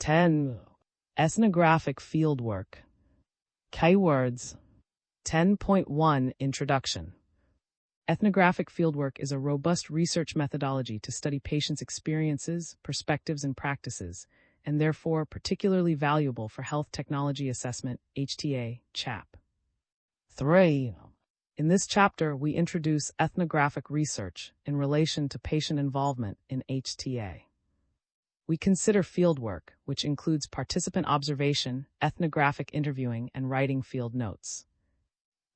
10. Ethnographic fieldwork. Keywords. 10.1 Introduction. Ethnographic fieldwork is a robust research methodology to study patients' experiences, perspectives, and practices, and therefore particularly valuable for health technology assessment, HTA, CHAP. 3. In this chapter, we introduce ethnographic research in relation to patient involvement in HTA. We consider fieldwork, which includes participant observation, ethnographic interviewing, and writing field notes.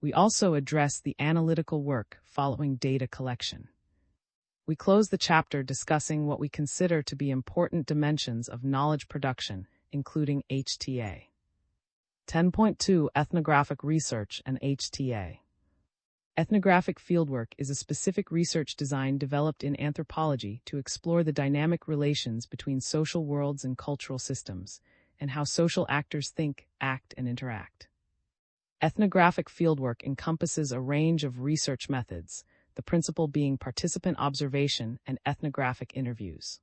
We also address the analytical work following data collection. We close the chapter discussing what we consider to be important dimensions of knowledge production, including HTA. 10.2 Ethnographic research and HTA. Ethnographic fieldwork is a specific research design developed in anthropology to explore the dynamic relations between social worlds and cultural systems, and how social actors think, act, and interact. Ethnographic fieldwork encompasses a range of research methods, the principal being participant observation and ethnographic interviews.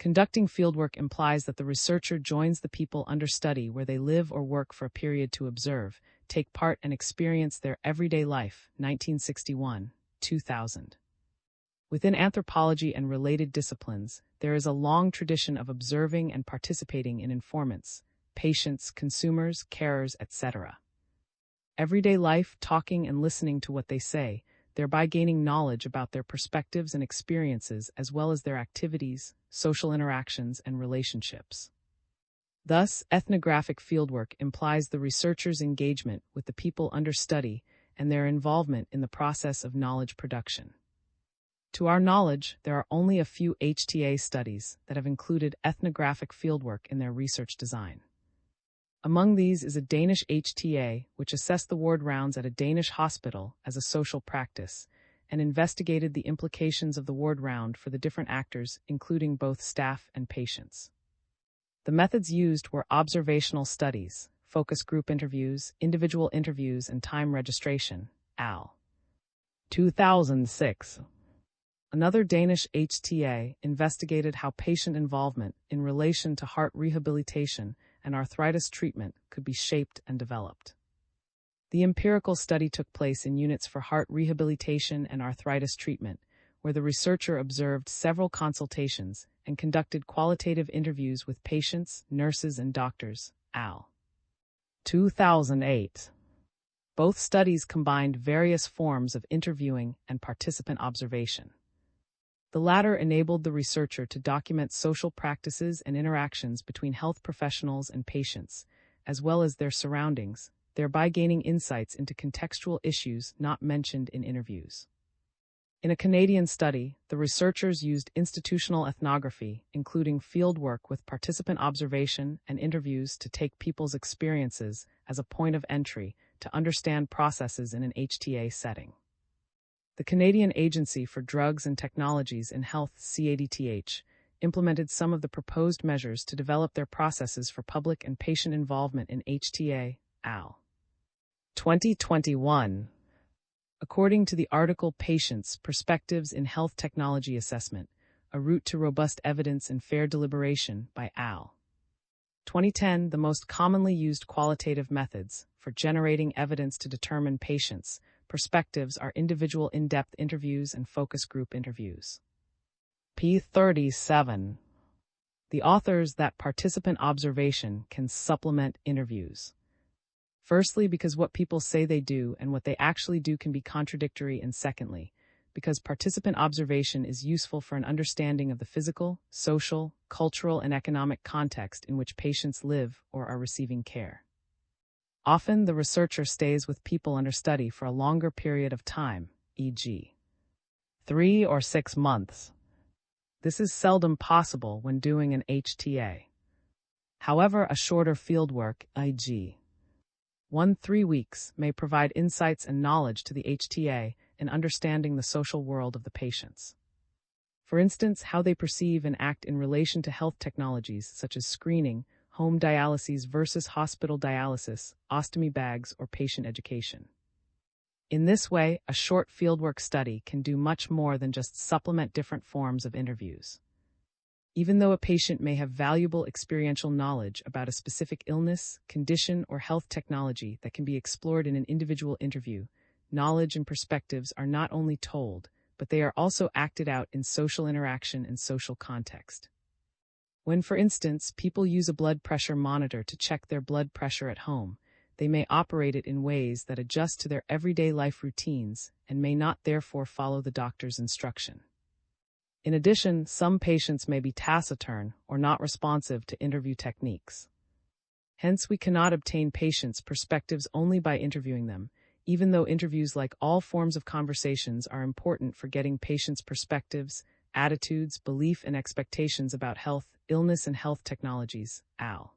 Conducting fieldwork implies that the researcher joins the people under study where they live or work for a period to observe, take part, and experience their everyday life. 1961, 2000. Within anthropology and related disciplines, there is a long tradition of observing and participating in informants, patients, consumers, carers, etc. Everyday life, talking and listening to what they say, thereby gaining knowledge about their perspectives and experiences as well as their activities, social interactions, and relationships. Thus, ethnographic fieldwork implies the researcher's engagement with the people under study and their involvement in the process of knowledge production. To our knowledge, there are only a few HTA studies that have included ethnographic fieldwork in their research design. Among these is a Danish HTA, which assessed the ward rounds at a Danish hospital as a social practice, and investigated the implications of the ward round for the different actors, including both staff and patients. The methods used were observational studies, focus group interviews, individual interviews, and time registration, AL. 2006. Another Danish HTA investigated how patient involvement in relation to heart rehabilitation and arthritis treatment could be shaped and developed. The empirical study took place in units for heart rehabilitation and arthritis treatment, where the researcher observed several consultations and conducted qualitative interviews with patients, nurses, and doctors, AL. 2008. Both studies combined various forms of interviewing and participant observation. The latter enabled the researcher to document social practices and interactions between health professionals and patients, as well as their surroundings, thereby gaining insights into contextual issues not mentioned in interviews. In a Canadian study, the researchers used institutional ethnography, including fieldwork with participant observation and interviews to take people's experiences as a point of entry to understand processes in an HTA setting. The Canadian Agency for Drugs and Technologies in Health, CADTH, implemented some of the proposed measures to develop their processes for public and patient involvement in HTA, AL. 2021. According to the article Patients, Perspectives in Health Technology Assessment, A Route to Robust Evidence and Fair Deliberation by AL. 2010, the most commonly used qualitative methods for generating evidence to determine patients' perspectives are individual in-depth interviews and focus group interviews. P37. The authors that participant observation can supplement interviews. Firstly, because what people say they do and what they actually do can be contradictory, and secondly, because participant observation is useful for an understanding of the physical, social, cultural, and economic context in which patients live or are receiving care. Often, the researcher stays with people under study for a longer period of time, e.g., 3 or 6 months. This is seldom possible when doing an HTA. However, a shorter fieldwork, e.g., 1-3 weeks, may provide insights and knowledge to the HTA in understanding the social world of the patients. For instance, how they perceive and act in relation to health technologies such as screening, home dialyses versus hospital dialysis, ostomy bags, or patient education. In this way, a short fieldwork study can do much more than just supplement different forms of interviews. Even though a patient may have valuable experiential knowledge about a specific illness, condition, or health technology that can be explored in an individual interview, knowledge and perspectives are not only told, but they are also acted out in social interaction and social context. When, for instance, people use a blood pressure monitor to check their blood pressure at home, they may operate it in ways that adjust to their everyday life routines and may not therefore follow the doctor's instruction. In addition, some patients may be taciturn or not responsive to interview techniques. Hence, we cannot obtain patients' perspectives only by interviewing them, even though interviews, like all forms of conversations, are important for getting patients' perspectives, attitudes, belief, and expectations about health, illness, and health technologies. Al.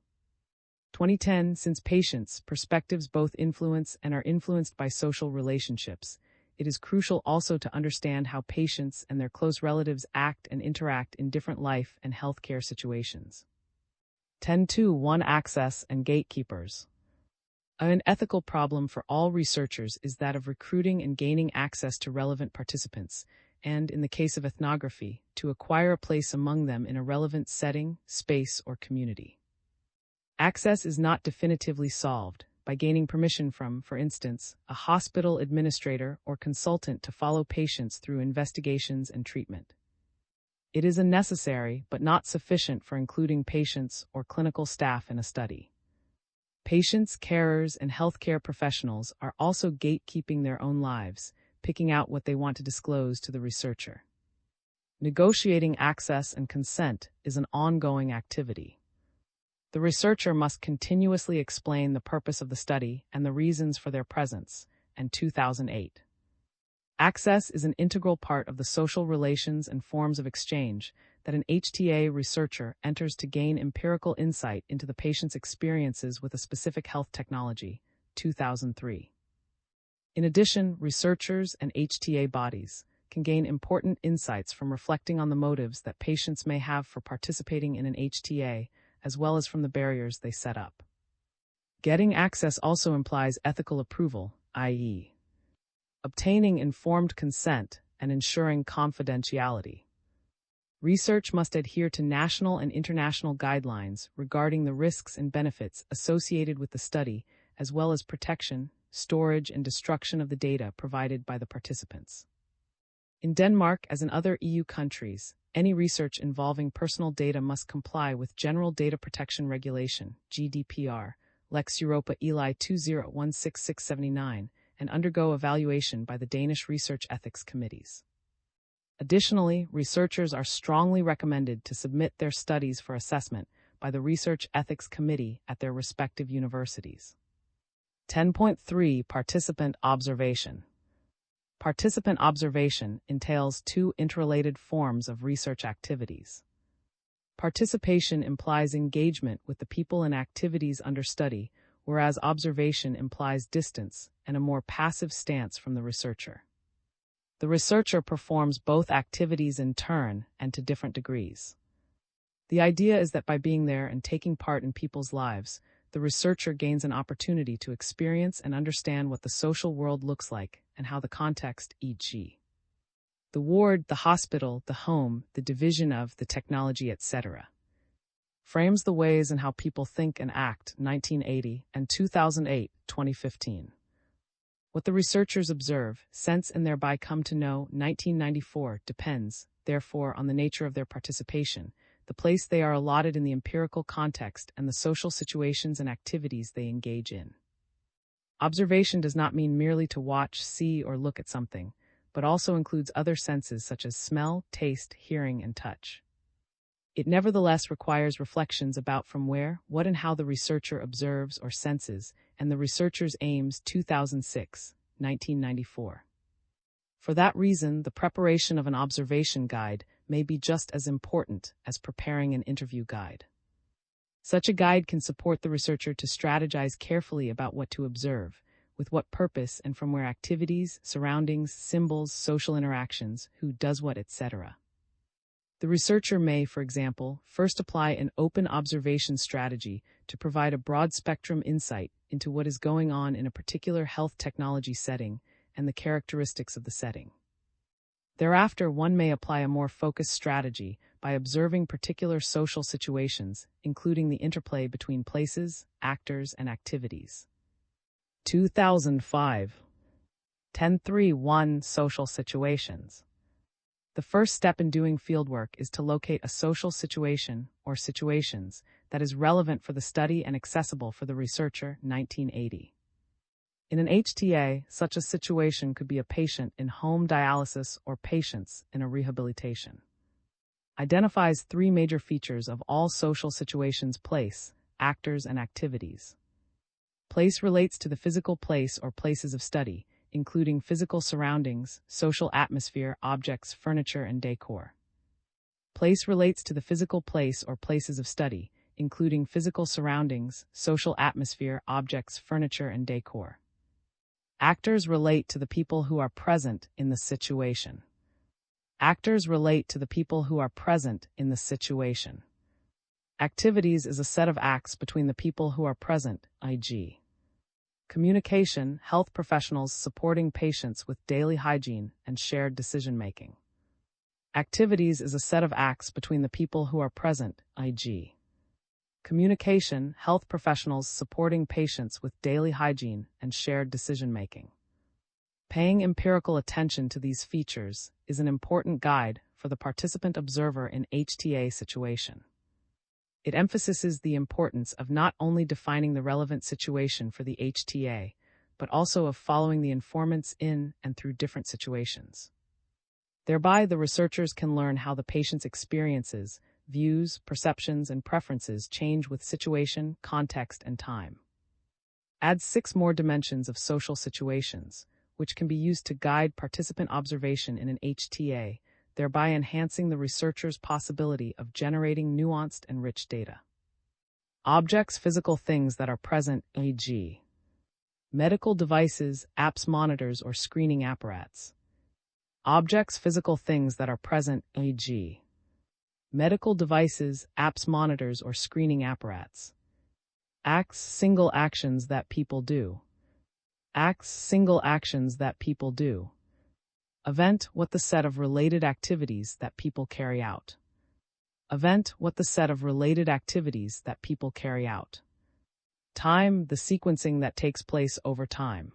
2010. Since patients' perspectives both influence and are influenced by social relationships, it is crucial also to understand how patients and their close relatives act and interact in different life and healthcare situations. 10.2.1 Access and gatekeepers. An ethical problem for all researchers is that of recruiting and gaining access to relevant participants, and, in the case of ethnography, to acquire a place among them in a relevant setting, space, or community. Access is not definitively solved by gaining permission from, for instance, a hospital administrator or consultant to follow patients through investigations and treatment. It is a necessary but not sufficient for including patients or clinical staff in a study. Patients, carers, and healthcare professionals are also gatekeeping their own lives, picking out what they want to disclose to the researcher. Negotiating access and consent is an ongoing activity. The researcher must continuously explain the purpose of the study and the reasons for their presence. And 2008. Access is an integral part of the social relations and forms of exchange that an HTA researcher enters to gain empirical insight into the patient's experiences with a specific health technology. 2003. In addition, researchers and HTA bodies can gain important insights from reflecting on the motives that patients may have for participating in an HTA, as well as from the barriers they set up. Getting access also implies ethical approval, i.e., obtaining informed consent and ensuring confidentiality. Research must adhere to national and international guidelines regarding the risks and benefits associated with the study, as well as protection, storage, and destruction of the data provided by the participants. In Denmark, as in other EU countries, any research involving personal data must comply with General Data Protection Regulation, GDPR, Lex Europa ELI 2016679, and undergo evaluation by the Danish Research Ethics Committees. Additionally, researchers are strongly recommended to submit their studies for assessment by the Research Ethics Committee at their respective universities. 10.3 Participant Observation. Participant observation entails two interrelated forms of research activities. Participation implies engagement with the people and activities under study, whereas observation implies distance and a more passive stance from the researcher. The researcher performs both activities in turn and to different degrees. The idea is that by being there and taking part in people's lives, the researcher gains an opportunity to experience and understand what the social world looks like and how the context, e.g., the ward, the hospital, the home, the division of, the technology, etc., frames the ways in how people think and act. 1980 and 2008, 2015. What the researchers observe, sense, and thereby come to know, 1994, depends, therefore, on the nature of their participation, the place they are allotted in the empirical context, and the social situations and activities they engage in. Observation does not mean merely to watch, see, or look at something, but also includes other senses such as smell, taste, hearing, and touch. It nevertheless requires reflections about from where, what, and how the researcher observes or senses, and the researcher's aims. 2006, 1994. For that reason, the preparation of an observation guide may be just as important as preparing an interview guide. Such a guide can support the researcher to strategize carefully about what to observe, with what purpose, and from where activities, surroundings, symbols, social interactions, who does what, etc. The researcher may, for example, first apply an open observation strategy to provide a broad-spectrum insight into what is going on in a particular health technology setting and the characteristics of the setting. Thereafter, one may apply a more focused strategy by observing particular social situations, including the interplay between places, actors, and activities. 2005. 10.3.1 Social situations. The first step in doing fieldwork is to locate a social situation or situations that is relevant for the study and accessible for the researcher. 1980. In an HTA, such a situation could be a patient in home dialysis or patients in a rehabilitation. Identifies three major features of all social situations: place, actors, and activities. Place relates to the physical place or places of study, including physical surroundings, social atmosphere, objects, furniture, and decor. Place relates to the physical place or places of study, including physical surroundings, social atmosphere, objects, furniture, and decor. Actors relate to the people who are present in the situation. Actors relate to the people who are present in the situation. Activities is a set of acts between the people who are present, e.g. communication, health professionals supporting patients with daily hygiene and shared decision-making. Activities is a set of acts between the people who are present, e.g. communication, health professionals supporting patients with daily hygiene and shared decision-making. Paying empirical attention to these features is an important guide for the participant observer in HTA situation. It emphasizes the importance of not only defining the relevant situation for the HTA, but also of following the informants in and through different situations. Thereby, the researchers can learn how the patient's experiences, views, perceptions, and preferences change with situation, context, and time. Adds 6 more dimensions of social situations, which can be used to guide participant observation in an HTA, thereby enhancing the researcher's possibility of generating nuanced and rich data. Objects, physical things that are present, e.g. medical devices, apps, monitors, or screening apparatus. Objects, physical things that are present, e.g. medical devices, apps, monitors, or screening apparatus. Acts, single actions that people do. Acts, single actions that people do. Event, what the set of related activities that people carry out. Event, what the set of related activities that people carry out. Time, the sequencing that takes place over time.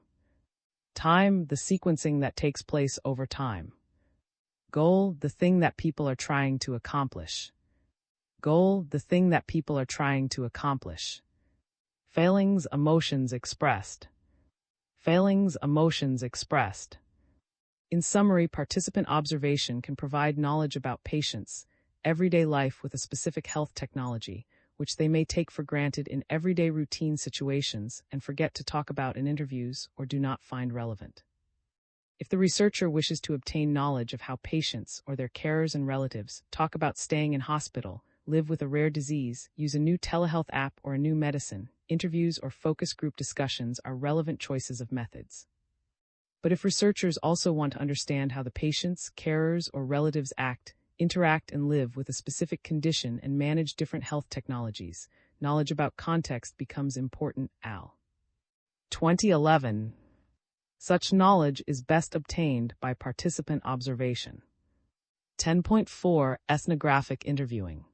Time, the sequencing that takes place over time. Goal, the thing that people are trying to accomplish. Goal, the thing that people are trying to accomplish. Failings, emotions expressed. Failings, emotions expressed. In summary, participant observation can provide knowledge about patients' everyday life with a specific health technology, which they may take for granted in everyday routine situations and forget to talk about in interviews or do not find relevant. If the researcher wishes to obtain knowledge of how patients or their carers and relatives talk about staying in hospital, live with a rare disease, use a new telehealth app or a new medicine, interviews or focus group discussions are relevant choices of methods. But if researchers also want to understand how the patients, carers, or relatives act, interact, and live with a specific condition and manage different health technologies, knowledge about context becomes important. Al. 2011. Such knowledge is best obtained by participant observation. 10.4 Ethnographic interviewing.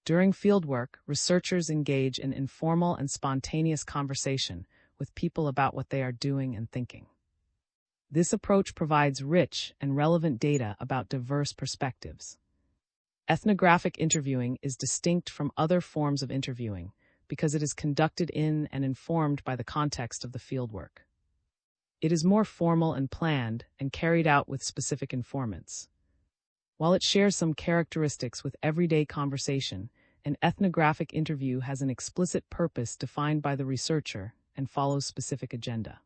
During fieldwork, researchers engage in informal and spontaneous conversation with people about what they are doing and thinking. This approach provides rich and relevant data about diverse perspectives. Ethnographic interviewing is distinct from other forms of interviewing because it is conducted in and informed by the context of the fieldwork. It is more formal and planned and carried out with specific informants. While it shares some characteristics with everyday conversation, an ethnographic interview has an explicit purpose defined by the researcher and follows specific agenda.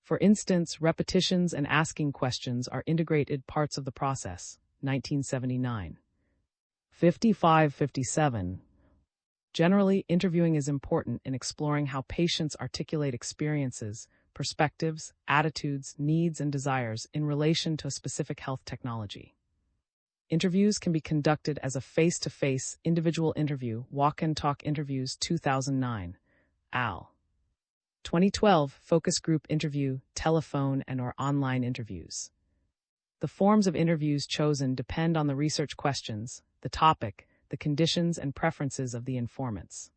For instance, repetitions and asking questions are integrated parts of the process. 1979. 55-57. Generally, interviewing is important in exploring how patients articulate experiences, perspectives, attitudes, needs, and desires in relation to a specific health technology. Interviews can be conducted as a face-to-face individual interview, walk-and-talk interviews. 2009. Al. 2012 Focus group interview, telephone and/or online interviews. The forms of interviews chosen depend on the research questions, the topic, the conditions and preferences of the informants.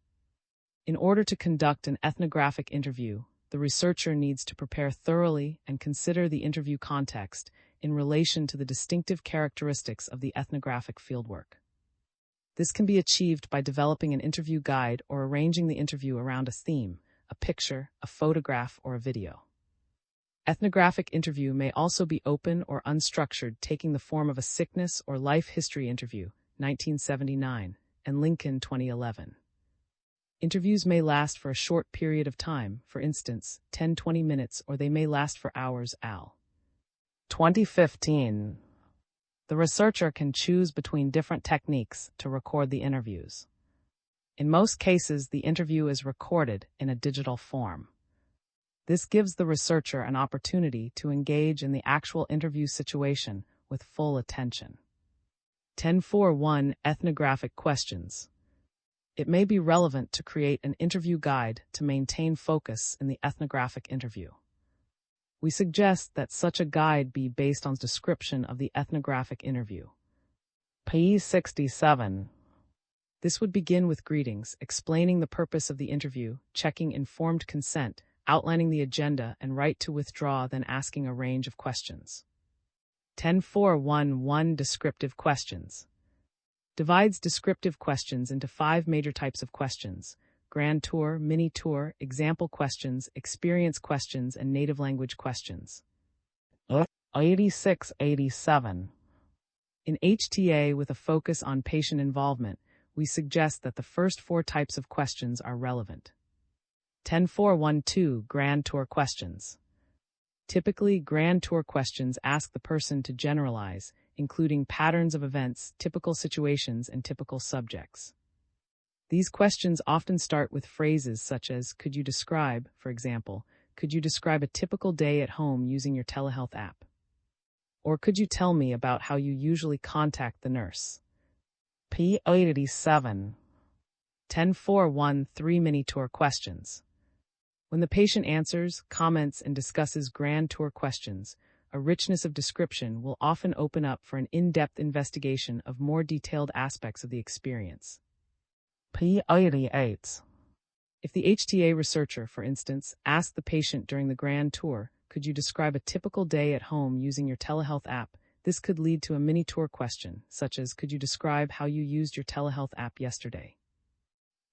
In order to conduct an ethnographic interview, the researcher needs to prepare thoroughly and consider the interview context in relation to the distinctive characteristics of the ethnographic fieldwork. This can be achieved by developing an interview guide or arranging the interview around a theme, a picture, a photograph, or a video. Ethnographic interview may also be open or unstructured, taking the form of a sickness or life history interview, 1979, and Lincoln, 2011. Interviews may last for a short period of time, for instance, 10-20 minutes, or they may last for hours, al. 2015. The researcher can choose between different techniques to record the interviews. In most cases, the interview is recorded in a digital form. This gives the researcher an opportunity to engage in the actual interview situation with full attention. 10.4.1 Ethnographic questions. It may be relevant to create an interview guide to maintain focus in the ethnographic interview. We suggest that such a guide be based on description of the ethnographic interview. P67. This would begin with greetings, explaining the purpose of the interview, checking informed consent, outlining the agenda and right to withdraw, then asking a range of questions. 10.4.1.1 Descriptive questions. Divides descriptive questions into 5 major types of questions: grand tour, mini tour, example questions, experience questions, and native language questions. 86-87. In HTA with a focus on patient involvement, we suggest that the first 4 types of questions are relevant. 10.4.1.2 Grand tour questions. Typically, grand tour questions ask the person to generalize, including patterns of events, typical situations, and typical subjects. These questions often start with phrases such as, could you describe, for example, could you describe a typical day at home using your telehealth app? Or could you tell me about how you usually contact the nurse? P87. 10.4.1.3 Mini tour questions. When the patient answers, comments, and discusses grand tour questions, a richness of description will often open up for an in-depth investigation of more detailed aspects of the experience. P88. If the HTA researcher, for instance, asked the patient during the grand tour, could you describe a typical day at home using your telehealth app, this could lead to a mini tour question, such as, could you describe how you used your telehealth app yesterday?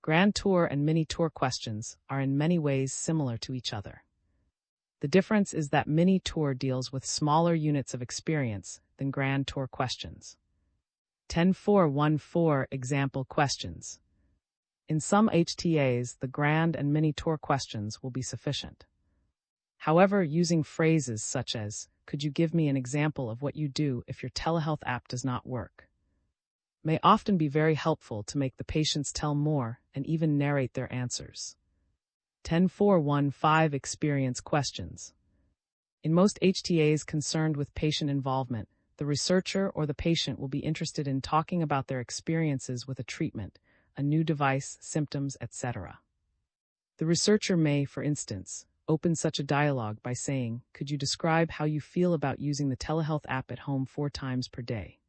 Grand tour and mini tour questions are in many ways similar to each other. The difference is that mini tour deals with smaller units of experience than grand tour questions. 10.4.1.4 Example questions. In some HTAs, the grand and mini tour questions will be sufficient. However, using phrases such as, could you give me an example of what you do if your telehealth app does not work, may often be very helpful to make the patients tell more and even narrate their answers. 10.4.1.5 Experience questions. In most HTAs concerned with patient involvement, the researcher or the patient will be interested in talking about their experiences with a treatment, a new device, symptoms, etc. The researcher may, for instance, open such a dialogue by saying, could you describe how you feel about using the telehealth app at home 4 times per day?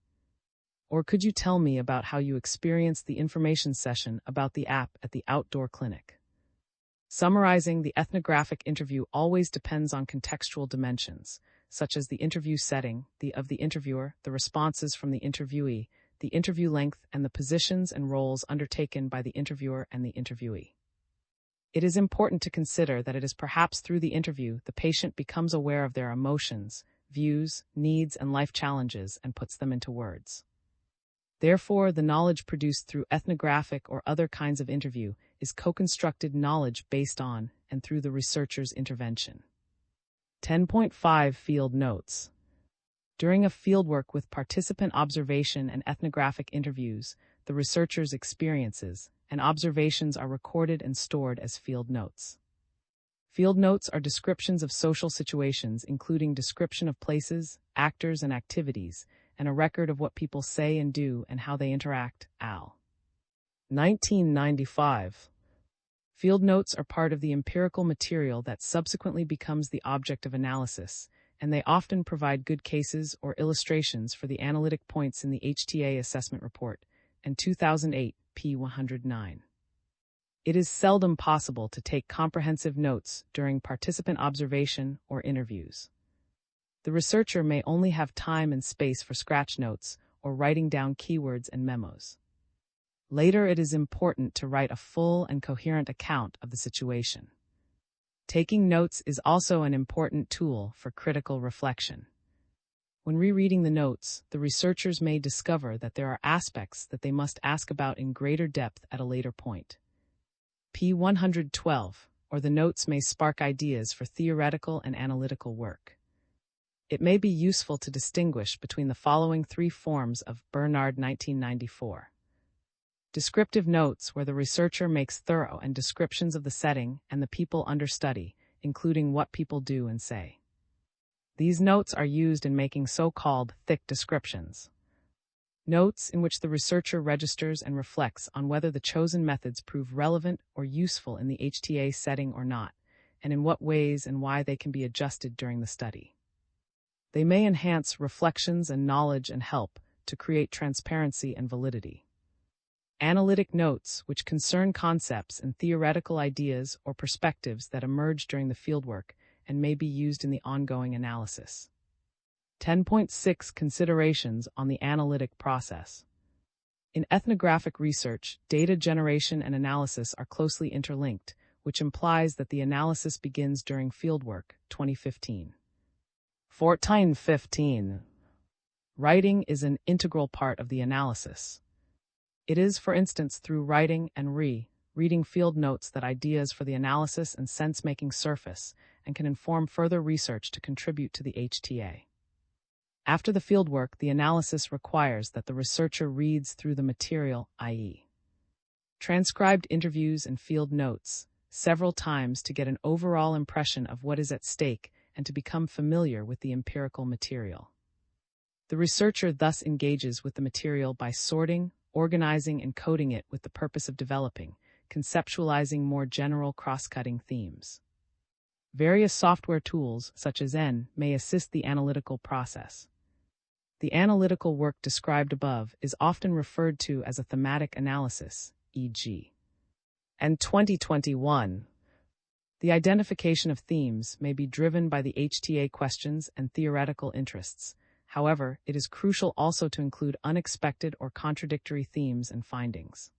Or could you tell me about how you experienced the information session about the app at the outdoor clinic? Summarizing the ethnographic interview always depends on contextual dimensions, such as the interview setting, of the interviewer, the responses from the interviewee, the interview length, and the positions and roles undertaken by the interviewer and the interviewee. It is important to consider that it is perhaps through the interview the patient becomes aware of their emotions, views, needs, and life challenges and puts them into words. Therefore, the knowledge produced through ethnographic or other kinds of interview is co-constructed knowledge based on and through the researcher's intervention. 10.5 Field Notes. During a fieldwork with participant observation and ethnographic interviews, the researcher's experiences and observations are recorded and stored as field notes. Field notes are descriptions of social situations, including description of places, actors, and activities, and a record of what people say and do and how they interact, al. 1995. Field notes are part of the empirical material that subsequently becomes the object of analysis, and they often provide good cases or illustrations for the analytic points in the HTA assessment report, and 2008, p. 109. It is seldom possible to take comprehensive notes during participant observation or interviews. The researcher may only have time and space for scratch notes or writing down keywords and memos. Later, it is important to write a full and coherent account of the situation. Taking notes is also an important tool for critical reflection. When rereading the notes, the researchers may discover that there are aspects that they must ask about in greater depth at a later point. p. 112, or the notes may spark ideas for theoretical and analytical work. It may be useful to distinguish between the following three forms of Bernard 1994. Descriptive notes, where the researcher makes thorough and descriptions of the setting and the people under study, including what people do and say. These notes are used in making so-called thick descriptions. Notes in which the researcher registers and reflects on whether the chosen methods prove relevant or useful in the HTA setting or not, and in what ways and why they can be adjusted during the study. They may enhance reflections and knowledge and help to create transparency and validity. Analytic notes, which concern concepts and theoretical ideas or perspectives that emerge during the fieldwork and may be used in the ongoing analysis. 10.6 Considerations on the analytic process. In ethnographic research, data generation and analysis are closely interlinked, which implies that the analysis begins during fieldwork. 2015. 14.15. Writing is an integral part of the analysis. It is, for instance, through writing and reading field notes that ideas for the analysis and sense-making surface and can inform further research to contribute to the HTA. After the fieldwork, the analysis requires that the researcher reads through the material, i.e., transcribed interviews and field notes, several times to get an overall impression of what is at stake and to become familiar with the empirical material. The researcher thus engages with the material by sorting, organizing, and coding it with the purpose of developing, conceptualizing more general cross-cutting themes. Various software tools, such as N, may assist the analytical process. The analytical work described above is often referred to as a thematic analysis, e.g. and 2021. The identification of themes may be driven by the HTA questions and theoretical interests. However, it is crucial also to include unexpected or contradictory themes and findings.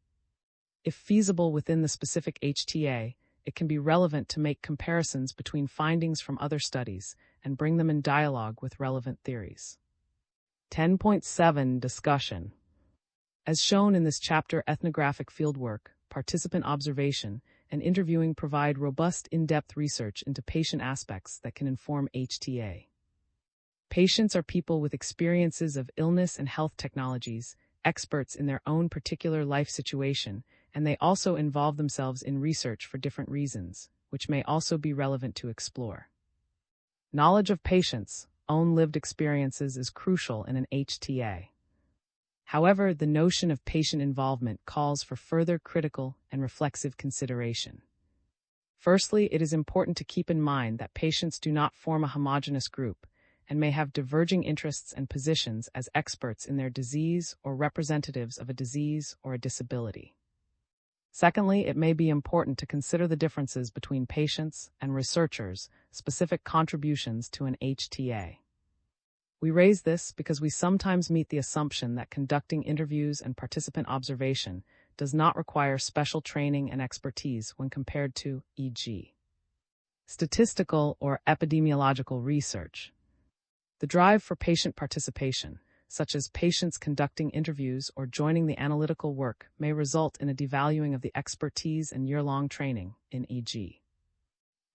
If feasible within the specific HTA, it can be relevant to make comparisons between findings from other studies and bring them in dialogue with relevant theories. 10.7 Discussion. As shown in this chapter, ethnographic fieldwork, participant observation, and interviewing provide robust, in-depth research into patient aspects that can inform HTA. Patients are people with experiences of illness and health technologies, experts in their own particular life situation, and they also involve themselves in research for different reasons, which may also be relevant to explore. Knowledge of patients' own lived experiences is crucial in an HTA. However, the notion of patient involvement calls for further critical and reflexive consideration. Firstly, it is important to keep in mind that patients do not form a homogeneous group, and may have diverging interests and positions as experts in their disease or representatives of a disease or a disability. Secondly, it may be important to consider the differences between patients and researchers' specific contributions to an HTA. We raise this because we sometimes meet the assumption that conducting interviews and participant observation does not require special training and expertise when compared to, e.g., statistical or epidemiological research. The drive for patient participation, such as patients conducting interviews or joining the analytical work, may result in a devaluing of the expertise and year-long training in, e.g.,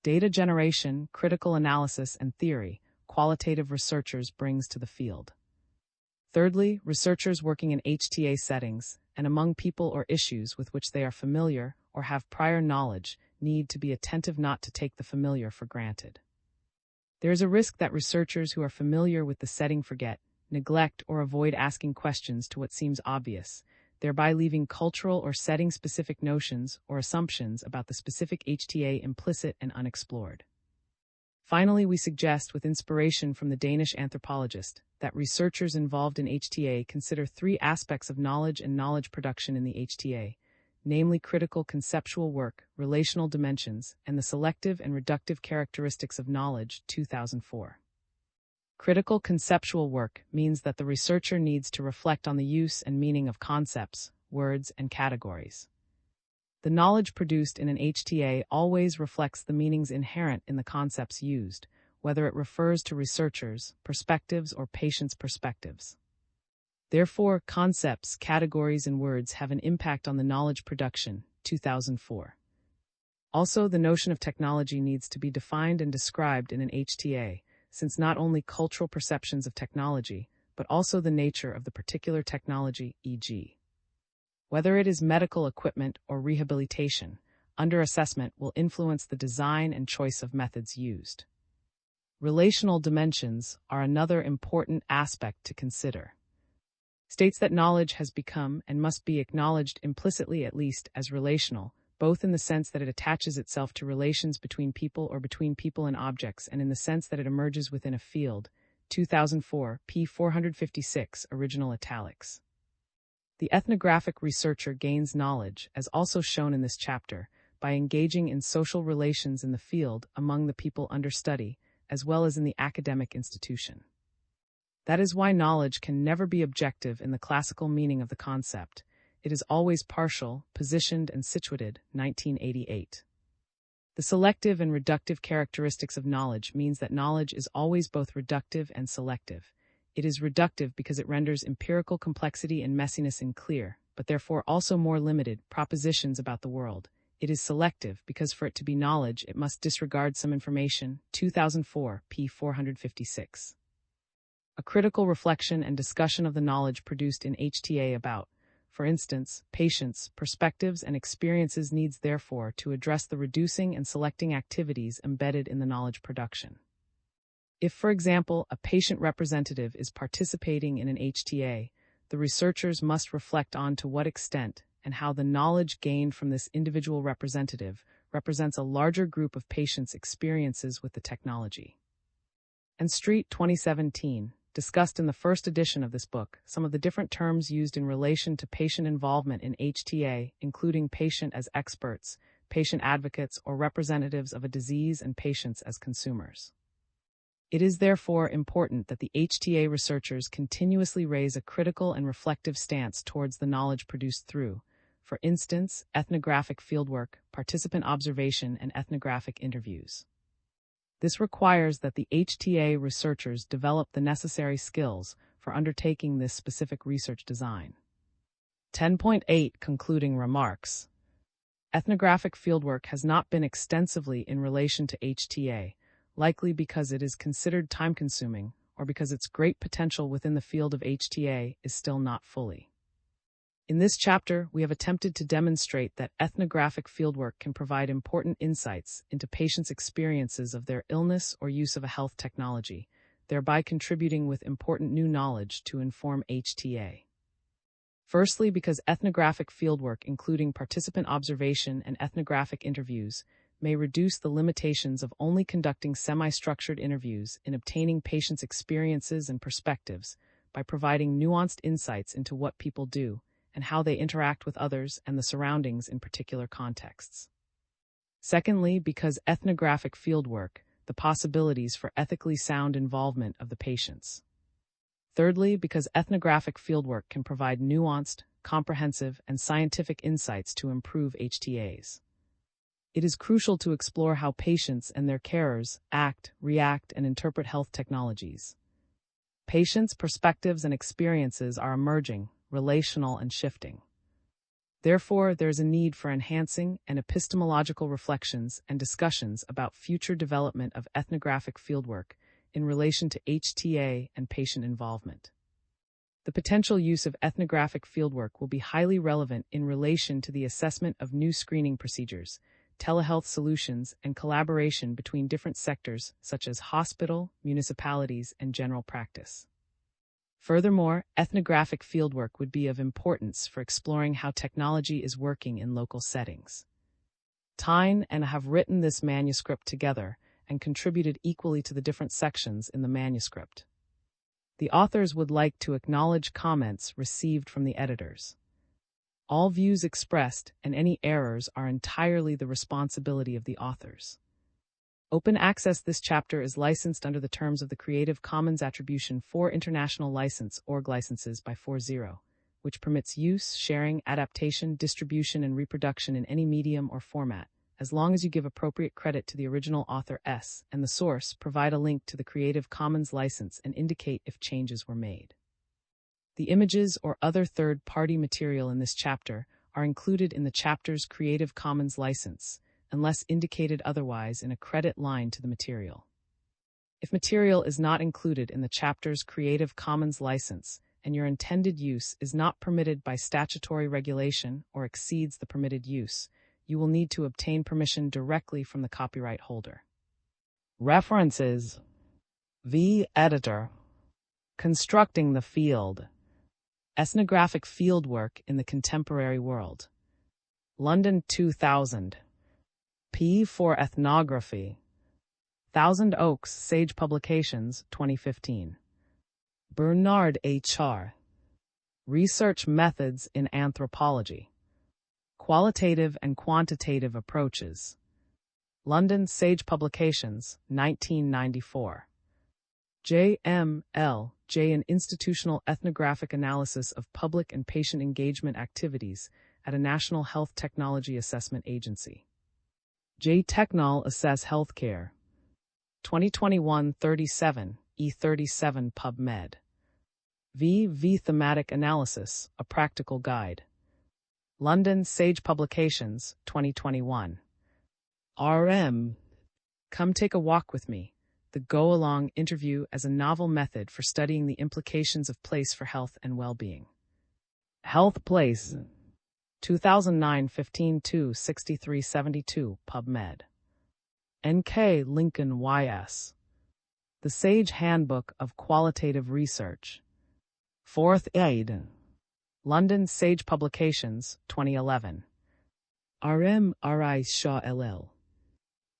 data generation, critical analysis, and theory qualitative researchers brings to the field. Thirdly, researchers working in HTA settings and among people or issues with which they are familiar or have prior knowledge need to be attentive not to take the familiar for granted. There is a risk that researchers who are familiar with the setting forget, neglect, or avoid asking questions to what seems obvious, thereby leaving cultural or setting-specific notions or assumptions about the specific HTA implicit and unexplored. Finally, we suggest, with inspiration from the Danish anthropologist, that researchers involved in HTA consider three aspects of knowledge and knowledge production in the HTA, namely critical conceptual work, relational dimensions, and the selective and reductive characteristics of knowledge, 2004. Critical conceptual work means that the researcher needs to reflect on the use and meaning of concepts, words, and categories. The knowledge produced in an HTA always reflects the meanings inherent in the concepts used, whether it refers to researchers' perspectives or patients' perspectives. Therefore, concepts, categories, and words have an impact on the knowledge production, 2004. Also, the notion of technology needs to be defined and described in an HTA, since not only cultural perceptions of technology, but also the nature of the particular technology, e.g., whether it is medical equipment or rehabilitation, under-assessment will influence the design and choice of methods used. Relational dimensions are another important aspect to consider. States that knowledge has become and must be acknowledged implicitly at least as relational, both in the sense that it attaches itself to relations between people or between people and objects, and in the sense that it emerges within a field. 2004, p. 456, original italics. The ethnographic researcher gains knowledge, as also shown in this chapter, by engaging in social relations in the field among the people under study, as well as in the academic institution. That is why knowledge can never be objective in the classical meaning of the concept. It is always partial, positioned, and situated, 1988. The selective and reductive characteristics of knowledge means that knowledge is always both reductive and selective. It is reductive because it renders empirical complexity and messiness in clear, but therefore also more limited, propositions about the world. It is selective because for it to be knowledge it must disregard some information, 2004, p. 456. A critical reflection and discussion of the knowledge produced in HTA about, for instance, patients' perspectives and experiences needs therefore to address the reducing and selecting activities embedded in the knowledge production. If, for example, a patient representative is participating in an HTA, the researchers must reflect on to what extent and how the knowledge gained from this individual representative represents a larger group of patients' experiences with the technology. And Street, 2017, discussed in the first edition of this book some of the different terms used in relation to patient involvement in HTA, including patient as experts, patient advocates, or representatives of a disease, and patients as consumers. It is therefore important that the HTA researchers continuously raise a critical and reflective stance towards the knowledge produced through, for instance, ethnographic fieldwork, participant observation, and ethnographic interviews. This requires that the HTA researchers develop the necessary skills for undertaking this specific research design. 10.8 Concluding Remarks. Ethnographic fieldwork has not been extensively in relation to HTA, likely because it is considered time-consuming or because its great potential within the field of HTA is still not fully. In this chapter, we have attempted to demonstrate that ethnographic fieldwork can provide important insights into patients' experiences of their illness or use of a health technology, thereby contributing with important new knowledge to inform HTA. Firstly, because ethnographic fieldwork, including participant observation and ethnographic interviews, may reduce the limitations of only conducting semi-structured interviews in obtaining patients' experiences and perspectives by providing nuanced insights into what people do and how they interact with others and the surroundings in particular contexts. Secondly, because ethnographic fieldwork, the possibilities for ethically sound involvement of the patients. Thirdly, because ethnographic fieldwork can provide nuanced, comprehensive, and scientific insights to improve HTAs. It is crucial to explore how patients and their carers act, react, and interpret health technologies. Patients' perspectives and experiences are emerging, relational, and shifting. Therefore, there is a need for enhancing and epistemological reflections and discussions about future development of ethnographic fieldwork in relation to HTA and patient involvement. The potential use of ethnographic fieldwork will be highly relevant in relation to the assessment of new screening procedures, telehealth solutions, and collaboration between different sectors such as hospital, municipalities, and general practice. Furthermore, ethnographic fieldwork would be of importance for exploring how technology is working in local settings. Tyne and I have written this manuscript together, and contributed equally to the different sections in the manuscript. The authors would like to acknowledge comments received from the editors. All views expressed and any errors are entirely the responsibility of the authors. Open access. This chapter is licensed under the terms of the Creative Commons Attribution 4 International License (ORG) licenses by 4.0, which permits use, sharing, adaptation, distribution, and reproduction in any medium or format, as long as you give appropriate credit to the original author S and the source, provide a link to the Creative Commons license, and indicate if changes were made. The images or other third-party material in this chapter are included in the chapter's Creative Commons license, unless indicated otherwise in a credit line to the material. If material is not included in the chapter's Creative Commons license and your intended use is not permitted by statutory regulation or exceeds the permitted use, you will need to obtain permission directly from the copyright holder. References: V. Editor. Constructing the Field. Ethnographic Fieldwork in the Contemporary World. London 2000. P. for Ethnography. Thousand Oaks, Sage Publications, 2015. Bernard H.R. Research Methods in Anthropology. Qualitative and Quantitative Approaches. London Sage Publications, 1994. J. M. L. J. An Institutional Ethnographic Analysis of Public and Patient Engagement Activities at a National Health Technology Assessment Agency. J. Technol Assess Healthcare. 2021-37, E37 PubMed. V. Thematic Analysis, A Practical Guide. London Sage Publications, 2021. R.M. Come Take a Walk with Me, the Go-Along Interview as a Novel Method for Studying the Implications of Place for Health and Well-Being. Health Place. 2009-15-2-6372 PubMed. N.K. Lincoln Y.S. The Sage Handbook of Qualitative Research. 4th ed. London Sage Publications, 2011. R.M. R.I. Shaw LL.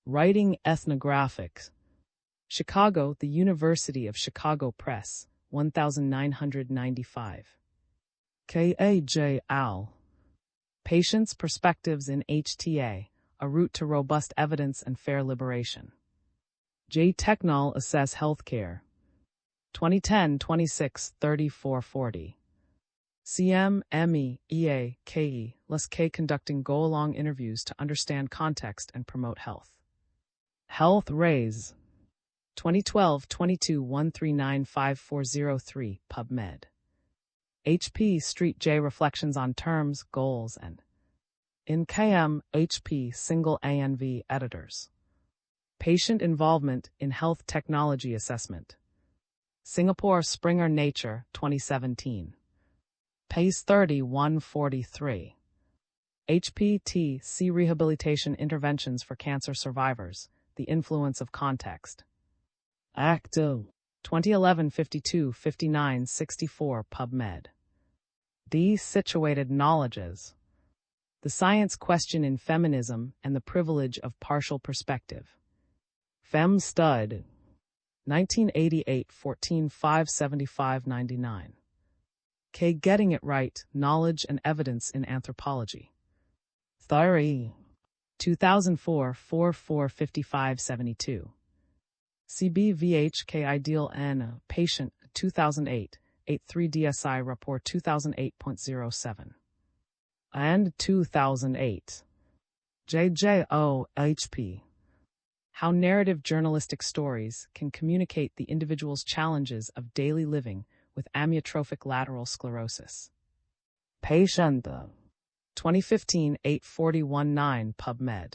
Writing Ethnographics. Chicago, The University of Chicago Press, 1995. K.A.J. Al. Patients' Perspectives in HTA, A Route to Robust Evidence and Fair Liberation. J. Technol Assess Healthcare. 2010 26 34 40. CM, ME, EA, KE, LS K conducting go-along interviews to understand context and promote health. Health Raise. 2012 22 139 5403 PubMed. HP Street J Reflections on Terms, Goals, and in KM, HP Single ANV Editors. Patient Involvement in Health Technology Assessment. Singapore Springer Nature, 2017. Pace 30-143. HPT-C Rehabilitation Interventions for Cancer Survivors, The Influence of Context. Active. 2011 52-59 64 PubMed. De-Situated Knowledges. The Science Question in Feminism and the Privilege of Partial Perspective. Fem Stud. 1988 14 575 99. K. Getting It Right, Knowledge and Evidence in Anthropology. Theory. 2004 44 55 72. CBVHK Ideal N. Patient, 2008, 83 DSI Rapport 2008.07. And 2008. JJO-HP. How narrative journalistic stories can communicate the individual's challenges of daily living with amyotrophic lateral sclerosis. Patient. 2015 841-9 PubMed.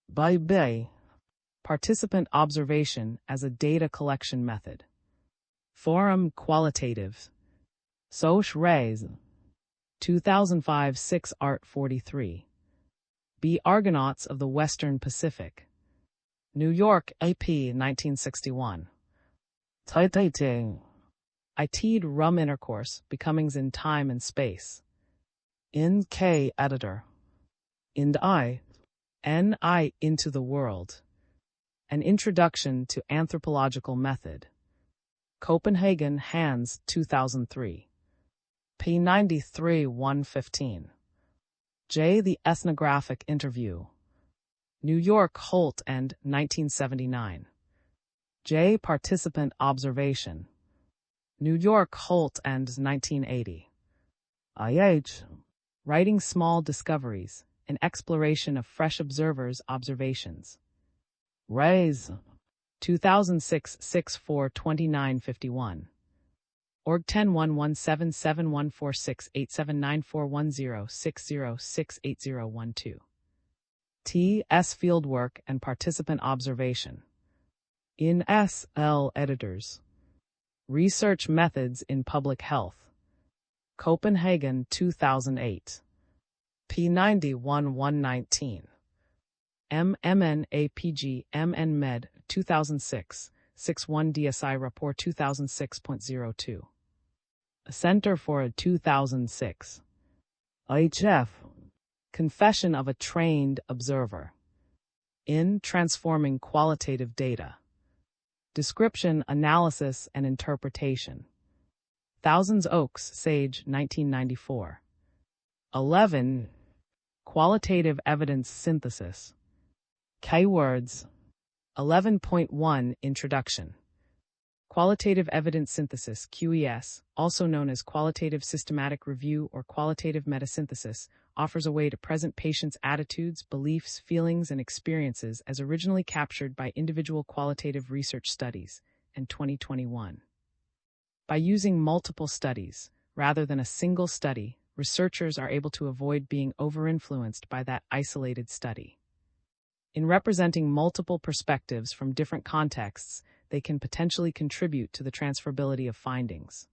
By Bay. Participant Observation as a Data Collection Method. Forum Qualitative. Soch Rays. 2005 6 Art 43. B. Argonauts of the Western Pacific. New York, AP 1961. Taitating. Itede Rum Intercourse, Becomings in Time and Space. In K. Editor. Ind I. N. I. Into the World. An Introduction to Anthropological Method. Copenhagen, Hans, 2003. p. 93 115. J. The Ethnographic Interview. New York, Holt and 1979. J. Participant Observation. New York, Holt and 1980. I.H. Writing Small Discoveries, an Exploration of Fresh Observers' Observations. Rays. 2006 642951. Org 1011771468794106068012. T. S. Fieldwork and Participant Observation. In S. L. Editors. Research Methods in Public Health. Copenhagen, 2008. p. 91 119. MN APG MN Med, 2006, 61 DSI Rapport 2006.02. Center for a 2006. HF. Confession of a Trained Observer. In Transforming Qualitative Data. Description, Analysis, and Interpretation. Thousands Oaks, Sage, 1994. 11. Qualitative Evidence Synthesis. Keywords. 11.1 Introduction. Qualitative Evidence Synthesis, QES, also known as Qualitative Systematic Review or Qualitative Metasynthesis, offers a way to present patients' attitudes, beliefs, feelings, and experiences as originally captured by individual qualitative research studies, and 2021. By using multiple studies, rather than a single study, researchers are able to avoid being over-influenced by that isolated study. In representing multiple perspectives from different contexts, they can potentially contribute to the transferability of findings.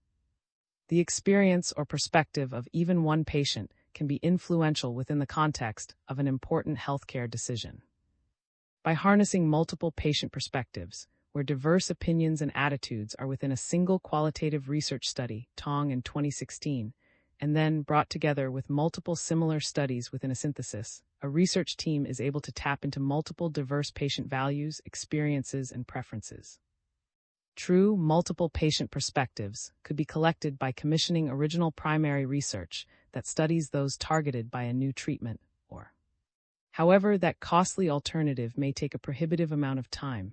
The experience or perspective of even one patient can be influential within the context of an important healthcare decision. By harnessing multiple patient perspectives, where diverse opinions and attitudes are within a single qualitative research study, Tong in 2016, and then brought together with multiple similar studies within a synthesis, a research team is able to tap into multiple diverse patient values, experiences, and preferences. True multiple patient perspectives could be collected by commissioning original primary research that studies those targeted by a new treatment, or. However, that costly alternative may take a prohibitive amount of time.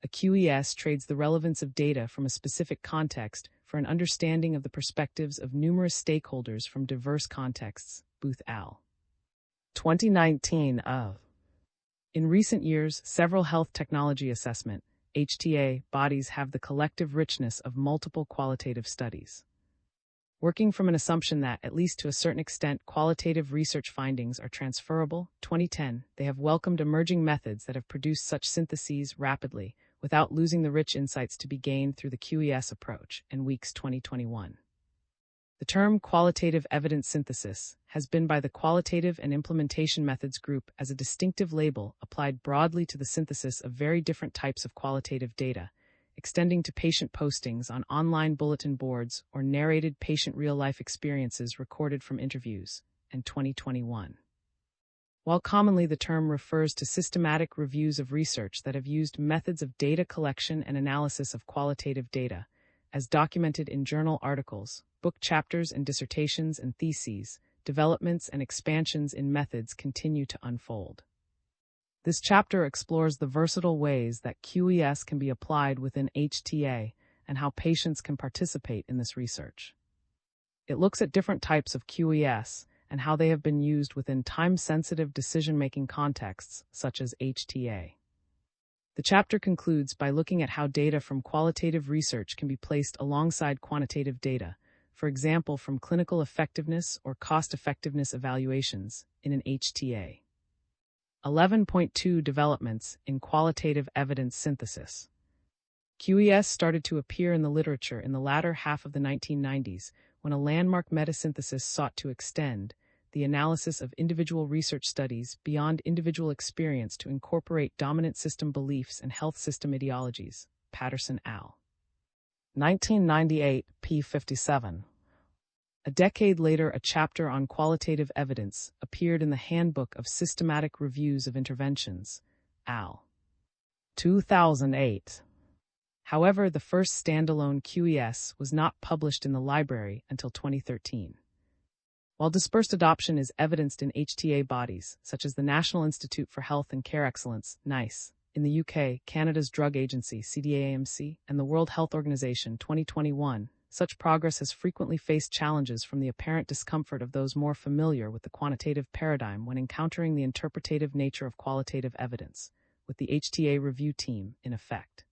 A QES trades the relevance of data from a specific context for an understanding of the perspectives of numerous stakeholders from diverse contexts. Booth al. 2019 of. In recent years, several health technology assessment HTA bodies have the collective richness of multiple qualitative studies. Working from an assumption that, at least to a certain extent, qualitative research findings are transferable, 2010, they have welcomed emerging methods that have produced such syntheses rapidly, without losing the rich insights to be gained through the QES approach, in Weeks 2021. The term qualitative evidence synthesis has been by the Qualitative and Implementation Methods Group as a distinctive label applied broadly to the synthesis of very different types of qualitative data, extending to patient postings on online bulletin boards or narrated patient real-life experiences recorded from interviews, and 2021. While commonly the term refers to systematic reviews of research that have used methods of data collection and analysis of qualitative data, as documented in journal articles, book chapters and dissertations and theses, developments and expansions in methods continue to unfold. This chapter explores the versatile ways that QES can be applied within HTA and how patients can participate in this research. It looks at different types of QES and how they have been used within time-sensitive decision-making contexts, such as HTA. The chapter concludes by looking at how data from qualitative research can be placed alongside quantitative data, for example from clinical effectiveness or cost-effectiveness evaluations, in an HTA. 11.2 Developments in Qualitative Evidence Synthesis. QES started to appear in the literature in the latter half of the 1990s when a landmark metasynthesis sought to extend the analysis of individual research studies beyond individual experience to incorporate dominant system beliefs and health system ideologies. Patterson al. 1998, p. 57. A decade later, a chapter on qualitative evidence appeared in the Handbook of Systematic Reviews of Interventions, al. 2008. However, the first standalone QES was not published in the library until 2013. While dispersed adoption is evidenced in HTA bodies, such as the National Institute for Health and Care Excellence, NICE, in the UK, Canada's Drug Agency, CDA-AMC, and the World Health Organization, 2021, such progress has frequently faced challenges from the apparent discomfort of those more familiar with the quantitative paradigm when encountering the interpretative nature of qualitative evidence, with the HTA review team in effect.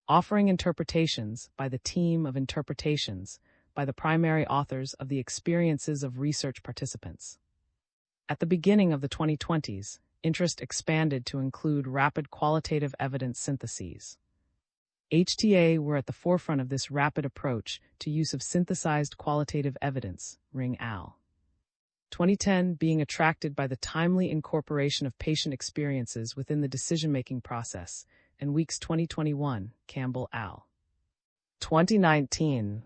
Offering interpretations by the team of interpretations by the primary authors of the experiences of research participants. At the beginning of the 2020s, interest expanded to include rapid qualitative evidence syntheses. HTA were at the forefront of this rapid approach to use of synthesized qualitative evidence, Ring al. 2010 being attracted by the timely incorporation of patient experiences within the decision-making process, and Weeks 2021, Campbell al. 2019.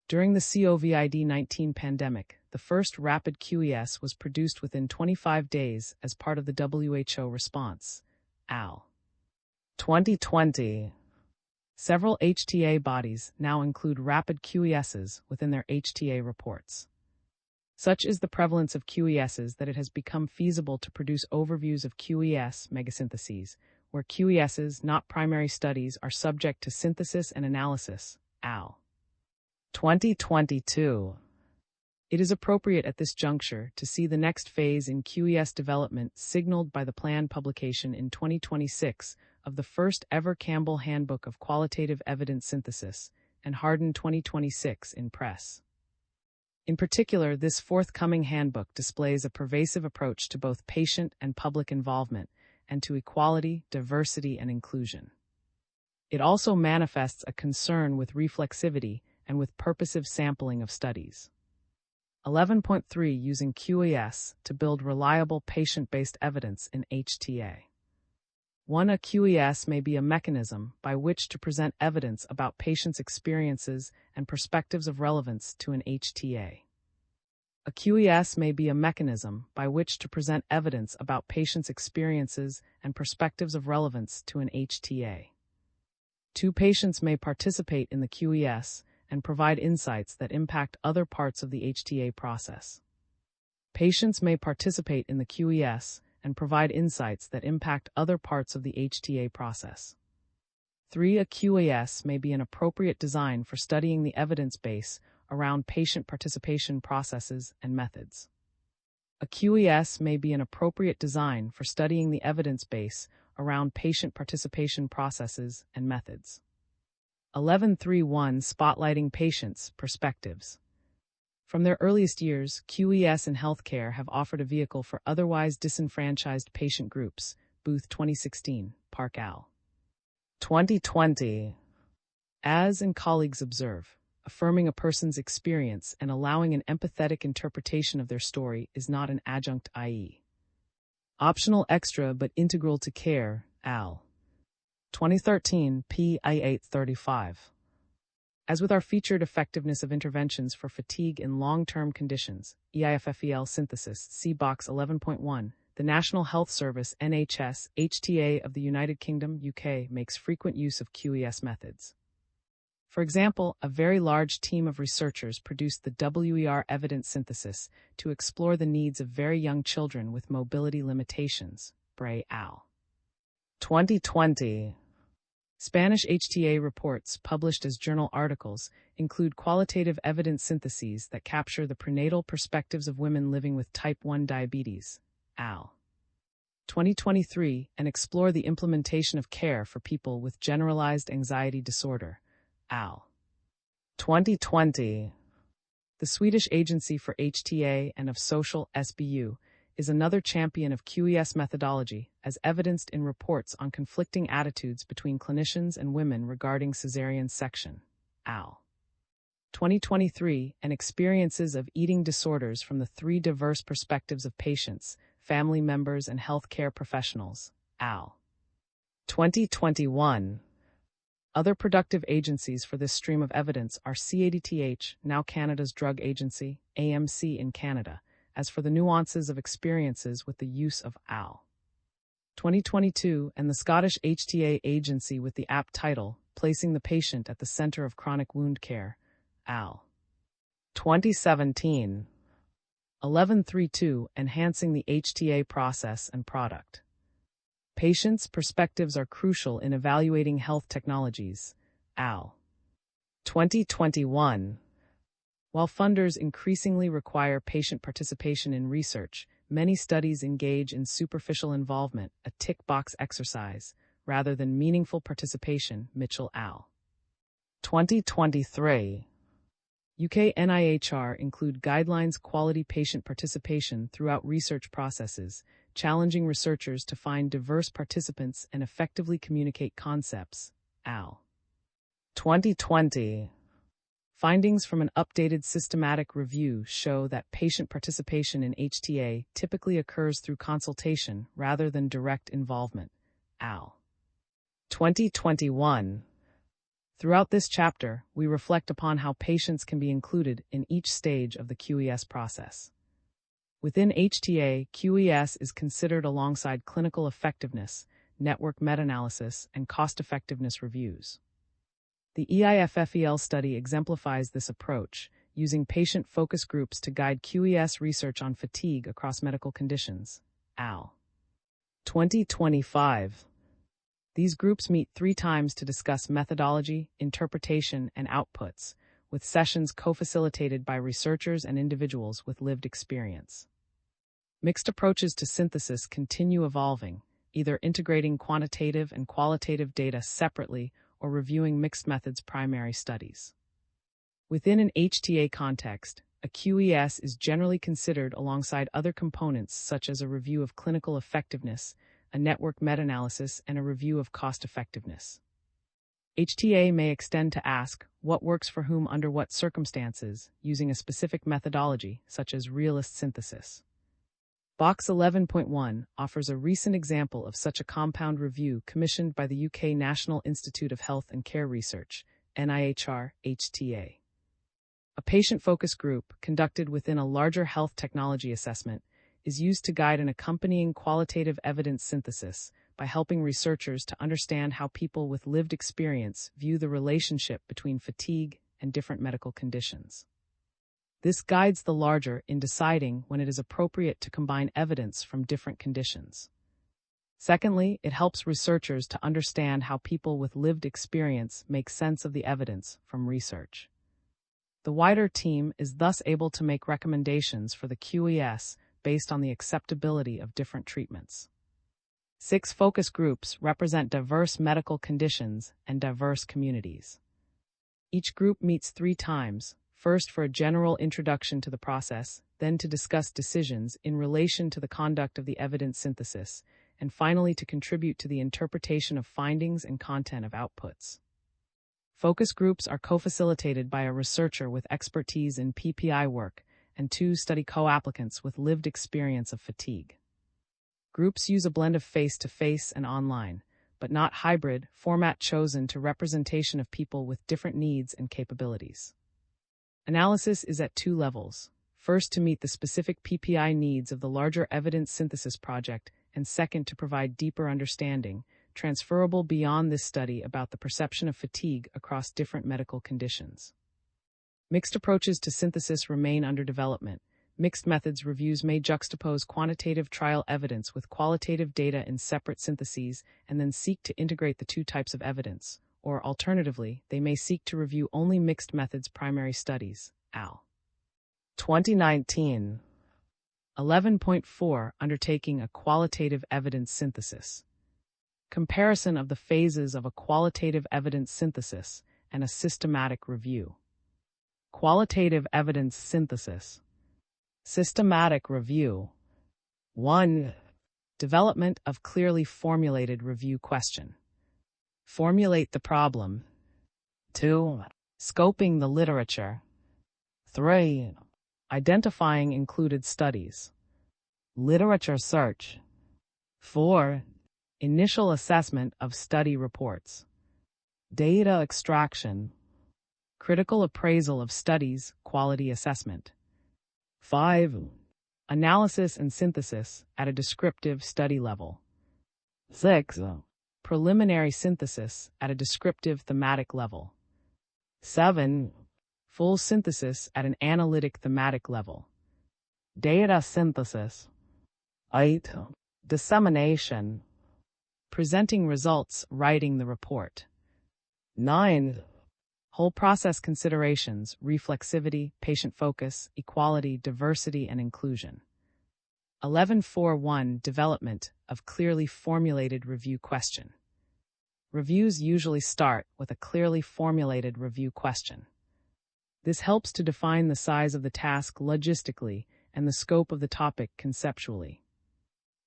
During the COVID-19 pandemic, the first rapid QES was produced within 25 days as part of the WHO response, al. 2020. Several HTA bodies now include rapid QESs within their HTA reports. Such is the prevalence of QESs that it has become feasible to produce overviews of QES megasyntheses, where QESs, not primary studies, are subject to synthesis and analysis, al. 2022. It is appropriate at this juncture to see the next phase in QES development signaled by the planned publication in 2026 of the first ever Campbell Handbook of Qualitative Evidence Synthesis, and Harden 2026 in press. In particular, this forthcoming handbook displays a pervasive approach to both patient and public involvement, and to equality, diversity, and inclusion. It also manifests a concern with reflexivity and with purposive sampling of studies. 11.3 Using QES to build reliable patient-based evidence in HTA. 1. A QES may be a mechanism by which to present evidence about patients' experiences and perspectives of relevance to an HTA. A QES may be a mechanism by which to present evidence about patients' experiences and perspectives of relevance to an HTA. 2. Patients may participate in the QES and provide insights that impact other parts of the HTA process. Patients may participate in the QES and provide insights that impact other parts of the HTA process. 3. A QES may be an appropriate design for studying the evidence base around patient participation processes and methods. A QES may be an appropriate design for studying the evidence base around patient participation processes and methods. 11.3.1 Spotlighting patients' perspectives. From their earliest years, QES in healthcare have offered a vehicle for otherwise disenfranchised patient groups, Booth 2016, Park al. 2020. As and colleagues observe, affirming a person's experience and allowing an empathetic interpretation of their story is not an adjunct, i.e. optional extra but integral to care, al. 2013, p. I-835. As with our featured effectiveness of interventions for fatigue in long-term conditions, EIFFEL synthesis, see box 11.1, the National Health Service NHS HTA of the United Kingdom UK makes frequent use of QES methods. For example, a very large team of researchers produced the WER evidence synthesis to explore the needs of very young children with mobility limitations, Bray al. 2020. Spanish HTA reports published as journal articles include qualitative evidence syntheses that capture the prenatal perspectives of women living with type 1 diabetes, al. 2023, and explore the implementation of care for people with generalized anxiety disorder, al. 2020. The Swedish Agency for HTA and of Social, SBU, is another champion of QES methodology, as evidenced in reports on conflicting attitudes between clinicians and women regarding cesarean section, al. 2023, and experiences of eating disorders from the three diverse perspectives of patients, family members, and healthcare professionals, al. 2021. Other productive agencies for this stream of evidence are CADTH, now Canada's Drug Agency, AMC in Canada, as for the nuances of experiences with the use of al. 2022, and the Scottish HTA Agency with the apt title, Placing the Patient at the Center of Chronic Wound Care, Al. 2017. 1132, Enhancing the HTA Process and Product. Patients' perspectives are crucial in evaluating health technologies, Al. 2021. While funders increasingly require patient participation in research, many studies engage in superficial involvement, a tick box exercise, rather than meaningful participation, Mitchell Al. 2023. UK NIHR include guidelines quality patient participation throughout research processes, challenging researchers to find diverse participants and effectively communicate concepts, Al. 2020. Findings from an updated systematic review show that patient participation in HTA typically occurs through consultation rather than direct involvement, Al. 2021. Throughout this chapter, we reflect upon how patients can be included in each stage of the QES process. Within HTA, QES is considered alongside clinical effectiveness, network meta-analysis, and cost-effectiveness reviews. The EIFFEL study exemplifies this approach, using patient focus groups to guide QES research on fatigue across medical conditions, Al. 2025. These groups meet 3 times to discuss methodology, interpretation, and outputs, with sessions co-facilitated by researchers and individuals with lived experience. Mixed approaches to synthesis continue evolving, either integrating quantitative and qualitative data separately or reviewing mixed methods primary studies. Within an HTA context, a QES is generally considered alongside other components such as a review of clinical effectiveness, a network meta-analysis, and a review of cost-effectiveness. HTA may extend to ask what works for whom under what circumstances, using a specific methodology, such as realist synthesis. Box 11.1 offers a recent example of such a compound review commissioned by the UK National Institute of Health and Care Research, NIHR, HTA. A patient focus group, conducted within a larger health technology assessment, is used to guide an accompanying qualitative evidence synthesis by helping researchers to understand how people with lived experience view the relationship between fatigue and different medical conditions. This guides the larger in deciding when it is appropriate to combine evidence from different conditions. Secondly, it helps researchers to understand how people with lived experience make sense of the evidence from research. The wider team is thus able to make recommendations for the QES based on the acceptability of different treatments. 6 focus groups represent diverse medical conditions and diverse communities. Each group meets 3 times, first for a general introduction to the process, then to discuss decisions in relation to the conduct of the evidence synthesis, and finally to contribute to the interpretation of findings and content of outputs. Focus groups are co-facilitated by a researcher with expertise in PPI work and 2 study co-applicants with lived experience of fatigue. Groups use a blend of face-to-face and online, but not hybrid, format chosen to representation of people with different needs and capabilities. Analysis is at 2 levels. First, to meet the specific PPI needs of the larger evidence synthesis project, and second, to provide deeper understanding, transferable beyond this study about the perception of fatigue across different medical conditions. Mixed approaches to synthesis remain under development. Mixed methods reviews may juxtapose quantitative trial evidence with qualitative data in separate syntheses and then seek to integrate the 2 types of evidence, or alternatively, they may seek to review only mixed methods primary studies, Al. 2019. 11.4 Undertaking a qualitative evidence synthesis. Comparison of the phases of a qualitative evidence synthesis and a systematic review. Qualitative evidence synthesis. Systematic review. 1. Development of clearly formulated review question. Formulate the problem. 2. Scoping the literature. 3. Identifying included studies. Literature search. 4. Initial assessment of study reports. Data extraction. Critical appraisal of studies, quality assessment. 5. Analysis and synthesis at a descriptive study level. 6. Preliminary synthesis at a descriptive thematic level. 7. Full synthesis at an analytic thematic level. Data synthesis. 8. Dissemination. Presenting results, writing the report. 9. Whole process considerations, reflexivity, patient focus, equality, diversity, and inclusion. 11.4.1 Development of clearly formulated review question. Reviews usually start with a clearly formulated review question. This helps to define the size of the task logistically and the scope of the topic conceptually.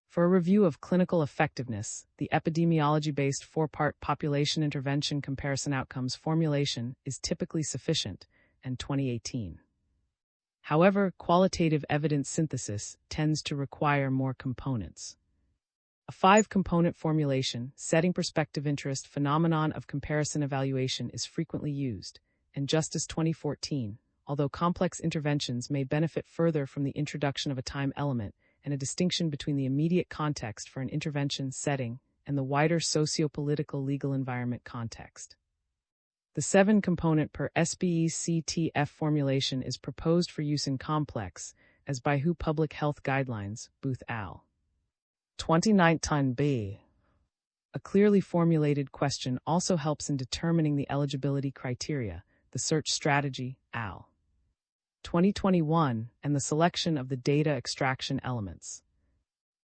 For a review of clinical effectiveness, the epidemiology-based 4-part population intervention comparison outcomes formulation is typically sufficient, and 2018. However, qualitative evidence synthesis tends to require more components. A 5-component formulation, setting perspective interest phenomenon of comparison evaluation is frequently used, and Justice 2014, although complex interventions may benefit further from the introduction of a time element and a distinction between the immediate context for an intervention setting and the wider socio-political legal environment context. The 7-component per SBE-CTF formulation is proposed for use in complex, as by WHO Public Health Guidelines, Booth al. 2019b. A clearly formulated question also helps in determining the eligibility criteria, the search strategy, al. 2021, and the selection of the data extraction elements.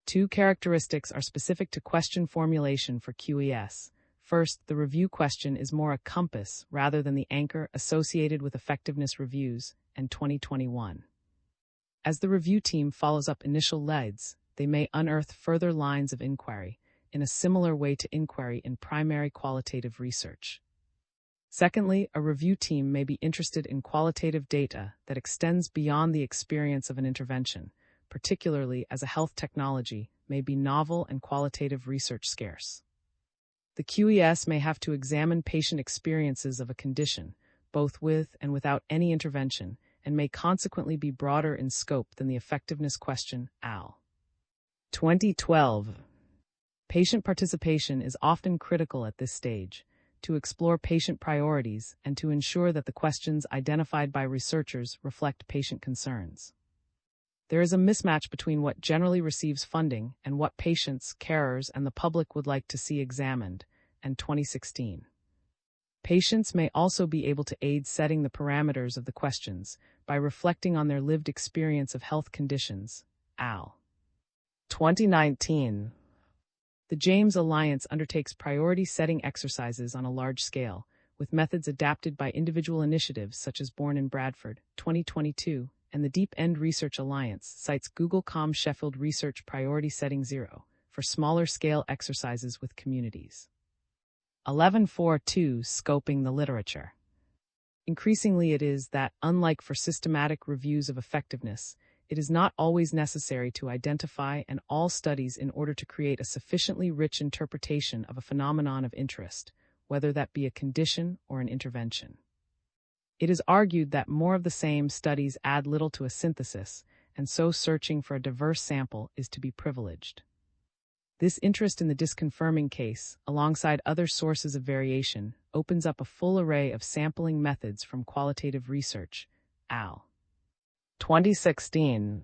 2 characteristics are specific to question formulation for QES. First, the review question is more a compass rather than the anchor associated with effectiveness reviews, and 2021. As the review team follows up initial leads, they may unearth further lines of inquiry, in a similar way to inquiry in primary qualitative research. Secondly, a review team may be interested in qualitative data that extends beyond the experience of an intervention, particularly as a health technology may be novel and qualitative research scarce. The QES may have to examine patient experiences of a condition, both with and without any intervention, and may consequently be broader in scope than the effectiveness question, al. 2012. Patient participation is often critical at this stage, to explore patient priorities and to ensure that the questions identified by researchers reflect patient concerns. There is a mismatch between what generally receives funding and what patients, carers, and the public would like to see examined, and 2016. Patients may also be able to aid setting the parameters of the questions by reflecting on their lived experience of health conditions, al. 2019. The James Alliance undertakes priority-setting exercises on a large scale, with methods adapted by individual initiatives such as Born in Bradford, 2022, and the Deep End Research Alliance cites Google Com Sheffield Research Priority Setting 0 for smaller-scale exercises with communities. 11.4.2 Scoping the literature. Increasingly it is that, unlike for systematic reviews of effectiveness, it is not always necessary to identify all studies in order to create a sufficiently rich interpretation of a phenomenon of interest, whether that be a condition or an intervention. It is argued that more of the same studies add little to a synthesis, and so searching for a diverse sample is to be privileged. This interest in the disconfirming case, alongside other sources of variation, opens up a full array of sampling methods from qualitative research, al. 2016.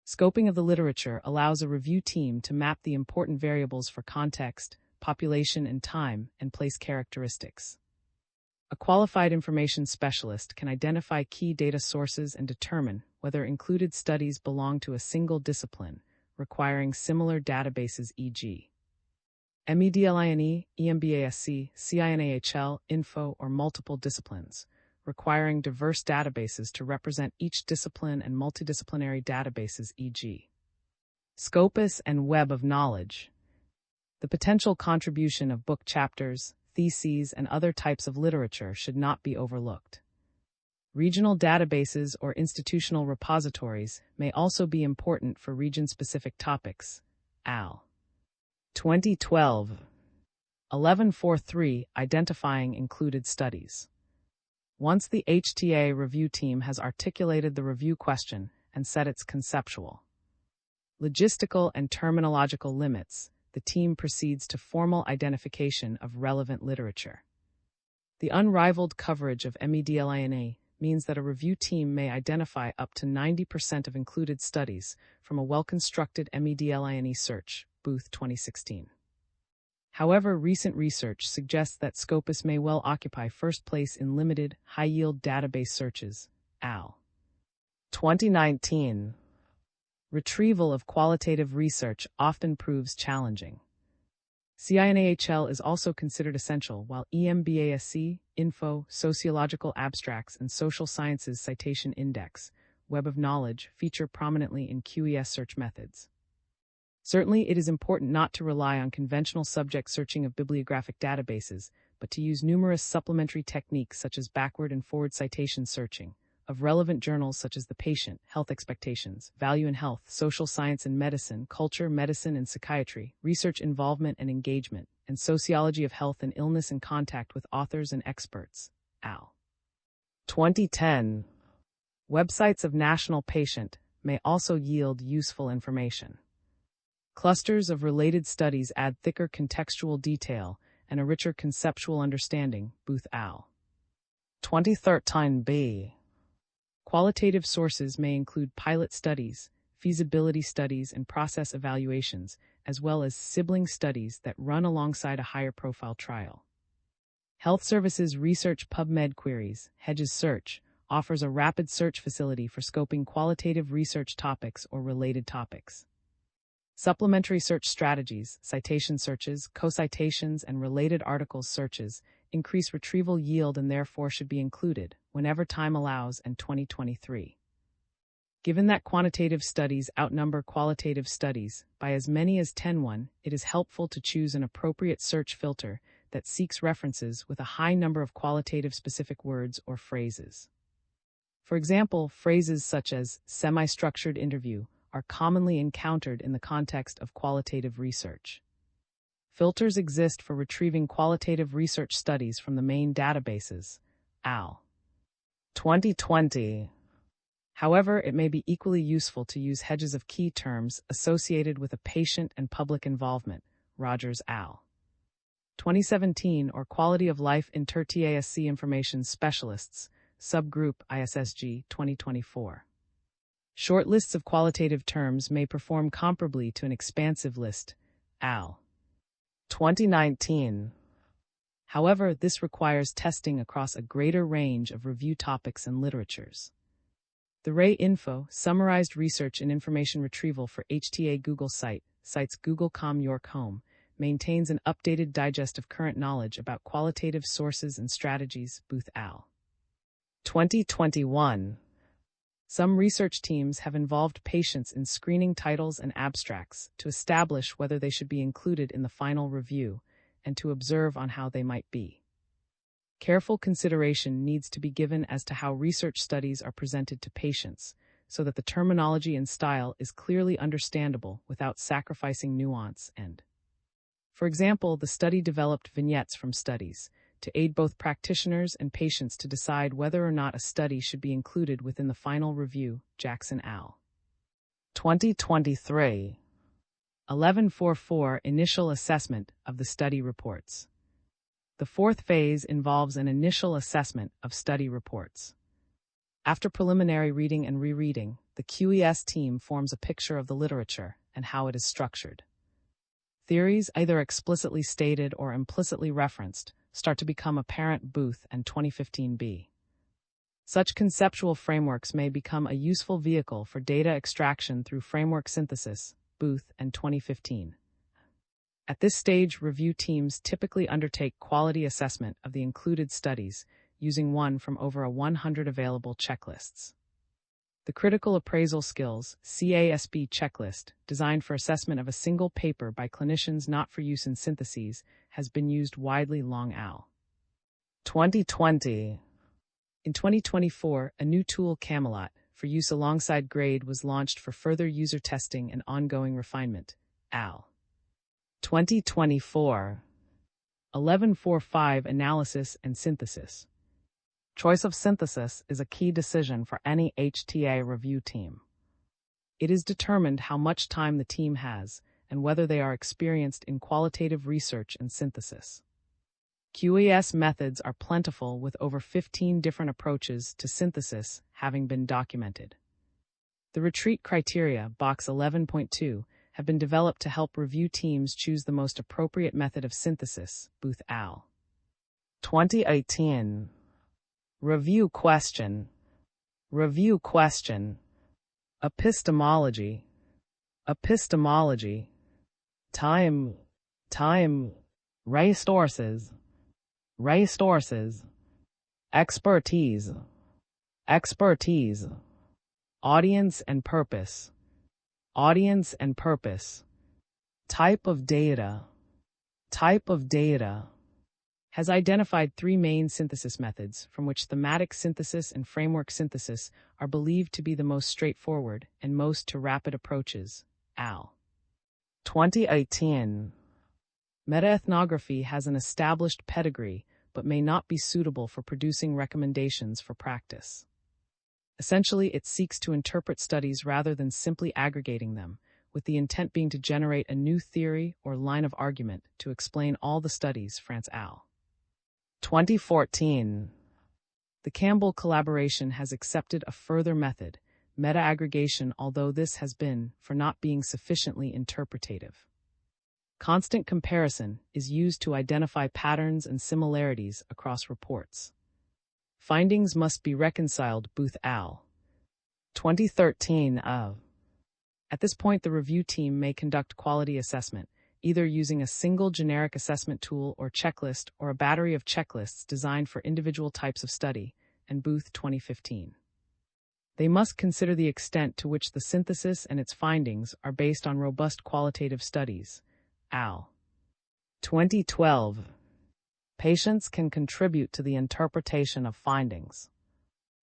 Scoping of the literature allows a review team to map the important variables for context, population and time, and place characteristics. A qualified information specialist can identify key data sources and determine whether included studies belong to a single discipline, requiring similar databases e.g. MEDLINE, EMBASC, CINAHL, Info, or multiple disciplines, requiring diverse databases to represent each discipline and multidisciplinary databases e.g. Scopus and Web of Knowledge. The potential contribution of book chapters, theses, and other types of literature should not be overlooked. Regional databases or institutional repositories may also be important for region-specific topics, al. 2012. 11.4.3 Identifying included studies. Once the HTA review team has articulated the review question and set its conceptual, logistical, and terminological limits, the team proceeds to formal identification of relevant literature. The unrivaled coverage of MEDLINA means that a review team may identify up to 90% of included studies from a well-constructed MEDLINA search, Booth 2016. However, recent research suggests that Scopus may well occupy first place in limited, high-yield database searches, AL. 2019. Retrieval of qualitative research often proves challenging. CINAHL is also considered essential, while EMBASC, Info, Sociological Abstracts, and Social Sciences Citation Index, Web of Knowledge, feature prominently in QES search methods. Certainly, it is important not to rely on conventional subject searching of bibliographic databases, but to use numerous supplementary techniques such as backward and forward citation searching of relevant journals such as The Patient, Health Expectations, Value in Health, Social Science and Medicine, Culture, Medicine and Psychiatry, Research Involvement and Engagement, and Sociology of Health and Illness in Contact with Authors and Experts, AL. 2010. Websites of National Patient may also yield useful information. Clusters of related studies add thicker contextual detail and a richer conceptual understanding, Booth al. 2013b. Qualitative sources may include pilot studies, feasibility studies, and process evaluations, as well as sibling studies that run alongside a higher profile trial. Health Services Research PubMed Queries, Hedges Search, offers a rapid search facility for scoping qualitative research topics or related topics. Supplementary search strategies, citation searches, co-citations, and related articles searches increase retrieval yield and therefore should be included, whenever time allows, and 2023. Given that quantitative studies outnumber qualitative studies by as many as 10-1, it is helpful to choose an appropriate search filter that seeks references with a high number of qualitative specific words or phrases. For example, phrases such as semi-structured interview are commonly encountered in the context of qualitative research. Filters exist for retrieving qualitative research studies from the main databases, AL. 2020. However, it may be equally useful to use hedges of key terms associated with a patient and public involvement, Rogers al. 2017, or Quality of Life Inter-TASC Information Specialists, Subgroup ISSG 2024. Short lists of qualitative terms may perform comparably to an expansive list, AL. 2019. However, this requires testing across a greater range of review topics and literatures. The Ray Info, Summarized Research and Information Retrieval for HTA Google cites Google.com York Home, maintains an updated digest of current knowledge about qualitative sources and strategies, Booth al. 2021. Some research teams have involved patients in screening titles and abstracts to establish whether they should be included in the final review and to observe on how they might be. Careful consideration needs to be given as to how research studies are presented to patients, so that the terminology and style is clearly understandable without sacrificing nuance and. For example, the study developed vignettes from studies to aid both practitioners and patients to decide whether or not a study should be included within the final review, Jackson al. 2023. 1144 Initial Assessment of the Study Reports. The fourth phase involves an initial assessment of study reports. After preliminary reading and rereading, the QES team forms a picture of the literature and how it is structured. Theories, either explicitly stated or implicitly referenced, start to become apparent, Booth and 2015b. Such conceptual frameworks may become a useful vehicle for data extraction through framework synthesis, Booth and 2015. At this stage, review teams typically undertake quality assessment of the included studies using one from over 100 available checklists. The Critical Appraisal Skills (CASB) checklist, designed for assessment of a single paper by clinicians not for use in syntheses, has been used widely long al. 2020. In 2024, a new tool, Camelot, for use alongside Grade was launched for further user testing and ongoing refinement, al. 2024. 1145 Analysis and Synthesis. Choice of synthesis is a key decision for any HTA review team. It is determined how much time the team has and whether they are experienced in qualitative research and synthesis. QES methods are plentiful, with over 15 different approaches to synthesis having been documented. The retreat criteria, Box 11.2, have been developed to help review teams choose the most appropriate method of synthesis, Booth al. 2018. Review question. Review question. Epistemology. Epistemology. Time. Resources. Resources. Expertise. Expertise. Audience and purpose. Audience and purpose. Type of data. Type of data. Has identified three main synthesis methods, from which thematic synthesis and framework synthesis are believed to be the most straightforward and most to rapid approaches. Al. 2018. Metaethnography has an established pedigree, but may not be suitable for producing recommendations for practice. Essentially, it seeks to interpret studies rather than simply aggregating them, with the intent being to generate a new theory or line of argument to explain all the studies. France al. 2014. The Campbell collaboration has accepted a further method, meta-aggregation, although this has been for not being sufficiently interpretative. Constant comparison is used to identify patterns and similarities across reports. Findings must be reconciled. Booth al. 2013 of. At this point, the review team may conduct quality assessment, either using a single generic assessment tool or checklist, or a battery of checklists designed for individual types of study, and Booth 2015. They must consider the extent to which the synthesis and its findings are based on robust qualitative studies. Al. 2012. Patients can contribute to the interpretation of findings.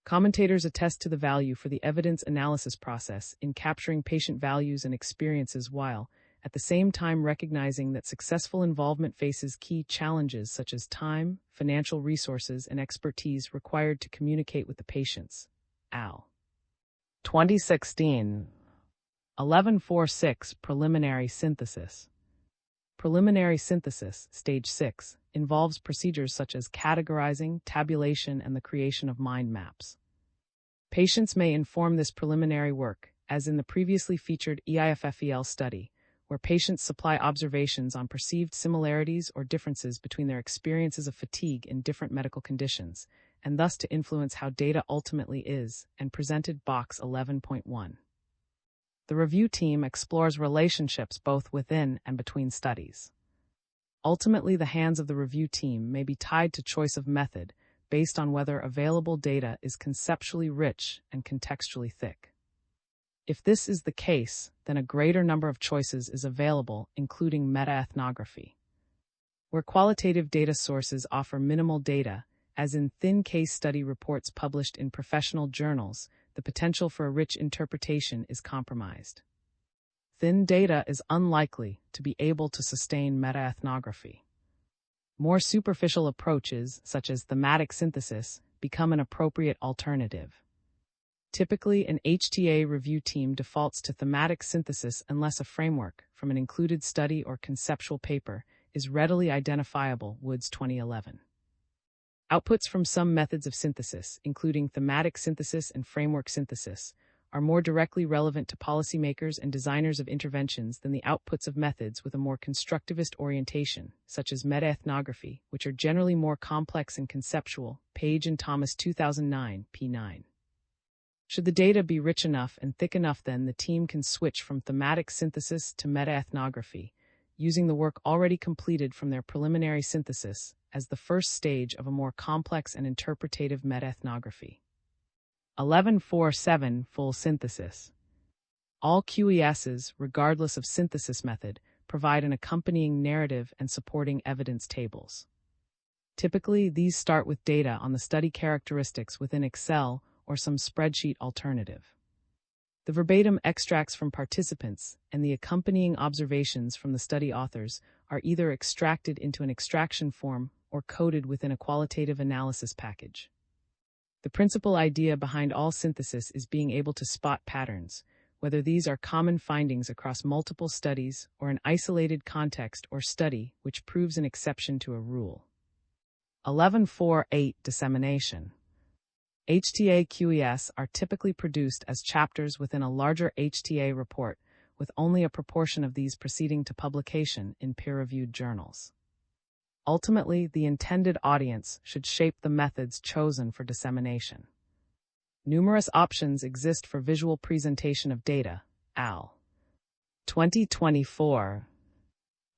Commentators attest to the value for the evidence analysis process in capturing patient values and experiences, while at the same time recognizing that successful involvement faces key challenges such as time, financial resources, and expertise required to communicate with the patients. Al. 2016. 1146 Preliminary synthesis. Preliminary synthesis, Stage 6, involves procedures such as categorizing, tabulation, and the creation of mind maps. Patients may inform this preliminary work, as in the previously featured EIFFEL study, where patients supply observations on perceived similarities or differences between their experiences of fatigue in different medical conditions, and thus to influence how data ultimately is, and presented. Box 11.1. The review team explores relationships both within and between studies. Ultimately, the hands of the review team may be tied to choice of method based on whether available data is conceptually rich and contextually thick. If this is the case, then a greater number of choices is available, including metaethnography. Where qualitative data sources offer minimal data, as in thin case study reports published in professional journals, the potential for a rich interpretation is compromised. Thin data is unlikely to be able to sustain metaethnography. More superficial approaches, such as thematic synthesis, become an appropriate alternative. Typically, an HTA review team defaults to thematic synthesis unless a framework from an included study or conceptual paper is readily identifiable. Woods 2011. Outputs from some methods of synthesis, including thematic synthesis and framework synthesis, are more directly relevant to policymakers and designers of interventions than the outputs of methods with a more constructivist orientation, such as metaethnography, which are generally more complex and conceptual. Page and Thomas 2009, p9. Should the data be rich enough and thick enough, then the team can switch from thematic synthesis to metaethnography, using the work already completed from their preliminary synthesis as the first stage of a more complex and interpretative metaethnography. 1147 Full synthesis. All QESs, regardless of synthesis method, provide an accompanying narrative and supporting evidence tables. Typically, these start with data on the study characteristics within Excel or some spreadsheet alternative. The verbatim extracts from participants and the accompanying observations from the study authors are either extracted into an extraction form or coded within a qualitative analysis package. The principal idea behind all synthesis is being able to spot patterns, whether these are common findings across multiple studies or an isolated context or study which proves an exception to a rule. 11.4.8 Dissemination. HTA-QES are typically produced as chapters within a larger HTA report, with only a proportion of these proceeding to publication in peer-reviewed journals. Ultimately, the intended audience should shape the methods chosen for dissemination. Numerous options exist for visual presentation of data. Al. 2024.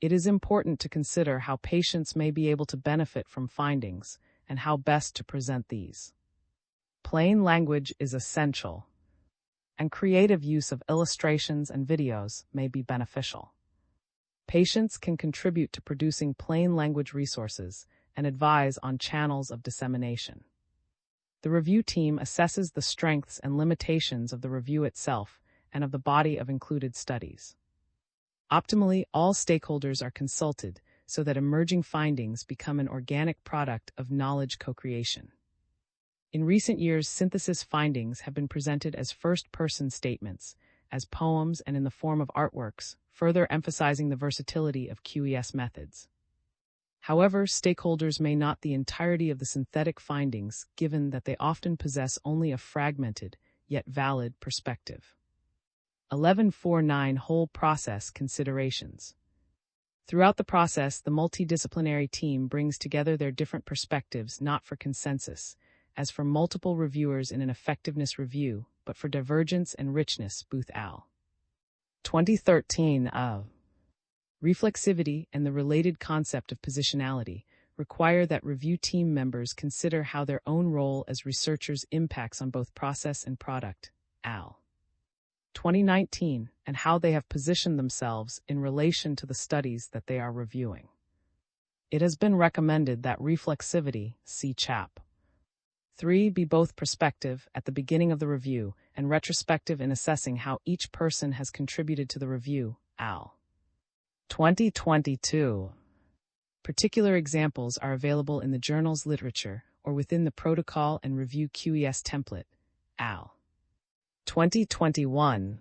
It is important to consider how patients may be able to benefit from findings and how best to present these. Plain language is essential, and creative use of illustrations and videos may be beneficial. Patients can contribute to producing plain language resources and advise on channels of dissemination. The review team assesses the strengths and limitations of the review itself and of the body of included studies. Optimally, all stakeholders are consulted so that emerging findings become an organic product of knowledge co-creation. In recent years, synthesis findings have been presented as first-person statements, as poems and in the form of artworks, further emphasizing the versatility of QES methods. However, stakeholders may not the entirety of the synthetic findings, given that they often possess only a fragmented, yet valid perspective. 11.4.9 Whole process considerations. Throughout the process, the multidisciplinary team brings together their different perspectives not for consensus, as for multiple reviewers in an effectiveness review, but for divergence and richness. Booth al. 2013 of. Reflexivity and the related concept of positionality require that review team members consider how their own role as researchers impacts on both process and product. Al. 2019, and how they have positioned themselves in relation to the studies that they are reviewing. It has been recommended that reflexivity, see chap. 3 be both prospective at the beginning of the review and retrospective in assessing how each person has contributed to the review. Al. 2022. Particular examples are available in the journal's literature or within the protocol and review QES template. Al. 2021.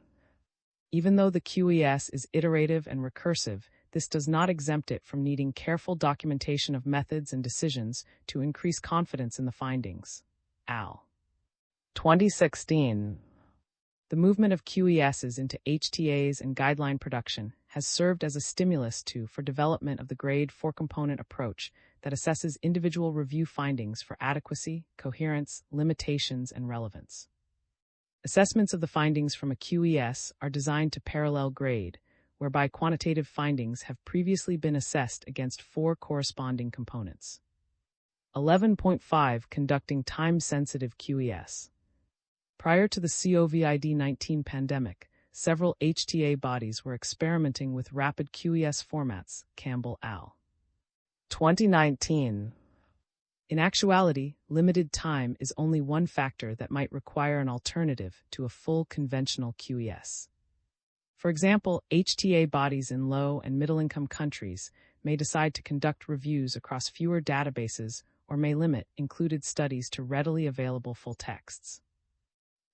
Even though the QES is iterative and recursive, this does not exempt it from needing careful documentation of methods and decisions to increase confidence in the findings. Al. 2016. The movement of QESs into HTAs and guideline production has served as a stimulus for development of the grade 4-component approach that assesses individual review findings for adequacy, coherence, limitations, and relevance. Assessments of the findings from a QES are designed to parallel grade, whereby quantitative findings have previously been assessed against 4 corresponding components. 11.5 Conducting time-sensitive QES. Prior to the COVID-19 pandemic, several HTA bodies were experimenting with rapid QES formats. Campbell al. 2019. In actuality, limited time is only one factor that might require an alternative to a full conventional QES. For example, HTA bodies in low- and middle-income countries may decide to conduct reviews across fewer databases or may limit included studies to readily available full texts.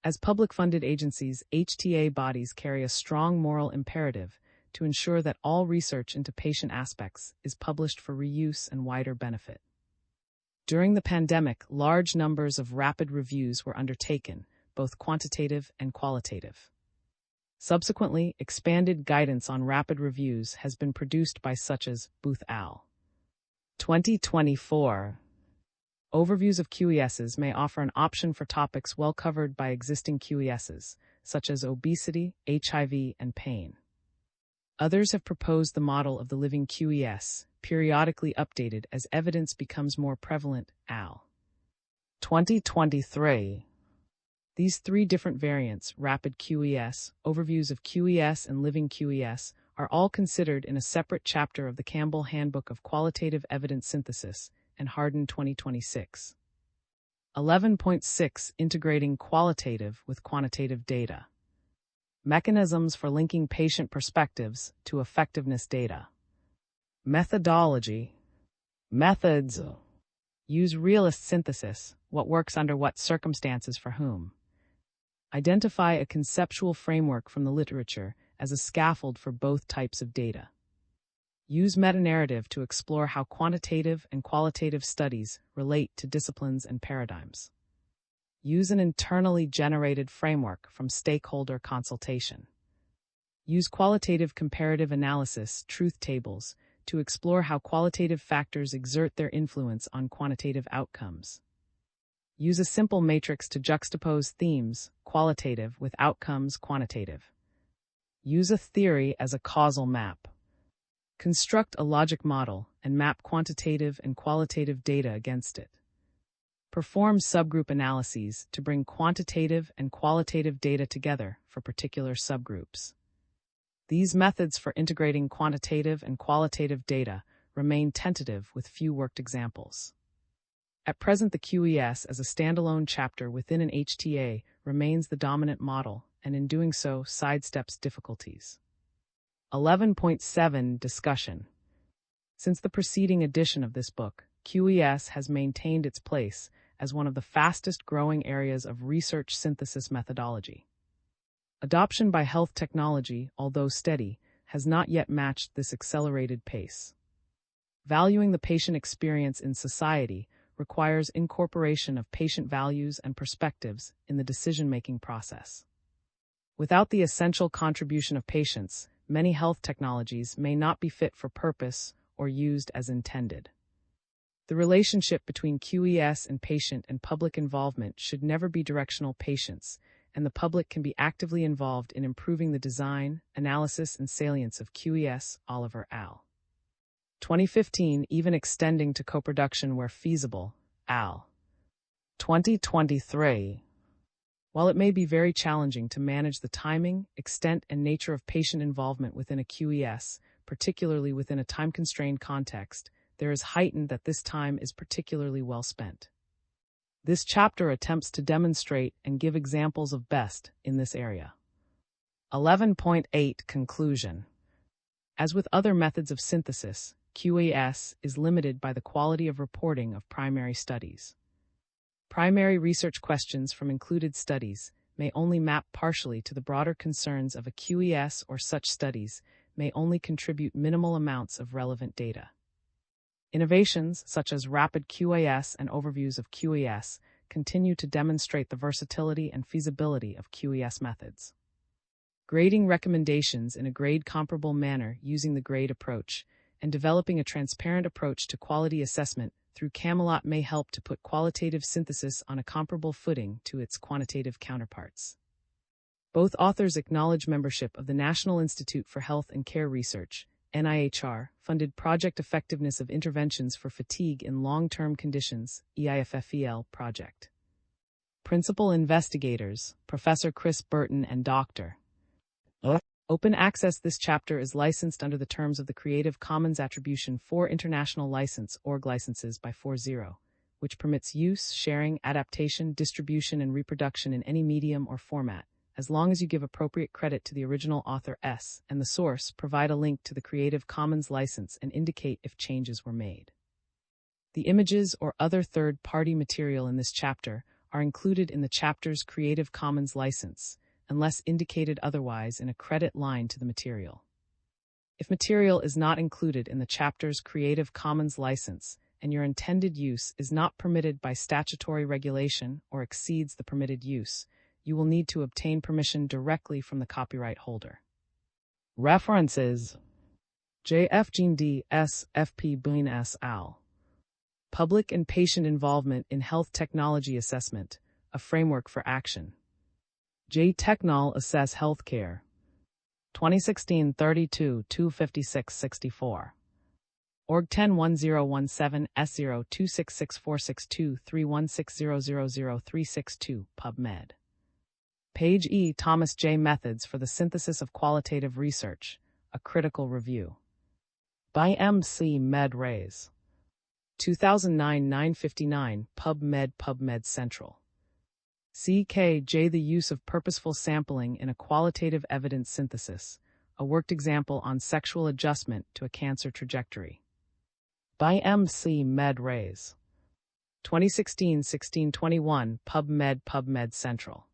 As public-funded agencies, HTA bodies carry a strong moral imperative to ensure that all research into patient aspects is published for reuse and wider benefit. During the pandemic, large numbers of rapid reviews were undertaken, both quantitative and qualitative. Subsequently, expanded guidance on rapid reviews has been produced by such as Booth al. 2024. Overviews of QESs may offer an option for topics well covered by existing QESs, such as obesity, HIV, and pain. Others have proposed the model of the living QES, periodically updated as evidence becomes more prevalent. Al. 2023. These 3 different variants, rapid QES, overviews of QES, and living QES, are all considered in a separate chapter of the Campbell Handbook of Qualitative Evidence Synthesis and Hardin 2026. 11.6 Integrating qualitative with quantitative data. Mechanisms for linking patient perspectives to effectiveness data. Methodology. Methods. Use realist synthesis, what works under what circumstances for whom. Identify a conceptual framework from the literature as a scaffold for both types of data. Use metanarrative to explore how quantitative and qualitative studies relate to disciplines and paradigms. Use an internally generated framework from stakeholder consultation. Use qualitative comparative analysis, truth tables, to explore how qualitative factors exert their influence on quantitative outcomes. Use a simple matrix to juxtapose themes, qualitative, with outcomes, quantitative. Use a theory as a causal map. Construct a logic model and map quantitative and qualitative data against it. Perform subgroup analyses to bring quantitative and qualitative data together for particular subgroups. These methods for integrating quantitative and qualitative data remain tentative with few worked examples. At present, the QES as a standalone chapter within an HTA remains the dominant model, and in doing so sidesteps difficulties. 11.7 Discussion. Since the preceding edition of this book, QES has maintained its place as one of the fastest growing areas of research synthesis methodology. Adoption by health technology, although steady, has not yet matched this accelerated pace. Valuing the patient experience in society requires incorporation of patient values and perspectives in the decision-making process. Without the essential contribution of patients, many health technologies may not be fit for purpose or used as intended. The relationship between QES and patient and public involvement should never be directional. Patients and the public can be actively involved in improving the design, analysis, and salience of QES. Oliver Al. 2015, even extending to co-production where feasible. Al. 2023. While it may be very challenging to manage the timing, extent, and nature of patient involvement within a QES, particularly within a time-constrained context, there is heightened that this time is particularly well spent. This chapter attempts to demonstrate and give examples of best in this area. 11.8 Conclusion. As with other methods of synthesis, QES is limited by the quality of reporting of primary studies. Primary research questions from included studies may only map partially to the broader concerns of a QES, or such studies may only contribute minimal amounts of relevant data. Innovations such as rapid QAS and overviews of QES continue to demonstrate the versatility and feasibility of QES methods. Grading recommendations in a grade-comparable manner using the grade approach, and developing a transparent approach to quality assessment through Camelot may help to put qualitative synthesis on a comparable footing to its quantitative counterparts. Both authors acknowledge membership of the National Institute for Health and Care Research, NIHR, funded Project Effectiveness of Interventions for Fatigue in Long-Term Conditions, EIFFEL project. Principal investigators, Professor Chris Burton and Dr. Open access. This chapter is licensed under the terms of the Creative Commons Attribution 4 International License, org licenses by 4.0, which permits use, sharing, adaptation, distribution, and reproduction in any medium or format, as long as you give appropriate credit to the original author S and the source. Provide a link to the Creative Commons license and indicate if changes were made. The images or other third-party material in this chapter are included in the chapter's Creative Commons license, unless indicated otherwise in a credit line to the material. If material is not included in the chapter's Creative Commons license and your intended use is not permitted by statutory regulation or exceeds the permitted use, you will need to obtain permission directly from the copyright holder. References: J.F. Jean D. S. F. P. Boone S. Al. Public and Patient Involvement in Health Technology Assessment, a Framework for Action. J. Technol Assess Healthcare. 2016 32 256 64. Org 101017 S0 2664623 316000362 PubMed. Page E. Thomas J. Methods for the Synthesis of Qualitative Research, a Critical Review. By M. C. Med Rays. 2009 959 PubMed. PubMed Central. C.K.J. The Use of Purposeful Sampling in a Qualitative Evidence Synthesis, a Worked Example on Sexual Adjustment to a Cancer Trajectory. By M. C. Med Rays. 2016 1621 PubMed. PubMed Central.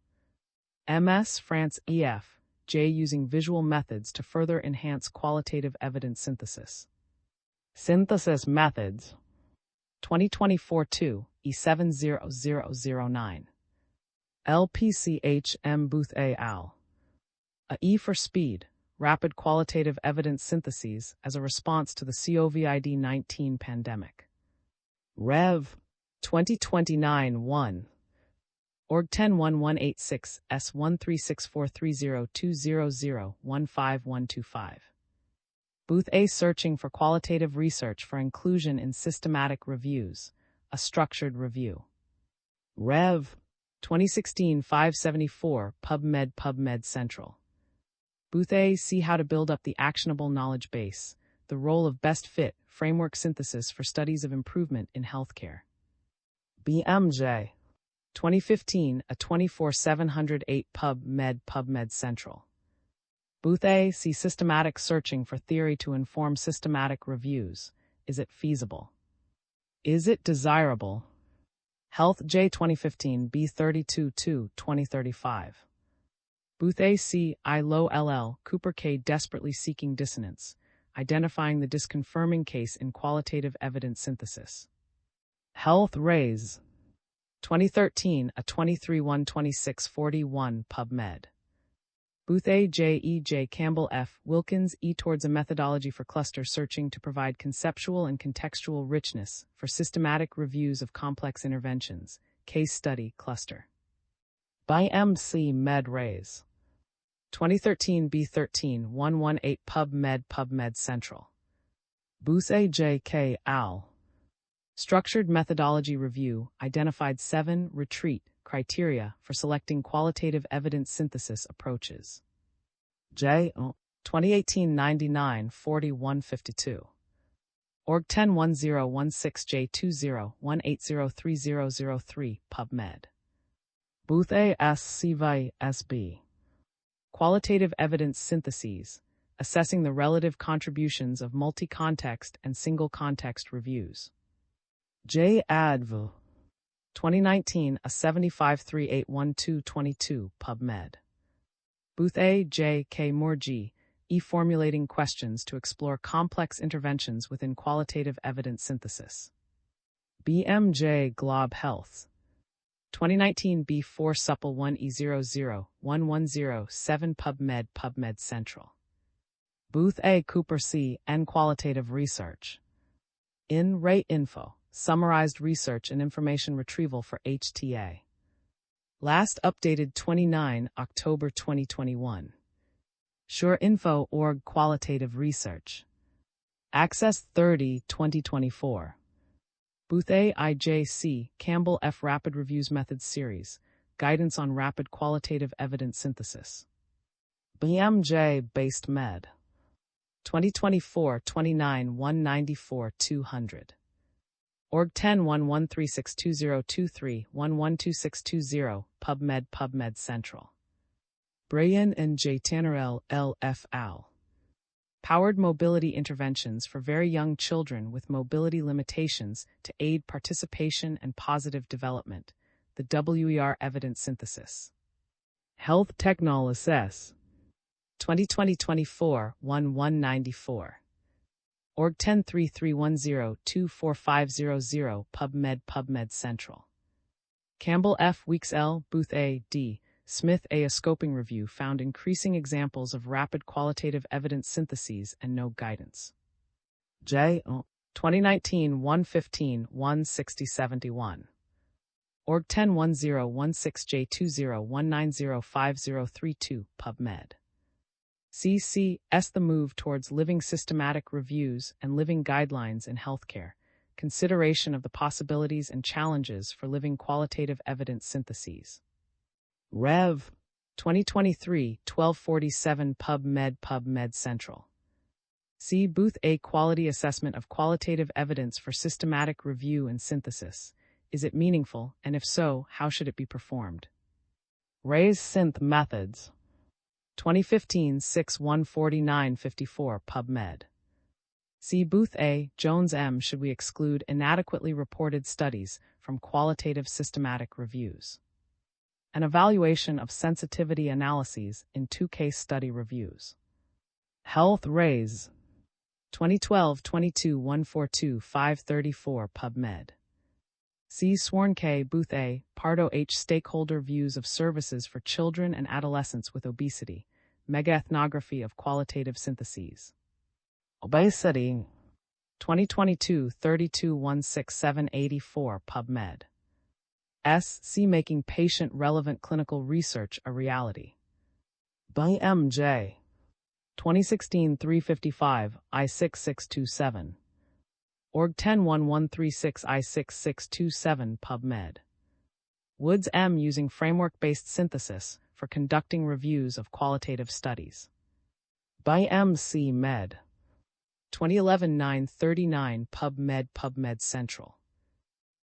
MS France EF, J using visual methods to further enhance qualitative evidence synthesis. Synthesis methods. 2024-2, E70009. LPCH-M Booth et al. A E for speed, rapid qualitative evidence syntheses as a response to the COVID-19 pandemic. Rev. 2029-1. Org 101186 S136430200-15125. Booth A searching for qualitative research for inclusion in systematic reviews, a structured review. Rev. 2016-574 PubMed Central. Booth A see how to build up the actionable knowledge base, the role of best fit framework synthesis for studies of improvement in healthcare. BMJ. 2015 a 24708 PubMed Central. Booth A see systematic searching for theory to inform systematic reviews. Is it feasible? Is it desirable? Health J 2015 B32 2 2035. Booth A C I Low LL Cooper K desperately seeking dissonance, identifying the disconfirming case in qualitative evidence synthesis. Health Rays. 2013 a 23-126-41 PubMed. Booth A J E J Campbell F Wilkins E towards a methodology for cluster searching to provide conceptual and contextual richness for systematic reviews of complex interventions, case study cluster. By MC Med Rays. 2013 B13 118 PubMed Central. Booth A J K al. Structured methodology review identified 7 retreat criteria for selecting qualitative evidence synthesis approaches. J. 2018-99 4152. Org 101016J2018030003 PubMed. Booth A S CVI SB. Qualitative evidence syntheses, assessing the relative contributions of multi-context and single-context reviews. J. Adv. 2019 a 75381222 PubMed. Booth A J K Morgi E formulating questions to explore complex interventions within qualitative evidence synthesis. BMJ Glob Health. 2019 B4 Supple 1E00110 PubMed Central. Booth A Cooper C N Qualitative Research. In Rate Info. Summarized research and information retrieval for HTA. Last updated 29 October 2021. SureInfo.org Qualitative Research. Access 30 2024. Booth A IJC Campbell F Rapid Reviews Methods Series. Guidance on Rapid Qualitative Evidence Synthesis. BMJ Based Med. 2024 29 194 200. Org 1011362023 PubMed Central. Brian and J. Tannerell L.F. al. Powered mobility interventions for very young children with mobility limitations to aid participation and positive development, the WER evidence synthesis. Health Technol-Assess. 2020-24 1194. Org 103310-24500 PubMed Central. Campbell F. Weeks L. Booth A. D. Smith A. Scoping review found increasing examples of rapid qualitative evidence syntheses and no guidance. J. 2019 115 16071. Org 101016J2019050032 PubMed. CC S. The move towards living systematic reviews and living guidelines in healthcare. Consideration of the possibilities and challenges for living qualitative evidence syntheses. Rev. 2023-1247 PubMed Central. See Booth A. Quality Assessment of Qualitative Evidence for Systematic Review and Synthesis. Is it meaningful, and if so, how should it be performed? Ray's Synth Methods. 2015-6-149-54 PubMed. See Booth A. Jones M. Should we exclude inadequately reported studies from qualitative systematic reviews? an evaluation of sensitivity analyses in 2 case study reviews. Health Rays 2012-22-142-534 PubMed. C. Sworn K. Booth A. Pardo H. Stakeholder Views of Services for Children and Adolescents with Obesity, Mega-Ethnography of Qualitative Syntheses. Obesity 2022-32-16784 PubMed. S. C. Making Patient-Relevant Clinical Research a Reality. By M.J. 2016-355, I6627. Org 10-1136 I6627 PubMed. Woods M. Using Framework-Based Synthesis for Conducting Reviews of Qualitative Studies. By M.C. Med. 2011-939 PubMed Central.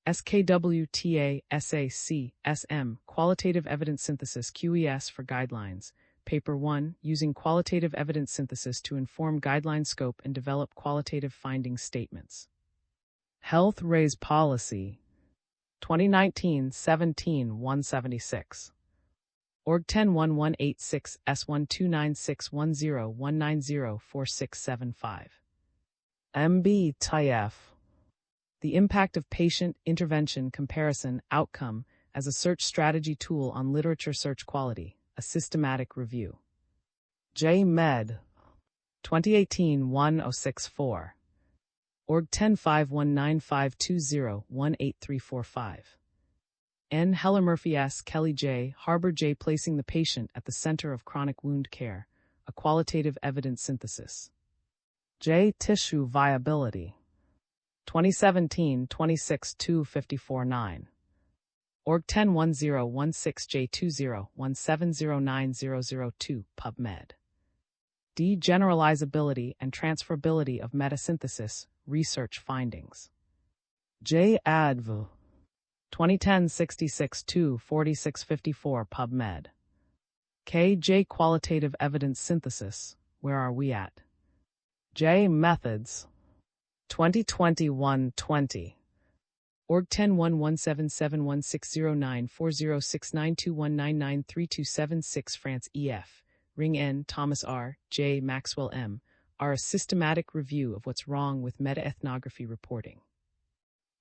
SKWTA SAC SM Qualitative Evidence Synthesis QES for Guidelines. Paper 1, Using Qualitative Evidence Synthesis to Inform Guideline Scope and Develop Qualitative Finding Statements. Health Rays Policy 2019-17-176. Org 10-1186 S129610-190-4675. MB TIF. The Impact of Patient Intervention Comparison Outcome as a Search Strategy Tool on Literature Search Quality, a Systematic Review. J. Med. 2018-1064. Org 10-519520-18345. N. Heller Murphy S. Kelly J. Harbor J. Placing the Patient at the Center of Chronic Wound Care, a Qualitative Evidence Synthesis. J. Tissue Viability 2017-26-254-9. Org 10-1016J20-1709-002 PubMed. D. Generalizability and Transferability of Metasynthesis Research Findings. J. Adv. 2010-66-2-4654 PubMed. K. J. Qualitative Evidence Synthesis, Where Are We At? J. Methods 2021-20. Org 10-11771609406921993276 France EF. Ring N. Thomas R. J. Maxwell M. are a systematic review of what's wrong with meta-ethnography reporting.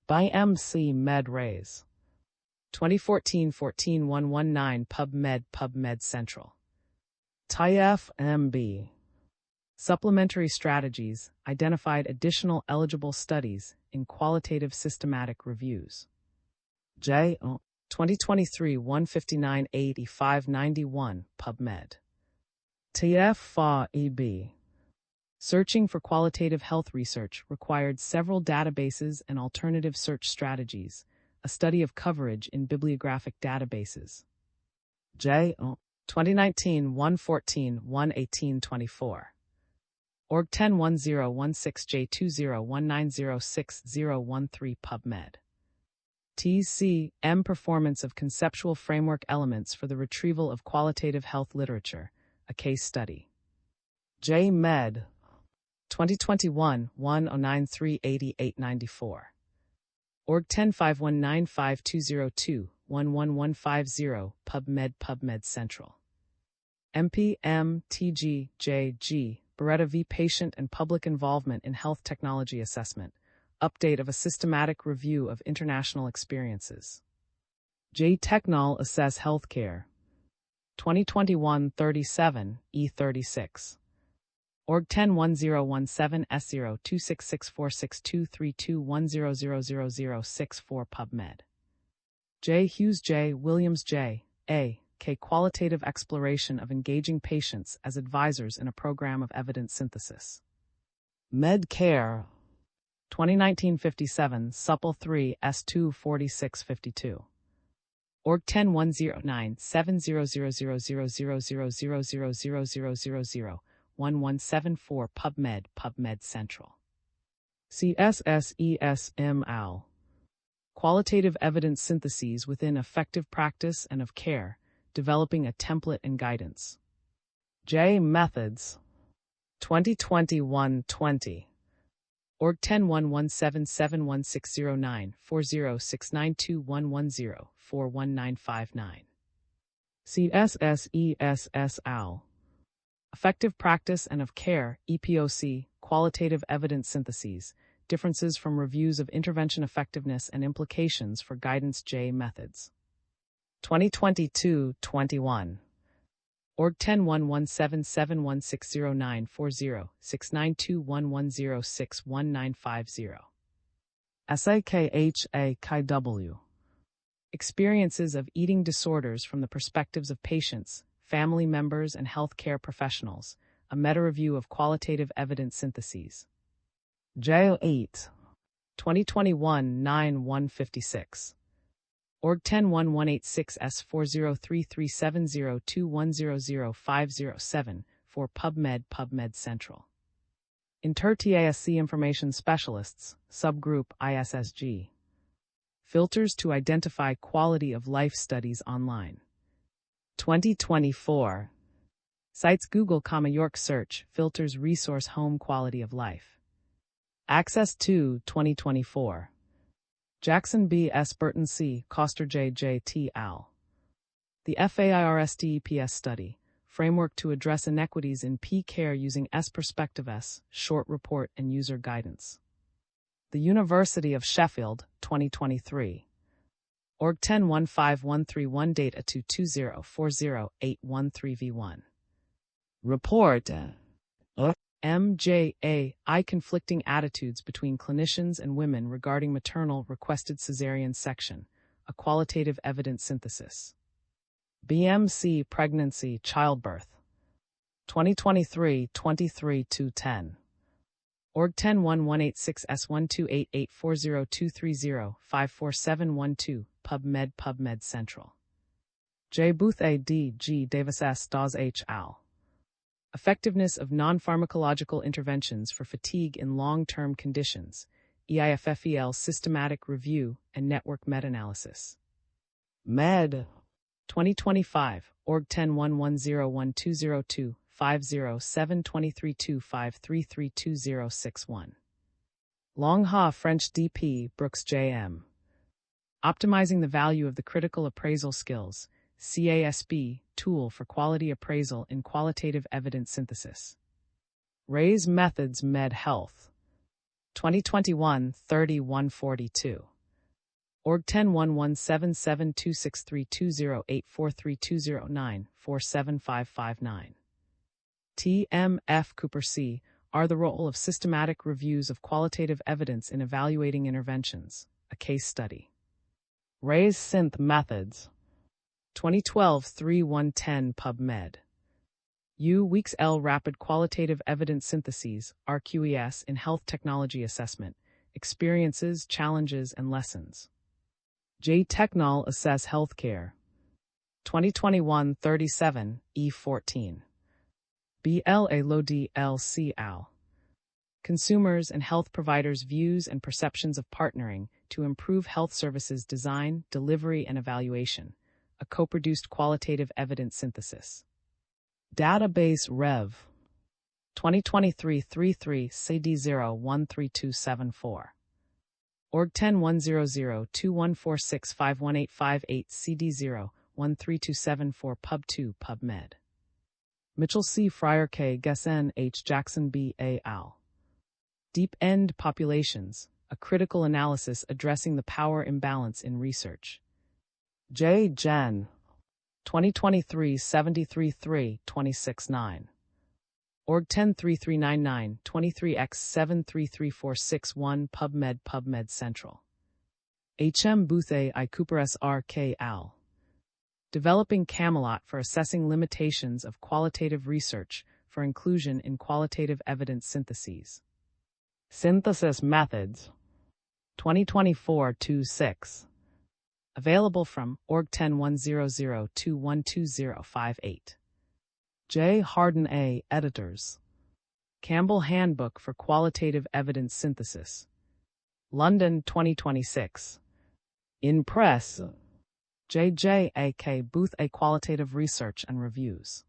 By M.C. Med Rays. 2014-14-119 PubMed Central. TIF MB. Supplementary Strategies identified additional eligible studies in qualitative systematic reviews. J. 2023-159-8591 PubMed. TF FA EB. Searching for qualitative health research required several databases and alternative search strategies, a study of coverage in bibliographic databases. J. 2019-114-11824. Org 10-1016J20-1906013 PubMed. T.C. M. Performance of Conceptual Framework Elements for the Retrieval of Qualitative Health Literature, a Case Study. J. Med. 2021-1093-8894. Org 10-5195-202-11150 PubMed Central. MP M. T.G. J. G. Beretta v. Patient and Public Involvement in Health Technology Assessment, update of a systematic review of international experiences. J. Technol Assess Healthcare. 2021-37, E36. Org 10-1017 S0-266462321000064 PubMed. J. Hughes J. Williams J. A. K. Qualitative Exploration of Engaging Patients as Advisors in a Program of Evidence Synthesis. Medcare. 2019-57 Supple 3 S2-4652. Org 10-109-700000000000001174 PubMed Central. CSSESM AL. Qualitative Evidence Syntheses within Effective Practice and of Care, Developing a Template and Guidance. J. Methods. 2021-20. Org 10-11771609-4069211041959. CSSESS al. Effective Practice and of Care, EPOC, Qualitative Evidence Syntheses, Differences from Reviews of Intervention Effectiveness and Implications for Guidance J Methods. 2022-21. Org 101177160940 69211061950. SAKHA KW. Experiences of Eating Disorders from the Perspectives of Patients, Family Members, and Healthcare Professionals, a meta-review of qualitative evidence syntheses. J8. 2021-9-156. Org 101186S4033702100507 for PubMed Central. Inter-TASC Information Specialists, Subgroup ISSG. Filters to Identify Quality of Life Studies Online. 2024. Cites Google, York Search, Filters Resource Home Quality of Life. Access to 2024. Jackson B. S. Burton C. Koster J. J. T. al. The FAIRSTEPS Study, Framework to Address Inequities in P-Care using S-Perspective-S, Short Report and User Guidance. The University of Sheffield, 2023. Org 101531 Data 22040-813v1. Report. MJA, Conflicting Attitudes Between Clinicians and Women Regarding Maternal Requested Caesarean Section, a Qualitative Evidence Synthesis. BMC Pregnancy, Childbirth. 2023-23-10. Org 101186S128840230-54712, PubMed Central. J. Booth A. D. G. Davis S. Dawes H. al. Effectiveness of Non-Pharmacological Interventions for Fatigue in Long-Term Conditions, EIFFEL Systematic Review and Network Meta-Analysis. Med. 2025, Org 1011012025072325332061. Longha French D.P. Brooks J.M. Optimizing the Value of the Critical Appraisal Skills, CASB, Tool for Quality Appraisal in Qualitative Evidence Synthesis. Ray's Methods Med Health. 2021-3142. Org 10117632084320947559. T.M.F. Cooper C. Are the Role of Systematic Reviews of Qualitative Evidence in Evaluating Interventions, a Case Study. Ray's Synth Methods. 2012-3110 PubMed. U. Weeks L. Rapid Qualitative Evidence Syntheses, RQES in Health Technology Assessment, Experiences, Challenges, and Lessons. J. Technol Assess Healthcare. 2021-37, E14. BLA Lodi LC al. Consumers and Health Providers' Views and Perceptions of Partnering to Improve Health Services Design, Delivery, and Evaluation, a co-produced qualitative evidence synthesis. Database Rev. 2023-33 CD0-13274. Org 10100214651858 CD0-13274 Pub2 PubMed. Mitchell C. Fryer K. Gessen H. Jackson B. A. al. Deep End Populations, a Critical Analysis Addressing the Power Imbalance in Research. J. Gen. 2023-73-3 Org 103399 23X733461 PubMed Central. H.M. Booth A. I. Cooper S. R. K. al. Developing Camelot for Assessing Limitations of Qualitative Research for Inclusion in Qualitative Evidence Syntheses. Synthesis Methods. 2024-26. Available from Org 101002122058. J. Harden A. Editors. Campbell Handbook for Qualitative Evidence Synthesis. London 2026. In Press. J. A. K. Booth A. Qualitative Research and Reviews.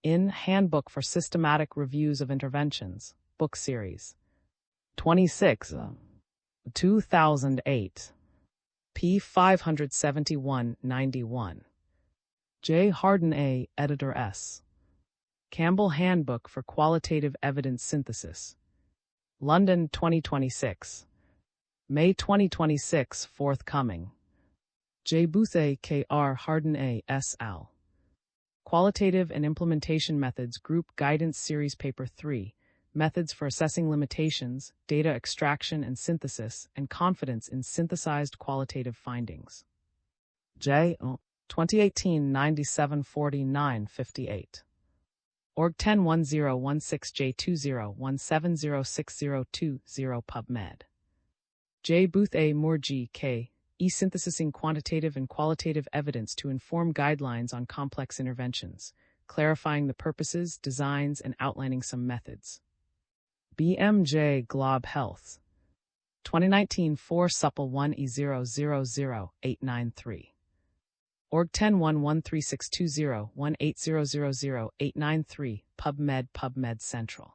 In Handbook for Systematic Reviews of Interventions, Book Series. 26. 2008. P. 571-91. J. Harden A., Editor S. Campbell Handbook for Qualitative Evidence Synthesis. London 2026. May 2026 forthcoming. J. Booth A. K. R. Harden A. S. Al. Qualitative and Implementation Methods Group Guidance Series Paper 3, Methods for Assessing Limitations, Data Extraction and Synthesis, and Confidence in Synthesized Qualitative Findings. J. 2018 974958. Org 101016J2017060220 PubMed. J. Booth A. Moore G. K. E-Synthesizing Quantitative and Qualitative Evidence to Inform Guidelines on Complex Interventions, Clarifying the Purposes, Designs, and Outlining Some Methods. BMJ Glob Health. 2019 4 Supple 1E000893. Org 1011362018000893 PubMed Central.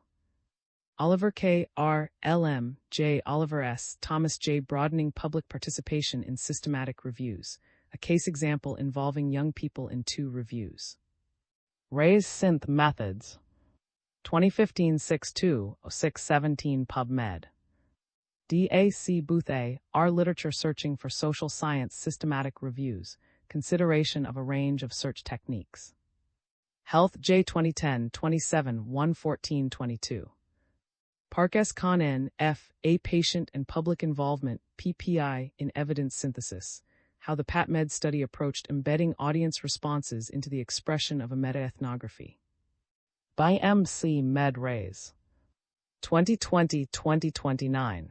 Oliver K. R. L.M. J. Oliver S. Thomas J. Broadening Public Participation in Systematic Reviews, a case example involving young people in 2 reviews. Ray's Synth Methods. 2015 6-2, 6-17 PubMed. D.A.C. Booth A. R. Literature Searching for Social Science Systematic Reviews, Consideration of a Range of Search Techniques. Health J. 2010 27 114 22. Park S. Khan N. F. A. Patient and Public Involvement, PPI, in Evidence Synthesis, How the PatMed Study Approached Embedding Audience Responses into the Expression of a Meta-Ethnography. By M. C. Med Rays. 2020-2029.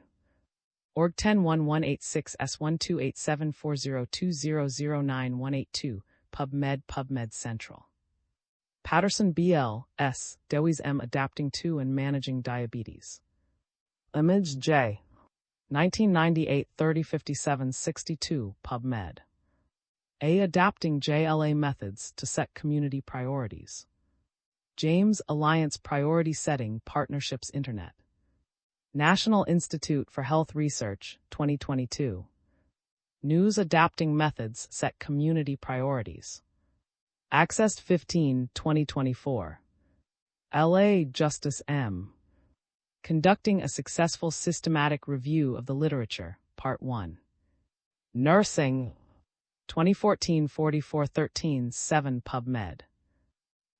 Org 101186S1287402009182, PubMed Central. Patterson B.L. S. Dewey's M. Adapting to and Managing Diabetes. Image J. 1998 3057 62 PubMed. A. Adapting JLA Methods to Set Community Priorities. James Alliance Priority Setting Partnerships Internet. National Institute for Health Research, 2022. News Adapting Methods Set Community Priorities. Accessed 15, 2024. L.A. Justice M. Conducting a Successful Systematic Review of the Literature, Part 1. Nursing. 2014 4413 7 PubMed.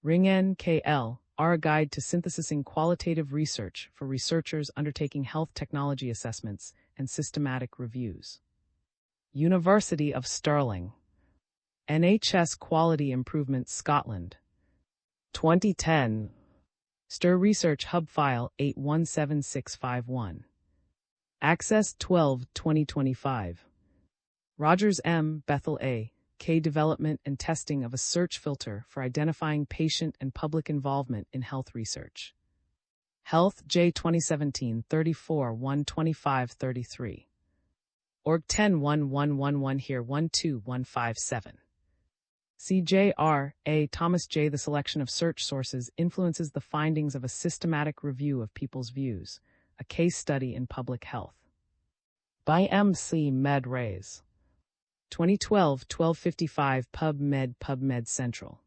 Ring N. K. L. R. A Guide to Synthesizing Qualitative Research for Researchers Undertaking Health Technology Assessments and Systematic Reviews. University of Stirling. NHS Quality Improvement Scotland. 2010. STIR Research Hub File 817651. Access 12 2025. Rogers M. Bethel A. K. Development and Testing of a Search Filter for Identifying Patient and Public Involvement in Health Research. Health J. 2017 34 125 33. Org 101111 here 12157. CJR A. Thomas J. The selection of search sources influences the findings of a systematic review of people's views, a case study in public health. By M. C. Med Rays. 2012 1255 PubMed Central.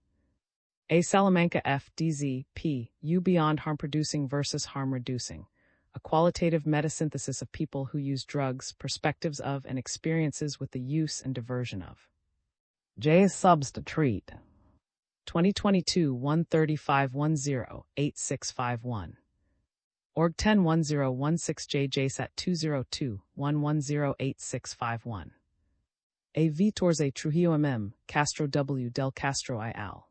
A. Salamanca F. DZ P. U. Beyond Harm Producing versus Harm Reducing, a qualitative metasynthesis of people who use drugs, perspectives of, and experiences with the use and diversion of. J. Subs to Treat. 2022 13510 8651. Org 101016 JSAT 202 1108651. A. Vitorze Trujillo M. Castro W. Del Castro I. Al.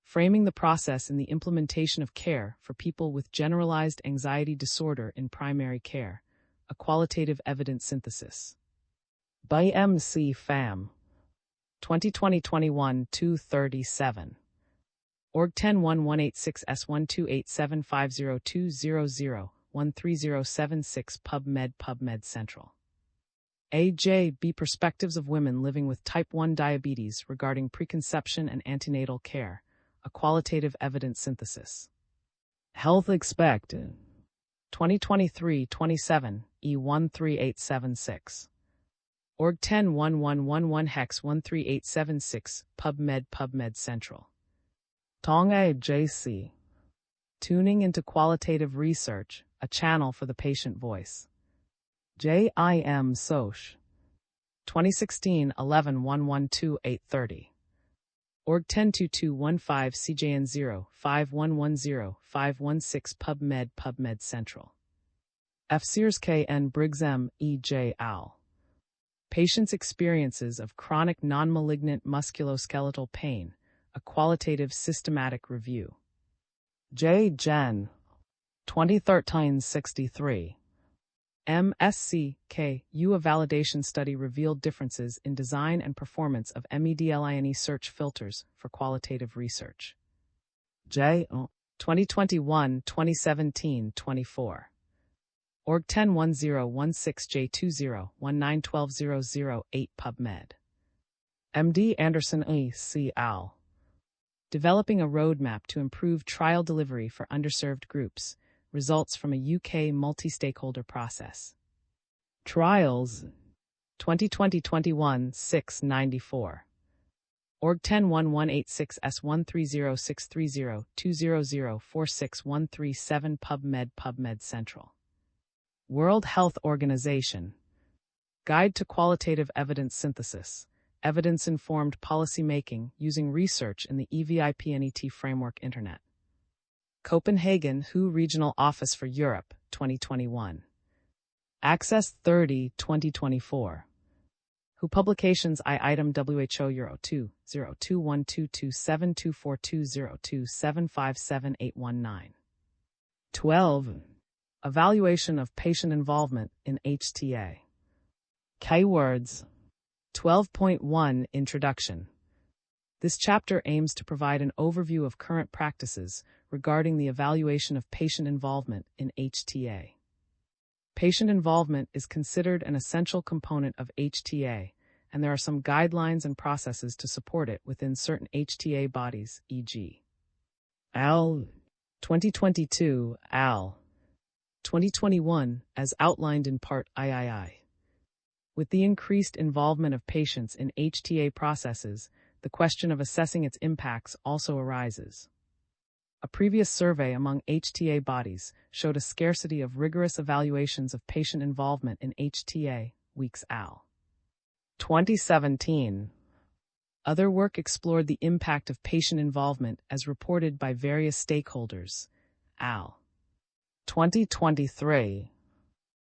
Framing the Process in the Implementation of Care for People with Generalized Anxiety Disorder in Primary Care, a Qualitative Evidence Synthesis. By M. C. Pham. 2020-21 237. Org 101186 S128750200 PubMed Central. A.J.B. Perspectives of Women Living with Type 1 Diabetes Regarding Preconception and Antenatal Care, a Qualitative Evidence Synthesis. Health Expected. 2023-27, E13876. org 101111 hex 13876 PubMed Central. Tong A. J.C. Tuning into Qualitative Research, a channel for the patient voice. J.I.M. Soch. 2016 11 112 830. org 102215 CJN 0 5110 516 PubMed Central. F. Sears K. N. Briggs M. E. J. Al. Patients' Experiences of Chronic Non-Malignant Musculoskeletal Pain, a Qualitative Systematic Review. J. Gen. 2013-63. MSc.K.U. A validation study revealed differences in design and performance of MEDLINE search filters for qualitative research. J. 2021-2017-24. org 101016J2019120008 PubMed. MD Anderson A. C. Al. Developing a roadmap to improve trial delivery for underserved groups, results from a UK multi-stakeholder process. Trials 2020-21 694. org 101186S13063020046137 PubMed Central. World Health Organization. Guide to Qualitative Evidence Synthesis, Evidence-Informed Policymaking Using Research in the EVIPNET Framework Internet. Copenhagen WHO Regional Office for Europe, 2021. Access 30, 2024. WHO Publications I Item WHO Euro 2 02122724202757819. 12. Evaluation of Patient Involvement in HTA. Keywords. 12.1 Introduction. This chapter aims to provide an overview of current practices regarding the evaluation of patient involvement in HTA. Patient involvement is considered an essential component of HTA, and there are some guidelines and processes to support it within certain HTA bodies, e.g. AL 2022, AL 2021, as outlined in Part III. With the increased involvement of patients in HTA processes, the question of assessing its impacts also arises. A previous survey among HTA bodies showed a scarcity of rigorous evaluations of patient involvement in HTA, Weeks al. 2017. Other work explored the impact of patient involvement as reported by various stakeholders, al. 2023.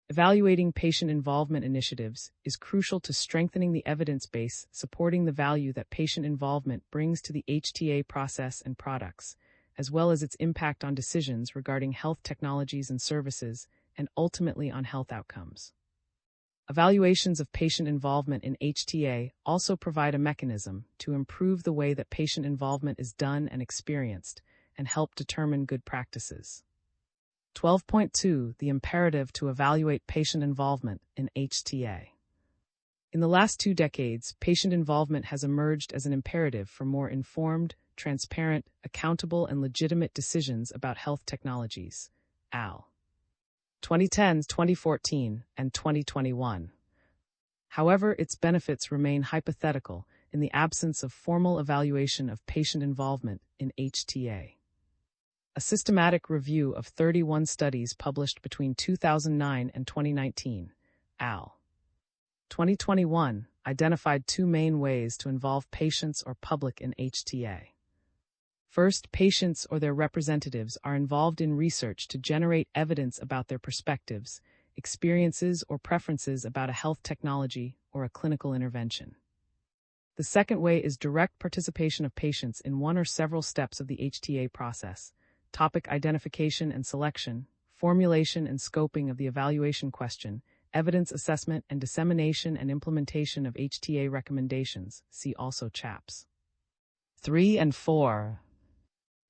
Evaluating patient involvement initiatives is crucial to strengthening the evidence base supporting the value that patient involvement brings to the HTA process and products, as well as its impact on decisions regarding health technologies and services, and ultimately on health outcomes. Evaluations of patient involvement in HTA also provide a mechanism to improve the way that patient involvement is done and experienced, and help determine good practices. 12.2 The imperative to evaluate patient involvement in HTA. In the last 2 decades, patient involvement has emerged as an imperative for more informed, transparent, accountable, and legitimate decisions about health technologies, al. 2010, 2014, and 2021. However, its benefits remain hypothetical in the absence of formal evaluation of patient involvement in HTA. A systematic review of 31 studies published between 2009 and 2019, al. 2021, identified 2 main ways to involve patients or public in HTA. First, patients or their representatives are involved in research to generate evidence about their perspectives, experiences, or preferences about a health technology or a clinical intervention. The second way is direct participation of patients in one or several steps of the HTA process: topic identification and selection, formulation and scoping of the evaluation question, evidence assessment and dissemination and implementation of HTA recommendations, see also CHAPS. 3 and 4.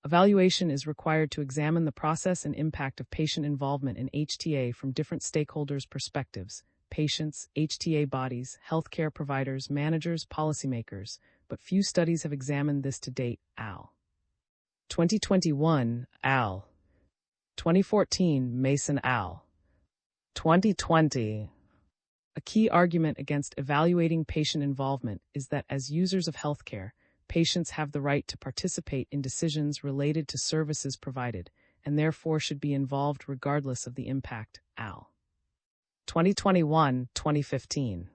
Evaluation is required to examine the process and impact of patient involvement in HTA from different stakeholders' perspectives: patients, HTA bodies, healthcare providers, managers, policymakers, but few studies have examined this to date, al. 2021, al. 2014, Mason al. 2020. A key argument against evaluating patient involvement is that as users of healthcare, patients have the right to participate in decisions related to services provided, and therefore should be involved regardless of the impact. Al. 2021-2015.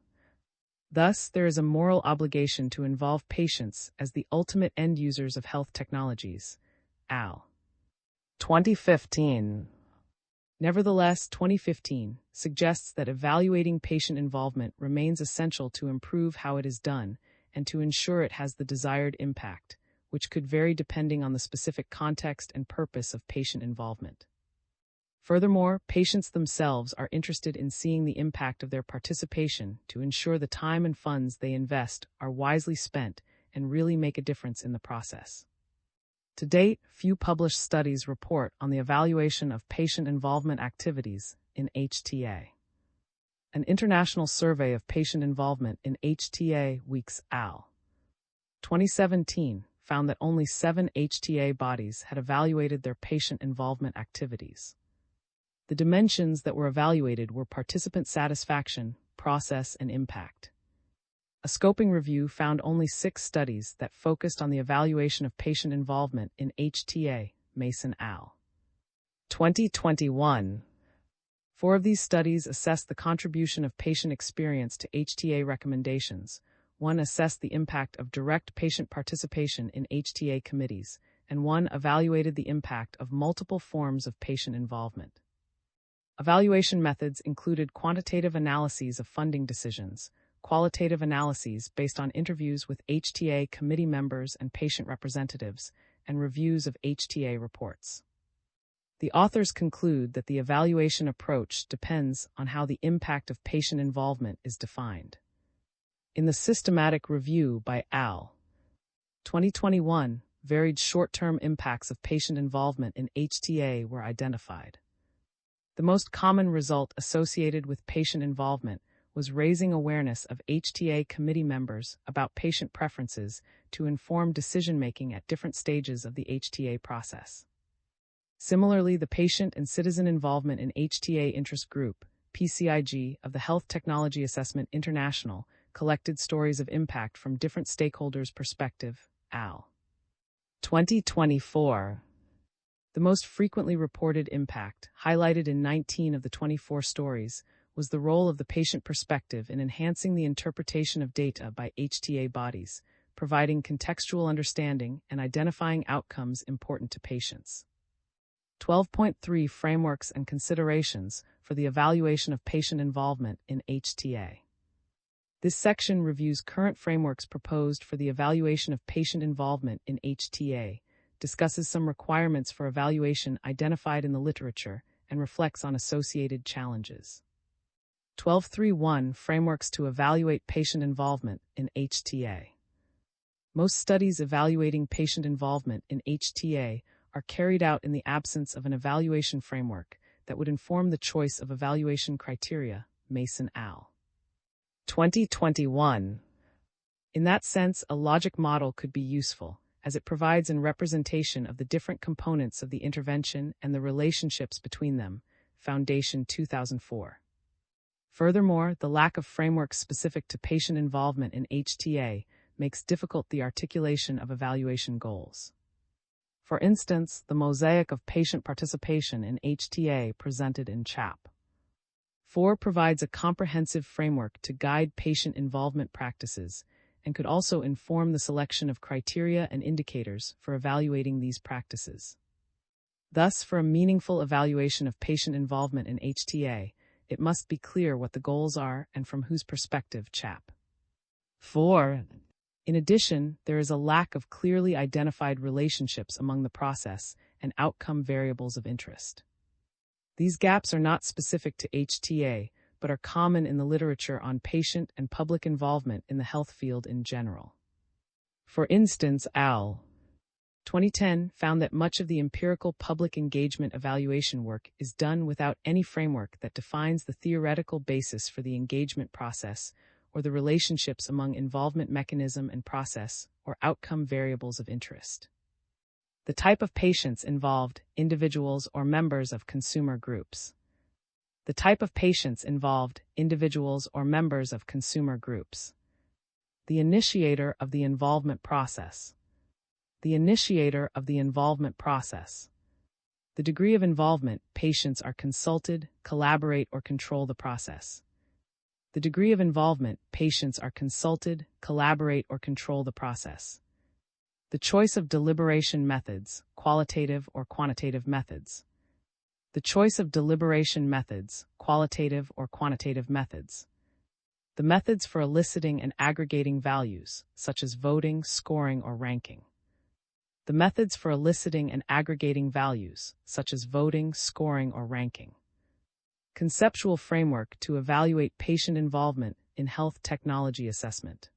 Thus, there is a moral obligation to involve patients as the ultimate end users of health technologies. Al. 2015. Nevertheless, 2015 suggests that evaluating patient involvement remains essential to improve how it is done and to ensure it has the desired impact, which could vary depending on the specific context and purpose of patient involvement. Furthermore, patients themselves are interested in seeing the impact of their participation to ensure the time and funds they invest are wisely spent and really make a difference in the process. To date, few published studies report on the evaluation of patient involvement activities in HTA. An international survey of patient involvement in HTA Weeks Al. 2017 found that only 7 HTA bodies had evaluated their patient involvement activities. The dimensions that were evaluated were participant satisfaction, process, and impact. A scoping review found only 6 studies that focused on the evaluation of patient involvement in HTA, Mason Al. 2021. 4 of these studies assessed the contribution of patient experience to HTA recommendations. 1 assessed the impact of direct patient participation in HTA committees, and 1 evaluated the impact of multiple forms of patient involvement. Evaluation methods included quantitative analyses of funding decisions, qualitative analyses based on interviews with HTA committee members and patient representatives, and reviews of HTA reports. The authors conclude that the evaluation approach depends on how the impact of patient involvement is defined. In the systematic review by Al. 2021, varied short-term impacts of patient involvement in HTA were identified. The most common result associated with patient involvement was raising awareness of HTA committee members about patient preferences to inform decision-making at different stages of the HTA process. Similarly, the Patient and Citizen Involvement in HTA Interest Group, PCIG, of the Health Technology Assessment International collected stories of impact from different stakeholders' perspective. Al. 2024. The most frequently reported impact, highlighted in 19 of the 24 stories, was the role of the patient perspective in enhancing the interpretation of data by HTA bodies, providing contextual understanding and identifying outcomes important to patients. 12.3 Frameworks and Considerations for the Evaluation of Patient Involvement in HTA. This section reviews current frameworks proposed for the evaluation of patient involvement in HTA, discusses some requirements for evaluation identified in the literature, and reflects on associated challenges. 12.3.1 Frameworks to Evaluate Patient Involvement in HTA. Most studies evaluating patient involvement in HTA are carried out in the absence of an evaluation framework that would inform the choice of evaluation criteria. Mason Al. 2021. In that sense, a logic model could be useful, as it provides a representation of the different components of the intervention and the relationships between them. Foundation 2004. Furthermore, the lack of frameworks specific to patient involvement in HTA makes difficult the articulation of evaluation goals. For instance, the mosaic of patient participation in HTA presented in Chap. 4 provides a comprehensive framework to guide patient involvement practices and could also inform the selection of criteria and indicators for evaluating these practices. Thus, for a meaningful evaluation of patient involvement in HTA, it must be clear what the goals are and from whose perspective. Chap. 4. In addition, there is a lack of clearly identified relationships among the process and outcome variables of interest. These gaps are not specific to HTA, but are common in the literature on patient and public involvement in the health field in general. For instance, Al. 2010 found that much of the empirical public engagement evaluation work is done without any framework that defines the theoretical basis for the engagement process or the relationships among involvement mechanism and process or outcome variables of interest. The type of patients involved, individuals or members of consumer groups. The type of patients involved, individuals or members of consumer groups. The initiator of the involvement process. The initiator of the involvement process. The degree of involvement, patients are consulted, collaborate, or control the process. The degree of involvement, patients are consulted, collaborate, or control the process. The choice of deliberation methods, qualitative or quantitative methods. The choice of deliberation methods, qualitative or quantitative methods. The methods for eliciting and aggregating values, such as voting, scoring, or ranking. The methods for eliciting and aggregating values, such as voting, scoring, or ranking. Conceptual framework to evaluate patient involvement in health technology assessment.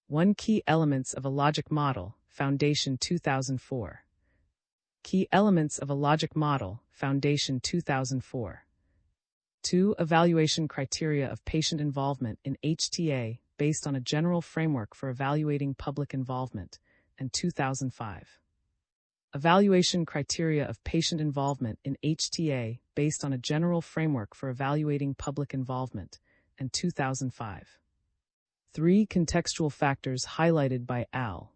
1 Key elements of a logic model, Foundation 2004. Key elements of a logic model, Foundation 2004. 2 Evaluation criteria of patient involvement in HTA based on a general framework for evaluating public involvement, and 2005. Evaluation criteria of patient involvement in HTA based on a general framework for evaluating public involvement, and 2005. 3 Contextual factors highlighted by Al.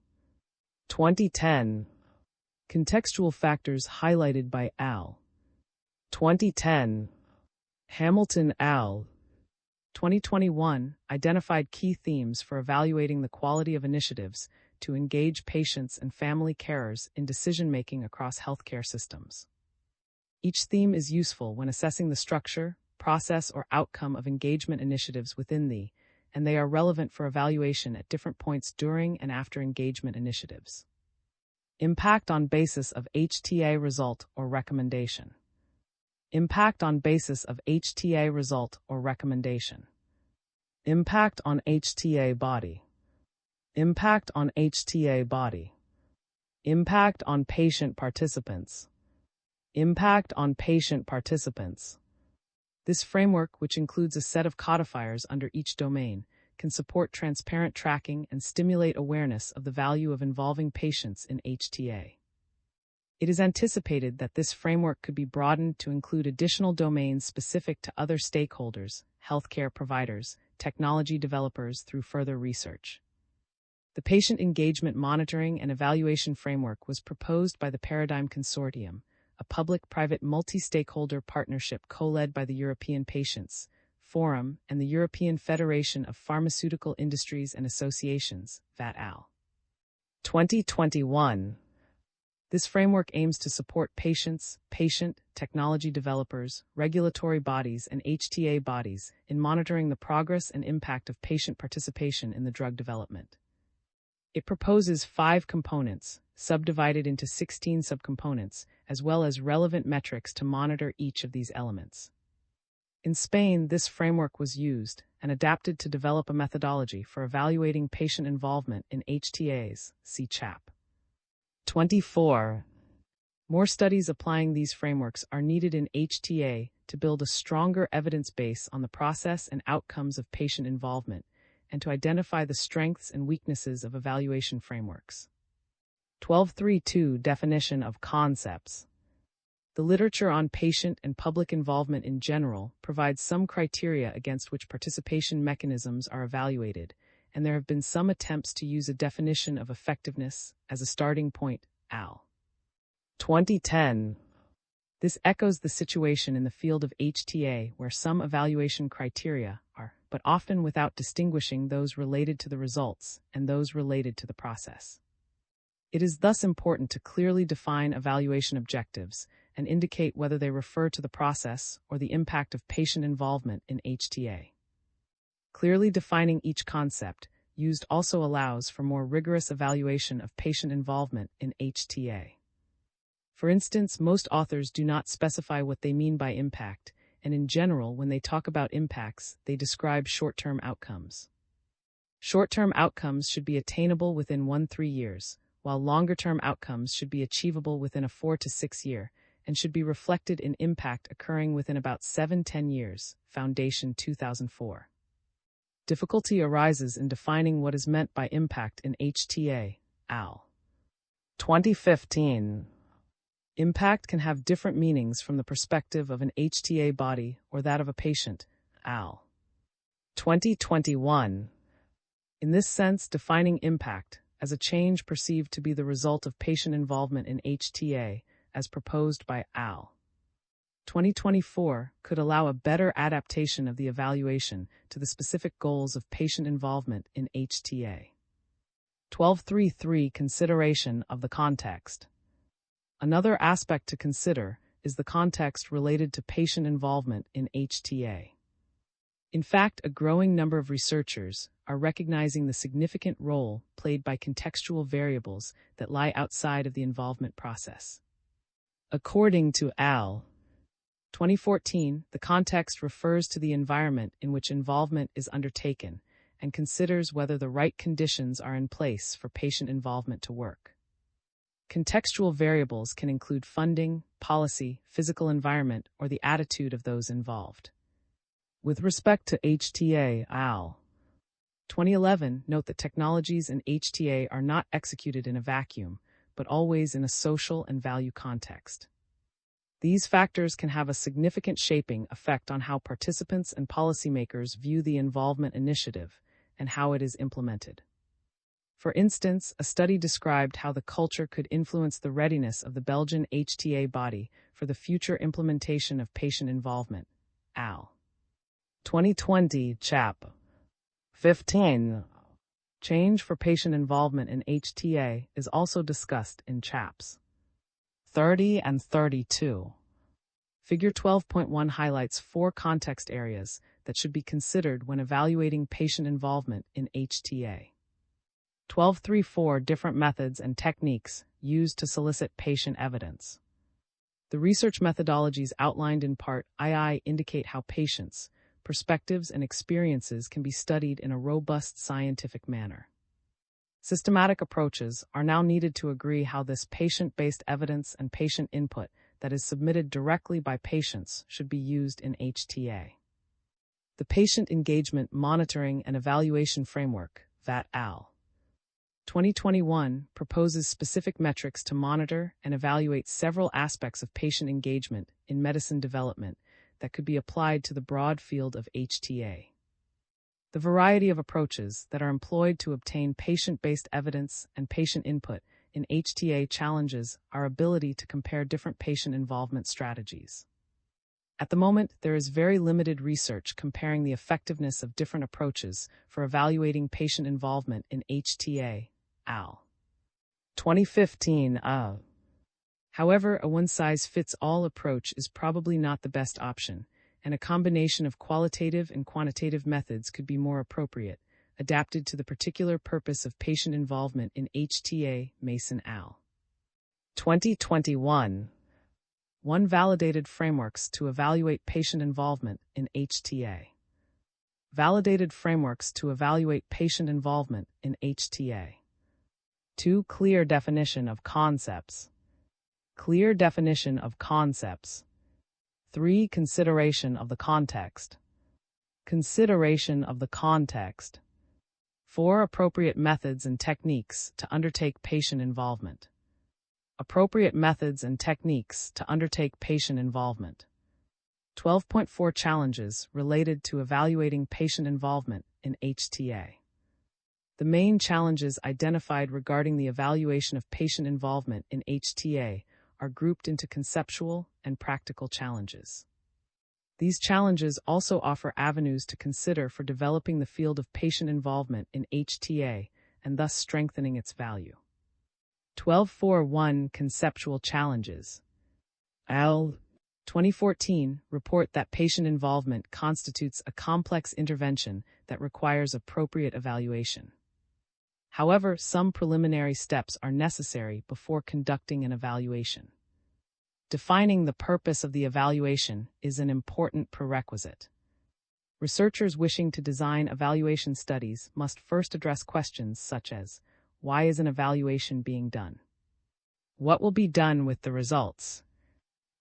2010. Contextual factors highlighted by Al. 2010. Hamilton Al. 2021 identified key themes for evaluating the quality of initiatives to engage patients and family carers in decision-making across healthcare systems. Each theme is useful when assessing the structure, process, or outcome of engagement initiatives within and they are relevant for evaluation at different points during and after engagement initiatives. Impact on basis of HTA result or recommendation. Impact on basis of HTA result or recommendation. Impact on HTA body. Impact on HTA body. Impact on patient participants. Impact on patient participants. This framework, which includes a set of codifiers under each domain, can support transparent tracking and stimulate awareness of the value of involving patients in HTA. It is anticipated that this framework could be broadened to include additional domains specific to other stakeholders, healthcare providers, technology developers through further research. The Patient Engagement Monitoring and Evaluation Framework was proposed by the Paradigm Consortium, a public-private multi-stakeholder partnership co-led by the European Patients Forum and the European Federation of Pharmaceutical Industries and Associations, VAT-AL. 2021. This framework aims to support patients, technology developers, regulatory bodies, and HTA bodies in monitoring the progress and impact of patient participation in the drug development. It proposes 5 components, subdivided into 16 subcomponents, as well as relevant metrics to monitor each of these elements. In Spain, this framework was used and adapted to develop a methodology for evaluating patient involvement in HTAs, see CHAP. 24. More studies applying these frameworks are needed in HTA to build a stronger evidence base on the process and outcomes of patient involvement, and to identify the strengths and weaknesses of evaluation frameworks. 12.3.2 Definition of concepts. The literature on patient and public involvement in general provides some criteria against which participation mechanisms are evaluated, and there have been some attempts to use a definition of effectiveness as a starting point, Al. 2010. This echoes the situation in the field of HTA where some evaluation criteria are, but often without distinguishing those related to the results and those related to the process. It is thus important to clearly define evaluation objectives and indicate whether they refer to the process or the impact of patient involvement in HTA. Clearly defining each concept used also allows for more rigorous evaluation of patient involvement in HTA. For instance, most authors do not specify what they mean by impact, and in general, when they talk about impacts, they describe short-term outcomes. Short-term outcomes should be attainable within 1-3 years, while longer-term outcomes should be achievable within a 4 to 6 year, and should be reflected in impact occurring within about 7-10 years, Foundation 2004. Difficulty arises in defining what is meant by impact in HTA, Al. 2015. Impact can have different meanings from the perspective of an HTA body or that of a patient. Al. 2021. In this sense, defining impact as a change perceived to be the result of patient involvement in HTA, as proposed by Al. 2024, could allow a better adaptation of the evaluation to the specific goals of patient involvement in HTA. 12.3.3 Consideration of the context. Another aspect to consider is the context related to patient involvement in HTA. In fact, a growing number of researchers are recognizing the significant role played by contextual variables that lie outside of the involvement process. According to Al. 2014, the context refers to the environment in which involvement is undertaken and considers whether the right conditions are in place for patient involvement to work. Contextual variables can include funding, policy, physical environment, or the attitude of those involved. With respect to HTA, Al. 2011, note that technologies in HTA are not executed in a vacuum, but always in a social and value context. These factors can have a significant shaping effect on how participants and policymakers view the involvement initiative and how it is implemented. For instance, a study described how the culture could influence the readiness of the Belgian HTA body for the future implementation of patient involvement. Al. 2020, Chap. 15. Change for patient involvement in HTA is also discussed in Chaps 30 and 32. Figure 12.1 highlights 4 context areas that should be considered when evaluating patient involvement in HTA. 12.3.4 Different methods and techniques used to solicit patient evidence. The research methodologies outlined in Part II indicate how patients, perspectives, and experiences can be studied in a robust scientific manner. Systematic approaches are now needed to agree how this patient-based evidence and patient input that is submitted directly by patients should be used in HTA. The Patient Engagement Monitoring and Evaluation Framework, VAT Al. 2021, proposes specific metrics to monitor and evaluate several aspects of patient engagement in medicine development that could be applied to the broad field of HTA. The variety of approaches that are employed to obtain patient-based evidence and patient input in HTA challenges our ability to compare different patient involvement strategies. At the moment, there is very limited research comparing the effectiveness of different approaches for evaluating patient involvement in HTA, Al. 2015. However, a one-size-fits-all approach is probably not the best option, and a combination of qualitative and quantitative methods could be more appropriate, adapted to the particular purpose of patient involvement in HTA, Mason Al. 2021. 1 Validated frameworks to evaluate patient involvement in HTA. Validated frameworks to evaluate patient involvement in HTA. 2 Clear definition of concepts. Clear definition of concepts. 3 Consideration of the context. Consideration of the context. 4 Appropriate methods and techniques to undertake patient involvement. Appropriate methods and techniques to undertake patient involvement. 12.4 Challenges related to evaluating patient involvement in HTA. The main challenges identified regarding the evaluation of patient involvement in HTA are grouped into conceptual and practical challenges. These challenges also offer avenues to consider for developing the field of patient involvement in HTA and thus strengthening its value. 12.4.1 Conceptual challenges. Al. 2014 report that patient involvement constitutes a complex intervention that requires appropriate evaluation. However, some preliminary steps are necessary before conducting an evaluation. Defining the purpose of the evaluation is an important prerequisite. Researchers wishing to design evaluation studies must first address questions such as, why is an evaluation being done? What will be done with the results?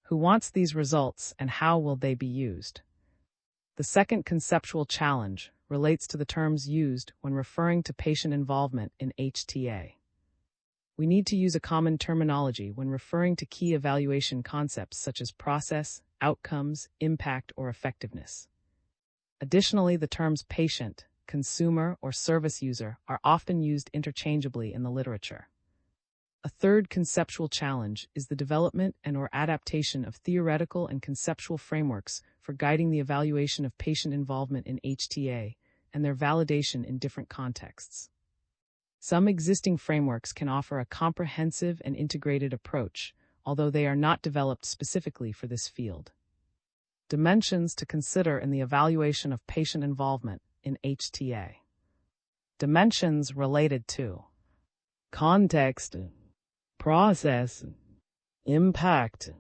Who wants these results and how will they be used? The second conceptual challenge relates to the terms used when referring to patient involvement in HTA. We need to use a common terminology when referring to key evaluation concepts such as process, outcomes, impact, or effectiveness. Additionally, the terms patient, consumer, or service user are often used interchangeably in the literature. A third conceptual challenge is the development and/or adaptation of theoretical and conceptual frameworks for guiding the evaluation of patient involvement in HTA and their validation in different contexts. Some existing frameworks can offer a comprehensive and integrated approach, although they are not developed specifically for this field. Dimensions to consider in the evaluation of patient involvement in HTA. Dimensions related to context, process, impact,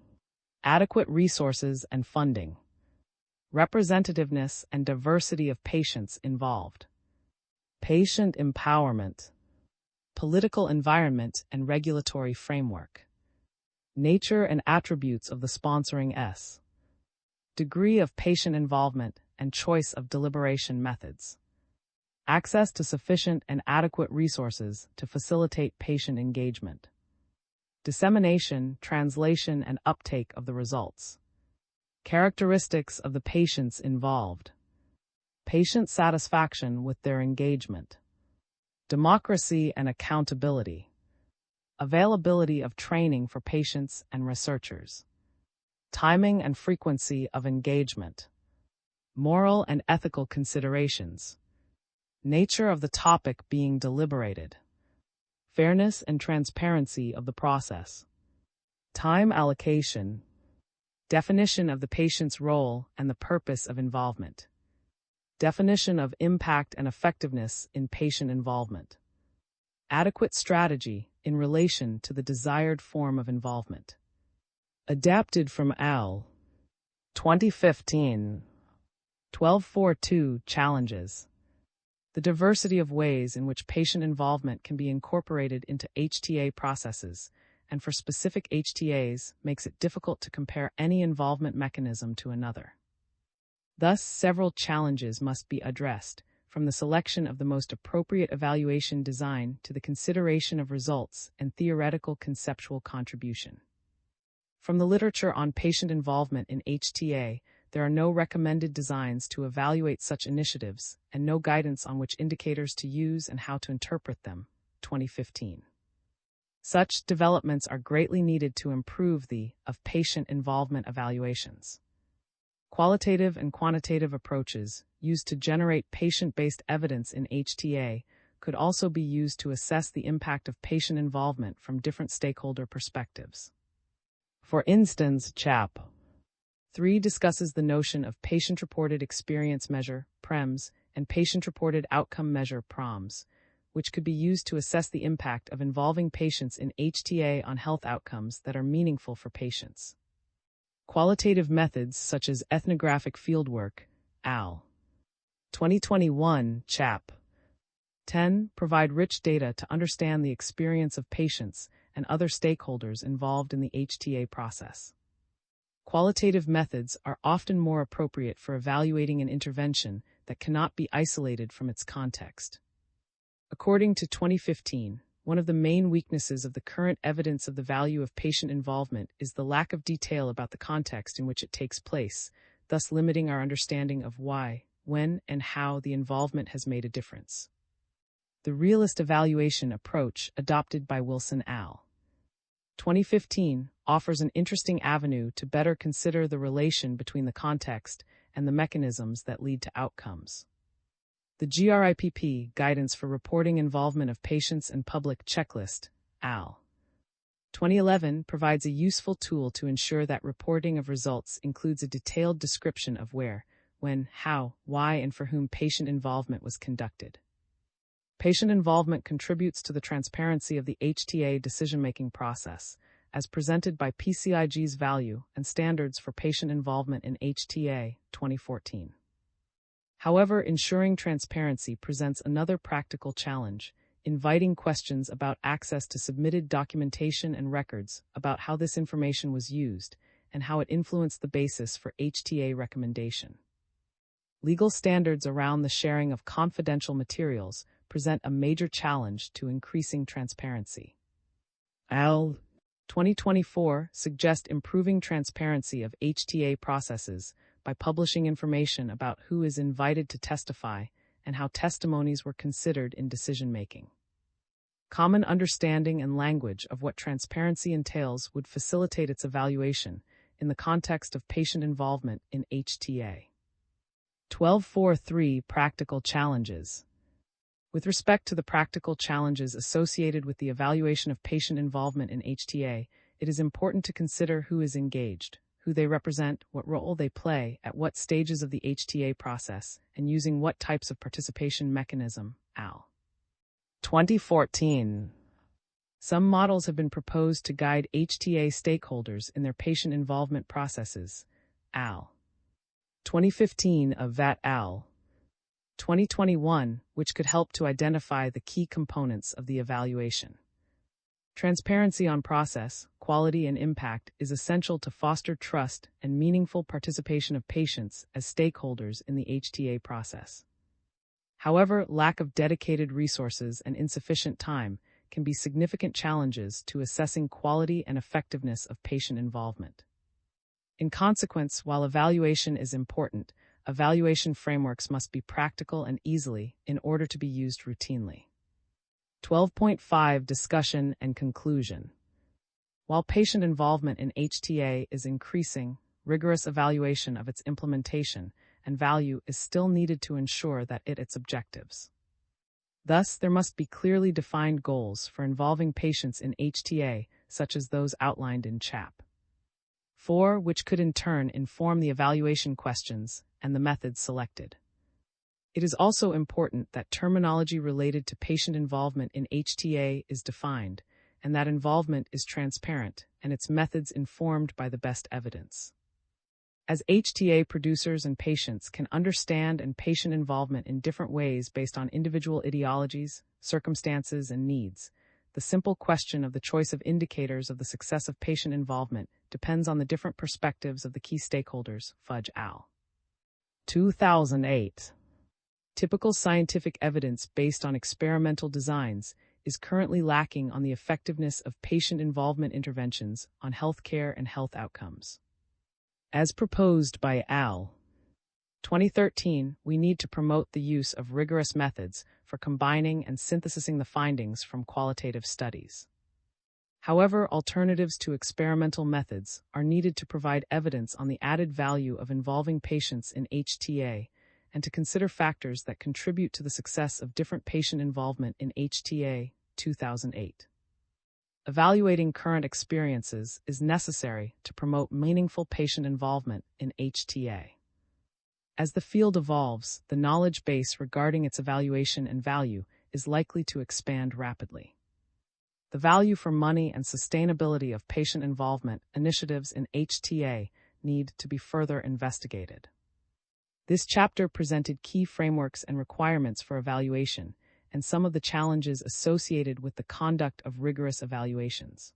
adequate resources and funding, representativeness and diversity of patients involved, patient empowerment, political environment and regulatory framework, nature and attributes of the sponsoring S, degree of patient involvement and choice of deliberation methods, access to sufficient and adequate resources to facilitate patient engagement, dissemination, translation, and uptake of the results, characteristics of the patients involved, patient satisfaction with their engagement, democracy and accountability, availability of training for patients and researchers, timing and frequency of engagement, moral and ethical considerations, nature of the topic being deliberated, fairness and transparency of the process, time allocation, definition of the patient's role and the purpose of involvement, definition of impact and effectiveness in patient involvement, adequate strategy in relation to the desired form of involvement. Adapted from Al. 2015. 1242 Challenges. The diversity of ways in which patient involvement can be incorporated into HTA processes, and for specific HTAs, makes it difficult to compare any involvement mechanism to another. Thus, several challenges must be addressed, from the selection of the most appropriate evaluation design to the consideration of results and theoretical conceptual contribution. From the literature on patient involvement in HTA, there are no recommended designs to evaluate such initiatives and no guidance on which indicators to use and how to interpret them. 2015. Such developments are greatly needed to improve the of patient involvement evaluations. Qualitative and quantitative approaches used to generate patient-based evidence in HTA could also be used to assess the impact of patient involvement from different stakeholder perspectives. For instance, CHAP 3 discusses the notion of patient-reported experience measure, PREMS, and patient-reported outcome measure, PROMs, which could be used to assess the impact of involving patients in HTA on health outcomes that are meaningful for patients. Qualitative methods such as ethnographic fieldwork, Al. 2021, CHAP 10, provide rich data to understand the experience of patients and other stakeholders involved in the HTA process. Qualitative methods are often more appropriate for evaluating an intervention that cannot be isolated from its context. According to 2015, one of the main weaknesses of the current evidence of the value of patient involvement is the lack of detail about the context in which it takes place, thus limiting our understanding of why, when, and how the involvement has made a difference. The realist evaluation approach adopted by Wilson Al. 2015 offers an interesting avenue to better consider the relation between the context and the mechanisms that lead to outcomes. The GRIPP Guidance for Reporting Involvement of Patients and Public Checklist, Al. 2011 provides a useful tool to ensure that reporting of results includes a detailed description of where, when, how, why, and for whom patient involvement was conducted. Patient involvement contributes to the transparency of the HTA decision-making process, as presented by PCIG's Value and Standards for Patient Involvement in HTA, 2014. However, ensuring transparency presents another practical challenge, inviting questions about access to submitted documentation and records about how this information was used and how it influenced the basis for HTA recommendation. Legal standards around the sharing of confidential materials present a major challenge to increasing transparency. al. 2024 suggest improving transparency of HTA processes by publishing information about who is invited to testify and how testimonies were considered in decision-making. Common understanding and language of what transparency entails would facilitate its evaluation in the context of patient involvement in HTA. 12.4.3 Practical Challenges. With respect to the practical challenges associated with the evaluation of patient involvement in HTA, it is important to consider who is engaged, who they represent, what role they play, at what stages of the HTA process, and using what types of participation mechanism, al. 2014. Some models have been proposed to guide HTA stakeholders in their patient involvement processes, al. 2015 of VAT al. 2021, which could help to identify the key components of the evaluation. Transparency on process, quality, and impact is essential to foster trust and meaningful participation of patients as stakeholders in the HTA process. However, lack of dedicated resources and insufficient time can be significant challenges to assessing quality and effectiveness of patient involvement. In consequence, while evaluation is important, evaluation frameworks must be practical and easily in order to be used routinely. 12.5 Discussion and Conclusion. While patient involvement in HTA is increasing, rigorous evaluation of its implementation and value is still needed to ensure that its objectives. Thus, there must be clearly defined goals for involving patients in HTA, such as those outlined in Chap. 4, which could in turn inform the evaluation questions and the methods selected. It is also important that terminology related to patient involvement in HTA is defined, and that involvement is transparent and its methods informed by the best evidence. As HTA producers and patients can understand and patient involvement in different ways based on individual etiologies, circumstances, and needs, the simple question of the choice of indicators of the success of patient involvement depends on the different perspectives of the key stakeholders, Fudge al. 2008. Typical scientific evidence based on experimental designs is currently lacking on the effectiveness of patient involvement interventions on healthcare and health outcomes. As proposed by al. 2013, we need to promote the use of rigorous methods for combining and synthesizing the findings from qualitative studies. However, alternatives to experimental methods are needed to provide evidence on the added value of involving patients in HTA and to consider factors that contribute to the success of different patient involvement in HTA. 2008. Evaluating current experiences is necessary to promote meaningful patient involvement in HTA. As the field evolves, the knowledge base regarding its evaluation and value is likely to expand rapidly. The value for money and sustainability of patient involvement initiatives in HTA need to be further investigated. This chapter presented key frameworks and requirements for evaluation and some of the challenges associated with the conduct of rigorous evaluations.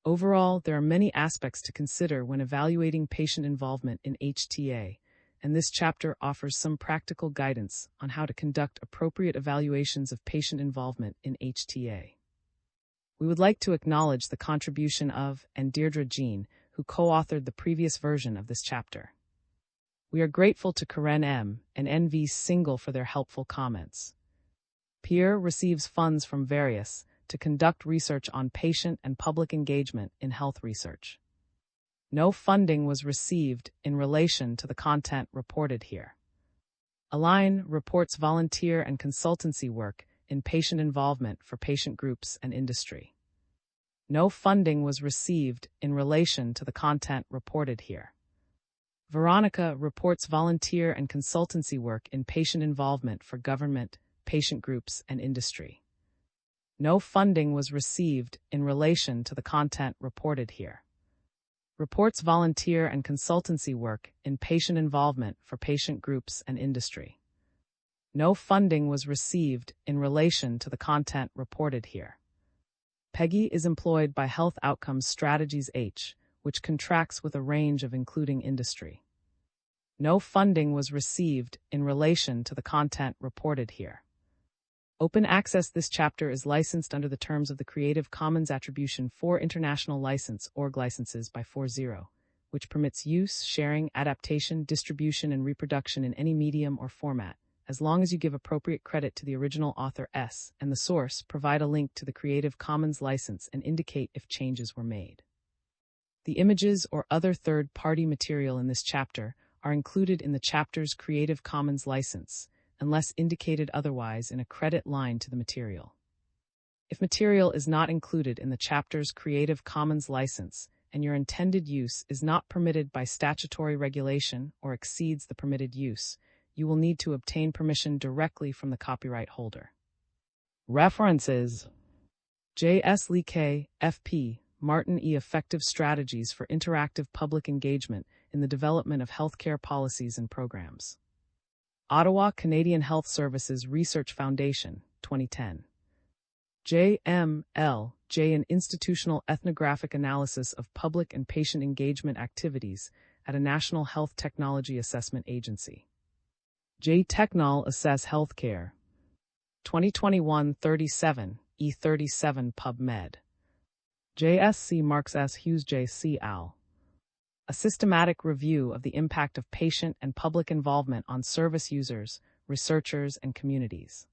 Overall, there are many aspects to consider when evaluating patient involvement in HTA, and this chapter offers some practical guidance on how to conduct appropriate evaluations of patient involvement in HTA. We would like to acknowledge the contribution of and Deirdre Jean, who co-authored the previous version of this chapter. We are grateful to Karen M. and NV Single for their helpful comments. Peer receives funds from Various to conduct research on patient and public engagement in health research. No funding was received in relation to the content reported here. Align reports volunteer and consultancy work in patient involvement for patient groups and industry. No funding was received in relation to the content reported here. Veronica reports volunteer and consultancy work in patient involvement for government, patient groups, and industry. No funding was received in relation to the content reported here. Reports volunteer and consultancy work in patient involvement for patient groups and industry. No funding was received in relation to the content reported here. Peggy is employed by Health Outcomes Strategies H, which contracts with a range of including industry. No funding was received in relation to the content reported here. Open access. This chapter is licensed under the terms of the Creative Commons Attribution 4 International License (ORG) licenses by 4.0, which permits use, sharing, adaptation, distribution, and reproduction in any medium or format, as long as you give appropriate credit to the original author S and the source, provide a link to the Creative Commons license, and indicate if changes were made. The images or other third-party material in this chapter are included in the chapter's Creative Commons license, unless indicated otherwise in a credit line to the material. If material is not included in the chapter's Creative Commons license and your intended use is not permitted by statutory regulation or exceeds the permitted use, you will need to obtain permission directly from the copyright holder. References: J. S. Lee K., F.P., Martin E. Effective Strategies for Interactive Public Engagement in the Development of Healthcare Policies and Programs. Ottawa, Canadian Health Services Research Foundation, 2010. J. M. L. J. An Institutional Ethnographic Analysis of Public and Patient Engagement Activities at a National Health Technology Assessment Agency. J. Technol Assess Healthcare. 2021-37, E37 PubMed. JSC Marks S. Hughes J.C. Al. A systematic review of the impact of patient and public involvement on service users, researchers, and communities.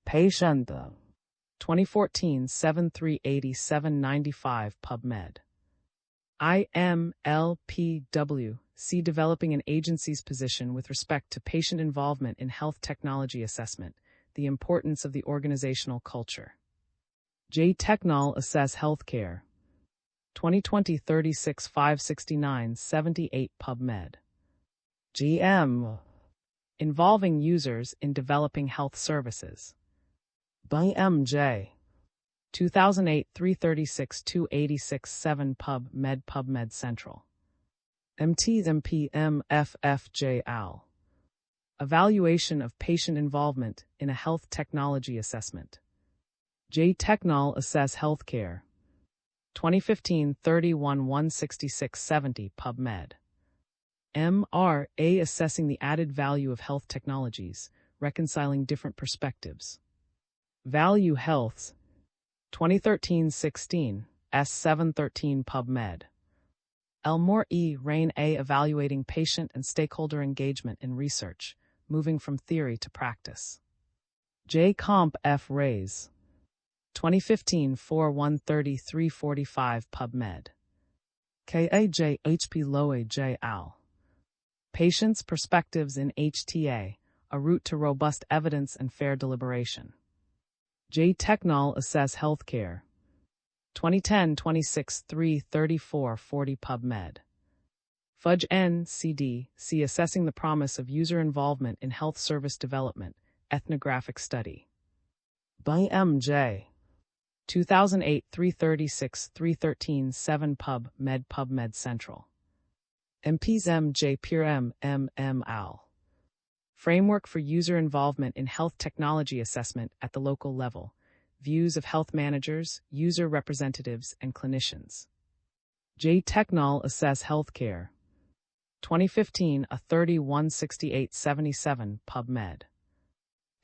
Patient. 2014 738795 PubMed. IMLPW. See Developing an Agency's Position with Respect to Patient Involvement in Health Technology Assessment, the Importance of the Organizational Culture. J. Technol Assess Healthcare. 2020 36 569 78 PubMed. GM. Involving Users in Developing Health Services. By MJ. 2008 336 286 7 PubMed. PubMed Central. MTMP MFFJ Al. Evaluation of Patient Involvement in a Health Technology Assessment. J. Technol Assess Healthcare. 2015 31 166 70 PubMed. MRA Assessing the Added Value of Health Technologies, Reconciling Different Perspectives. Value Healths. 2013-16, S713 PubMed. Elmore E. Rain A. Evaluating Patient and Stakeholder Engagement in Research, Moving from Theory to Practice. J. Comp F. Rays. 2015 4 130 345 PubMed. KAJ HP Loe J. Al. Patients' Perspectives in HTA, A Route to Robust Evidence and Fair Deliberation. J. Technol Assess Healthcare. 2010 26 3 34 40 PubMed. Fudge N. CD, C. Assessing the Promise of User Involvement in Health Service Development, Ethnographic Study. By MJ. 2008 336 313 7 PubMed. PubMed Central. MPs MJ Peer M. Al. Framework for User Involvement in Health Technology Assessment at the Local Level, Views of Health Managers, User Representatives, and Clinicians. J. Technol Assess Healthcare. 2015 a 316877 PubMed.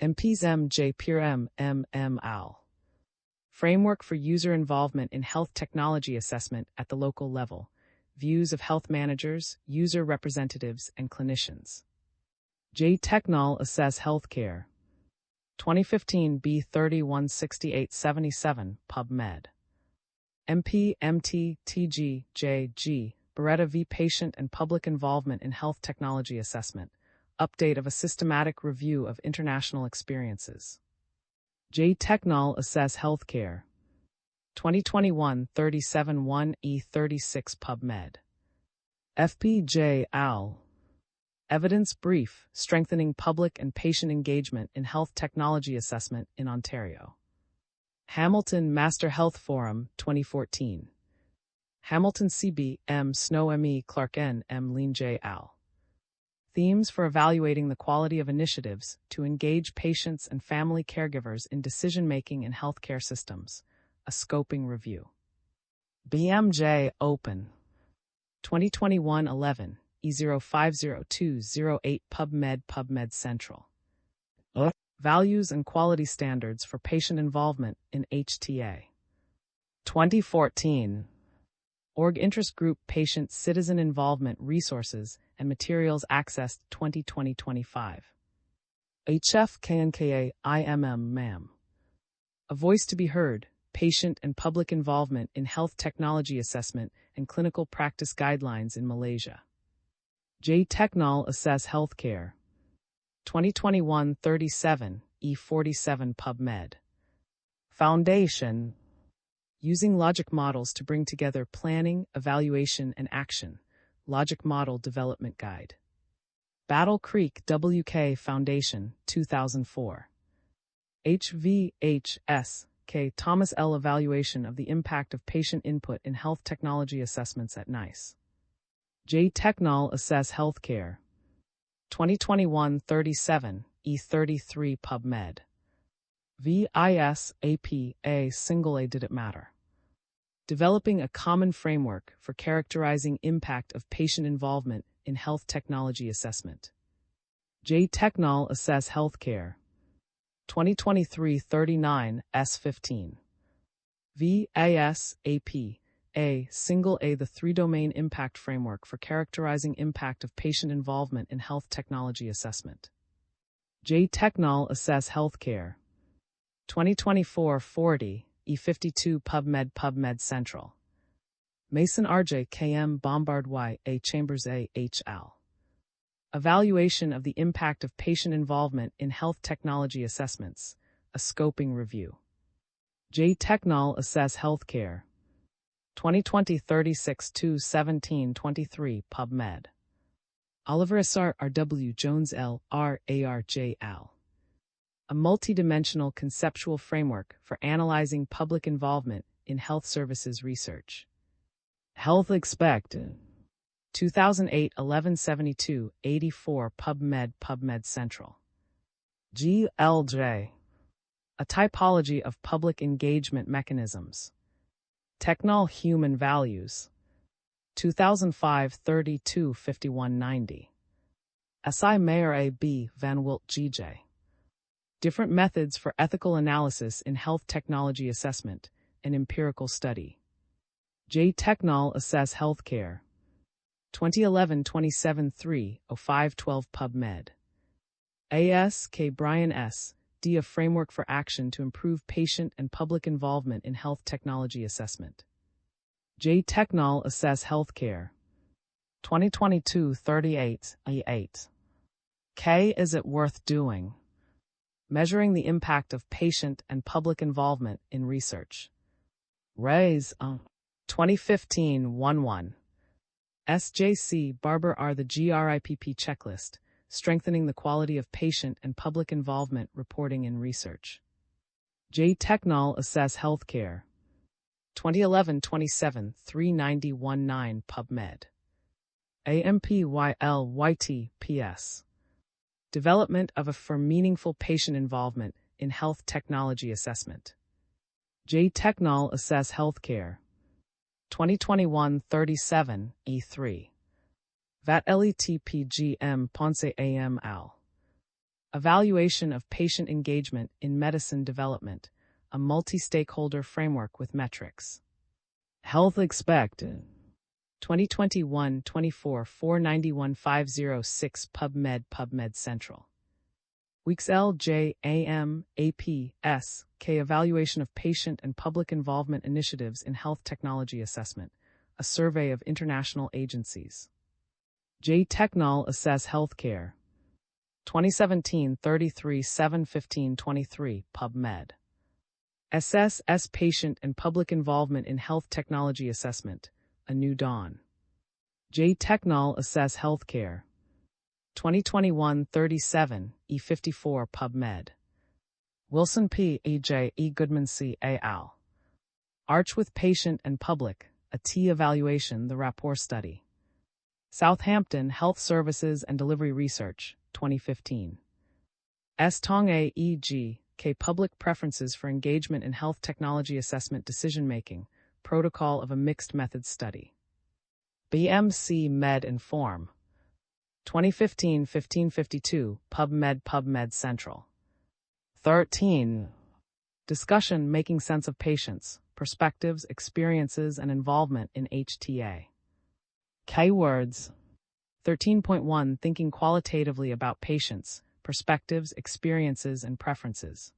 MPs MJ Peer M. Al. Framework for User Involvement in Health Technology Assessment at the Local Level, Views of Health Managers, User Representatives, and Clinicians. J. Technol Assess Healthcare. 2015 B 316877 PubMed. MP MT TG JG Beretta v. Patient and Public Involvement in Health Technology Assessment, Update of a Systematic Review of International Experiences. J. Technol Assess Healthcare. 2021 37 1 E36 PubMed. FPJ Al. Evidence Brief, Strengthening Public and Patient Engagement in Health Technology Assessment in Ontario. Hamilton Master Health Forum, 2014. Hamilton CB, M. Snow M.E. Clark N. M. Lean J. Al. Themes for Evaluating the Quality of Initiatives to Engage Patients and Family Caregivers in Decision-Making in Healthcare Systems, a Scoping Review. BMJ Open. 2021-11. E050208 PubMed. PubMed Central. Values and Quality Standards for Patient Involvement in HTA. 2014. Org Interest Group Patient Citizen Involvement Resources and Materials Accessed 2020-25. HFKNKA IMM MAM. A Voice to be Heard, Patient and Public Involvement in Health Technology Assessment and Clinical Practice Guidelines in Malaysia. J. Technol Assess Healthcare. 2021-37, E47 PubMed. Foundation. Using logic models to bring together planning, evaluation, and action. Logic Model Development Guide. Battle Creek WK Foundation, 2004. HVHS.K. Thomas L. Evaluation of the Impact of Patient Input in Health Technology Assessments at NICE. J. Technol Assess Healthcare. 2021-37, E33 PubMed. VIS-AP-A Single A Did It Matter? Developing a common framework for characterizing impact of patient involvement in health technology assessment. J. Technol Assess Healthcare. 2023-39, S15. VIS-AP-A Single A The Three-Domain Impact Framework for Characterizing Impact of Patient Involvement in Health Technology Assessment. J. Technol Assess Healthcare. 2024-40, E52 PubMed Central. Mason R.J. K.M. Bombard Y.A. Chambers A.H. Al. Evaluation of the Impact of Patient Involvement in Health Technology Assessments, a Scoping Review. J. Technol Assess Healthcare. 2020-36-17-23 PubMed. Oliver Essart R.W. Jones L.R. A.R.J. Al. A multidimensional conceptual framework for analyzing public involvement in health services research. Health Expect. 2008 1172 84 PubMed Central. GLJ. A Typology of Public Engagement Mechanisms. Technol Human Values. 2005 32 5190. SI Mayer A.B. Van Wilt G.J. Different Methods for Ethical Analysis in Health Technology Assessment, an Empirical Study. J. Technol Assess Healthcare. 2011-27-3, 05-12 PubMed. A.S.K. Brian S.D. A Framework for Action to Improve Patient and Public Involvement in Health Technology Assessment. J. Technol Assess Healthcare. 2022-38, E8. K. Is It Worth Doing? Measuring the Impact of Patient and Public Involvement in Research. Raise 2015-11. SJC Barber R. The GRIPP Checklist, Strengthening the Quality of Patient and Public Involvement Reporting in Research. J. Technol Assess Healthcare. 2011-27, 390-19 PubMed. AMPYL-YT PS. Development of a for meaningful patient involvement in health technology assessment. J. Technol Assess Healthcare. 2021-37, E3. VAT-LETPGM Ponce AM Al. Evaluation of Patient Engagement in Medicine Development, a multi-stakeholder framework with metrics. Health Expect. 2021-24 491-506 PubMed Central. Weeks LJAM-AP-S-K Evaluation of Patient and Public Involvement Initiatives in Health Technology Assessment, a survey of international agencies. J. Technol Assess Healthcare. 2017-33 7-15-23 PubMed. SS Patient and Public Involvement in Health Technology Assessment, A New Dawn. J. Technol Assess Healthcare. 2021-37, E54 PubMed. Wilson P. E. J. E. Goodman C. A. Al. Arch with Patient and Public, a T Evaluation, the Rapport Study. Southampton Health Services and Delivery Research, 2015. S. Tong A. E. G. K. Public Preferences for Engagement in Health Technology Assessment Decision-Making, Protocol of a Mixed Methods Study. BMC Med Inform. 2015-1552, PubMed Central. 13. Discussion making sense of patients, perspectives, experiences, and involvement in HTA. Keywords. 13.1 Thinking qualitatively about patients, perspectives, experiences, and preferences.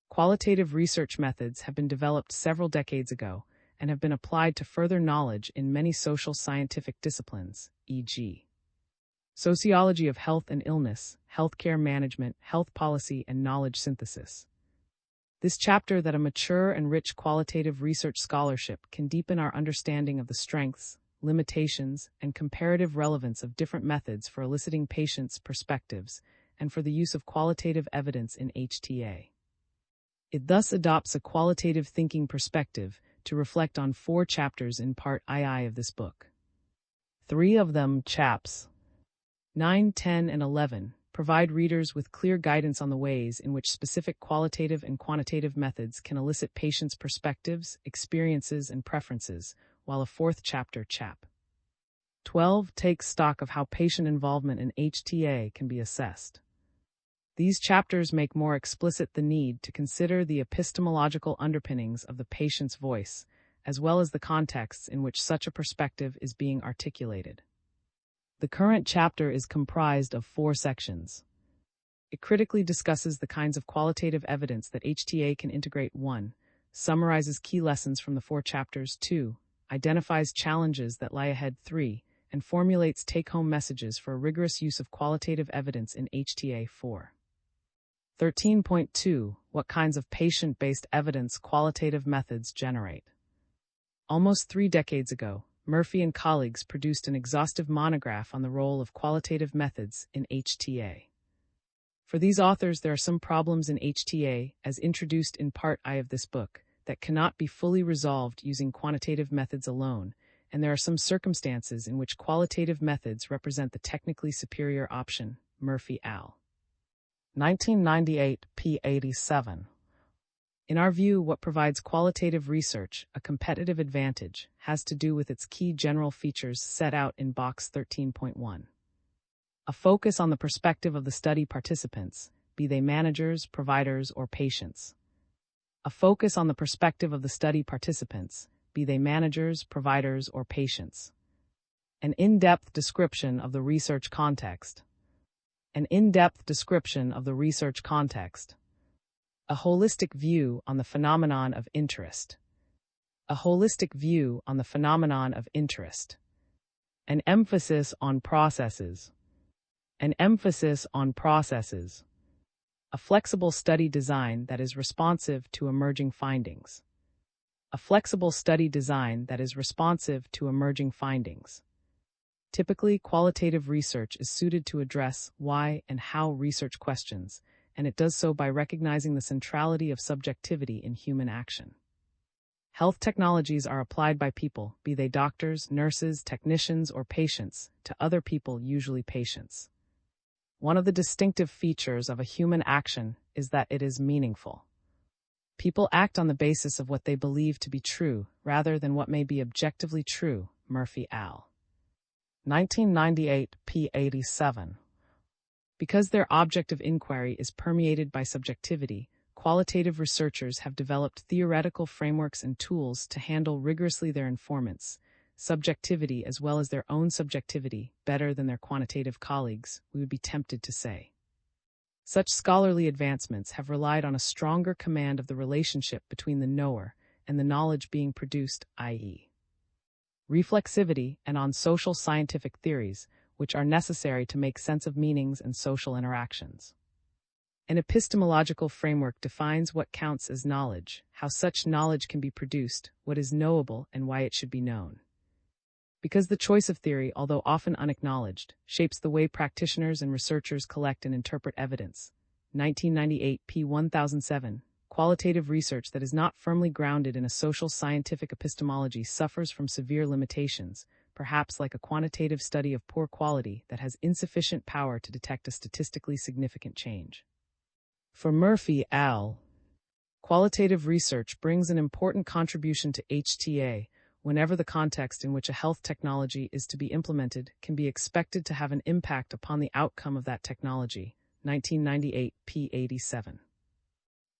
Qualitative research methods have been developed several decades ago and have been applied to further knowledge in many social scientific disciplines, e.g. sociology of health and illness, healthcare management, health policy, and knowledge synthesis. This chapter that a mature and rich qualitative research scholarship can deepen our understanding of the strengths, limitations, and comparative relevance of different methods for eliciting patients' perspectives and for the use of qualitative evidence in HTA. It thus adopts a qualitative thinking perspective to reflect on 4 chapters in Part II of this book. 3 of them, chaps 9, 10, and 11, provide readers with clear guidance on the ways in which specific qualitative and quantitative methods can elicit patients' perspectives, experiences, and preferences, while a 4th chapter, chap 12, takes stock of how patient involvement in HTA can be assessed. These chapters make more explicit the need to consider the epistemological underpinnings of the patient's voice, as well as the contexts in which such a perspective is being articulated. The current chapter is comprised of 4 sections. It critically discusses the kinds of qualitative evidence that HTA can integrate. 1. Summarizes key lessons from the 4 chapters. 2. Identifies challenges that lie ahead. 3. And formulates take-home messages for a rigorous use of qualitative evidence in HTA. 4. 13.2 What kinds of patient-based evidence qualitative methods generate? Almost 3 decades ago, Murphy and colleagues produced an exhaustive monograph on the role of qualitative methods in HTA. For these authors, there are some problems in HTA, as introduced in Part I of this book, that cannot be fully resolved using quantitative methods alone, and there are some circumstances in which qualitative methods represent the technically superior option. Murphy al. 1998, p. 87. In our view, what provides qualitative research a competitive advantage has to do with its key general features set out in Box 13.1. A focus on the perspective of the study participants, be they managers, providers, or patients. A focus on the perspective of the study participants, be they managers, providers, or patients. An in-depth description of the research context. An in-depth description of the research context. A holistic view on the phenomenon of interest. A holistic view on the phenomenon of interest. An emphasis on processes. An emphasis on processes. A flexible study design that is responsive to emerging findings. A flexible study design that is responsive to emerging findings. Typically, qualitative research is suited to address why and how research questions, and it does so by recognizing the centrality of subjectivity in human action. Health technologies are applied by people, be they doctors, nurses, technicians, or patients, to other people, usually patients. One of the distinctive features of a human action is that it is meaningful. People act on the basis of what they believe to be true, rather than what may be objectively true. Murphy al. 1998, p. 87. Because their object of inquiry is permeated by subjectivity, qualitative researchers have developed theoretical frameworks and tools to handle rigorously their informants' subjectivity as well as their own subjectivity better than their quantitative colleagues, we would be tempted to say. Such scholarly advancements have relied on a stronger command of the relationship between the knower and the knowledge being produced, i.e., reflexivity, and on social scientific theories, which are necessary to make sense of meanings and social interactions. An epistemological framework defines what counts as knowledge, how such knowledge can be produced, what is knowable, and why it should be known. Because the choice of theory, although often unacknowledged, shapes the way practitioners and researchers collect and interpret evidence. 1998, p. 1007. Qualitative research that is not firmly grounded in a social scientific epistemology suffers from severe limitations, perhaps like a quantitative study of poor quality that has insufficient power to detect a statistically significant change. For Murphy al., qualitative research brings an important contribution to HTA whenever the context in which a health technology is to be implemented can be expected to have an impact upon the outcome of that technology. 1998, p. 87.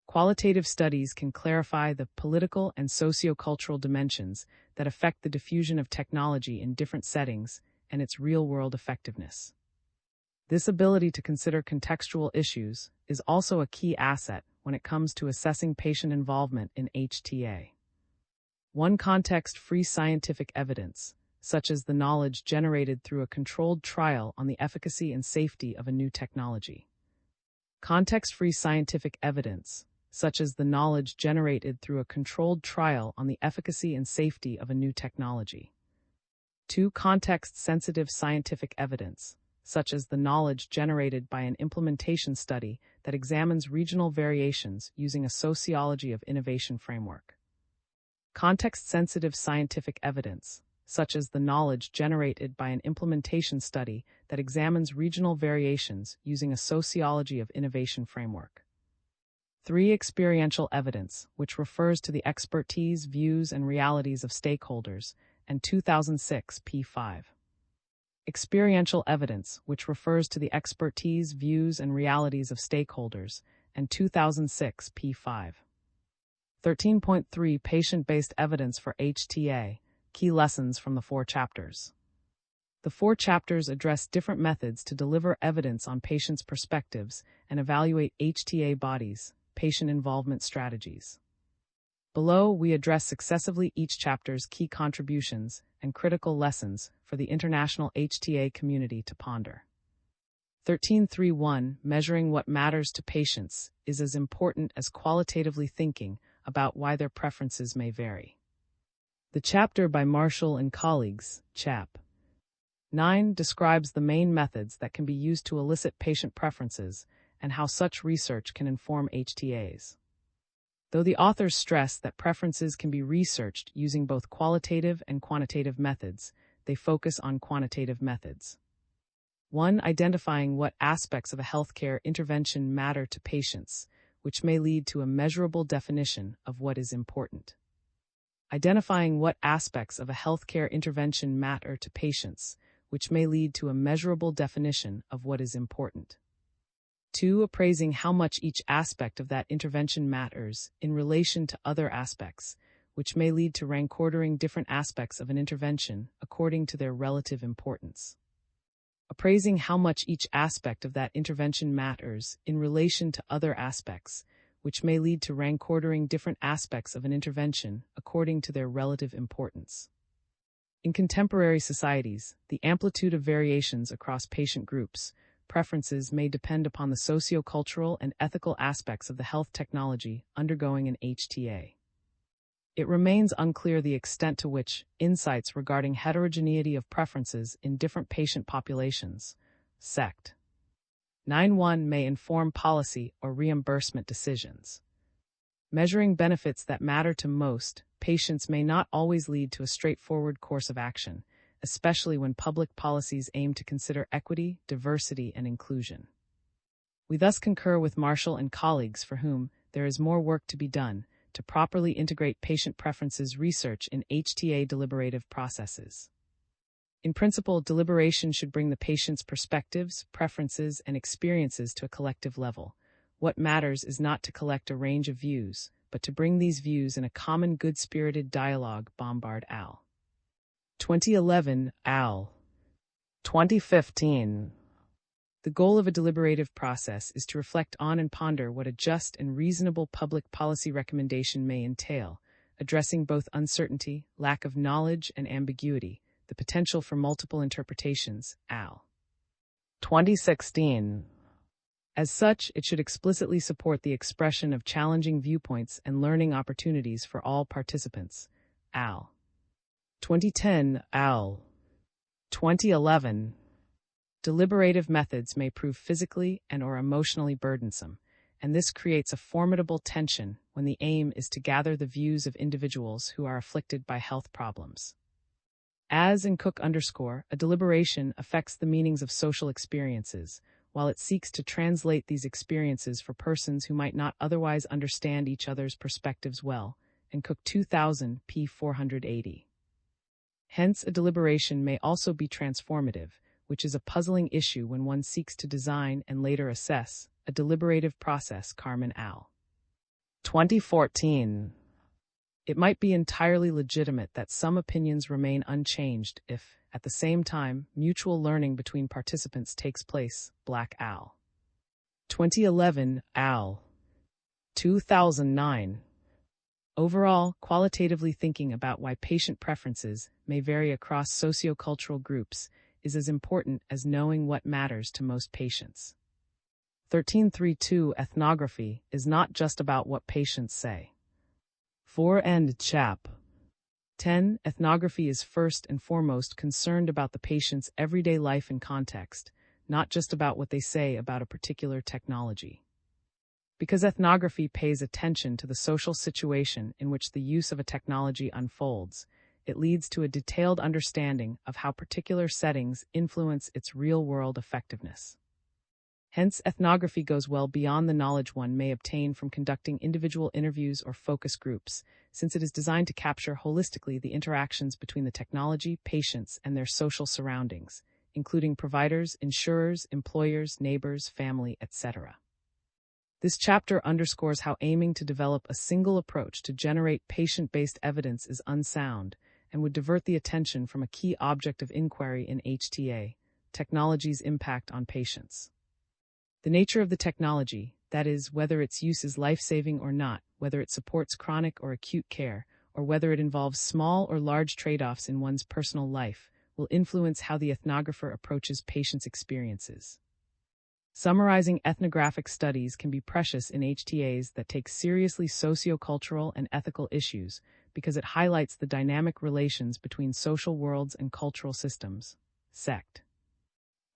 Qualitative studies can clarify the political and sociocultural dimensions that affect the diffusion of technology in different settings and its real-world effectiveness. This ability to consider contextual issues is also a key asset when it comes to assessing patient involvement in HTA. One context-free scientific evidence, such as the knowledge generated through a controlled trial on the efficacy and safety of a new technology. Context-free scientific evidence, such as the knowledge generated through a controlled trial on the efficacy and safety of a new technology. 2. Context-sensitive scientific evidence, such as the knowledge generated by an implementation study that examines regional variations using a sociology of innovation framework. Context-sensitive scientific evidence, such as the knowledge generated by an implementation study that examines regional variations using a sociology of innovation framework. 3. Experiential evidence, which refers to the expertise, views, and realities of stakeholders, and 2006 P5. Experiential evidence, which refers to the expertise, views, and realities of stakeholders, and 2006 P5. 13.3 Patient-based evidence for HTA, key lessons from the 4 chapters. The 4 chapters address different methods to deliver evidence on patients' perspectives and evaluate HTA bodies, patient involvement strategies. Below, we address successively each chapter's key contributions and critical lessons for the international HTA community to ponder. 13.3.1 Measuring what matters to patients is as important as qualitatively thinking about why their preferences may vary. The chapter by Marshall and colleagues, Chap. 9, describes the main methods that can be used to elicit patient preferences and how such research can inform HTAs. Though the authors stress that preferences can be researched using both qualitative and quantitative methods, they focus on quantitative methods. 1. Identifying what aspects of a healthcare intervention matter to patients, which may lead to a measurable definition of what is important. Identifying what aspects of a healthcare intervention matter to patients, which may lead to a measurable definition of what is important. 2. Appraising how much each aspect of that intervention matters in relation to other aspects, which may lead to rank ordering different aspects of an intervention according to their relative importance. Appraising how much each aspect of that intervention matters in relation to other aspects, which may lead to rank ordering different aspects of an intervention according to their relative importance. In contemporary societies, the amplitude of variations across patient groups, preferences may depend upon the sociocultural and ethical aspects of the health technology undergoing an HTA. It remains unclear the extent to which insights regarding heterogeneity of preferences in different patient populations, SECT. 9.1 may inform policy or reimbursement decisions. Measuring benefits that matter to most patients may not always lead to a straightforward course of action, especially when public policies aim to consider equity, diversity, and inclusion. We thus concur with Marshall and colleagues for whom there is more work to be done to properly integrate patient preferences research in HTA deliberative processes. In principle, deliberation should bring the patient's perspectives, preferences, and experiences to a collective level. What matters is not to collect a range of views, but to bring these views in a common good-spirited dialogue. Bombard al. 2011, al. 2015. The goal of a deliberative process is to reflect on and ponder what a just and reasonable public policy recommendation may entail, addressing both uncertainty, lack of knowledge, and ambiguity, the potential for multiple interpretations. Al. 2016. As such, it should explicitly support the expression of challenging viewpoints and learning opportunities for all participants. Al. 2010, al. 2011. Deliberative methods may prove physically and/or emotionally burdensome, and this creates a formidable tension when the aim is to gather the views of individuals who are afflicted by health problems. As in Cook _, a deliberation affects the meanings of social experiences, while it seeks to translate these experiences for persons who might not otherwise understand each other's perspectives well, and Cook 2000 p. 480. Hence, a deliberation may also be transformative, which is a puzzling issue when one seeks to design and later assess a deliberative process. Carmen al. 2014. It might be entirely legitimate that some opinions remain unchanged if, at the same time, mutual learning between participants takes place. Black al. 2011, al. 2009. Overall, qualitatively thinking about why patient preferences may vary across sociocultural groups is as important as knowing what matters to most patients. 1332 Ethnography is not just about what patients say. 4 and chap. 10. Ethnography is first and foremost concerned about the patient's everyday life and context, not just about what they say about a particular technology. Because ethnography pays attention to the social situation in which the use of a technology unfolds, it leads to a detailed understanding of how particular settings influence its real-world effectiveness. Hence, ethnography goes well beyond the knowledge one may obtain from conducting individual interviews or focus groups, since it is designed to capture holistically the interactions between the technology, patients, and their social surroundings, including providers, insurers, employers, neighbors, family, etc. This chapter underscores how aiming to develop a single approach to generate patient-based evidence is unsound and would divert the attention from a key object of inquiry in HTA, technology's impact on patients. The nature of the technology, that is, whether its use is life-saving or not, whether it supports chronic or acute care, or whether it involves small or large trade-offs in one's personal life, will influence how the ethnographer approaches patients' experiences. Summarizing ethnographic studies can be precious in HTAs that take seriously sociocultural and ethical issues because it highlights the dynamic relations between social worlds and cultural systems. Sect.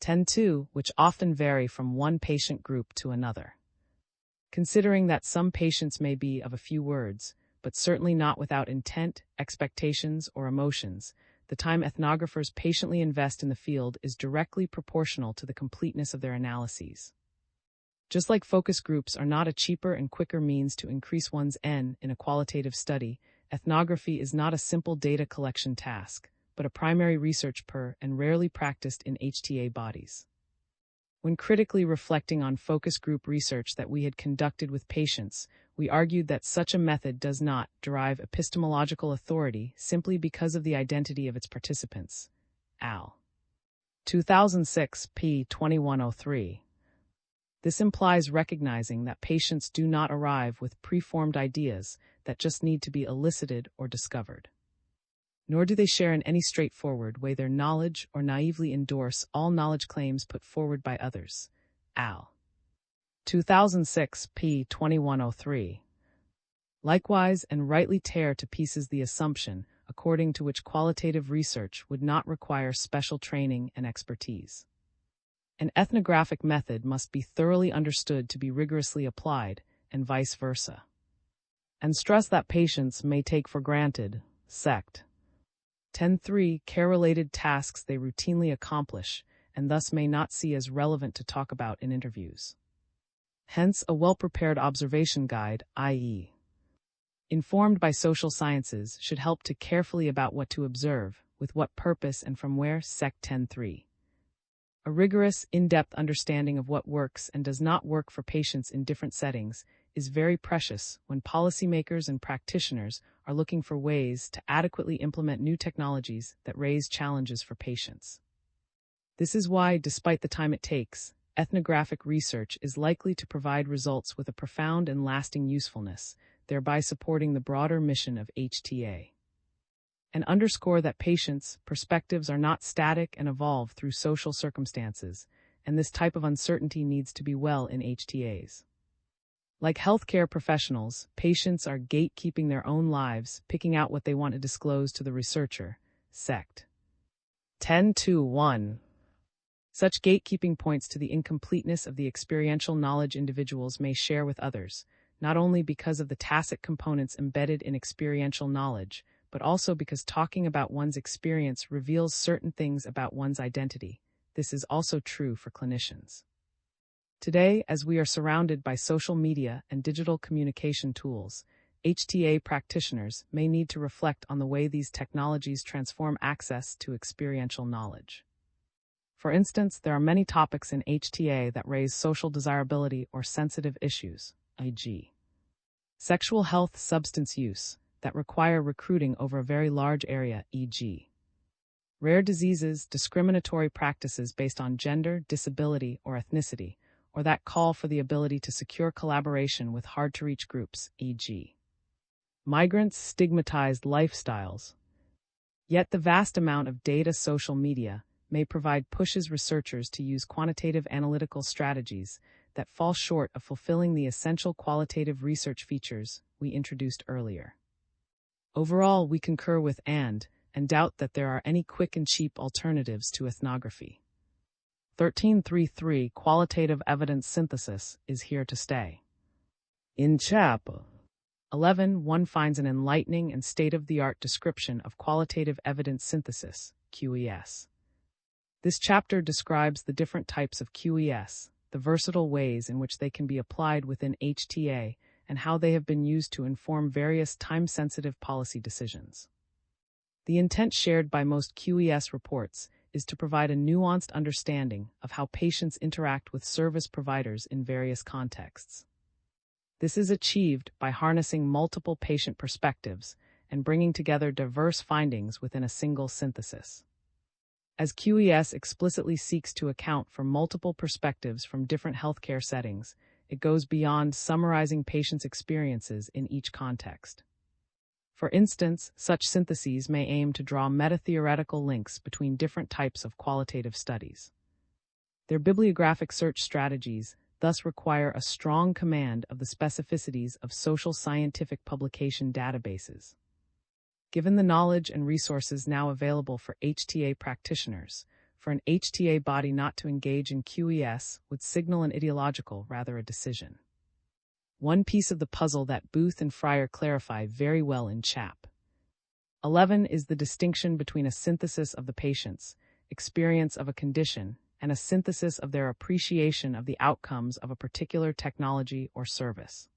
10.2, which often vary from one patient group to another. Considering that some patients may be of a few words, but certainly not without intent, expectations, or emotions, the time ethnographers patiently invest in the field is directly proportional to the completeness of their analyses. Just like focus groups are not a cheaper and quicker means to increase one's N in a qualitative study, ethnography is not a simple data collection task, but a primary research and rarely practiced in HTA bodies. When critically reflecting on focus group research that we had conducted with patients, we argued that such a method does not derive epistemological authority simply because of the identity of its participants. Al. 2006, p. 2103. This implies recognizing that patients do not arrive with preformed ideas that just need to be elicited or discovered. Nor do they share in any straightforward way their knowledge or naively endorse all knowledge claims put forward by others. Al. 2006, p. 2103. Likewise, and rightly tear to pieces the assumption according to which qualitative research would not require special training and expertise. An ethnographic method must be thoroughly understood to be rigorously applied, and vice versa. And stress that patients may take for granted. Sect. 10.3 Care-related tasks they routinely accomplish, and thus may not see as relevant to talk about in interviews. Hence, a well-prepared observation guide, i.e., informed by social sciences, should help to carefully about what to observe, with what purpose and from where. Sec. 10.3. A rigorous, in-depth understanding of what works and does not work for patients in different settings is very precious when policymakers and practitioners are looking for ways to adequately implement new technologies that raise challenges for patients. This is why, despite the time it takes, ethnographic research is likely to provide results with a profound and lasting usefulness, thereby supporting the broader mission of HTA. And underscore that patients' perspectives are not static and evolve through social circumstances, and this type of uncertainty needs to be well in HTAs. Like healthcare professionals, patients are gatekeeping their own lives, picking out what they want to disclose to the researcher. Sect. 10.2.1. Such gatekeeping points to the incompleteness of the experiential knowledge individuals may share with others, not only because of the tacit components embedded in experiential knowledge, but also because talking about one's experience reveals certain things about one's identity. This is also true for clinicians. Today, as we are surrounded by social media and digital communication tools, HTA practitioners may need to reflect on the way these technologies transform access to experiential knowledge. For instance, there are many topics in HTA that raise social desirability or sensitive issues, e.g., Sexual health substance use that require recruiting over a very large area, e.g. rare diseases, discriminatory practices based on gender, disability, or ethnicity, or that call for the ability to secure collaboration with hard-to-reach groups, e.g. migrants, stigmatized lifestyles. Yet the vast amount of data social media may provide pushes researchers to use quantitative analytical strategies that fall short of fulfilling the essential qualitative research features we introduced earlier. Overall, we concur with and doubt that there are any quick and cheap alternatives to ethnography. 1333 Qualitative Evidence Synthesis is here to stay. In Chap 11, one finds an enlightening and state-of-the-art description of qualitative evidence synthesis, QES. This chapter describes the different types of QES, the versatile ways in which they can be applied within HTA, and how they have been used to inform various time-sensitive policy decisions. The intent shared by most QES reports is to provide a nuanced understanding of how patients interact with service providers in various contexts. This is achieved by harnessing multiple patient perspectives and bringing together diverse findings within a single synthesis. As QES explicitly seeks to account for multiple perspectives from different healthcare settings, it goes beyond summarizing patients' experiences in each context. For instance, such syntheses may aim to draw meta-theoretical links between different types of qualitative studies. Their bibliographic search strategies thus require a strong command of the specificities of social scientific publication databases. Given the knowledge and resources now available for HTA practitioners, for an HTA body not to engage in QES would signal an ideological, rather a decision. One piece of the puzzle that Booth and Fryer clarify very well in Chap 11 is the distinction between a synthesis of the patient's experience of a condition and a synthesis of their appreciation of the outcomes of a particular technology or service.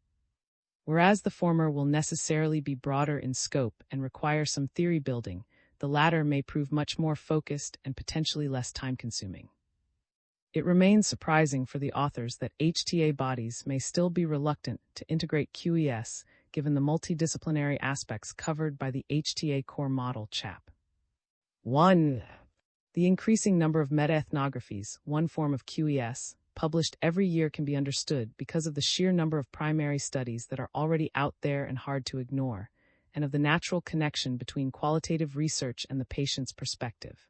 Whereas the former will necessarily be broader in scope and require some theory building, the latter may prove much more focused and potentially less time-consuming. It remains surprising for the authors that HTA bodies may still be reluctant to integrate QES given the multidisciplinary aspects covered by the HTA core model Chap 1. The increasing number of meta-ethnographies, one form of QES, published every year can be understood because of the sheer number of primary studies that are already out there and hard to ignore, and of the natural connection between qualitative research and the patient's perspective.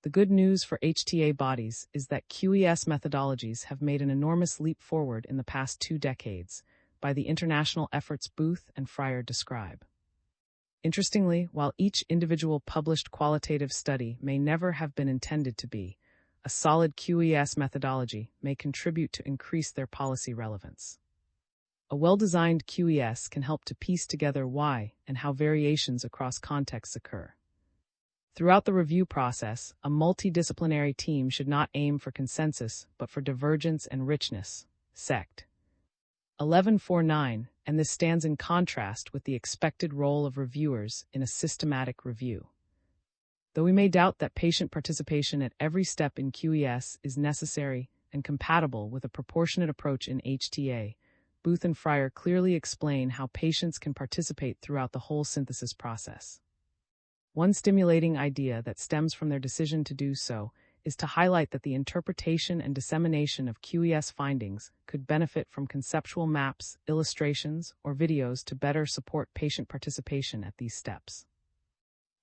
The good news for HTA bodies is that QES methodologies have made an enormous leap forward in the past 2 decades by the international efforts Booth and Fryer describe. Interestingly, while each individual published qualitative study may never have been intended to be, a solid QES methodology may contribute to increase their policy relevance. A well-designed QES can help to piece together why and how variations across contexts occur. Throughout the review process, a multidisciplinary team should not aim for consensus but for divergence and richness. Sect. 1149, and this stands in contrast with the expected role of reviewers in a systematic review. Though we may doubt that patient participation at every step in QES is necessary and compatible with a proportionate approach in HTA, Booth and Fryer clearly explain how patients can participate throughout the whole synthesis process. One stimulating idea that stems from their decision to do so is to highlight that the interpretation and dissemination of QES findings could benefit from conceptual maps, illustrations, or videos to better support patient participation at these steps.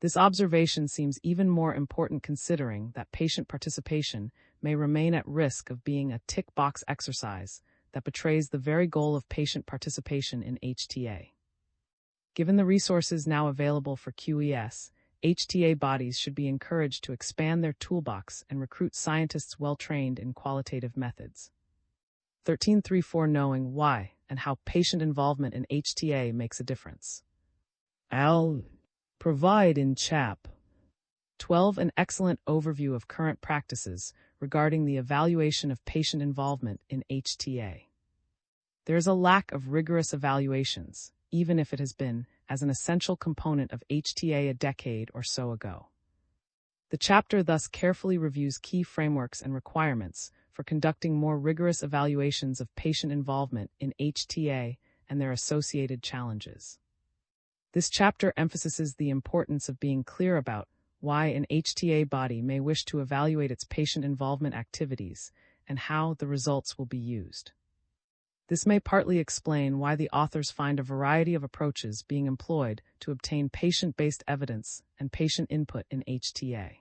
This observation seems even more important considering that patient participation may remain at risk of being a tick-box exercise that betrays the very goal of patient participation in HTA. Given the resources now available for QES, HTA bodies should be encouraged to expand their toolbox and recruit scientists well-trained in qualitative methods. 1334 Knowing why and how patient involvement in HTA makes a difference. I'll provide in Chap 12 an excellent overview of current practices regarding the evaluation of patient involvement in HTA. There is a lack of rigorous evaluations, even if it has been as an essential component of HTA a decade or so ago. The chapter thus carefully reviews key frameworks and requirements for conducting more rigorous evaluations of patient involvement in HTA and their associated challenges. This chapter emphasizes the importance of being clear about why an HTA body may wish to evaluate its patient involvement activities and how the results will be used. This may partly explain why the authors find a variety of approaches being employed to obtain patient-based evidence and patient input in HTA.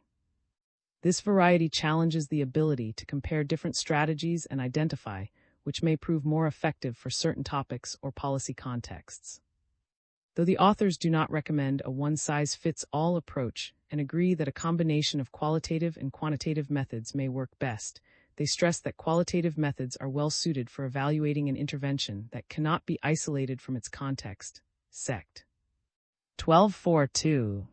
This variety challenges the ability to compare different strategies and identify which may prove more effective for certain topics or policy contexts. Though the authors do not recommend a one-size-fits-all approach and agree that a combination of qualitative and quantitative methods may work best, they stress that qualitative methods are well suited for evaluating an intervention that cannot be isolated from its context. Sect. 12.4.2.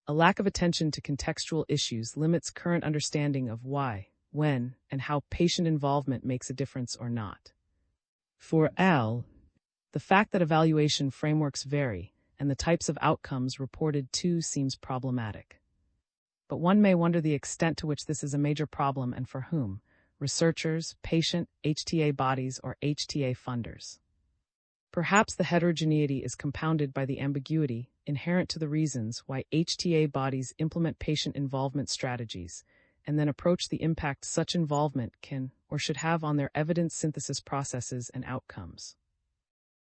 A lack of attention to contextual issues limits current understanding of why, when, and how patient involvement makes a difference or not. For L, the fact that evaluation frameworks vary and the types of outcomes reported to seems problematic. But one may wonder the extent to which this is a major problem and for whom: researchers, patient, HTA bodies, or HTA funders. Perhaps the heterogeneity is compounded by the ambiguity inherent to the reasons why HTA bodies implement patient involvement strategies and then approach the impact such involvement can or should have on their evidence synthesis processes and outcomes.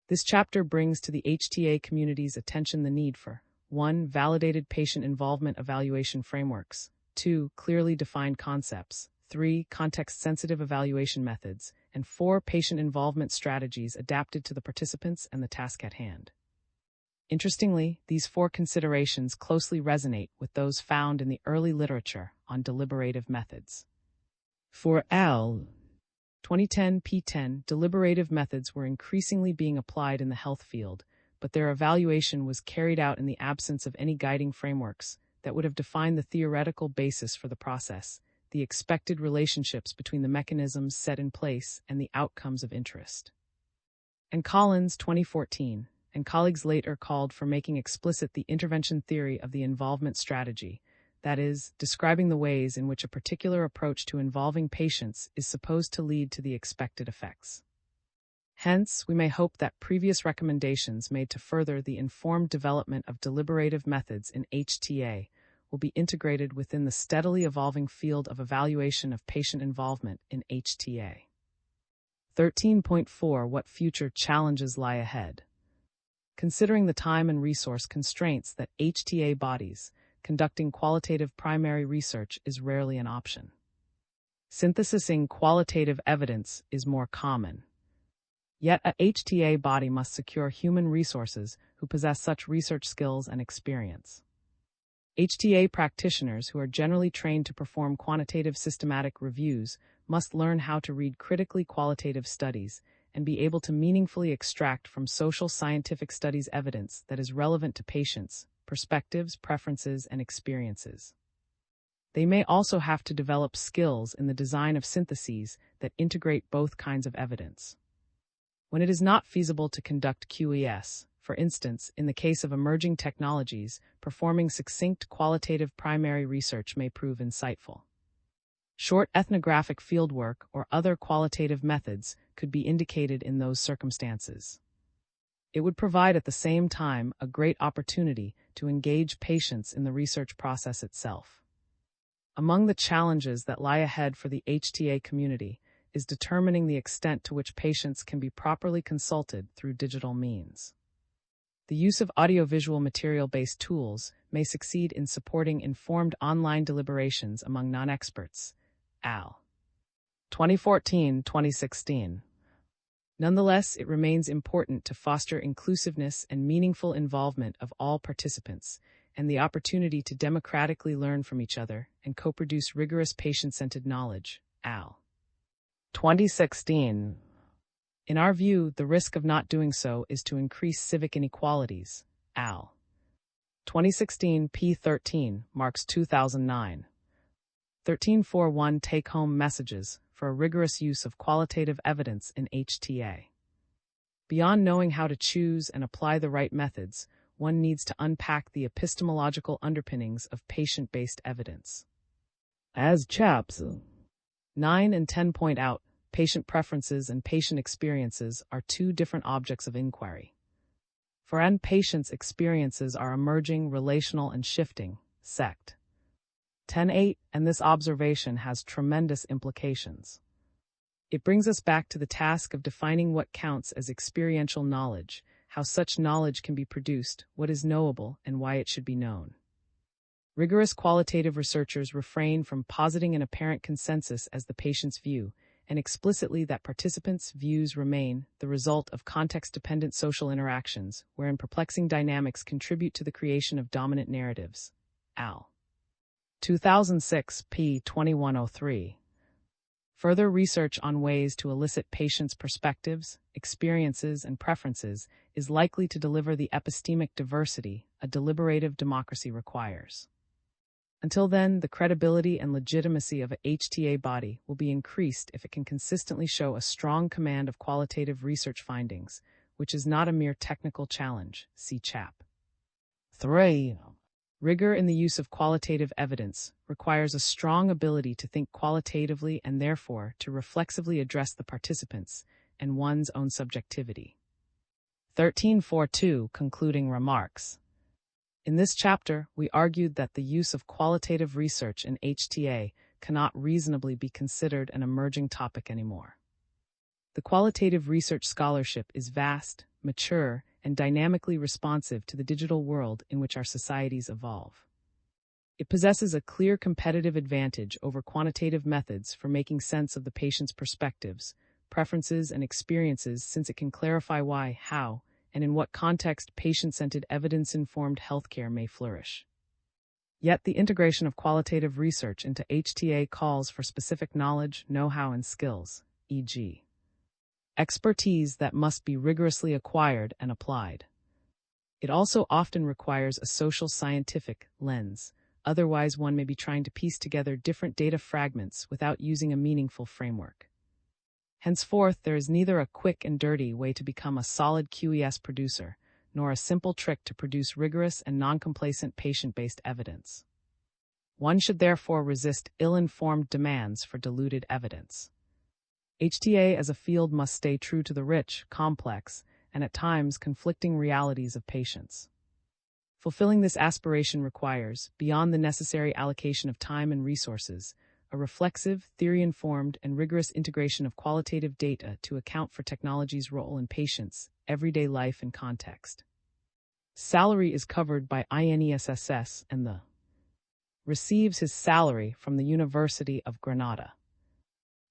This chapter brings to the HTA community's attention the need for 1. Validated patient involvement evaluation frameworks, 2. Clearly defined concepts, 3. Context-sensitive evaluation methods, and 4. Patient involvement strategies adapted to the participants and the task at hand. Interestingly, these 4 considerations closely resonate with those found in the early literature on deliberative methods. For L. 2010 P10, deliberative methods were increasingly being applied in the health field, but their evaluation was carried out in the absence of any guiding frameworks that would have defined the theoretical basis for the process, the expected relationships between the mechanisms set in place, and the outcomes of interest. And Collins, 2014, and colleagues later called for making explicit the intervention theory of the involvement strategy, that is, describing the ways in which a particular approach to involving patients is supposed to lead to the expected effects. Hence, we may hope that previous recommendations made to further the informed development of deliberative methods in HTA will be integrated within the steadily evolving field of evaluation of patient involvement in HTA. 13.4. What future challenges lie ahead? Considering the time and resource constraints that HTA bodies, conducting qualitative primary research is rarely an option. Synthesizing qualitative evidence is more common. Yet a HTA body must secure human resources who possess such research skills and experience. HTA practitioners who are generally trained to perform quantitative systematic reviews must learn how to read critically qualitative studies and be able to meaningfully extract from social scientific studies evidence that is relevant to patients, perspectives, preferences, and experiences. They may also have to develop skills in the design of syntheses that integrate both kinds of evidence. When it is not feasible to conduct QES, for instance, in the case of emerging technologies, performing succinct qualitative primary research may prove insightful. Short ethnographic fieldwork or other qualitative methods could be indicated in those circumstances. It would provide at the same time a great opportunity to engage patients in the research process itself. Among the challenges that lie ahead for the HTA community is determining the extent to which patients can be properly consulted through digital means. The use of audiovisual material-based tools may succeed in supporting informed online deliberations among non-experts. Al. 2014-2016. Nonetheless, it remains important to foster inclusiveness and meaningful involvement of all participants, and the opportunity to democratically learn from each other and co-produce rigorous patient-centered knowledge. Al. 2016. In our view, the risk of not doing so is to increase civic inequalities. Al. 2016 P13, Marks 2009. 13.4.1 Take-home messages for a rigorous use of qualitative evidence in HTA. Beyond knowing how to choose and apply the right methods, one needs to unpack the epistemological underpinnings of patient-based evidence. As chaps 9 and 10 point out, patient preferences and patient experiences are two different objects of inquiry. For N, patients' experiences are emerging, relational, and shifting, sect. 10.8, and this observation has tremendous implications. It brings us back to the task of defining what counts as experiential knowledge, how such knowledge can be produced, what is knowable, and why it should be known. Rigorous qualitative researchers refrain from positing an apparent consensus as the patient's view, and explicitly that participants' views remain the result of context-dependent social interactions, wherein perplexing dynamics contribute to the creation of dominant narratives. Al. 2006, p. 2103. Further research on ways to elicit patients' perspectives, experiences, and preferences is likely to deliver the epistemic diversity a deliberative democracy requires. Until then, the credibility and legitimacy of a HTA body will be increased if it can consistently show a strong command of qualitative research findings, which is not a mere technical challenge. See Chap. 3. Rigor in the use of qualitative evidence requires a strong ability to think qualitatively and therefore to reflexively address the participants and one's own subjectivity. 13.4.2 Concluding Remarks. In this chapter, we argued that the use of qualitative research in HTA cannot reasonably be considered an emerging topic anymore. The qualitative research scholarship is vast, mature, and dynamically responsive to the digital world in which our societies evolve. It possesses a clear competitive advantage over quantitative methods for making sense of the patient's perspectives, preferences, and experiences, since it can clarify why, how, and in what context patient-centered evidence-informed healthcare may flourish. Yet the integration of qualitative research into HTA calls for specific knowledge, know-how, and skills, e.g., expertise that must be rigorously acquired and applied. It also often requires a social scientific lens, otherwise one may be trying to piece together different data fragments without using a meaningful framework. Henceforth, there is neither a quick and dirty way to become a solid QES producer, nor a simple trick to produce rigorous and non-complacent patient-based evidence. One should therefore resist ill-informed demands for diluted evidence. HTA as a field must stay true to the rich, complex, and at times conflicting realities of patients. Fulfilling this aspiration requires, beyond the necessary allocation of time and resources, a reflexive, theory-informed, and rigorous integration of qualitative data to account for technology's role in patients' everyday life and context. Salary is covered by INESSS and the receives his salary from the University of Granada.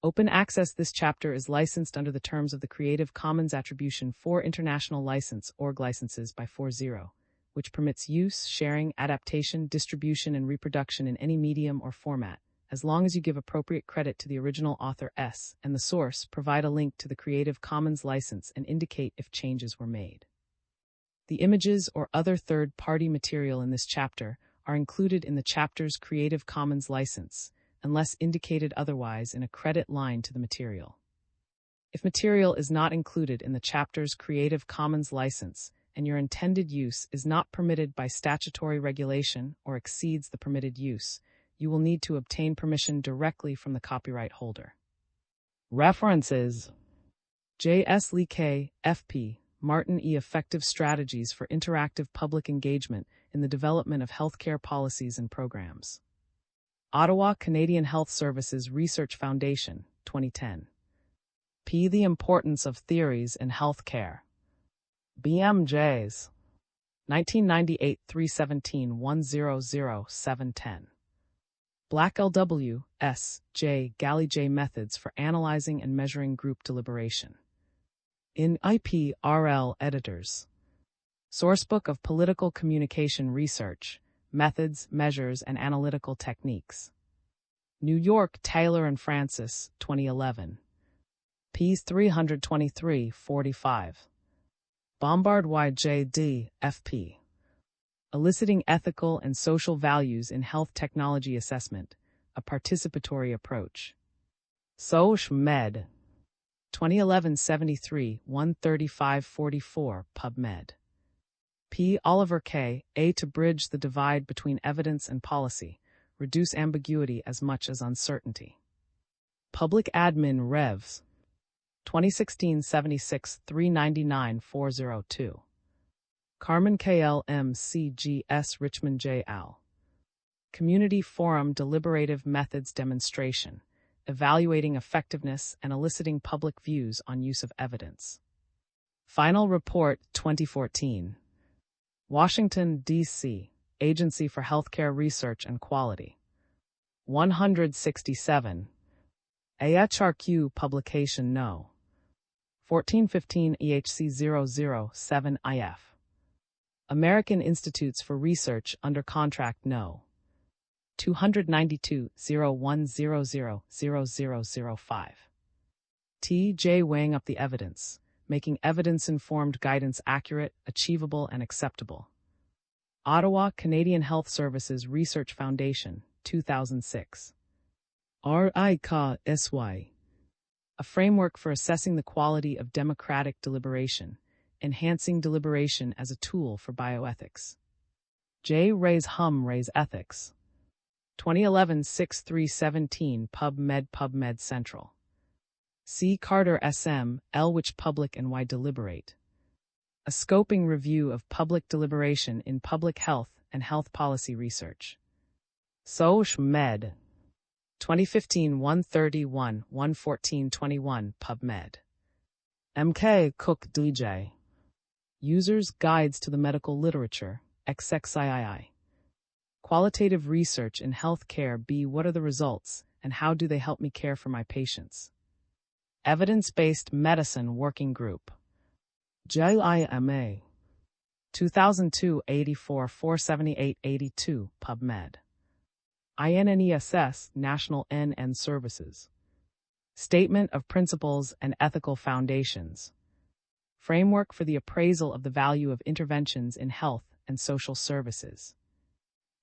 Open access. This chapter is licensed under the terms of the Creative Commons Attribution 4 International License (ORG) licenses by 4.0, which permits use, sharing, adaptation, distribution, and reproduction in any medium or format, as long as you give appropriate credit to the original author S and the source, provide a link to the Creative Commons license, and indicate if changes were made. The images or other third-party material in this chapter are included in the chapter's Creative Commons license, unless indicated otherwise in a credit line to the material. If material is not included in the chapter's Creative Commons license and your intended use is not permitted by statutory regulation or exceeds the permitted use, you will need to obtain permission directly from the copyright holder. References: J. S. Lee K., F.P., Martin E. Effective Strategies for Interactive Public Engagement in the Development of Healthcare Policies and Programs. Ottawa, Canadian Health Services Research Foundation, 2010. P. The Importance of Theories in Healthcare. BMJs. 1998 317 100 710. Black L.W., S. J. Galley J. Methods for Analyzing and Measuring Group Deliberation. In IPRL Editors. Sourcebook of Political Communication Research, Methods, Measures, and Analytical Techniques. New York, Taylor and Francis, 2011. Ps 323-45. Bombard Y.J.D., F.P. Eliciting Ethical and Social Values in Health Technology Assessment, a Participatory Approach. Soch Med. 2011 73 135-44 PubMed. P. Oliver K. A. To bridge the divide between evidence and policy, reduce ambiguity as much as uncertainty. Public Admin Revs. 2016 76 399 402. Carmen KL MCGS Richmond J. Al. Community Forum Deliberative Methods Demonstration, Evaluating Effectiveness and Eliciting Public Views on Use of Evidence. Final Report 2014. Washington, D.C., Agency for Healthcare Research and Quality. 167. AHRQ Publication No. 1415 EHC 007 IF. American Institutes for Research under Contract No. 292 0100 0005. T.J. Weighing up the evidence, making evidence-informed guidance accurate, achievable, and acceptable. Ottawa, Canadian Health Services Research Foundation, 2006. RICA-SY. A framework for assessing the quality of democratic deliberation, enhancing deliberation as a tool for bioethics. J. Rays Hum Rays Ethics. 2011 6317 PubMed Central. C. Carter SM, L. Which Public and Why Deliberate. A scoping review of public deliberation in public health and health policy research. Soch Med. 2015 131 114 21 PubMed. M.K. Cook DJ. Users' Guides to the Medical Literature, XXIII. Qualitative Research in Health Care B. What are the results, and how do they help me care for my patients? Evidence-Based Medicine Working Group. JIMA. 2002 84 478 82 PubMed. INNESS National NN Services. Statement of Principles and Ethical Foundations. Framework for the Appraisal of the Value of Interventions in Health and Social Services.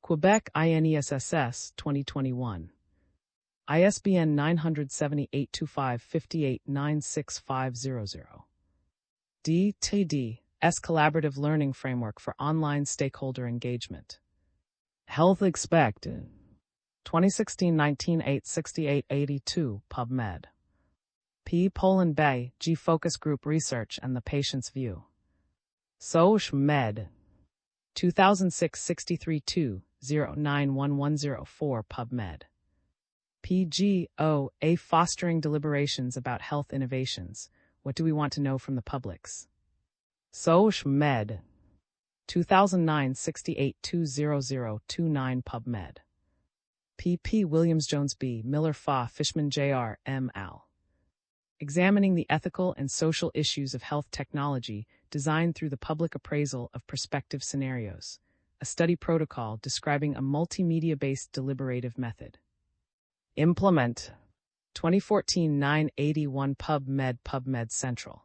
Quebec INESSS 2021. ISBN 978-2558-96500. DTD S Collaborative Learning Framework for Online Stakeholder Engagement. Health Expect. 2016 19 868 82 PubMed. P. Poland Bay, G. Focus Group Research and the Patient's View. Soch Med. 2006 63 2 091104 PubMed. PGO.A. Fostering Deliberations About Health Innovations. What do we want to know from the publics? Soch Med. 2009 68 20029 PubMed. P.P. Williams Jones B. Miller Fa Fishman J.R. M. Al. Examining the ethical and social issues of health technology designed through the public appraisal of prospective scenarios, a study protocol describing a multimedia-based deliberative method. Implement. 2014 981 PubMed Central.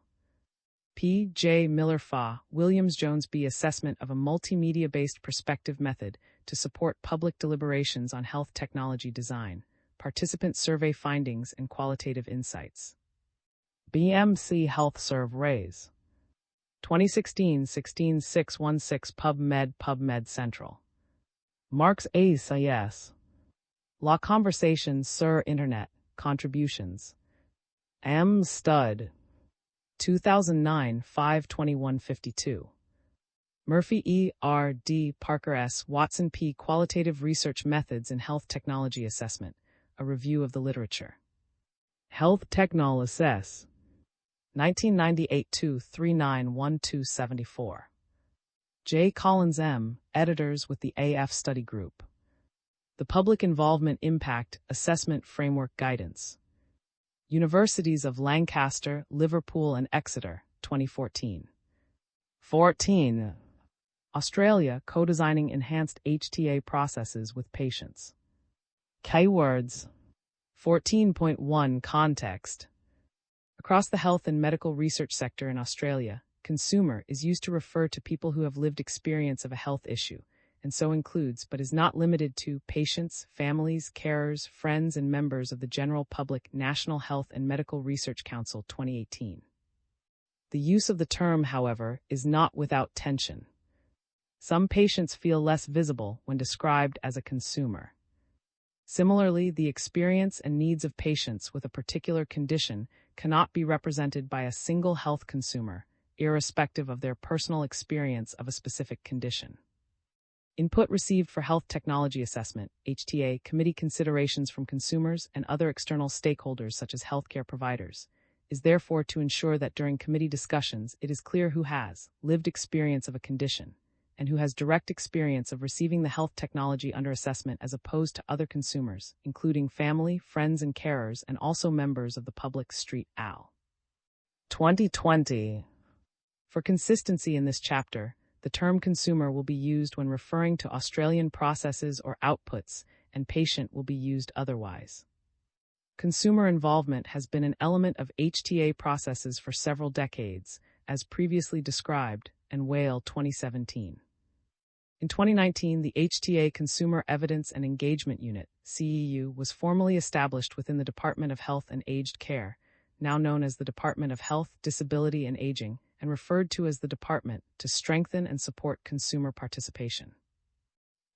P. J. Miller Fa Williams Jones B. Assessment of a multimedia-based perspective method to support public deliberations on health technology design, participant survey findings and qualitative insights. BMC Health Serve Rays. 2016 16 616 PubMed Central. Marks A. Sayes. La Conversations sur Internet, Contributions. M. Stud. 2009 52152. Murphy E. R. D. Parker S. Watson P. Qualitative Research Methods in Health Technology Assessment, a review of the literature. Health Technol Assess. 1998 239 1274. J. Collins M., Editors with the AF Study Group. The Public Involvement Impact Assessment Framework Guidance. Universities of Lancaster, Liverpool, and Exeter, 2014. 14. Australia, Co-Designing Enhanced HTA Processes with Patients. Keywords. 14.1 Context. Across the health and medical research sector in Australia, consumer is used to refer to people who have lived experience of a health issue, and so includes, but is not limited to, patients, families, carers, friends, and members of the general public. National Health and Medical Research Council 2018. The use of the term, however, is not without tension. Some patients feel less visible when described as a consumer. Similarly, the experience and needs of patients with a particular condition cannot be represented by a single health consumer, irrespective of their personal experience of a specific condition. Input received for Health Technology Assessment, HTA, committee considerations from consumers and other external stakeholders such as healthcare providers, is therefore to ensure that during committee discussions it is clear who has lived experience of a condition and who has direct experience of receiving the health technology under assessment as opposed to other consumers, including family, friends, and carers, and also members of the public. Street Al. 2020. For consistency in this chapter, the term consumer will be used when referring to Australian processes or outputs, and patient will be used otherwise. Consumer involvement has been an element of HTA processes for several decades, as previously described, and Whale 2017. In 2019, the HTA Consumer Evidence and Engagement Unit, CEU, was formally established within the Department of Health and Aged Care, now known as the Department of Health, Disability and Aging, and referred to as the Department, to strengthen and support consumer participation.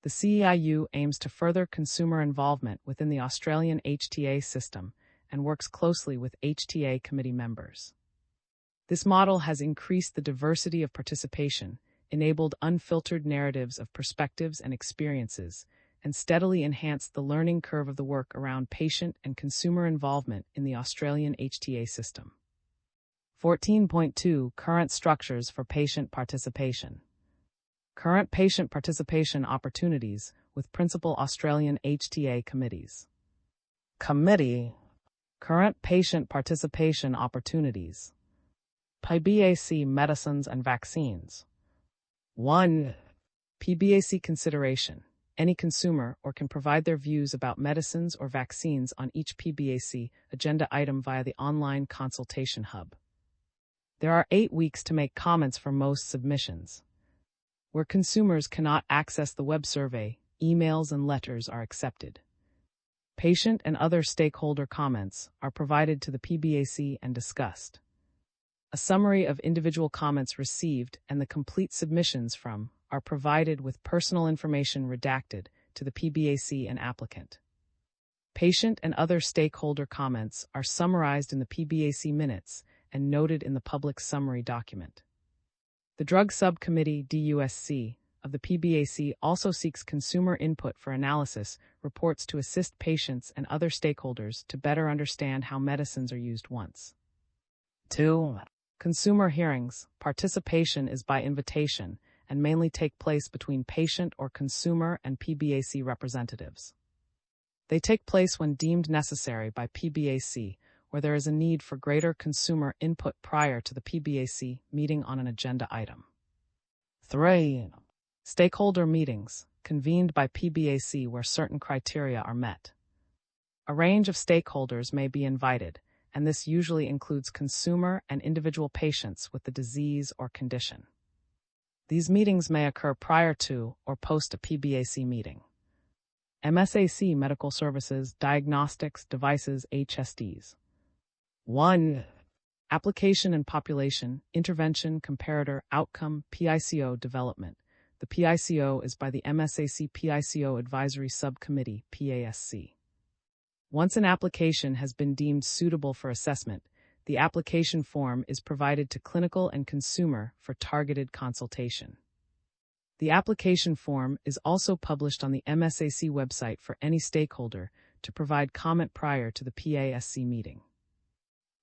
The CEIU aims to further consumer involvement within the Australian HTA system and works closely with HTA committee members. This model has increased the diversity of participation, enabled unfiltered narratives of perspectives and experiences, and steadily enhanced the learning curve of the work around patient and consumer involvement in the Australian HTA system. 14.2 Current structures for patient participation. Current patient participation opportunities with principal Australian HTA committees. Committee. Current patient participation opportunities. PBAC medicines and vaccines. 1. PBAC consideration. Any consumer or can provide their views about medicines or vaccines on each PBAC agenda item via the online consultation hub. There are 8 weeks to make comments for most submissions. Where consumers cannot access the web survey, emails and letters are accepted. Patient and other stakeholder comments are provided to the PBAC and discussed. A summary of individual comments received and the complete submissions from are provided with personal information redacted to the PBAC and applicant. Patient and other stakeholder comments are summarized in the PBAC minutes and noted in the public summary document. The Drug Subcommittee DUSC of the PBAC also seeks consumer input for analysis reports to assist patients and other stakeholders to better understand how medicines are used once. 2. Consumer hearings. Participation is by invitation and mainly take place between patient or consumer and PBAC representatives. They take place when deemed necessary by PBAC, where there is a need for greater consumer input prior to the PBAC meeting on an agenda item. 3. Stakeholder meetings, convened by PBAC where certain criteria are met. A range of stakeholders may be invited, and this usually includes consumer and individual patients with the disease or condition. These meetings may occur prior to or post a PBAC meeting. MSAC Medical Services, Diagnostics, Devices, HSDs. 1. Application and Population, Intervention, Comparator, Outcome, PICO Development. The PICO is by the MSAC PICO Advisory Subcommittee, PASC. Once an application has been deemed suitable for assessment, the application form is provided to clinical and consumer for targeted consultation. The application form is also published on the MSAC website for any stakeholder to provide comment prior to the PASC meeting.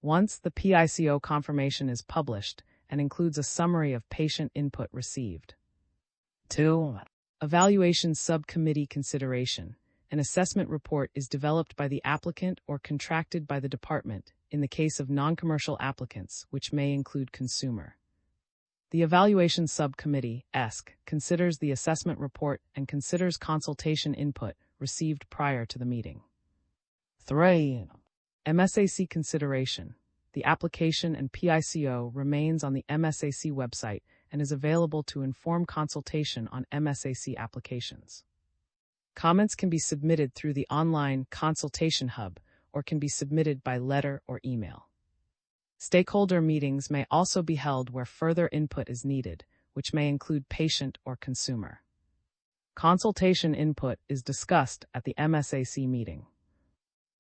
Once the PICO confirmation is published and includes a summary of patient input received. 2. Evaluation Subcommittee Consideration. An assessment report is developed by the applicant or contracted by the department in the case of non-commercial applicants, which may include consumer. The Evaluation Subcommittee, ESC, considers the assessment report and considers consultation input received prior to the meeting. 3. MSAC Consideration. The application and PICO remains on the MSAC website and is available to inform consultation on MSAC applications. Comments can be submitted through the online consultation hub or can be submitted by letter or email. Stakeholder meetings may also be held where further input is needed, which may include patient or consumer. Consultation input is discussed at the MSAC meeting.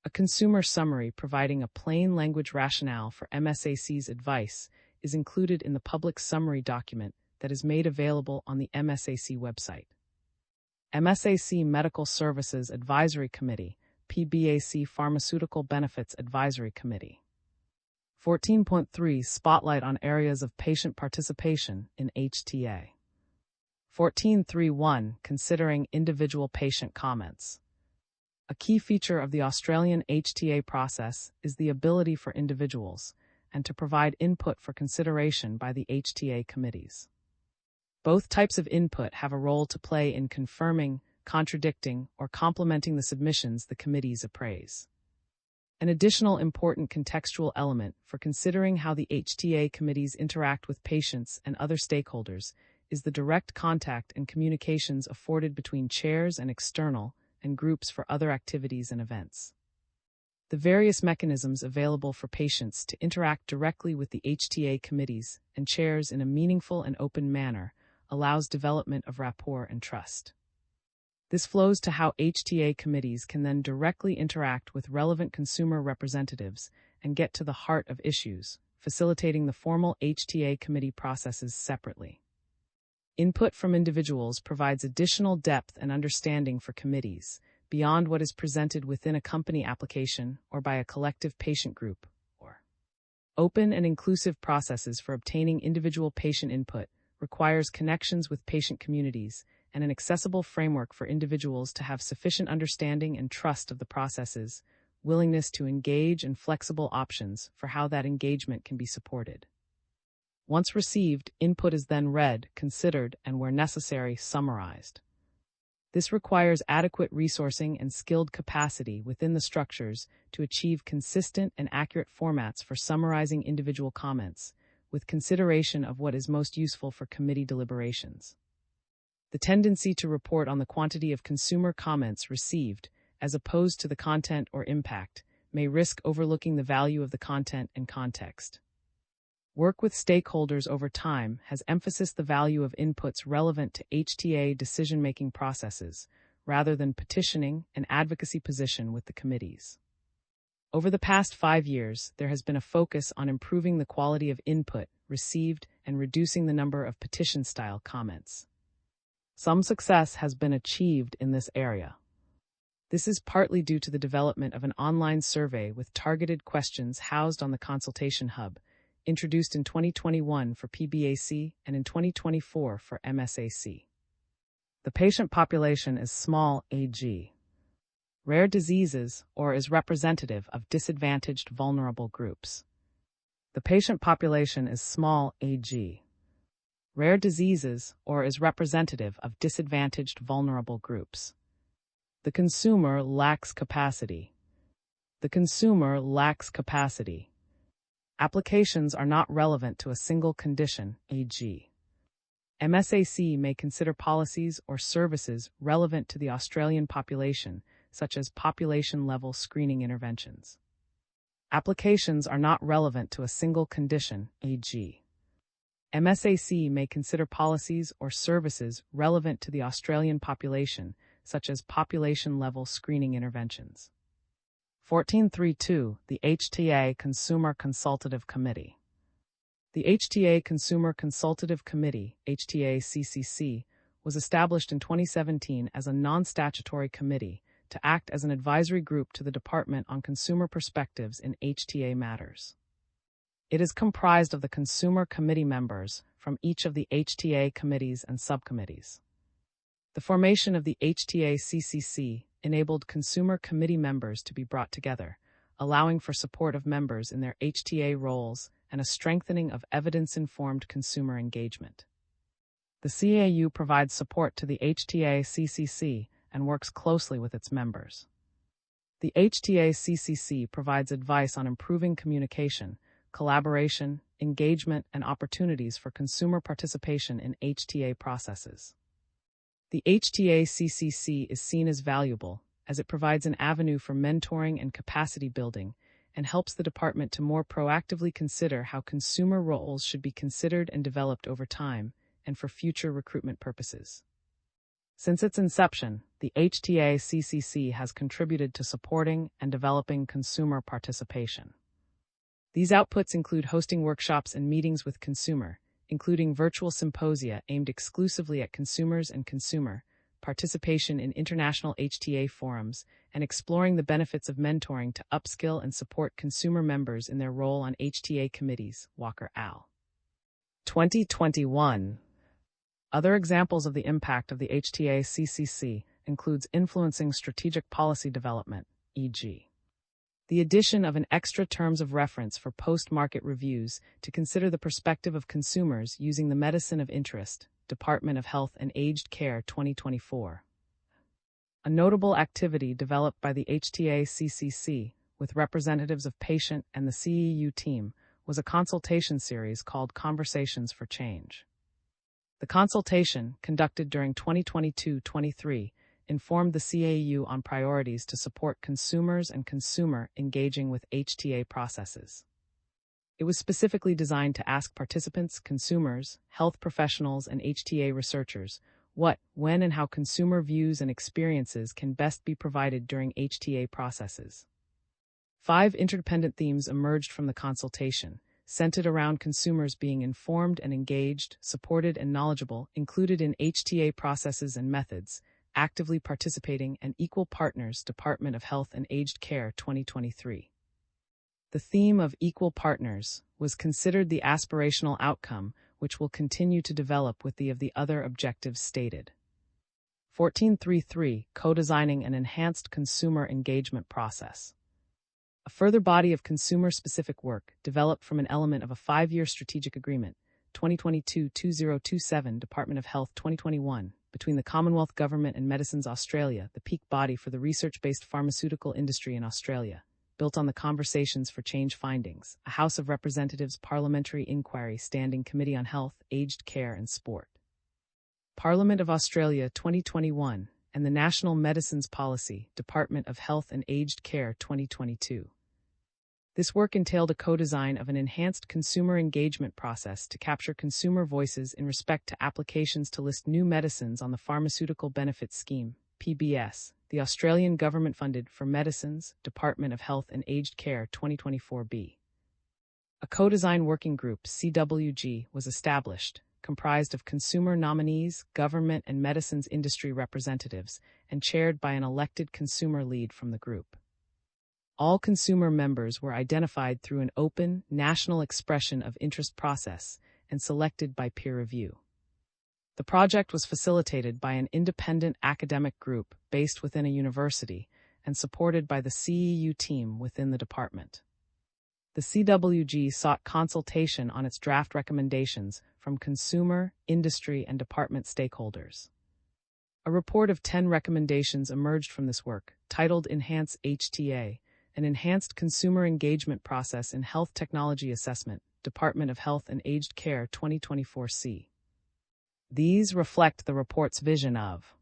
A consumer summary providing a plain language rationale for MSAC's advice is included in the public summary document that is made available on the MSAC website. MSAC Medical Services Advisory Committee, PBAC Pharmaceutical Benefits Advisory Committee. 14.3 Spotlight on areas of patient participation in HTA. 14.3.1 Considering individual patient comments. A key feature of the Australian HTA process is the ability for individuals and to provide input for consideration by the HTA committees. Both types of input have a role to play in confirming, contradicting, or complementing the submissions the committees appraise. An additional important contextual element for considering how the HTA committees interact with patients and other stakeholders is the direct contact and communications afforded between chairs and external and groups for other activities and events. The various mechanisms available for patients to interact directly with the HTA committees and chairs in a meaningful and open manner allows development of rapport and trust. This flows to how HTA committees can then directly interact with relevant consumer representatives and get to the heart of issues, facilitating the formal HTA committee processes separately. Input from individuals provides additional depth and understanding for committees, beyond what is presented within a company application or by a collective patient group, or open and inclusive processes for obtaining individual patient input requires connections with patient communities and an accessible framework for individuals to have sufficient understanding and trust of the processes, willingness to engage, and flexible options for how that engagement can be supported. Once received, input is then read, considered, and where necessary, summarized. This requires adequate resourcing and skilled capacity within the structures to achieve consistent and accurate formats for summarizing individual comments, with consideration of what is most useful for committee deliberations. The tendency to report on the quantity of consumer comments received, as opposed to the content or impact, may risk overlooking the value of the content and context. Work with stakeholders over time has emphasized the value of inputs relevant to HTA decision-making processes, rather than petitioning and advocacy position with the committees. Over the past 5 years, there has been a focus on improving the quality of input received and reducing the number of petition-style comments. Some success has been achieved in this area. This is partly due to the development of an online survey with targeted questions housed on the Consultation Hub, introduced in 2021 for PBAC and in 2024 for MSAC. The patient population is small ag. Rare diseases or is representative of disadvantaged vulnerable groups. The patient population is small ag. Rare diseases or is representative of disadvantaged vulnerable groups. The consumer lacks capacity. The consumer lacks capacity. Applications are not relevant to a single condition, e.g. MSAC may consider policies or services relevant to the Australian population, such as population-level screening interventions. Applications are not relevant to a single condition, e.g. MSAC may consider policies or services relevant to the Australian population, such as population-level screening interventions. 14.3.2 The HTA Consumer Consultative Committee. The HTA Consumer Consultative Committee, HTA-CCC, was established in 2017 as a non-statutory committee to act as an advisory group to the Department on consumer perspectives in HTA matters. It is comprised of the consumer committee members from each of the HTA committees and subcommittees. The formation of the HTA-CCC enabled consumer committee members to be brought together, allowing for support of members in their HTA roles and a strengthening of evidence-informed consumer engagement. The CAU provides support to the HTA-CCC and works closely with its members. The HTA-CCC provides advice on improving communication, collaboration, engagement, and opportunities for consumer participation in HTA processes. The HTA-CCC is seen as valuable as it provides an avenue for mentoring and capacity building and helps the department to more proactively consider how consumer roles should be considered and developed over time and for future recruitment purposes. Since its inception, the HTA-CCC has contributed to supporting and developing consumer participation. These outputs include hosting workshops and meetings with consumer, including virtual symposia aimed exclusively at consumers and consumer, participation in international HTA forums, and exploring the benefits of mentoring to upskill and support consumer members in their role on HTA committees. Walker al. 2021. Other examples of the impact of the HTA-CCC includes influencing strategic policy development, e.g. the addition of an extra terms of reference for post-market reviews to consider the perspective of consumers using the Medicine of Interest, Department of Health and Aged Care 2024. A notable activity developed by the HTA-CCC with representatives of patient and the CEU team was a consultation series called Conversations for Change. The consultation, conducted during 2022-23, informed the CAU on priorities to support consumers and consumer engaging with HTA processes. It was specifically designed to ask participants, consumers, health professionals, and HTA researchers what, when, and how consumer views and experiences can best be provided during HTA processes. 5 interdependent themes emerged from the consultation, centered around consumers being informed and engaged, supported and knowledgeable, included in HTA processes and methods, actively participating and equal partners. Department of Health and Aged Care 2023. The theme of equal partners was considered the aspirational outcome, which will continue to develop with the other objectives stated. 14.3.3 Co-designing an enhanced consumer engagement process. A further body of consumer-specific work developed from an element of a 5-year strategic agreement, 2022-2027 Department of Health 2021, between the Commonwealth Government and Medicines Australia, the peak body for the research-based pharmaceutical industry in Australia, built on the Conversations for Change findings, a House of Representatives Parliamentary Inquiry Standing Committee on Health, Aged Care and Sport. Parliament of Australia 2021, and the National Medicines Policy, Department of Health and Aged Care 2022. This work entailed a co-design of an enhanced consumer engagement process to capture consumer voices in respect to applications to list new medicines on the Pharmaceutical Benefits Scheme, PBS, the Australian government-funded For Medicines, Department of Health and Aged Care 2024B. A co-design working group, CWG, was established, comprised of consumer nominees, government and medicines industry representatives, and chaired by an elected consumer lead from the group. All consumer members were identified through an open, national expression of interest process and selected by peer review. The project was facilitated by an independent academic group based within a university and supported by the CEU team within the department. The CWG sought consultation on its draft recommendations from consumer, industry, and department stakeholders. A report of 10 recommendations emerged from this work, titled Enhance HTA, an enhanced consumer engagement process in health technology assessment, Department of Health and Aged Care 2024C. These reflect the report's vision of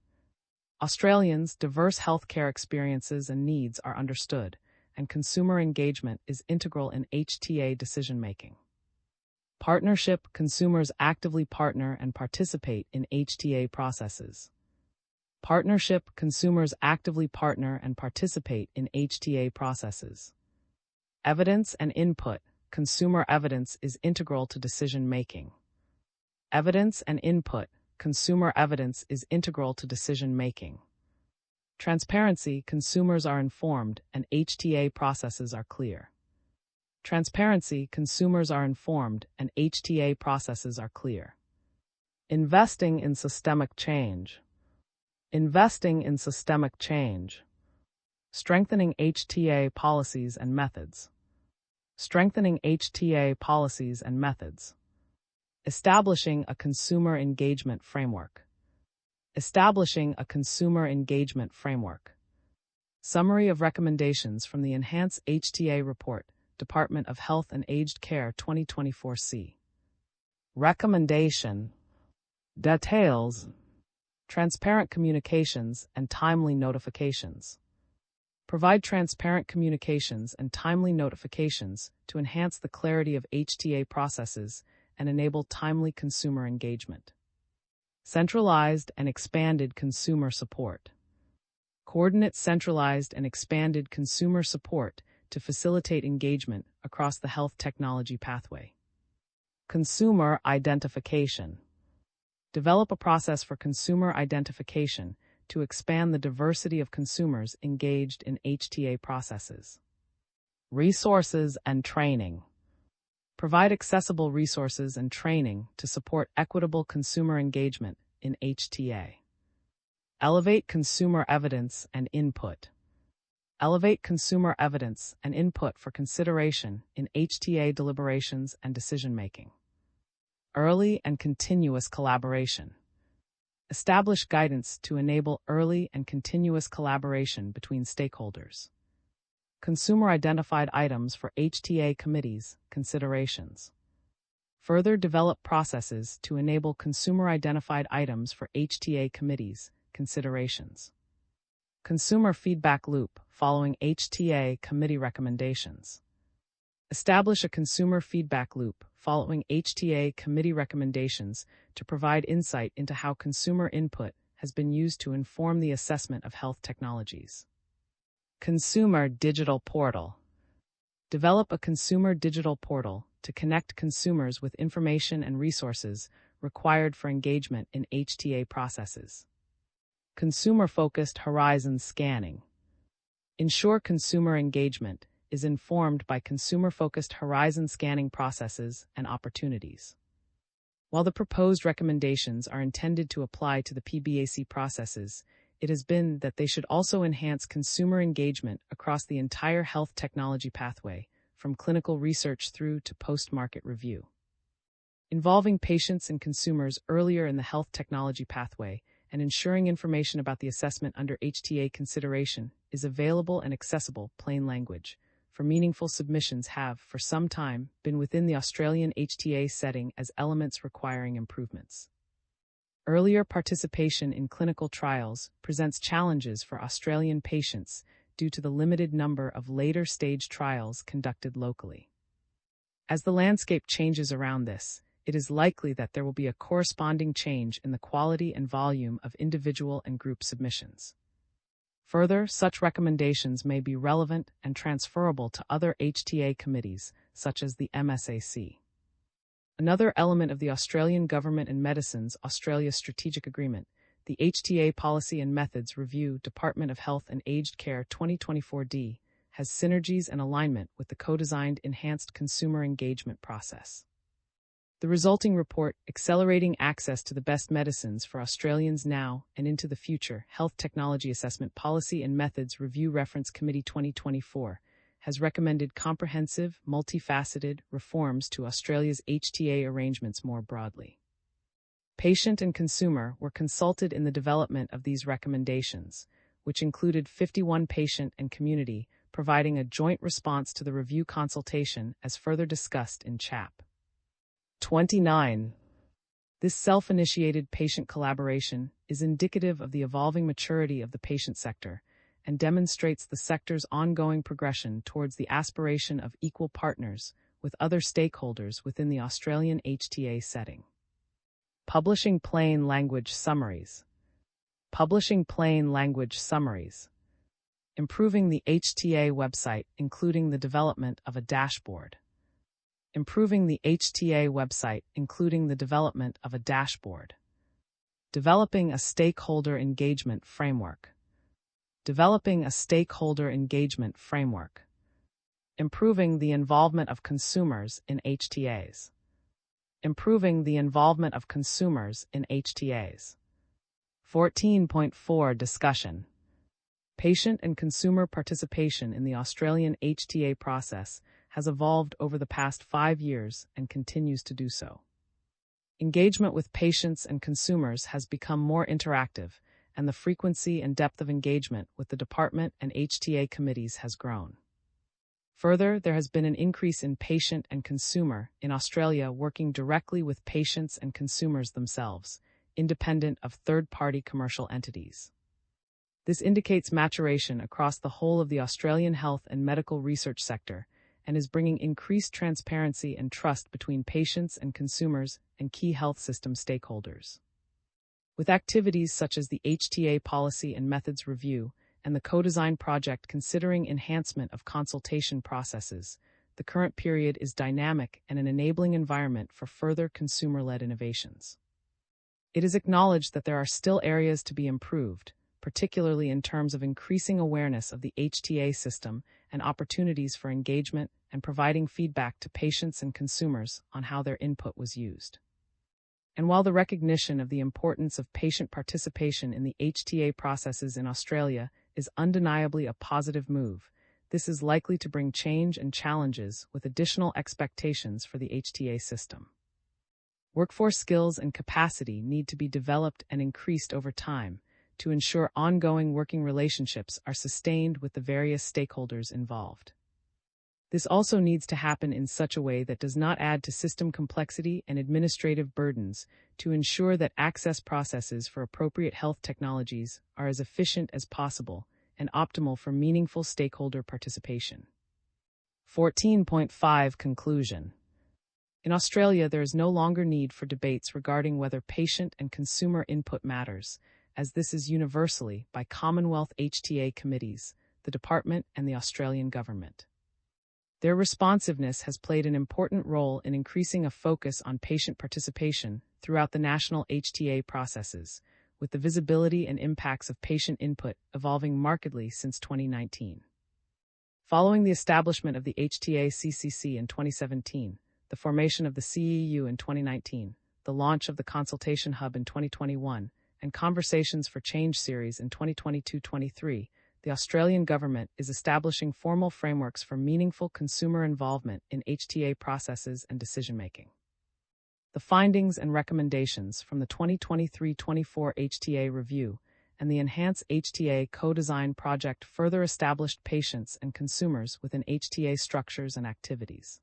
Australians' diverse healthcare experiences and needs are understood, and consumer engagement is integral in HTA decision-making. Partnership: consumers actively partner and participate in HTA processes. Partnership: consumers actively partner and participate in HTA processes. Evidence and input: consumer evidence is integral to decision-making. Evidence and input: consumer evidence is integral to decision-making. Transparency: consumers are informed and HTA processes are clear. Transparency: consumers are informed and HTA processes are clear. Investing in systemic change. Investing in systemic change. Strengthening HTA policies and methods. Strengthening HTA policies and methods. Establishing a consumer engagement framework. Establishing a consumer engagement framework. Summary of recommendations from the Enhance HTA Report, Department of Health and Aged Care 2024C. Recommendation. Details. Transparent communications and timely notifications. Provide transparent communications and timely notifications to enhance the clarity of HTA processes and enable timely consumer engagement. Centralized and expanded consumer support. Coordinate centralized and expanded consumer support to facilitate engagement across the health technology pathway. Consumer identification. Develop a process for consumer identification to expand the diversity of consumers engaged in HTA processes. Resources and training. Provide accessible resources and training to support equitable consumer engagement in HTA. Elevate consumer evidence and input. Elevate consumer evidence and input for consideration in HTA deliberations and decision-making. Early and continuous collaboration. Establish guidance to enable early and continuous collaboration between stakeholders. Consumer-identified items for HTA committees, considerations. Further develop processes to enable consumer-identified items for HTA committees, considerations. Consumer feedback loop following HTA committee recommendations. Establish a consumer feedback loop following HTA committee recommendations to provide insight into how consumer input has been used to inform the assessment of health technologies. Consumer digital portal. Develop a consumer digital portal to connect consumers with information and resources required for engagement in HTA processes. Consumer-focused horizon scanning. Ensure consumer engagement is informed by consumer-focused horizon scanning processes and opportunities. While the proposed recommendations are intended to apply to the PBAC processes, it has been that they should also enhance consumer engagement across the entire health technology pathway, from clinical research through to post-market review. Involving patients and consumers earlier in the health technology pathway and ensuring information about the assessment under HTA consideration is available and accessible plain language for meaningful submissions have, for some time, been within the Australian HTA setting as elements requiring improvements. Earlier participation in clinical trials presents challenges for Australian patients due to the limited number of later-stage trials conducted locally. As the landscape changes around this, it is likely that there will be a corresponding change in the quality and volume of individual and group submissions. Further, such recommendations may be relevant and transferable to other HTA committees, such as the MSAC. Another element of the Australian Government and Medicines Australia Strategic Agreement, the HTA Policy and Methods Review Department of Health and Aged Care 2024D, has synergies and alignment with the co-designed Enhanced Consumer Engagement process. The resulting report, Accelerating Access to the Best Medicines for Australians Now and into the Future, Health Technology Assessment Policy and Methods Review Reference Committee 2024, has recommended comprehensive, multifaceted reforms to Australia's HTA arrangements more broadly. Patient and consumer were consulted in the development of these recommendations, which included 51 patient and community, providing a joint response to the review consultation as further discussed in Chap. 29. This self-initiated patient collaboration is indicative of the evolving maturity of the patient sector and demonstrates the sector's ongoing progression towards the aspiration of equal partners with other stakeholders within the Australian HTA setting. Publishing plain language summaries. Publishing plain language summaries. Improving the HTA website, including the development of a dashboard. Improving the HTA website, including the development of a dashboard. Developing a stakeholder engagement framework. Developing a stakeholder engagement framework. Improving the involvement of consumers in HTAs. Improving the involvement of consumers in HTAs. 14.4 Discussion. Patient and consumer participation in the Australian HTA process has evolved over the past 5 years and continues to do so. Engagement with patients and consumers has become more interactive, and the frequency and depth of engagement with the department and HTA committees has grown. Further, there has been an increase in patient and consumer in Australia working directly with patients and consumers themselves, independent of third-party commercial entities. This indicates maturation across the whole of the Australian health and medical research sector and is bringing increased transparency and trust between patients and consumers and key health system stakeholders. With activities such as the HTA Policy and Methods Review and the Co-Design Project considering enhancement of consultation processes, the current period is dynamic and an enabling environment for further consumer-led innovations. It is acknowledged that there are still areas to be improved, particularly in terms of increasing awareness of the HTA system and opportunities for engagement and providing feedback to patients and consumers on how their input was used. And while the recognition of the importance of patient participation in the HTA processes in Australia is undeniably a positive move, this is likely to bring change and challenges with additional expectations for the HTA system. Workforce skills and capacity need to be developed and increased over time to ensure ongoing working relationships are sustained with the various stakeholders involved. This also needs to happen in such a way that does not add to system complexity and administrative burdens to ensure that access processes for appropriate health technologies are as efficient as possible and optimal for meaningful stakeholder participation. 14.5 Conclusion. In Australia, there is no longer need for debates regarding whether patient and consumer input matters, as this is universally by Commonwealth HTA committees, the Department and the Australian Government. Their responsiveness has played an important role in increasing a focus on patient participation throughout the national HTA processes, with the visibility and impacts of patient input evolving markedly since 2019. Following the establishment of the HTA-CCC in 2017, the formation of the CEU in 2019, the launch of the Consultation Hub in 2021, and Conversations for Change series in 2022-23, the Australian Government is establishing formal frameworks for meaningful consumer involvement in HTA processes and decision-making. The findings and recommendations from the 2023-24 HTA review and the Enhance HTA Co-Design project further established patients and consumers within HTA structures and activities.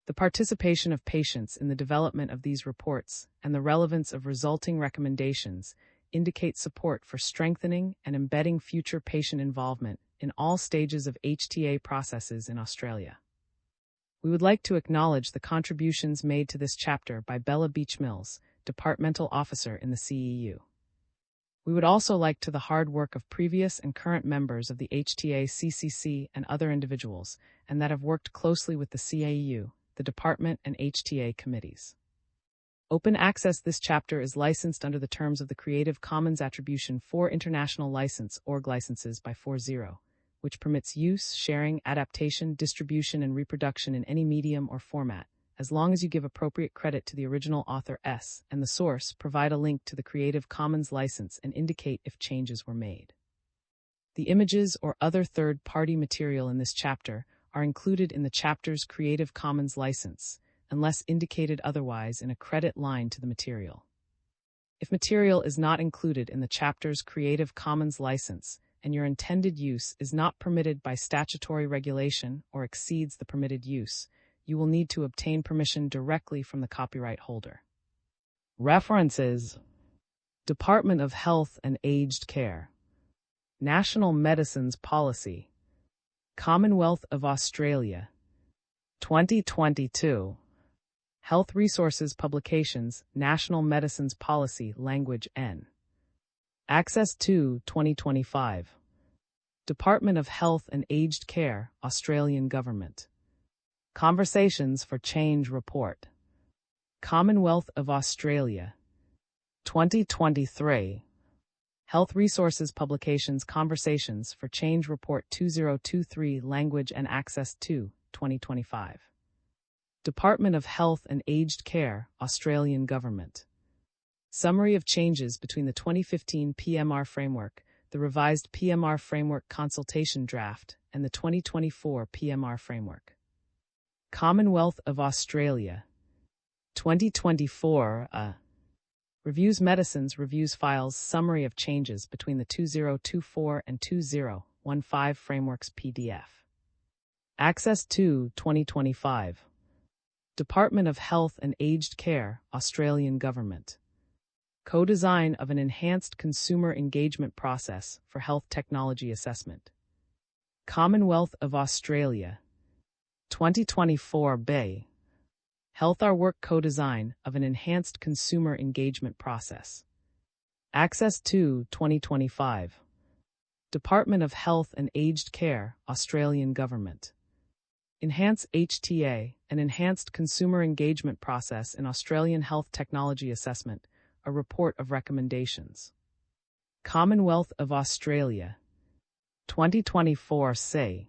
The participation of patients in the development of these reports and the relevance of resulting recommendations indicate support for strengthening and embedding future patient involvement in all stages of HTA processes in Australia. We would like to acknowledge the contributions made to this chapter by Bella Beach-Mills, Departmental Officer in the CEU. We would also like to the hard work of previous and current members of the HTA-CCC and other individuals, and that have worked closely with the CEU, the Department and HTA committees. Open access. This chapter is licensed under the terms of the Creative Commons Attribution 4 International License (ORG) licenses by 4.0, which permits use, sharing, adaptation, distribution, and reproduction in any medium or format, as long as you give appropriate credit to the original author S and the source, provide a link to the Creative Commons license, and indicate if changes were made. The images or other third-party material in this chapter are included in the chapter's Creative Commons license, unless indicated otherwise in a credit line to the material. If material is not included in the chapter's Creative Commons license and your intended use is not permitted by statutory regulation or exceeds the permitted use, you will need to obtain permission directly from the copyright holder. References: Department of Health and Aged Care, National Medicines Policy, Commonwealth of Australia, 2022. Health Resources Publications, National Medicines Policy, Language N. Access to 2025. Department of Health and Aged Care, Australian Government. Conversations for Change Report. Commonwealth of Australia. 2023. Health Resources Publications Conversations for Change Report 2023 Language and Access to 2025. Department of Health and Aged Care, Australian Government. Summary of changes between the 2015 PMR Framework, the revised PMR Framework Consultation Draft, and the 2024 PMR Framework. Commonwealth of Australia. 2024 Reviews Medicines Reviews Files Summary of changes between the 2024 and 2015 Frameworks PDF. Access to 2025. Department of Health and Aged Care, Australian Government. Co-design of an enhanced consumer engagement process for health technology assessment. Commonwealth of Australia. 2024 Bay. Health Our Work co-design of an enhanced consumer engagement process. Access to 2025. Department of Health and Aged Care, Australian Government. Enhance HTA, an enhanced consumer engagement process in Australian Health Technology Assessment, a report of recommendations. Commonwealth of Australia. 2024 say.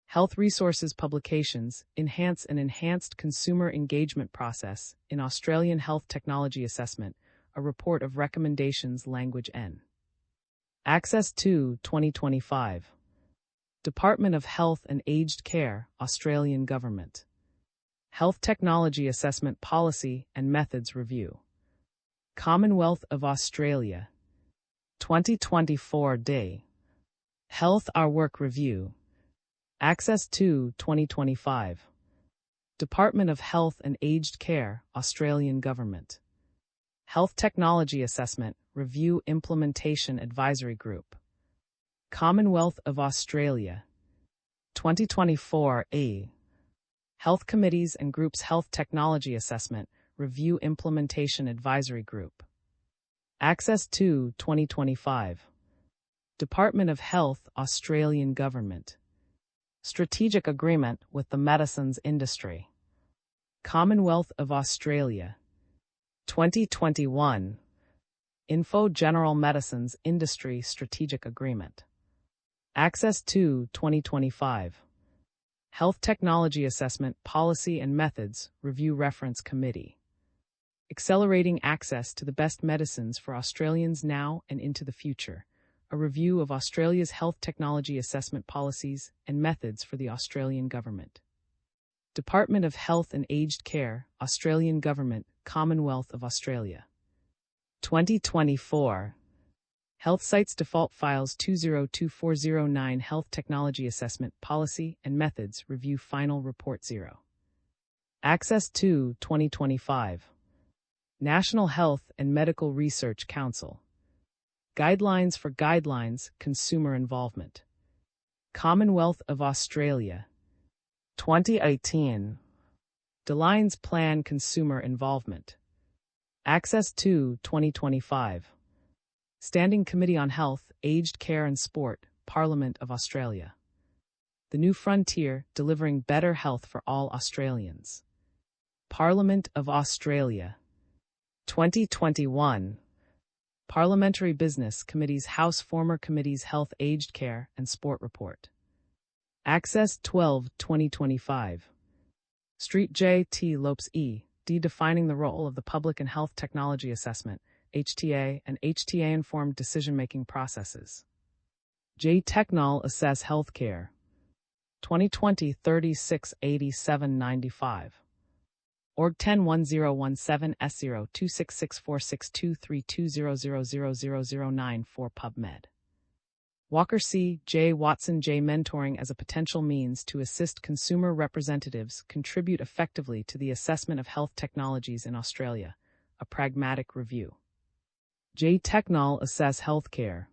Health Resources Publications, Enhance an enhanced consumer engagement process in Australian Health Technology Assessment, a report of recommendations language N. Access to 2025. Department of Health and Aged Care, Australian Government. Health Technology Assessment Policy and Methods Review. Commonwealth of Australia. 2024 day. Health Our Work Review. Access to 2025. Department of Health and Aged Care, Australian Government. Health Technology Assessment Review Implementation Advisory Group. Commonwealth of Australia. 2024 A. Health Committees and Groups Health Technology Assessment Review Implementation Advisory Group. Access to 2025. Department of Health, Australian Government. Strategic Agreement with the Medicines Industry. Commonwealth of Australia. 2021. Info General Medicines Industry Strategic Agreement. Access to 2025. Health Technology Assessment Policy and Methods Review Reference Committee. Accelerating Access to the Best Medicines for Australians Now and into the Future, a review of Australia's health technology assessment policies and methods for the Australian Government. Department of Health and Aged Care, Australian Government, Commonwealth of Australia. 2024. Health Sites Default Files 202409 Health Technology Assessment Policy and Methods Review Final Report 0. Access to 2025. National Health and Medical Research Council. Guidelines for Guidelines Consumer Involvement. Commonwealth of Australia. 2018. DeLines Plan Consumer Involvement. Access to 2025. Standing Committee on Health, Aged Care and Sport, Parliament of Australia. The New Frontier, Delivering Better Health for All Australians. Parliament of Australia. 2021. Parliamentary Business Committee's House Former Committee's Health, Aged Care and Sport Report. Access 12/2025. Street J. T. Lopes E. D. Defining the Role of the Public in Health Technology Assessment, HTA, and HTA-informed decision-making processes. J. Technol Assess Healthcare. 2020 368795. Org 101017 S0 266462320000009 for PubMed. Walker C. J. Watson J. Mentoring as a potential means to assist consumer representatives contribute effectively to the assessment of health technologies in Australia, a pragmatic review. J. Technol Assess Healthcare.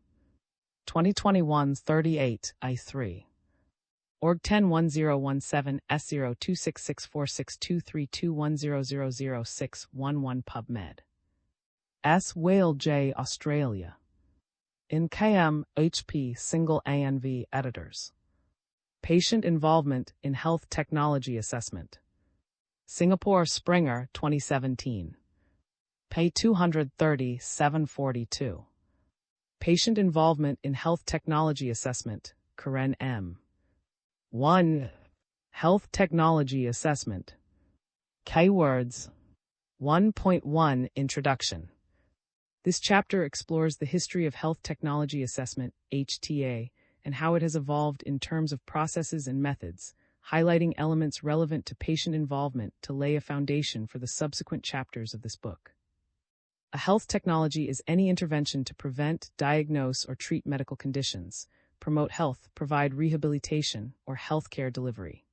2021 38 I3. Org 101017 S0 266462321000611 PubMed. S. Whale J. Australia. In KM, HP Single ANV Editors. Patient Involvement in Health Technology Assessment. Singapore Springer 2017. Pay 230 742. Patient Involvement in Health Technology Assessment, Karen M. 1. Health Technology Assessment. Keywords. 1.1 Introduction. This chapter explores the history of health technology assessment, HTA, and how it has evolved in terms of processes and methods, highlighting elements relevant to patient involvement to lay a foundation for the subsequent chapters of this book. A health technology is any intervention to prevent, diagnose, or treat medical conditions, promote health, provide rehabilitation, or healthcare delivery.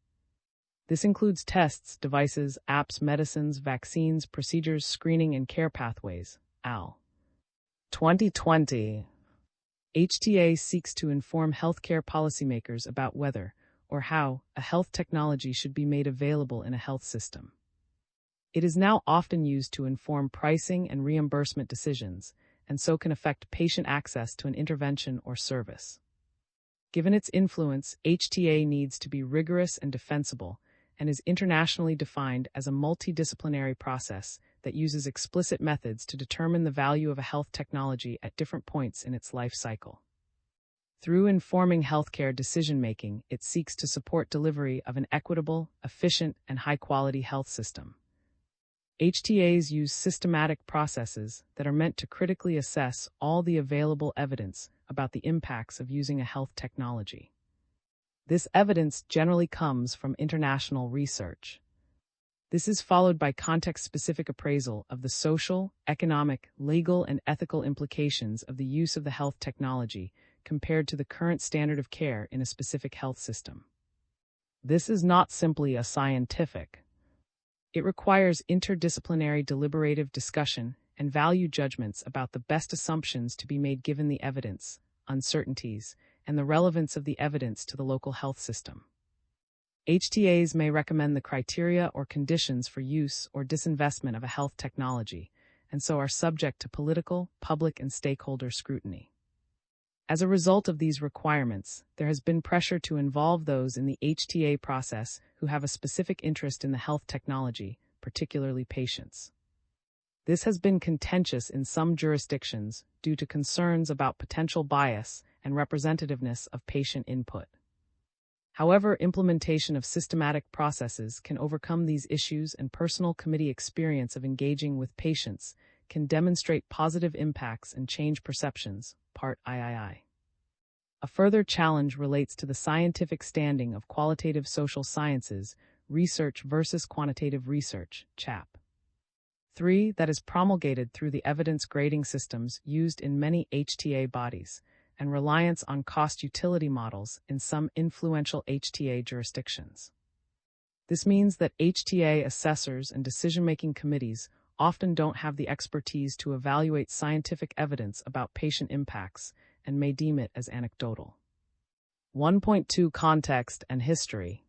This includes tests, devices, apps, medicines, vaccines, procedures, screening, and care pathways. AL. 2020. HTA seeks to inform healthcare policymakers about whether, or how, a health technology should be made available in a health system. It is now often used to inform pricing and reimbursement decisions, and so can affect patient access to an intervention or service. Given its influence, HTA needs to be rigorous and defensible, and is internationally defined as a multidisciplinary process that uses explicit methods to determine the value of a health technology at different points in its life cycle. Through informing healthcare decision-making, it seeks to support delivery of an equitable, efficient, and high-quality health system. HTAs use systematic processes that are meant to critically assess all the available evidence about the impacts of using a health technology. This evidence generally comes from international research. This is followed by context-specific appraisal of the social, economic, legal, and ethical implications of the use of the health technology compared to the current standard of care in a specific health system. This is not simply a scientific. It requires interdisciplinary deliberative discussion and value judgments about the best assumptions to be made given the evidence, uncertainties, and the relevance of the evidence to the local health system. HTAs may recommend the criteria or conditions for use or disinvestment of a health technology, and so are subject to political, public, and stakeholder scrutiny. As a result of these requirements, there has been pressure to involve those in the HTA process who have a specific interest in the health technology, particularly patients. This has been contentious in some jurisdictions due to concerns about potential bias and representativeness of patient input. However, implementation of systematic processes can overcome these issues, and personal committee experience of engaging with patients can demonstrate positive impacts and change perceptions. Part III. A further challenge relates to the scientific standing of qualitative social sciences research versus quantitative research, CHAP. 3. That is promulgated through the evidence grading systems used in many HTA bodies, and reliance on cost-utility models in some influential HTA jurisdictions. This means that HTA assessors and decision-making committees often don't have the expertise to evaluate scientific evidence about patient impacts and may deem it as anecdotal. 1.2 Context and History.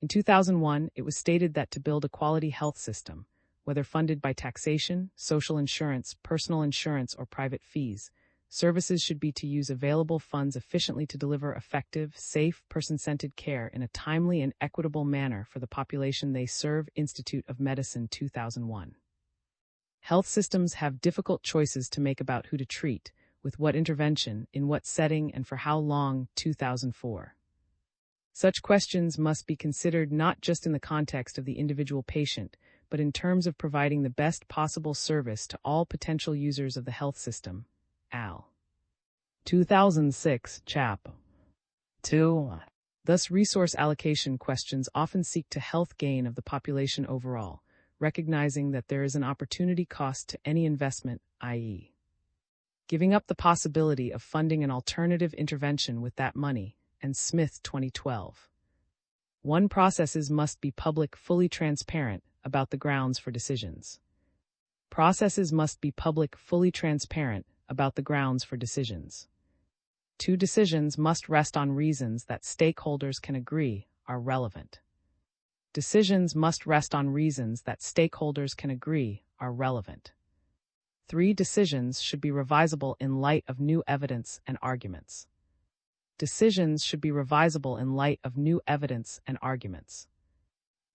In 2001, it was stated that to build a quality health system, whether funded by taxation, social insurance, personal insurance, or private fees, services should be to use available funds efficiently to deliver effective, safe, person-centered care in a timely and equitable manner for the population they serve. Institute of Medicine 2001. Health systems have difficult choices to make about who to treat, with what intervention, in what setting, and for how long. 2004. Such questions must be considered not just in the context of the individual patient, but in terms of providing the best possible service to all potential users of the health system. Al. 2006, Chap. 2. Thus, resource allocation questions often seek to health gain of the population overall, recognizing that there is an opportunity cost to any investment, i.e., giving up the possibility of funding an alternative intervention with that money, and Smith 2012. One, processes must be public, fully transparent about the grounds for decisions. Processes must be public, fully transparent about the grounds for decisions. 2, decisions must rest on reasons that stakeholders can agree are relevant. Decisions must rest on reasons that stakeholders can agree are relevant. 3, decisions should be revisable in light of new evidence and arguments. Decisions should be revisable in light of new evidence and arguments.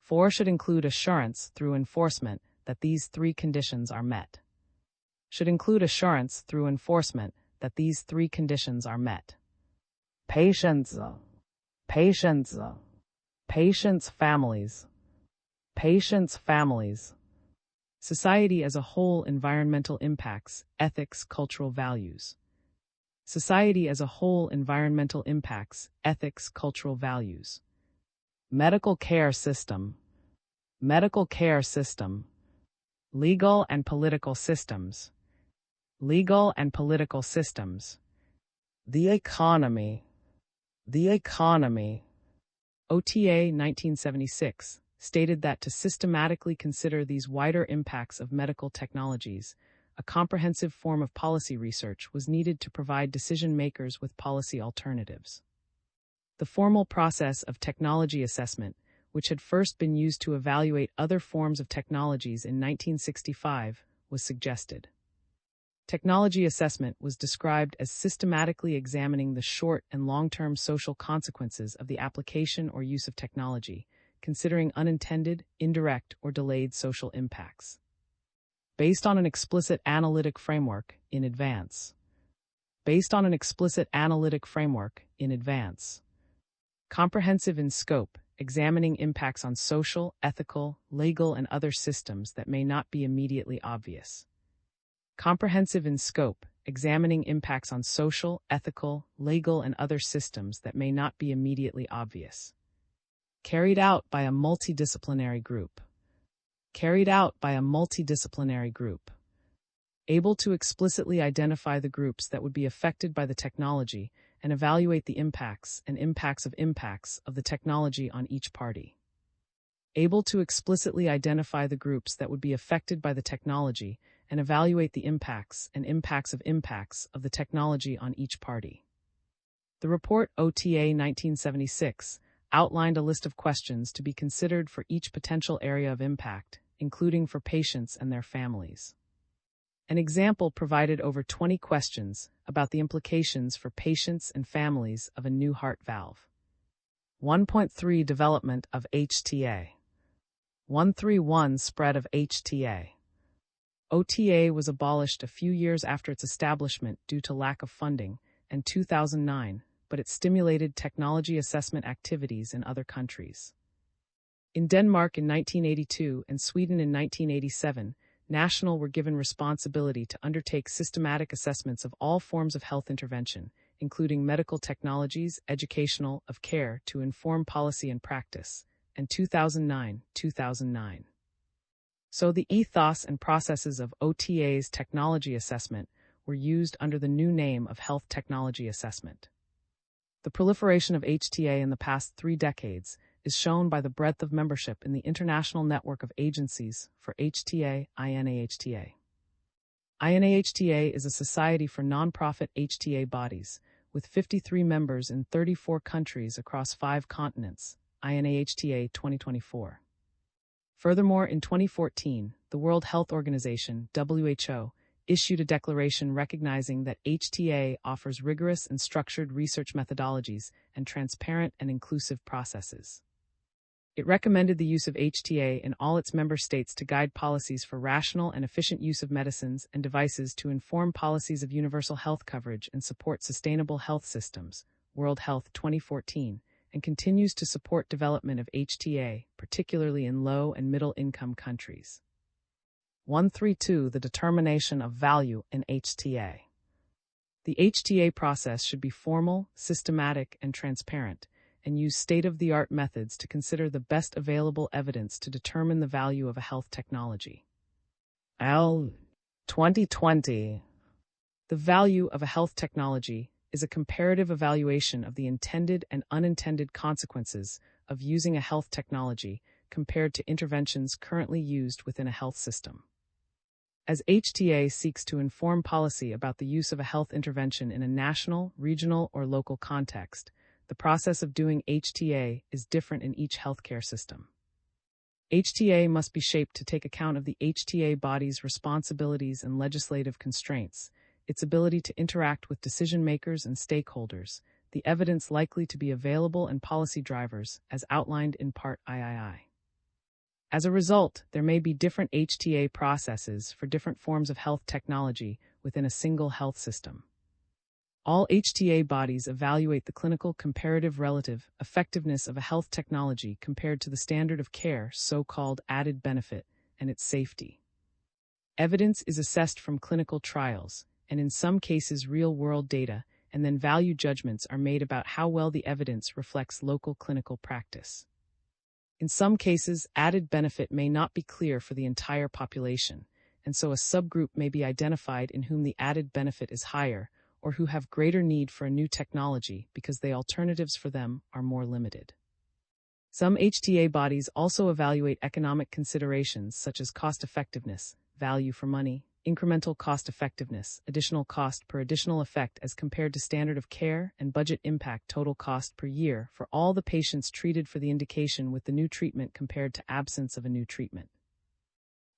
4, should include assurance through enforcement that these 3 conditions are met. Should include assurance through enforcement that these 3 conditions are met. Patients, families. Patients' families. Society as a whole, environmental impacts, ethics, cultural values. Society as a whole, environmental impacts, ethics, cultural values. Medical care system. Medical care system. Legal and political systems. Legal and political systems. The economy. The economy. OTA 1976 stated that to systematically consider these wider impacts of medical technologies, a comprehensive form of policy research was needed to provide decision-makers with policy alternatives. The formal process of technology assessment, which had first been used to evaluate other forms of technologies in 1965, was suggested. Technology assessment was described as systematically examining the short and long-term social consequences of the application or use of technology, considering unintended, indirect, or delayed social impacts. Based on an explicit analytic framework in advance. Based on an explicit analytic framework in advance. Comprehensive in scope, examining impacts on social, ethical, legal, and other systems that may not be immediately obvious. Comprehensive in scope, examining impacts on social, ethical, legal, and other systems that may not be immediately obvious. Carried out by a multidisciplinary group. Carried out by a multidisciplinary group. Able to explicitly identify the groups that would be affected by the technology and evaluate the impacts of the technology on each party. Able to explicitly identify the groups that would be affected by the technology and evaluate the impacts of the technology on each party. The report OTA 1976 outlined a list of questions to be considered for each potential area of impact, including for patients and their families. An example provided over 20 questions about the implications for patients and families of a new heart valve. 1.3 Development of HTA. 131 Spread of HTA. OTA was abolished a few years after its establishment due to lack of funding, in 2009, but it stimulated technology assessment activities in other countries. In Denmark in 1982 and Sweden in 1987, national were given responsibility to undertake systematic assessments of all forms of health intervention, including medical technologies, educational, of care to inform policy and practice, and 2009. So the ethos and processes of OTA's technology assessment were used under the new name of health technology assessment. The proliferation of HTA in the past 3 decades is shown by the breadth of membership in the international network of agencies for HTA, INAHTA. INAHTA is a society for non-profit HTA bodies, with 53 members in 34 countries across 5 continents, INAHTA 2024. Furthermore, in 2014, the World Health Organization, WHO, issued a declaration recognizing that HTA offers rigorous and structured research methodologies and transparent and inclusive processes. It recommended the use of HTA in all its member states to guide policies for rational and efficient use of medicines and devices to inform policies of universal health coverage and support sustainable health systems, World Health 2014, and continues to support development of HTA, particularly in low and middle-income countries. 132 The determination of value in HTA. The HTA process should be formal, systematic, and transparent, and use state-of-the-art methods to consider the best available evidence to determine the value of a health technology. L. 2020. The value of a health technology is a comparative evaluation of the intended and unintended consequences of using a health technology compared to interventions currently used within a health system. As HTA seeks to inform policy about the use of a health intervention in a national, regional, or local context, the process of doing HTA is different in each healthcare system. HTA must be shaped to take account of the HTA body's responsibilities and legislative constraints, its ability to interact with decision makers and stakeholders, the evidence likely to be available and policy drivers, as outlined in Part III. As a result, there may be different HTA processes for different forms of health technology within a single health system. All HTA bodies evaluate the clinical comparative relative effectiveness of a health technology compared to the standard of care, so-called added benefit, and its safety. Evidence is assessed from clinical trials, and in some cases real-world data, and then value judgments are made about how well the evidence reflects local clinical practice. In some cases, added benefit may not be clear for the entire population, and so a subgroup may be identified in whom the added benefit is higher, or who have greater need for a new technology because the alternatives for them are more limited. Some HTA bodies also evaluate economic considerations such as cost-effectiveness, value for money, incremental cost-effectiveness, additional cost per additional effect as compared to standard of care, and budget impact total cost per year for all the patients treated for the indication with the new treatment compared to absence of a new treatment.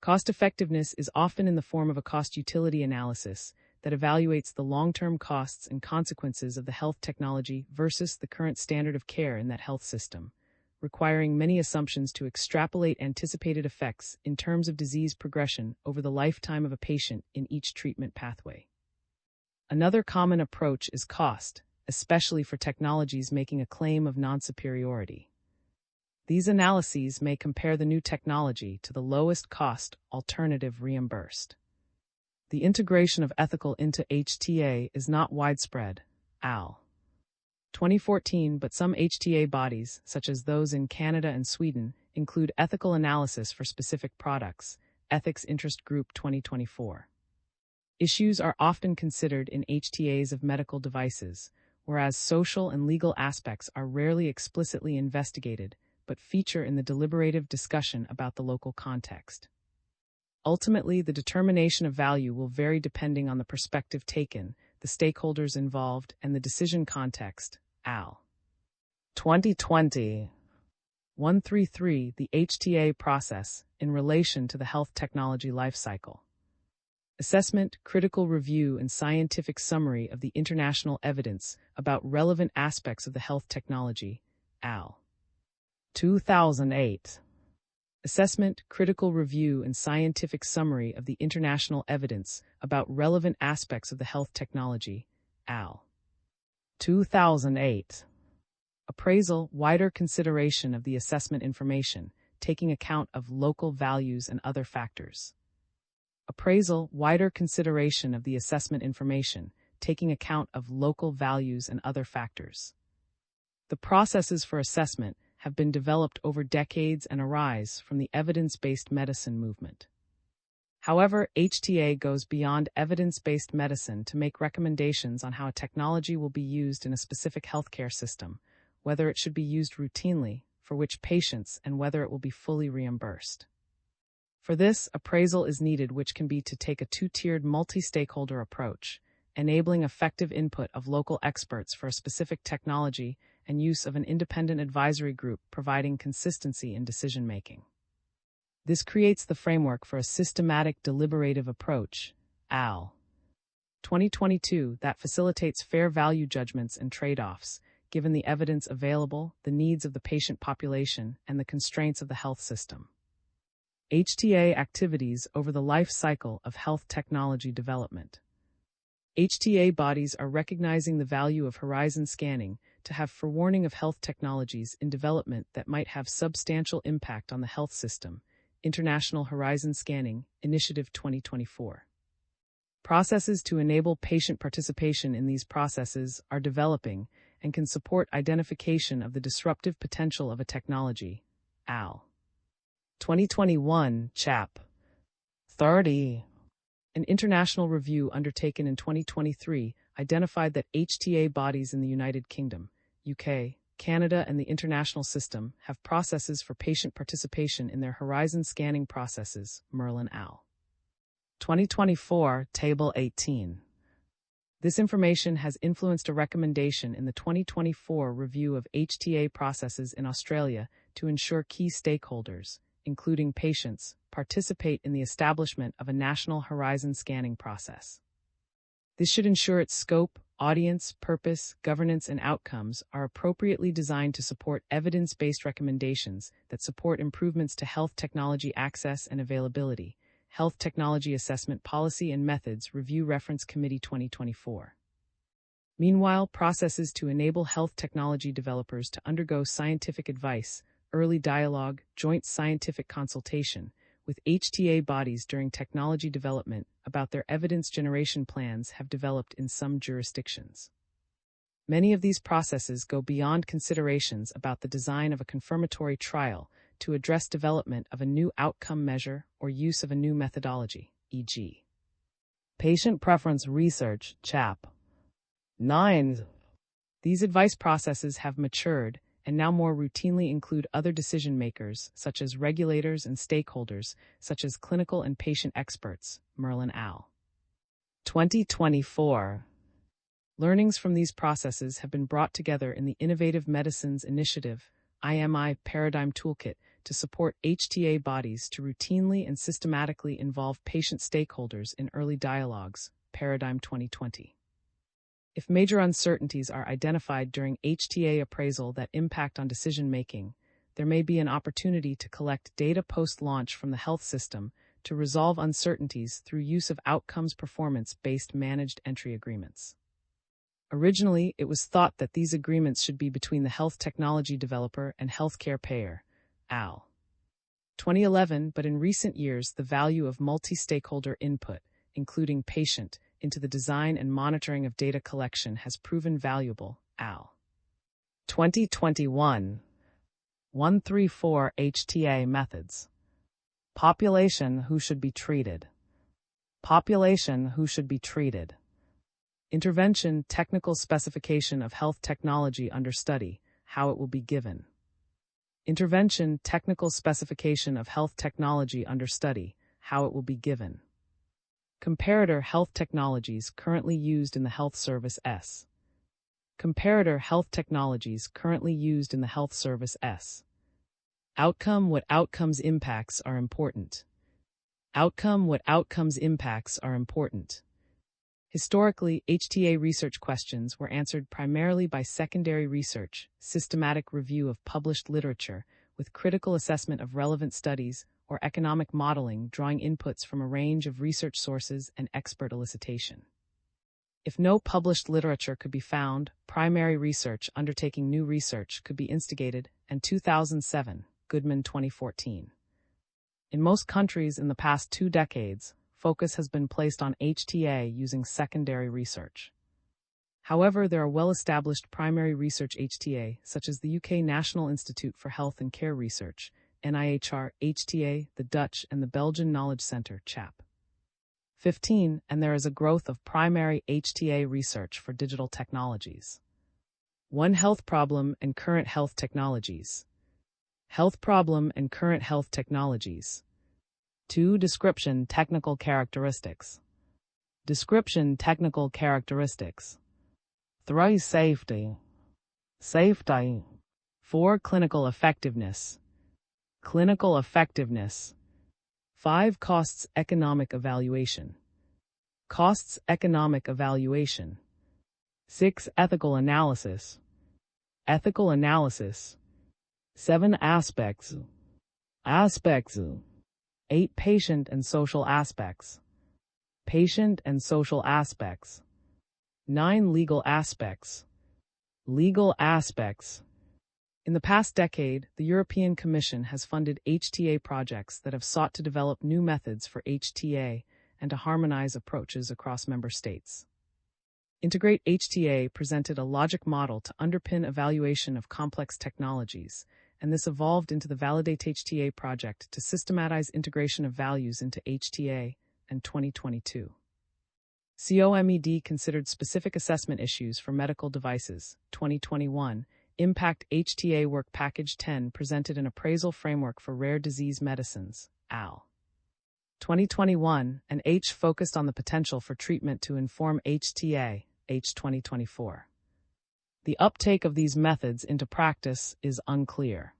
Cost-effectiveness is often in the form of a cost-utility analysis that evaluates the long-term costs and consequences of the health technology versus the current standard of care in that health system, requiring many assumptions to extrapolate anticipated effects in terms of disease progression over the lifetime of a patient in each treatment pathway. Another common approach is cost, especially for technologies making a claim of non-superiority. These analyses may compare the new technology to the lowest cost alternative reimbursed. The integration of ethical into HTA is not widespread. Al. 2014, but some HTA bodies, such as those in Canada and Sweden, include ethical analysis for specific products. Ethics Interest Group 2024. Issues are often considered in HTAs of medical devices, whereas social and legal aspects are rarely explicitly investigated, but feature in the deliberative discussion about the local context. Ultimately, the determination of value will vary depending on the perspective taken, the stakeholders involved, and the decision context. Al. 2020. 133. The HTA process in relation to the health technology lifecycle. Assessment, critical review, and scientific summary of the international evidence about relevant aspects of the health technology. Al. 2008. Assessment, critical review, and scientific summary of the international evidence about relevant aspects of the health technology. Al. 2008. Appraisal, wider consideration of the assessment information, taking account of local values and other factors. Appraisal, wider consideration of the assessment information, taking account of local values and other factors. The processes for assessment have been developed over decades and arise from the evidence-based medicine movement. However, HTA goes beyond evidence-based medicine to make recommendations on how a technology will be used in a specific healthcare system, whether it should be used routinely, for which patients, and whether it will be fully reimbursed. For this, appraisal is needed, which can be to take a two-tiered multi-stakeholder approach, enabling effective input of local experts for a specific technology and use of an independent advisory group providing consistency in decision-making. This creates the framework for a systematic deliberative approach, Al. 2022, that facilitates fair value judgments and trade-offs, given the evidence available, the needs of the patient population, and the constraints of the health system. HTA activities over the life cycle of health technology development. HTA bodies are recognizing the value of horizon scanning to have forewarning of health technologies in development that might have substantial impact on the health system. International Horizon Scanning, Initiative 2024. Processes to enable patient participation in these processes are developing and can support identification of the disruptive potential of a technology. Al. 2021, Chap. 30. An international review undertaken in 2023 identified that HTA bodies in the United Kingdom, UK, Canada, and the international system have processes for patient participation in their horizon scanning processes. Merlin Al. 2024, Table 18. This information has influenced a recommendation in the 2024 review of HTA processes in Australia to ensure key stakeholders, including patients, participate in the establishment of a national horizon scanning process. This should ensure its scope, audience, purpose, governance, and outcomes are appropriately designed to support evidence-based recommendations that support improvements to health technology access and availability. Health Technology Assessment Policy and Methods Review Reference Committee 2024. Meanwhile, processes to enable health technology developers to undergo scientific advice, early dialogue, joint scientific consultation with HTA bodies during technology development about their evidence generation plans have developed in some jurisdictions. Many of these processes go beyond considerations about the design of a confirmatory trial to address development of a new outcome measure or use of a new methodology, e.g. Patient Preference Research, Chap. 9. These advice processes have matured and now more routinely include other decision makers, such as regulators and stakeholders, such as clinical and patient experts. Merlin Al. 2024. Learnings from these processes have been brought together in the Innovative Medicines Initiative, IMI Paradigm Toolkit, to support HTA bodies to routinely and systematically involve patient stakeholders in early dialogues, Paradigm 2020. If major uncertainties are identified during HTA appraisal that impact on decision-making, there may be an opportunity to collect data post-launch from the health system to resolve uncertainties through use of outcomes performance-based managed entry agreements. Originally, it was thought that these agreements should be between the health technology developer and healthcare payer, AL. 2011, but in recent years, the value of multi-stakeholder input, including patient, into the design and monitoring of data collection has proven valuable, AL. 2021. 134 HTA methods. Population who should be treated. Population who should be treated. Intervention technical specification of health technology under study, how it will be given. Intervention technical specification of health technology under study, how it will be given. Comparator health technologies currently used in the health service S. Comparator health technologies currently used in the health service S. Outcome what outcomes impacts are important. Outcome what outcomes impacts are important. Historically, HTA research questions were answered primarily by secondary research, systematic review of published literature, with critical assessment of relevant studies, or economic modeling drawing inputs from a range of research sources and expert elicitation. If no published literature could be found, primary research undertaking new research could be instigated, and 2007, Goodman 2014. In most countries in the past 2 decades, focus has been placed on HTA using secondary research. However, there are well-established primary research HTA, such as the UK National Institute for Health and Care Research, NIHR, HTA, the Dutch and the Belgian Knowledge Center, CHAP. 15, and there is a growth of primary HTA research for digital technologies. 1. Health problem and current health technologies. Health problem and current health technologies. 2. Description technical characteristics. Description technical characteristics. 3. Safety. Safety. 4. Clinical effectiveness. Clinical effectiveness. 5. Costs economic evaluation. Costs economic evaluation. 6. Ethical analysis. Ethical analysis. 7. Aspects. Aspects. 8. Patient and social aspects. Patient and social aspects. 9. Legal aspects. Legal aspects. In the past decade, the European Commission has funded HTA projects that have sought to develop new methods for HTA and to harmonize approaches across member states. Integrate HTA presented a logic model to underpin evaluation of complex technologies, and this evolved into the Validate HTA project to systematize integration of values into HTA and 2022. COMED considered specific assessment issues for medical devices, 2021, Impact HTA Work Package 10 presented an appraisal framework for rare disease medicines, AL. 2021, and H focused on the potential for treatment to inform HTA, H 2024. The uptake of these methods into practice is unclear.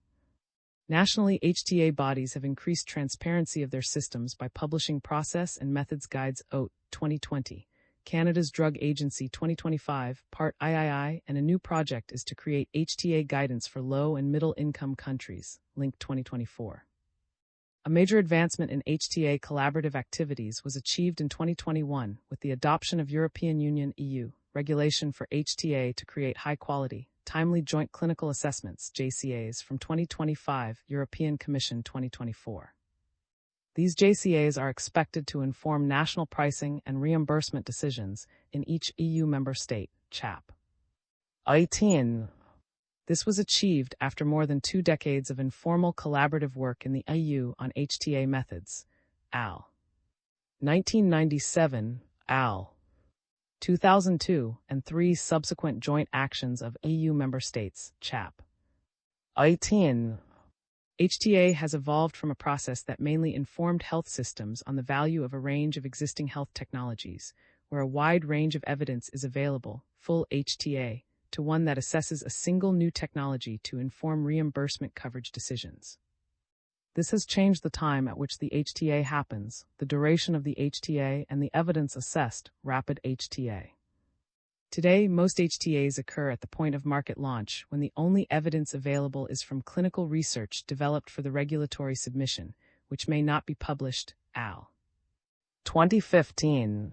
Nationally, HTA bodies have increased transparency of their systems by publishing process and methods guides OAT 2020, Canada's Drug Agency 2025, Part III, and a new project is to create HTA guidance for low and middle income countries, Link 2024. A major advancement in HTA collaborative activities was achieved in 2021 with the adoption of European Union (EU) regulation for HTA to create high-quality, timely joint clinical assessments (JCAs) from 2025, European Commission 2024. These JCAs are expected to inform national pricing and reimbursement decisions in each EU member state, CHAP. 18. This was achieved after more than 2 decades of informal collaborative work in the EU on HTA methods, AL. 1997, AL. 2002, and 3 subsequent joint actions of EU member states, CHAP. 18. HTA has evolved from a process that mainly informed health systems on the value of a range of existing health technologies, where a wide range of evidence is available, full HTA, to one that assesses a single new technology to inform reimbursement coverage decisions. This has changed the time at which the HTA happens, the duration of the HTA, and the evidence assessed, rapid HTA. Today, most HTAs occur at the point of market launch when the only evidence available is from clinical research developed for the regulatory submission, which may not be published, al. 2015.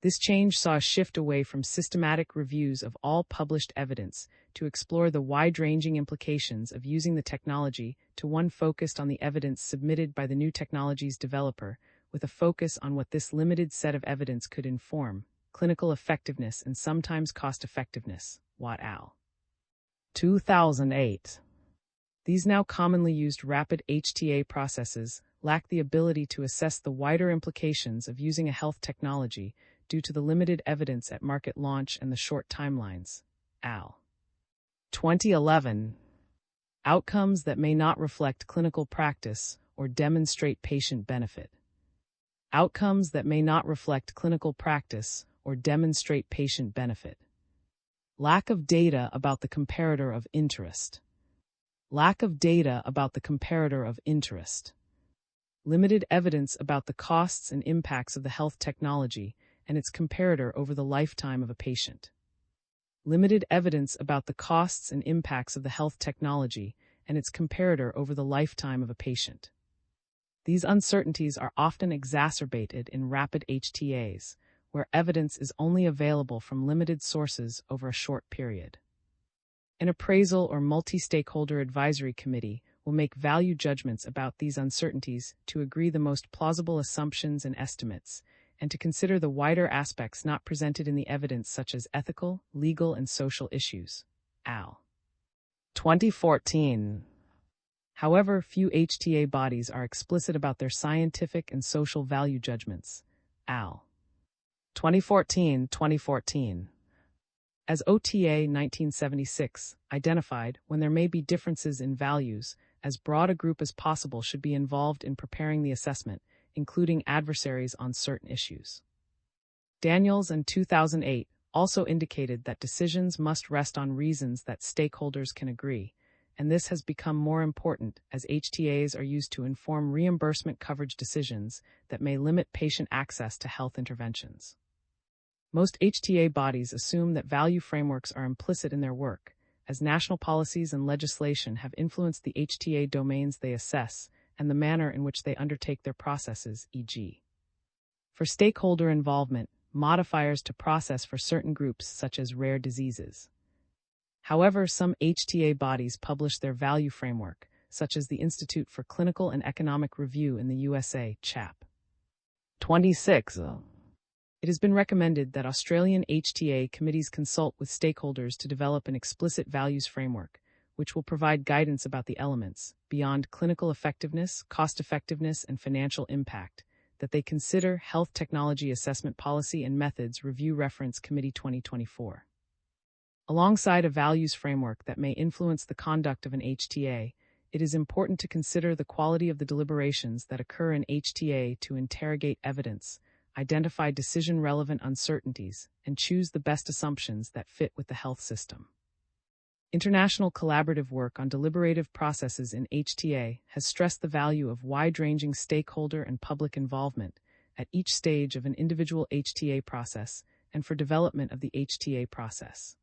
This change saw a shift away from systematic reviews of all published evidence to explore the wide-ranging implications of using the technology to one focused on the evidence submitted by the new technology's developer, with a focus on what this limited set of evidence could inform, clinical effectiveness and sometimes cost-effectiveness, Watt al. 2008. These now commonly used rapid HTA processes lack the ability to assess the wider implications of using a health technology due to the limited evidence at market launch and the short timelines, al. 2011. Outcomes that may not reflect clinical practice or demonstrate patient benefit. Outcomes that may not reflect clinical practice or demonstrate patient benefit. Lack of data about the comparator of interest. Lack of data about the comparator of interest. Limited evidence about the costs and impacts of the health technology and its comparator over the lifetime of a patient. Limited evidence about the costs and impacts of the health technology and its comparator over the lifetime of a patient. These uncertainties are often exacerbated in rapid HTAs, where evidence is only available from limited sources over a short period. An appraisal or multi-stakeholder advisory committee will make value judgments about these uncertainties to agree the most plausible assumptions and estimates, and to consider the wider aspects not presented in the evidence such as ethical, legal, and social issues, al. 2014. However, few HTA bodies are explicit about their scientific and social value judgments, al. 2014. As OTA 1976 identified, when there may be differences in values, as broad a group as possible should be involved in preparing the assessment, including adversaries on certain issues. Daniels and 2008 also indicated that decisions must rest on reasons that stakeholders can agree, and this has become more important as HTAs are used to inform reimbursement coverage decisions that may limit patient access to health interventions. Most HTA bodies assume that value frameworks are implicit in their work, as national policies and legislation have influenced the HTA domains they assess and the manner in which they undertake their processes, e.g. for stakeholder involvement, modifiers to process for certain groups such as rare diseases. However, some HTA bodies publish their value framework, such as the Institute for Clinical and Economic Review in the USA, CHAP. 26. It has been recommended that Australian HTA committees consult with stakeholders to develop an explicit values framework, which will provide guidance about the elements, beyond clinical effectiveness, cost-effectiveness, and financial impact, that they consider Health Technology Assessment Policy and Methods Review Reference Committee 2024. Alongside a values framework that may influence the conduct of an HTA, it is important to consider the quality of the deliberations that occur in HTA to interrogate evidence, identify decision-relevant uncertainties, and choose the best assumptions that fit with the health system. International collaborative work on deliberative processes in HTA has stressed the value of wide-ranging stakeholder and public involvement at each stage of an individual HTA process and for development of the HTA process.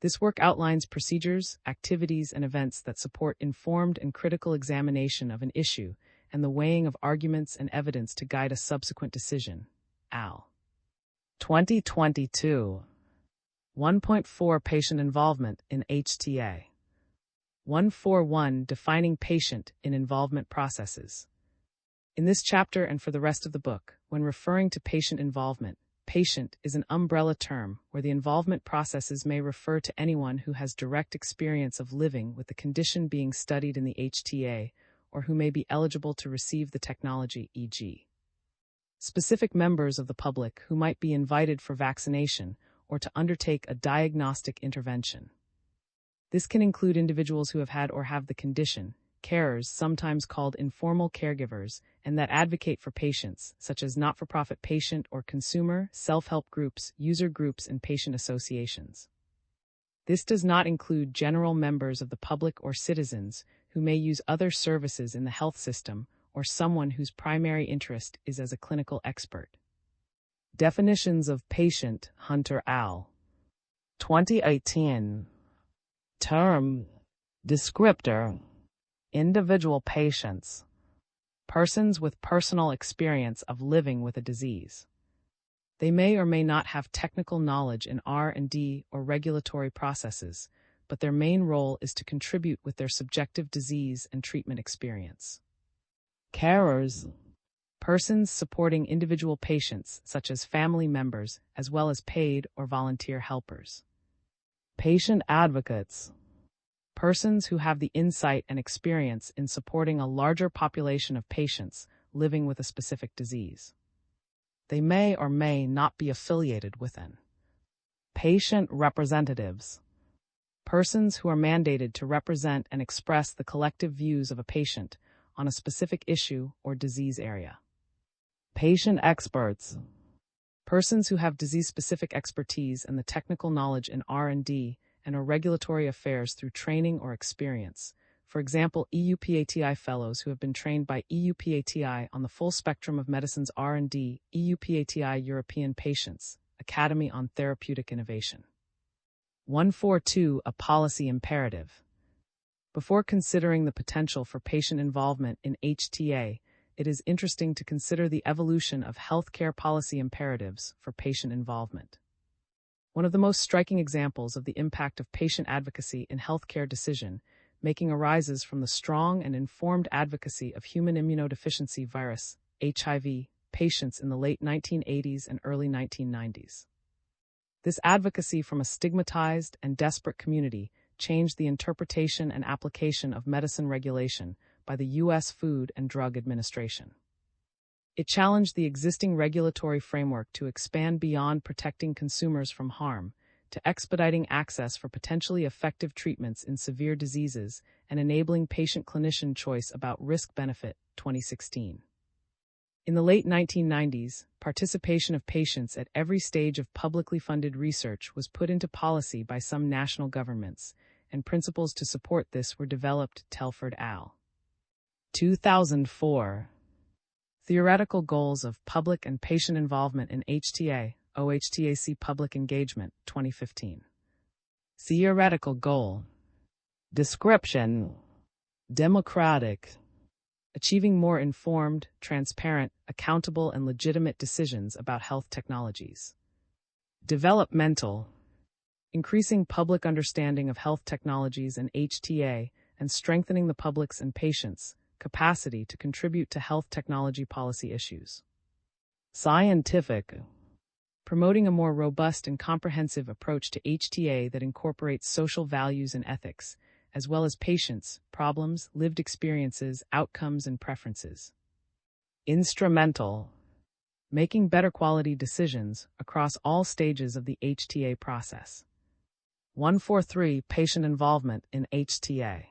This work outlines procedures, activities, and events that support informed and critical examination of an issue and the weighing of arguments and evidence to guide a subsequent decision, al. 2022. 1.4 Patient Involvement in HTA. 141 Defining Patient in Involvement Processes. In this chapter and for the rest of the book, when referring to patient involvement, patient is an umbrella term where the involvement processes may refer to anyone who has direct experience of living with the condition being studied in the HTA or who may be eligible to receive the technology, e.g. specific members of the public who might be invited for vaccination or to undertake a diagnostic intervention. This can include individuals who have had or have the condition, carers, sometimes called informal caregivers, and that advocate for patients, such as not-for-profit patient or consumer, self-help groups, user groups, and patient associations. This does not include general members of the public or citizens who may use other services in the health system, or someone whose primary interest is as a clinical expert. Definitions of patient, Hunter al. 2018. Term. Descriptor. Individual patients. Persons with personal experience of living with a disease. They may or may not have technical knowledge in R&D or regulatory processes, but their main role is to contribute with their subjective disease and treatment experience. Carers. Persons supporting individual patients, such as family members, as well as paid or volunteer helpers. Patient advocates. Persons who have the insight and experience in supporting a larger population of patients living with a specific disease. They may or may not be affiliated with an. Patient representatives. Persons who are mandated to represent and express the collective views of a patient on a specific issue or disease area. Patient experts. Persons who have disease-specific expertise and the technical knowledge in R&D and or regulatory affairs through training or experience. For example, EUPATI fellows who have been trained by EUPATI on the full spectrum of medicine's R&D, EUPATI European Patients, Academy on Therapeutic Innovation. 142. A policy imperative. Before considering the potential for patient involvement in HTA, it is interesting to consider the evolution of healthcare policy imperatives for patient involvement. One of the most striking examples of the impact of patient advocacy in healthcare decision-making arises from the strong and informed advocacy of human immunodeficiency virus, HIV, patients in the late 1980s and early 1990s. This advocacy from a stigmatized and desperate community changed the interpretation and application of medicine regulation by the U.S. Food and Drug Administration. It challenged the existing regulatory framework to expand beyond protecting consumers from harm to expediting access for potentially effective treatments in severe diseases and enabling patient-clinician choice about risk-benefit, 2016. In the late 1990s, participation of patients at every stage of publicly funded research was put into policy by some national governments, and principles to support this were developed. Telford al. 2004. Theoretical Goals of Public and Patient Involvement in HTA, OHTAC Public Engagement, 2015. Theoretical Goal. Description. Democratic. Achieving more informed, transparent, accountable, and legitimate decisions about health technologies. Developmental. Increasing public understanding of health technologies and HTA, and strengthening the public's and patients' capacity to contribute to health technology policy issues. Scientific. Promoting a more robust and comprehensive approach to HTA that incorporates social values and ethics, as well as patients, problems, lived experiences, outcomes, and preferences. Instrumental. Making better quality decisions across all stages of the HTA process. 143. Patient involvement in HTA.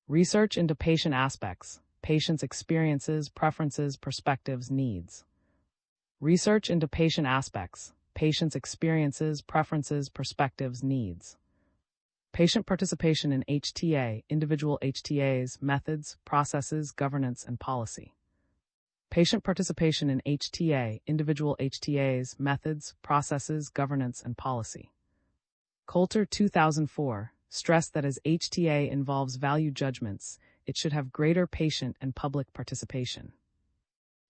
Research into patient aspects, patients' experiences, preferences, perspectives, needs. Research into patient aspects, patients' experiences, preferences, perspectives, needs. Patient participation in HTA, individual HTAs, methods, processes, governance, and policy. Patient participation in HTA, individual HTAs, methods, processes, governance, and policy. Coulter 2004 stressed that as HTA involves value judgments, it should have greater patient and public participation.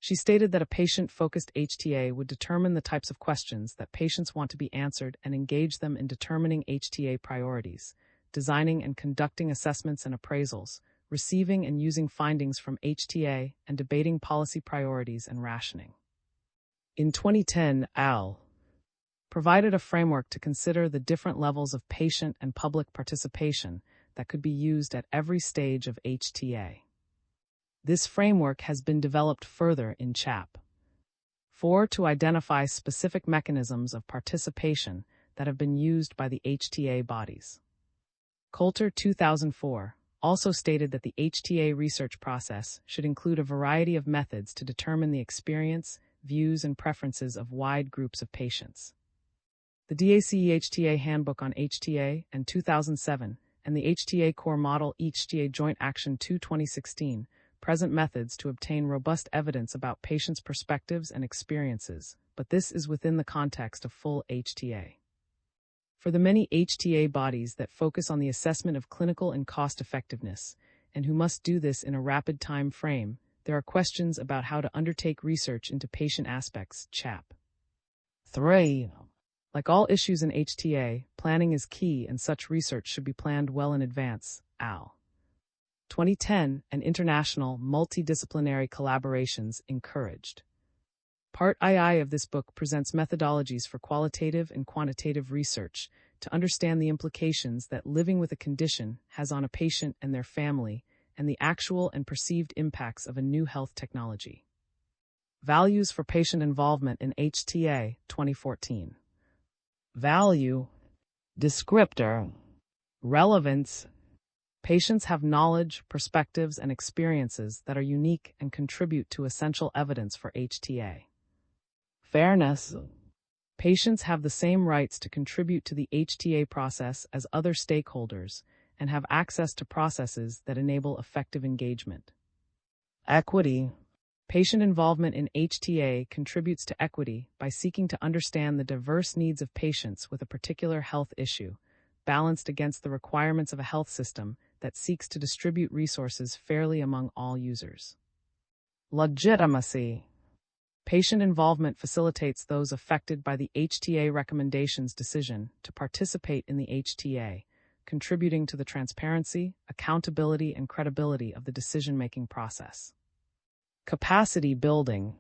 She stated that a patient-focused HTA would determine the types of questions that patients want to be answered and engage them in determining HTA priorities, designing and conducting assessments and appraisals, receiving and using findings from HTA, and debating policy priorities and rationing. In 2010, al. provided a framework to consider the different levels of patient and public participation that could be used at every stage of HTA. This framework has been developed further in Chap. 4 to identify specific mechanisms of participation that have been used by the HTA bodies. Coulter 2004 also stated that the HTA research process should include a variety of methods to determine the experience, views, and preferences of wide groups of patients. The DACE HTA Handbook on HTA and 2007 and the HTA Core Model HTA Joint Action 2 2016, present methods to obtain robust evidence about patients' perspectives and experiences, but this is within the context of full HTA. For the many HTA bodies that focus on the assessment of clinical and cost effectiveness, and who must do this in a rapid time frame, there are questions about how to undertake research into patient aspects, CHAP. 3. Like all issues in HTA, planning is key and such research should be planned well in advance, Al. 2010, and international multidisciplinary collaborations encouraged. Part II of this book presents methodologies for qualitative and quantitative research to understand the implications that living with a condition has on a patient and their family, and the actual and perceived impacts of a new health technology. Values for patient involvement in HTA, 2014. Value, descriptor, relevance. Patients have knowledge, perspectives, and experiences that are unique and contribute to essential evidence for HTA. Fairness. Patients have the same rights to contribute to the HTA process as other stakeholders and have access to processes that enable effective engagement. Equity. Patient involvement in HTA contributes to equity by seeking to understand the diverse needs of patients with a particular health issue, balanced against the requirements of a health system that seeks to distribute resources fairly among all users. Legitimacy. Patient involvement facilitates those affected by the HTA recommendations decision to participate in the HTA, contributing to the transparency, accountability, and credibility of the decision-making process. Capacity building.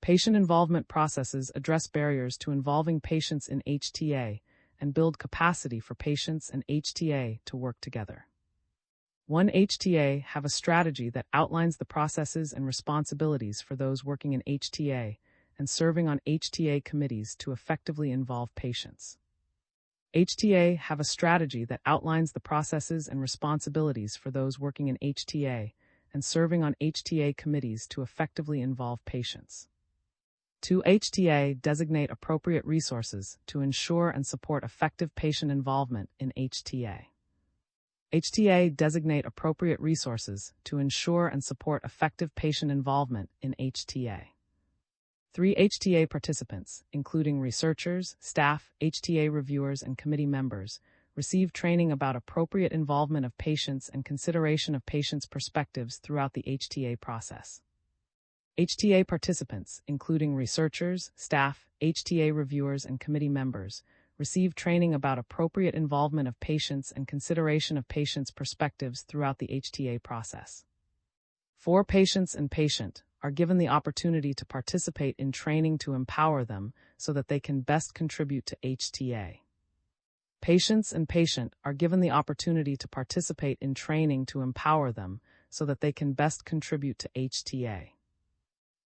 Patient involvement processes address barriers to involving patients in HTA and build capacity for patients and HTA to work together. One HTA have a strategy that outlines the processes and responsibilities for those working in HTA and serving on HTA committees to effectively involve patients. HTA have a strategy that outlines the processes and responsibilities for those working in HTA and serving on HTA committees to effectively involve patients. 2 HTA designate appropriate resources to ensure and support effective patient involvement in HTA. HTA designate appropriate resources to ensure and support effective patient involvement in HTA. 3 HTA participants, including researchers, staff, HTA reviewers, and committee members, receive training about appropriate involvement of patients and consideration of patients' perspectives throughout the HTA process. HTA participants, including researchers, staff, HTA reviewers, and committee members, receive training about appropriate involvement of patients and consideration of patients' perspectives throughout the HTA process. 4 patients and patient are given the opportunity to participate in training to empower them so that they can best contribute to HTA. Patients and patient are given the opportunity to participate in training to empower them so that they can best contribute to HTA.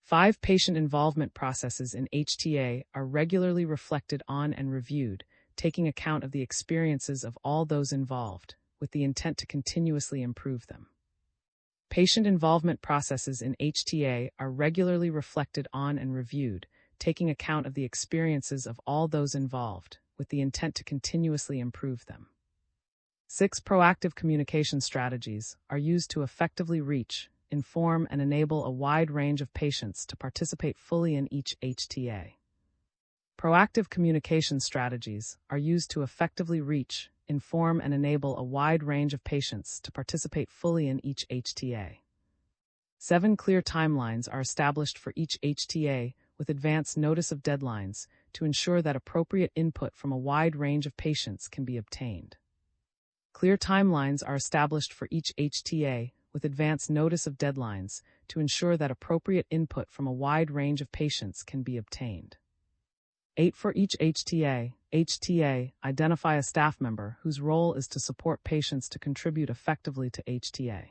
5 patient involvement processes in HTA are regularly reflected on and reviewed, taking account of the experiences of all those involved, with the intent to continuously improve them. Patient involvement processes in HTA are regularly reflected on and reviewed, taking account of the experiences of all those involved, with the intent to continuously improve them. 6 proactive communication strategies are used to effectively reach, inform, and enable a wide range of patients to participate fully in each HTA. Proactive communication strategies are used to effectively reach, inform, and enable a wide range of patients to participate fully in each HTA. 7 clear timelines are established for each HTA with advance notice of deadlines to ensure that appropriate input from a wide range of patients can be obtained. Clear timelines are established for each HTA with advance notice of deadlines to ensure that appropriate input from a wide range of patients can be obtained. 8 for each HTA, identify a staff member whose role is to support patients to contribute effectively to HTA.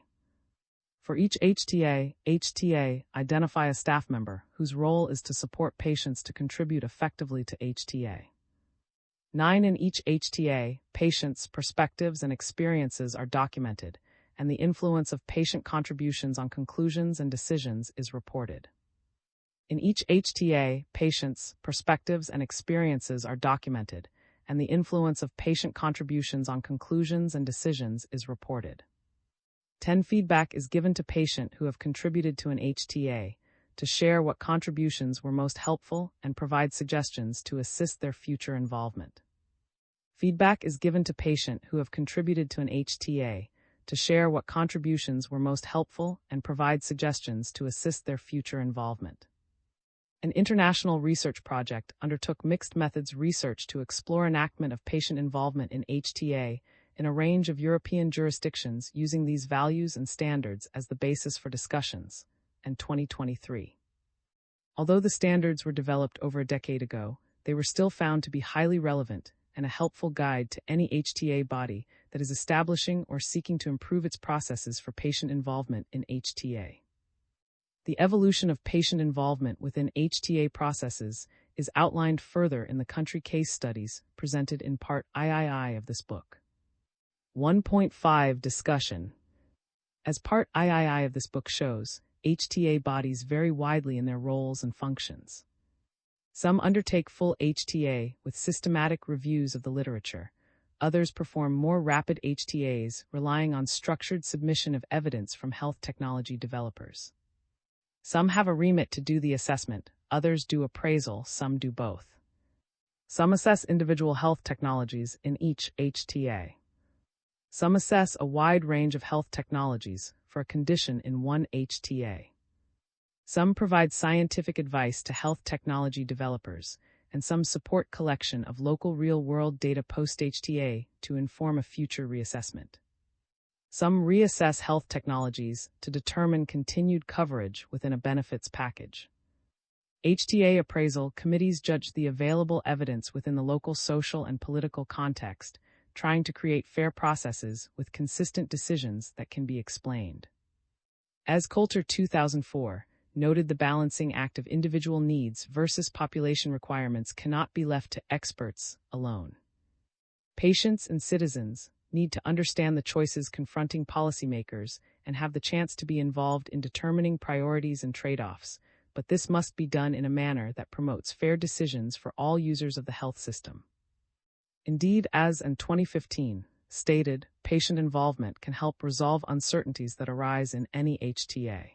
For each HTA, identify a staff member whose role is to support patients to contribute effectively to HTA. 9 in each HTA, patients' perspectives and experiences are documented, and the influence of patient contributions on conclusions and decisions is reported. In each HTA, patients' perspectives and experiences are documented, and the influence of patient contributions on conclusions and decisions is reported. 10 Feedback is given to patients who have contributed to an HTA to share what contributions were most helpful and provide suggestions to assist their future involvement. Feedback is given to patients who have contributed to an HTA to share what contributions were most helpful and provide suggestions to assist their future involvement. An international research project undertook mixed methods research to explore enactment of patient involvement in HTA in a range of European jurisdictions using these values and standards as the basis for discussions, and 2023. Although the standards were developed over a decade ago, they were still found to be highly relevant and a helpful guide to any HTA body that is establishing or seeking to improve its processes for patient involvement in HTA. The evolution of patient involvement within HTA processes is outlined further in the country case studies presented in Part III of this book. 1.5 Discussion. As Part III of this book shows, HTA bodies vary widely in their roles and functions. Some undertake full HTA with systematic reviews of the literature. Others perform more rapid HTAs, relying on structured submission of evidence from health technology developers. Some have a remit to do the assessment, others do appraisal, some do both. Some assess individual health technologies in each HTA. Some assess a wide range of health technologies for a condition in one HTA. Some provide scientific advice to health technology developers, and some support collection of local real-world data post-HTA to inform a future reassessment. Some reassess health technologies to determine continued coverage within a benefits package. HTA appraisal committees judge the available evidence within the local social and political context, trying to create fair processes with consistent decisions that can be explained. As Coulter 2004 noted, the balancing act of individual needs versus population requirements cannot be left to experts alone. Patients and citizens need to understand the choices confronting policymakers and have the chance to be involved in determining priorities and trade-offs, but this must be done in a manner that promotes fair decisions for all users of the health system. Indeed, as in 2015 stated, patient involvement can help resolve uncertainties that arise in any HTA.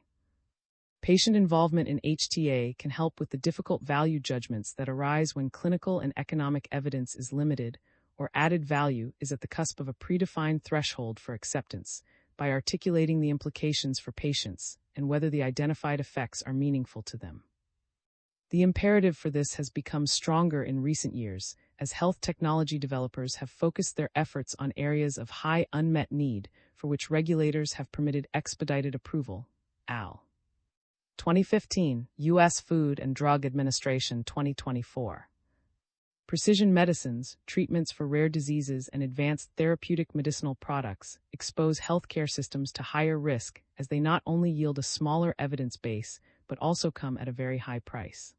Patient involvement in HTA can help with the difficult value judgments that arise when clinical and economic evidence is limited or added value is at the cusp of a predefined threshold for acceptance, by articulating the implications for patients and whether the identified effects are meaningful to them. The imperative for this has become stronger in recent years, as health technology developers have focused their efforts on areas of high unmet need for which regulators have permitted expedited approval. Al. 2015, U.S. Food and Drug Administration 2024. Precision medicines, treatments for rare diseases, and advanced therapeutic medicinal products expose healthcare systems to higher risk as they not only yield a smaller evidence base, but also come at a very high price.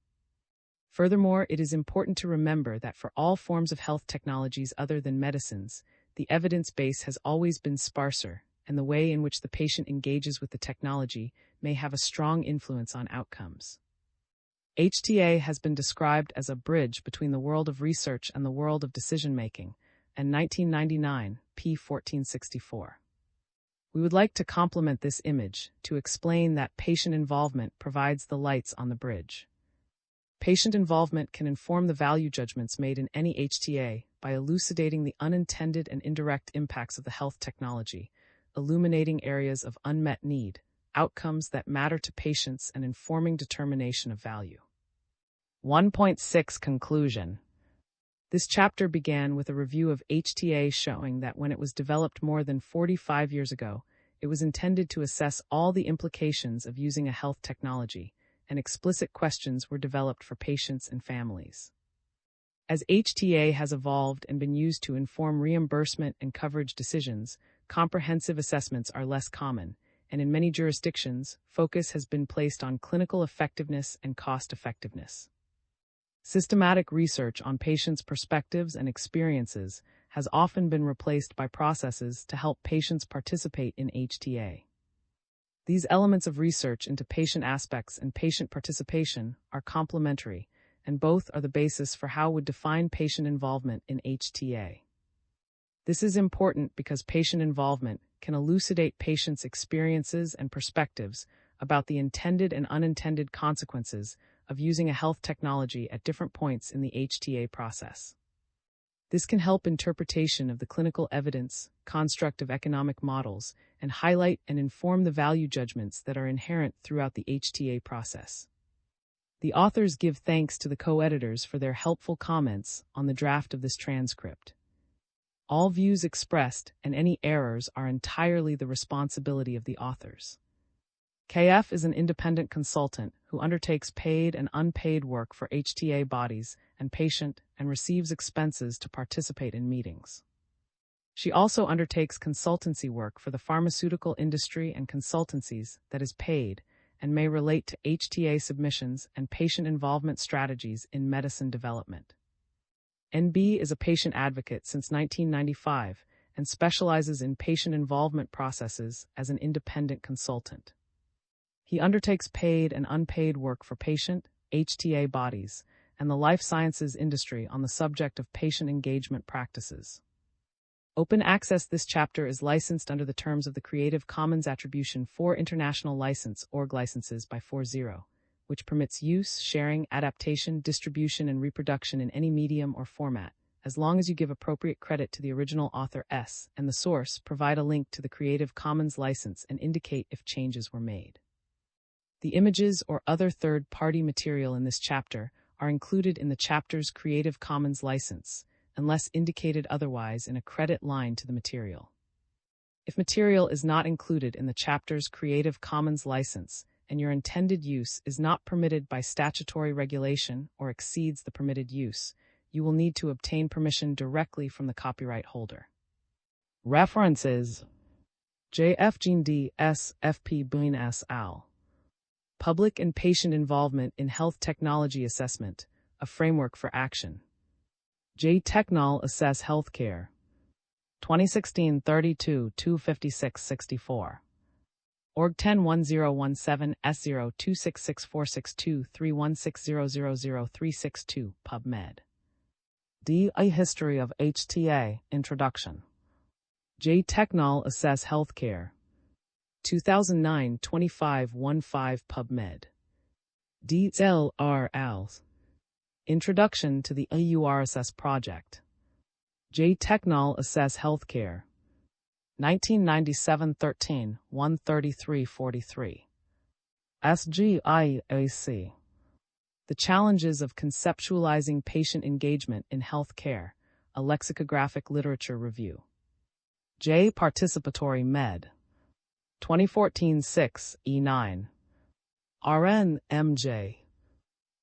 Furthermore, it is important to remember that for all forms of health technologies other than medicines, the evidence base has always been sparser, and the way in which the patient engages with the technology may have a strong influence on outcomes. HTA has been described as a bridge between the world of research and the world of decision-making, and 1999, p. 1464. We would like to complement this image to explain that patient involvement provides the lights on the bridge. Patient involvement can inform the value judgments made in any HTA by elucidating the unintended and indirect impacts of the health technology, illuminating areas of unmet need, outcomes that matter to patients, and informing determination of value. 1.6 Conclusion. This chapter began with a review of HTA showing that when it was developed more than 45 years ago, it was intended to assess all the implications of using a health technology, and explicit questions were developed for patients and families. As HTA has evolved and been used to inform reimbursement and coverage decisions, comprehensive assessments are less common, and in many jurisdictions, focus has been placed on clinical effectiveness and cost-effectiveness. Systematic research on patients' perspectives and experiences has often been replaced by processes to help patients participate in HTA. These elements of research into patient aspects and patient participation are complementary, and both are the basis for how would define patient involvement in HTA. This is important because patient involvement can elucidate patients' experiences and perspectives about the intended and unintended consequences of using a health technology at different points in the HTA process. This can help interpretation of the clinical evidence, construct of economic models, and highlight and inform the value judgments that are inherent throughout the HTA process. The authors give thanks to the co-editors for their helpful comments on the draft of this transcript. All views expressed and any errors are entirely the responsibility of the authors. KF is an independent consultant who undertakes paid and unpaid work for HTA bodies and patient and receives expenses to participate in meetings. She also undertakes consultancy work for the pharmaceutical industry and consultancies that is paid and may relate to HTA submissions and patient involvement strategies in medicine development. NB is a patient advocate since 1995 and specializes in patient involvement processes as an independent consultant. He undertakes paid and unpaid work for patient, HTA bodies, and the life sciences industry on the subject of patient engagement practices. Open access. This chapter is licensed under the terms of the Creative Commons Attribution 4 International License (ORG) licenses by 4.0, which permits use, sharing, adaptation, distribution, and reproduction in any medium or format, as long as you give appropriate credit to the original author S and the source, provide a link to the Creative Commons license, and indicate if changes were made. The images or other third-party material in this chapter are included in the chapter's Creative Commons license, unless indicated otherwise in a credit line to the material. If material is not included in the chapter's Creative Commons license, and your intended use is not permitted by statutory regulation or exceeds the permitted use, you will need to obtain permission directly from the copyright holder. References: J.F. Jean D. S. F.P. Boone S. al. Public and Patient Involvement in Health Technology Assessment, a Framework for Action. J. Technol Assess Healthcare. 2016 32 256 64. Org 101017 S0 2664623 316000362 PubMed. D. A History of HTA, Introduction. J. Technol Assess Healthcare. 2009 2515 PubMed. D. L. R. Als. Introduction to the EURSS Project. J. Technol Assess Healthcare. 1997-13, 133-43. SGIAC. The Challenges of Conceptualizing Patient Engagement in Healthcare, a Lexicographic Literature Review. J. Participatory Med. 2014-6, E9. RN, MJ.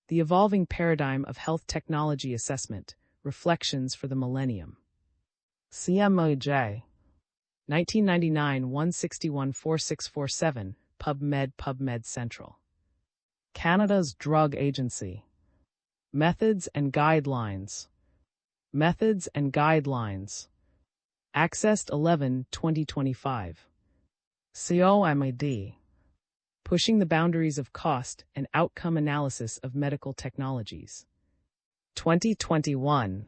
The Evolving Paradigm of Health Technology Assessment, Reflections for the Millennium. CMOJ. 1999 161 4647, PubMed Central. Canada's Drug Agency. Methods and Guidelines. Methods and Guidelines. Accessed 11 2025. COMAD. Pushing the Boundaries of Cost and Outcome Analysis of Medical Technologies. 2021.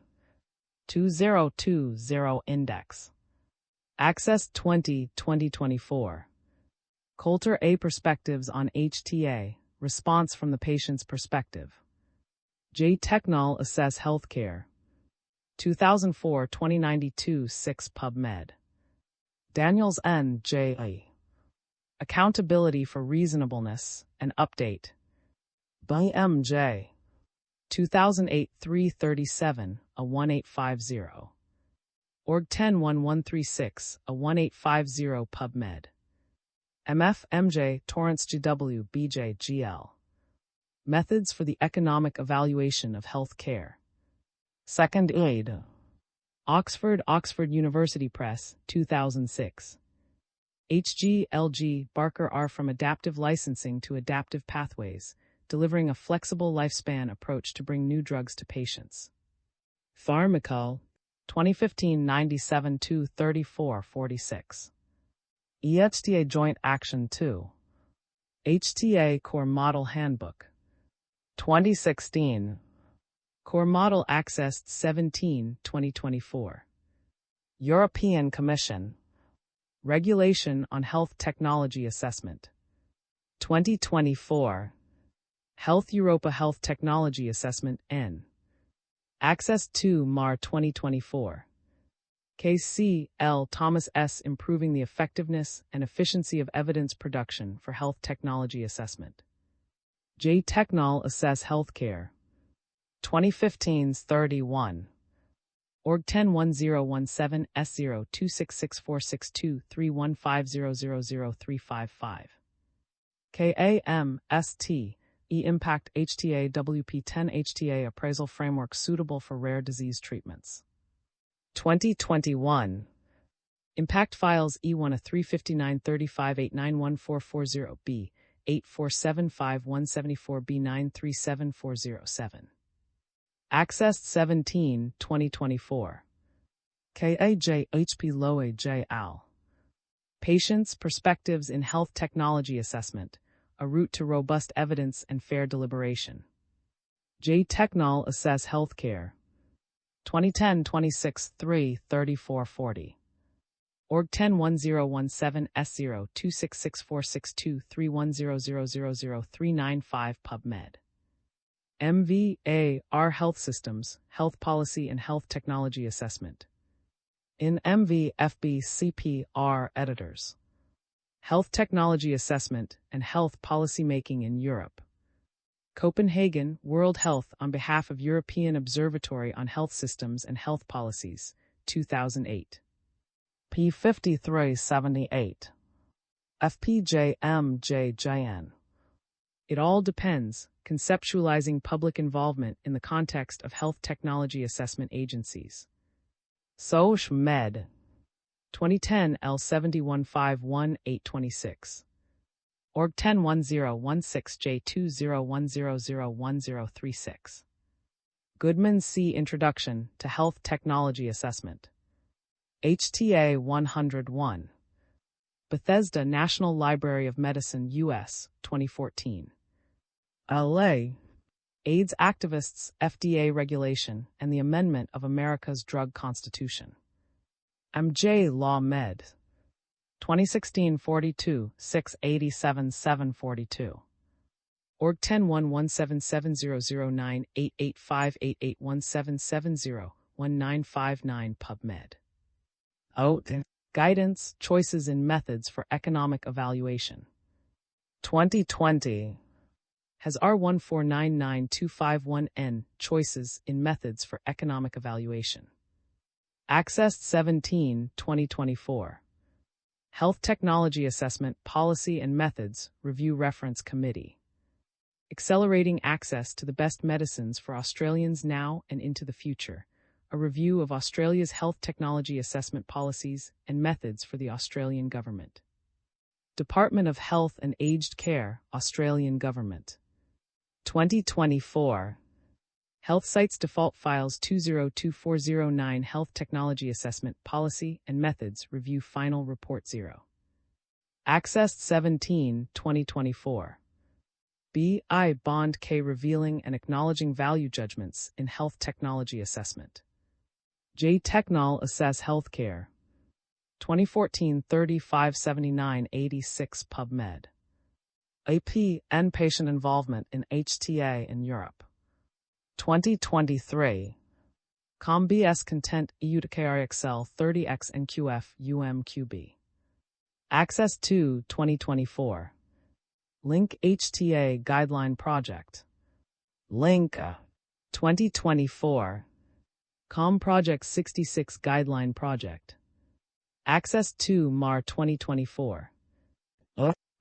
2020 Index. Access 2024. Coulter A. Perspectives on HTA, Response from the Patient's Perspective. J. Technol Assess Healthcare. 2004 2092 6 PubMed. Daniels N. J. A. Accountability for Reasonableness, an Update. By M.J. 2008 337, a 1850. Org 101136, a 1850 PubMed. MF MJ Torrance GW BJ GL. Methods for the Economic Evaluation of Health Care. Second aid. Oxford University Press, 2006. HG LG Barker R. From Adaptive Licensing to Adaptive Pathways, Delivering a Flexible Lifespan Approach to Bring New Drugs to Patients. Pharmacal, 2015 97 2 34 46. EHTA Joint Action 2. HTA Core Model Handbook. 2016. Core Model Accessed 17, 2024. European Commission. Regulation on Health Technology Assessment. 2024. Health Europa Health Technology Assessment N. Access 2 MAR 2024. K.C. L. Thomas S. Improving the Effectiveness and Efficiency of Evidence Production for Health Technology Assessment. J. Technol Assess Healthcare. 2015's 31. Org 101017 S0 266462315000355. KAM-ST E-Impact HTA WP10 HTA Appraisal Framework Suitable for Rare Disease Treatments. 2021. Impact Files E1 a 35935891440B 8475174B 937407. Accessed 17, 2024. KAJ HP Loe J. Al. Patients' Perspectives in Health Technology Assessment, A Route to Robust Evidence and Fair Deliberation. J. Technol Assess Healthcare. 2010 26 3 3440. Org 101017 S0 266462310000395 PubMed. MV-A-R Health Systems, Health Policy and Health Technology Assessment. In MV-FB-CP-R Editors. Health Technology Assessment and Health Policymaking in Europe. Copenhagen, World Health on behalf of European Observatory on Health Systems and Health Policies, 2008. P5378. FPJMJJN. It all depends, conceptualizing public involvement in the context of health technology assessment agencies. Soch Med. 2010 L7151826. Org 101016J2010001036. Goodman C. Introduction to Health Technology Assessment. HTA 101. Bethesda National Library of Medicine, U.S., 2014. LA. AIDS Activists, FDA Regulation, and the Amendment of America's Drug Constitution. MJ Law Med. 2016 42, 687 742. Org 10117009885881770195 PubMed. Guidance, Choices in Methods for Economic Evaluation. 2020. Has R1499251N, Choices in Methods for Economic Evaluation. Accessed 17, 2024. Health Technology Assessment Policy and Methods Review Reference Committee. Accelerating Access to the Best Medicines for Australians Now and into the Future. A review of Australia's health technology assessment policies and methods for the Australian Government. Department of Health and Aged Care, Australian Government. 2024. Health Sites Default Files 202409 Health Technology Assessment Policy and Methods Review Final Report 0. Accessed 17, 2024. B.I. Bond K. Revealing and Acknowledging Value Judgments in Health Technology Assessment. J. Technol Assess Healthcare. 2014 3579 86 PubMed. AP and Patient Involvement in HTA in Europe. 2023. ComBS Content EU to KRXL 30X NQF UMQB. Access 2 2024. Link HTA Guideline Project. Link 2024. Com Project 66 Guideline Project. Access 2 MAR 2024.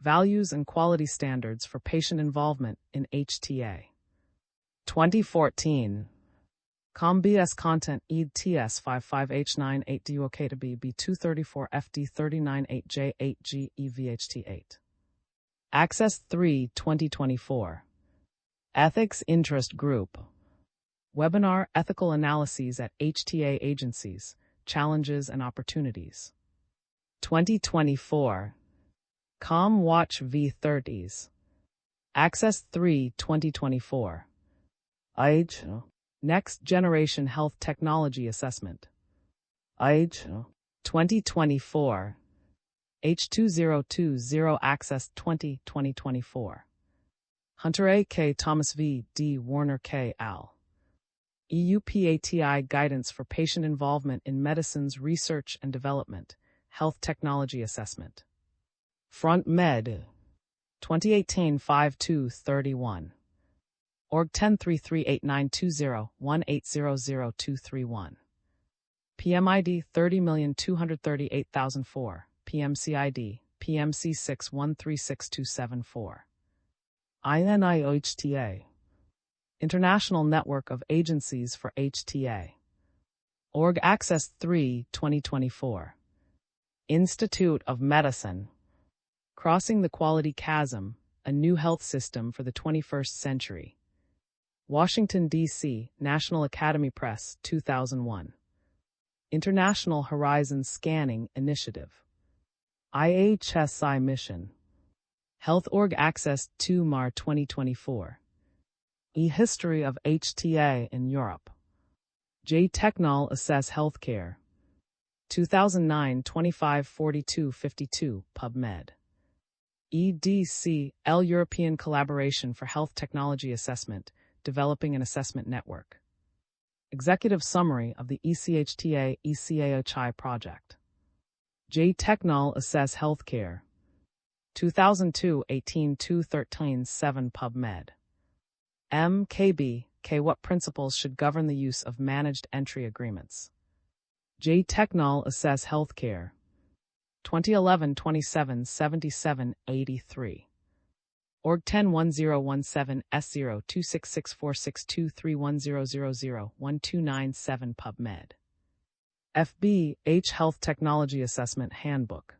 Values and Quality Standards for Patient Involvement in HTA. 2014. ComBS Content ED TS 55H98 DUOK to B234 FD 398J 8G EVHT8. Access 3 2024. Ethics Interest Group. Webinar Ethical Analyses at HTA Agencies, Challenges and Opportunities. 2024. ComWatch V30s. Access 3 2024. Next Generation Health Technology Assessment. Age 2024. H2020 Access 2024. Hunter A. K. Thomas V. D. Warner K. Al. EUPATI Guidance for Patient Involvement in Medicines Research and Development, Health Technology Assessment. Front Med. 2018-5231. Org 10338920-1800231. PMID 30,238,004. PMCID, PMC 6136274. INIOHTA. International Network of Agencies for HTA. Org Access 3, 2024. Institute of Medicine. Crossing the Quality Chasm, a New Health System for the 21st Century. Washington, D.C., National Academy Press, 2001. International Horizon Scanning Initiative. IHSI Mission. Health Org Access 2 Mar 2024. E-History of HTA in Europe. J. Technol Assess Healthcare. 2009 254252 PubMed. EDC, European Collaboration for Health Technology Assessment, Developing an Assessment Network. Executive Summary of the ECHTA-ECAHI Project. J. Technol Assess Healthcare. 2002 18-213 7 PubMed. MKB, K. What principles should govern the use of managed entry agreements? J. Technol Assess Healthcare. 2011 27 77 83. Org 101017 S0 266462310001297 PubMed. FB, H Health Technology Assessment Handbook.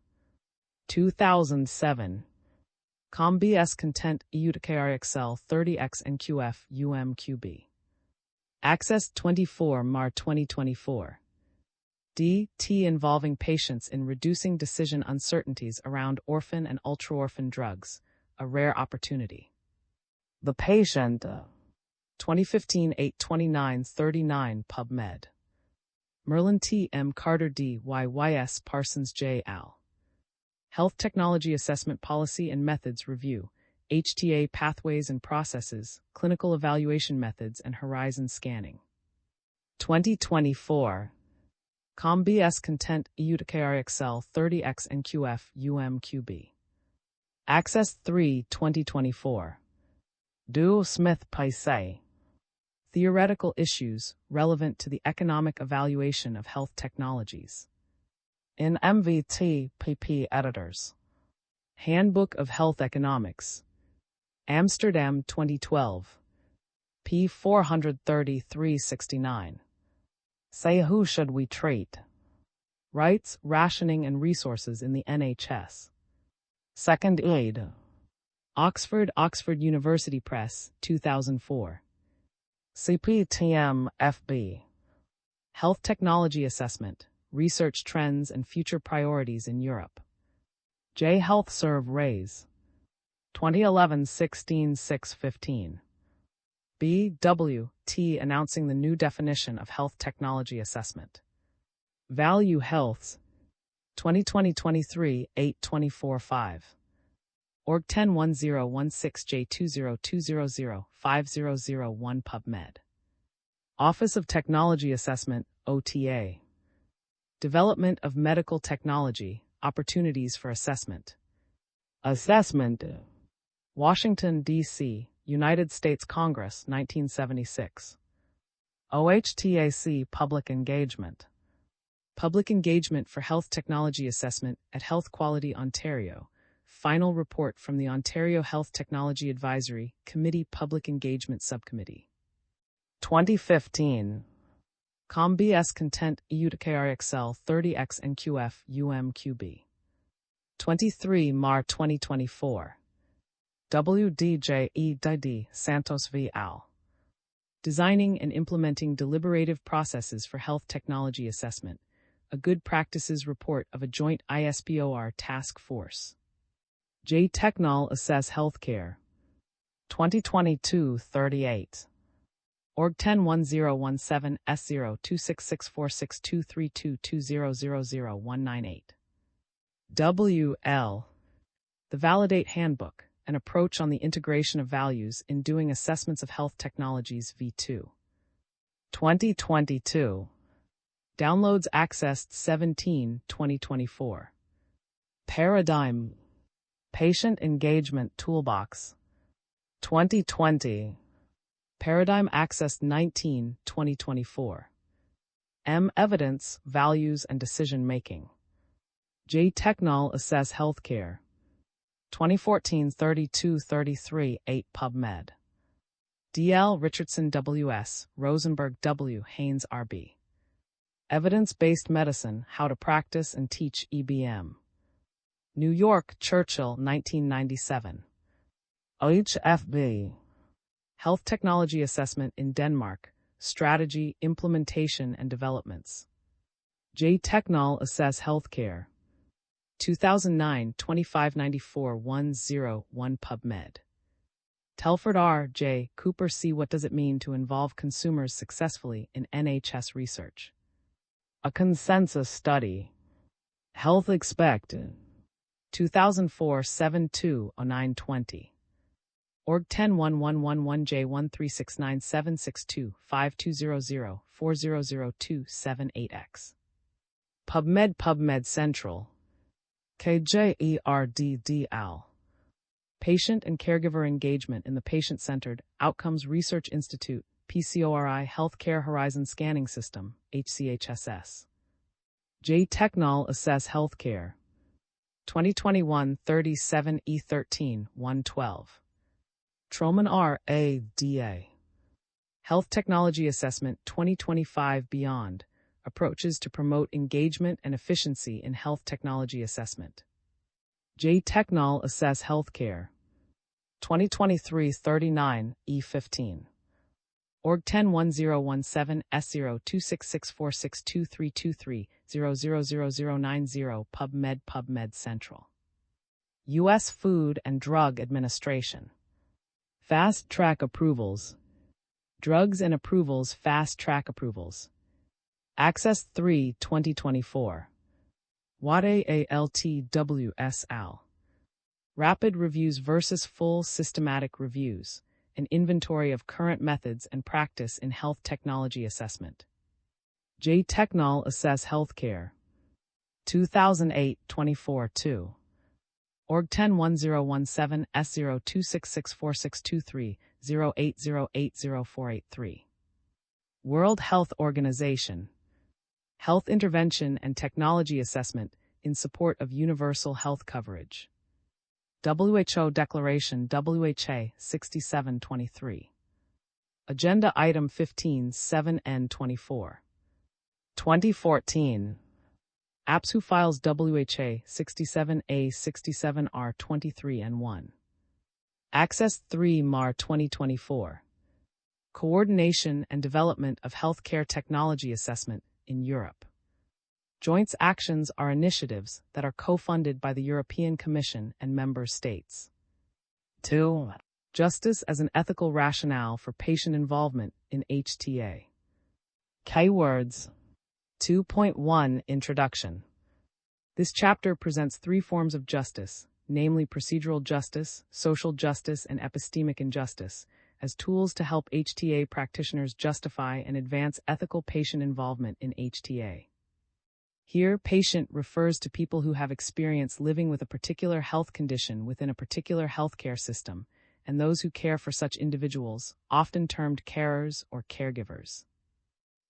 2007. ComBS Content EUTKRXL 30X NQF UMQB. Access 24 Mar 2024. DT involving patients in reducing decision uncertainties around orphan and ultra-orphan drugs, a rare opportunity. The Patient. 2015 829 39 PubMed. Merlin T. M. Carter D. YYS Parsons J. Al. Health Technology Assessment Policy and Methods Review, HTA Pathways and Processes, Clinical Evaluation Methods and Horizon Scanning. 2024. ComBS Content EUTKRXL 30X NQF UMQB. Access 3 2024. Do Smith Paisei. Theoretical Issues Relevant to the Economic Evaluation of Health Technologies. In MVT PP Editors. Handbook of Health Economics. Amsterdam 2012. P 43369. Say who should we treat? Rights, Rationing and Resources in the NHS. Second Aid. Oxford University Press, 2004. CPTM FB. Health Technology Assessment, Research Trends and Future Priorities in Europe. J. Health Serve Rays. 2011 16 615. BWT announcing the new definition of health technology assessment. Value Healths. 2020-23 824-5. Org 101016J202005001 PubMed. Office of Technology Assessment, OTA. Development of Medical Technology, Opportunities for Assessment. Assessment. Washington, D.C., United States Congress, 1976. OHTAC Public Engagement. Public Engagement for Health Technology Assessment at Health Quality Ontario. Final report from the Ontario Health Technology Advisory Committee Public Engagement Subcommittee. 2015. ComBS Content EUTKRXL 30X NQF UMQB. 23 Mar 2024. WDJ Santos v. Al. Designing and Implementing Deliberative Processes for Health Technology Assessment, a Good Practices Report of a Joint ISPOR Task Force. J. Technol Assess Healthcare. 2022-38. Org 101017 S02664623220000198. WL. The Validate Handbook, an approach on the integration of values in doing assessments of health technologies v2. 2022. Downloads accessed 17/2024. Paradigm. Patient Engagement Toolbox. 2020. Paradigm accessed 19/2024. Evidence, Values, and Decision Making. J. Technol Assess Healthcare. 2014 3233 8 PubMed. D.L. Richardson W.S., Rosenberg W. Haynes R.B. Evidence-Based Medicine, How to Practice and Teach EBM. New York, Churchill, 1997. HFB. Health Technology Assessment in Denmark, Strategy, Implementation, and Developments. J. Technol Assess Healthcare. 2009 2594-101 PubMed. Telford R. J. Cooper C. What does it mean to involve consumers successfully in NHS research? A consensus study. Health Expected. 2004 720920. Org 101111J1369762-5200-400278X. PubMed Central. KJERDDL. Patient and Caregiver Engagement in the Patient-Centered Outcomes Research Institute, PCORI Healthcare Horizon Scanning System, HCHSS. J. Technol Assess Healthcare. 2021 37E13 112. Troman R. A. D.A. Health Technology Assessment 2025 Beyond, Approaches to Promote Engagement and Efficiency in Health Technology Assessment. J. Technol Assess Healthcare. 2023 39 E15. Org 101017 S02664623230000090 PubMed Central. U.S. Food and Drug Administration. Fast Track Approvals. Drugs and Approvals Fast Track Approvals. Access 3 2024. WADE ALTWSL. Rapid Reviews versus Full Systematic Reviews, an inventory of current methods and practice in health technology assessment. J. Technol Assess Healthcare. 2008 24-2. Org 101017 S02664623080804883. World Health Organization. Health Intervention and Technology Assessment in Support of Universal Health Coverage. WHO Declaration WHA 6723. Agenda Item 15 7N24. 2014. APSU Files WHA 67A 67R 23N1. Access 3 MAR 2024. Coordination and Development of Healthcare Technology Assessment in Europe. Joint actions are initiatives that are co-funded by the European Commission and member states. 2. Justice as an ethical rationale for patient involvement in HTA. Keywords. 2.1 Introduction. This chapter presents three forms of justice, namely procedural justice, social justice, and epistemic injustice, as tools to help HTA practitioners justify and advance ethical patient involvement in HTA. Here, patient refers to people who have experience living with a particular health condition within a particular healthcare system, and those who care for such individuals, often termed carers or caregivers.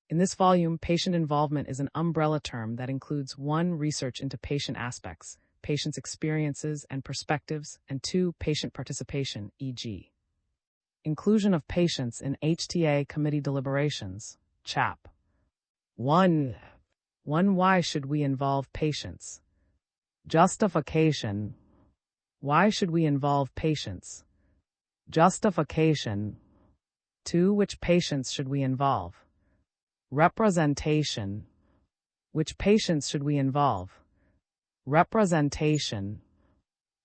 In this volume, patient involvement is an umbrella term that includes 1. Research into patient aspects, patients' experiences and perspectives, and 2. Patient participation, e.g. inclusion of patients in HTA committee deliberations. Chap. 1. Why should we involve patients? Justification. Why should we involve patients? Justification. 2. Which patients should we involve? Representation. Which patients should we involve? Representation.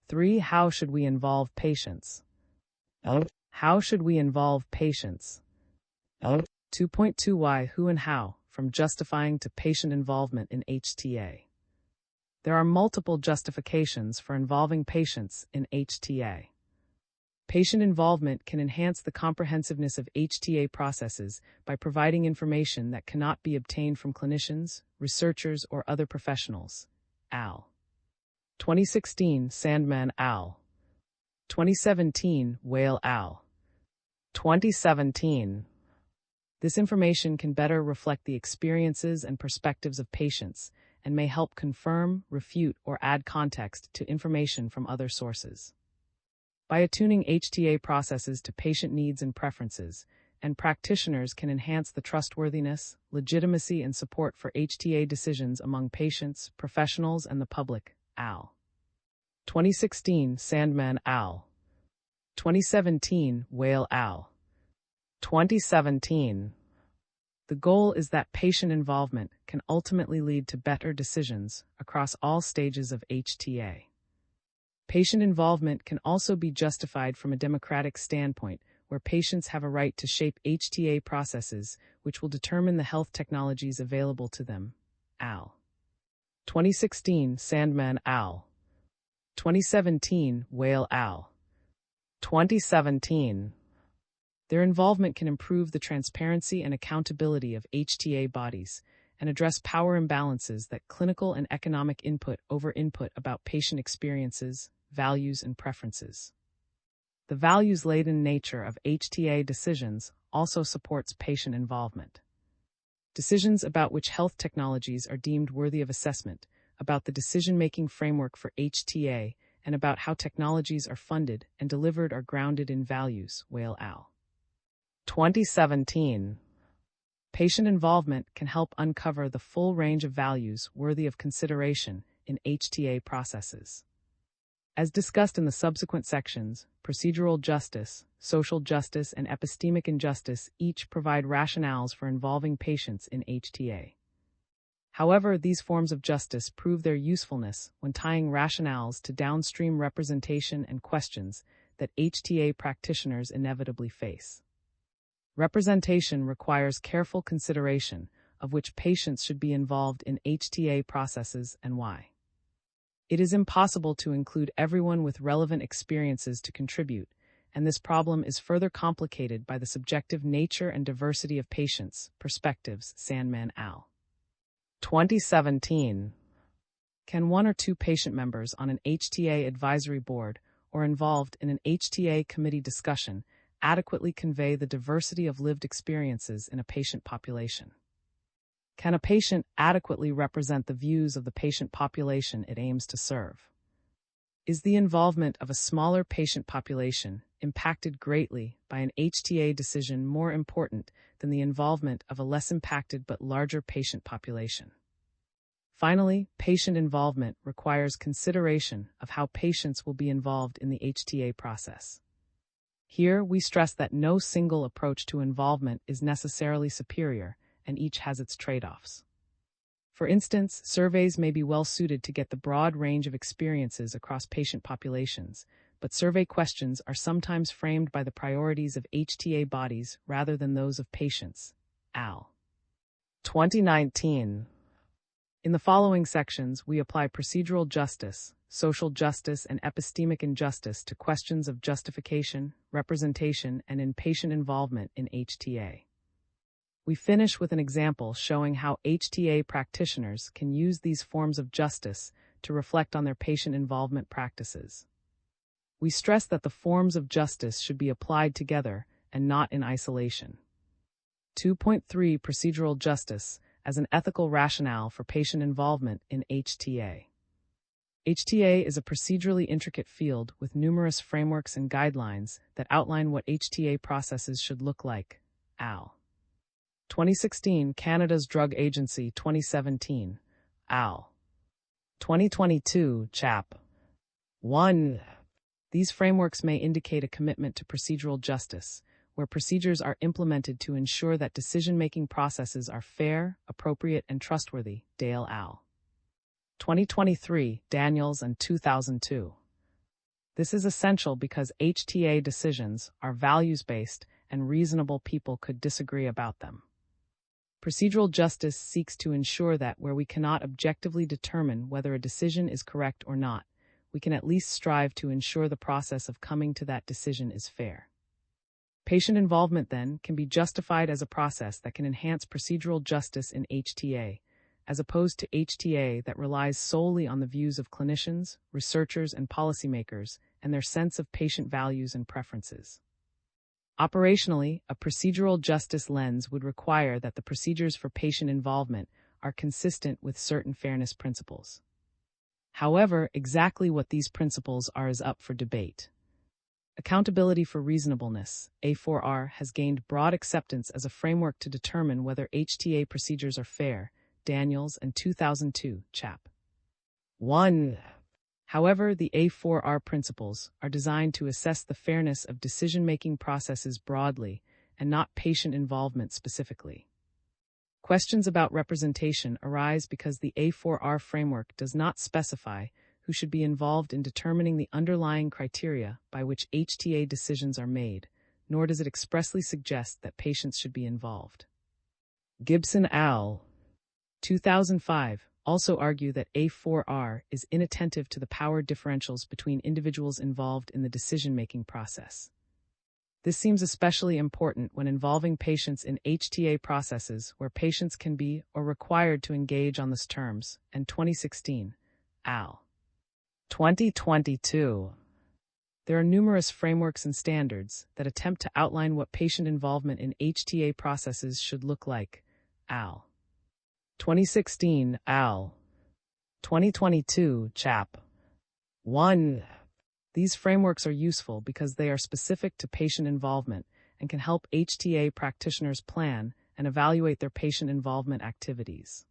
3. How should we involve patients? How should we involve patients? 2.2 Why, Who and How, from Justifying to Patient Involvement in HTA. There are multiple justifications for involving patients in HTA. Patient involvement can enhance the comprehensiveness of HTA processes by providing information that cannot be obtained from clinicians, researchers, or other professionals. Al. 2016, Sandman Al. 2017, Whale Al. 2017. This information can better reflect the experiences and perspectives of patients and may help confirm, refute, or add context to information from other sources. By attuning HTA processes to patient needs and preferences, and practitioners can enhance the trustworthiness, legitimacy, and support for HTA decisions among patients, professionals, and the public. Al. 2016, Sandman Al. 2017, Whale Al. 2017. The goal is that patient involvement can ultimately lead to better decisions across all stages of HTA. Patient involvement can also be justified from a democratic standpoint, where patients have a right to shape HTA processes, which will determine the health technologies available to them. Al. 2016, Sandman Al. 2017, Whale Al. 2017. Their involvement can improve the transparency and accountability of HTA bodies and address power imbalances that clinical and economic input over input about patient experiences, values, and preferences. The values-laden nature of HTA decisions also supports patient involvement. Decisions about which health technologies are deemed worthy of assessment, about the decision-making framework for HTA, and about how technologies are funded and delivered are grounded in values. Whale Al. 2017. Patient involvement can help uncover the full range of values worthy of consideration in HTA processes. As discussed in the subsequent sections, procedural justice, social justice, and epistemic injustice each provide rationales for involving patients in HTA. However, these forms of justice prove their usefulness when tying rationales to downstream representation and questions that HTA practitioners inevitably face. Representation requires careful consideration of which patients should be involved in HTA processes and why. It is impossible to include everyone with relevant experiences to contribute, and this problem is further complicated by the subjective nature and diversity of patients' perspectives. Sandman Al. 2017. Can one or two patient members on an HTA advisory board or involved in an HTA committee discussion adequately convey the diversity of lived experiences in a patient population? Can a patient adequately represent the views of the patient population it aims to serve? Is the involvement of a smaller patient population impacted greatly by an HTA decision more important than the involvement of a less impacted but larger patient population? Finally, patient involvement requires consideration of how patients will be involved in the HTA process. Here, we stress that no single approach to involvement is necessarily superior, and each has its trade-offs. For instance, surveys may be well suited to get the broad range of experiences across patient populations, but survey questions are sometimes framed by the priorities of HTA bodies rather than those of patients. Al. 2019. In the following sections, we apply procedural justice, social justice, and epistemic injustice to questions of justification, representation, and in-patient involvement in HTA. We finish with an example showing how HTA practitioners can use these forms of justice to reflect on their patient involvement practices. We stress that the forms of justice should be applied together and not in isolation. 2.3 Procedural justice as an ethical rationale for patient involvement in HTA. HTA is a procedurally intricate field with numerous frameworks and guidelines that outline what HTA processes should look like. Al. 2016, Canada's Drug Agency. 2017. Al. 2022, Chap. 1. These frameworks may indicate a commitment to procedural justice, where procedures are implemented to ensure that decision-making processes are fair, appropriate, and trustworthy. Dale Al. 2023, Daniels and 2002. This is essential because HTA decisions are values-based and reasonable people could disagree about them. Procedural justice seeks to ensure that where we cannot objectively determine whether a decision is correct or not, we can at least strive to ensure the process of coming to that decision is fair. Patient involvement, then, can be justified as a process that can enhance procedural justice in HTA, as opposed to HTA that relies solely on the views of clinicians, researchers, and policymakers, and their sense of patient values and preferences. Operationally, a procedural justice lens would require that the procedures for patient involvement are consistent with certain fairness principles. However, exactly what these principles are is up for debate. Accountability for reasonableness, A4R, has gained broad acceptance as a framework to determine whether HTA procedures are fair, Daniels and 2002, Chap. 1. However, the A4R principles are designed to assess the fairness of decision-making processes broadly and not patient involvement specifically. Questions about representation arise because the A4R framework does not specify who should be involved in determining the underlying criteria by which HTA decisions are made, nor does it expressly suggest that patients should be involved. Gibson al. 2005 also argue that A4R is inattentive to the power differentials between individuals involved in the decision-making process. This seems especially important when involving patients in HTA processes where patients can be or required to engage on those terms, and 2016, al. 2022. There are numerous frameworks and standards that attempt to outline what patient involvement in HTA processes should look like, al. 2016, al. 2022, Chap. 1. These frameworks are useful because they are specific to patient involvement and can help HTA practitioners plan and evaluate their patient involvement activities.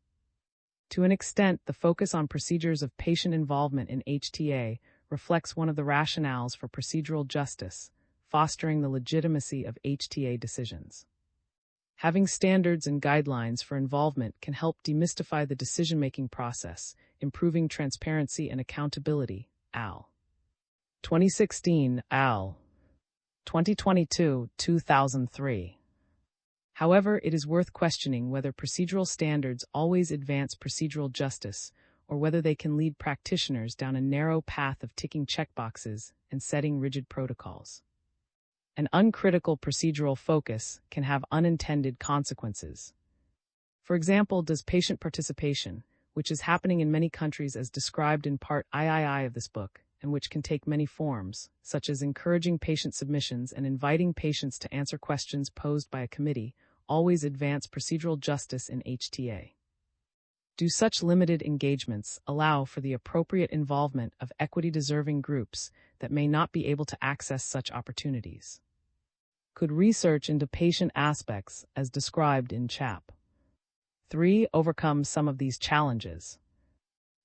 To an extent, the focus on procedures of patient involvement in HTA reflects one of the rationales for procedural justice, fostering the legitimacy of HTA decisions. Having standards and guidelines for involvement can help demystify the decision-making process, improving transparency and accountability, al. 2016, al. 2022, 2003. However, it is worth questioning whether procedural standards always advance procedural justice, or whether they can lead practitioners down a narrow path of ticking checkboxes and setting rigid protocols. An uncritical procedural focus can have unintended consequences. For example, does patient participation, which is happening in many countries as described in Part III of this book, and which can take many forms, such as encouraging patient submissions and inviting patients to answer questions posed by a committee, always advance procedural justice in HTA? Do such limited engagements allow for the appropriate involvement of equity-deserving groups that may not be able to access such opportunities? Could research into patient aspects, as described in Chap. 3, overcome some of these challenges?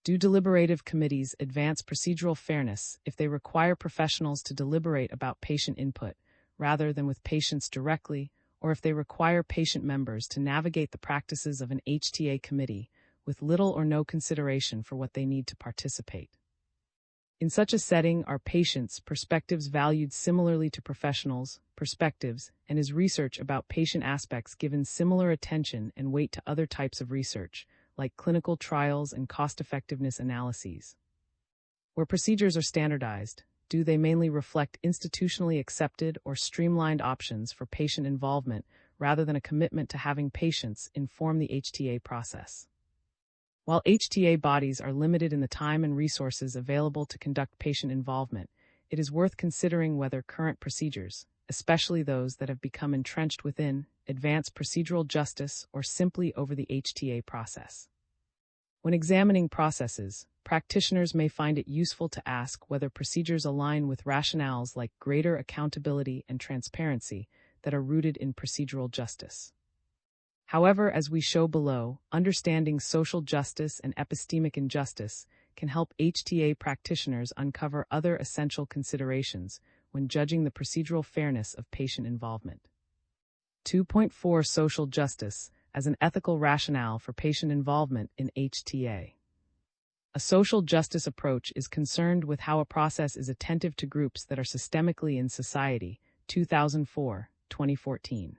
Do deliberative committees advance procedural fairness if they require professionals to deliberate about patient input rather than with patients directly, or if they require patient members to navigate the practices of an HTA committee with little or no consideration for what they need to participate? In such a setting, are patients' perspectives valued similarly to professionals' perspectives, and is research about patient aspects given similar attention and weight to other types of research, like clinical trials and cost-effectiveness analyses? Where procedures are standardized, do they mainly reflect institutionally accepted or streamlined options for patient involvement rather than a commitment to having patients inform the HTA process? While HTA bodies are limited in the time and resources available to conduct patient involvement, it is worth considering whether current procedures, especially those that have become entrenched within, advance procedural justice or simply over the HTA process. When examining processes, practitioners may find it useful to ask whether procedures align with rationales like greater accountability and transparency that are rooted in procedural justice. However, as we show below, understanding social justice and epistemic injustice can help HTA practitioners uncover other essential considerations when judging the procedural fairness of patient involvement. 2.4 Social justice as an ethical rationale for patient involvement in HTA. A social justice approach is concerned with how a process is attentive to groups that are systemically in society, 2004, 2014.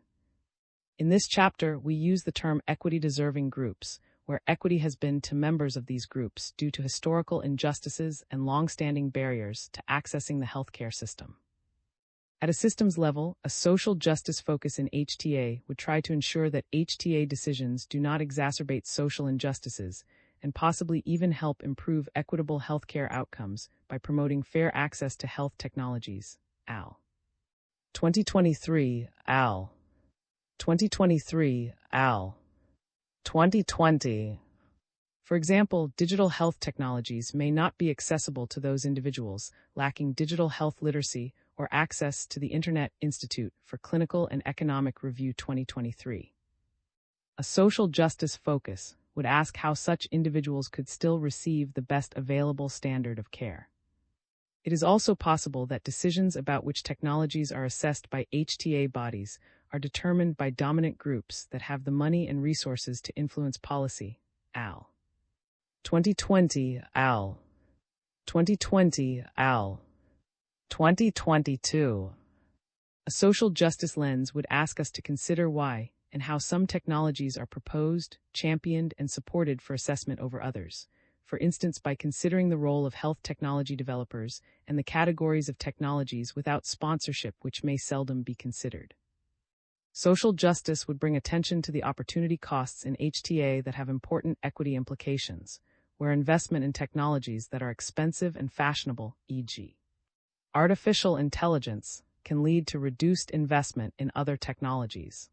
In this chapter, we use the term equity-deserving groups, where equity has been to members of these groups due to historical injustices and long-standing barriers to accessing the healthcare system. At a systems level, a social justice focus in HTA would try to ensure that HTA decisions do not exacerbate social injustices and possibly even help improve equitable healthcare outcomes by promoting fair access to health technologies. AL. 2023, AL. 2023, AL. 2020. For example, digital health technologies may not be accessible to those individuals lacking digital health literacy or access to the Internet Institute for Clinical and Economic Review 2023. A social justice focus would ask how such individuals could still receive the best available standard of care. It is also possible that decisions about which technologies are assessed by HTA bodies are determined by dominant groups that have the money and resources to influence policy. AL. 2020, AL. 2020, AL. 2022. A social justice lens would ask us to consider why and how some technologies are proposed, championed, and supported for assessment over others, for instance by considering the role of health technology developers and the categories of technologies without sponsorship which may seldom be considered. Social justice would bring attention to the opportunity costs in HTA that have important equity implications, where investment in technologies that are expensive and fashionable, e.g. artificial intelligence, can lead to reduced investment in other technologies.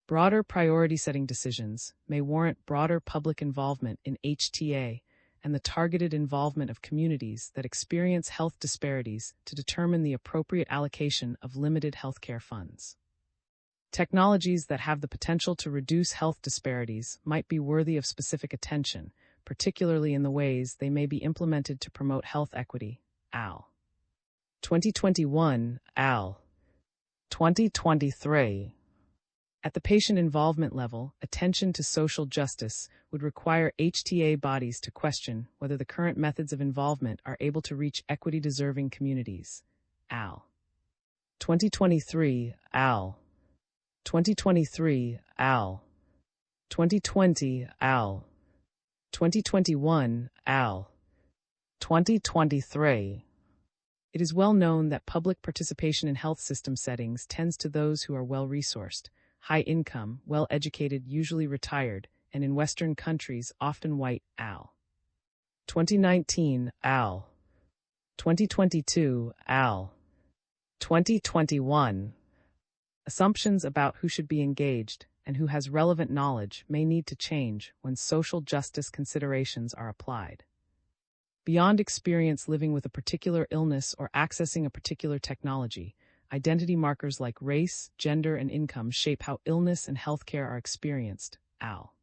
Broader priority-setting decisions may warrant broader public involvement in HTA and the targeted involvement of communities that experience health disparities to determine the appropriate allocation of limited healthcare funds. Technologies that have the potential to reduce health disparities might be worthy of specific attention, particularly in the ways they may be implemented to promote health equity. AL. 2021, AL. 2023. At the patient involvement level, attention to social justice would require HTA bodies to question whether the current methods of involvement are able to reach equity-deserving communities. AL. 2023, AL. 2023, AL. 2020, AL. 2021, AL. 2023. It is well known that public participation in health system settings tends to those who are well-resourced, high-income, well-educated, usually retired, and in Western countries often white. AL. 2019, AL. 2022, AL. 2021. Assumptions about who should be engaged and who has relevant knowledge may need to change when social justice considerations are applied. Beyond experience living with a particular illness or accessing a particular technology, identity markers like race, gender, and income shape how illness and healthcare are experienced. AL.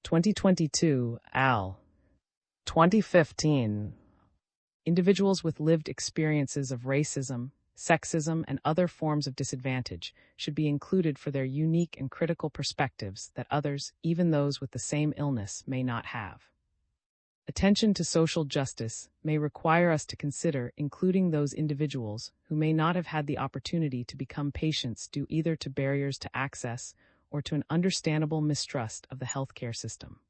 2022, AL. 2015. Individuals with lived experiences of racism, sexism, and other forms of disadvantage should be included for their unique and critical perspectives that others, even those with the same illness, may not have. Attention to social justice may require us to consider including those individuals who may not have had the opportunity to become patients due either to barriers to access or to an understandable mistrust of the healthcare system.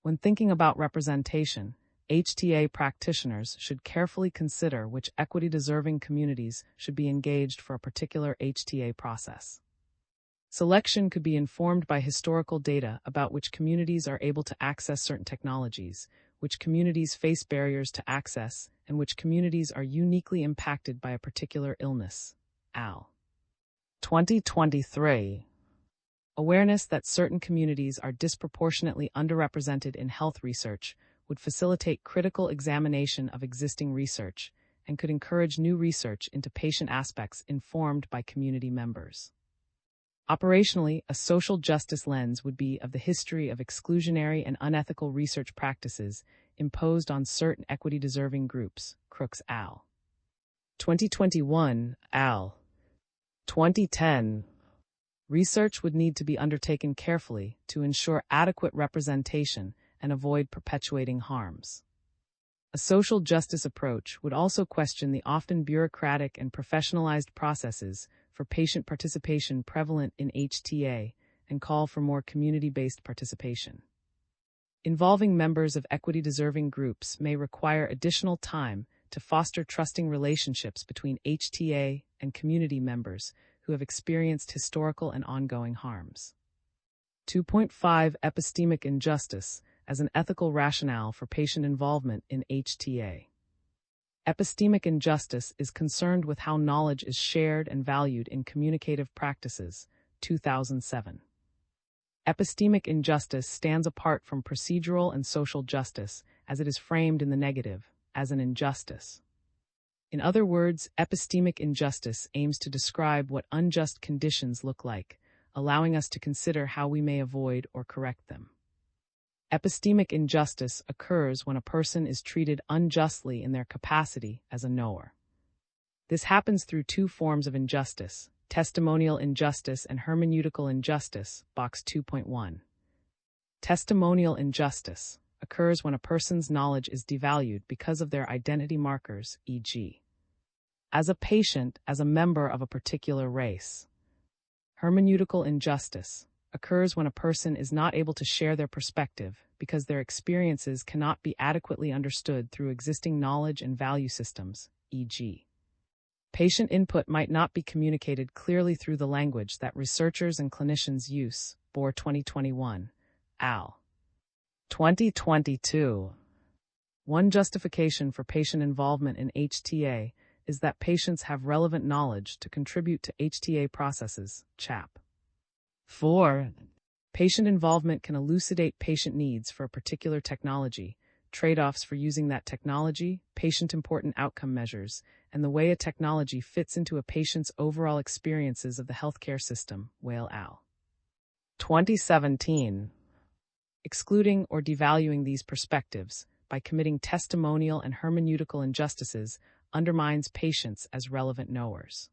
When thinking about representation, HTA practitioners should carefully consider which equity-deserving communities should be engaged for a particular HTA process. Selection could be informed by historical data about which communities are able to access certain technologies, which communities face barriers to access, and which communities are uniquely impacted by a particular illness. AL. 2023. Awareness that certain communities are disproportionately underrepresented in health research would facilitate critical examination of existing research and could encourage new research into patient aspects informed by community members. Operationally, a social justice lens would be of the history of exclusionary and unethical research practices imposed on certain equity-deserving groups. Crooks AL. 2021, AL. 2010. Research would need to be undertaken carefully to ensure adequate representation and avoid perpetuating harms. A social justice approach would also question the often bureaucratic and professionalized processes for patient participation prevalent in HTA and call for more community-based participation. Involving members of equity-deserving groups may require additional time to foster trusting relationships between HTA and community members who have experienced historical and ongoing harms. 2.5 Epistemic injustice as an ethical rationale for patient involvement in HTA. Epistemic injustice is concerned with how knowledge is shared and valued in communicative practices, 2007. Epistemic injustice stands apart from procedural and social justice as it is framed in the negative, as an injustice. In other words, epistemic injustice aims to describe what unjust conditions look like, allowing us to consider how we may avoid or correct them. Epistemic injustice occurs when a person is treated unjustly in their capacity as a knower. This happens through two forms of injustice: testimonial injustice and hermeneutical injustice, box 2.1. Testimonial injustice occurs when a person's knowledge is devalued because of their identity markers, e.g., as a patient, as a member of a particular race. Hermeneutical injustice occurs when a person is not able to share their perspective because their experiences cannot be adequately understood through existing knowledge and value systems, e.g., patient input might not be communicated clearly through the language that researchers and clinicians use. Bohr 2021, al. 2022. One justification for patient involvement in HTA is that patients have relevant knowledge to contribute to HTA processes, chap. 4. Patient involvement can elucidate patient needs for a particular technology, trade-offs for using that technology, patient-important outcome measures, and the way a technology fits into a patient's overall experiences of the healthcare system, Whale al. 2017. Excluding or devaluing these perspectives by committing testimonial and hermeneutical injustices undermines patients as relevant knowers.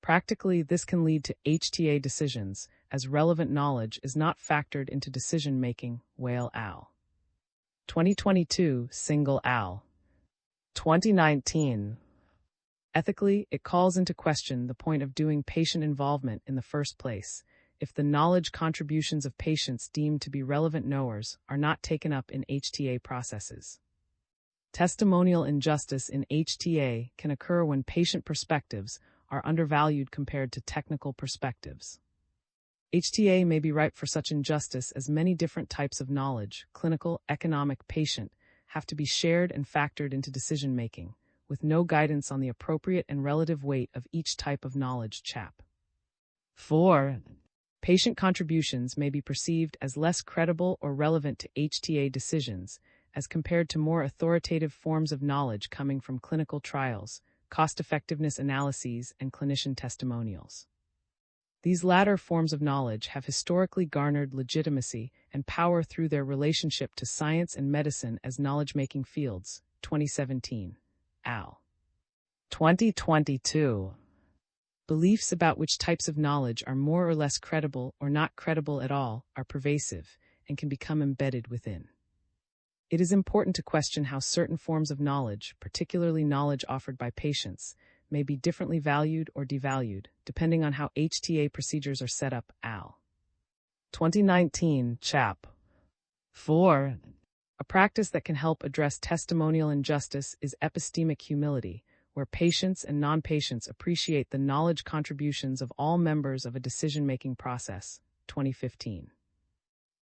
Practically, this can lead to HTA decisions, as relevant knowledge is not factored into decision-making, Whale al. 2022, Single al. 2019. Ethically, it calls into question the point of doing patient involvement in the first place, if the knowledge contributions of patients deemed to be relevant knowers are not taken up in HTA processes. Testimonial injustice in HTA can occur when patient perspectives are undervalued compared to technical perspectives. HTA may be ripe for such injustice as many different types of knowledge, clinical, economic, patient, have to be shared and factored into decision-making, with no guidance on the appropriate and relative weight of each type of knowledge, chap. 4. Patient contributions may be perceived as less credible or relevant to HTA decisions as compared to more authoritative forms of knowledge coming from clinical trials, cost-effectiveness analyses, and clinician testimonials. These latter forms of knowledge have historically garnered legitimacy and power through their relationship to science and medicine as knowledge-making fields, 2017, al. 2022. Beliefs about which types of knowledge are more or less credible or not credible at all are pervasive and can become embedded within. It is important to question how certain forms of knowledge, particularly knowledge offered by patients, may be differently valued or devalued, depending on how HTA procedures are set up, al. 2019, chap. 4. A practice that can help address testimonial injustice is epistemic humility, where patients and non-patients appreciate the knowledge contributions of all members of a decision-making process, 2015.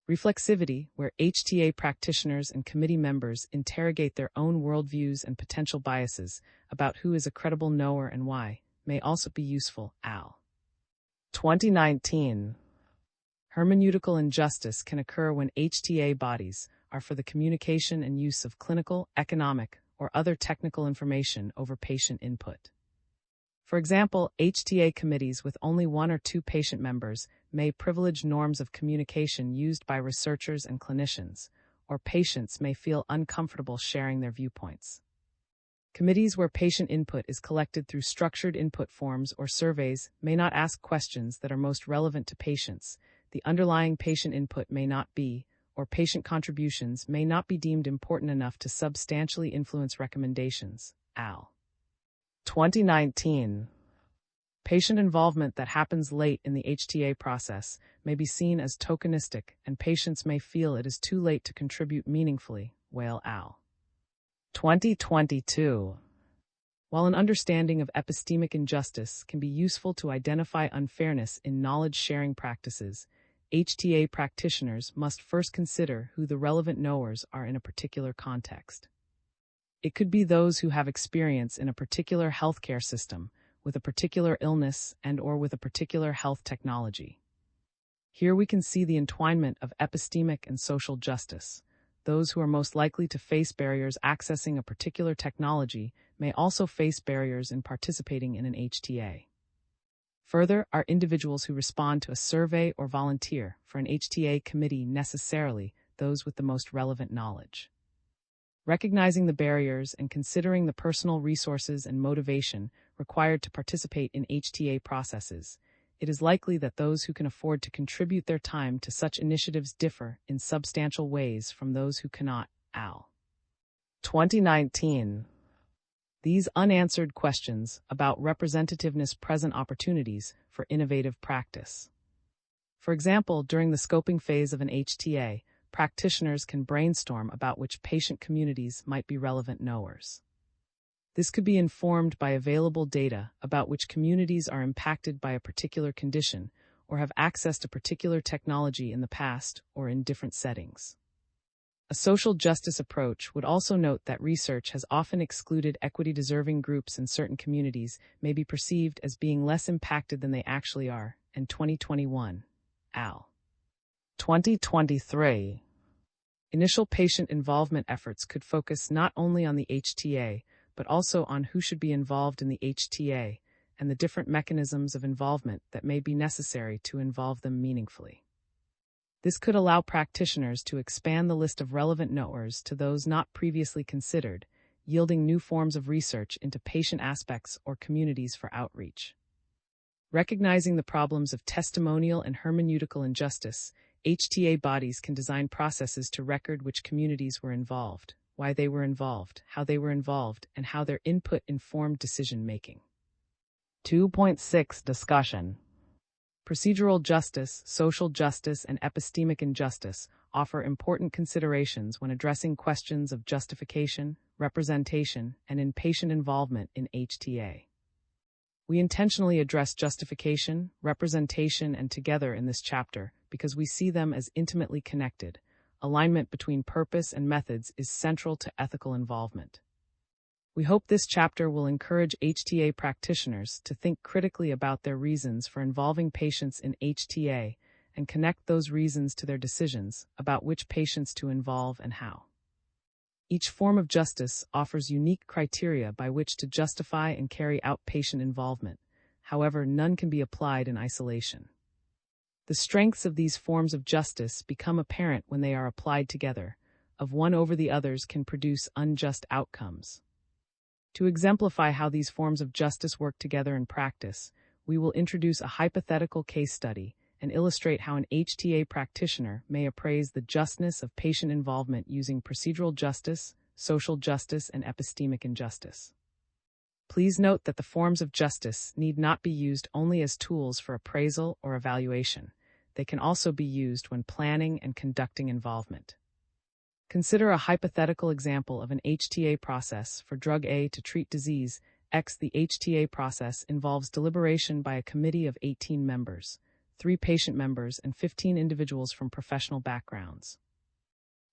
Reflexivity, where HTA practitioners and committee members interrogate their own worldviews and potential biases about who is a credible knower and why, may also be useful, al. 2019. Hermeneutical injustice can occur when HTA bodies are for the communication and use of clinical, economic, or other technical information over patient input. For example, HTA committees with only one or two patient members may privilege norms of communication used by researchers and clinicians, or patients may feel uncomfortable sharing their viewpoints. Committees where patient input is collected through structured input forms or surveys may not ask questions that are most relevant to patients. The underlying patient input may not be, or patient contributions may not be deemed important enough to substantially influence recommendations, al. 2019. Patient involvement that happens late in the HTA process may be seen as tokenistic, and patients may feel it is too late to contribute meaningfully. Whale Al. 2022. While an understanding of epistemic injustice can be useful to identify unfairness in knowledge-sharing practices, HTA practitioners must first consider who the relevant knowers are in a particular context. It could be those who have experience in a particular healthcare system, with a particular illness and/or with a particular health technology. Here we can see the entwinement of epistemic and social justice. Those who are most likely to face barriers accessing a particular technology may also face barriers in participating in an HTA. Further, are individuals who respond to a survey or volunteer for an HTA committee necessarily those with the most relevant knowledge. Recognizing the barriers and considering the personal resources and motivation required to participate in HTA processes, it is likely that those who can afford to contribute their time to such initiatives differ in substantial ways from those who cannot. Al. 2019. These unanswered questions about representativeness present opportunities for innovative practice. For example, during the scoping phase of an HTA, practitioners can brainstorm about which patient communities might be relevant knowers. This could be informed by available data about which communities are impacted by a particular condition or have accessed a particular technology in the past or in different settings. A social justice approach would also note that research has often excluded equity-deserving groups in certain communities may be perceived as being less impacted than they actually are. And 2021. Al. 2023. Initial patient involvement efforts could focus not only on the HTA, but also on who should be involved in the HTA and the different mechanisms of involvement that may be necessary to involve them meaningfully. This could allow practitioners to expand the list of relevant knowers to those not previously considered, yielding new forms of research into patient aspects or communities for outreach. Recognizing the problems of testimonial and hermeneutical injustice, HTA bodies can design processes to record which communities were involved, why they were involved, how they were involved, and how their input informed decision-making. 2.6 Discussion. Procedural justice, social justice, and epistemic injustice offer important considerations when addressing questions of justification, representation, and in-patient involvement in HTA. We intentionally address justification, representation, and together in this chapter because we see them as intimately connected. Alignment between purpose and methods is central to ethical involvement. We hope this chapter will encourage HTA practitioners to think critically about their reasons for involving patients in HTA and connect those reasons to their decisions about which patients to involve and how. Each form of justice offers unique criteria by which to justify and carry out patient involvement. However, none can be applied in isolation. The strengths of these forms of justice become apparent when they are applied together. Of one over the others can produce unjust outcomes. To exemplify how these forms of justice work together in practice, we will introduce a hypothetical case study and illustrate how an HTA practitioner may appraise the justness of patient involvement using procedural justice, social justice, and epistemic injustice. Please note that the forms of justice need not be used only as tools for appraisal or evaluation. They can also be used when planning and conducting involvement. Consider a hypothetical example of an HTA process for drug A to treat disease X. The HTA process involves deliberation by a committee of 18 members, 3 patient members, and 15 individuals from professional backgrounds.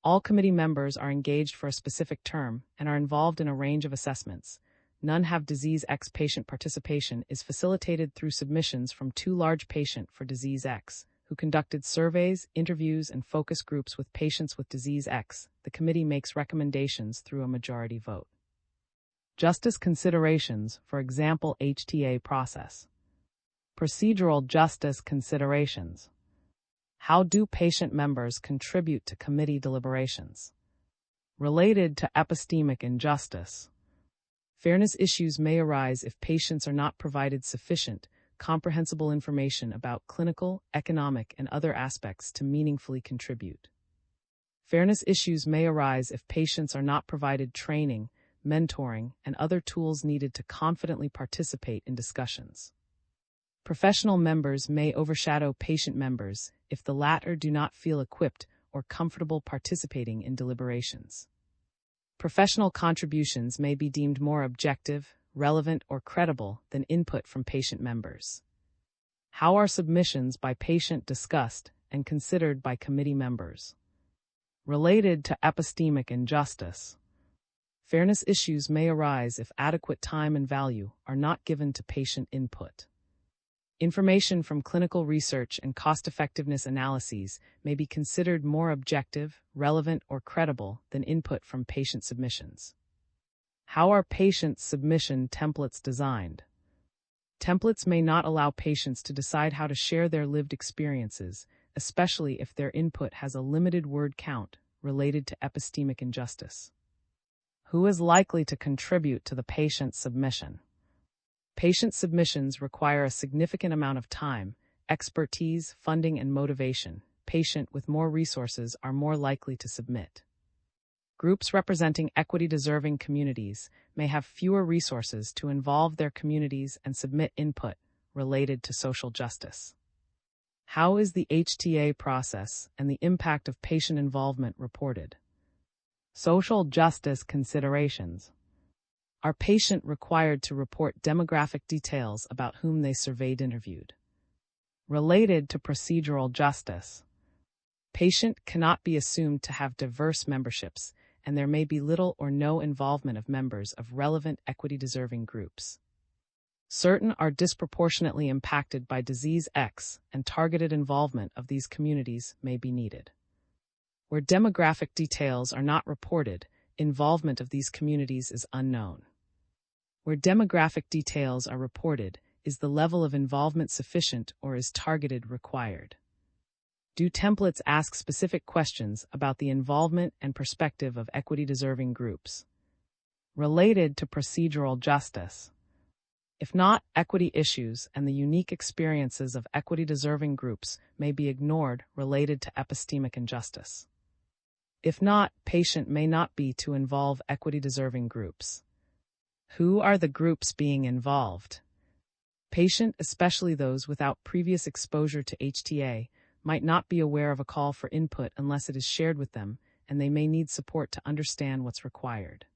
All committee members are engaged for a specific term and are involved in a range of assessments. None have disease X. Patient participation is facilitated through submissions from 2 large patient for disease X, who conducted surveys, interviews, and focus groups with patients with disease X. The committee makes recommendations through a majority vote. Justice considerations, for example, HTA process. Procedural justice considerations. How do patient members contribute to committee deliberations? Related to epistemic injustice. Fairness issues may arise if patients are not provided sufficient, comprehensible information about clinical, economic, and other aspects to meaningfully contribute. Fairness issues may arise if patients are not provided training, mentoring, and other tools needed to confidently participate in discussions. Professional members may overshadow patient members if the latter do not feel equipped or comfortable participating in deliberations. Professional contributions may be deemed more objective, relevant, or credible than input from patient members. How are submissions by patient discussed and considered by committee members? Related to epistemic injustice. Fairness issues may arise if adequate time and value are not given to patient input. Information from clinical research and cost-effectiveness analyses may be considered more objective, relevant, or credible than input from patient submissions. How are patient submission templates designed? Templates may not allow patients to decide how to share their lived experiences, especially if their input has a limited word count related to epistemic injustice. Who is likely to contribute to the patient submission? Patient submissions require a significant amount of time, expertise, funding, and motivation. Patients with more resources are more likely to submit. Groups representing equity-deserving communities may have fewer resources to involve their communities and submit input related to social justice. How is the HTA process and the impact of patient involvement reported? Social justice considerations. Are patients required to report demographic details about whom they surveyed interviewed? Related to procedural justice. Patient cannot be assumed to have diverse memberships, and there may be little or no involvement of members of relevant equity-deserving groups. Certain are disproportionately impacted by disease X, and targeted involvement of these communities may be needed. Where demographic details are not reported, involvement of these communities is unknown. Where demographic details are reported, is the level of involvement sufficient or is targeted required? Do templates ask specific questions about the involvement and perspective of equity-deserving groups? Related to procedural justice. If not, equity issues and the unique experiences of equity-deserving groups may be ignored related to epistemic injustice. If not, patient may not be to involve equity-deserving groups. Who are the groups being involved? Patient, especially those without previous exposure to HTA, might not be aware of a call for input unless it is shared with them, and they may need support to understand what's required.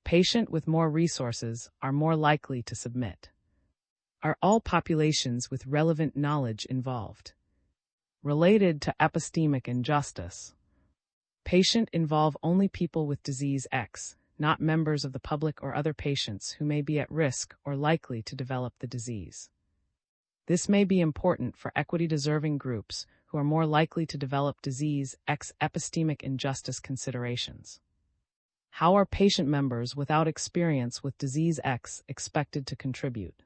Patient with more resources are more likely to submit. Are all populations with relevant knowledge involved? Related to epistemic injustice. Patient involve only people with disease X, not members of the public or other patients who may be at risk or likely to develop the disease. This may be important for equity-deserving groups who are more likely to develop disease X epistemic injustice considerations. How are patient members without experience with disease X expected to contribute?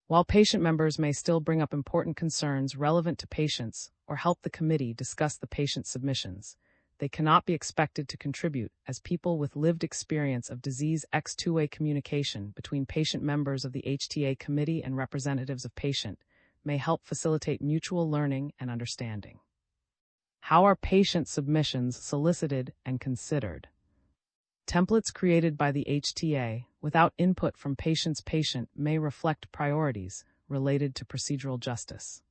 While patient members may still bring up important concerns relevant to patients or help the committee discuss the patient submissions, they cannot be expected to contribute as people with lived experience of disease X. Two-way communication between patient members of the HTA committee and representatives of patient may help facilitate mutual learning and understanding. How are patient submissions solicited and considered? Templates created by the HTA without input from patient may reflect priorities related to procedural justice.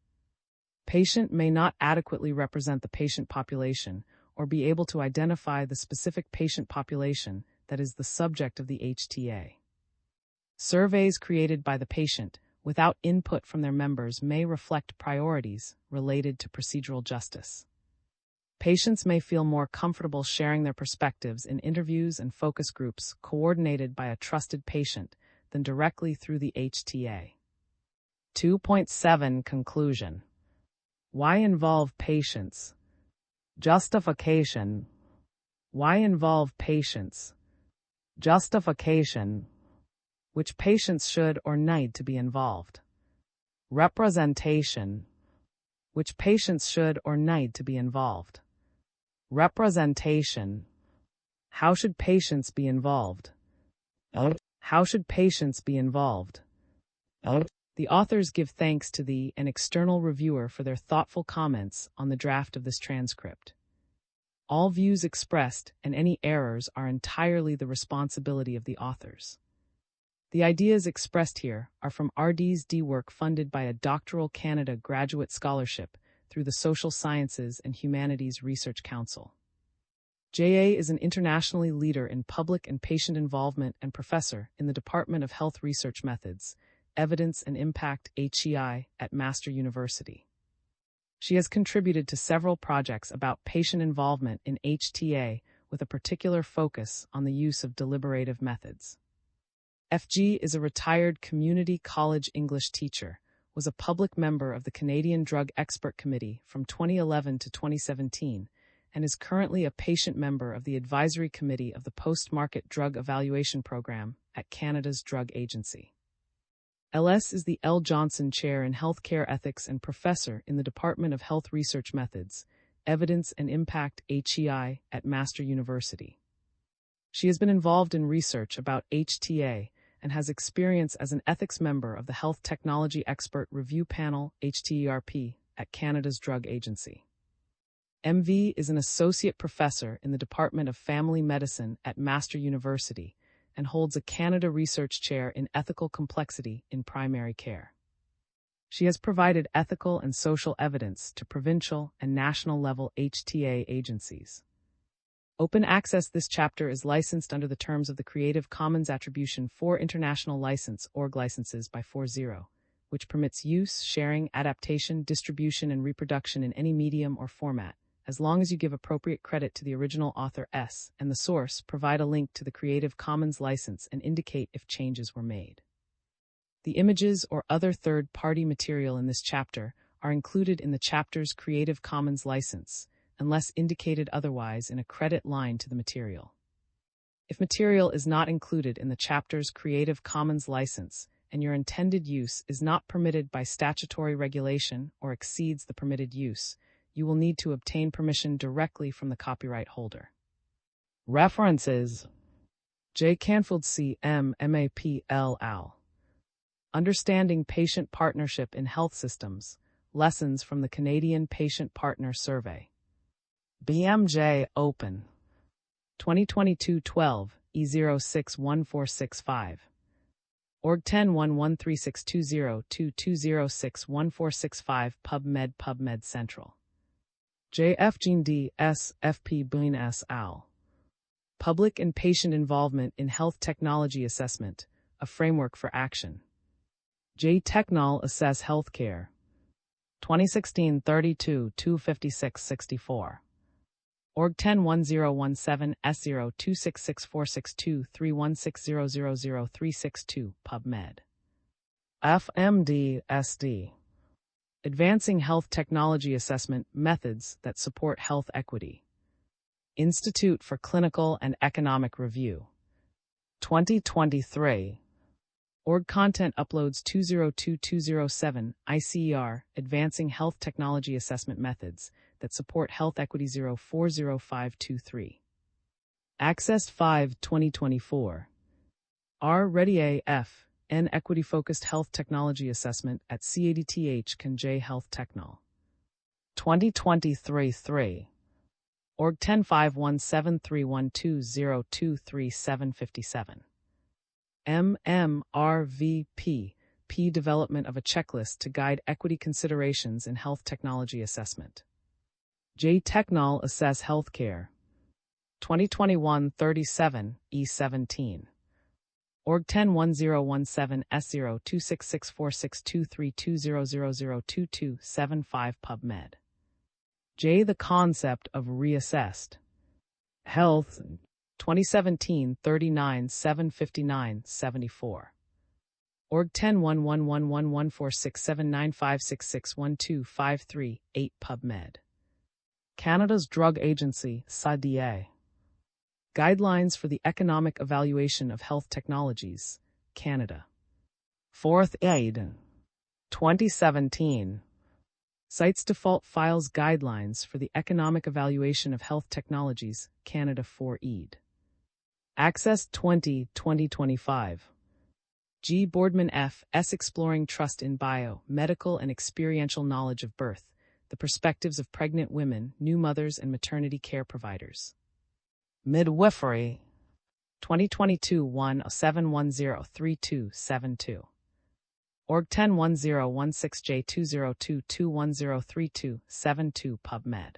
Patient may not adequately represent the patient population or be able to identify the specific patient population that is the subject of the HTA. Surveys created by the patient without input from their members may reflect priorities related to procedural justice. Patients may feel more comfortable sharing their perspectives in interviews and focus groups coordinated by a trusted patient than directly through the HTA. 2.7 Conclusion. Why involve patients? Justification. Why involve patients? Justification. Which patients should or need to be involved? Representation. Which patients should or need to be involved? Representation. How should patients be involved? How should patients be involved? The authors give thanks to an external reviewer for their thoughtful comments on the draft of this transcript. All views expressed and any errors are entirely the responsibility of the authors. The ideas expressed here are from RD's work funded by a Doctoral Canada Graduate Scholarship through the Social Sciences and Humanities Research Council. JA is an internationally leader in public and patient involvement and professor in the Department of Health Research Methods, Evidence and Impact HEI at Master University. She has contributed to several projects about patient involvement in HTA with a particular focus on the use of deliberative methods. FG is a retired community college English teacher, was a public member of the Canadian Drug Expert Committee from 2011 to 2017, and is currently a patient member of the Advisory Committee of the Post-Market Drug Evaluation Program at Canada's Drug Agency. LS is the L. Johnson Chair in Healthcare Ethics and Professor in the Department of Health Research Methods, Evidence and Impact HEI at Master University. She has been involved in research about HTA and has experience as an ethics member of the Health Technology Expert Review Panel HTERP at Canada's Drug Agency. MV is an associate professor in the Department of Family Medicine at Master University and holds a Canada Research Chair in Ethical Complexity in Primary Care. She has provided ethical and social evidence to provincial and national level HTA agencies. Open access. This chapter is licensed under the terms of the Creative Commons Attribution 4 International License (ORG) licenses by 4.0, which permits use, sharing, adaptation, distribution, and reproduction in any medium or format, as long as you give appropriate credit to the original author S and the source, provide a link to the Creative Commons license, and indicate if changes were made. The images or other third-party material in this chapter are included in the chapter's Creative Commons license, unless indicated otherwise in a credit line to the material. If material is not included in the chapter's Creative Commons license and your intended use is not permitted by statutory regulation or exceeds the permitted use, you will need to obtain permission directly from the copyright holder. References: J. Canfield C. M. MAPL Al. Understanding Patient Partnership in Health Systems, Lessons from the Canadian Patient Partner Survey. BMJ Open. 2022-12, E061465. Org 1011362022061465 PubMed Central. JF Jean D. S. FP Boone S. Al. Public and Patient Involvement in Health Technology Assessment, A Framework for Action. J. Technol Assess Healthcare. 2016 32 256 64. Org 101017 S0266462316000362 PubMed. FMD SD. Advancing Health Technology Assessment Methods that Support Health Equity. Institute for Clinical and Economic Review. 2023. Org Content Uploads 202207 ICER Advancing Health Technology Assessment Methods that Support Health Equity 040523. Accessed 5 2024. R. Ready AF N. Equity Focused Health Technology Assessment at CADTH Can J Health Technol. 2023-3. Org 10517312023757. MMRVP P. Development of a checklist to guide equity considerations in health technology assessment. J. Technol Assess Healthcare. 2021-37 E17. Org 101017 S0266462320002275 PubMed. J. The Concept of Reassessed Health. 2017 39 759 74. Org 101111467956612538 PubMed. Canada's Drug Agency (CADA). Guidelines for the Economic Evaluation of Health Technologies, Canada. 4th Aid. 2017. Sites Default Files Guidelines for the Economic Evaluation of Health Technologies, Canada 4ED. Access 2025. G. Boardman F. S. Exploring Trust in Bio, Medical and Experiential Knowledge of Birth, the Perspectives of Pregnant Women, New Mothers and Maternity Care Providers. Midwifery. 2022-1-7103272. Org 101016J202210327 PubMed.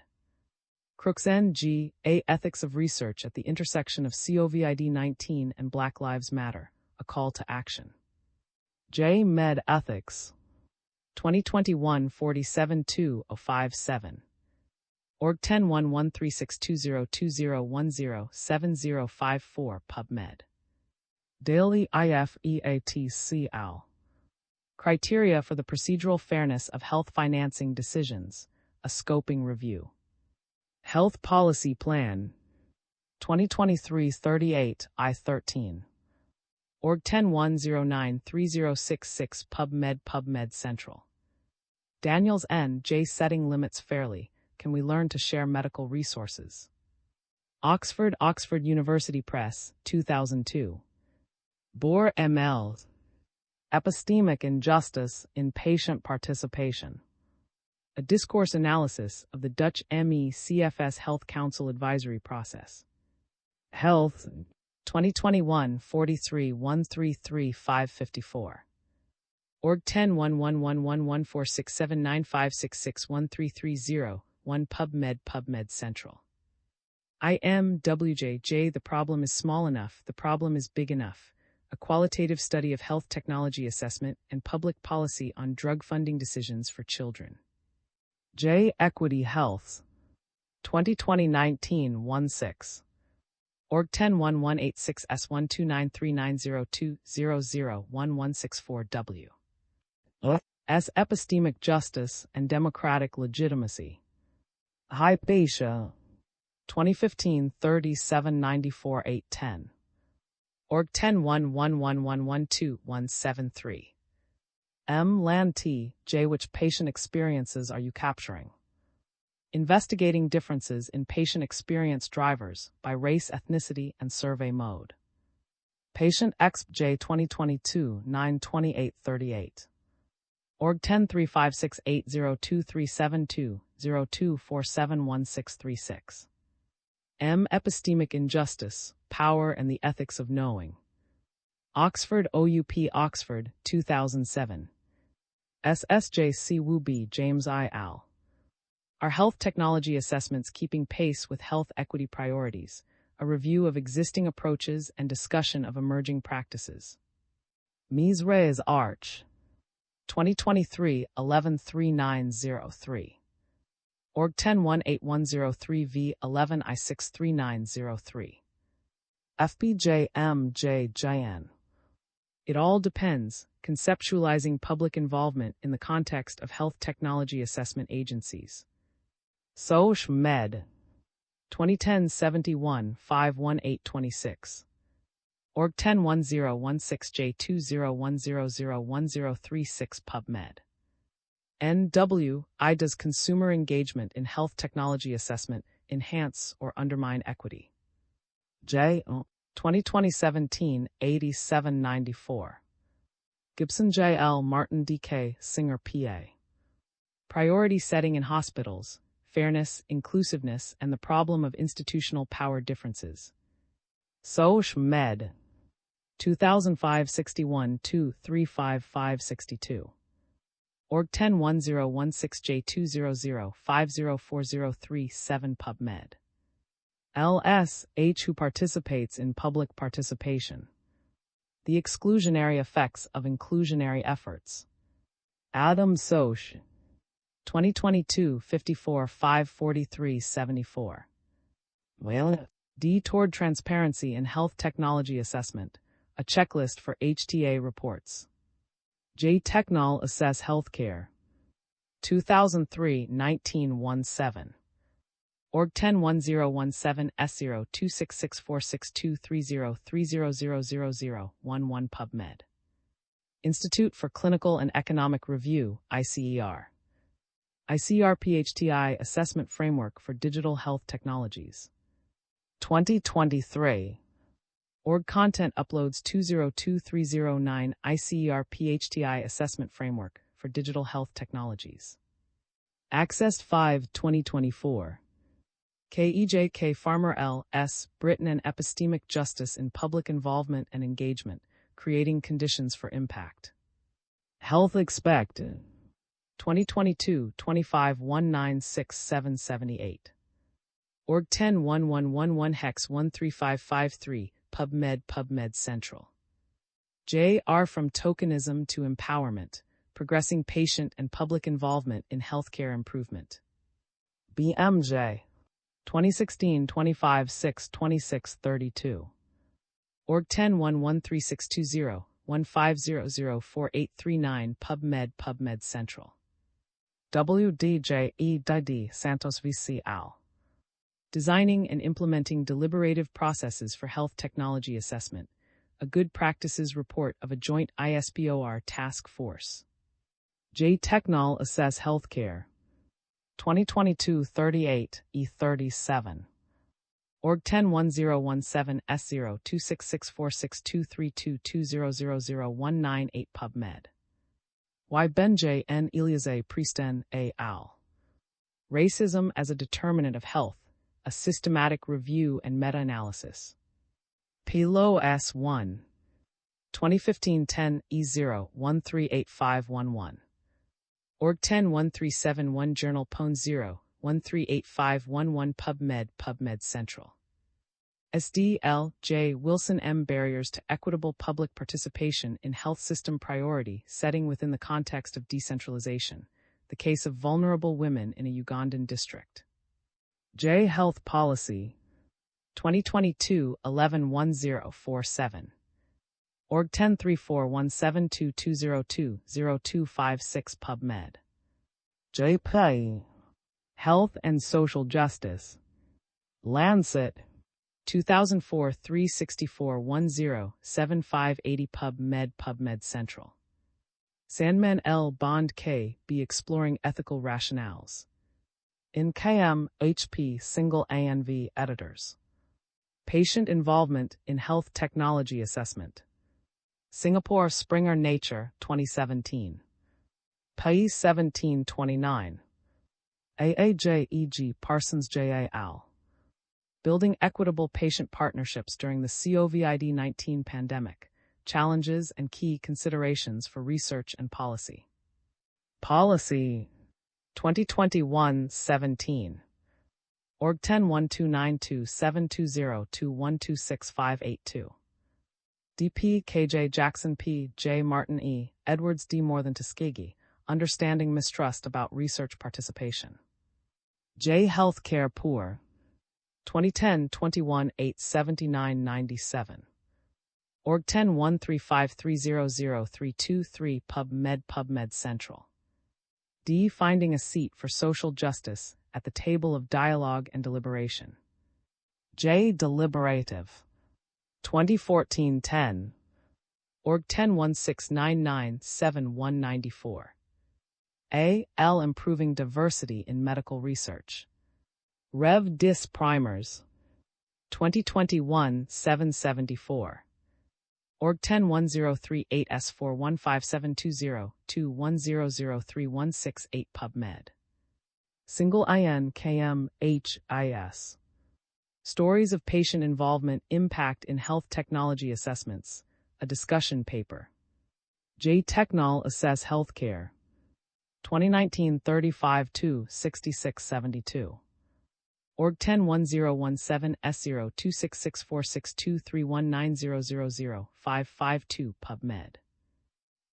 Crooks N.G. A. Ethics of Research at the Intersection of COVID-19 and Black Lives Matter, a Call to Action. J. Med Ethics. 2021-472-057. Org 1011362020107054 PubMed. Daily IFEATC Al. Criteria for the Procedural Fairness of Health Financing Decisions, a Scoping Review. Health Policy Plan. 2023-38 I-13. Org 1010930666 PubMed Central. Daniels N. J. Setting Limits Fairly. Can we learn to share medical resources? Oxford University Press, 2002. Bohr M.L. Epistemic Injustice in Patient Participation. A discourse analysis of the Dutch ME/CFS Health Council advisory process. Health. 2021 43 133 554. Org 101111467956613301 PubMed Central. IMWJ. The problem is small enough, the problem is big enough. A qualitative study of health technology assessment and public policy on drug funding decisions for children. J. Equity Health. 2020-19-16. Org 101186S1293902001164W. S. Epistemic Justice and Democratic Legitimacy. Hypatia. 2015 3794 810. Org 101111121173. M. Lan-T. J. Which patient experiences are you capturing? Investigating differences in patient experience drivers by race, ethnicity, and survey mode. Patient XJ 2022 92838. Org 10356802372024716636. M. Epistemic Injustice, Power and the Ethics of Knowing. Oxford OUP Oxford, 2007. SSJC Wu B. James I. Al. Are health technology assessments keeping pace with health equity priorities? A review of existing approaches and discussion of emerging practices. Mies Reyes Arch. 2023 113903. Org 10181003V11 I63903. FBJMJJN. It all depends, conceptualizing public involvement in the context of health technology assessment agencies. Soch Med. 2010-71 51826. Org 101016J201001036 PubMed. NW. Does consumer engagement in health technology assessment enhance or undermine equity? J. 2017 8794. Gibson J. L. Martin D.K. Singer P.A. Priority Setting in Hospitals, Fairness, Inclusiveness, and the Problem of Institutional Power Differences. Soch Med. 2005 61 2 35562. Org 101016J200504037 PubMed. LS.H. Who participates in public participation. The exclusionary effects of inclusionary efforts. Adam Soch. 2022 54 543 74. D. Toward Transparency in Health Technology Assessment, a checklist for HTA reports. J. Technol Assess Healthcare. 2003 1917. Org 101017 S02664623030000011 PubMed. Institute for Clinical and Economic Review, ICER. ICER PHTI Assessment Framework for Digital Health Technologies. 2023. Org Content Uploads 202309 ICER PHTI Assessment Framework for Digital Health Technologies. Access 5 2024. KEJK Farmer L.S. Britain and Epistemic Justice in Public Involvement and Engagement, Creating Conditions for Impact. Health Expected. 2022, 25196778. Org 101111 Hex 13553, PubMed Central. J.R. From Tokenism to Empowerment, Progressing Patient and Public Involvement in Healthcare Improvement. BMJ. 2016, 25/6/2632. Org 10113620, 15004839 PubMed Central. WDJ.E.D. Santos VC Al. Designing and Implementing Deliberative Processes for Health Technology Assessment, a Good Practices Report of a Joint ISPOR Task Force. J. Technol Assess Healthcare. 2022 38 E37. Org 101017 S0 266462322000198 PubMed. Y. Benjay N. Eliazé Priesten A. Al. Racism as a Determinant of Health, a Systematic Review and Meta-Analysis. PLO S1. 2015-10 E0 138511. Org 101371 Journal Pone 0 138511 PubMed Central. SDL J. Wilson M. Barriers to Equitable Public Participation in Health System Priority Setting Within the Context of Decentralization, the Case of Vulnerable Women in a Ugandan District. J. Health Policy. 2022 111047. Org 10341722020256 PubMed. JPI. Health and Social Justice. Lancet. 2004 36410 7580 PubMed Central. Sandman L. Bond K. B. Exploring Ethical Rationales. In KM, HP Single ANV Editors. Patient Involvement in Health Technology Assessment. Singapore Springer Nature, 2017. PAI 1729. AAJ-EG Parsons J.A. Al. Building Equitable Patient Partnerships During the COVID-19 Pandemic, Challenges and Key Considerations for Research and Policy. Policy. 2021-17. Org 1012927202126582. DP KJ Jackson P. J. Martin E. Edwards D. More Than Tuskegee, Understanding Mistrust About Research Participation. J. Healthcare Poor. 2010-21 87997. Org 101353003323 PubMed Central. D. Finding a Seat for Social Justice at the Table of Dialogue and Deliberation. J. Deliberative. 2014-10. Org 1016997194. A. L. Improving Diversity in Medical Research. Rev. Dis Primers. 2021 774. Org 101038S415720-2100316 PubMed. Single IN KM HIS. Stories of Patient Involvement Impact in Health Technology Assessments, a discussion paper. J. Technol Assess Healthcare. 2019 35-2-6672. Org 101017 S0 266462319000552 PubMed.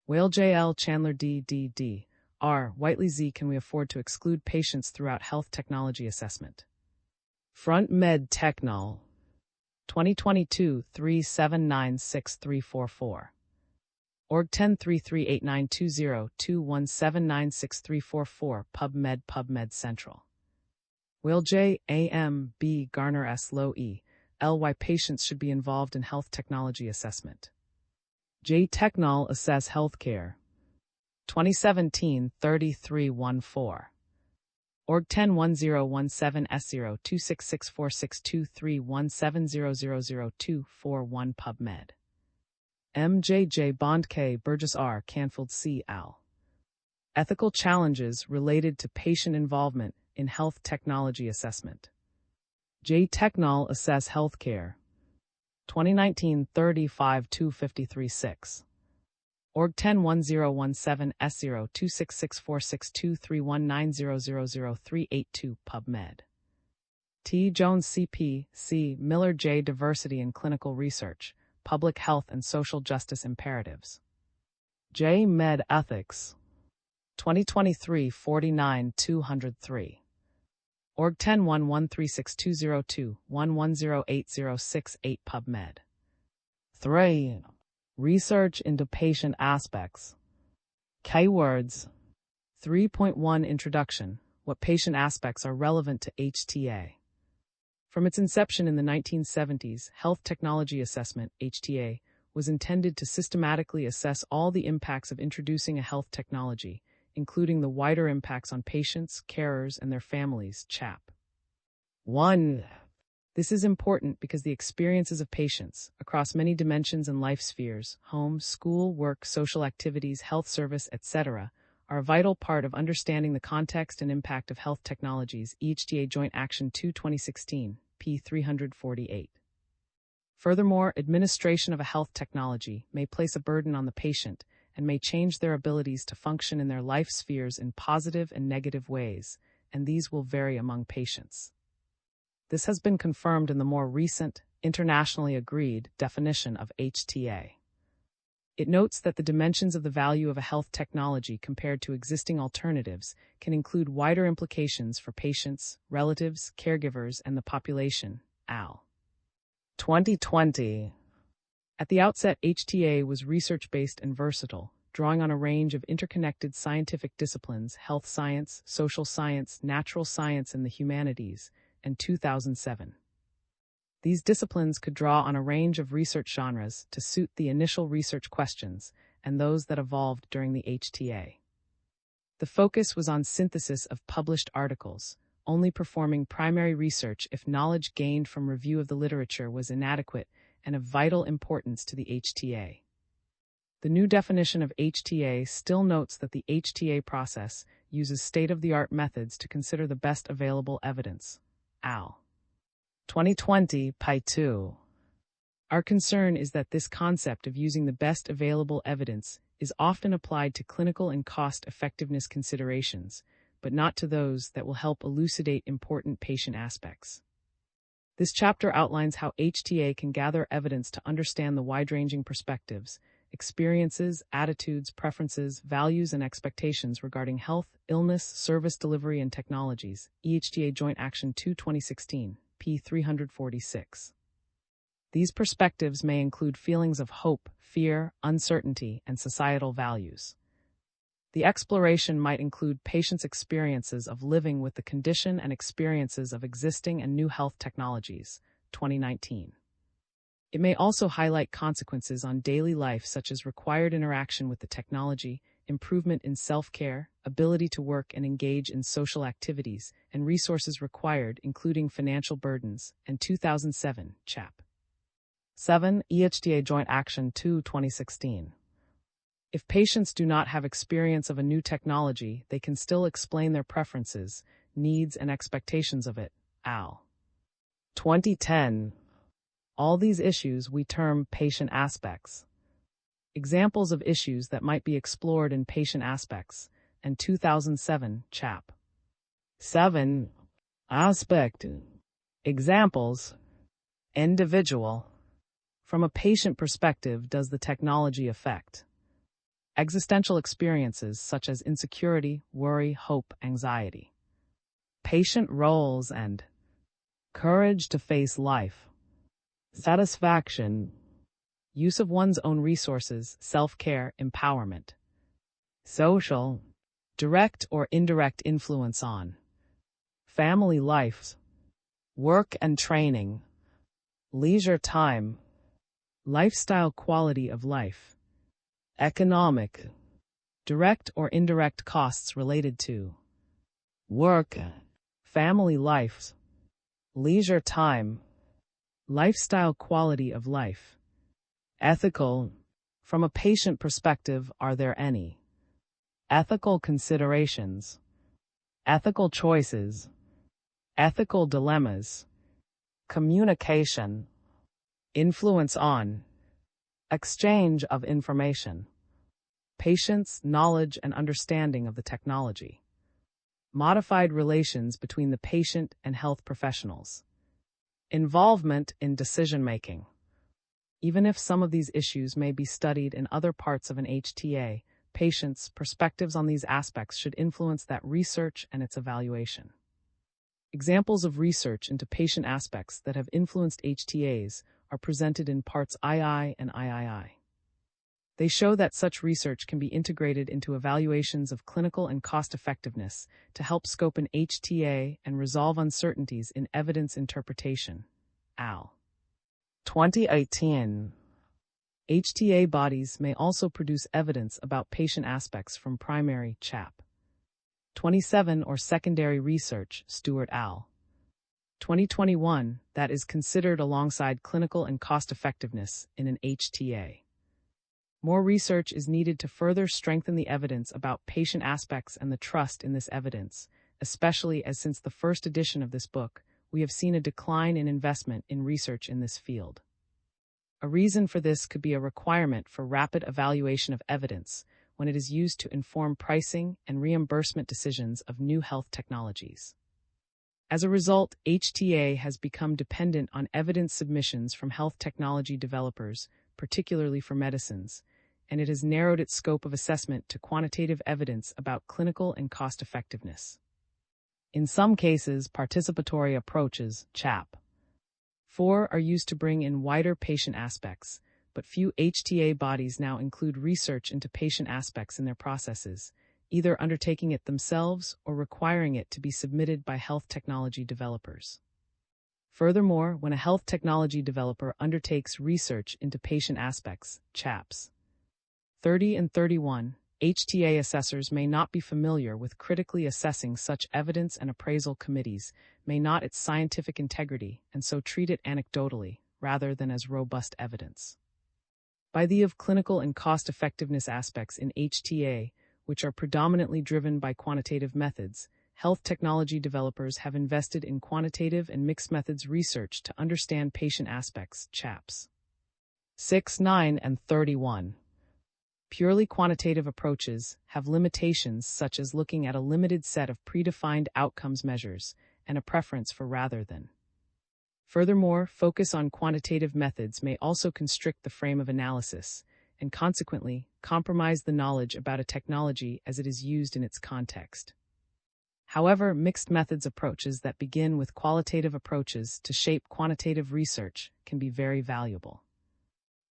Whale JL Chandler D. R. Whiteley Z. Can we afford to exclude patients throughout health technology assessment? Front Med Technol. 2022 379634. Org 10338920-2179634 PubMed Central. Will J. A. M. B. Garner S. Low E. L. Why patients should be involved in health technology assessment. J. Technol Assess Healthcare. 2017 3314. Org 101017 S0 266462317000241 PubMed. MJJ Bond K. Burgess R. Canfield C. Al. Ethical Challenges Related to Patient Involvement in Health Technology Assessment. J. Technol Assess Healthcare. 2019 35 253 6. Org 101017 S0 266462319000382 PubMed. T. Jones CP, C. Miller J. Diversity in Clinical Research, Public Health and Social Justice Imperatives. J. Med Ethics. 2023 49 203. Org 1011362021108068 PubMed. 3. Research into Patient Aspects. Keywords. 3.1 Introduction. What patient aspects are relevant to HTA? From its inception in the 1970s, Health Technology Assessment, HTA, was intended to systematically assess all the impacts of introducing a health technology, including the wider impacts on patients, carers, and their families, CHAP. 1. This is important because the experiences of patients, across many dimensions and life spheres, home, school, work, social activities, health service, etc., are a vital part of understanding the context and impact of health technologies, EHTA Joint Action 2 2016, p. 348. Furthermore, administration of a health technology may place a burden on the patient and may change their abilities to function in their life spheres in positive and negative ways, and these will vary among patients. This has been confirmed in the more recent, internationally agreed definition of HTA. It notes that the dimensions of the value of a health technology compared to existing alternatives can include wider implications for patients, relatives, caregivers, and the population, al. 2020. At the outset, HTA was research-based and versatile, drawing on a range of interconnected scientific disciplines, health science, social science, natural science, and the humanities, and 2007. These disciplines could draw on a range of research genres to suit the initial research questions and those that evolved during the HTA. The focus was on synthesis of published articles, only performing primary research if knowledge gained from review of the literature was inadequate and of vital importance to the HTA. The new definition of HTA still notes that the HTA process uses state-of-the-art methods to consider the best available evidence, al. 2020, Pi 2. Our concern is that this concept of using the best available evidence is often applied to clinical and cost-effectiveness considerations, but not to those that will help elucidate important patient aspects. This chapter outlines how HTA can gather evidence to understand the wide-ranging perspectives, experiences, attitudes, preferences, values, and expectations regarding health, illness, service delivery, and technologies, EHTA Joint Action 2 2016. p. 346. These perspectives may include feelings of hope, fear, uncertainty, and societal values. The exploration might include patients' experiences of living with the condition and experiences of existing and new health technologies, 2019. It may also highlight consequences on daily life such as required interaction with the technology, improvement in self-care, ability to work and engage in social activities, and resources required, including financial burdens, and 2007, CHAP. 7. EHTA Joint Action 2 2016. If patients do not have experience of a new technology, they can still explain their preferences, needs, and expectations of it, al. 2010. All these issues we term patient aspects. Examples of issues that might be explored in patient aspects, and 2007, CHAP. 7. Aspect. Examples. Individual. From a patient perspective, does the technology affect existential experiences such as insecurity, worry, hope, anxiety? Patient roles and courage to face life. Satisfaction. Use of one's own resources, self-care, empowerment. Social. Direct or indirect influence on family life. Work and training. Leisure time. Lifestyle quality of life. Economic. Direct or indirect costs related to work, family life, leisure time, lifestyle quality of life. Ethical. From a patient perspective, are there any ethical considerations, ethical choices, ethical dilemmas, communication, influence on, exchange of information, patience, knowledge, and understanding of the technology, modified relations between the patient and health professionals, involvement in decision-making. Even if some of these issues may be studied in other parts of an HTA, patients' perspectives on these aspects should influence that research and its evaluation. Examples of research into patient aspects that have influenced HTAs are presented in parts II and III. They show that such research can be integrated into evaluations of clinical and cost-effectiveness to help scope an HTA and resolve uncertainties in evidence interpretation. Al. 2018. HTA bodies may also produce evidence about patient aspects from primary CHAP. 27 or secondary research, Stewart al. 2021, that is considered alongside clinical and cost-effectiveness in an HTA. More research is needed to further strengthen the evidence about patient aspects and the trust in this evidence, especially as since the first edition of this book, we have seen a decline in investment in research in this field. A reason for this could be a requirement for rapid evaluation of evidence when it is used to inform pricing and reimbursement decisions of new health technologies. As a result, HTA has become dependent on evidence submissions from health technology developers, particularly for medicines, and it has narrowed its scope of assessment to quantitative evidence about clinical and cost-effectiveness. In some cases, participatory approaches, CHAP. 4 are used to bring in wider patient aspects, but few HTA bodies now include research into patient aspects in their processes, either undertaking it themselves or requiring it to be submitted by health technology developers. Furthermore, when a health technology developer undertakes research into patient aspects, CHAPS 30 and 31, HTA assessors may not be familiar with critically assessing such evidence, and appraisal committees may not its scientific integrity and so treat it anecdotally rather than as robust evidence. By the of clinical and cost-effectiveness aspects in HTA, which are predominantly driven by quantitative methods, health technology developers have invested in quantitative and mixed methods research to understand patient aspects, CHAPS 6, 9, and 31. Purely quantitative approaches have limitations such as looking at a limited set of predefined outcomes measures and a preference for rather than. Furthermore, focus on quantitative methods may also constrict the frame of analysis and consequently compromise the knowledge about a technology as it is used in its context. However, mixed methods approaches that begin with qualitative approaches to shape quantitative research can be very valuable.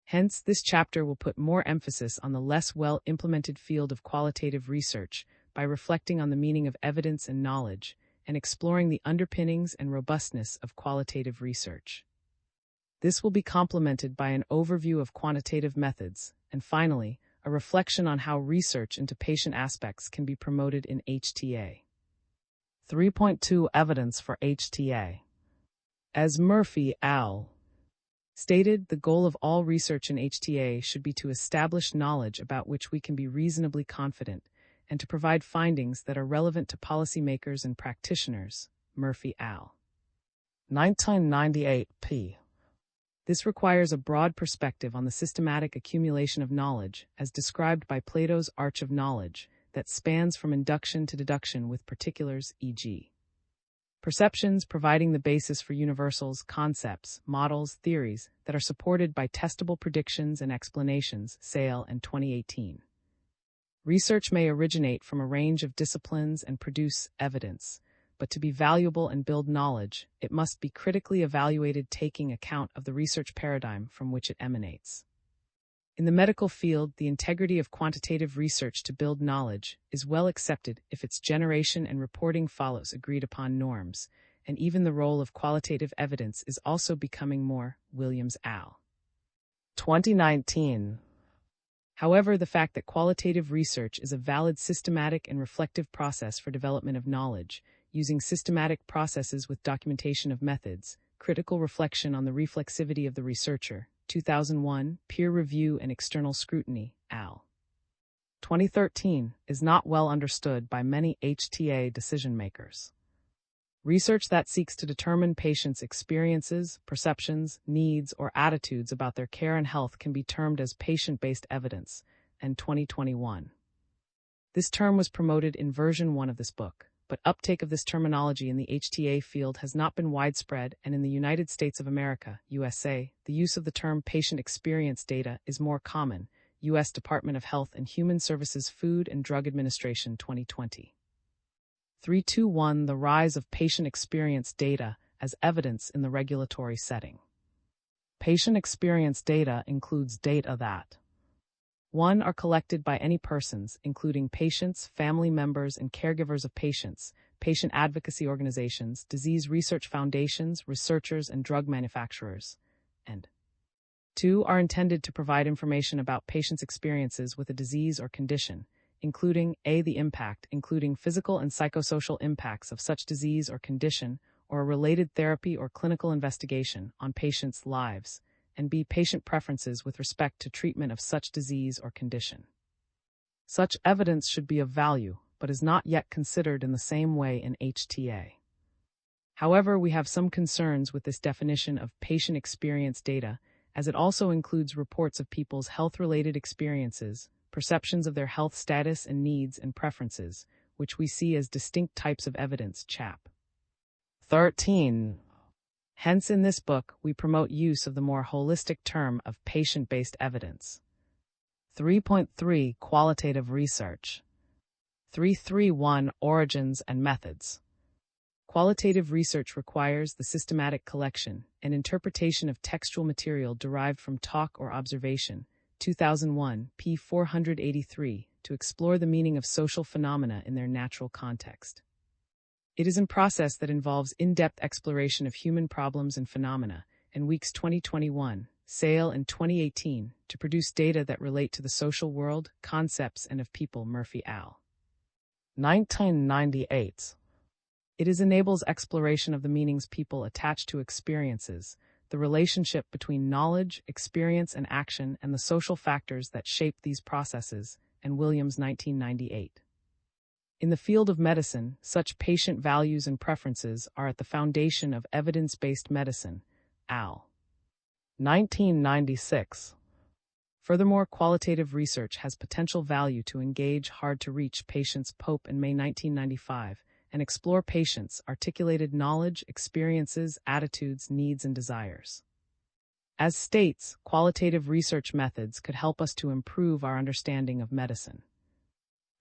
Hence, this chapter will put more emphasis on the less well-implemented field of qualitative research by reflecting on the meaning of evidence and knowledge, and exploring the underpinnings and robustness of qualitative research. This will be complemented by an overview of quantitative methods, and finally, a reflection on how research into patient aspects can be promoted in HTA. 3.2 Evidence for HTA. As Murphy al. stated, the goal of all research in HTA should be to establish knowledge about which we can be reasonably confident and to provide findings that are relevant to policymakers and practitioners. Murphy al. 1998 p. This requires a broad perspective on the systematic accumulation of knowledge, as described by Plato's Arch of Knowledge, that spans from induction to deduction with particulars, e.g. perceptions providing the basis for universals, concepts, models, theories that are supported by testable predictions and explanations, Sale and 2018. Research may originate from a range of disciplines and produce evidence, but to be valuable and build knowledge, it must be critically evaluated taking account of the research paradigm from which it emanates. In the medical field, the integrity of quantitative research to build knowledge is well accepted if its generation and reporting follows agreed upon norms, and even the role of qualitative evidence is also becoming more. Williams al. 2019. However, the fact that qualitative research is a valid systematic and reflective process for development of knowledge, using systematic processes with documentation of methods, critical reflection on the reflexivity of the researcher, 2001, Peer Review and External Scrutiny, al. 2013, is not well understood by many HTA decision-makers. Research that seeks to determine patients' experiences, perceptions, needs, or attitudes about their care and health can be termed as patient-based evidence, and 2021. This term was promoted in version 1 of this book, but uptake of this terminology in the HTA field has not been widespread, and in the United States of America, USA, the use of the term patient experience data is more common. U.S. Department of Health and Human Services Food and Drug Administration 2020. 321 The rise of patient experience data as evidence in the regulatory setting. Patient experience data includes data that 1. Are collected by any persons, including patients, family members, and caregivers of patients, patient advocacy organizations, disease research foundations, researchers, and drug manufacturers, and 2. Are intended to provide information about patients' experiences with a disease or condition, including a. the impact, including physical and psychosocial impacts of such disease or condition, or a related therapy or clinical investigation on patients' lives, and b. patient preferences with respect to treatment of such disease or condition. Such evidence should be of value, but is not yet considered in the same way in HTA. However, we have some concerns with this definition of patient experience data, as it also includes reports of people's health-related experiences, perceptions of their health status and needs and preferences, which we see as distinct types of evidence. Chap. 13. Hence, in this book, we promote use of the more holistic term of patient-based evidence. 3.3 Qualitative research. 331 Origins and methods. Qualitative research requires the systematic collection and interpretation of textual material derived from talk or observation, 2001, p. 483, to explore the meaning of social phenomena in their natural context. It is a process that involves in-depth exploration of human problems and phenomena, and Weeks 2021, Sale and 2018, to produce data that relate to the social world, concepts, and of people. Murphy al. 1998. It enables exploration of the meanings people attach to experiences, the relationship between knowledge, experience, and action, and the social factors that shape these processes, and Williams 1998. In the field of medicine, such patient values and preferences are at the foundation of evidence-based medicine. Al. 1996. Furthermore, qualitative research has potential value to engage hard-to-reach patients. Pope and May 1995, and explore patients' articulated knowledge, experiences, attitudes, needs, and desires. As states, qualitative research methods could help us to improve our understanding of medicine.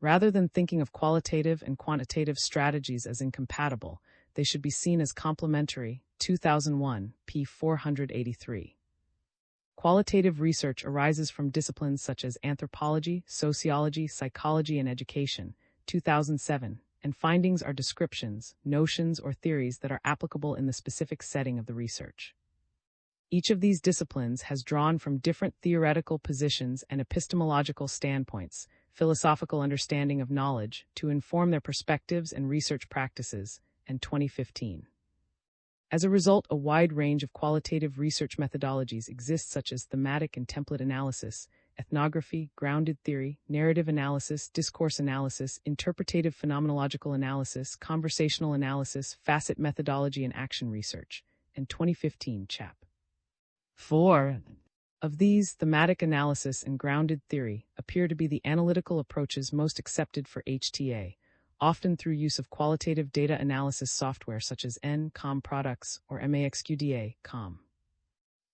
Rather than thinking of qualitative and quantitative strategies as incompatible, they should be seen as complementary. 2001, p. 483. Qualitative research arises from disciplines such as anthropology, sociology, psychology, and education. 2007, and findings are descriptions, notions, or theories that are applicable in the specific setting of the research. Each of these disciplines has drawn from different theoretical positions and epistemological standpoints, philosophical understanding of knowledge, to inform their perspectives and research practices, and 2015. As a result, a wide range of qualitative research methodologies exist, such as thematic and template analysis, ethnography, grounded theory, narrative analysis, discourse analysis, interpretative phenomenological analysis, conversational analysis, facet methodology, and action research, and 2015. Chap. 4. Of these, thematic analysis and grounded theory appear to be the analytical approaches most accepted for HTA, often through use of qualitative data analysis software such as N-Com products or MAXQDA.com.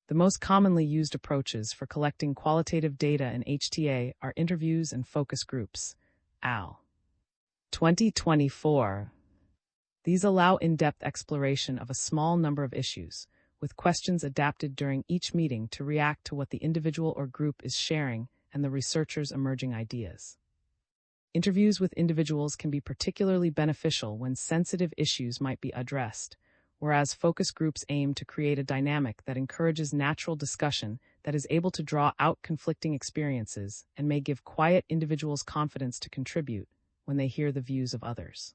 The most commonly used approaches for collecting qualitative data in HTA are interviews and focus groups. Al. 2024. These allow in-depth exploration of a small number of issues, with questions adapted during each meeting to react to what the individual or group is sharing and the researcher's emerging ideas. Interviews with individuals can be particularly beneficial when sensitive issues might be addressed, whereas focus groups aim to create a dynamic that encourages natural discussion that is able to draw out conflicting experiences and may give quiet individuals confidence to contribute when they hear the views of others.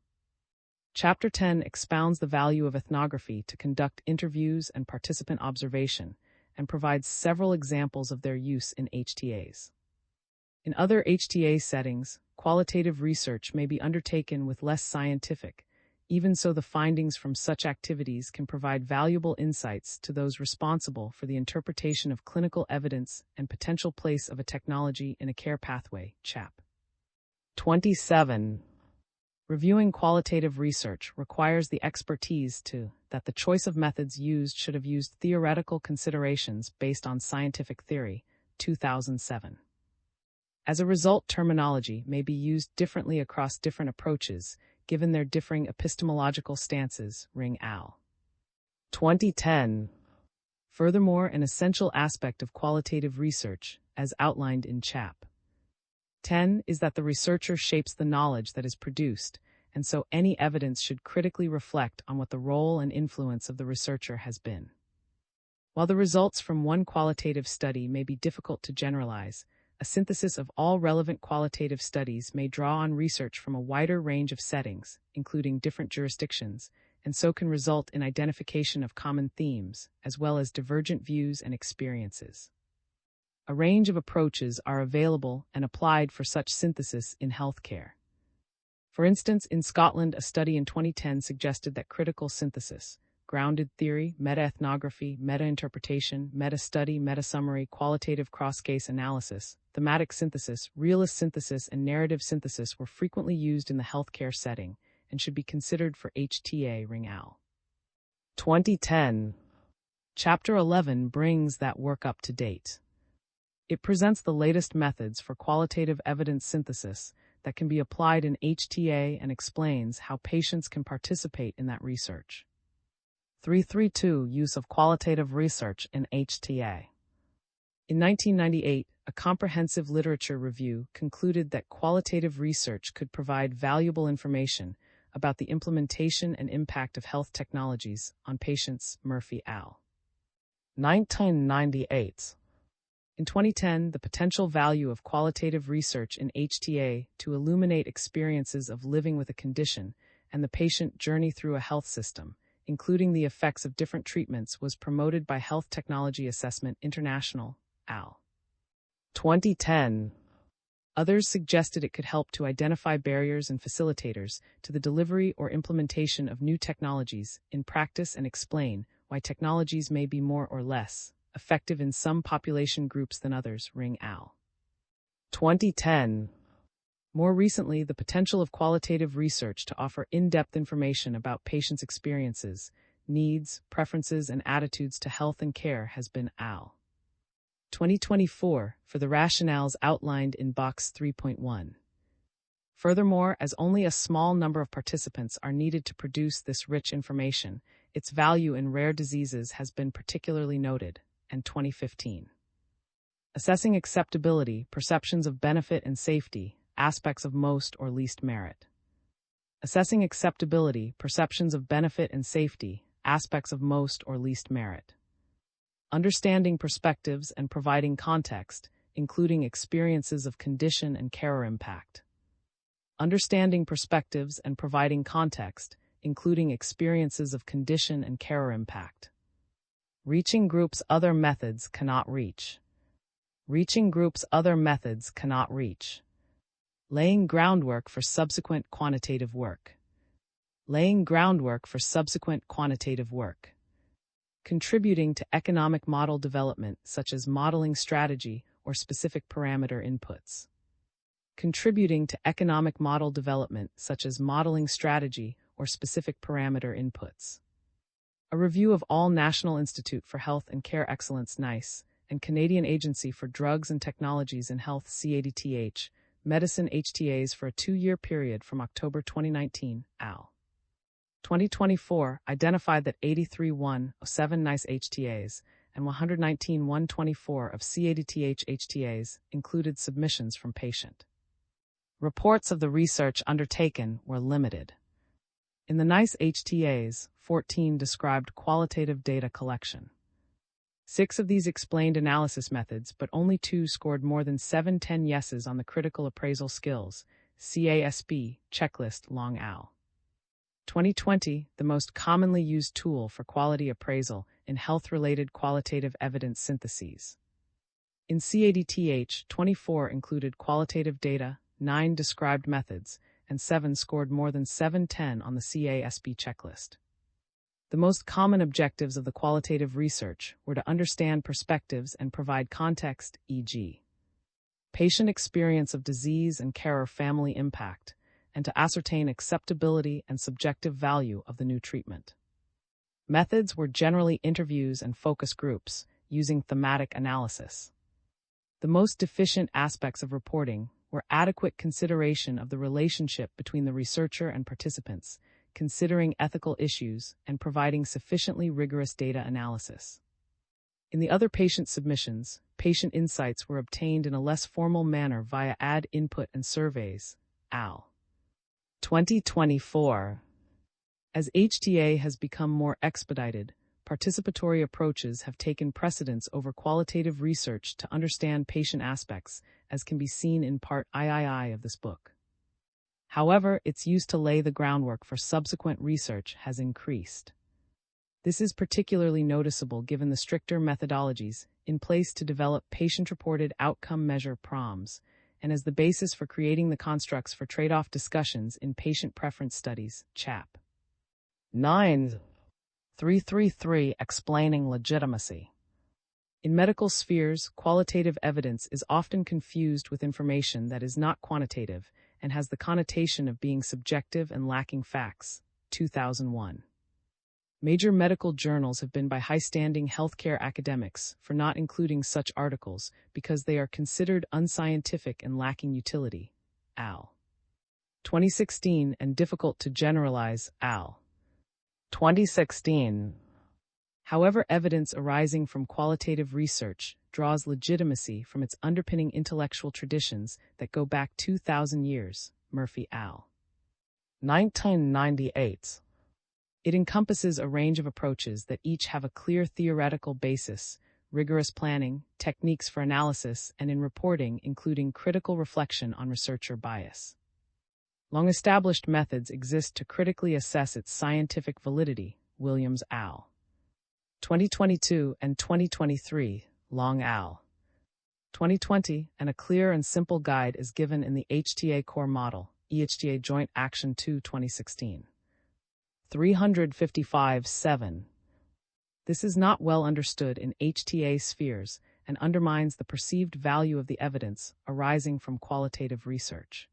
Chapter 10 expounds the value of ethnography to conduct interviews and participant observation, and provides several examples of their use in HTAs. In other HTA settings, qualitative research may be undertaken with less scientific, Even so, the findings from such activities can provide valuable insights to those responsible for the interpretation of clinical evidence and potential place of a technology in a care pathway. Chap. 27. Reviewing qualitative research requires the expertise that the choice of methods used should have used theoretical considerations based on scientific theory. 2007. As a result, terminology may be used differently across different approaches, given their differing epistemological stances. Ring al. 2010. Furthermore, an essential aspect of qualitative research, as outlined in Chap. 10, is that the researcher shapes the knowledge that is produced, and so any evidence should critically reflect on what the role and influence of the researcher has been. While the results from one qualitative study may be difficult to generalize, a synthesis of all relevant qualitative studies may draw on research from a wider range of settings, including different jurisdictions, and so can result in identification of common themes, as well as divergent views and experiences. A range of approaches are available and applied for such synthesis in healthcare. For instance, in Scotland, a study in 2010 suggested that critical synthesis, grounded theory, meta-ethnography, meta-interpretation, meta-study, meta-summary, qualitative cross-case analysis, thematic synthesis, realist synthesis, and narrative synthesis were frequently used in the healthcare setting and should be considered for HTA. Ring al. 2010. Chapter 11 brings that work up to date. It presents the latest methods for qualitative evidence synthesis that can be applied in HTA and explains how patients can participate in that research. 332. Use of qualitative research in HTA. In 1998, a comprehensive literature review concluded that qualitative research could provide valuable information about the implementation and impact of health technologies on patients. Murphy al. 1998. In 2010, the potential value of qualitative research in HTA to illuminate experiences of living with a condition and the patient journey through a health system, including the effects of different treatments, was promoted by Health Technology Assessment International, al. 2010. Others suggested it could help to identify barriers and facilitators to the delivery or implementation of new technologies in practice and explain why technologies may be more or less effective in some population groups than others. Ring al. 2010. More recently, the potential of qualitative research to offer in-depth information about patients' experiences, needs, preferences, and attitudes to health and care has been al. 2024 for the rationales outlined in Box 3.1. Furthermore, as only a small number of participants are needed to produce this rich information, its value in rare diseases has been particularly noted. And 2015. Assessing acceptability, perceptions of benefit and safety, aspects of most or least merit. Assessing acceptability, perceptions of benefit and safety, aspects of most or least merit. Understanding perspectives and providing context, including experiences of condition and care impact. Understanding perspectives and providing context, including experiences of condition and care impact. Reaching groups other methods cannot reach. Reaching groups other methods cannot reach. Laying groundwork for subsequent quantitative work. Laying groundwork for subsequent quantitative work. Contributing to economic model development, such as modeling strategy or specific parameter inputs. Contributing to economic model development, such as modeling strategy or specific parameter inputs. A review of all National Institute for Health and Care Excellence (NICE) and Canadian Agency for Drugs and Technologies in Health (CADTH) medicine HTAs for a 2-year period from October 2019, al. 2024 identified that 83,107 NICE HTAs and 119,124 of CADTH HTAs included submissions from patient. Reports of the research undertaken were limited. In the NICE HTAs, 14 described qualitative data collection. 6 of these explained analysis methods, but only 2 scored more than 7/10 yeses on the critical appraisal skills, CASB, checklist long al. 2020, the most commonly used tool for quality appraisal in health-related qualitative evidence syntheses. In CADTH, 24 included qualitative data, 9 described methods, and 7 scored more than 710 on the CASB checklist. The most common objectives of the qualitative research were to understand perspectives and provide context, e.g., patient experience of disease and carer family impact, and to ascertain acceptability and subjective value of the new treatment. Methods were generally interviews and focus groups, using thematic analysis. The most deficient aspects of reporting were adequate consideration of the relationship between the researcher and participants, considering ethical issues, and providing sufficiently rigorous data analysis. In the other patient submissions, patient insights were obtained in a less formal manner via ad input and surveys, al. 2024. As HTA has become more expedited, participatory approaches have taken precedence over qualitative research to understand patient aspects, as can be seen in Part III of this book. However, its use to lay the groundwork for subsequent research has increased. This is particularly noticeable given the stricter methodologies in place to develop patient-reported outcome measure PROMs, and as the basis for creating the constructs for trade-off discussions in patient preference studies, CHAP. 9.333 Explaining legitimacy. In medical spheres, qualitative evidence is often confused with information that is not quantitative and has the connotation of being subjective and lacking facts. 2001. Major medical journals have been by high-standing healthcare academics for not including such articles because they are considered unscientific and lacking utility. Al. 2016 and difficult to generalize. Al. 2016. However, evidence arising from qualitative research draws legitimacy from its underpinning intellectual traditions that go back 2,000 years. Murphy al. 1998. It encompasses a range of approaches that each have a clear theoretical basis, rigorous planning, techniques for analysis, and in reporting, including critical reflection on researcher bias. Long-established methods exist to critically assess its scientific validity. Williams al. 2022 and 2023, Long al. 2020, and a clear and simple guide is given in the HTA Core Model, EHTA Joint Action 2 2016. 355-7. This is not well understood in HTA spheres and undermines the perceived value of the evidence arising from qualitative research.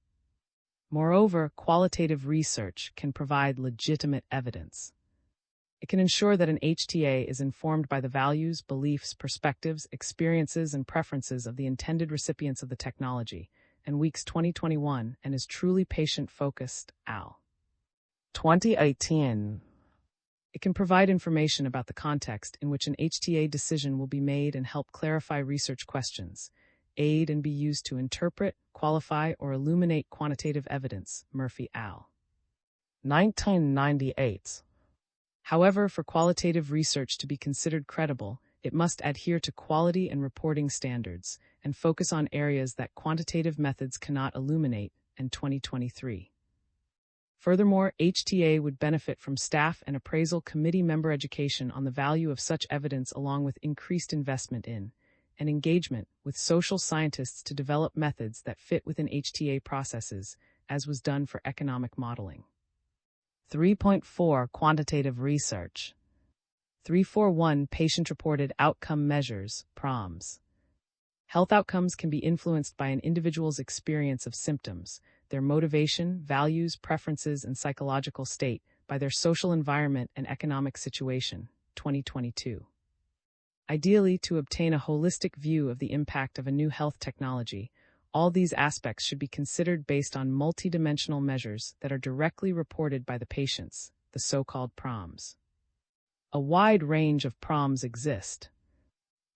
Moreover, qualitative research can provide legitimate evidence. It can ensure that an HTA is informed by the values, beliefs, perspectives, experiences, and preferences of the intended recipients of the technology, and Weeks 2021, and is truly patient-focused. Al. 2018. It can provide information about the context in which an HTA decision will be made and help clarify research questions, aid and be used to interpret, qualify, or illuminate quantitative evidence. Murphy al. 1998. However, for qualitative research to be considered credible, it must adhere to quality and reporting standards and focus on areas that quantitative methods cannot illuminate. And 2023. Furthermore, HTA would benefit from staff and appraisal committee member education on the value of such evidence, along with increased investment in and engagement with social scientists to develop methods that fit within HTA processes, as was done for economic modeling. 3.4 Quantitative research. 341 Patient-reported outcome measures, PROMs. Health outcomes can be influenced by an individual's experience of symptoms, their motivation, values, preferences, and psychological state, by their social environment and economic situation. 2022. Ideally, to obtain a holistic view of the impact of a new health technology, all these aspects should be considered based on multidimensional measures that are directly reported by the patients, the so-called PROMs. A wide range of PROMs exist.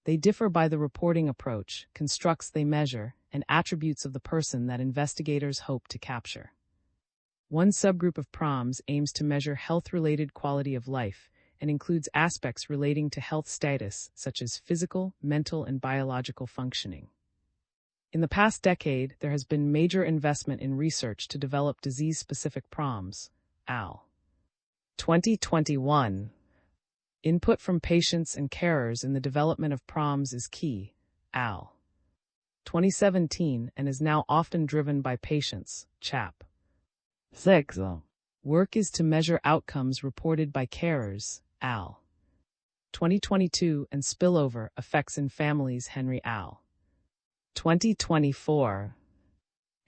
They differ by the reporting approach, constructs they measure, and attributes of the person that investigators hope to capture. One subgroup of PROMs aims to measure health-related quality of life and includes aspects relating to health status, such as physical, mental, and biological functioning. In the past decade, there has been major investment in research to develop disease-specific PROMs. Al. 2021. Input from patients and carers in the development of PROMs is key. Al. 2017, and is now often driven by patients. Chap. 6. Work is to measure outcomes reported by carers, al. 2022 and spillover effects in families, Henry al. 2024.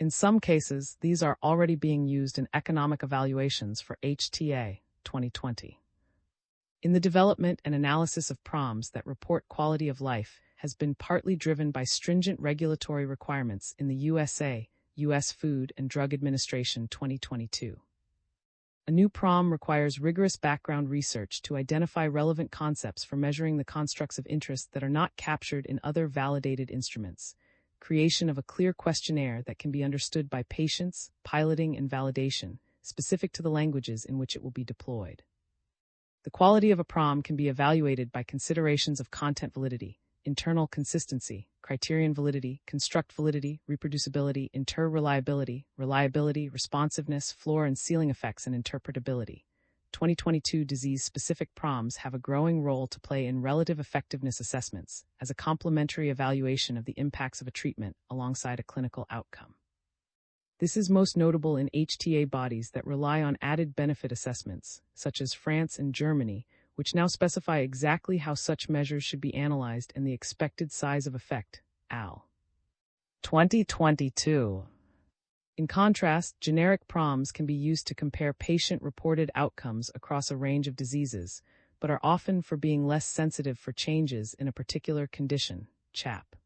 In some cases, these are already being used in economic evaluations for HTA 2020. In the development and analysis of PROMs that report quality of life has been partly driven by stringent regulatory requirements in the USA, U.S. Food and Drug Administration 2022. A new PROM requires rigorous background research to identify relevant concepts for measuring the constructs of interest that are not captured in other validated instruments, creation of a clear questionnaire that can be understood by patients, piloting and validation, specific to the languages in which it will be deployed. The quality of a PROM can be evaluated by considerations of content validity, internal consistency, criterion validity, construct validity, reproducibility, inter-reliability, reliability, responsiveness, floor and ceiling effects, and interpretability. 2022 disease-specific PROMs have a growing role to play in relative effectiveness assessments as a complementary evaluation of the impacts of a treatment alongside a clinical outcome. This is most notable in HTA bodies that rely on added benefit assessments, such as France and Germany, which now specify exactly how such measures should be analyzed and the expected size of effect, al. 2022. In contrast, generic PROMs can be used to compare patient-reported outcomes across a range of diseases, but are often for being less sensitive for changes in a particular condition, CHAP.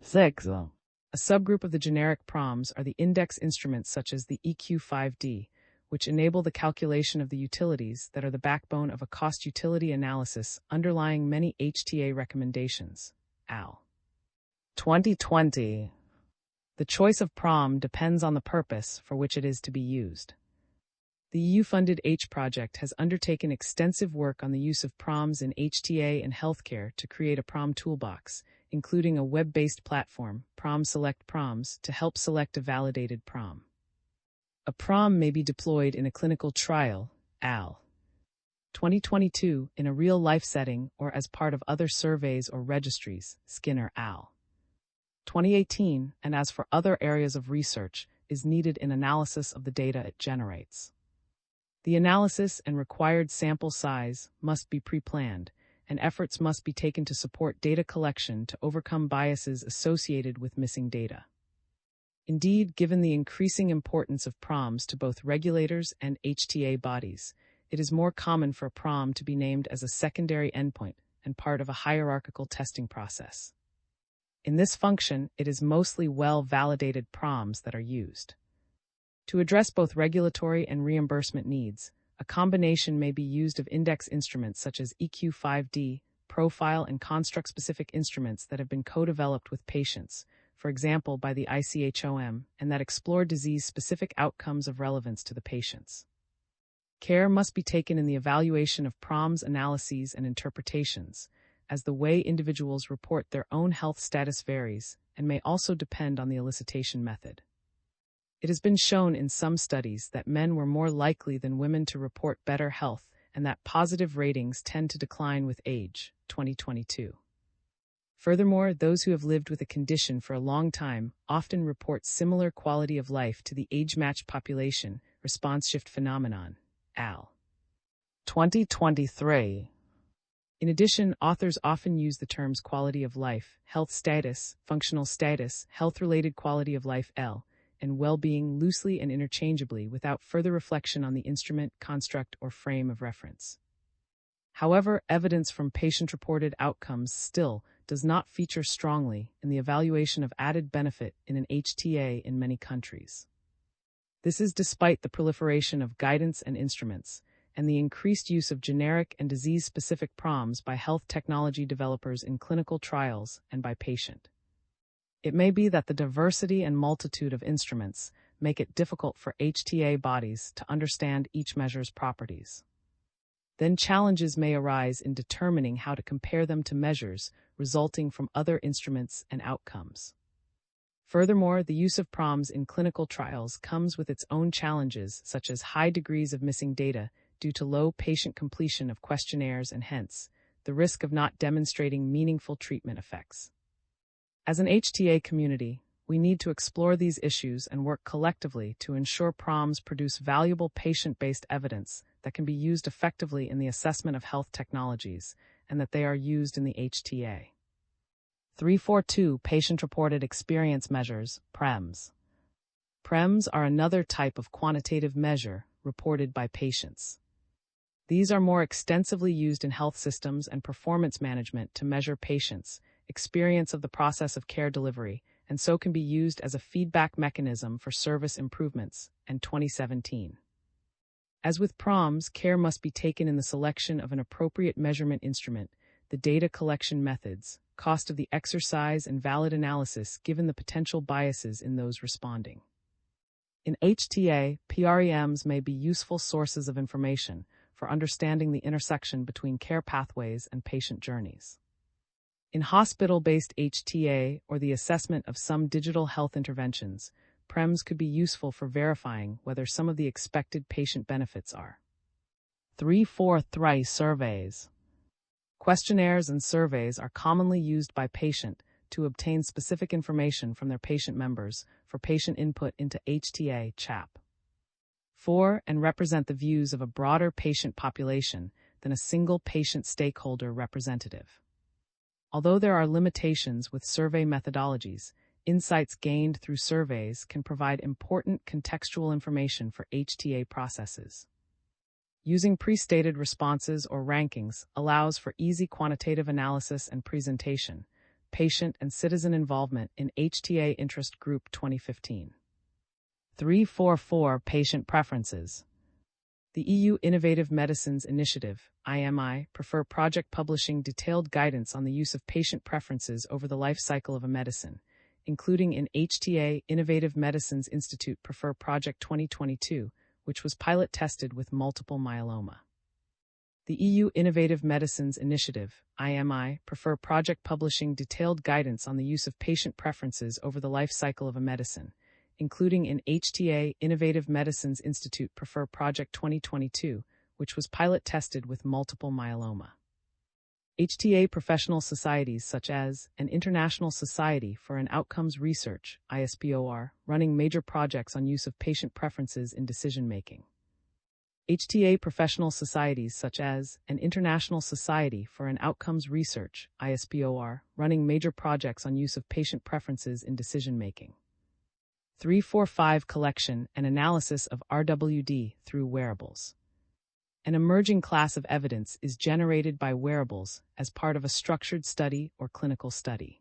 6. A subgroup of the generic PROMs are the index instruments such as the EQ5D, which enable the calculation of the utilities that are the backbone of a cost-utility analysis underlying many HTA recommendations, al. 2020. The choice of PROM depends on the purpose for which it is to be used. The EU-funded H project has undertaken extensive work on the use of PROMs in HTA and healthcare to create a PROM toolbox, including a web-based platform, PROM Select PROMs, to help select a validated PROM. A PROM may be deployed in a clinical trial, al. 2022, in a real-life setting or as part of other surveys or registries, Skinner al. 2018, and as for other areas of research, is needed in analysis of the data it generates. The analysis and required sample size must be pre-planned, and efforts must be taken to support data collection to overcome biases associated with missing data. Indeed, given the increasing importance of PROMs to both regulators and HTA bodies, it is more common for a PROM to be named as a secondary endpoint and part of a hierarchical testing process. In this function, it is mostly well-validated PROMs that are used. To address both regulatory and reimbursement needs, a combination may be used of index instruments such as EQ5D, profile and construct-specific instruments that have been co-developed with patients, for example by the ICHOM, and that explore disease-specific outcomes of relevance to the patients. Care must be taken in the evaluation of PROMs analyses and interpretations, as the way individuals report their own health status varies and may also depend on the elicitation method. It has been shown in some studies that men were more likely than women to report better health and that positive ratings tend to decline with age, 2022. Furthermore, those who have lived with a condition for a long time often report similar quality of life to the age-matched population response shift phenomenon, al. 2023. In addition, authors often use the terms quality of life, health status, functional status, health-related quality of life L, and well-being loosely and interchangeably without further reflection on the instrument, construct, or frame of reference. However, evidence from patient-reported outcomes still does not feature strongly in the evaluation of added benefit in an HTA in many countries. This is despite the proliferation of guidance and instruments, and the increased use of generic and disease-specific PROMs by health technology developers in clinical trials and by patient. It may be that the diversity and multitude of instruments make it difficult for HTA bodies to understand each measure's properties. Then challenges may arise in determining how to compare them to measures resulting from other instruments and outcomes. Furthermore, the use of PROMs in clinical trials comes with its own challenges, such as high degrees of missing data due to low patient completion of questionnaires and hence, the risk of not demonstrating meaningful treatment effects. As an HTA community, We need to explore these issues and work collectively to ensure PROMs produce valuable patient-based evidence that can be used effectively in the assessment of health technologies, and that they are used in the HTA. 342 Patient-Reported Experience Measures, PREMs. PREMs are another type of quantitative measure reported by patients. These are more extensively used in health systems and performance management to measure patients' experience of the process of care delivery, and so can be used as a feedback mechanism for service improvements, and 2017. As with PROMs, care must be taken in the selection of an appropriate measurement instrument, the data collection methods, cost of the exercise, and valid analysis given the potential biases in those responding. In HTA, PREMs may be useful sources of information for understanding the intersection between care pathways and patient journeys. In hospital-based HTA or the assessment of some digital health interventions, PREMs could be useful for verifying whether some of the expected patient benefits are. 343 Surveys. Questionnaires and surveys are commonly used by patient to obtain specific information from their patient members for patient input into HTA CHAP. 4 and represent the views of a broader patient population than a single patient stakeholder representative. Although there are limitations with survey methodologies, insights gained through surveys can provide important contextual information for HTA processes. Using pre-stated responses or rankings allows for easy quantitative analysis and presentation. Patient and citizen involvement in HTA Interest Group 2015. 344 Patient Preferences. The EU Innovative Medicines Initiative, IMI, prefer project publishing detailed guidance on the use of patient preferences over the life cycle of a medicine, including in HTA Innovative Medicines Institute Prefer Project 2022, which was pilot tested with multiple myeloma. The EU Innovative Medicines Initiative, IMI, prefer project publishing detailed guidance on the use of patient preferences over the life cycle of a medicine, including in HTA Innovative Medicines Institute Prefer Project 2022, which was pilot tested with multiple myeloma. HTA professional societies such as an International Society for an Outcomes Research, ISPOR, running major projects on use of patient preferences in decision-making. HTA professional societies such as an International Society for an Outcomes Research, ISPOR, running major projects on use of patient preferences in decision-making. 345 Collection and analysis of RWD through wearables. An emerging class of evidence is generated by wearables as part of a structured study or clinical study.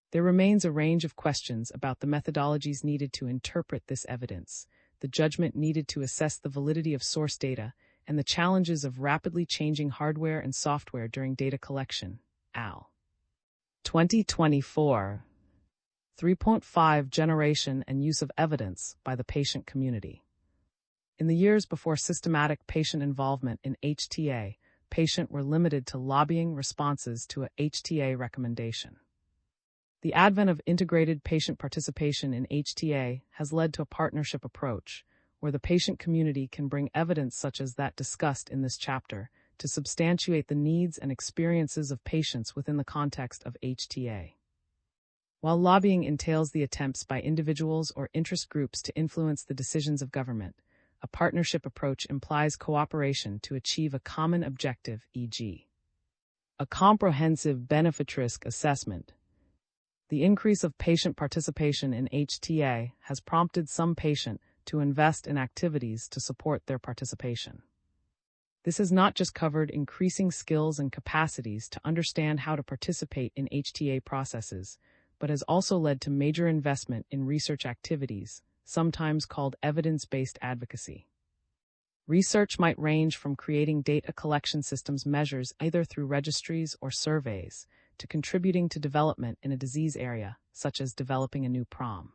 There remains a range of questions about the methodologies needed to interpret this evidence, the judgment needed to assess the validity of source data, and the challenges of rapidly changing hardware and software during data collection. Al. 2024. 3.5 Generation and use of evidence by the patient community. In the years before systematic patient involvement in HTA, patients were limited to lobbying responses to a HTA recommendation. The advent of integrated patient participation in HTA has led to a partnership approach, where the patient community can bring evidence such as that discussed in this chapter to substantiate the needs and experiences of patients within the context of HTA. While lobbying entails the attempts by individuals or interest groups to influence the decisions of government, a partnership approach implies cooperation to achieve a common objective, e.g., a comprehensive benefit-risk assessment. The increase of patient participation in HTA has prompted some patients to invest in activities to support their participation. This has not just covered increasing skills and capacities to understand how to participate in HTA processes, but has also led to major investment in research activities, sometimes called evidence-based advocacy. Research might range from creating data collection systems measures either through registries or surveys, to contributing to development in a disease area, such as developing a new PROM.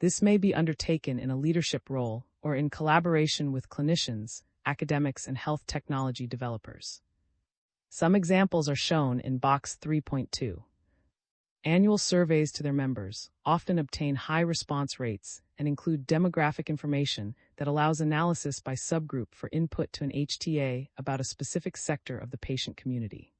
This may be undertaken in a leadership role or in collaboration with clinicians, academics, and health technology developers. Some examples are shown in Box 3.2. Annual surveys to their members often obtain high response rates and include demographic information that allows analysis by subgroup for input to an HTA about a specific sector of the patient community.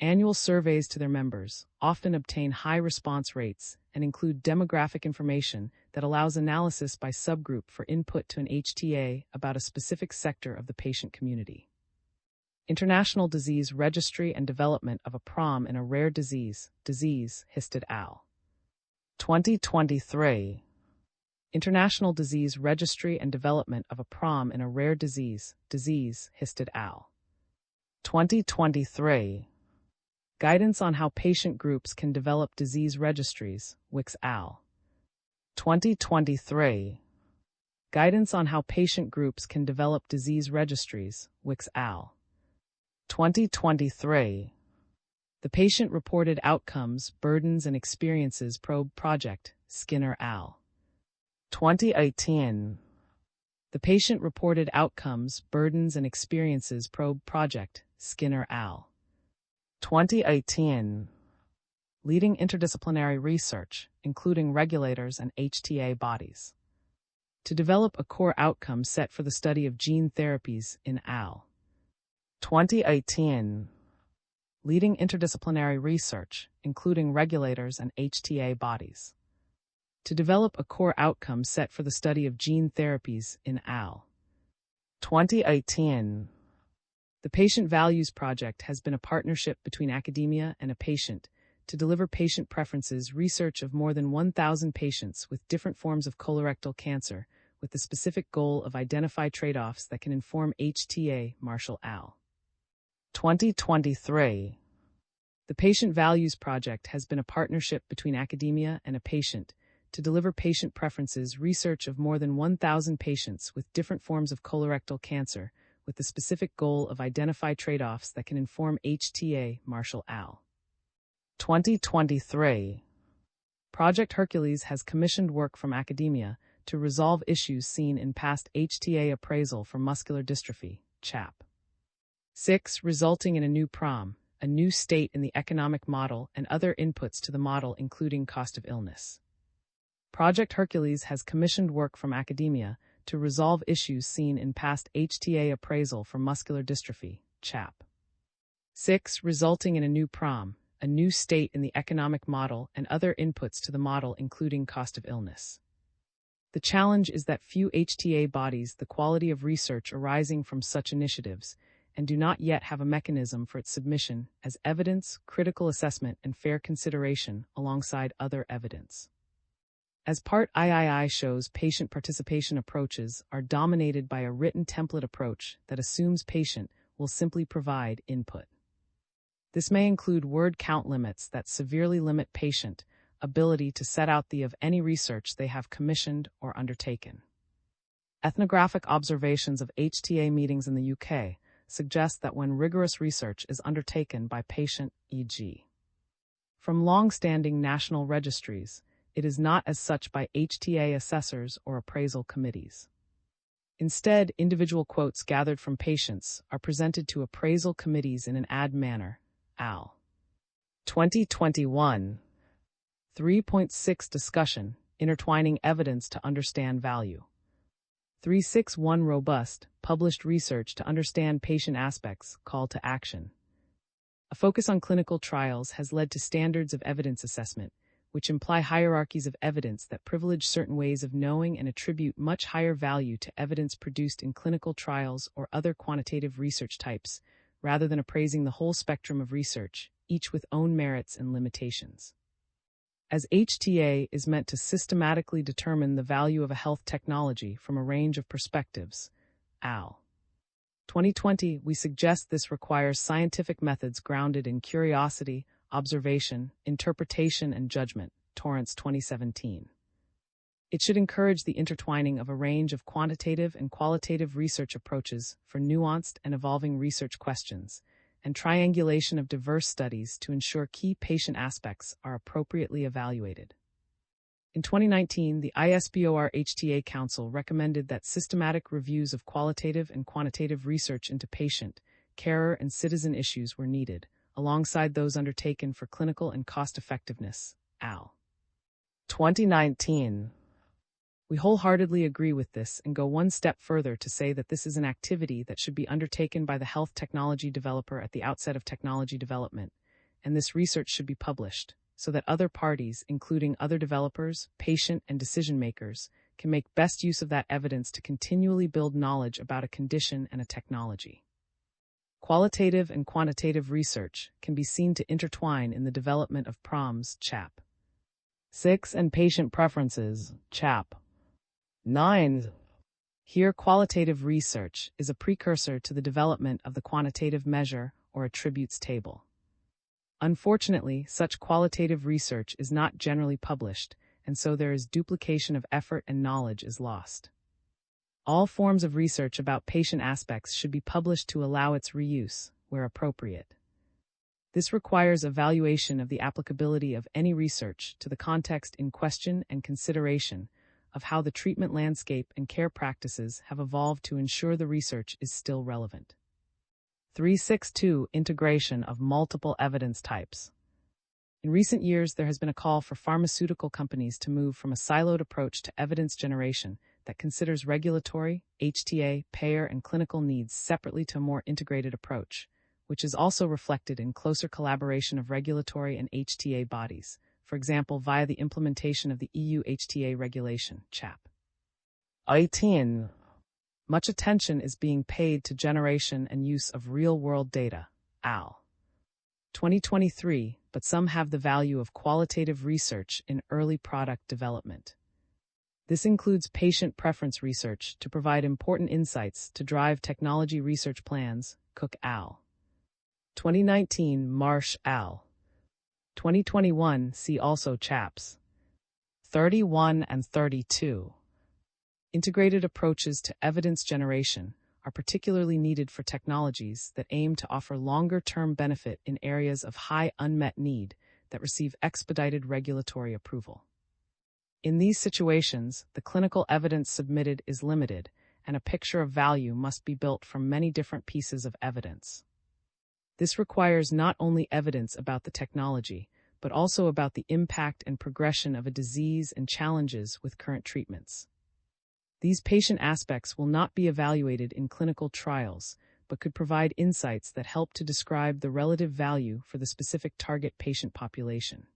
Annual surveys to their members often obtain high response rates and include demographic information that allows analysis by subgroup for input to an HTA about a specific sector of the patient community. International Disease Registry and Development of a PROM in a Rare Disease, Hist al. 2023. International Disease Registry and Development of a PROM in a Rare Disease, Hist al. 2023. Guidance on how patient groups can develop disease registries, Wicks al. 2023. Guidance on how patient groups can develop disease registries, Wicks al. 2023. The Patient-Reported Outcomes, Burdens and Experiences Probe Project, Skinner al. 2018. The Patient-Reported Outcomes, Burdens and Experiences Probe Project, Skinner al. 2018. Leading interdisciplinary research, including regulators and HTA bodies, to develop a core outcome set for the study of gene therapies in al. 2018. Leading interdisciplinary research, including regulators and HTA bodies, to develop a core outcome set for the study of gene therapies in al. 2018. The Patient Values Project has been a partnership between academia and a patient to deliver patient preferences research of more than 1,000 patients with different forms of colorectal cancer with the specific goal of identify trade-offs that can inform HTA, Marshall al. 2023. The Patient Values Project has been a partnership between academia and a patient to deliver patient preferences research of more than 1,000 patients with different forms of colorectal cancer with the specific goal of identify trade-offs that can inform HTA, Marshall al. 2023. Project Hercules has commissioned work from academia to resolve issues seen in past HTA appraisal for muscular dystrophy, CHAP. 6. Resulting in a new PROM, a new state in the economic model and other inputs to the model including cost of illness. Project Hercules has commissioned work from academia to resolve issues seen in past HTA appraisal for muscular dystrophy, CHAP. 6. Resulting in a new PROM, a new state in the economic model and other inputs to the model including cost of illness. The challenge is that few HTA bodies the quality of research arising from such initiatives and do not yet have a mechanism for its submission as evidence, critical assessment, and fair consideration alongside other evidence. As Part III shows, patient participation approaches are dominated by a written template approach that assumes patient will simply provide input. This may include word count limits that severely limit patient ability to set out the of any research they have commissioned or undertaken. Ethnographic observations of HTA meetings in the UK suggest that when rigorous research is undertaken by patient, e.g. from long-standing national registries, it is not as such by HTA assessors or appraisal committees. Instead, individual quotes gathered from patients are presented to appraisal committees in an ad manner, al. 2021. 3.6 Discussion, Intertwining Evidence to Understand Value. 361 Robust, published research to understand patient aspects, call to action. A focus on clinical trials has led to standards of evidence assessment, which imply hierarchies of evidence that privilege certain ways of knowing and attribute much higher value to evidence produced in clinical trials or other quantitative research types, rather than appraising the whole spectrum of research, each with own merits and limitations. As HTA is meant to systematically determine the value of a health technology from a range of perspectives, al. 2020, we suggest this requires scientific methods grounded in curiosity, observation, interpretation, and judgment, Torrance 2017. It should encourage the intertwining of a range of quantitative and qualitative research approaches for nuanced and evolving research questions, and triangulation of diverse studies to ensure key patient aspects are appropriately evaluated. In 2019, the ISPOR HTA Council recommended that systematic reviews of qualitative and quantitative research into patient, carer, and citizen issues were needed, alongside those undertaken for clinical and cost-effectiveness, al. 2019. We wholeheartedly agree with this and go one step further to say that this is an activity that should be undertaken by the health technology developer at the outset of technology development, and this research should be published so that other parties, including other developers, patient, and decision makers, can make best use of that evidence to continually build knowledge about a condition and a technology. Qualitative and quantitative research can be seen to intertwine in the development of PROMS, CHAP. 6 and patient preferences, CHAP. 9. Here, qualitative research is a precursor to the development of the quantitative measure or attributes table. Unfortunately, such qualitative research is not generally published, and so there is duplication of effort and knowledge is lost. All forms of research about patient aspects should be published to allow its reuse, where appropriate. This requires evaluation of the applicability of any research to the context in question and consideration of how the treatment landscape and care practices have evolved to ensure the research is still relevant. 362. Integration of multiple evidence types. In recent years, there has been a call for pharmaceutical companies to move from a siloed approach to evidence generation that considers regulatory, HTA, payer, and clinical needs separately to a more integrated approach, which is also reflected in closer collaboration of regulatory and HTA bodies, for example, via the implementation of the EU HTA regulation, CHAP. 18. Much attention is being paid to generation and use of real-world data, AL. 2023, but some have the value of qualitative research in early product development. This includes patient preference research to provide important insights to drive technology research plans, Cook AL. 2019, Marsh AL. 2021, see also CHAPS. 31 and 32. Integrated approaches to evidence generation are particularly needed for technologies that aim to offer longer-term benefit in areas of high unmet need that receive expedited regulatory approval. In these situations, the clinical evidence submitted is limited, and a picture of value must be built from many different pieces of evidence. This requires not only evidence about the technology, but also about the impact and progression of a disease and challenges with current treatments. These patient aspects will not be evaluated in clinical trials, but could provide insights that help to describe the relative value for the specific target patient population.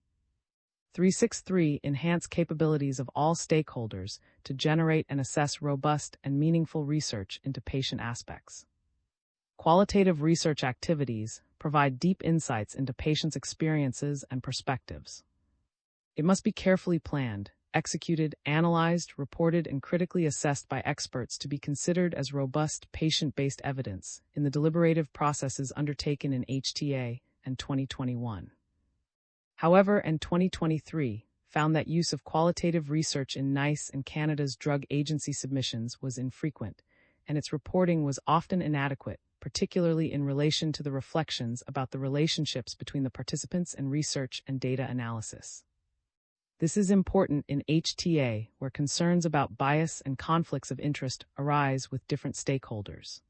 363. Enhance capabilities of all stakeholders to generate and assess robust and meaningful research into patient aspects. Qualitative research activities provide deep insights into patients' experiences and perspectives. It must be carefully planned, executed, analyzed, reported, and critically assessed by experts to be considered as robust patient-based evidence in the deliberative processes undertaken in HTA and 2021. However, in 2023, found that use of qualitative research in NICE and Canada's drug agency submissions was infrequent, and its reporting was often inadequate, particularly in relation to the reflections about the relationships between the participants and research and data analysis. This is important in HTA, where concerns about bias and conflicts of interest arise with different stakeholders.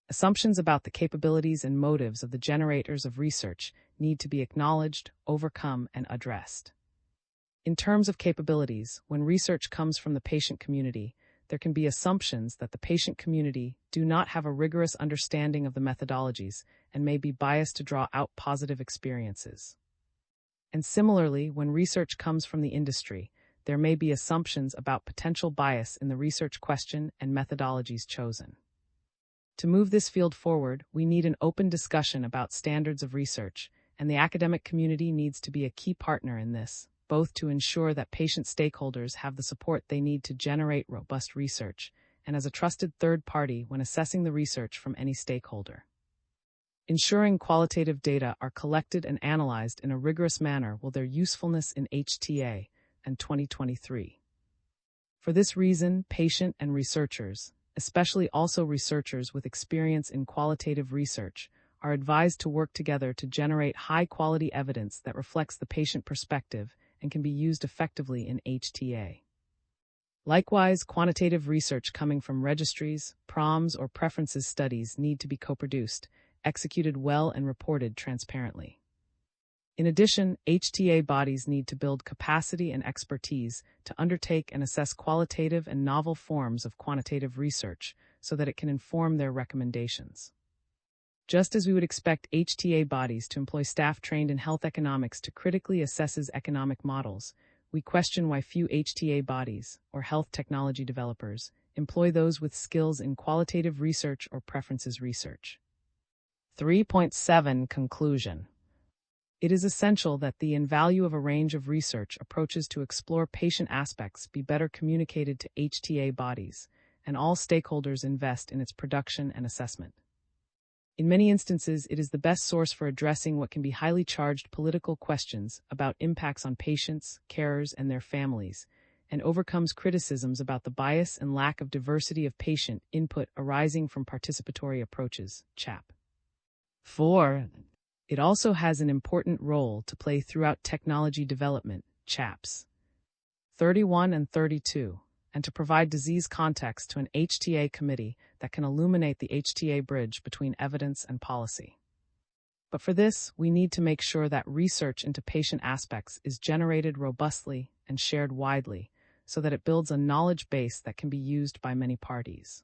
Assumptions about the capabilities and motives of the generators of research need to be acknowledged, overcome, and addressed. In terms of capabilities, when research comes from the patient community, there can be assumptions that the patient community do not have a rigorous understanding of the methodologies and may be biased to draw out positive experiences. And similarly, when research comes from the industry, there may be assumptions about potential bias in the research question and methodologies chosen. To move this field forward, we need an open discussion about standards of research, and the academic community needs to be a key partner in this, both to ensure that patient stakeholders have the support they need to generate robust research, and as a trusted third party when assessing the research from any stakeholder. Ensuring qualitative data are collected and analyzed in a rigorous manner will their usefulness in HTA and 2023. For this reason, patient and researchers, especially also researchers with experience in qualitative research, are advised to work together to generate high-quality evidence that reflects the patient perspective and can be used effectively in HTA. Likewise, quantitative research coming from registries, PROMs, or preferences studies need to be co-produced, executed well, and reported transparently. In addition, HTA bodies need to build capacity and expertise to undertake and assess qualitative and novel forms of quantitative research so that it can inform their recommendations. Just as we would expect HTA bodies to employ staff trained in health economics to critically assess economic models, we question why few HTA bodies, or health technology developers, employ those with skills in qualitative research or preferences research. 3.7 Conclusion. It is essential that the value of a range of research approaches to explore patient aspects be better communicated to HTA bodies, and all stakeholders invest in its production and assessment. In many instances, it is the best source for addressing what can be highly charged political questions about impacts on patients, carers, and their families, and overcomes criticisms about the bias and lack of diversity of patient input arising from participatory approaches, CHAP. 4. It also has an important role to play throughout technology development, CHAPS. 31 and 32, and to provide disease context to an HTA committee that can illuminate the HTA bridge between evidence and policy. But for this, we need to make sure that research into patient aspects is generated robustly and shared widely, so that it builds a knowledge base that can be used by many parties.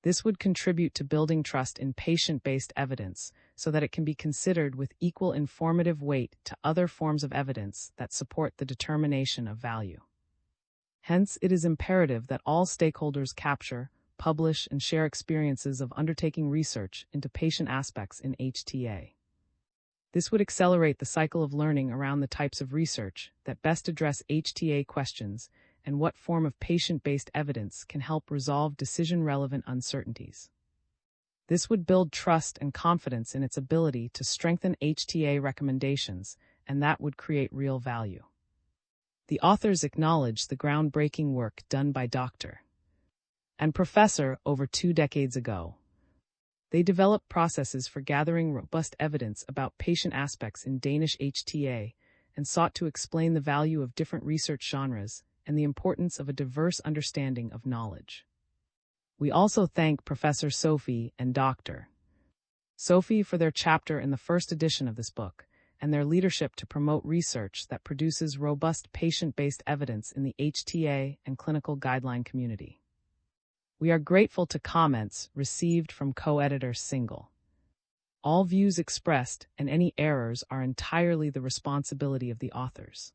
This would contribute to building trust in patient-based evidence so that it can be considered with equal informative weight to other forms of evidence that support the determination of value. Hence, it is imperative that all stakeholders capture, publish, and share experiences of undertaking research into patient aspects in HTA. This would accelerate the cycle of learning around the types of research that best address HTA questions and what form of patient-based evidence can help resolve decision-relevant uncertainties. This would build trust and confidence in its ability to strengthen HTA recommendations, and that would create real value. The authors acknowledge the groundbreaking work done by Dr. and Professor over 2 decades ago. They developed processes for gathering robust evidence about patient aspects in Danish HTA and sought to explain the value of different research genres and the importance of a diverse understanding of knowledge. We also thank Professor Sophie and Dr. Sophie for their chapter in the first edition of this book, and their leadership to promote research that produces robust patient-based evidence in the HTA and clinical guideline community. We are grateful to comments received from co-editor Single. All views expressed and any errors are entirely the responsibility of the authors.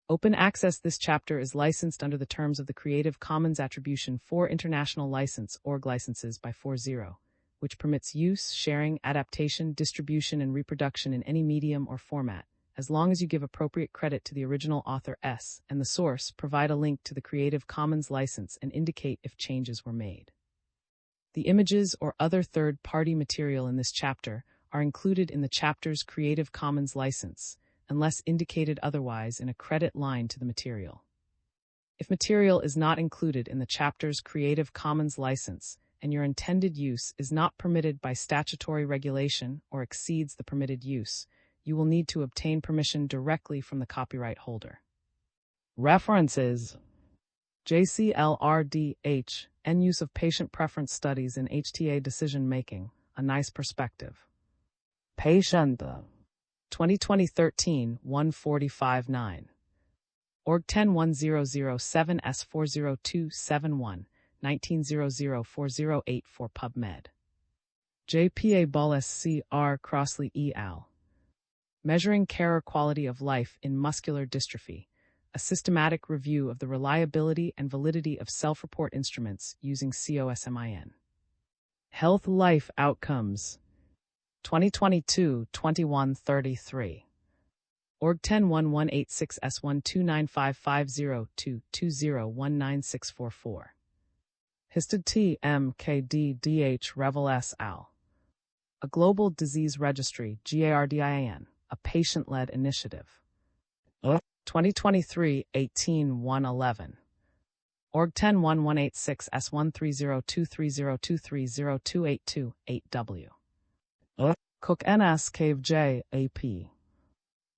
Open access. This chapter is licensed under the terms of the Creative Commons Attribution 4 International License (ORG) licenses by 4.0, which permits use, sharing, adaptation, distribution, and reproduction in any medium or format, as long as you give appropriate credit to the original author S and the source, provide a link to the Creative Commons license, and indicate if changes were made. The images or other third-party material in this chapter are included in the chapter's Creative Commons license, unless indicated otherwise in a credit line to the material. If material is not included in the chapter's Creative Commons license and your intended use is not permitted by statutory regulation or exceeds the permitted use, you will need to obtain permission directly from the copyright holder. References: JCLRDH, End Use of Patient Preference Studies in HTA Decision-Making, A Nice Perspective. Patient 2020-13, 145-9. Org 101007 S40271, 19004084 PubMed. JPA Ball SC.R. Crossley et al. Measuring Carer Quality of Life in Muscular Dystrophy, a systematic review of the reliability and validity of self-report instruments using COSMIN. Health Life Outcomes 2022-2133. Org 101186 S129550220196444. Histid T. M. K. D. D. H. Revel S. al. A Global Disease Registry, GARDIAN, a patient-led initiative. 2023-18-111. Org 101186 S1302302302828W. Cook NS Cave J. AP.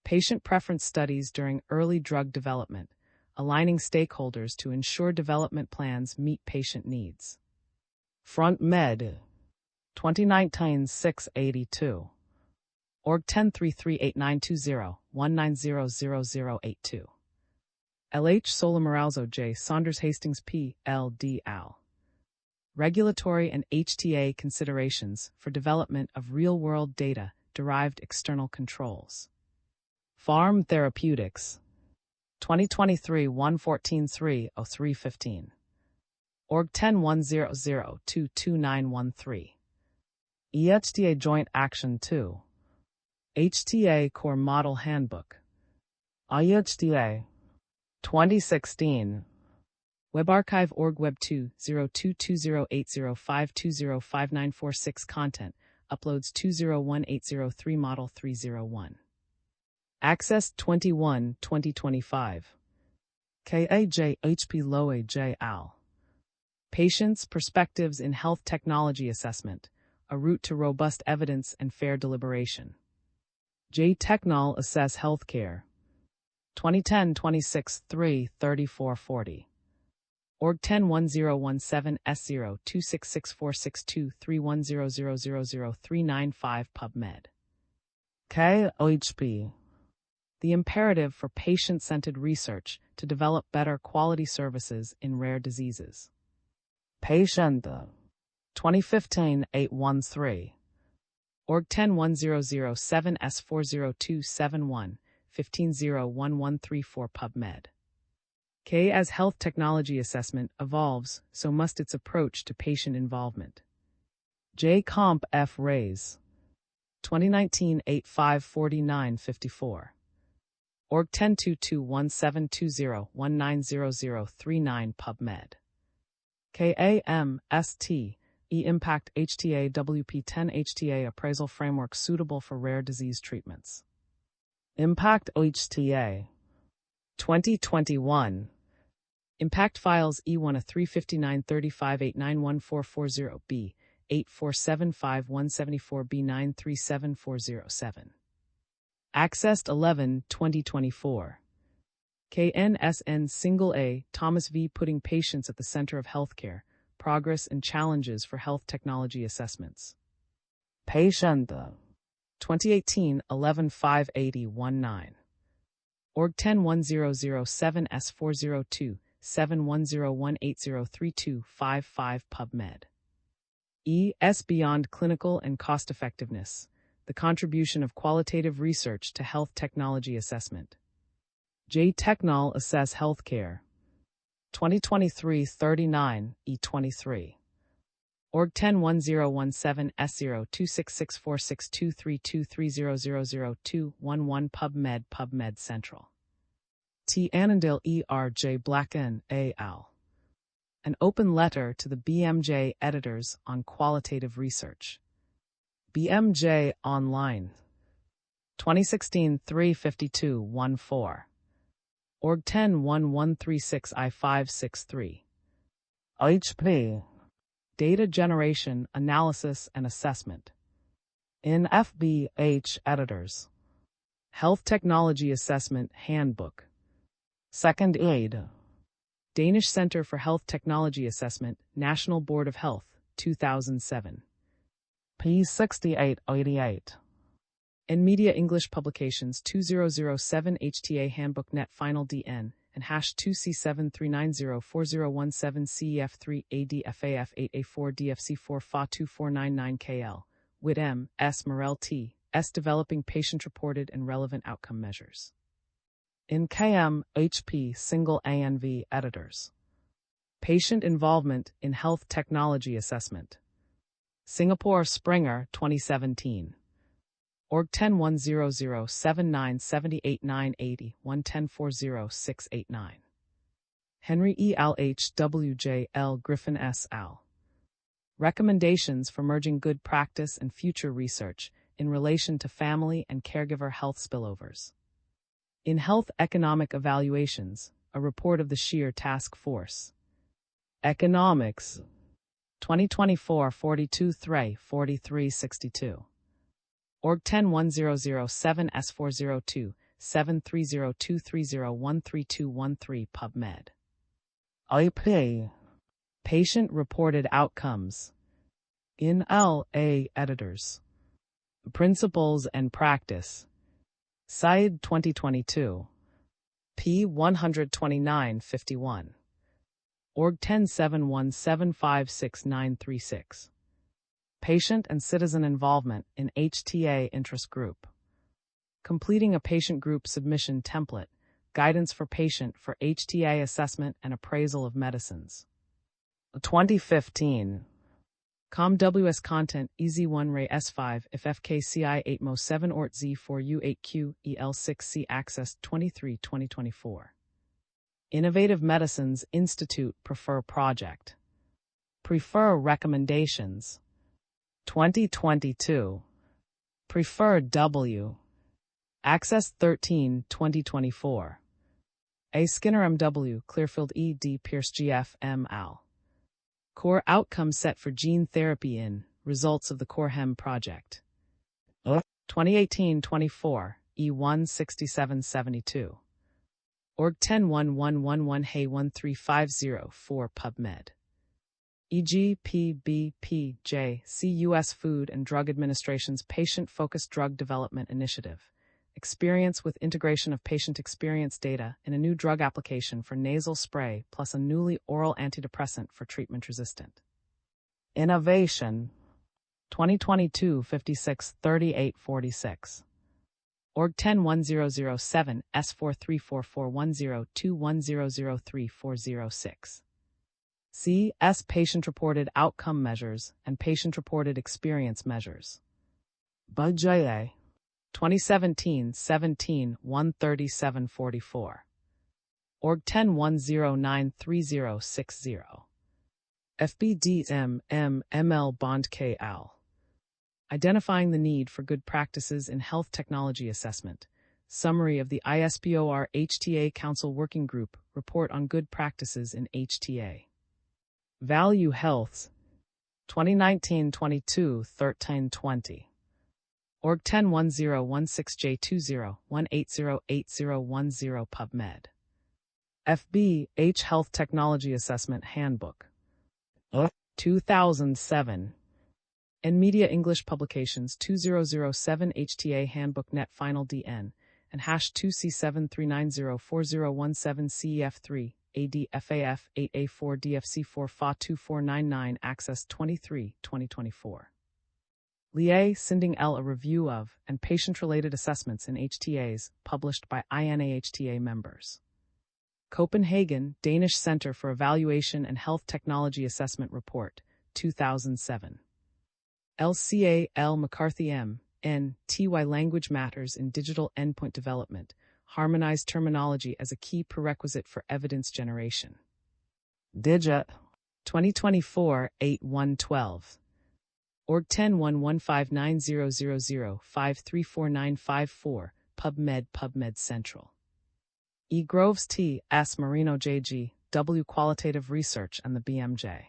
Patient Preference Studies During Early Drug Development, Aligning Stakeholders to Ensure Development Plans Meet Patient Needs. Front Med. 2019-682. Org 10338920, 1900082. LH Sola Moralzo J. Saunders Hastings P. L. D. al. Regulatory and HTA considerations for development of real-world data-derived external controls. Pharm Therapeutics. 2023 114-3-0315. Org 10-100-22913. EHTA Joint Action 2. HTA Core Model Handbook. EHTA. 2016. WebArchive.org Web 2.0.22080.520.5946 Content. Uploads 201.803 Model 301. Access 21, 2025. KAJ-HP Loe J. Al. Patients' Perspectives in Health Technology Assessment, a Route to Robust Evidence and Fair Deliberation. J. Technol Assess Healthcare. 2010-26-3-3440. Org 10-101-7S0-266462310000395 PubMed. KOHP. The imperative for patient-centered research to develop better quality services in rare diseases. Patient. 2015-813. Org 10-100-7S40271, 15-0-1134 PubMed. K. As health technology assessment evolves, so must its approach to patient involvement. J. Comp F. Rays. 2019-8549-54. Org 10-221720-190039 PubMed. KAM-ST, E-Impact HTA WP10 HTA Appraisal Framework suitable for rare disease treatments. Impact HTA. 2021. Impact Files E1 a 359-35-891-440B, 8475-174B 937407. Accessed 11, 2024. KNSN Single A, Thomas V. Putting Patients at the Center of Healthcare, Progress and Challenges for Health Technology Assessments. Patient. 2018, 11-580-19. Org 10-100-7S402-7101-8032-55 PubMed. E.S. Beyond Clinical and Cost Effectiveness, the Contribution of Qualitative Research to Health Technology Assessment. J. Technol Assess Healthcare. 2023-39, E23. Org 10-101-7S0-266462323000211 PubMed PubMed Central. T. Annandale E. R. J. Blacken, A. Al. An open letter to the BMJ editors on qualitative research. BMJ Online. 2016-352-14. Org 10-1136-I563. HP. Data Generation, Analysis, and Assessment. In FBH Editors. Health Technology Assessment Handbook. Second Aid. Danish Center for Health Technology Assessment, National Board of Health, 2007. P6888. In Media English Publications 2007 HTA Handbook Net Final DN and #2C73904017 CEF3 ADFAF8A4 DFC4 FA24999KL, WIT M, S. Morel T. S. Developing Patient-Reported and Relevant Outcome Measures. In KM, HP Single ANV Editors. Patient Involvement in Health Technology Assessment. Singapore Springer, 2017. Org 10-100-7978-980-1140-689. Henry E. Al H. W. J. L. Griffin S. Al. Recommendations for merging good practice and future research in relation to family and caregiver health spillovers. In Health Economic Evaluations, a report of the SHEAR Task Force. Economics. 2024 42-3-4362. Org 10-100-7S402-730-230-13213 PubMed. IP. Patient-Reported Outcomes. In L.A. Editors. Principles and Practice. Side 2022. P 129-51. Org 1071756936. Patient and citizen involvement in HTA interest group. Completing a patient group submission template, guidance for patient for HTA assessment and appraisal of medicines. 2015. ComWS content EZ1 Ray S5 if FKCI 8 Mo 7 Ort Z4 U8Q EL6C Access 23 2024. Innovative Medicines Institute Prefer Project. Prefer Recommendations. 2022. Prefer W. Access 13 2024. A. Skinner MW, Clearfield E. D. Pierce GF M. Al. Core Outcome Set for Gene Therapy in Results of the CoreHEM Project. 2018-24, E16772. Org 101111 Hey 13504 PubMed. EGPBPJ C U.S. Food and Drug Administration's Patient-Focused Drug Development Initiative. Experience with integration of patient experience data in a new drug application for nasal spray plus a newly oral antidepressant for treatment-resistant. Innovation. 2022 56 38 46. Org 101007 S434410210034006. C.S. Patient-Reported Outcome Measures and Patient-Reported Experience Measures. BUJ. 2017-17 13744. Org 1010936060. FBDM ML Bond K. Al. Identifying the need for good practices in health technology assessment. Summary of the ISPOR HTA Council Working Group Report on Good Practices in HTA. Value Healths. 2019-22 1320. Org 101016J20 1808010 PubMed. FB H Health Technology Assessment Handbook. 2007. NMedia English Publications 2007 HTA Handbook Net Final DN and #2C73904017CEF3 ADFAF 8A4 DFC4 FA2499 Access 23 2024. Lié Sinding L. A Review of and Patient-Related Assessments in HTAs, published by INAHTA members. Copenhagen, Danish Center for Evaluation and Health Technology Assessment Report, 2007. LCA L. McCarthy M. N. TY Language Matters in Digital Endpoint Development, Harmonized Terminology as a Key Prerequisite for Evidence Generation. Digit. 2024 8-1-12. Org 10115900053494 PubMed Central. E. Groves T. S. Marino J.G. W. Qualitative Research and the BMJ.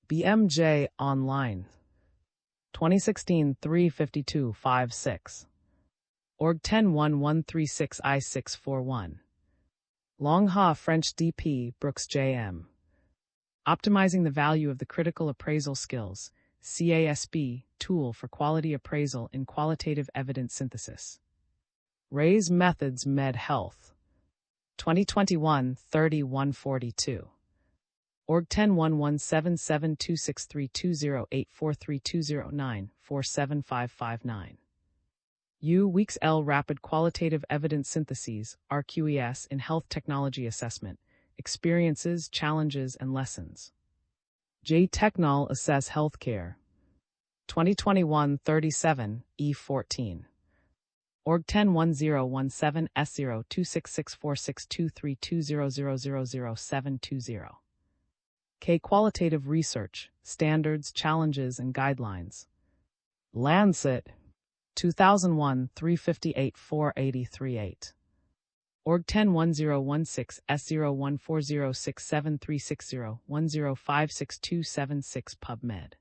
BMJ Online. 2016 35256. Org 101136I641. Longha French DP Brooks J.M. Optimizing the Value of the Critical Appraisal Skills, CASB, Tool for Quality Appraisal in Qualitative Evidence Synthesis. Ray's Methods Med Health. 2021 3142. Org 1011772632084320947559. U. Weeks L. Rapid Qualitative Evidence Syntheses, RQES in Health Technology Assessment, Experiences, Challenges, and Lessons. J. Technol Assess Healthcare. 2021 37, E14. Org 101017 S02664623200000720. K. Qualitative Research, Standards, Challenges, and Guidelines. Lancet. 2001 358 4838. Org 101016 S014067360105626 PubMed.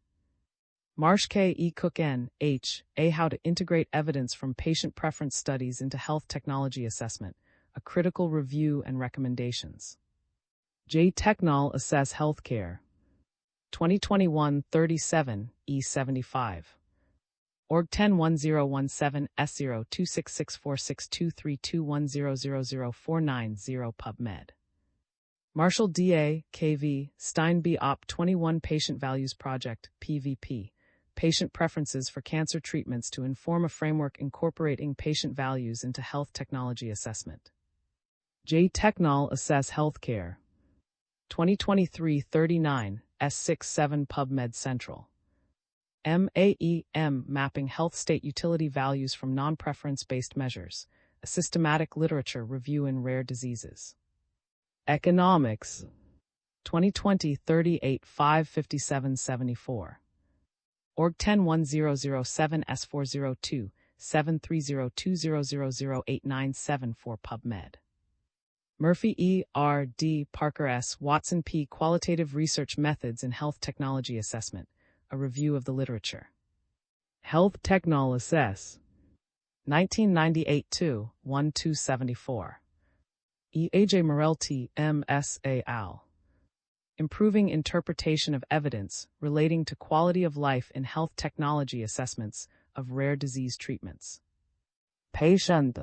Marsh K. E. Cook N. H. A. How to Integrate Evidence from Patient Preference Studies into Health Technology Assessment, a Critical Review and Recommendations. J. Technol Assess Healthcare. 2021 37, E75. Org 101017 S02664623210000490 PubMed. Marshall D.A., KV, Stein B. Op. 21 Patient Values Project, PVP. Patient Preferences for Cancer Treatments to Inform a Framework Incorporating Patient Values into Health Technology Assessment. J. Technol Assess Healthcare. 2023-39, S67 PubMed Central. MAEM Mapping Health State Utility Values from Non-Preference-Based Measures, a Systematic Literature Review in Rare Diseases. Economics. 2020-38 557-74. Org 101007 S402 73020000897 for PubMed. Murphy E. R. D. Parker S. Watson P. Qualitative Research Methods in Health Technology Assessment, a Review of the Literature. Health Technol Assess. 1998-1274. E. A. J. Morel T. M. S. A. Al. Improving Interpretation of Evidence Relating to Quality of Life in Health Technology Assessments of Rare Disease Treatments. Patient.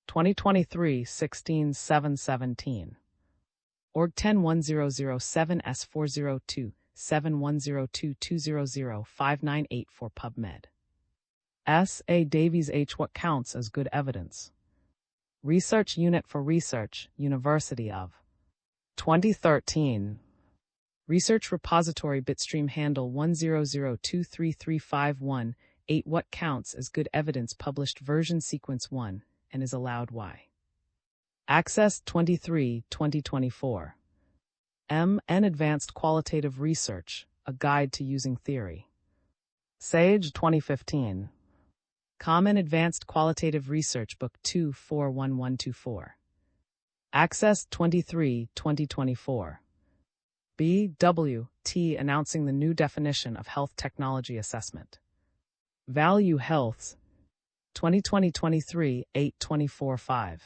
2023-16-717. Org 101007 S402 7102200 for PubMed. S. A. Davies H. What counts as good evidence? Research Unit for Research, University of. 2013. Research Repository Bitstream Handle 100233518 What counts as good evidence? Published version sequence 1 and is allowed Y. Access 23, 2024. M. N. Advanced Qualitative Research, A Guide to Using Theory. Sage 2015. Common Advanced Qualitative Research Book 2 41124. Access 23, 2024. B. W. T. Announcing the New Definition of Health Technology Assessment. Value Healths. 2020-23, 824-5.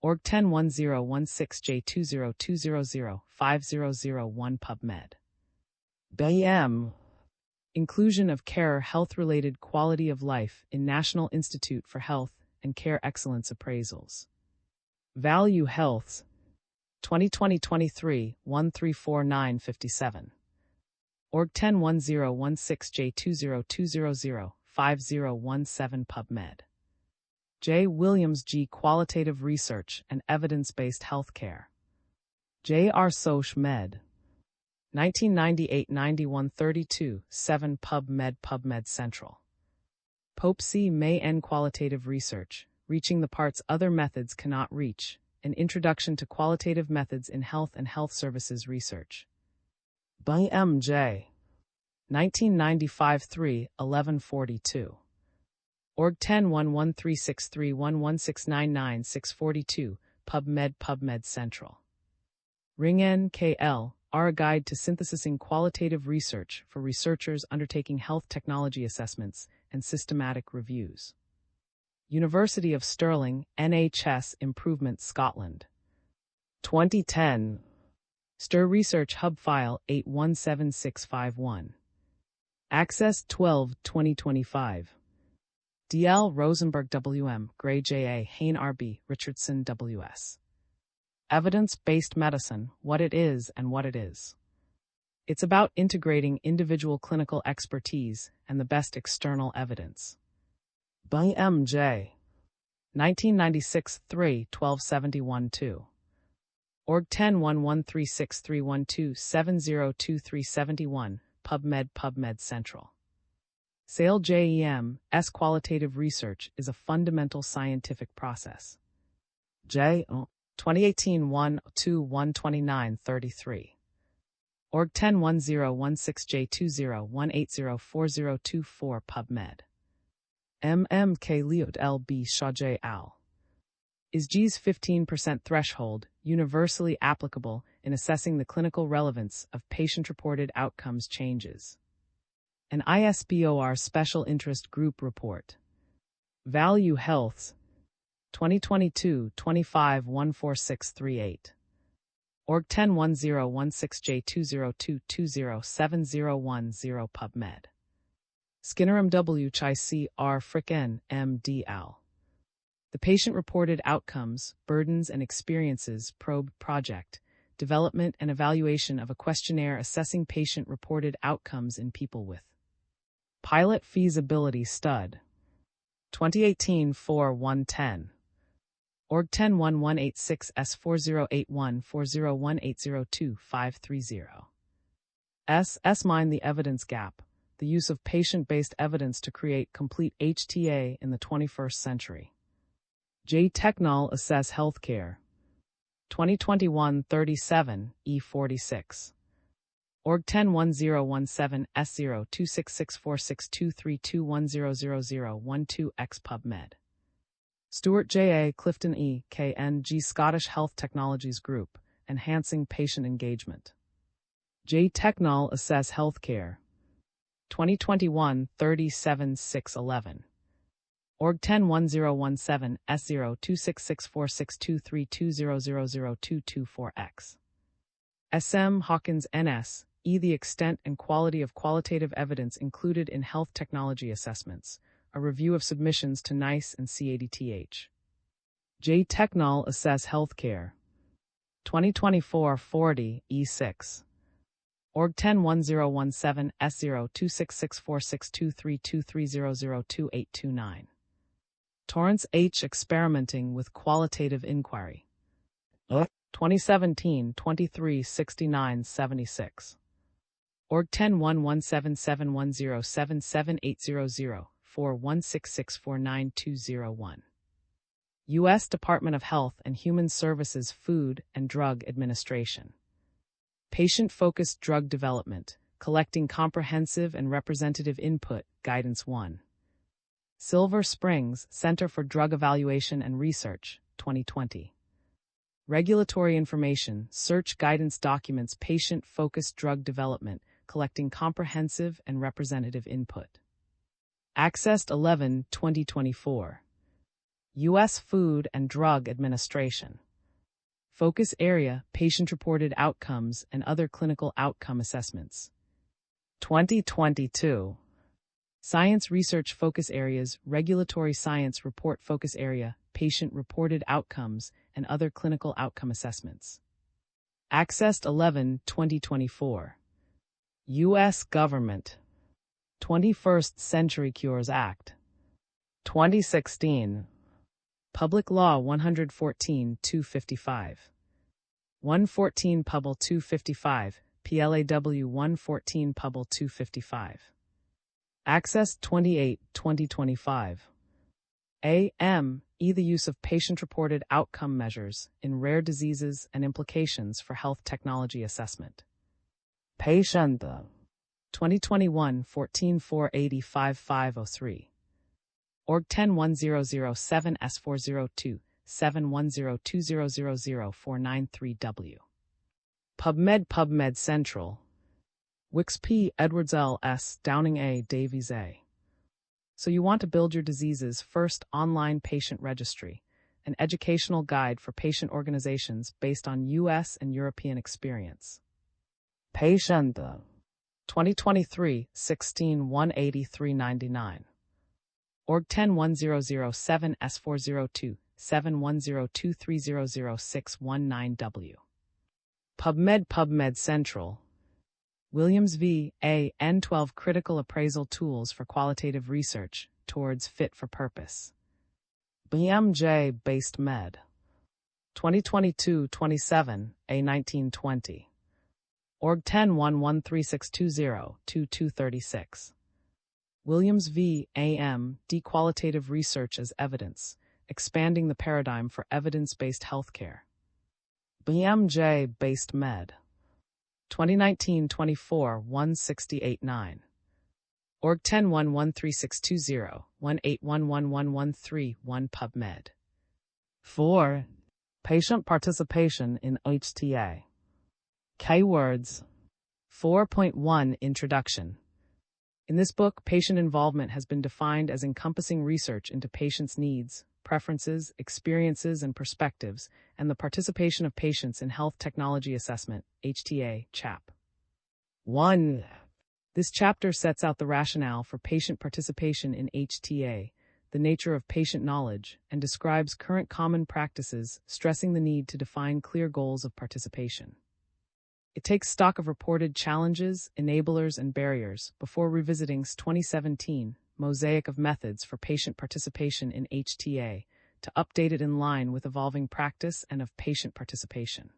Org 101016J202005001 PubMed. BM. Inclusion of Care Health-Related Quality of Life in National Institute for Health and Care Excellence Appraisals. Value Healths. 2020-23, 134957. Org 101016J202005017 PubMed. J. Williams G. Qualitative Research and Evidence-Based Healthcare. J. R. Soch Med. 1998-9132, 7 PubMed Central. Pope C. May N. Qualitative Research, Reaching the Parts Other Methods Cannot Reach, An Introduction to Qualitative Methods in Health and Health Services Research. By M. J. 1995-3, 1142. Org 101136311699-642, PubMed Central. Ring N. K. L. R. A Guide to Synthesizing Qualitative Research for Researchers Undertaking Health Technology Assessments and Systematic Reviews. University of Stirling, NHS Improvement Scotland. 2010. STIR Research Hub File 817651. Access 12, 2025. D.L. Rosenberg W.M., Gray J.A., Hain R.B., Richardson W.S. Evidence-Based Medicine, What It Is and What It Is. It's about integrating individual clinical expertise and the best external evidence. By M.J. 1996-3, 1271-2. Org 1011363127023771, PubMed Central. Sale JEM, S. Qualitative Research is a fundamental scientific process. J. 2018-1-2-129-33. Org 101016J2018040224 PubMed. MMK Leod L.B. Shaw J. Al. Is G's 15% threshold universally applicable in assessing the clinical relevance of patient-reported outcomes changes? An ISBOR Special Interest Group Report. Value Healths. 2022-25-14638. Org 101016J202207010 PubMed. Skinner M.W. Chai C. R. Frick N. M. D. Al. The Patient-Reported Outcomes, Burdens and Experiences Probe Project, development and evaluation of a questionnaire assessing patient-reported outcomes in people with pilot feasibility stud. 2018 4-110. Org 10-1186 S4081 401802 530. Mind the evidence gap, the use of patient-based evidence to create complete HTA in the 21st century. J. Technol Assess Healthcare. 2021-37, E46. Org 10-1017 S0-266462321000012 X PubMed. Stewart J.A. Clifton E. K.N.G. Scottish Health Technologies Group, Enhancing Patient Engagement. J. Technol Assess Healthcare. 2021-37-611. Org 10-1017 S0-266462320000224 X. SM Hawkins N.S. E. The extent and quality of qualitative evidence included in health technology assessments, a review of submissions to NICE and CADTH. J. Technol Assess Healthcare. 2024-40, E6. Org 10-1017 S0-266462320002829. Torrance H. Experimenting with Qualitative Inquiry. 2017 2369 76. Org 10-11771077800416649201. U.S. Department of Health and Human Services Food and Drug Administration. Patient-Focused Drug Development, Collecting Comprehensive and Representative Input, Guidance 1. Silver Springs, Center for Drug Evaluation and Research, 2020. Regulatory Information, Search Guidance Documents Patient-Focused Drug Development, Collecting Comprehensive and Representative Input. Accessed 11, 2024. U.S. Food and Drug Administration. Focus Area, Patient-Reported Outcomes and Other Clinical Outcome Assessments. 2022. Science Research Focus Areas, Regulatory Science Report Focus Area, Patient-Reported Outcomes and Other Clinical Outcome Assessments. Accessed 11, 2024. U.S. Government. 21st Century Cures Act. 2016. Public Law 114-255. 114 Publ 255, PLAW 114 Publ 255. Access 28, 2025. A.M. E. The use of patient-reported outcome measures in rare diseases and implications for health technology assessment. Patient. 2021 14-480-5503. Org 10-1007 S402 71020004993W. PubMed Central. Wicks P. Edwards L. S. Downing A. Davies A. So you want to build your disease's first online patient registry, an educational guide for patient organizations based on U.S. and European experience. Patient. 2023 16-18399. Org 10-1007 S402 71023000619W. PubMed Central. Williams v. A. N12 Critical Appraisal Tools for Qualitative Research Towards Fit for Purpose. BMJ-Based Med. 2022-27, A1920. Org 10-113620-2236. Williams v. A.M. Dequalitative Research as Evidence, Expanding the Paradigm for Evidence-Based Healthcare. BMJ-Based Med. 2019-24 1689. Org 10-113620-1811113-1 PubMed. 4. Patient Participation in HTA. Keywords. 4.1 Introduction. In this book, patient involvement has been defined as encompassing research into patients' needs, preferences, experiences, and perspectives, and the participation of patients in health technology assessment, HTA, CHAP. 1. This chapter sets out the rationale for patient participation in HTA, the nature of patient knowledge, and describes current common practices, stressing the need to define clear goals of participation. It takes stock of reported challenges, enablers, and barriers before revisiting 2017 Mosaic of Methods for Patient Participation in HTA to update it in line with evolving practice and of patient participation.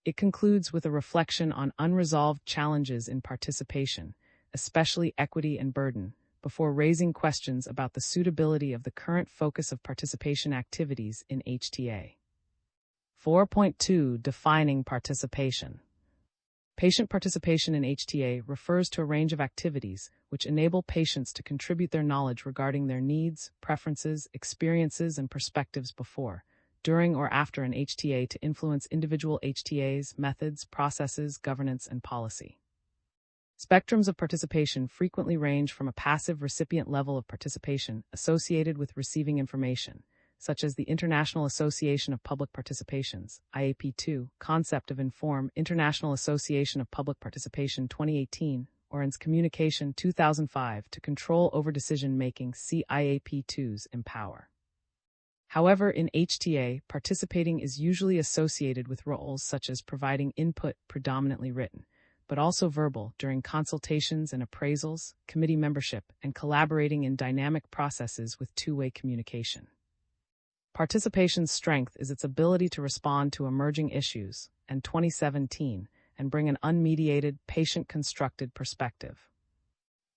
It concludes with a reflection on unresolved challenges in participation, especially equity and burden, before raising questions about the suitability of the current focus of participation activities in HTA. 4.2 Defining Participation. Patient participation in HTA refers to a range of activities which enable patients to contribute their knowledge regarding their needs, preferences, experiences, and perspectives before, during, or after an HTA to influence individual HTAs, methods, processes, governance, and policy. Spectrums of participation frequently range from a passive recipient level of participation associated with receiving information, such as the International Association of Public Participations, IAP2, concept of INFORM, International Association of Public Participation 2018, or INS Communication 2005 to control over decision-making, see IAP2's Empower. However, in HTA, participating is usually associated with roles such as providing input, predominantly written, but also verbal, during consultations and appraisals, committee membership, and collaborating in dynamic processes with two-way communication. Participation's strength is its ability to respond to emerging issues, and 2017, and bring an unmediated, patient-constructed perspective.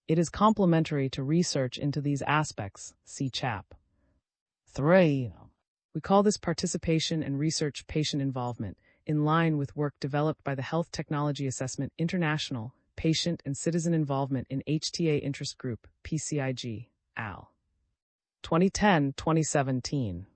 It is complementary to research into these aspects, see Chap. 3. We call this participation and research patient involvement, in line with work developed by the Health Technology Assessment International, Patient and Citizen Involvement in HTA Interest Group, PCIG, AL. 2010-2017.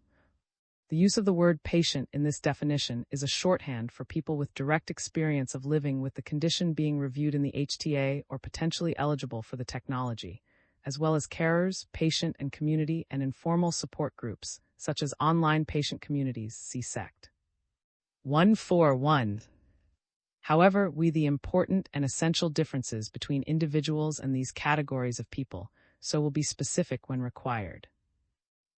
The use of the word patient in this definition is a shorthand for people with direct experience of living with the condition being reviewed in the HTA or potentially eligible for the technology, as well as carers, patient and community, and informal support groups, such as online patient communities, see SECT. 141. However, the important and essential differences between individuals and these categories of people, so will be specific when required.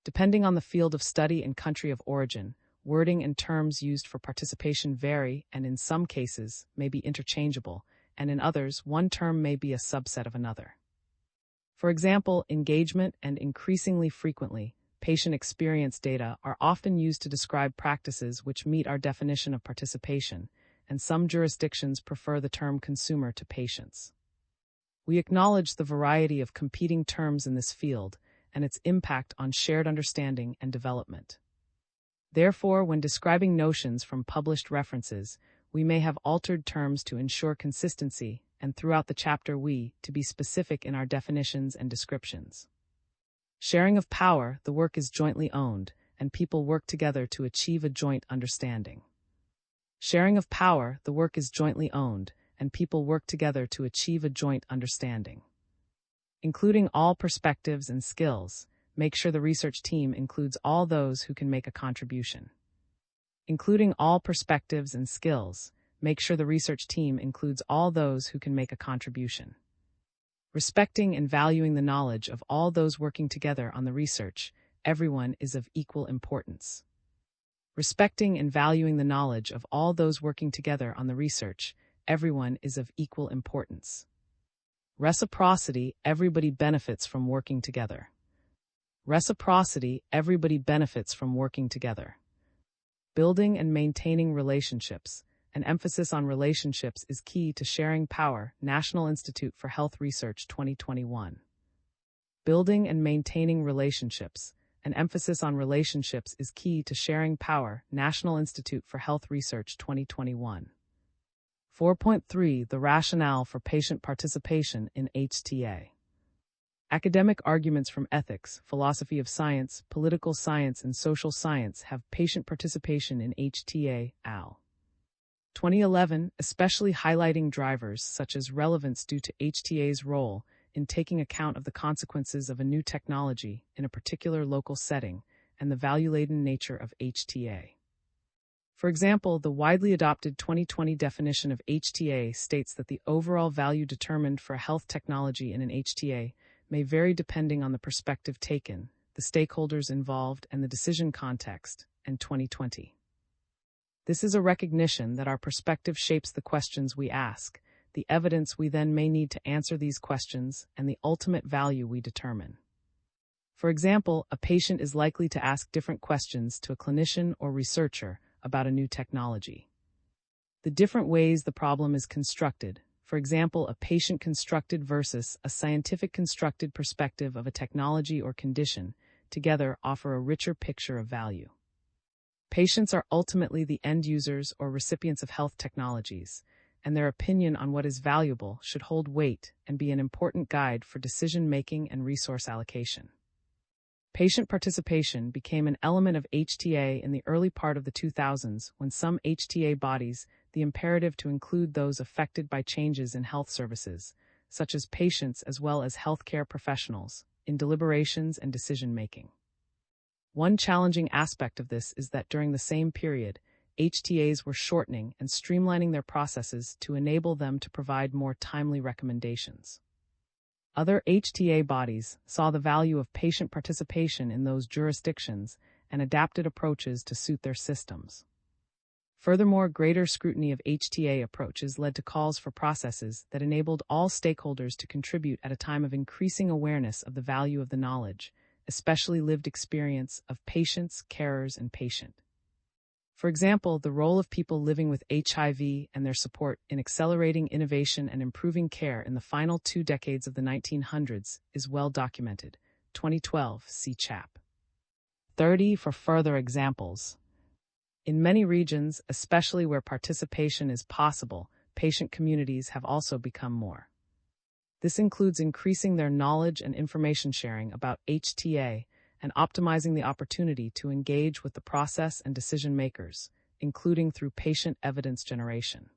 Depending on the field of study and country of origin, wording and terms used for participation vary and in some cases may be interchangeable, and in others one term may be a subset of another. For example, engagement and increasingly frequently, patient experience data are often used to describe practices which meet our definition of participation, and some jurisdictions prefer the term consumer to patients. We acknowledge the variety of competing terms in this field and its impact on shared understanding and development. Therefore, when describing notions from published references, we may have altered terms to ensure consistency, and throughout the chapter to be specific in our definitions and descriptions. Sharing of power, the work is jointly owned, and people work together to achieve a joint understanding. Sharing of power, the work is jointly owned, and people work together to achieve a joint understanding. Including all perspectives and skills, make sure the research team includes all those who can make a contribution. Including all perspectives and skills, make sure the research team includes all those who can make a contribution. Respecting and valuing the knowledge of all those working together on the research, everyone is of equal importance. Respecting and valuing the knowledge of all those working together on the research, everyone is of equal importance. Reciprocity, everybody benefits from working together. Reciprocity, everybody benefits from working together. Building and maintaining relationships. An emphasis on relationships is key to sharing power, National Institute for Health Research 2021. Building and maintaining relationships. An emphasis on relationships is key to sharing power, National Institute for Health Research 2021. 4.3 The rationale for patient participation in HTA. Academic arguments from ethics, philosophy of science, political science, and social science have patient participation in HTA, al. 2011, especially highlighting drivers such as relevance due to HTA's role in taking account of the consequences of a new technology in a particular local setting and the value-laden nature of HTA. For example, the widely adopted 2020 definition of HTA states that the overall value determined for a health technology in an HTA may vary depending on the perspective taken, the stakeholders involved, and the decision context, and 2020. This is a recognition that our perspective shapes the questions we ask, the evidence we then may need to answer these questions, and the ultimate value we determine. For example, a patient is likely to ask different questions to a clinician or researcher about a new technology. The different ways the problem is constructed, for example, a patient-constructed versus a scientific-constructed perspective of a technology or condition, together offer a richer picture of value. Patients are ultimately the end users or recipients of health technologies, and their opinion on what is valuable should hold weight and be an important guide for decision-making and resource allocation. Patient participation became an element of HTA in the early part of the 2000s when some HTA bodies the imperative to include those affected by changes in health services, such as patients as well as healthcare professionals, in deliberations and decision-making. One challenging aspect of this is that during the same period, HTAs were shortening and streamlining their processes to enable them to provide more timely recommendations. Other HTA bodies saw the value of patient participation in those jurisdictions and adapted approaches to suit their systems. Furthermore, greater scrutiny of HTA approaches led to calls for processes that enabled all stakeholders to contribute at a time of increasing awareness of the value of the knowledge, especially lived experience of patients, carers, and patient. For example, the role of people living with HIV and their support in accelerating innovation and improving care in the final 2 decades of the 1900s is well documented. 2012, see Chap. 30 for further examples. In many regions, especially where participation is possible, patient communities have also become more. This includes increasing their knowledge and information sharing about HTA and optimizing the opportunity to engage with the process and decision makers, including through patient evidence generation.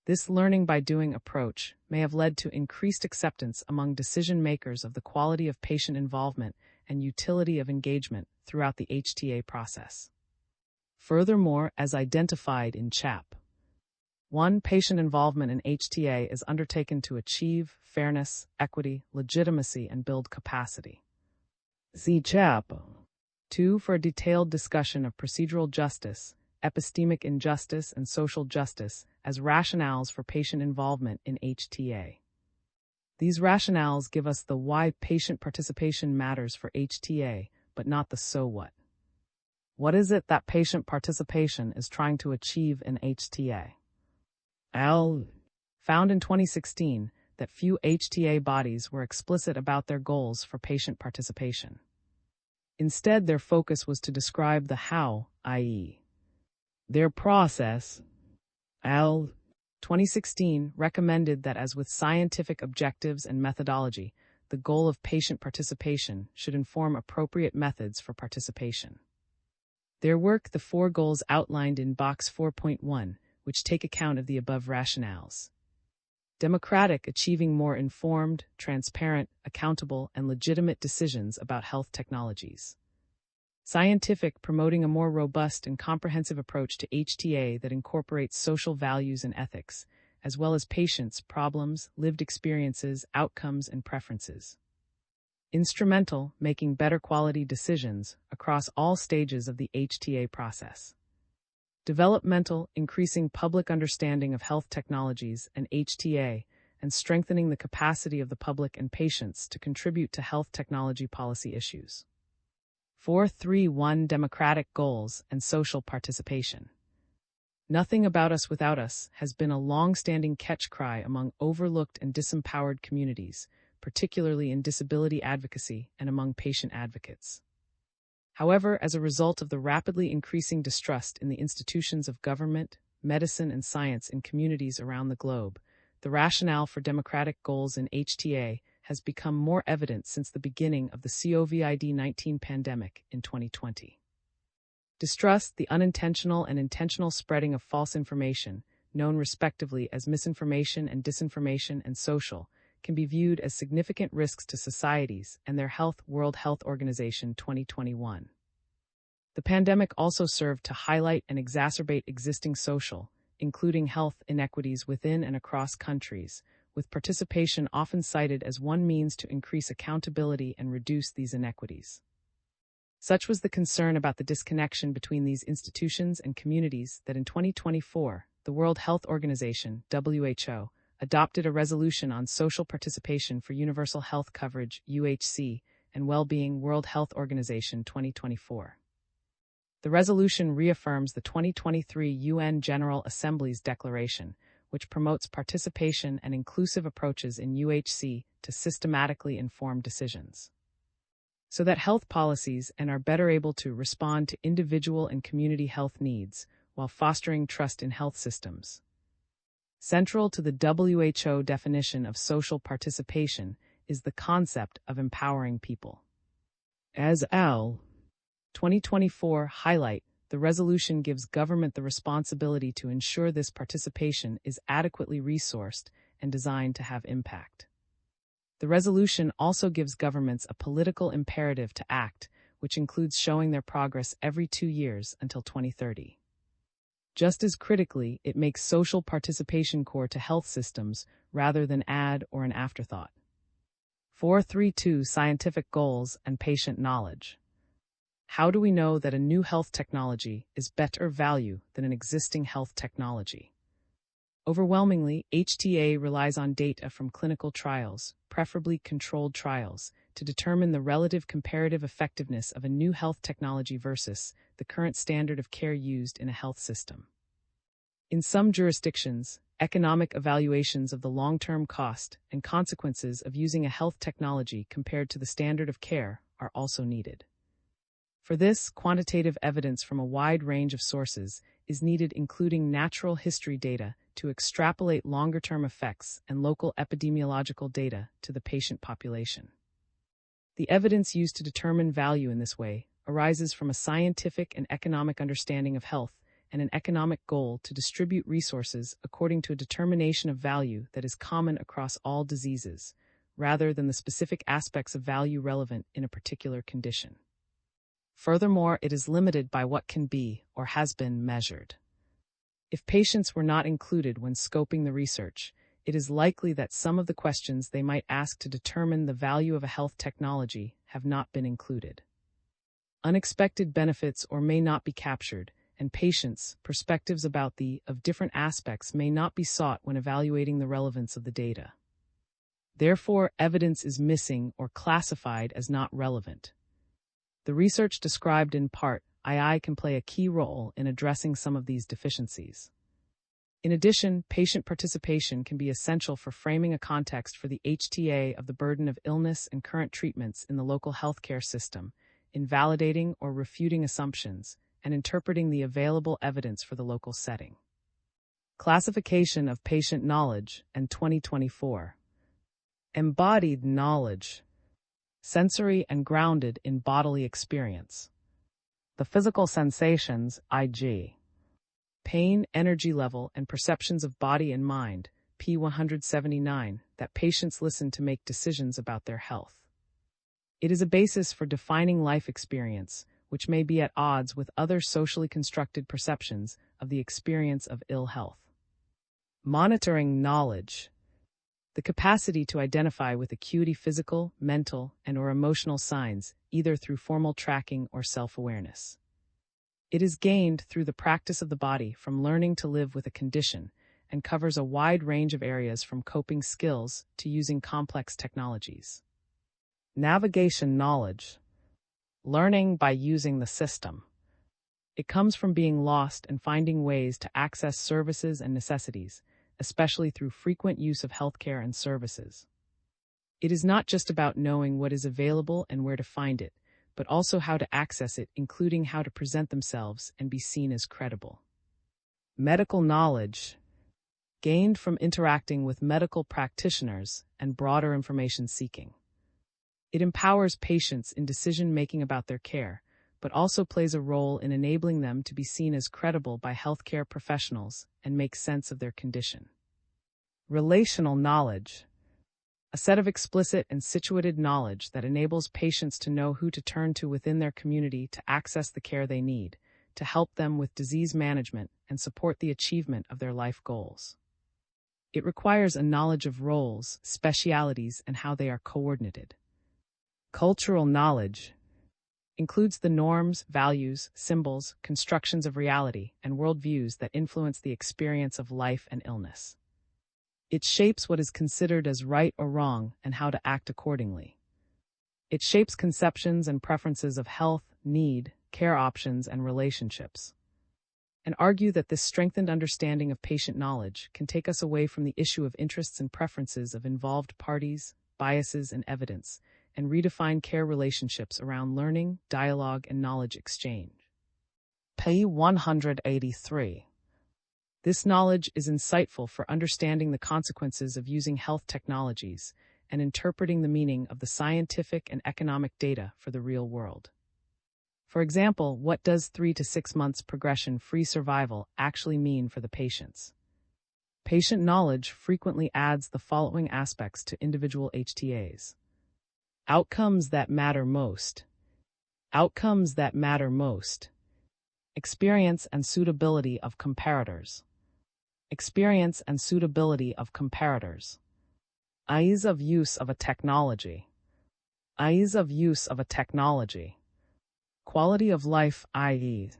This learning by doing approach may have led to increased acceptance among decision makers of the quality of patient involvement and utility of engagement throughout the HTA process. Furthermore, as identified in Chap. 1. Patient involvement in HTA is undertaken to achieve fairness, equity, legitimacy, and build capacity. See Chap. 2. For a detailed discussion of procedural justice, epistemic injustice, and social justice as rationales for patient involvement in HTA. These rationales give us the why patient participation matters for HTA, but not the so what. What is it that patient participation is trying to achieve in HTA? Found in 2016 that few HTA bodies were explicit about their goals for patient participation. Instead, their focus was to describe the how, i.e., their process. 2016 recommended that as with scientific objectives and methodology, the goal of patient participation should inform appropriate methods for participation. Their work, the 4 goals outlined in Box 4.1, which take account of the above rationales. Democratic, achieving more informed, transparent, accountable, and legitimate decisions about health technologies. Scientific, promoting a more robust and comprehensive approach to HTA that incorporates social values and ethics, as well as patients' problems, lived experiences, outcomes, and preferences. Instrumental, making better quality decisions across all stages of the HTA process. Developmental, increasing public understanding of health technologies and HTA, and strengthening the capacity of the public and patients to contribute to health technology policy issues. 4.3.1 Democratic goals and social participation. Nothing about us without us has been a long-standing catch cry among overlooked and disempowered communities, particularly in disability advocacy and among patient advocates. However, as a result of the rapidly increasing distrust in the institutions of government, medicine, and science in communities around the globe, the rationale for democratic goals in HTA has become more evident since the beginning of the COVID-19 pandemic in 2020. Distrust, the unintentional and intentional spreading of false information, known respectively as misinformation and disinformation and social, can be viewed as significant risks to societies and their health. World Health Organization 2021. The pandemic also served to highlight and exacerbate existing social, including health inequities within and across countries, with participation often cited as one means to increase accountability and reduce these inequities. Such was the concern about the disconnection between these institutions and communities that in 2024, the World Health Organization, WHO, adopted a resolution on social participation for universal health coverage, UHC, and well-being, World Health Organization 2024. The resolution reaffirms the 2023 UN General Assembly's declaration, which promotes participation and inclusive approaches in UHC to systematically inform decisions, so that health policies are better able to respond to individual and community health needs while fostering trust in health systems. Central to the WHO definition of social participation is the concept of empowering people. As Al. 2024 highlight, the resolution gives government the responsibility to ensure this participation is adequately resourced and designed to have impact. The resolution also gives governments a political imperative to act, which includes showing their progress every 2 years until 2030. Just as critically, it makes social participation core to health systems rather than or an afterthought. 432 Scientific Goals and Patient Knowledge. How do we know that a new health technology is better value than an existing health technology? Overwhelmingly, HTA relies on data from clinical trials, preferably controlled trials, to determine the relative comparative effectiveness of a new health technology versus the current standard of care used in a health system. In some jurisdictions, economic evaluations of the long-term cost and consequences of using a health technology compared to the standard of care are also needed. For this, quantitative evidence from a wide range of sources is needed, including natural history data to extrapolate longer-term effects and local epidemiological data to the patient population. The evidence used to determine value in this way arises from a scientific and economic understanding of health and an economic goal to distribute resources according to a determination of value that is common across all diseases, rather than the specific aspects of value relevant in a particular condition. Furthermore, it is limited by what can be or has been measured. If patients were not included when scoping the research, it is likely that some of the questions they might ask to determine the value of a health technology have not been included. Unexpected benefits or may not be captured, and patients' perspectives about of different aspects may not be sought when evaluating the relevance of the data. Therefore, evidence is missing or classified as not relevant. The research described in Part II can play a key role in addressing some of these deficiencies. In addition, patient participation can be essential for framing a context for the HTA of the burden of illness and current treatments in the local healthcare system, in validating or refuting assumptions, and interpreting the available evidence for the local setting. Classification of patient knowledge and 2024. Embodied knowledge. Sensory and grounded in bodily experience. The physical sensations, e.g., pain, energy level, and perceptions of body and mind, P179, that patients listen to make decisions about their health. It is a basis for defining life experience, which may be at odds with other socially constructed perceptions of the experience of ill health. Monitoring knowledge. The capacity to identify with acuity physical, mental, and/or emotional signs, either through formal tracking or self-awareness. It is gained through the practice of the body from learning to live with a condition and covers a wide range of areas from coping skills to using complex technologies. Navigation knowledge. Learning by using the system. It comes from being lost and finding ways to access services and necessities, especially through frequent use of healthcare and services. It is not just about knowing what is available and where to find it, but also how to access it, including how to present themselves and be seen as credible. Medical knowledge. Gained from interacting with medical practitioners and broader information seeking. It empowers patients in decision-making about their care, but also plays a role in enabling them to be seen as credible by healthcare professionals and make sense of their condition. Relational knowledge. A set of explicit and situated knowledge that enables patients to know who to turn to within their community to access the care they need, to help them with disease management and support the achievement of their life goals. It requires a knowledge of roles, specialities, and how they are coordinated. Cultural knowledge. includes the norms, values, symbols, constructions of reality, and worldviews that influence the experience of life and illness. It shapes what is considered as right or wrong and how to act accordingly. It shapes conceptions and preferences of health, need, care options, and relationships. And argue that this strengthened understanding of patient knowledge can take us away from the issue of interests and preferences of involved parties, biases, and evidence, and redefine care relationships around learning, dialogue, and knowledge exchange. Page 183. This knowledge is insightful for understanding the consequences of using health technologies and interpreting the meaning of the scientific and economic data for the real world. For example, what does 3 to 6 months progression-free survival actually mean for the patients? Patient knowledge frequently adds the following aspects to individual HTAs. Outcomes that matter most. Outcomes that matter most. Experience and suitability of comparators. Experience and suitability of comparators. Ease of use of a technology. Ease of use of a technology. Quality of life, i.e.,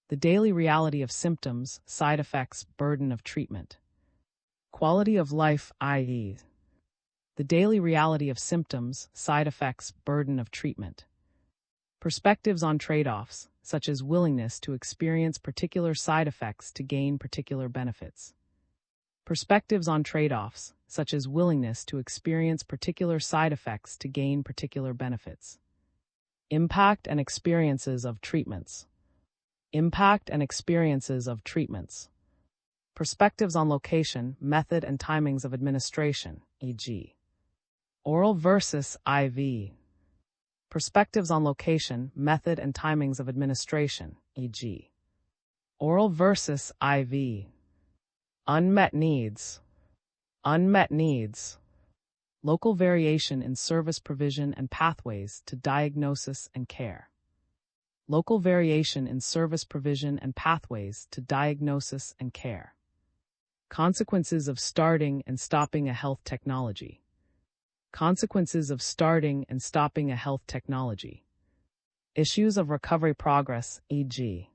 the daily reality of symptoms, side effects, burden of treatment. Quality of life, i.e., the daily reality of symptoms, side effects, burden of treatment. Perspectives on trade-offs, such as willingness to experience particular side effects to gain particular benefits. Perspectives on trade-offs, such as willingness to experience particular side effects to gain particular benefits. Impact and experiences of treatments. Impact and experiences of treatments. Perspectives on location, method, and timings of administration, e.g., oral versus IV. Perspectives on location, method, and timings of administration, e.g., oral versus IV. Unmet needs. Unmet needs. Local variation in service provision and pathways to diagnosis and care. Local variation in service provision and pathways to diagnosis and care. Consequences of starting and stopping a health technology. Consequences of starting and stopping a health technology. Issues of recovery progress, e.g.,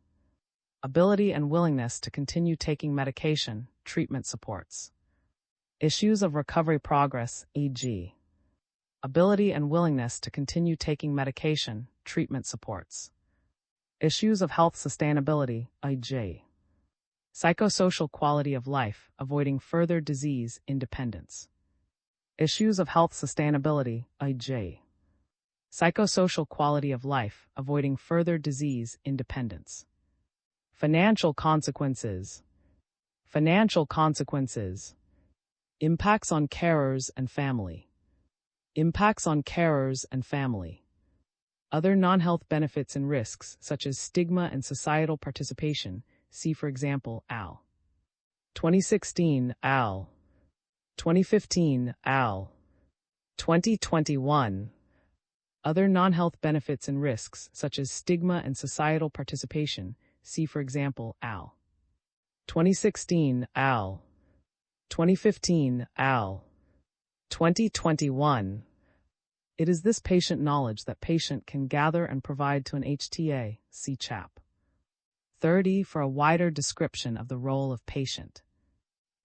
ability and willingness to continue taking medication, treatment supports. Issues of recovery progress, e.g., ability and willingness to continue taking medication, treatment supports. Issues of health sustainability, i.e., psychosocial quality of life, avoiding further disease independence. Issues of health sustainability, i.e., psychosocial quality of life, avoiding further disease independence. Financial consequences. Financial consequences. Impacts on carers and family. Impacts on carers and family. Other non-health benefits and risks, such as stigma and societal participation, see for example, Al. 2016, Al. 2015, Al. 2021. Other non-health benefits and risks, such as stigma and societal participation, see for example, Al. 2016, Al. 2015, Al. 2021. It is this patient knowledge that patient can gather and provide to an HTA, see CHAP 30 for a wider description of the role of patient.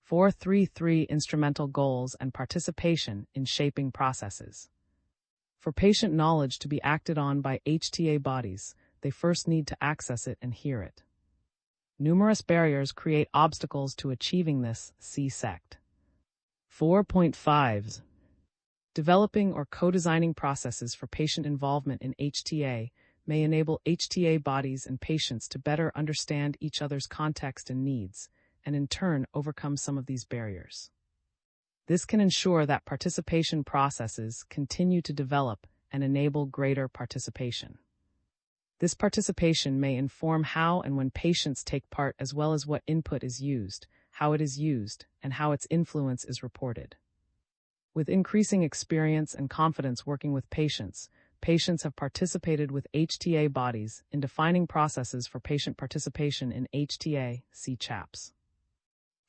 433 Instrumental goals and participation in shaping processes. For patient knowledge to be acted on by HTA bodies, they first need to access it and hear it. Numerous barriers create obstacles to achieving this, see SECT 4.5. Developing or co-designing processes for patient involvement in HTA may enable HTA bodies and patients to better understand each other's context and needs, and in turn overcome some of these barriers. This can ensure that participation processes continue to develop and enable greater participation. This participation may inform how and when patients take part, as well as what input is used, how it is used, and how its influence is reported. With increasing experience and confidence working with patients, patients have participated with HTA bodies in defining processes for patient participation in HTA, see CHAPS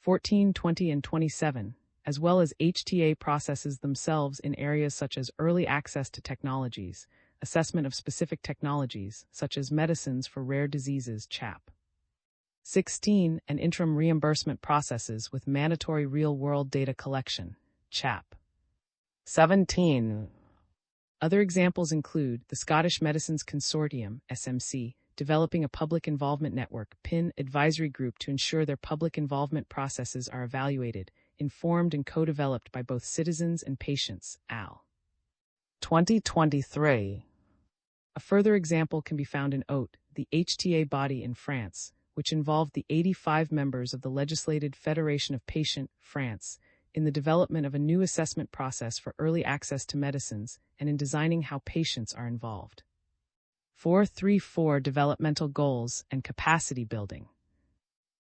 14, 20, and 27, as well as HTA processes themselves in areas such as early access to technologies, assessment of specific technologies, such as medicines for rare diseases, CHAP. 16. And interim reimbursement processes with mandatory real-world data collection, CHAP. 17. Other examples include the Scottish Medicines Consortium, SMC, developing a public involvement network, PIN advisory group to ensure their public involvement processes are evaluated, informed and co-developed by both citizens and patients, AL. 2023. A further example can be found in OAT, the HTA body in France, which involved the 85 members of the Legislated Federation of Patient, France, in the development of a new assessment process for early access to medicines and in designing how patients are involved. 434 Developmental Goals and Capacity Building.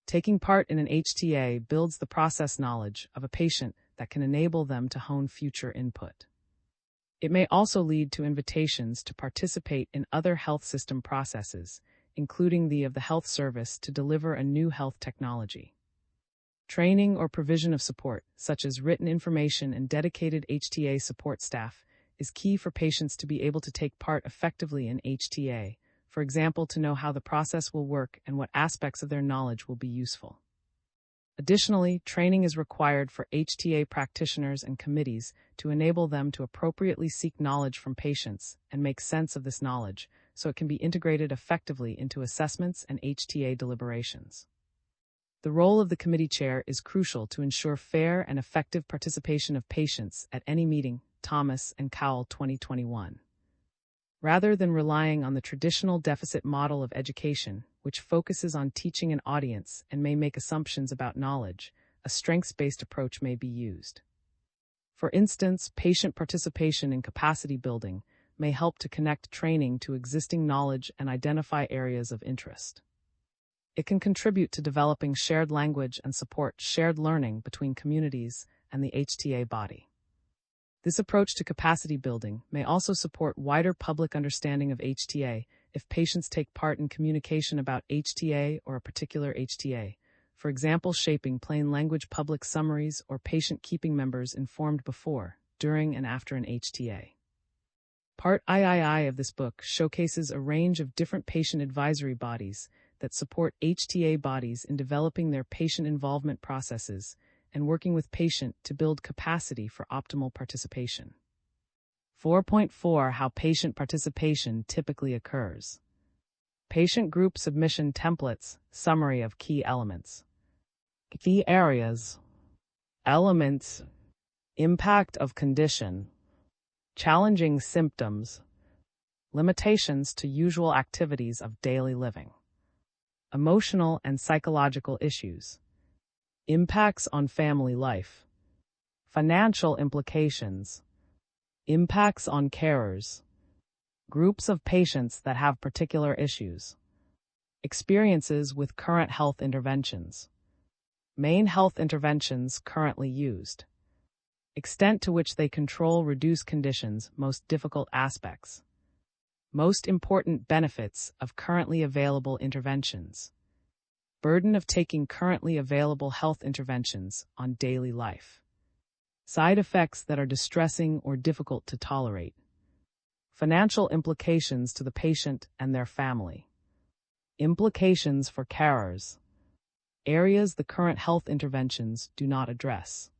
Taking part in an HTA builds the process knowledge of a patient that can enable them to hone future input. It may also lead to invitations to participate in other health system processes, including the of the health service to deliver a new health technology. Training or provision of support, such as written information and dedicated HTA support staff, is key for patients to be able to take part effectively in HTA, for example, to know how the process will work and what aspects of their knowledge will be useful. Additionally, training is required for HTA practitioners and committees to enable them to appropriately seek knowledge from patients and make sense of this knowledge so it can be integrated effectively into assessments and HTA deliberations. The role of the committee chair is crucial to ensure fair and effective participation of patients at any meeting, Thomas and Cowell 2021. Rather than relying on the traditional deficit model of education, which focuses on teaching an audience and may make assumptions about knowledge, a strengths-based approach may be used. For instance, patient participation in capacity building may help to connect training to existing knowledge and identify areas of interest. It can contribute to developing shared language and support shared learning between communities and the HTA body. This approach to capacity building may also support wider public understanding of HTA if patients take part in communication about HTA or a particular HTA, for example, shaping plain language public summaries or patient keeping members informed before, during, and after an HTA. Part III of this book showcases a range of different patient advisory bodies that support HTA bodies in developing their patient involvement processes and working with patient to build capacity for optimal participation. 4.4 How patient participation typically occurs. Patient group submission templates, summary of key elements. Key areas. Elements. Impact of condition. Challenging symptoms. Limitations to usual activities of daily living. Emotional and psychological issues. Impacts on family life. Financial implications. Impacts on carers. Groups of patients that have particular issues. Experiences with current health interventions. Main health interventions currently used. Extent to which they control reduce conditions' most difficult aspects. Most important benefits of currently available interventions. Burden of taking currently available health interventions on daily life. Side effects that are distressing or difficult to tolerate. Financial implications to the patient and their family. Implications for carers. Areas the current health interventions do not address.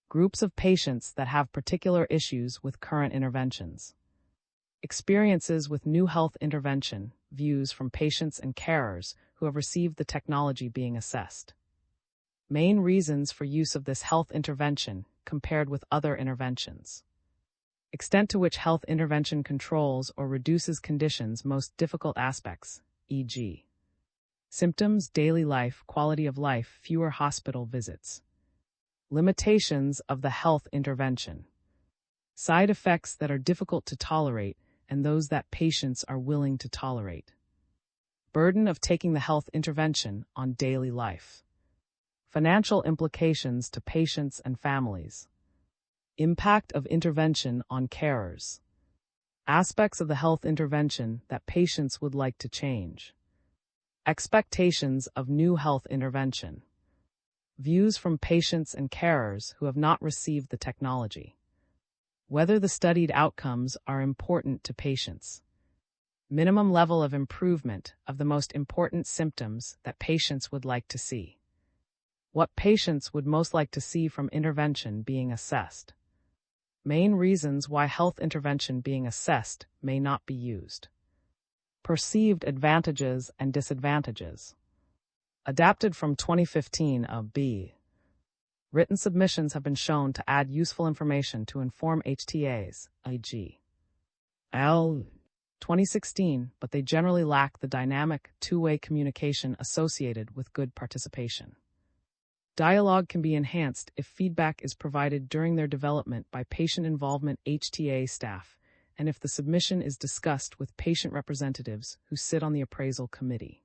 Groups of patients that have particular issues with current interventions. Experiences with new health intervention, views from patients and carers who have received the technology being assessed. Main reasons for use of this health intervention compared with other interventions. Extent to which health intervention controls or reduces conditions' most difficult aspects, e.g. symptoms, daily life, quality of life, fewer hospital visits. Limitations of the health intervention. Side effects that are difficult to tolerate and those that patients are willing to tolerate. Burden of taking the health intervention on daily life. Financial implications to patients and families. Impact of intervention on carers. Aspects of the health intervention that patients would like to change. Expectations of new health intervention. Views from patients and carers who have not received the technology. Whether the studied outcomes are important to patients. Minimum level of improvement of the most important symptoms that patients would like to see. What patients would most like to see from intervention being assessed. Main reasons why health intervention being assessed may not be used. Perceived advantages and disadvantages. Adapted from 2015 of B. Written submissions have been shown to add useful information to inform HTAs, e.g. L. 2016, but they generally lack the dynamic, two-way communication associated with good participation. Dialogue can be enhanced if feedback is provided during their development by patient involvement HTA staff, and if the submission is discussed with patient representatives who sit on the appraisal committee.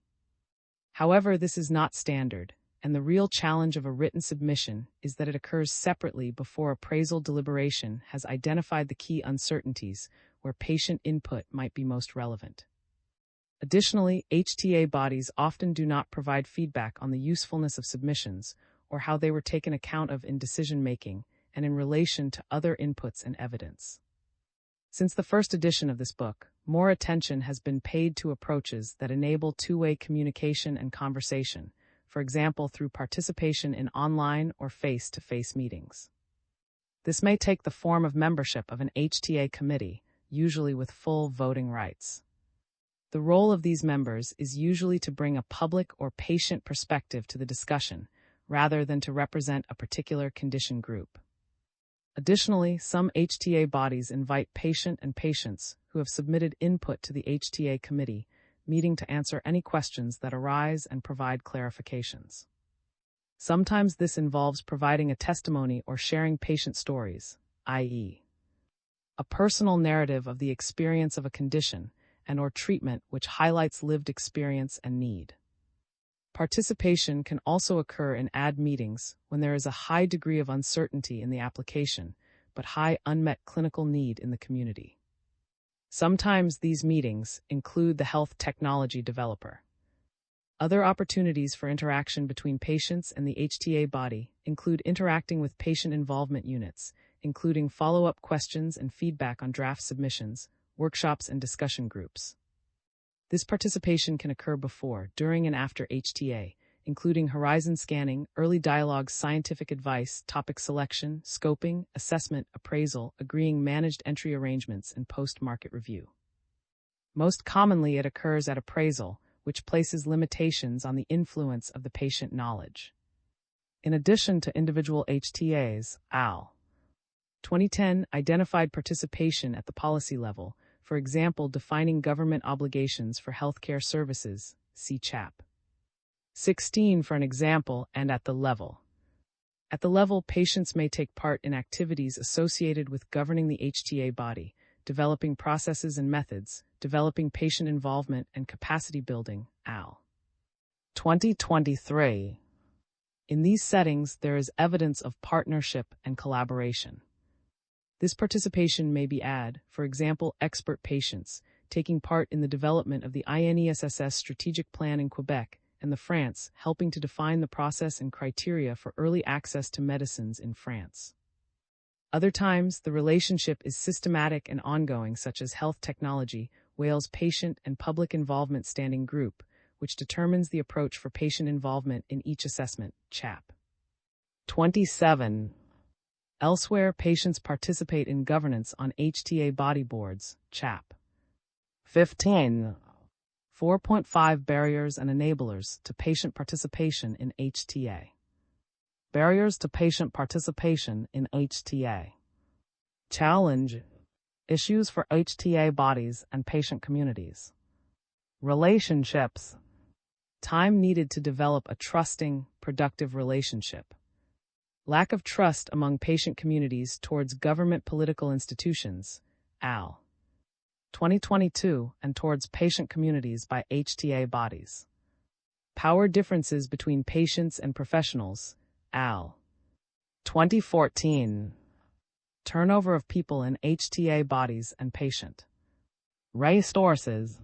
However, this is not standard, and the real challenge of a written submission is that it occurs separately before appraisal deliberation has identified the key uncertainties where patient input might be most relevant. Additionally, HTA bodies often do not provide feedback on the usefulness of submissions or how they were taken account of in decision-making and in relation to other inputs and evidence. Since the first edition of this book, more attention has been paid to approaches that enable two-way communication and conversation, for example through participation in online or face-to-face meetings. This may take the form of membership of an HTA committee, usually with full voting rights. The role of these members is usually to bring a public or patient perspective to the discussion, rather than to represent a particular condition group. Additionally, some HTA bodies invite patient and patients who have submitted input to the HTA committee meeting to answer any questions that arise and provide clarifications. Sometimes this involves providing a testimony or sharing patient stories, i.e., a personal narrative of the experience of a condition and/or treatment which highlights lived experience and need. Participation can also occur in AD meetings when there is a high degree of uncertainty in the application, but high unmet clinical need in the community. Sometimes these meetings include the health technology developer. Other opportunities for interaction between patients and the HTA body include interacting with patient involvement units, including follow-up questions and feedback on draft submissions, workshops, and discussion groups. This participation can occur before, during, and after HTA, including horizon scanning, early dialogue, scientific advice, topic selection, scoping, assessment, appraisal, agreeing managed entry arrangements, and post-market review. Most commonly it occurs at appraisal, which places limitations on the influence of the patient knowledge. In addition to individual HTAs, AL. 2010 identified participation at the policy level, for example defining government obligations for healthcare services, see CHAP 16 for an example, and at the level. At the level, patients may take part in activities associated with governing the HTA body, developing processes and methods, developing patient involvement and capacity building, AL. 2023. In these settings, there is evidence of partnership and collaboration. This participation may be AD, for example, expert patients, taking part in the development of the INESSS strategic plan in Quebec, and the France, helping to define the process and criteria for early access to medicines in France. Other times, the relationship is systematic and ongoing, such as Health Technology, Wales Patient and Public Involvement Standing Group, which determines the approach for patient involvement in each assessment, CHAP 27. Elsewhere, patients participate in governance on HTA body boards, CHAP 15. 4.5 Barriers and enablers to patient participation in HTA. Barriers to patient participation in HTA. Challenge. Issues for HTA bodies and patient communities. Relationships. Time needed to develop a trusting, productive relationship. Lack of trust among patient communities towards government political institutions, AL. 2022, and towards patient communities by HTA bodies. Power differences between patients and professionals, AL. 2014. Turnover of people in HTA bodies and patient. Resources.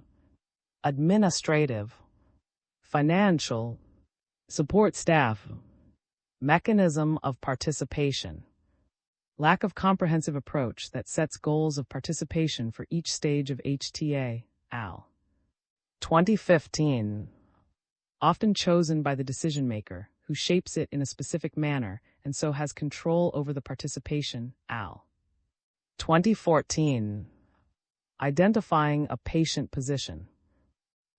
Administrative. Financial. Support staff. Mechanism of participation. Lack of comprehensive approach that sets goals of participation for each stage of HTA, al. 2015. Often chosen by the decision maker, who shapes it in a specific manner and so has control over the participation, al. 2014. Identifying a patient position.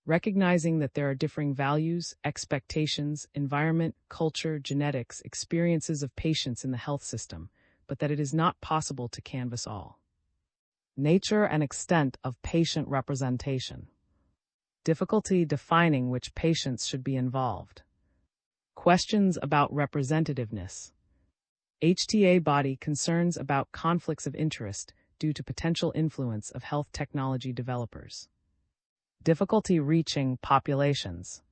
Recognizing that there are differing values, expectations, environment, culture, genetics, experiences of patients in the health system, but that it is not possible to canvass all. Nature and extent of patient representation. Difficulty defining which patients should be involved. Questions about representativeness. HTA body concerns about conflicts of interest due to potential influence of health technology developers. Difficulty reaching populations.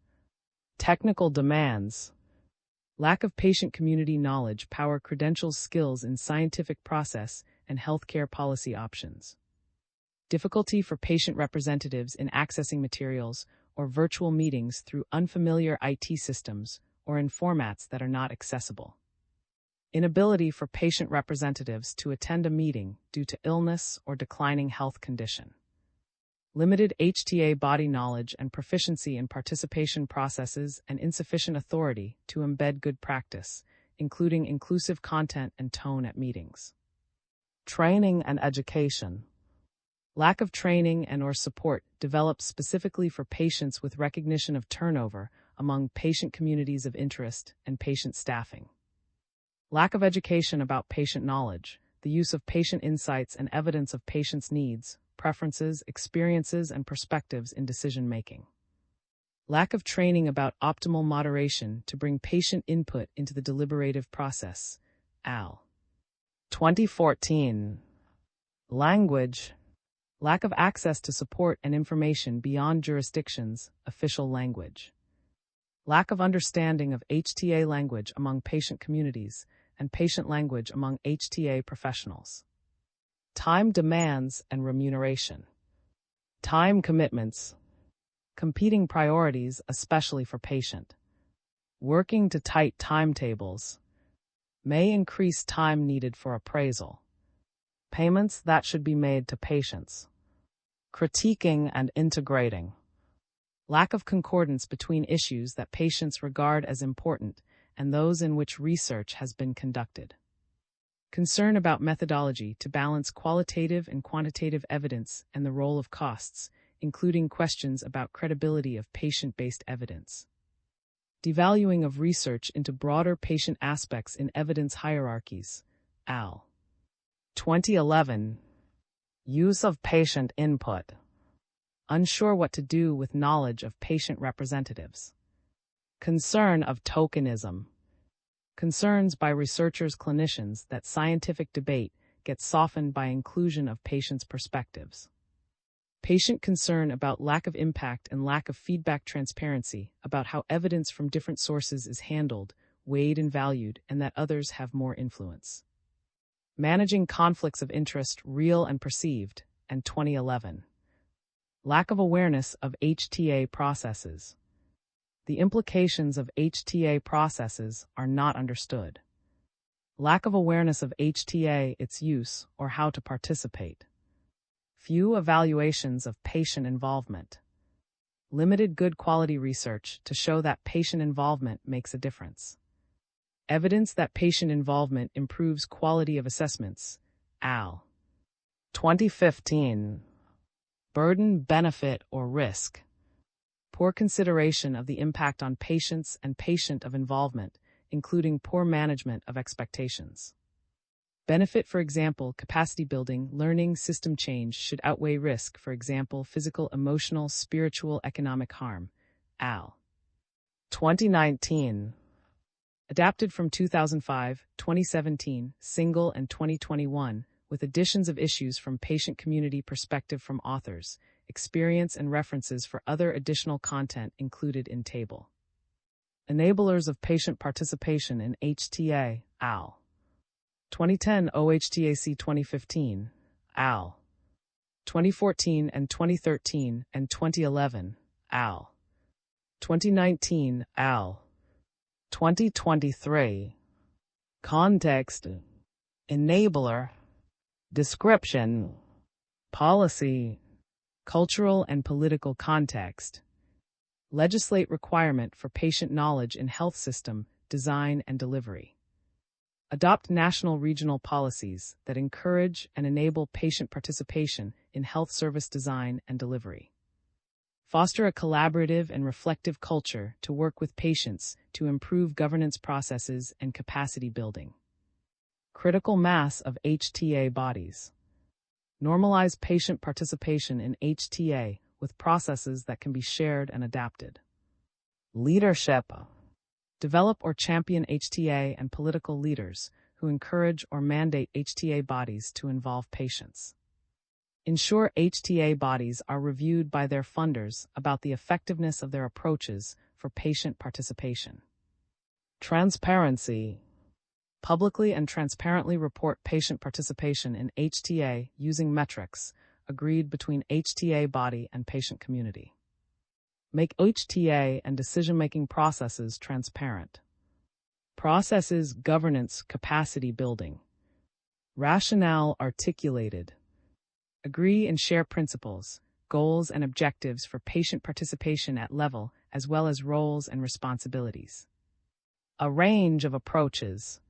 Technical demands. Lack of patient community knowledge power credentials skills in scientific process and healthcare policy options. Difficulty for patient representatives in accessing materials or virtual meetings through unfamiliar IT systems or in formats that are not accessible. Inability for patient representatives to attend a meeting due to illness or declining health condition. Limited HTA body knowledge and proficiency in participation processes and insufficient authority to embed good practice, including inclusive content and tone at meetings. Training and education. Lack of training and/or support developed specifically for patients with recognition of turnover among patient communities of interest and patient staffing. Lack of education about patient knowledge, the use of patient insights and evidence of patients' needs, preferences, experiences, and perspectives in decision-making. Lack of training about optimal moderation to bring patient input into the deliberative process. Al. 2014. Language. Lack of access to support and information beyond jurisdictions, official language. Lack of understanding of HTA language among patient communities and patient language among HTA professionals. Time demands and remuneration. Time commitments. Competing priorities, especially for patient. Working to tight timetables. May increase time needed for appraisal. Payments that should be made to patients. Critiquing and integrating. Lack of concordance between issues that patients regard as important and those in which research has been conducted. Concern about methodology to balance qualitative and quantitative evidence and the role of costs, including questions about credibility of patient-based evidence. Devaluing of research into broader patient aspects in evidence hierarchies. Al. 2011. Use of patient input. Unsure what to do with knowledge of patient representatives. Concern of tokenism. Concerns by researchers, clinicians that scientific debate gets softened by inclusion of patients' perspectives. Patient concern about lack of impact and lack of feedback transparency about how evidence from different sources is handled, weighed and valued, and that others have more influence. Managing conflicts of interest, real and perceived, and 2011. Lack of awareness of HTA processes. The implications of HTA processes are not understood. Lack of awareness of HTA, its use, or how to participate. Few evaluations of patient involvement. Limited good quality research to show that patient involvement makes a difference. Evidence that patient involvement improves quality of assessments. Al. 2015. Burden, benefit, or risk. Poor consideration of the impact on patients and patient of involvement, including poor management of expectations. Benefit, for example, capacity building, learning, system change should outweigh risk, for example, physical, emotional, spiritual, economic harm. Al. 2019. Adapted from 2005, 2017, single and 2021, with additions of issues from patient community perspective from authors, experience and references for other additional content included in table. Enablers of patient participation in HTA, Al. 2010 OHTAC 2015, Al. 2014 and 2013 and 2011, Al. 2019, Al. 2023. Context. enabler, description, policy, cultural and political context, legislate requirement for patient knowledge in health system, design and delivery. Adopt national regional policies that encourage and enable patient participation in health service design and delivery. Foster a collaborative and reflective culture to work with patients to improve governance processes and capacity building. Critical mass of HTA bodies. Normalize patient participation in HTA with processes that can be shared and adapted. Leadership. Develop or champion HTA and political leaders who encourage or mandate HTA bodies to involve patients. Ensure HTA bodies are reviewed by their funders about the effectiveness of their approaches for patient participation. Transparency. Publicly and transparently report patient participation in HTA using metrics agreed between HTA body and patient community. Make HTA and decision-making processes transparent. Processes, governance, capacity building. Rationale articulated. Agree and share principles, goals, and objectives for patient participation at level, as well as roles and responsibilities. A range of approaches.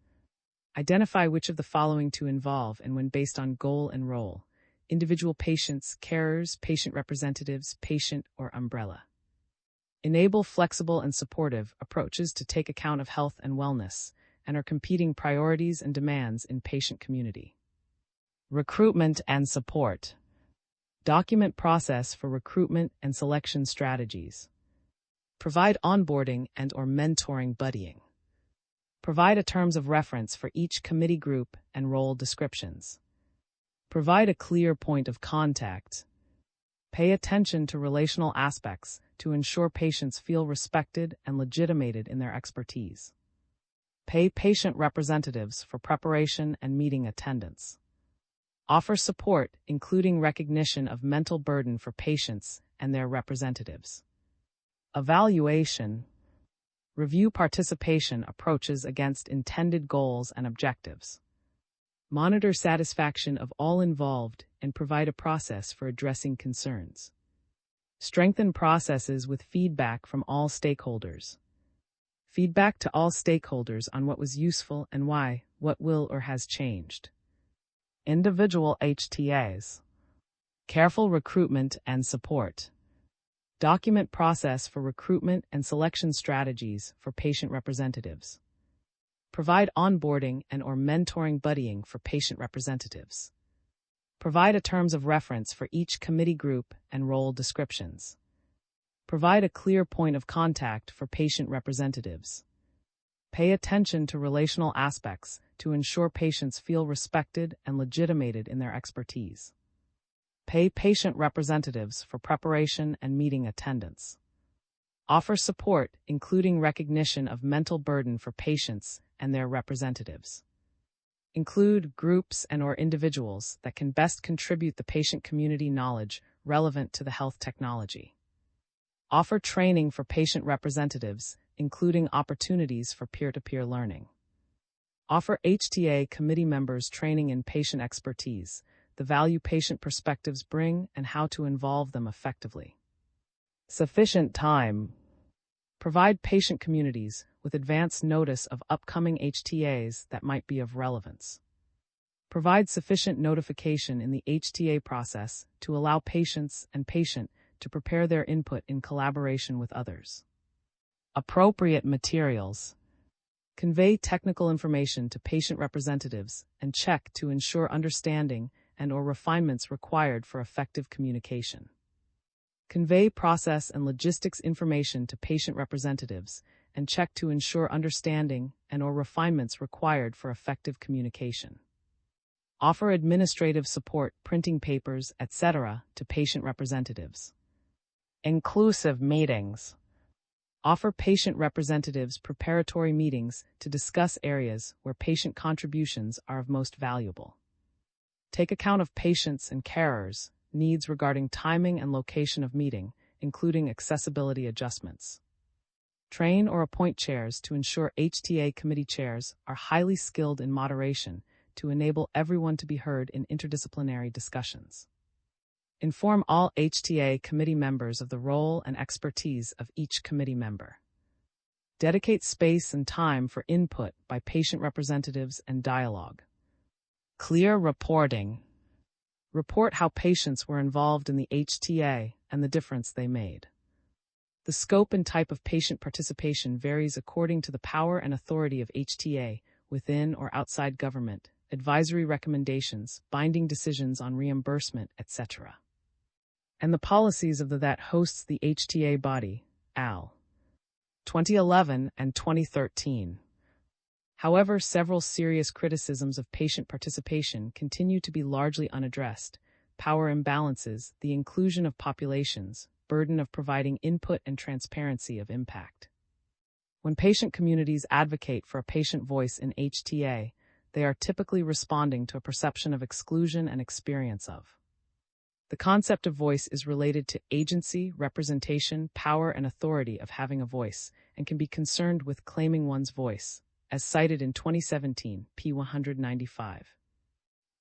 Identify which of the following to involve and when based on goal and role. Individual patients, carers, patient representatives, patient, or umbrella. Enable flexible and supportive approaches to take account of health and wellness and are competing priorities and demands in patient community. Recruitment and support. Document process for recruitment and selection strategies. Provide onboarding and/or mentoring buddying. Provide a terms of reference for each committee group and role descriptions. Provide a clear point of contact. Pay attention to relational aspects to ensure patients feel respected and legitimated in their expertise. Pay patient representatives for preparation and meeting attendance. Offer support, including recognition of mental burden for patients and their representatives. Evaluation. Review participation approaches against intended goals and objectives. Monitor satisfaction of all involved and provide a process for addressing concerns. Strengthen processes with feedback from all stakeholders. Feedback to all stakeholders on what was useful and why, what will or has changed. Individual HTAs. Careful recruitment and support. Document process for recruitment and selection strategies for patient representatives. Provide onboarding and/or mentoring buddying for patient representatives. Provide a terms of reference for each committee group and role descriptions. Provide a clear point of contact for patient representatives. Pay attention to relational aspects to ensure patients feel respected and legitimated in their expertise. Pay patient representatives for preparation and meeting attendance. Offer support, including recognition of mental burden for patients and their representatives. Include groups and/or individuals that can best contribute the patient community knowledge relevant to the health technology. Offer training for patient representatives, including opportunities for peer-to-peer learning. Offer HTA committee members training in patient expertise, the value patient perspectives bring, and how to involve them effectively. Sufficient time. Provide patient communities with advance notice of upcoming HTAs that might be of relevance. Provide sufficient notification in the HTA process to allow patients and patient to prepare their input in collaboration with others. Appropriate materials. Convey technical information to patient representatives and check to ensure understanding and/or refinements required for effective communication. Convey process and logistics information to patient representatives and check to ensure understanding and/or refinements required for effective communication. Offer administrative support, printing papers, etc. to patient representatives. Inclusive meetings. Offer patient representatives preparatory meetings to discuss areas where patient contributions are of most valuable. Take account of patients and carers' needs regarding timing and location of meeting, including accessibility adjustments. Train or appoint chairs to ensure HTA committee chairs are highly skilled in moderation to enable everyone to be heard in interdisciplinary discussions. Inform all HTA committee members of the role and expertise of each committee member. Dedicate space and time for input by patient representatives and dialogue. Clear reporting. Report how patients were involved in the HTA and the difference they made. The scope and type of patient participation varies according to the power and authority of HTA within or outside government, advisory recommendations, binding decisions on reimbursement, etc. And the policies of the that hosts the HTA body, AL. 2011 and 2013. However, several serious criticisms of patient participation continue to be largely unaddressed: power imbalances, the inclusion of populations, burden of providing input, and transparency of impact. When patient communities advocate for a patient voice in HTA, they are typically responding to a perception of exclusion and experience of. The concept of voice is related to agency, representation, power, and authority of having a voice, and can be concerned with claiming one's voice, as cited in 2017, p. 195.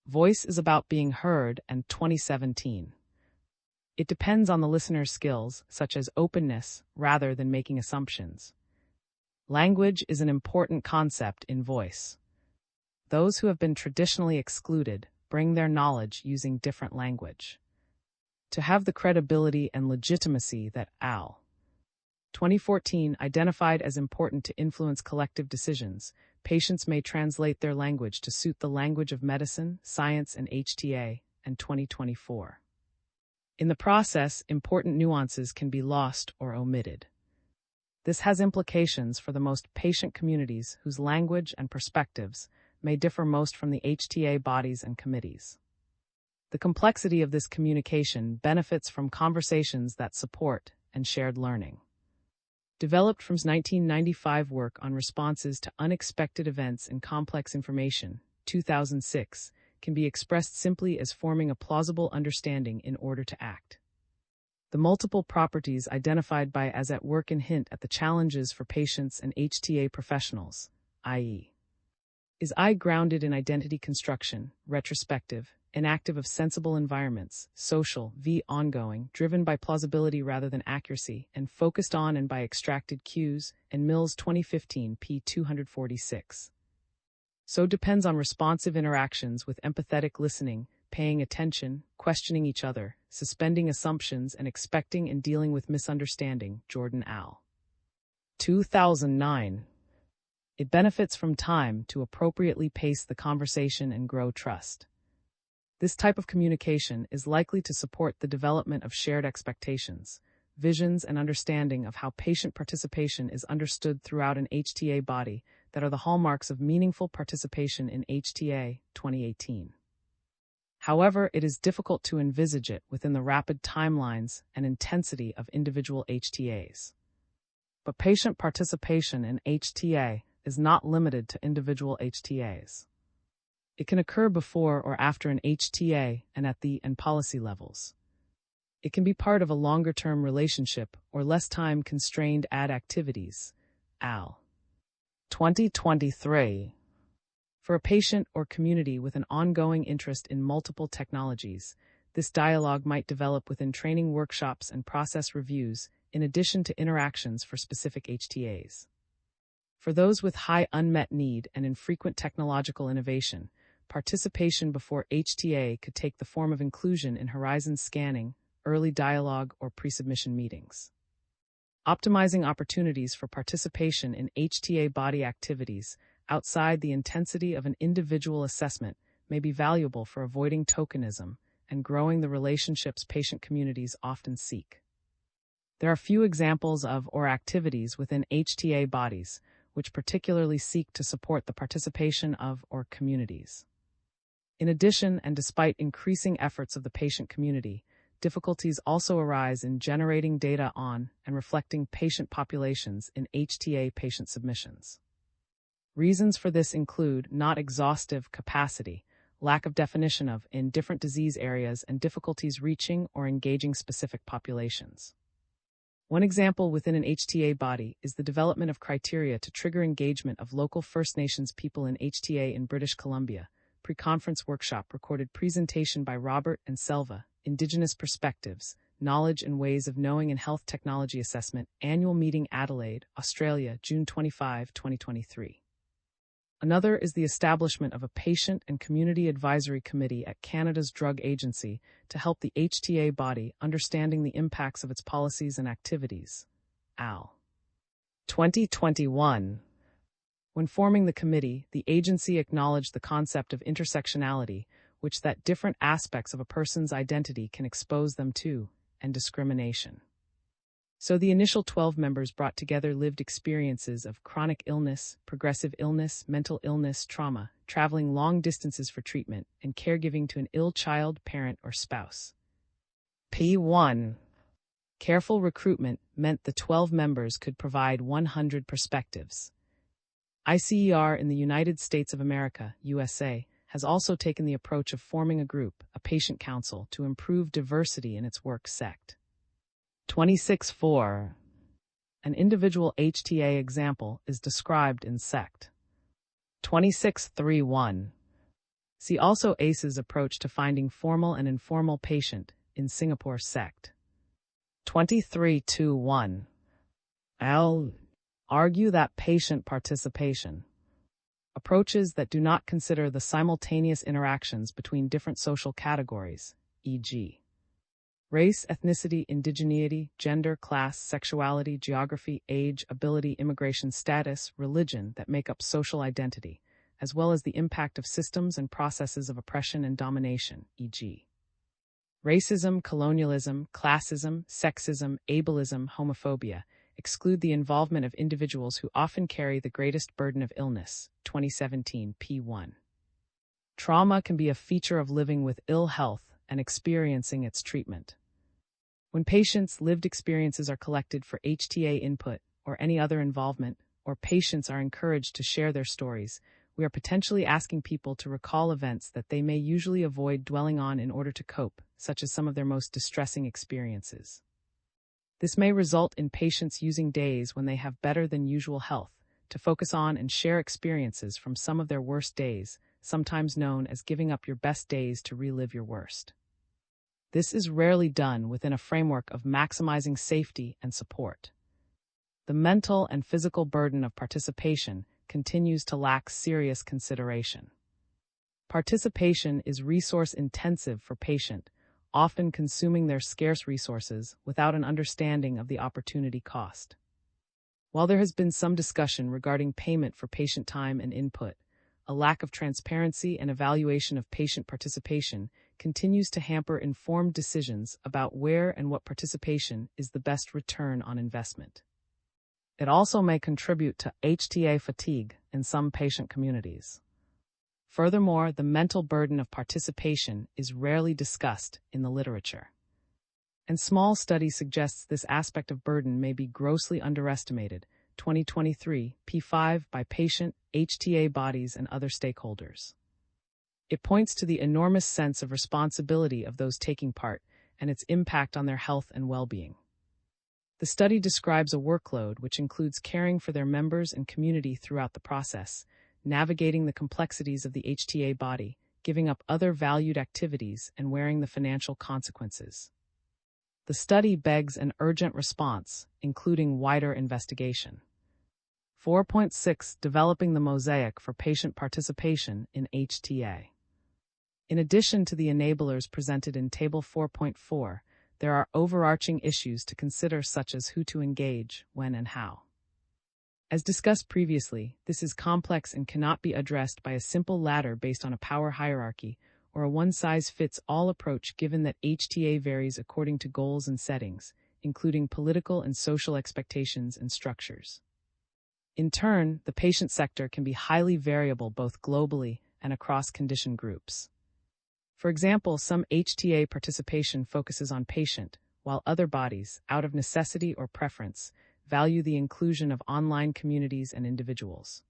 Voice is about being heard, and 2017. It depends on the listener's skills, such as openness, rather than making assumptions. Language is an important concept in voice. Those who have been traditionally excluded bring their knowledge using different language. To have the credibility and legitimacy that AL. 2014 identified as important to influence collective decisions, patients may translate their language to suit the language of medicine, science, and HTA, and 2024. In the process, important nuances can be lost or omitted. This has implications for the most patient communities whose language and perspectives may differ most from the HTA bodies and committees. The complexity of this communication benefits from conversations that support and shared learning. Developed from 1995 work on responses to unexpected events and complex information, 2006, can be expressed simply as forming a plausible understanding in order to act. The multiple properties identified by as at work and hint at the challenges for patients and HTA professionals, i.e. Is I grounded in identity construction, retrospective, inactive of sensible environments, social, v ongoing, driven by plausibility rather than accuracy, and focused on and by extracted cues, and Mills 2015 p. 246. So depends on responsive interactions with empathetic listening, paying attention, questioning each other, suspending assumptions, and expecting and dealing with misunderstanding, Jordan Al. 2009. It benefits from time to appropriately pace the conversation and grow trust. This type of communication is likely to support the development of shared expectations, visions, and understanding of how patient participation is understood throughout an HTA body that are the hallmarks of meaningful participation in HTA 2018. However, it is difficult to envisage it within the rapid timelines and intensity of individual HTAs. But patient participation in HTA is not limited to individual HTAs. It can occur before or after an HTA and at the and policy levels. It can be part of a longer-term relationship or less time-constrained ad activities. AL. 2023. For a patient or community with an ongoing interest in multiple technologies, this dialogue might develop within training workshops and process reviews, in addition to interactions for specific HTAs. For those with high unmet need and infrequent technological innovation, participation before HTA could take the form of inclusion in horizon scanning, early dialogue, or pre-submission meetings. Optimizing opportunities for participation in HTA body activities outside the intensity of an individual assessment may be valuable for avoiding tokenism and growing the relationships patient communities often seek. There are few examples of or activities within HTA bodies which particularly seek to support the participation of or communities. In addition, and despite increasing efforts of the patient community, difficulties also arise in generating data on and reflecting patient populations in HTA patient submissions. Reasons for this include not exhaustive capacity, lack of definition of in different disease areas, and difficulties reaching or engaging specific populations. One example within an HTA body is the development of criteria to trigger engagement of local First Nations people in HTA in British Columbia, pre-conference workshop recorded presentation by Robert and Selva, Indigenous Perspectives, Knowledge and Ways of Knowing in Health Technology Assessment, Annual Meeting Adelaide, Australia, June 25, 2023. Another is the establishment of a Patient and Community Advisory Committee at Canada's Drug Agency to help the HTA body understanding the impacts of its policies and activities. AL. 2021. When forming the committee, the agency acknowledged the concept of intersectionality, which that different aspects of a person's identity can expose them to, and discrimination. So the initial 12 members brought together lived experiences of chronic illness, progressive illness, mental illness, trauma, traveling long distances for treatment, and caregiving to an ill child, parent, or spouse. P1. Careful recruitment meant the 12 members could provide 100 perspectives. ICER in the United States of America, USA, has also taken the approach of forming a group, a patient council, to improve diversity in its work sect. 26.4. An individual HTA example is described in sect. 26.3.1. See also ACE's approach to finding formal and informal patient in Singapore sect. 23.2.1. I'll argue that patient participation approaches that do not consider the simultaneous interactions between different social categories, e.g., race, ethnicity, indigeneity, gender, class, sexuality, geography, age, ability, immigration status, religion that make up social identity, as well as the impact of systems and processes of oppression and domination, e.g., racism, colonialism, classism, sexism, ableism, homophobia, exclude the involvement of individuals who often carry the greatest burden of illness. 2017 P1. Trauma can be a feature of living with ill health and experiencing its treatment. When patients' lived experiences are collected for HTA input or any other involvement, or patients are encouraged to share their stories, we are potentially asking people to recall events that they may usually avoid dwelling on in order to cope, such as some of their most distressing experiences. This may result in patients using days when they have better than usual health to focus on and share experiences from some of their worst days, sometimes known as giving up your best days to relive your worst. This is rarely done within a framework of maximizing safety and support. The mental and physical burden of participation continues to lack serious consideration. Participation is resource-intensive for patient, often consuming their scarce resources without an understanding of the opportunity cost. While there has been some discussion regarding payment for patient time and input, a lack of transparency and evaluation of patient participation continues to hamper informed decisions about where and what participation is the best return on investment. It also may contribute to HTA fatigue in some patient communities. Furthermore, the mental burden of participation is rarely discussed in the literature. And small study suggests this aspect of burden may be grossly underestimated. 2023 P5 by patient, HTA bodies, and other stakeholders. It points to the enormous sense of responsibility of those taking part and its impact on their health and well-being. The study describes a workload which includes caring for their members and community throughout the process, navigating the complexities of the HTA body, giving up other valued activities, and wearing the financial consequences. The study begs an urgent response, including wider investigation. 4.6 Developing the mosaic for patient participation in HTA. In addition to the enablers presented in Table 4.4, there are overarching issues to consider, such as who to engage, when, and how. As discussed previously, this is complex and cannot be addressed by a simple ladder based on a power hierarchy or a one-size-fits-all approach, given that HTA varies according to goals and settings, including political and social expectations and structures. In turn, the patient sector can be highly variable both globally and across condition groups. For example, some HTA participation focuses on patient, while other bodies, out of necessity or preference, value the inclusion of online communities and individuals.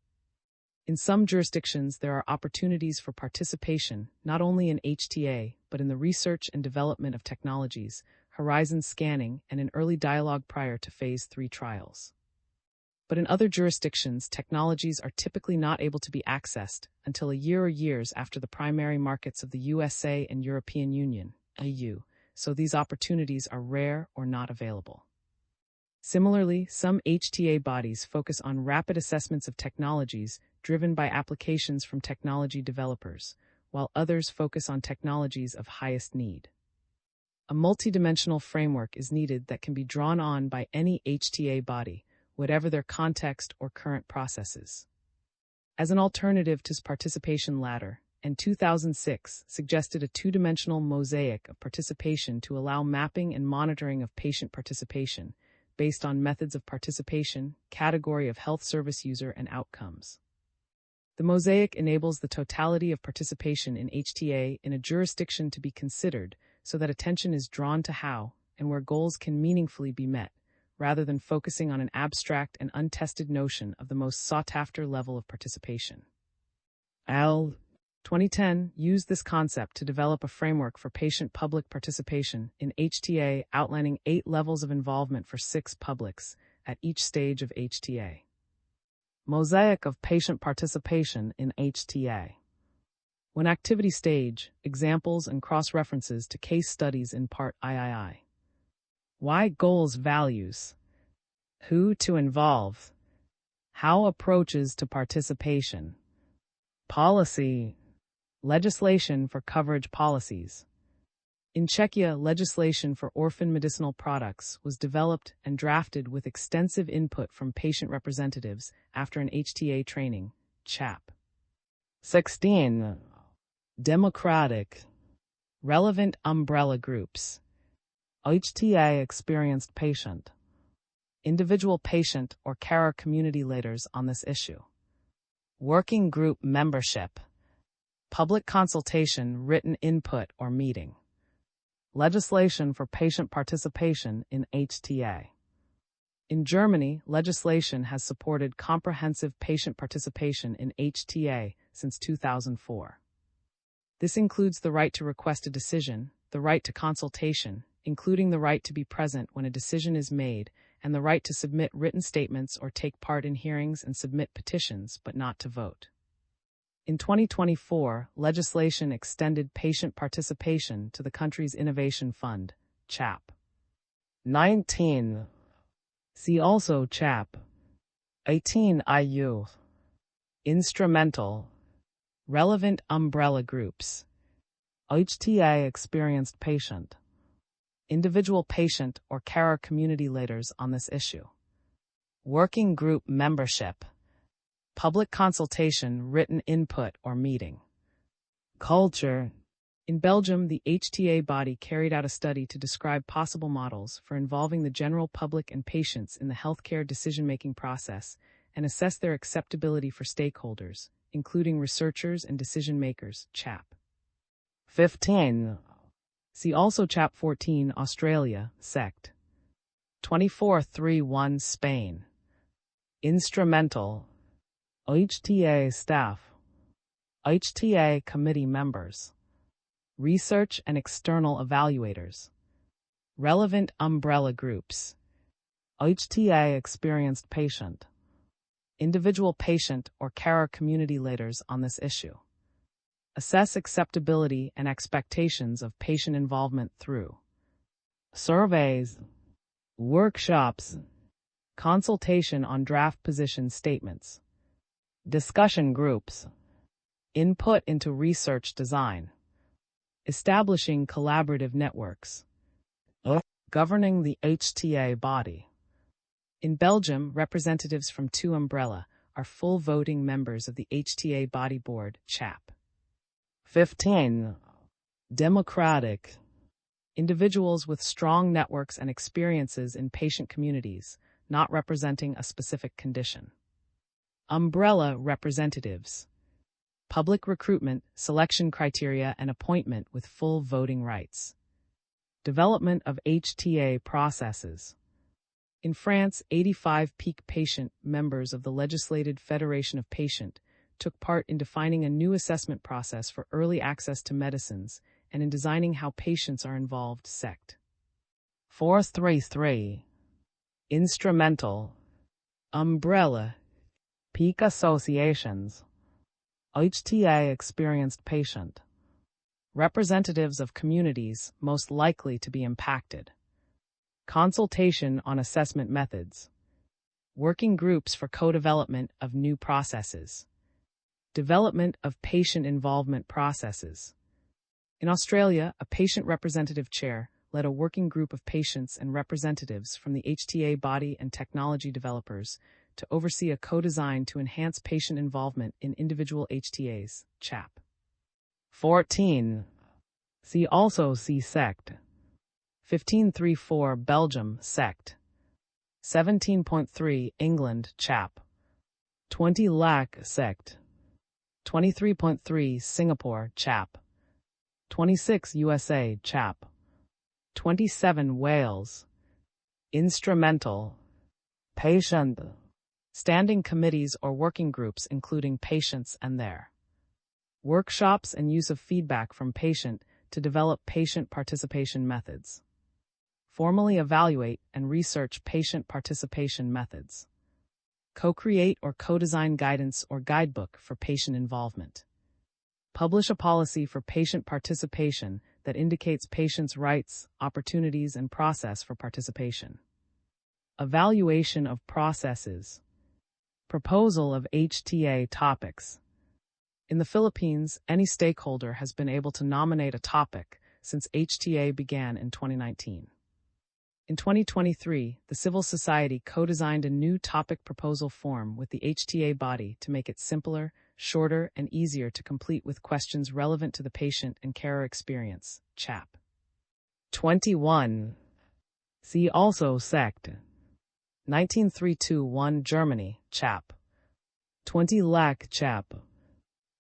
In some jurisdictions, there are opportunities for participation not only in HTA, but in the research and development of technologies, horizon scanning, and in early dialogue prior to Phase 3 trials. But in other jurisdictions, technologies are typically not able to be accessed until a year or years after the primary markets of the USA and European Union, EU, so these opportunities are rare or not available. Similarly, some HTA bodies focus on rapid assessments of technologies driven by applications from technology developers, while others focus on technologies of highest need. A multidimensional framework is needed that can be drawn on by any HTA body, whatever their context or current processes. As an alternative to participation ladder, and 2006 suggested a two-dimensional mosaic of participation to allow mapping and monitoring of patient participation based on methods of participation, category of health service user, and outcomes. The mosaic enables the totality of participation in HTA in a jurisdiction to be considered so that attention is drawn to how and where goals can meaningfully be met, rather than focusing on an abstract and untested notion of the most sought-after level of participation. 2010 used this concept to develop a framework for patient public participation in HTA, outlining 8 levels of involvement for 6 publics at each stage of HTA. Mosaic of patient participation in HTA. When activity stage, examples and cross-references to case studies in Part III. Why goals values. Who to involve. How approaches to participation. Policy. Legislation for coverage policies. In Czechia, legislation for orphan medicinal products was developed and drafted with extensive input from patient representatives after an HTA training, CHAP. 16. Democratic. Relevant umbrella groups. HTA experienced patient. Individual patient or carer community leaders on this issue. Working group membership. Public consultation, written input or meeting. Legislation for patient participation in HTA. In Germany, legislation has supported comprehensive patient participation in HTA since 2004. This includes the right to request a decision, the right to consultation, including the right to be present when a decision is made, and the right to submit written statements or take part in hearings and submit petitions, but not to vote. In 2024, legislation extended patient participation to the country's Innovation Fund, CHAP. 19. See also CHAP. 18 IU. Instrumental. Relevant umbrella groups. HTA experienced patient. Individual patient or carer community leaders on this issue. Working group membership. Public consultation, written input or meeting. Culture. In Belgium, the HTA body carried out a study to describe possible models for involving the general public and patients in the healthcare decision-making process and assess their acceptability for stakeholders, including researchers and decision-makers, CHAP. 15. See also CHAP 14, Australia, SECT. 2431, Spain. Instrumental. HTA staff. HTA committee members. Research and external evaluators. Relevant umbrella groups. HTA experienced patient. Individual patient or carer community leaders on this issue. Assess acceptability and expectations of patient involvement through surveys, workshops, consultation on draft position statements, discussion groups, input into research design, establishing collaborative networks, governing the HTA body. In Belgium, representatives from 2 umbrella are full voting members of the HTA body board, CHAP. 15. Democratic. Individuals with strong networks and experiences in patient communities, not representing a specific condition. Umbrella representatives. Public recruitment, selection criteria, and appointment with full voting rights. Development of HTA processes. In France, 85 peak patient members of the Legislated Federation of Patient took part in defining a new assessment process for early access to medicines and in designing how patients are involved, SECT. 433. Instrumental. Umbrella. Peak associations. HTA experienced patient. Representatives of communities most likely to be impacted. Consultation on assessment methods. Working groups for co-development of new processes. Development of patient involvement processes. In Australia, a patient representative chair led a working group of patients and representatives from the HTA body and technology developers to oversee a co-design to enhance patient involvement in individual HTAs, CHAP. 14. See also sect. 1534 Belgium, sect. 17.3 England, CHAP. 20 LAC, sect. 23.3 Singapore, CHAP. 26 USA, CHAP. 27 Wales. Instrumental. Patient. Standing committees or working groups including patients and their workshops and use of feedback from patient to develop patient participation methods. Formally evaluate and research patient participation methods. Co-create or co-design guidance or guidebook for patient involvement. Publish a policy for patient participation that indicates patients' rights, opportunities, and process for participation. Evaluation of processes. Proposal of HTA topics. In the Philippines, any stakeholder has been able to nominate a topic since HTA began in 2019. In 2023, the civil society co-designed a new topic proposal form with the HTA body to make it simpler, shorter, and easier to complete with questions relevant to the patient and carer experience, CHAP. 21. See also sect. 1932-1 Germany, CHAP. 20 LAC, CHAP.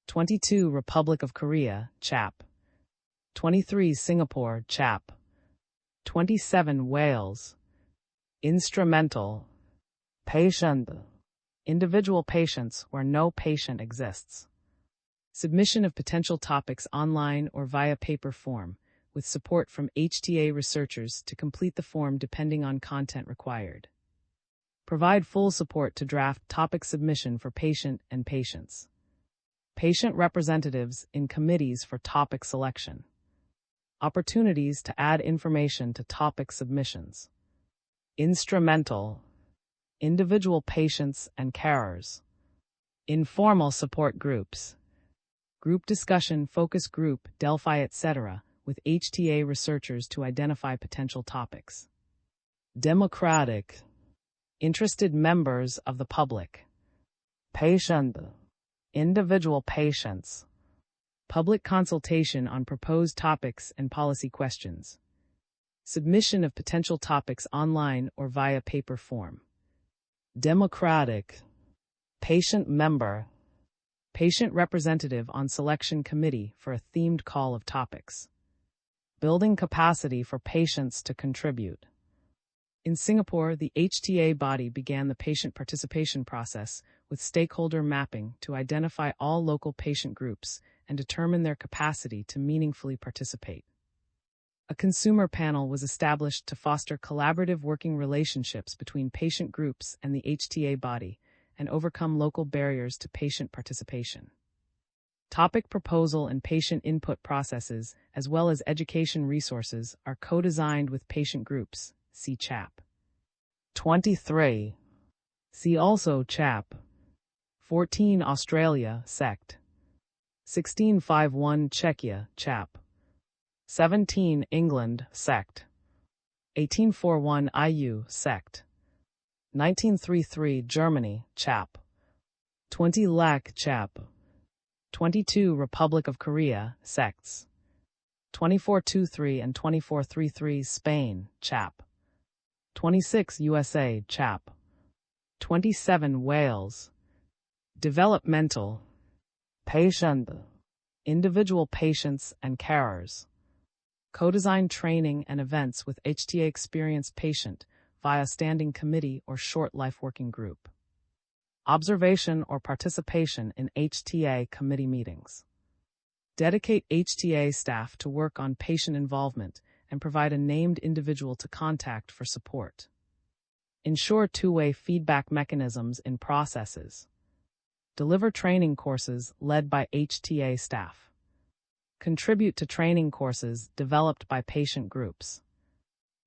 22 Republic of Korea, CHAP. 23 Singapore, CHAP. 27 Wales. Instrumental. Patient. Individual patients where no patient exists. Submission of potential topics online or via paper form, with support from HTA researchers to complete the form depending on content required. Provide full support to draft topic submission for patient and patients. Patient representatives in committees for topic selection. Opportunities to add information to topic submissions. Instrumental. Individual patients and carers. Informal support groups. Group discussion, focus group, Delphi, etc., with HTA researchers to identify potential topics. Democratic. Interested members of the public. Patient. Individual patients. Public consultation on proposed topics and policy questions. Submission of potential topics online or via paper form. Democratic. Patient member. Patient representative on selection committee for a themed call of topics. Building capacity for patients to contribute. In Singapore, the HTA body began the patient participation process with stakeholder mapping to identify all local patient groups and determine their capacity to meaningfully participate. A consumer panel was established to foster collaborative working relationships between patient groups and the HTA body and overcome local barriers to patient participation. Topic proposal and patient input processes, as well as education resources, are co-designed with patient groups. See CHAP. 23. See also CHAP. 14 Australia, sect. 1651 Czechia, CHAP. 17 England, sect. 1841 IU, sect. 1933 Germany, CHAP. 20 LAC, CHAP. 22 Republic of Korea, sects. 2423 and 2433 Spain, CHAP. 26 USA, CHAP. 27 Wales. Developmental. Patient. Individual patients and carers. Co-design training and events with HTA experienced patient via standing committee or short life working group. Observation or participation in HTA committee meetings. Dedicate HTA staff to work on patient involvement and provide a named individual to contact for support. Ensure two-way feedback mechanisms in processes. Deliver training courses led by HTA staff. Contribute to training courses developed by patient groups.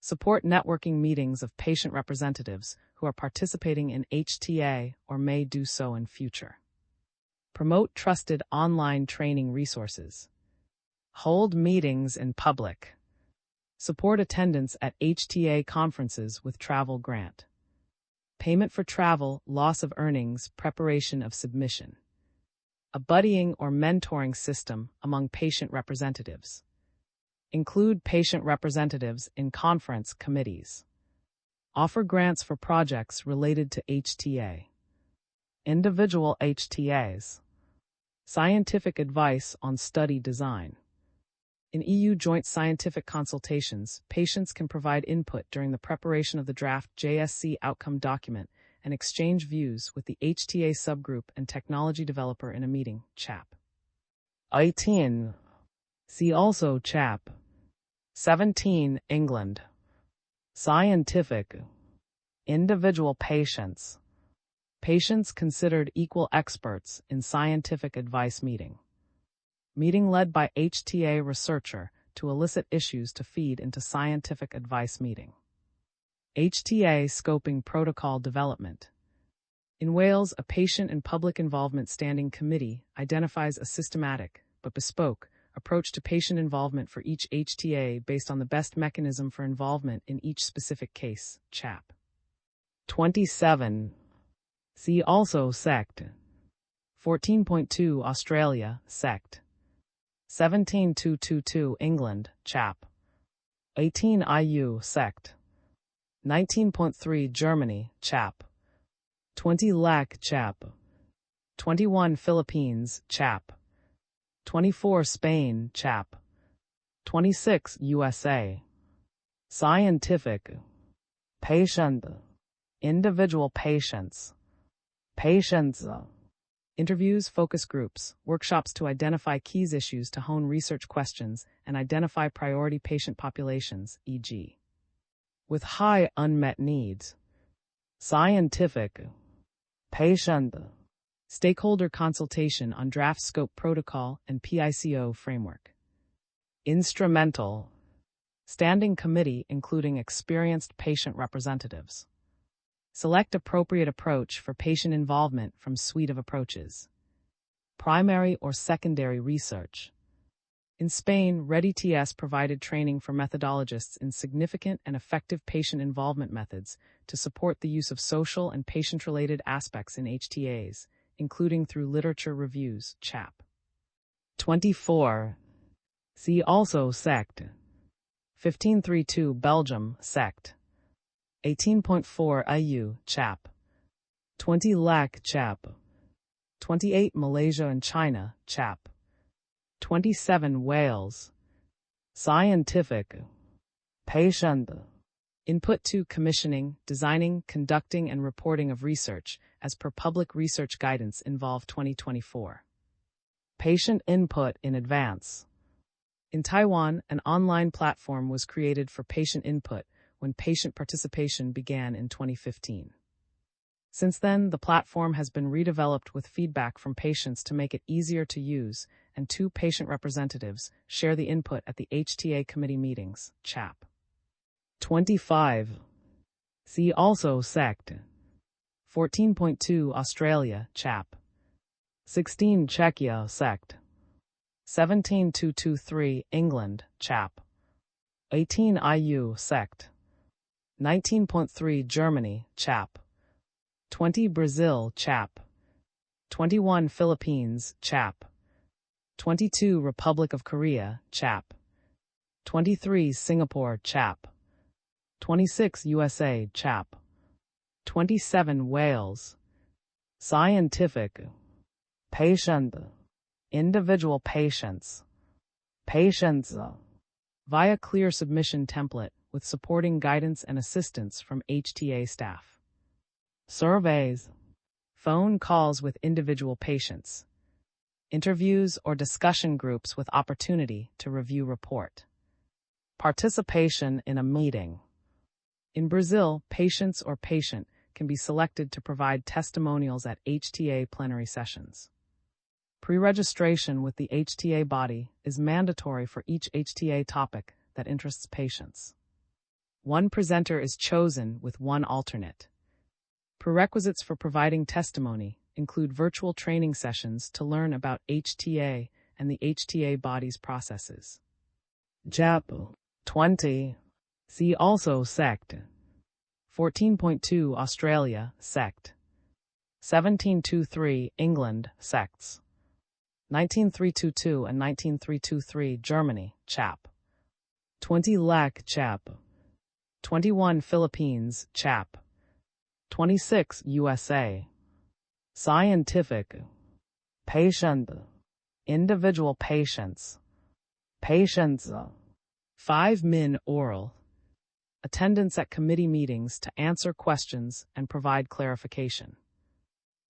Support networking meetings of patient representatives who are participating in HTA or may do so in future. Promote trusted online training resources. Hold meetings in public. Support attendance at HTA conferences with travel grant. Payment for travel, loss of earnings, preparation of submission. A buddying or mentoring system among patient representatives. Include patient representatives in conference committees. Offer grants for projects related to HTA. Individual HTAs. Scientific advice on study design. In EU joint scientific consultations, patients can provide input during the preparation of the draft JSC outcome document and exchange views with the HTA subgroup and technology developer in a meeting, CHAP. 18. See also CHAP. 17. England. Scientific. Individual patients. Patients considered equal experts in scientific advice meeting. Meeting led by HTA researcher to elicit issues to feed into scientific advice meeting. HTA scoping protocol development. In Wales, a patient and public involvement standing committee identifies a systematic, but bespoke, approach to patient involvement for each HTA based on the best mechanism for involvement in each specific case, CHAP. 27. See also SECT. 14.2 Australia, SECT. 17222 England, CHAP. 18 IU, SECT. 19.3 Germany, CHAP. 20 LAC, CHAP. 21 Philippines, CHAP. 24 Spain, CHAP. 26 USA. Scientific. Patient. Individual patients. Patients. Interviews, focus groups, workshops to identify key issues to hone research questions and identify priority patient populations, e.g. with high unmet needs. Scientific. Patient. Stakeholder consultation on draft scope protocol and PICO framework. Instrumental. Standing committee including experienced patient representatives. Select appropriate approach for patient involvement from suite of approaches. Primary or secondary research. In Spain, ReadyTS provided training for methodologists in significant and effective patient involvement methods to support the use of social and patient-related aspects in HTAs, including through literature reviews, CHAP. 24. See also SECT. 1532 Belgium, SECT. 18.4 IU, CHAP. 20 LAC, CHAP. 28 Malaysia and China, CHAP. 27 Wales. Scientific. Patient. Input to commissioning, designing, conducting, and reporting of research, as per Public Research Guidance Involve 2024. Patient input in advance. In Taiwan, an online platform was created for patient input when patient participation began in 2015. Since then, the platform has been redeveloped with feedback from patients to make it easier to use, and 2 patient representatives share the input at the HTA committee meetings, CHAP. 25. See also SECT. 14.2 Australia, CHAP. 16 Czechia, SECT. 17223 England, CHAP. 18 IU, SECT. 19.3 Germany, CHAP. 20 Brazil, CHAP. 21 Philippines, CHAP. 22 Republic of Korea, CHAP. 23 Singapore, CHAP. 26 USA, CHAP. 27 Wales. Scientific. Patient. Individual patients. Patients. Via clear submission template with supporting guidance and assistance from HTA staff. Surveys. Phone calls with individual patients. Interviews or discussion groups with opportunity to review report. Participation in a meeting. In Brazil, patients or patient can be selected to provide testimonials at HTA plenary sessions. Pre-registration with the HTA body is mandatory for each HTA topic that interests patients. One presenter is chosen with one alternate. Prerequisites for providing testimony include virtual training sessions to learn about HTA and the HTA body's processes. Chapter 20. See also Sect. 14.2 Australia, Sect. 1723 England, Sects. 19322 and 19323 Germany, Chap. 20 Lac, Chap. 21 Philippines, Chap. 26 USA. Scientific. Patient. Individual patients. Patients. 5 Min oral. Attendance at committee meetings to answer questions and provide clarification.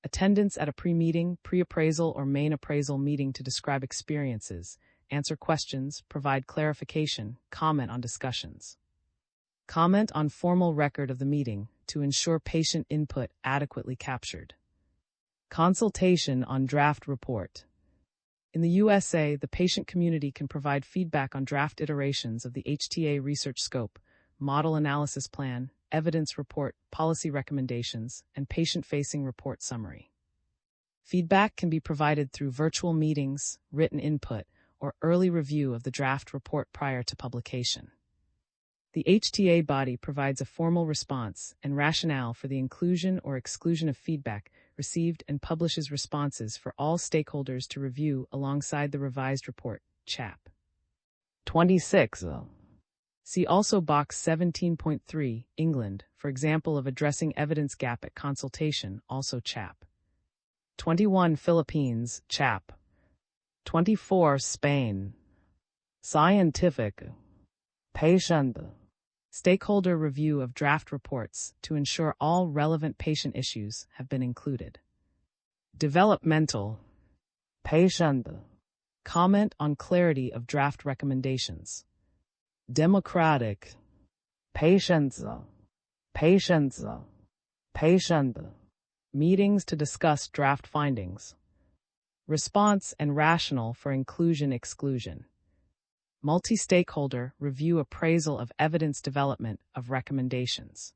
Attendance at a pre-meeting, pre-appraisal, or main appraisal meeting to describe experiences, answer questions, provide clarification, comment on discussions. Comment on formal record of the meeting to ensure patient input adequately captured. Consultation on draft report. In the USA, the patient community can provide feedback on draft iterations of the HTA research scope, model analysis plan, evidence report, policy recommendations, and patient-facing report summary. Feedback can be provided through virtual meetings, written input, or early review of the draft report prior to publication. The HTA body provides a formal response and rationale for the inclusion or exclusion of feedback received and publishes responses for all stakeholders to review alongside the revised report, Chap. 26. See also Box 17.3, England, for example of addressing evidence gap at consultation, also Chap. 21 Philippines, Chap. 24 Spain. Scientific. Patient. Stakeholder review of draft reports to ensure all relevant patient issues have been included. Developmental. Patient. Comment on clarity of draft recommendations. Democratic. Patients. Patients. Patient. Meetings to discuss draft findings. Response and rationale for inclusion-exclusion. Multi-stakeholder review appraisal of evidence development of recommendations.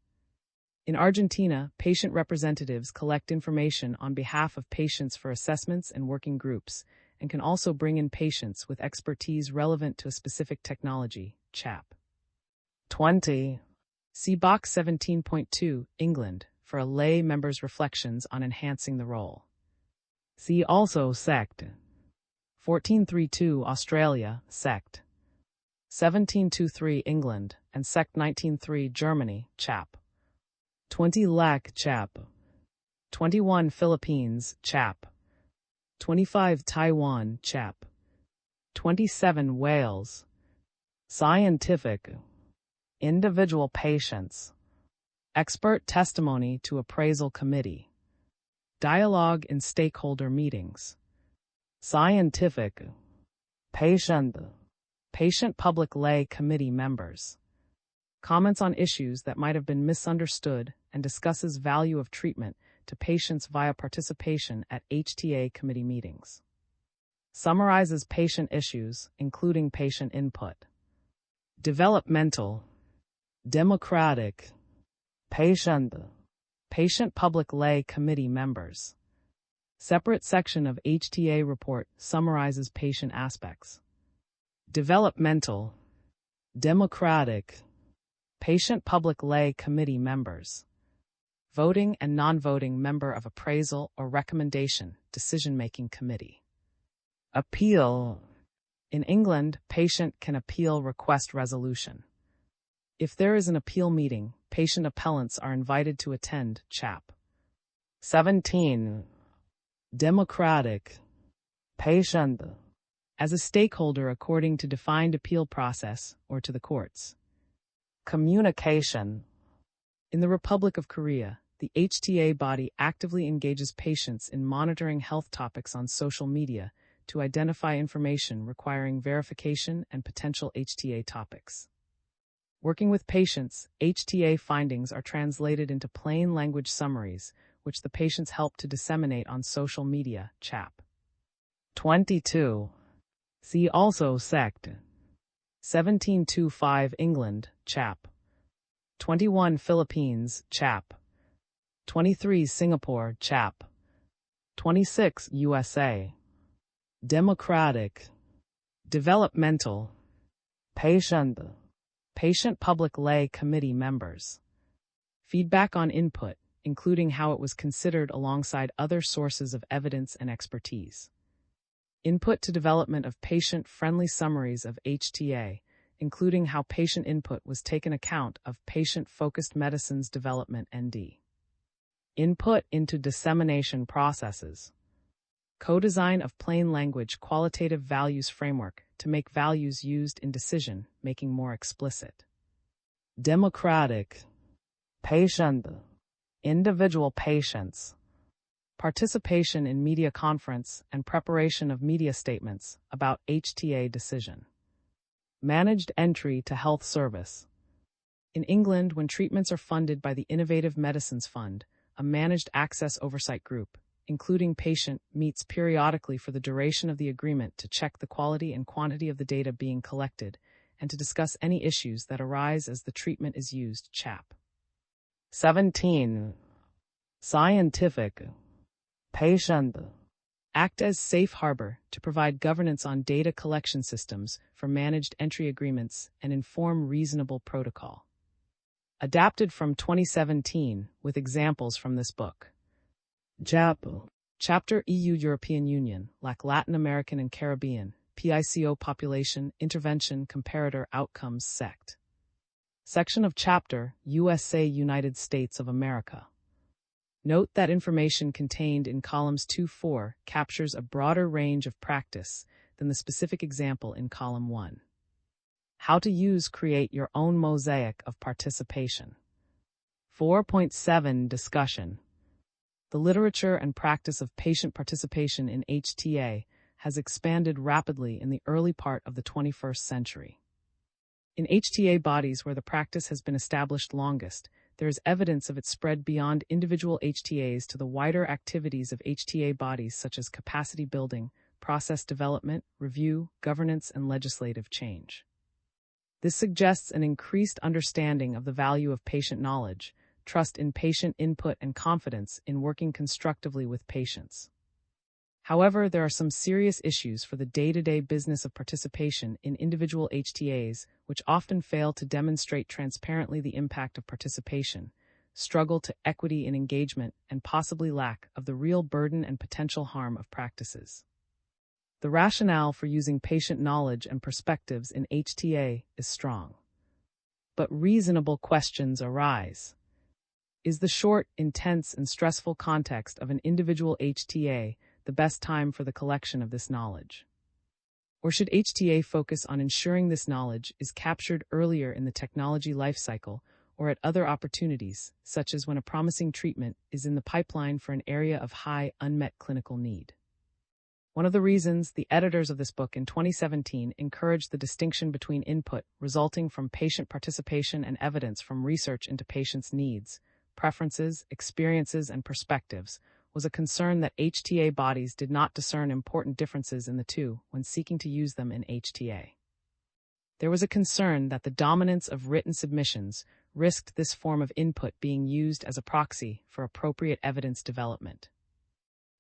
In Argentina, patient representatives collect information on behalf of patients for assessments and working groups, and can also bring in patients with expertise relevant to a specific technology, Chap. 20. See Box 17.2, England, for a lay member's reflections on enhancing the role. See also Sect. 1432 Australia, Sect. 1723 England, and Sect 193 Germany, Chap. 20 Lac, Chap. 21 Philippines, Chap. 25 Taiwan, Chap. 27 Wales. Scientific. Individual patients. Expert testimony to appraisal committee. Dialogue in stakeholder meetings. Scientific. Patient. Patient public lay committee members. Comments on issues that might have been misunderstood and discusses value of treatment to patients via participation at HTA committee meetings. Summarizes patient issues, including patient input. Developmental. Democratic. Patient. Patient public lay committee members. Separate section of HTA report summarizes patient aspects. Developmental. Democratic. Patient public lay committee members. Voting and non-voting member of appraisal or recommendation decision-making committee. Appeal. In England, patient can appeal request resolution. If there is an appeal meeting, patient appellants are invited to attend, Chap. 17. Democratic. Patient. As a stakeholder according to defined appeal process or to the courts. Communication. In the Republic of Korea, the HTA body actively engages patients in monitoring health topics on social media to identify information requiring verification and potential HTA topics. Working with patients, HTA findings are translated into plain language summaries, which the patients help to disseminate on social media. Chap. 22. See also Sect. 1725 England, Chap. 21 Philippines, Chap. 23 Singapore, Chap. 26 USA. Democratic. Developmental. Patient. Patient Public Lay Committee members. Feedback on input, including how it was considered alongside other sources of evidence and expertise. Input to development of patient-friendly summaries of HTA, including how patient input was taken account of patient-focused medicines development ND. Input into dissemination processes. Co-design of plain language qualitative values framework to make values used in decision making more explicit. Democratic. Patient. Individual patients. Participation in media conference and preparation of media statements about HTA decision. Managed entry to health service. In England, when treatments are funded by the Innovative Medicines Fund, a managed access oversight group, including patient, meets periodically for the duration of the agreement to check the quality and quantity of the data being collected and to discuss any issues that arise as the treatment is used. Chap. 17. Scientific. Patient. Act as safe harbor to provide governance on data collection systems for managed entry agreements and inform reasonable protocol. Adapted from 2017 with examples from this book. Chapter EU European Union, Latin American and Caribbean, PICO Population, Intervention, Comparator Outcomes Sect. Section of Chapter, USA United States of America. Note that information contained in columns 2-4 captures a broader range of practice than the specific example in column 1. How to create your own mosaic of participation. 4.7 Discussion. The literature and practice of patient participation in HTA has expanded rapidly in the early part of the 21st century. In HTA bodies where the practice has been established longest, there is evidence of its spread beyond individual HTAs to the wider activities of HTA bodies such as capacity building, process development, review, governance, and legislative change. This suggests an increased understanding of the value of patient knowledge, trust in patient input, and confidence in working constructively with patients. However, there are some serious issues for the day-to-day business of participation in individual HTAs, which often fail to demonstrate transparently the impact of participation, struggle to equity in engagement, and possibly lack of the real burden and potential harm of practices. The rationale for using patient knowledge and perspectives in HTA is strong. But reasonable questions arise. Is the short, intense, and stressful context of an individual HTA the best time for the collection of this knowledge? Or should HTA focus on ensuring this knowledge is captured earlier in the technology lifecycle or at other opportunities, such as when a promising treatment is in the pipeline for an area of high unmet clinical need? One of the reasons the editors of this book in 2017 encouraged the distinction between input resulting from patient participation and evidence from research into patients' needs, preferences, experiences, and perspectives was a concern that HTA bodies did not discern important differences in the two when seeking to use them in HTA. There was a concern that the dominance of written submissions risked this form of input being used as a proxy for appropriate evidence development.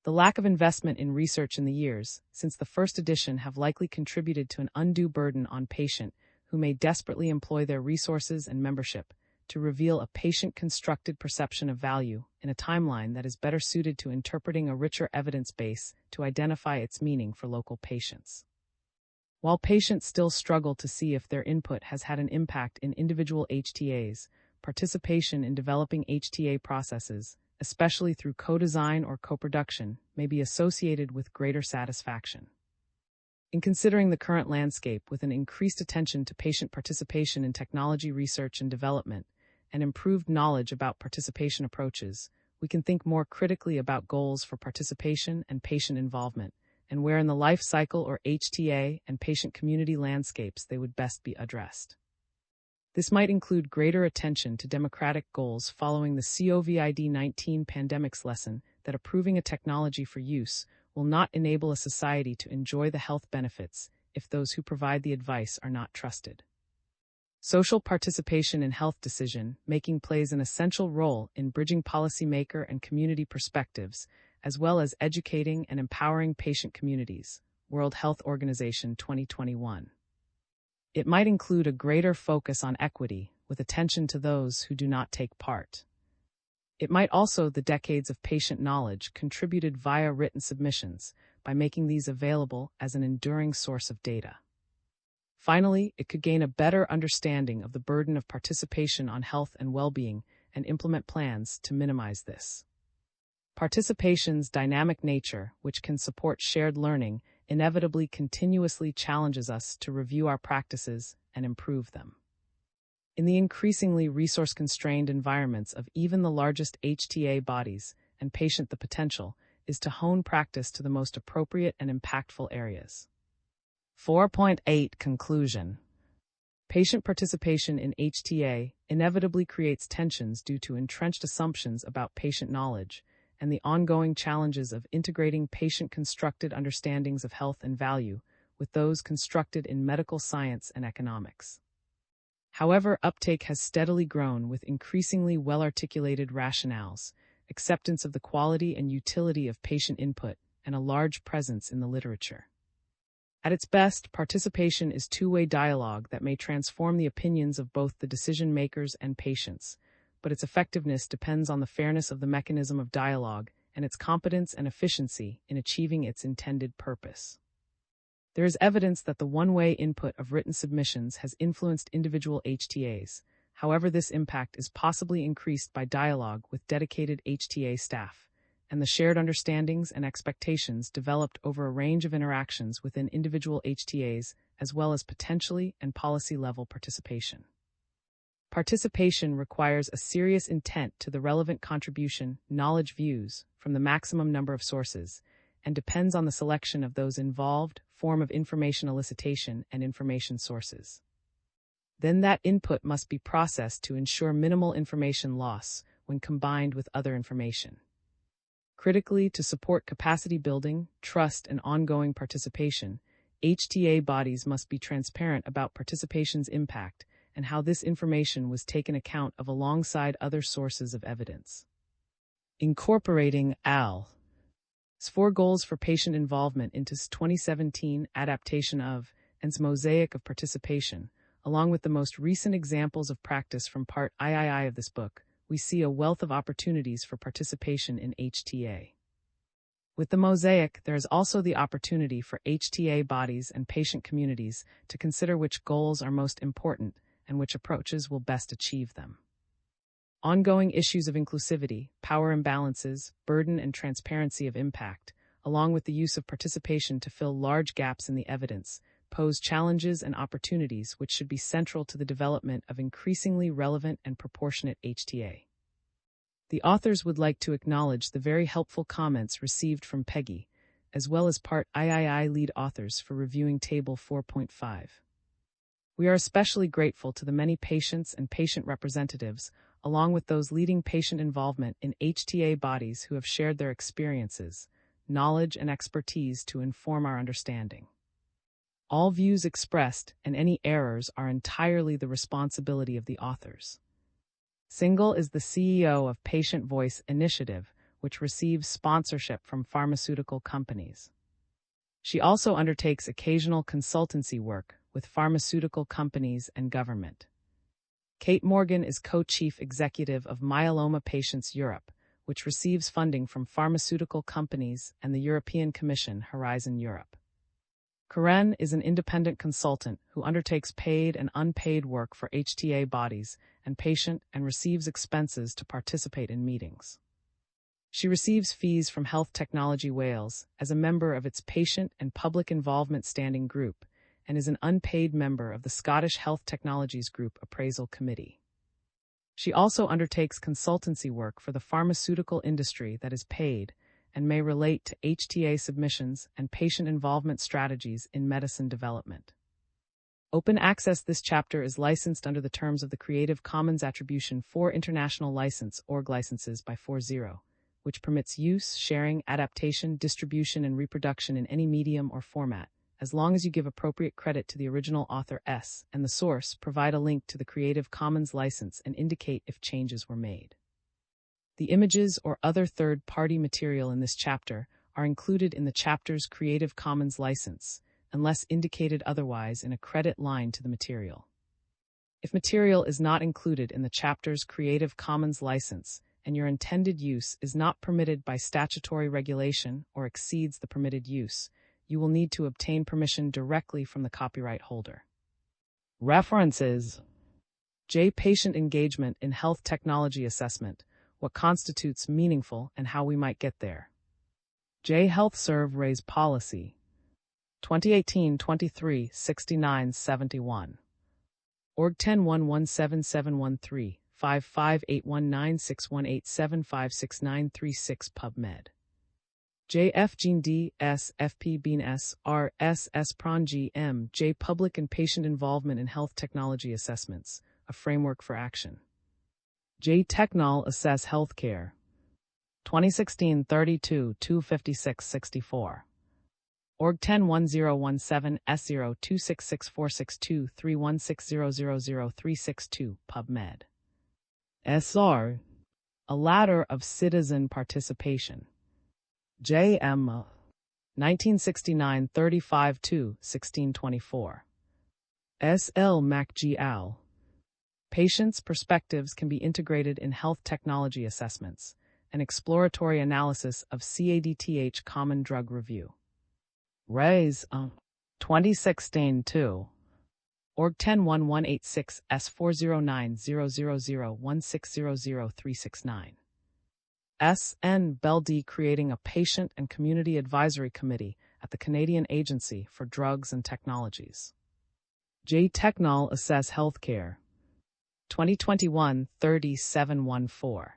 The lack of investment in research in the years since the first edition have likely contributed to an undue burden on patient who may desperately employ their resources and membership to reveal a patient-constructed perception of value in a timeline that is better suited to interpreting a richer evidence base to identify its meaning for local patients. While patients still struggle to see if their input has had an impact in individual HTAs, participation in developing HTA processes, especially through co-design or co-production, may be associated with greater satisfaction. In considering the current landscape with an increased attention to patient participation in technology research and development, and improved knowledge about participation approaches, we can think more critically about goals for participation and patient involvement, and where in the life cycle or HTA and patient community landscapes they would best be addressed. This might include greater attention to democratic goals following the COVID-19 pandemic's lesson that approving a technology for use will not enable a society to enjoy the health benefits if those who provide the advice are not trusted. Social participation in health decision-making plays an essential role in bridging policymaker and community perspectives, as well as educating and empowering patient communities. World Health Organization 2021. It might include a greater focus on equity, with attention to those who do not take part. It might also the decades of patient knowledge contributed via written submissions by making these available as an enduring source of data. Finally, it could gain a better understanding of the burden of participation on health and well-being and implement plans to minimize this. Participation's dynamic nature, which can support shared learning, inevitably continuously challenges us to review our practices and improve them. In the increasingly resource-constrained environments of even the largest HTA bodies and patient, the potential is to hone practice to the most appropriate and impactful areas. 4.8 Conclusion. Patient participation in HTA inevitably creates tensions due to entrenched assumptions about patient knowledge and the ongoing challenges of integrating patient-constructed understandings of health and value with those constructed in medical science and economics. However, uptake has steadily grown with increasingly well-articulated rationales, acceptance of the quality and utility of patient input, and a large presence in the literature. At its best, participation is two-way dialogue that may transform the opinions of both the decision-makers and patients, but its effectiveness depends on the fairness of the mechanism of dialogue and its competence and efficiency in achieving its intended purpose. There is evidence that the one-way input of written submissions has influenced individual HTAs. However, this impact is possibly increased by dialogue with dedicated HTA staff and the shared understandings and expectations developed over a range of interactions within individual HTAs, as well as potentially and policy-level participation. Participation requires a serious intent to the relevant contribution, knowledge views, from the maximum number of sources, and depends on the selection of those involved, form of information elicitation, and information sources. Then that input must be processed to ensure minimal information loss when combined with other information. Critically, to support capacity building, trust, and ongoing participation, HTA bodies must be transparent about participation's impact and how this information was taken account of alongside other sources of evidence. Incorporating AL's 4 goals for patient involvement into 2017 adaptation of and's mosaic of participation, along with the most recent examples of practice from Part III of this book, we see a wealth of opportunities for participation in HTA. With the mosaic, there is also the opportunity for HTA bodies and patient communities to consider which goals are most important and which approaches will best achieve them. Ongoing issues of inclusivity, power imbalances, burden, and transparency of impact, along with the use of participation to fill large gaps in the evidence, pose challenges and opportunities which should be central to the development of increasingly relevant and proportionate HTA. The authors would like to acknowledge the very helpful comments received from Peggy, as well as Part III lead authors for reviewing Table 4.5. We are especially grateful to the many patients and patient representatives, along with those leading patient involvement in HTA bodies who have shared their experiences, knowledge, and expertise to inform our understanding. All views expressed and any errors are entirely the responsibility of the authors. Single is the CEO of Patient Voice Initiative, which receives sponsorship from pharmaceutical companies. She also undertakes occasional consultancy work with pharmaceutical companies and government. Kate Morgan is co-chief executive of Myeloma Patients Europe, which receives funding from pharmaceutical companies and the European Commission Horizon Europe. Karen is an independent consultant who undertakes paid and unpaid work for HTA bodies and patient and receives expenses to participate in meetings. She receives fees from Health Technology Wales as a member of its Patient and Public Involvement Standing Group and is an unpaid member of the Scottish Health Technologies Group Appraisal Committee. She also undertakes consultancy work for the pharmaceutical industry that is paid and may relate to HTA submissions and patient involvement strategies in medicine development. Open access. This chapter is licensed under the terms of the Creative Commons Attribution 4 International License, org licenses by 4.0, which permits use, sharing, adaptation, distribution, and reproduction in any medium or format, as long as you give appropriate credit to the original author S and the source, provide a link to the Creative Commons license, and indicate if changes were made. The images or other third-party material in this chapter are included in the chapter's Creative Commons license, unless indicated otherwise in a credit line to the material. If material is not included in the chapter's Creative Commons license and your intended use is not permitted by statutory regulation or exceeds the permitted use, you will need to obtain permission directly from the copyright holder. References: J. Patient Engagement in Health Technology Assessment, What Constitutes Meaningful and How We Might Get There. J. HealthServe Raise Policy. 2018-23, 6971. Org 10117713, 5581961875696 PubMed. J. F. Jean D. S. F. P. Bean S. R. S. S. Pron G. M. J. Public and Patient Involvement in Health Technology Assessments, A Framework for Action. J. Technol Assess Healthcare. 2016 32 256 64. Org 101017 S0 266462 316000362 PubMed. SR. A Ladder of Citizen Participation. J.M. 1969 35 2 1624. S.L. MacG al. Patients' perspectives can be integrated in health technology assessments, an exploratory analysis of CADTH Common Drug Review. Raise 2016-2. Org 101186 S4090001600369. S.N. Bell-D Creating a Patient and Community Advisory Committee at the Canadian Agency for Drugs and Technologies. J. Technol Assess Healthcare. 2021 3714.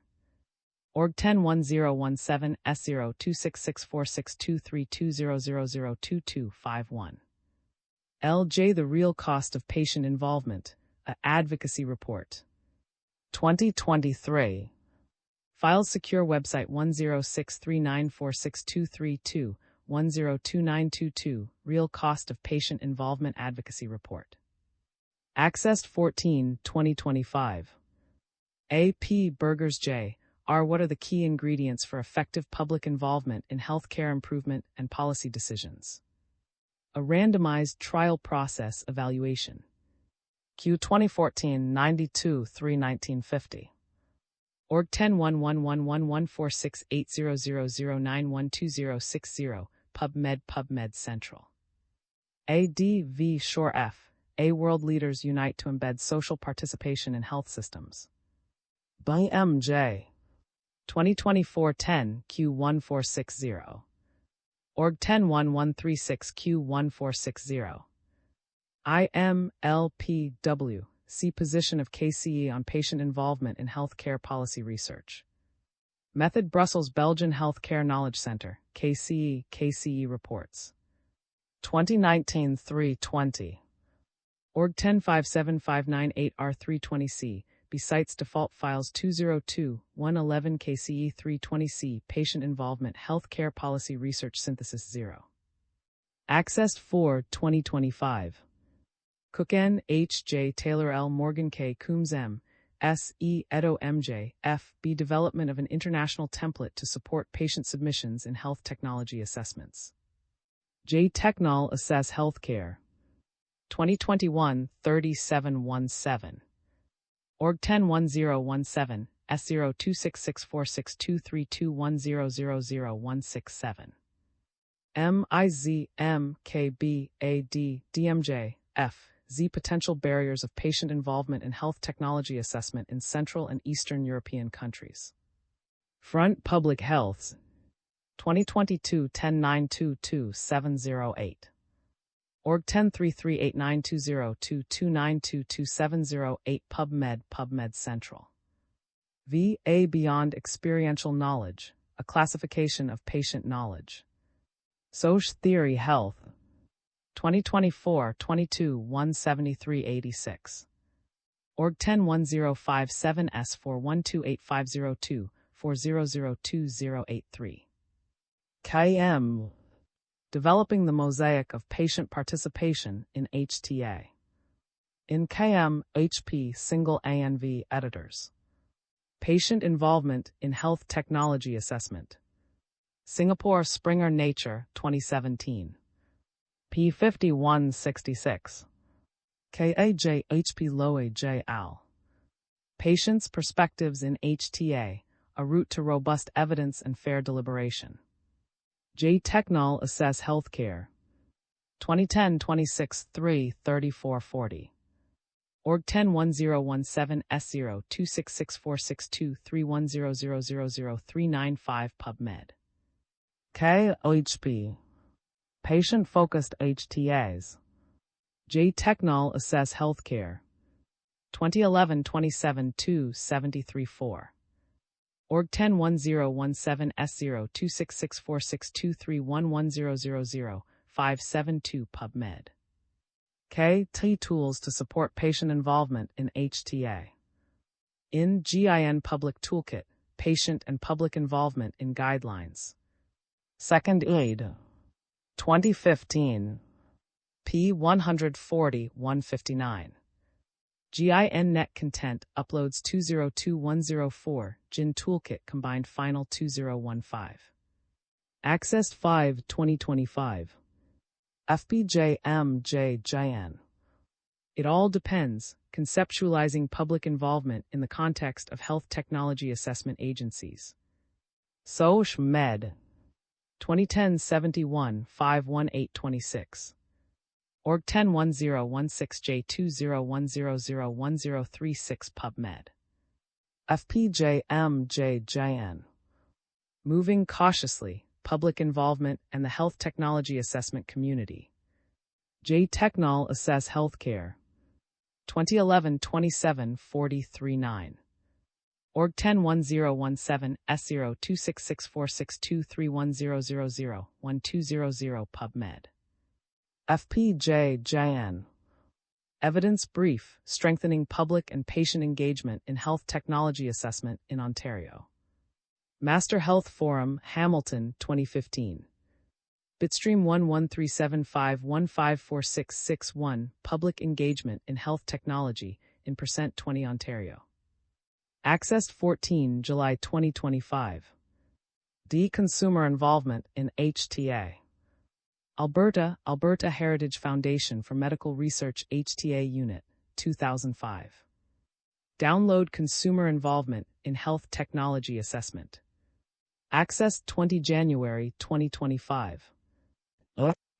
Org 101017 S0 2664623200002251. L.J. The Real Cost of Patient Involvement, a Advocacy Report. 2023. Files Secure Website 10639462232, 102922, Real Cost of Patient Involvement Advocacy Report. Accessed 14, 2025. A. P. Burgers J. R. What are the key ingredients for effective public involvement in healthcare improvement and policy decisions? A randomized trial process evaluation. Q 2014-92 3 1950. Org 101111468000912060 PubMed Central. A.D.V. Shore F. A. World Leaders Unite to Embed Social Participation in Health Systems. By M.J. 2024-10 Q1460. Org 101136 Q1460. IMLPW. See Position of KCE on Patient Involvement in Healthcare Policy Research. Method Brussels Belgian Healthcare Knowledge Center, KCE Reports. 2019-320. Org 105758 R320C, Besites Default Files 202, 111 KCE 320C, Patient Involvement Healthcare Policy Research Synthesis 0. Accessed 4, 2025. Cook N. H. J. Taylor L. Morgan K. Coombs M. S. E. Edo M. J. F. B. Development of an international template to support patient submissions in health technology assessments. J. Technol Assess Healthcare. 2021 3717. Org 101017 S0 2664623210000167. MIZ M. K. B. A. D. DMJ F. Z. Potential Barriers of Patient Involvement in Health Technology Assessment in Central and Eastern European Countries. Front Public Health. 2022-10-922-708. Org 1033892022922708 PubMed Central. V.A. Beyond Experiential Knowledge, a Classification of Patient Knowledge. Soc Theory Health. 2024-22-17386. Org 101057S41285024002083. KM. Developing the Mosaic of Patient Participation in HTA. In KM, HP Single ANV Editors. Patient Involvement in Health Technology Assessment. Singapore Springer Nature, 2017. P5166. KAJ HP Loe J. Al. Patients' Perspectives in HTA, A Route to Robust Evidence and Fair Deliberation. J. Technol Assess Healthcare. 2010-26-3-3440. Org 101017S0266462310000395 PubMed. KOHP. Patient-Focused HTAs. J. Technol Assess Healthcare. 2011-27-2-73-4. Org 101017S0266462311000572 PubMed. KT Tools to Support Patient Involvement in HTA. In GIN Public Toolkit, Patient and Public Involvement in Guidelines. Second Aid. 2015. P140-159. GIN Net Content Uploads 202104, GIN Toolkit Combined Final 2015. Accessed 5 2025. FBJMJJN. It All Depends, Conceptualizing Public Involvement in the Context of Health Technology Assessment Agencies. SOCH Med. 2010-71-51826. Org 101016J2010001036 PubMed. FPJMJJN. Moving Cautiously, Public Involvement and the Health Technology Assessment Community. J. Technol Assess Healthcare. 2011-27-439. Org 101017S0266462310001200 PubMed. FPJJN. Evidence Brief, Strengthening Public and Patient Engagement in Health Technology Assessment in Ontario. Master Health Forum, Hamilton, 2015. Bitstream 113751546661, Public Engagement in Health Technology in % 20 Ontario. Accessed 14 July 2025. D. Consumer Involvement in HTA. Alberta Heritage Foundation for Medical Research HTA Unit, 2005. Download Consumer Involvement in Health Technology Assessment. Accessed 20 January 2025.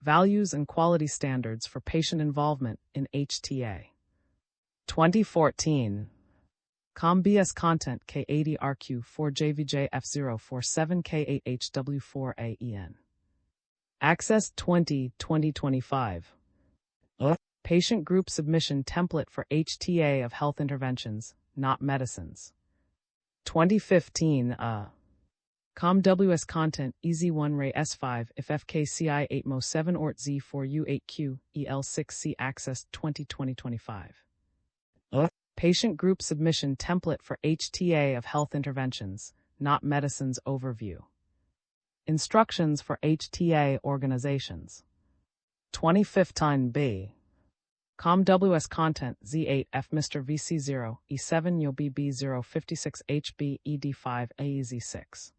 Values and Quality Standards for Patient Involvement in HTA. 2014. ComBS Content K80RQ4JVJF047K8HW4AEN. Access 2025. Patient Group Submission Template for HTA of Health Interventions, Not Medicines. 2015. ComWS Content EZ1 Ray S5 if FKCI 8 Mo 7 Ort Z4 U8Q EL6C Access 2025. Patient Group Submission Template for HTA of Health Interventions, Not Medicines Overview. Instructions for HTA Organizations. 2015 B. ComWS Content Z8 F Mr. VC0 E7 Yo BB056 HB ED5 AEZ6.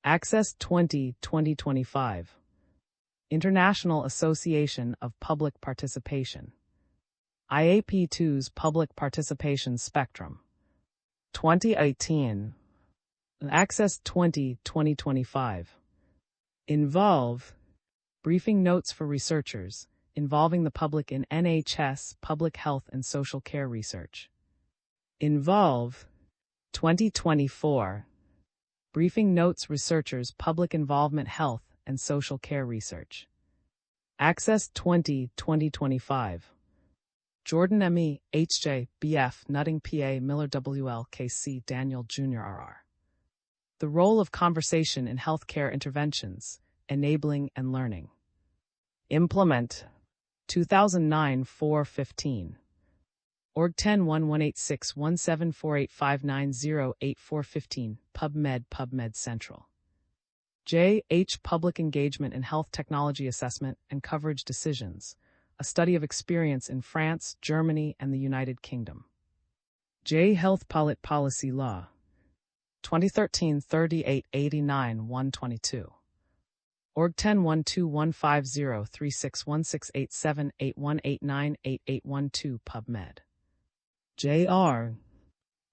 Access 2025. International Association of Public Participation. IAP2's Public Participation Spectrum. 2018. Access 2025. Involve. Briefing Notes for Researchers, Involving the Public in NHS, Public Health and Social Care Research. Involve. 2024. Briefing Notes Researchers, Public Involvement Health and Social Care Research. Access 2025. Jordan M.E., H.J., B.F., Nutting P.A., Miller W.L., K.C., Daniel Jr. R.R. The Role of Conversation in Healthcare Interventions, Enabling and Learning. Implement. 2009 415. Org 10-1186-17485908-415, PubMed Central. J.H. Public Engagement in Health Technology Assessment and Coverage Decisions, a study of experience in France, Germany, and the United Kingdom. J. Health Policy Law. 2013 3889 122. Org 10-1215-361687-8189-8812 PubMed. Jr.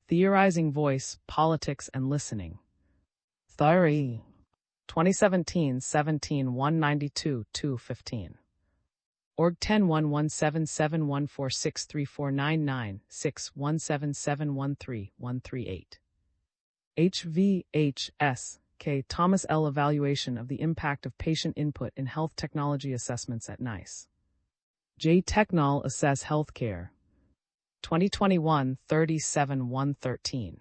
Theorizing Voice, Politics and Listening. Theory. 2017 17 192 215. Org 10-117714634996 17713138. HVHS. K. Thomas L. Evaluation of the Impact of Patient Input in Health Technology Assessments at NICE. J. Technol Assess Healthcare. 2021 37 113.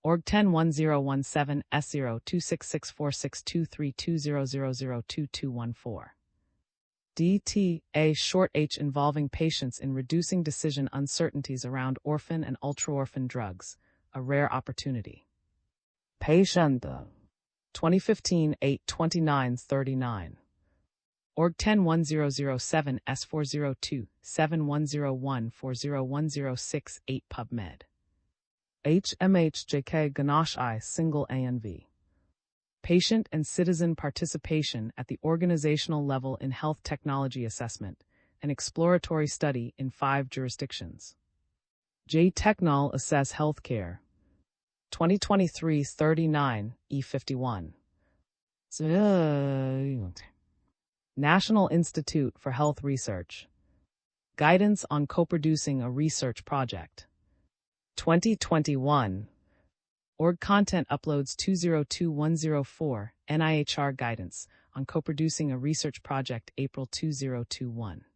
Org 10-1017 S02664623200022214. DT. A short H involving patients in reducing decision uncertainties around orphan and ultra-orphan drugs, a rare opportunity. Patient. 2015 82939. Org 10-1007 S402 7101 40106 PubMed. HMHJK Ganesh I Single ANV. Patient and Citizen Participation at the Organizational Level in Health Technology Assessment, an exploratory study in 5 jurisdictions. J. Technol Assess Healthcare. 2023 39 E51. National Institute for Health Research. Guidance on Co-Producing a Research Project. 2021. Org Content Uploads 202104, NIHR Guidance on Co-Producing a Research Project April 2021.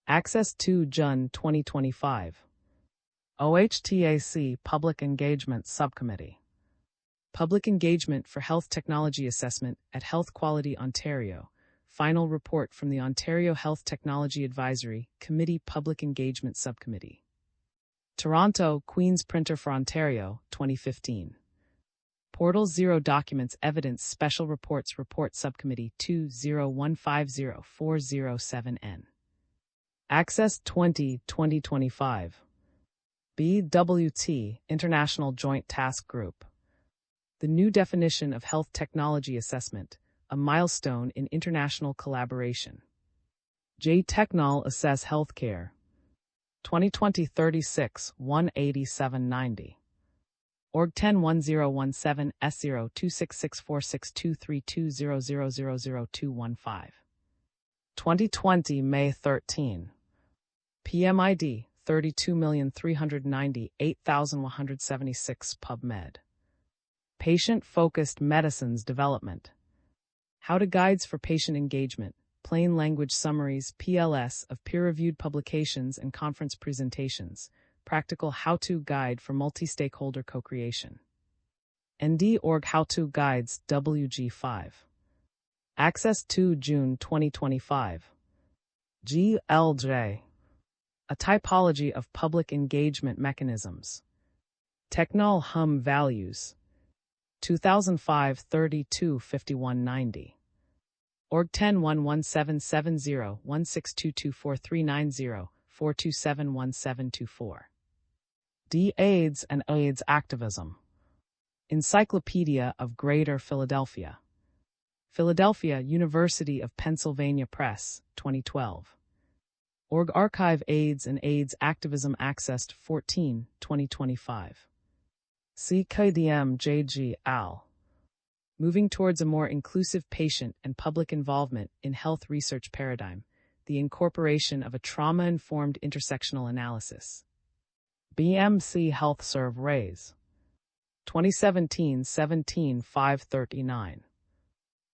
Access to June 2025. OHTAC Public Engagement Subcommittee. Public Engagement for Health Technology Assessment at Health Quality Ontario. Final report from the Ontario Health Technology Advisory Committee Public Engagement Subcommittee. Toronto, Queen's Printer for Ontario, 2015. Portal 0 Documents Evidence Special Reports Report Subcommittee 20150-407N. Access 2025. BWT, International Joint Task Group. The new definition of health technology assessment, a milestone in international collaboration. J. Technol Assess Healthcare. 2020 36 18790. Org 10-1017 S02664623200000215. 2020 May 13. PMID 32,398,176 PubMed. Patient-Focused Medicines Development. How-to Guides for Patient Engagement, Plain Language Summaries PLS of peer-reviewed publications and conference presentations, Practical How-to Guide for Multi-Stakeholder Co-Creation. ND.org How-to Guides WG5. Access to June 2025. GLJ. A Typology of Public Engagement Mechanisms. Technol Hum Values. 2005 32 5190. Org 10-1170-16224390-4271724. D. AIDS and AIDS Activism. Encyclopedia of Greater Philadelphia. Philadelphia University of Pennsylvania Press, 2012. Org Archive AIDS and AIDS Activism Accessed 14, 2025. CKDM JG Al. Moving towards a more inclusive patient and public involvement in health research paradigm, the incorporation of a trauma-informed intersectional analysis. BMC Health Serve Raise. 2017 17 539.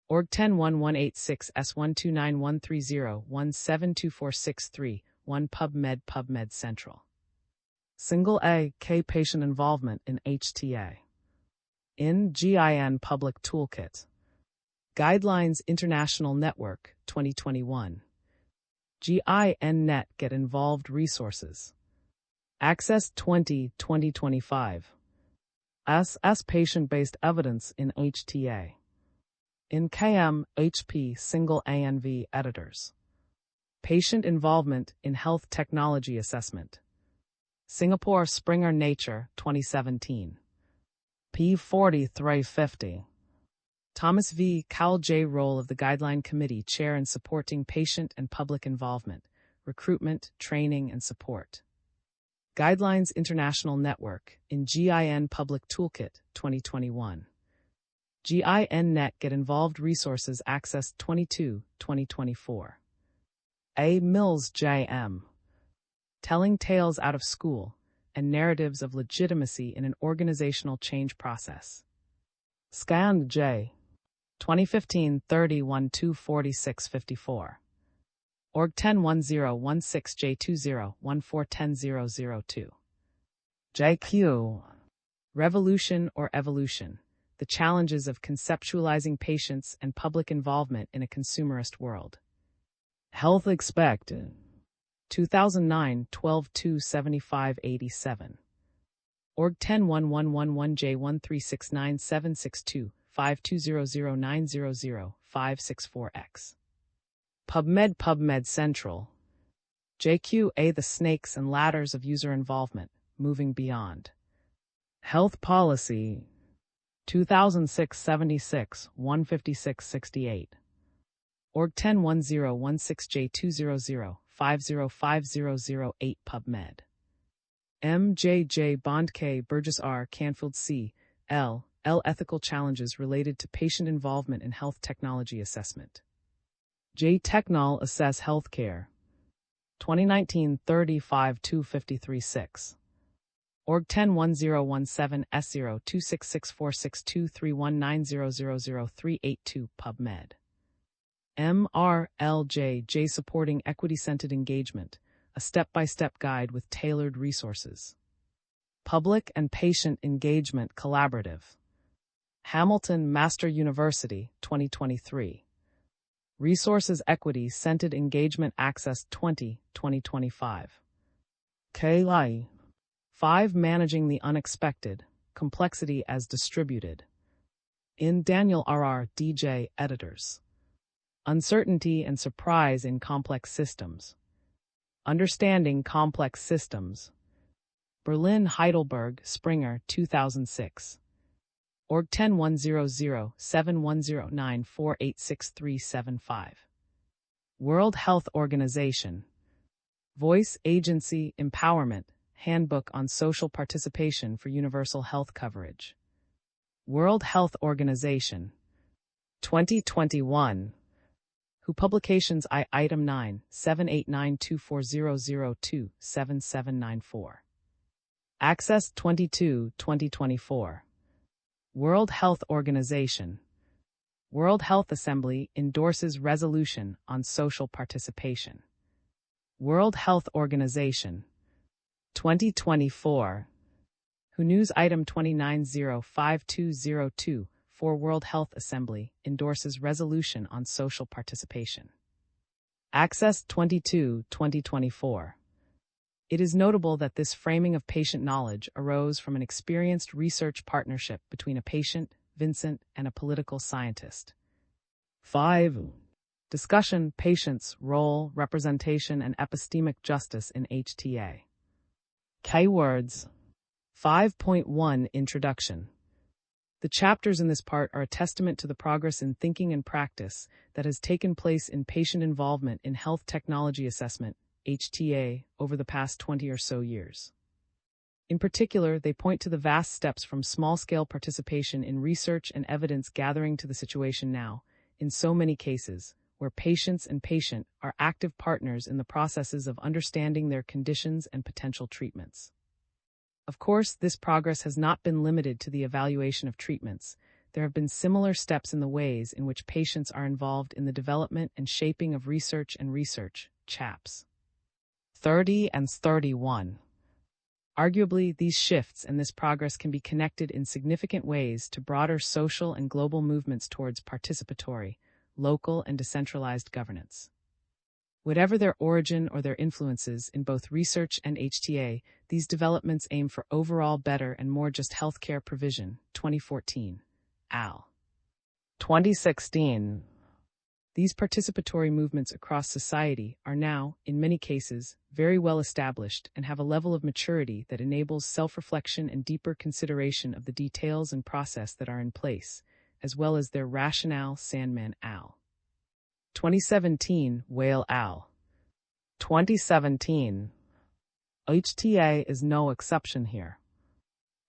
Org 10-1186 S129130-172463, 1 PubMed Central. Single A. K. Patient Involvement in HTA. In GIN Public Toolkit. Guidelines International Network, 2021. GINNet Get Involved Resources. Access 2025. SS Patient-Based Evidence in HTA. In KM, HP Single ANV Editors. Patient Involvement in Health Technology Assessment. Singapore Springer Nature, 2017. P4350. Thomas V. Cowell J. Role of the Guideline Committee Chair in Supporting Patient and Public Involvement, Recruitment, Training, and Support. Guidelines International Network in GIN Public Toolkit, 2021. GINNet Get Involved Resources Access 2024. A. Mills J.M. Telling Tales Out of School and Narratives of Legitimacy in an Organizational Change Process. Scand J. 2015 30-1246-54. Org 101016J2014100002. JQ. Revolution or Evolution: The Challenges of Conceptualizing Patients and Public Involvement in a Consumerist World. Health Expect. 2009 12-275-87. Org 101111J1369762-5200900-564X. PubMed Central. JQA The Snakes and Ladders of User Involvement, Moving Beyond. Health Policy. 2006 76 156 68. Org 101016J200-5050008 PubMed. MJJ Bond K. Burgess R. Canfield C. L. Ethical Challenges Related to Patient Involvement in Health Technology Assessment. J. Technol Assess Healthcare. 2019 35-253-6. Org 101017S02664623190000382 PubMed. MRLJ Supporting Equity-Centered Engagement, a step-by-step guide with tailored resources. Public and Patient Engagement Collaborative. Hamilton Master University, 2023. Resources Equity Centered Engagement Access 2025. KLI. 5 Managing the Unexpected, Complexity as Distributed. In Daniel R.R. DJ Editors. Uncertainty and Surprise in Complex Systems. Understanding Complex Systems. Berlin Heidelberg Springer 2006. Org 10107109486375. World Health Organization. Voice Agency Empowerment Handbook on Social Participation for Universal Health Coverage. World Health Organization. 2021. WHO Publications I Item 9 7892400027794. Access 2024. World Health Organization. World Health Assembly endorses resolution on social participation. World Health Organization. 2024. WHO News Item 29-05202 for World Health Assembly endorses resolution on social participation. Access 2024. It is notable that this framing of patient knowledge arose from an experienced research partnership between a patient, Vincent, and a political scientist. 5. Discussion, Patients, Role, Representation, and Epistemic Justice in HTA. Keywords. 5.1 Introduction. The chapters in this part are a testament to the progress in thinking and practice that has taken place in patient involvement in health technology assessment, HTA, over the past 20 or so years. In particular, they point to the vast steps from small-scale participation in research and evidence gathering to the situation now, in so many cases, where patients and patient are active partners in the processes of understanding their conditions and potential treatments. Of course, this progress has not been limited to the evaluation of treatments. There have been similar steps in the ways in which patients are involved in the development and shaping of research and research, CHAPS. 30 and 31. Arguably, these shifts and this progress can be connected in significant ways to broader social and global movements towards participatory, local and decentralized governance. Whatever their origin or their influences in both research and HTA, these developments aim for overall better and more just healthcare provision. 2014. Al. 2016. These participatory movements across society are now, in many cases, very well established and have a level of maturity that enables self-reflection and deeper consideration of the details and process that are in place, as well as their rationale. Sandman Al. 2017. Whale Al. 2017. HTA is no exception here.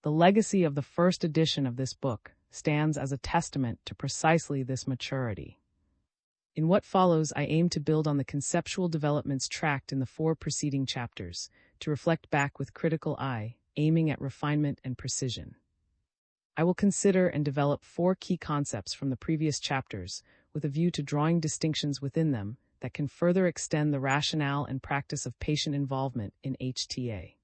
The legacy of the first edition of this book stands as a testament to precisely this maturity. In what follows, I aim to build on the conceptual developments tracked in the 4 preceding chapters, to reflect back with critical eye, aiming at refinement and precision. I will consider and develop 4 key concepts from the previous chapters, with a view to drawing distinctions within them that can further extend the rationale and practice of patient involvement in HTA.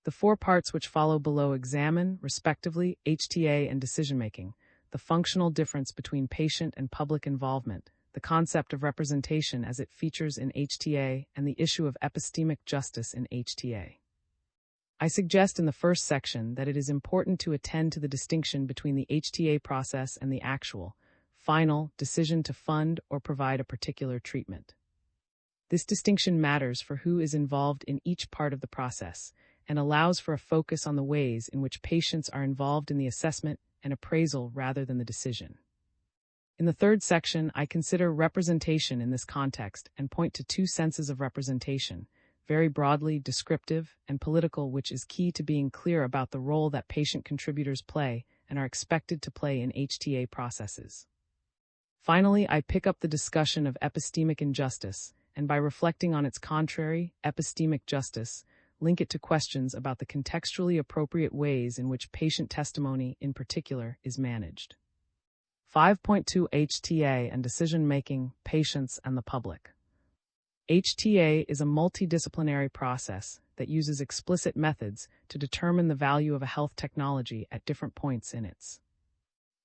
The 4 parts which follow below examine, respectively, HTA and decision-making, the functional difference between patient and public involvement, the concept of representation as it features in HTA, and the issue of epistemic justice in HTA. I suggest in the first section that it is important to attend to the distinction between the HTA process and the actual, final decision to fund or provide a particular treatment. This distinction matters for who is involved in each part of the process and allows for a focus on the ways in which patients are involved in the assessment and appraisal rather than the decision. In the third section, I consider representation in this context and point to 2 senses of representation, very broadly descriptive and political, which is key to being clear about the role that patient contributors play and are expected to play in HTA processes. Finally, I pick up the discussion of epistemic injustice, and by reflecting on its contrary, epistemic justice, link it to questions about the contextually appropriate ways in which patient testimony, in particular, is managed. 5.2 HTA and decision-making, patients and the public. HTA is a multidisciplinary process that uses explicit methods to determine the value of a health technology at different points in its.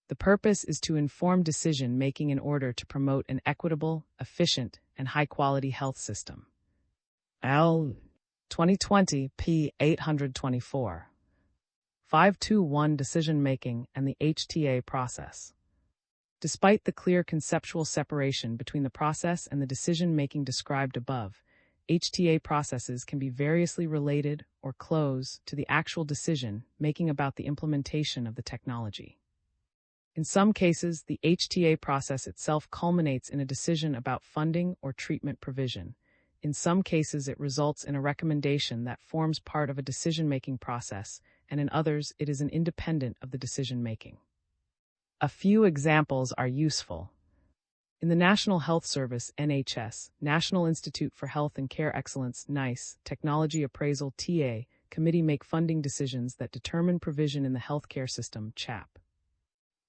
The purpose is to inform decision-making in order to promote an equitable, efficient, and high-quality health system. Al. 2020, p. 824. 521 Decision-making and the HTA process. Despite the clear conceptual separation between the process and the decision-making described above, HTA processes can be variously related or close to the actual decision-making about the implementation of the technology. In some cases, the HTA process itself culminates in a decision about funding or treatment provision. In some cases, it results in a recommendation that forms part of a decision-making process, and in others, it is an independent of the decision-making. A few examples are useful. In the National Health Service (NHS), National Institute for Health and Care Excellence (NICE), Technology Appraisal (TA) Committee make funding decisions that determine provision in the healthcare system (CHAP).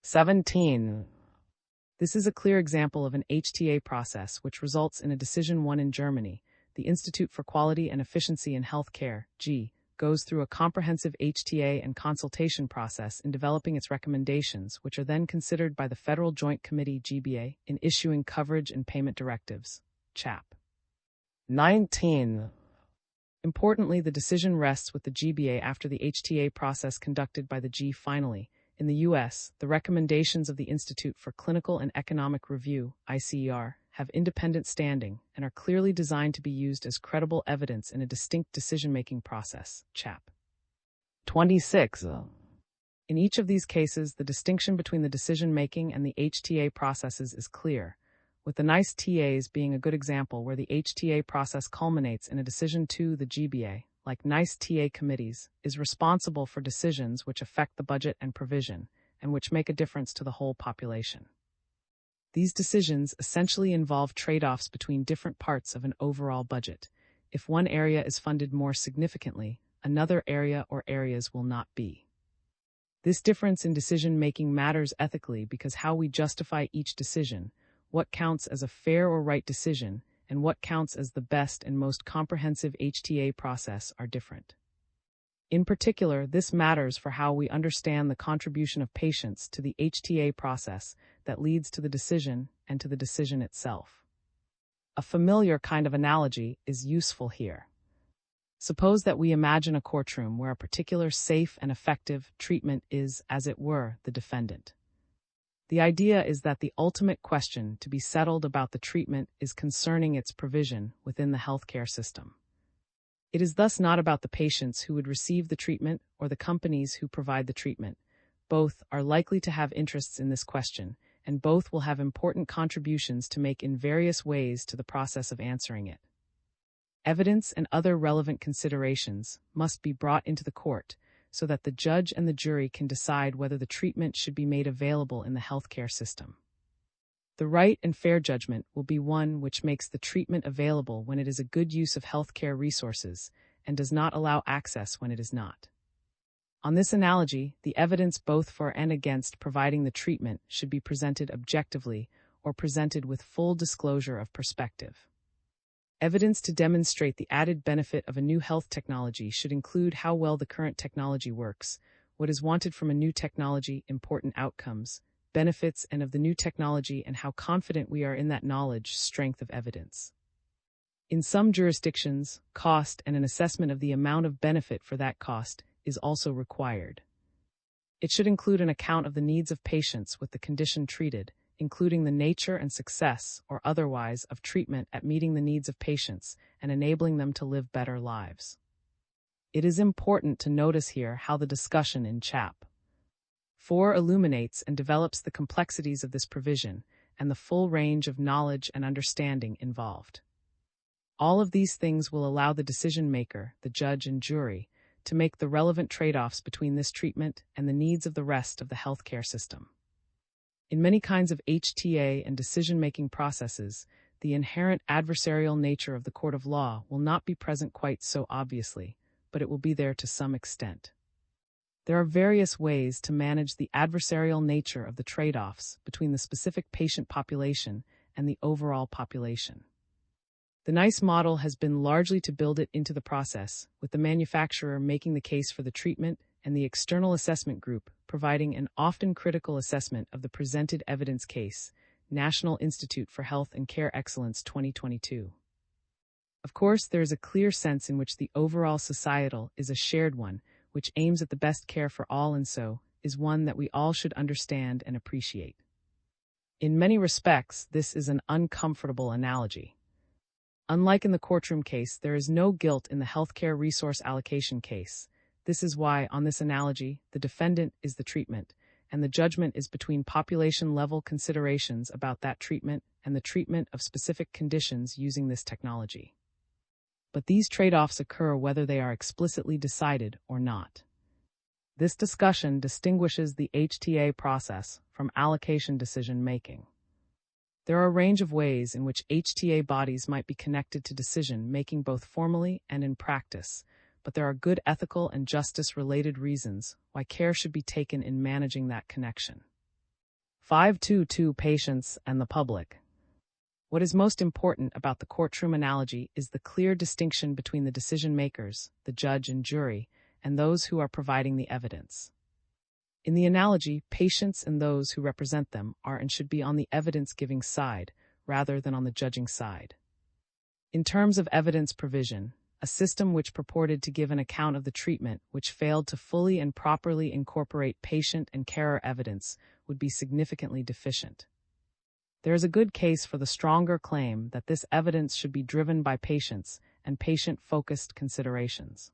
17. This is a clear example of an HTA process which results in a decision. 1 in Germany, the Institute for Quality and Efficiency in Healthcare (G) goes through a comprehensive HTA and consultation process in developing its recommendations, which are then considered by the Federal Joint Committee (GBA) in issuing coverage and payment directives (CHAP). 19. Importantly, the decision rests with the GBA after the HTA process conducted by the G. Finally, in the U.S., the recommendations of the Institute for Clinical and Economic Review (ICER) have independent standing and are clearly designed to be used as credible evidence in a distinct decision-making process (CHAP). 26. In each of these cases, the distinction between the decision-making and the HTA processes is clear, with the NICE TAs being a good example where the HTA process culminates in a decision. To the GBA, like NICE TA committees, is responsible for decisions which affect the budget and provision, and which make a difference to the whole population. These decisions essentially involve trade-offs between different parts of an overall budget. If one area is funded more significantly, another area or areas will not be. This difference in decision-making matters ethically because how we justify each decision, what counts as a fair or right decision, and what counts as the best and most comprehensive HTA process are different. In particular, this matters for how we understand the contribution of patients to the HTA process that leads to the decision and to the decision itself. A familiar kind of analogy is useful here. Suppose that we imagine a courtroom where a particular safe and effective treatment is, as it were, the defendant. The idea is that the ultimate question to be settled about the treatment is concerning its provision within the healthcare system. It is thus not about the patients who would receive the treatment or the companies who provide the treatment. Both are likely to have interests in this question, and both will have important contributions to make in various ways to the process of answering it. Evidence and other relevant considerations must be brought into the court so that the judge and the jury can decide whether the treatment should be made available in the healthcare system. The right and fair judgment will be one which makes the treatment available when it is a good use of healthcare resources and does not allow access when it is not. On this analogy, the evidence both for and against providing the treatment should be presented objectively or presented with full disclosure of perspective. Evidence to demonstrate the added benefit of a new health technology should include how well the current technology works, what is wanted from a new technology, important outcomes, benefits and of the new technology, and how confident we are in that knowledge, strength of evidence. In some jurisdictions, cost and an assessment of the amount of benefit for that cost is also required. It should include an account of the needs of patients with the condition treated, including the nature and success, or otherwise, of treatment at meeting the needs of patients and enabling them to live better lives. It is important to notice here how the discussion in Chap. 4 illuminates and develops the complexities of this provision and the full range of knowledge and understanding involved. All of these things will allow the decision maker, the judge and jury, to make the relevant trade-offs between this treatment and the needs of the rest of the healthcare system. In many kinds of HTA and decision-making processes, the inherent adversarial nature of the court of law will not be present quite so obviously, but it will be there to some extent. There are various ways to manage the adversarial nature of the trade-offs between the specific patient population and the overall population. The NICE model has been largely to build it into the process, with the manufacturer making the case for the treatment and the external assessment group providing an often critical assessment of the presented evidence case, National Institute for Health and Care Excellence 2022. Of course, there is a clear sense in which the overall societal is a shared one, which aims at the best care for all, and so is one that we all should understand and appreciate. In many respects, this is an uncomfortable analogy. Unlike in the courtroom case, there is no guilt in the healthcare resource allocation case. This is why, on this analogy, the defendant is the treatment, and the judgment is between population-level considerations about that treatment and the treatment of specific conditions using this technology. But these trade-offs occur whether they are explicitly decided or not. This discussion distinguishes the HTA process from allocation decision-making. There are a range of ways in which HTA bodies might be connected to decision-making both formally and in practice, but there are good ethical and justice-related reasons why care should be taken in managing that connection. 522 Patients and the public. What is most important about the courtroom analogy is the clear distinction between the decision-makers, the judge and jury, and those who are providing the evidence. In the analogy, patients and those who represent them are and should be on the evidence-giving side, rather than on the judging side. In terms of evidence provision, a system which purported to give an account of the treatment which failed to fully and properly incorporate patient and carer evidence would be significantly deficient. There is a good case for the stronger claim that this evidence should be driven by patients and patient-focused considerations.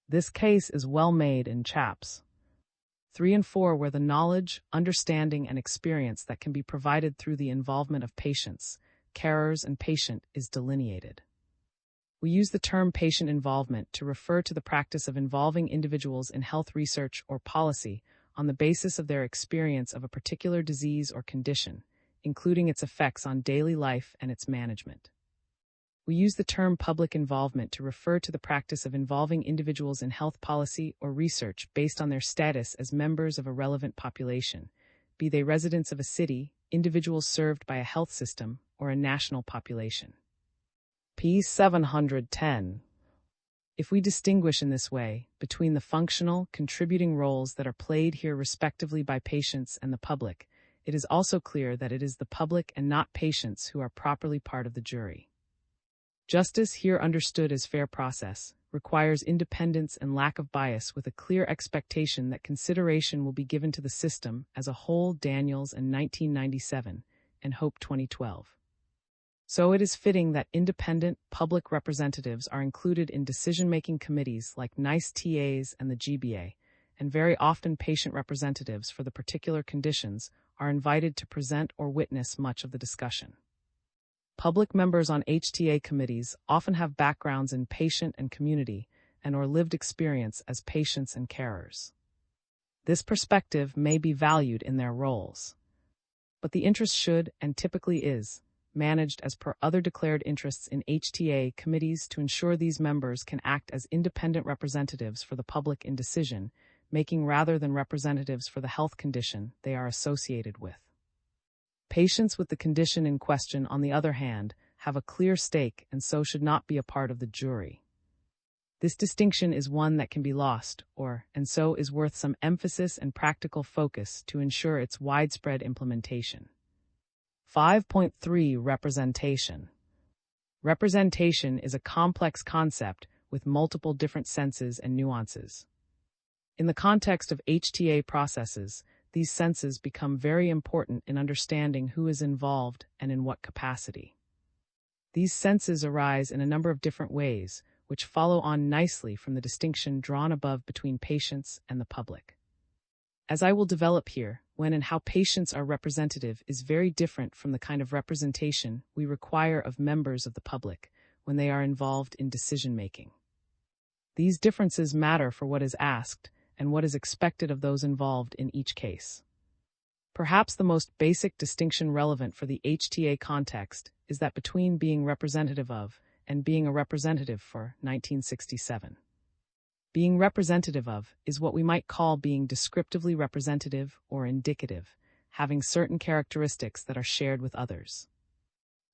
This case is well made in Chaps 3 and 4, where the knowledge, understanding, and experience that can be provided through the involvement of patients, carers, and patient is delineated. We use the term patient involvement to refer to the practice of involving individuals in health research or policy on the basis of their experience of a particular disease or condition, including its effects on daily life and its management. We use the term public involvement to refer to the practice of involving individuals in health policy or research based on their status as members of a relevant population, be they residents of a city, individuals served by a health system, or a national population. P. 710. If we distinguish in this way between the functional, contributing roles that are played here respectively by patients and the public, it is also clear that it is the public and not patients who are properly part of the jury. Justice, here understood as fair process, requires independence and lack of bias with a clear expectation that consideration will be given to the system as a whole. Daniels and 1997, and Hope 2012. So it is fitting that independent, public representatives are included in decision-making committees like NICE TAs and the GBA, and very often patient representatives for the particular conditions are invited to present or witness much of the discussion. Public members on HTA committees often have backgrounds in patient and community and/or lived experience as patients and carers. This perspective may be valued in their roles, but the interest should, and typically is, managed as per other declared interests in HTA committees to ensure these members can act as independent representatives for the public in decision making rather than representatives for the health condition they are associated with. Patients with the condition in question, on the other hand, have a clear stake and so should not be a part of the jury. This distinction is one that can be lost, and so is worth some emphasis and practical focus to ensure its widespread implementation. 5.3 Representation. Representation is a complex concept with multiple different senses and nuances. In the context of HTA processes, these senses become very important in understanding who is involved and in what capacity. These senses arise in a number of different ways, which follow on nicely from the distinction drawn above between patients and the public. As I will develop here, when and how patients are representative is very different from the kind of representation we require of members of the public when they are involved in decision-making. These differences matter for what is asked and what is expected of those involved in each case. Perhaps the most basic distinction relevant for the HTA context is that between being representative of and being a representative for 1967. Being representative of is what we might call being descriptively representative or indicative, having certain characteristics that are shared with others.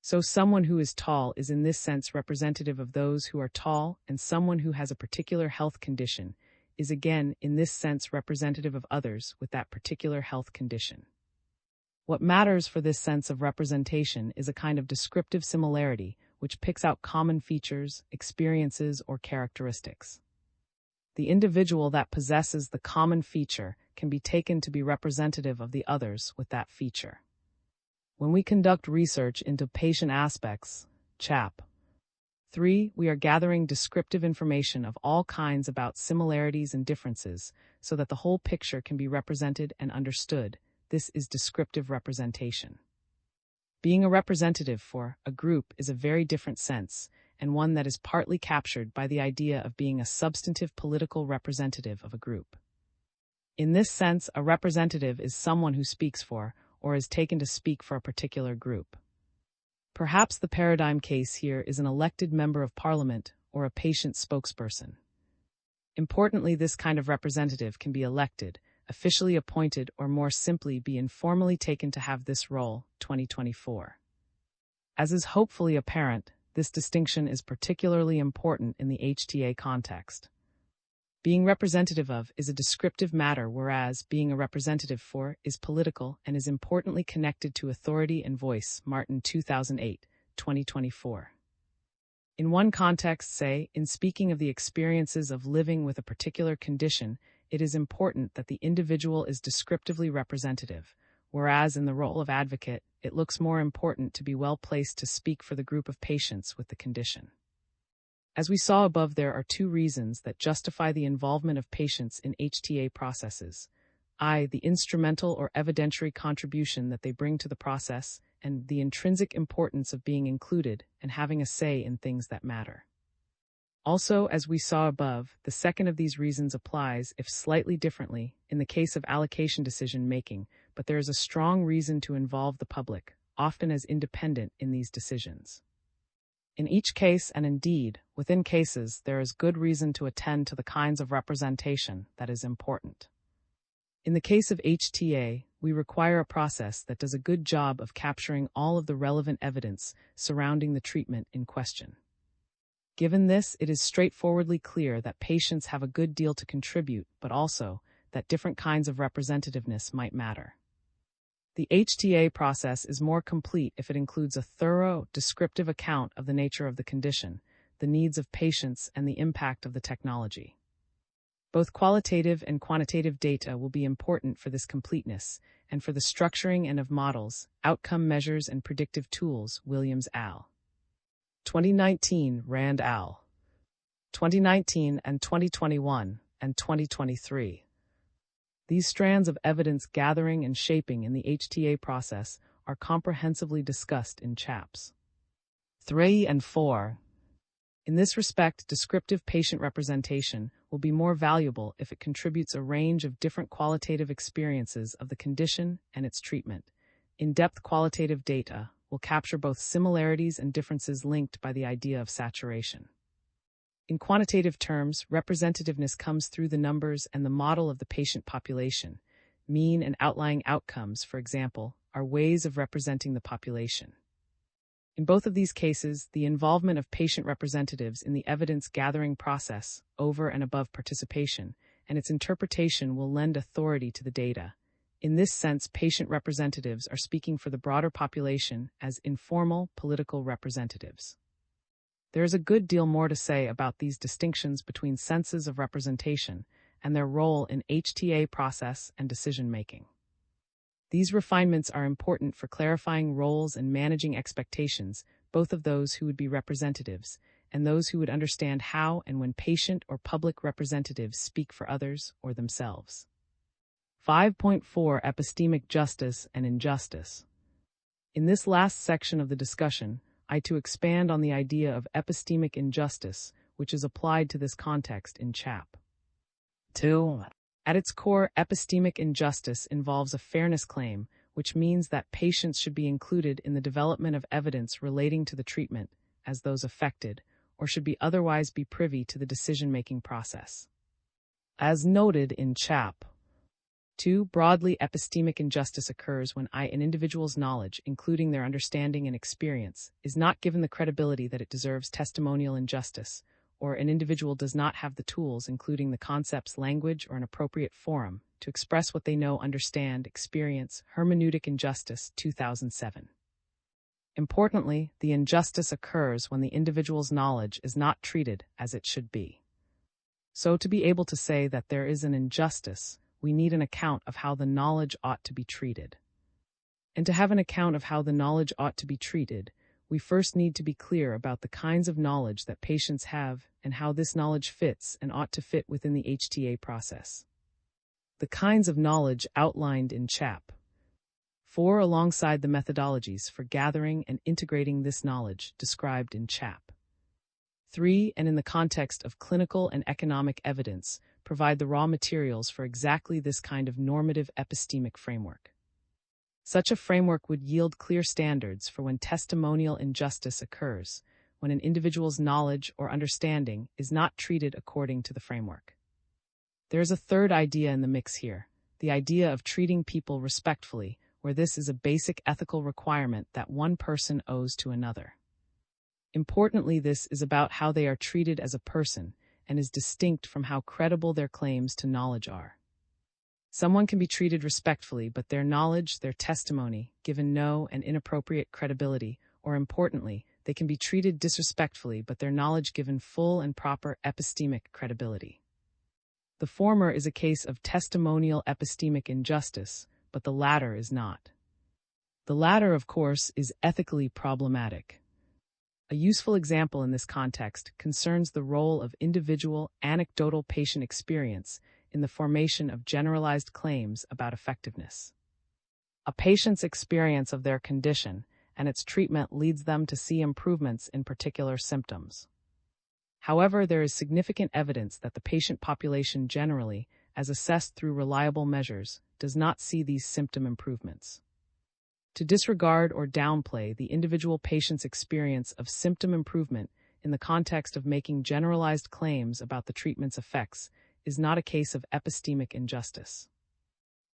So someone who is tall is in this sense representative of those who are tall, and someone who has a particular health condition is again in this sense representative of others with that particular health condition. What matters for this sense of representation is a kind of descriptive similarity which picks out common features, experiences, or characteristics. The individual that possesses the common feature can be taken to be representative of the others with that feature. When we conduct research into patient aspects, Chap. 3, we are gathering descriptive information of all kinds about similarities and differences so that the whole picture can be represented and understood. This is descriptive representation. Being a representative for a group is a very different sense, and one that is partly captured by the idea of being a substantive political representative of a group. In this sense, a representative is someone who speaks for, or is taken to speak for a particular group. Perhaps the paradigm case here is an elected member of parliament or a patient spokesperson. Importantly, this kind of representative can be elected, officially appointed, or more simply be informally taken to have this role. 2024. As is hopefully apparent, this distinction is particularly important in the HTA context. Being representative of is a descriptive matter, whereas being a representative for is political and is importantly connected to authority and voice. Martin 2008, 2024. In one context, say, in speaking of the experiences of living with a particular condition, it is important that the individual is descriptively representative, whereas in the role of advocate, it looks more important to be well placed to speak for the group of patients with the condition. As we saw above, there are two reasons that justify the involvement of patients in HTA processes: the instrumental or evidentiary contribution that they bring to the process, and the intrinsic importance of being included and having a say in things that matter. Also, as we saw above, the second of these reasons applies, if slightly differently, in the case of allocation decision-making, but there is a strong reason to involve the public, often as independent, in these decisions. In each case, and indeed, within cases, there is good reason to attend to the kinds of representation that is important. In the case of HTA, we require a process that does a good job of capturing all of the relevant evidence surrounding the treatment in question. Given this, it is straightforwardly clear that patients have a good deal to contribute, but also that different kinds of representativeness might matter. The HTA process is more complete if it includes a thorough, descriptive account of the nature of the condition, the needs of patients, and the impact of the technology. Both qualitative and quantitative data will be important for this completeness, and for the structuring and of models, outcome measures and predictive tools, Williams al. 2019, Rand al. 2019 and 2021, and 2023. These strands of evidence gathering and shaping in the HTA process are comprehensively discussed in Chaps 3 and 4. In this respect, descriptive patient representation will be more valuable if it contributes a range of different qualitative experiences of the condition and its treatment. In-depth qualitative data will capture both similarities and differences linked by the idea of saturation. In quantitative terms, representativeness comes through the numbers and the model of the patient population. Mean and outlying outcomes, for example, are ways of representing the population. In both of these cases, the involvement of patient representatives in the evidence-gathering process, over and above participation, and its interpretation will lend authority to the data. In this sense, patient representatives are speaking for the broader population as informal political representatives. There is a good deal more to say about these distinctions between senses of representation and their role in HTA process and decision-making. These refinements are important for clarifying roles and managing expectations, both of those who would be representatives and those who would understand how and when patient or public representatives speak for others or themselves. 5.4 Epistemic Justice and Injustice. In this last section of the discussion, I to expand on the idea of epistemic injustice, which is applied to this context in Chap 2. At its core, epistemic injustice involves a fairness claim, which means that patients should be included in the development of evidence relating to the treatment as those affected, or should be otherwise be privy to the decision-making process. As noted in Chap 2, broadly, epistemic injustice occurs when an individual's knowledge, including their understanding and experience, is not given the credibility that it deserves. Testimonial injustice, or an individual does not have the tools, including the concepts, language, or an appropriate forum, to express what they know, understand, experience. Hermeneutic injustice, 2007. Importantly, the injustice occurs when the individual's knowledge is not treated as it should be. So, to be able to say that there is an injustice, we need an account of how the knowledge ought to be treated. And to have an account of how the knowledge ought to be treated, we first need to be clear about the kinds of knowledge that patients have and how this knowledge fits and ought to fit within the HTA process. The kinds of knowledge outlined in Chap 4 alongside the methodologies for gathering and integrating this knowledge described in Chap 3 and in the context of clinical and economic evidence provide the raw materials for exactly this kind of normative epistemic framework. Such a framework would yield clear standards for when testimonial injustice occurs, when an individual's knowledge or understanding is not treated according to the framework. There is a third idea in the mix here, the idea of treating people respectfully, where this is a basic ethical requirement that one person owes to another. Importantly, this is about how they are treated as a person, and is distinct from how credible their claims to knowledge are. Someone can be treated respectfully, but their knowledge, their testimony, given no and inappropriate credibility, or importantly, they can be treated disrespectfully, but their knowledge given full and proper epistemic credibility. The former is a case of testimonial epistemic injustice, but the latter is not. The latter, of course, is ethically problematic. A useful example in this context concerns the role of individual, anecdotal patient experience in the formation of generalized claims about effectiveness. A patient's experience of their condition and its treatment leads them to see improvements in particular symptoms. However, there is significant evidence that the patient population generally, as assessed through reliable measures, does not see these symptom improvements. To disregard or downplay the individual patient's experience of symptom improvement in the context of making generalized claims about the treatment's effects is not a case of epistemic injustice.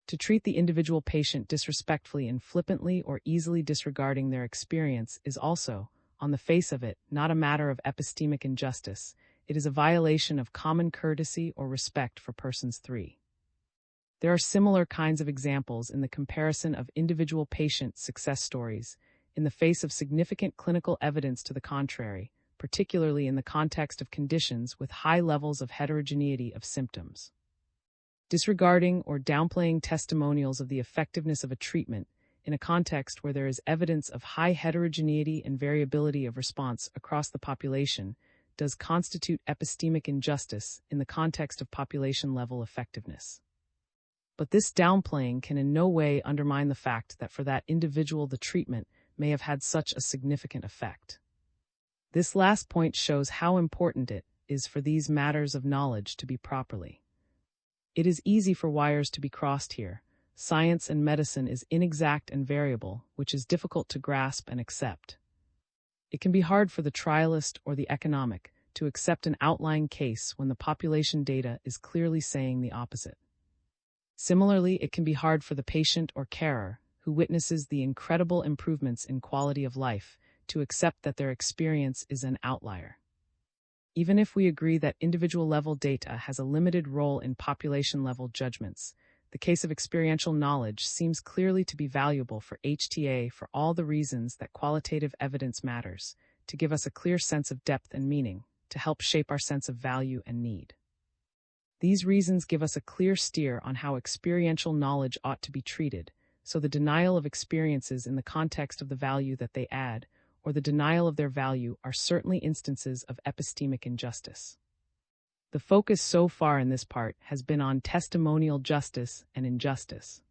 To treat the individual patient disrespectfully and flippantly or easily disregarding their experience is also, on the face of it, not a matter of epistemic injustice. It is a violation of common courtesy or respect for persons. 3. There are similar kinds of examples in the comparison of individual patient success stories in the face of significant clinical evidence to the contrary, particularly in the context of conditions with high levels of heterogeneity of symptoms. Disregarding or downplaying testimonials of the effectiveness of a treatment in a context where there is evidence of high heterogeneity and variability of response across the population does constitute epistemic injustice in the context of population-level effectiveness. But this downplaying can in no way undermine the fact that for that individual the treatment may have had such a significant effect. This last point shows how important it is for these matters of knowledge to be properly. It is easy for wires to be crossed here. Science and medicine is inexact and variable, which is difficult to grasp and accept. It can be hard for the trialist or the economic to accept an outlying case when the population data is clearly saying the opposite. Similarly, it can be hard for the patient or carer who witnesses the incredible improvements in quality of life to accept that their experience is an outlier. Even if we agree that individual-level data has a limited role in population-level judgments, the case of experiential knowledge seems clearly to be valuable for HTA for all the reasons that qualitative evidence matters, to give us a clear sense of depth and meaning, to help shape our sense of value and need. These reasons give us a clear steer on how experiential knowledge ought to be treated, so the denial of experiences in the context of the value that they add, or the denial of their value, are certainly instances of epistemic injustice. The focus so far in this part has been on testimonial justice and injustice.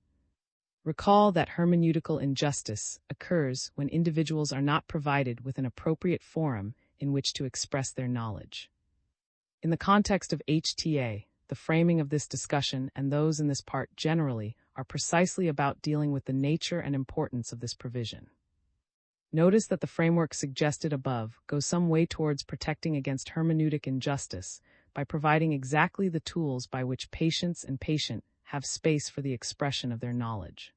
Recall that hermeneutical injustice occurs when individuals are not provided with an appropriate forum in which to express their knowledge. In the context of HTA, the framing of this discussion and those in this part generally are precisely about dealing with the nature and importance of this provision. Notice that the framework suggested above goes some way towards protecting against hermeneutic injustice by providing exactly the tools by which patients and patient have space for the expression of their knowledge.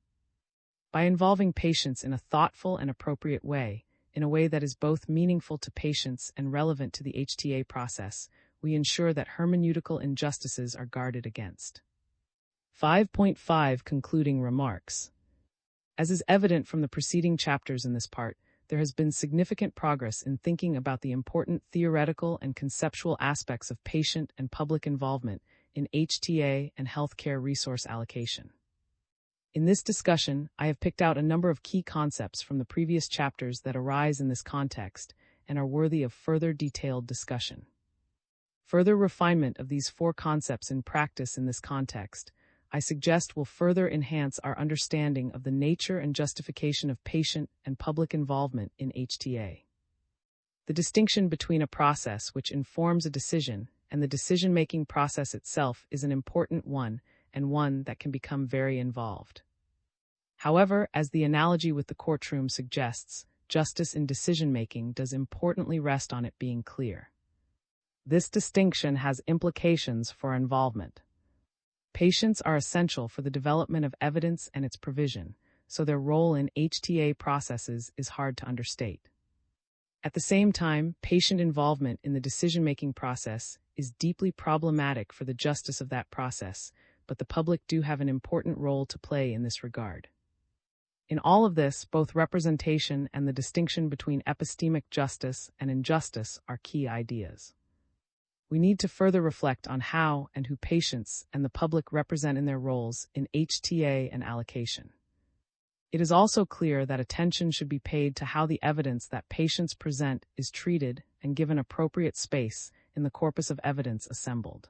By involving patients in a thoughtful and appropriate way, in a way that is both meaningful to patients and relevant to the HTA process, we ensure that hermeneutical injustices are guarded against. 5.5 Concluding Remarks. As is evident from the preceding chapters in this part, there has been significant progress in thinking about the important theoretical and conceptual aspects of patient and public involvement in HTA and healthcare resource allocation. In this discussion, I have picked out a number of key concepts from the previous chapters that arise in this context and are worthy of further detailed discussion. Further refinement of these 4 concepts in practice in this context, I suggest, will further enhance our understanding of the nature and justification of patient and public involvement in HTA. The distinction between a process which informs a decision and the decision-making process itself is an important one, and one that can become very involved. However, as the analogy with the courtroom suggests, justice in decision-making does importantly rest on it being clear. This distinction has implications for involvement. Patients are essential for the development of evidence and its provision, so their role in HTA processes is hard to understate. At the same time, patient involvement in the decision-making process is deeply problematic for the justice of that process, but the public do have an important role to play in this regard. In all of this, both representation and the distinction between epistemic justice and injustice are key ideas. We need to further reflect on how and who patients and the public represent in their roles in HTA and allocation. It is also clear that attention should be paid to how the evidence that patients present is treated and given appropriate space in the corpus of evidence assembled.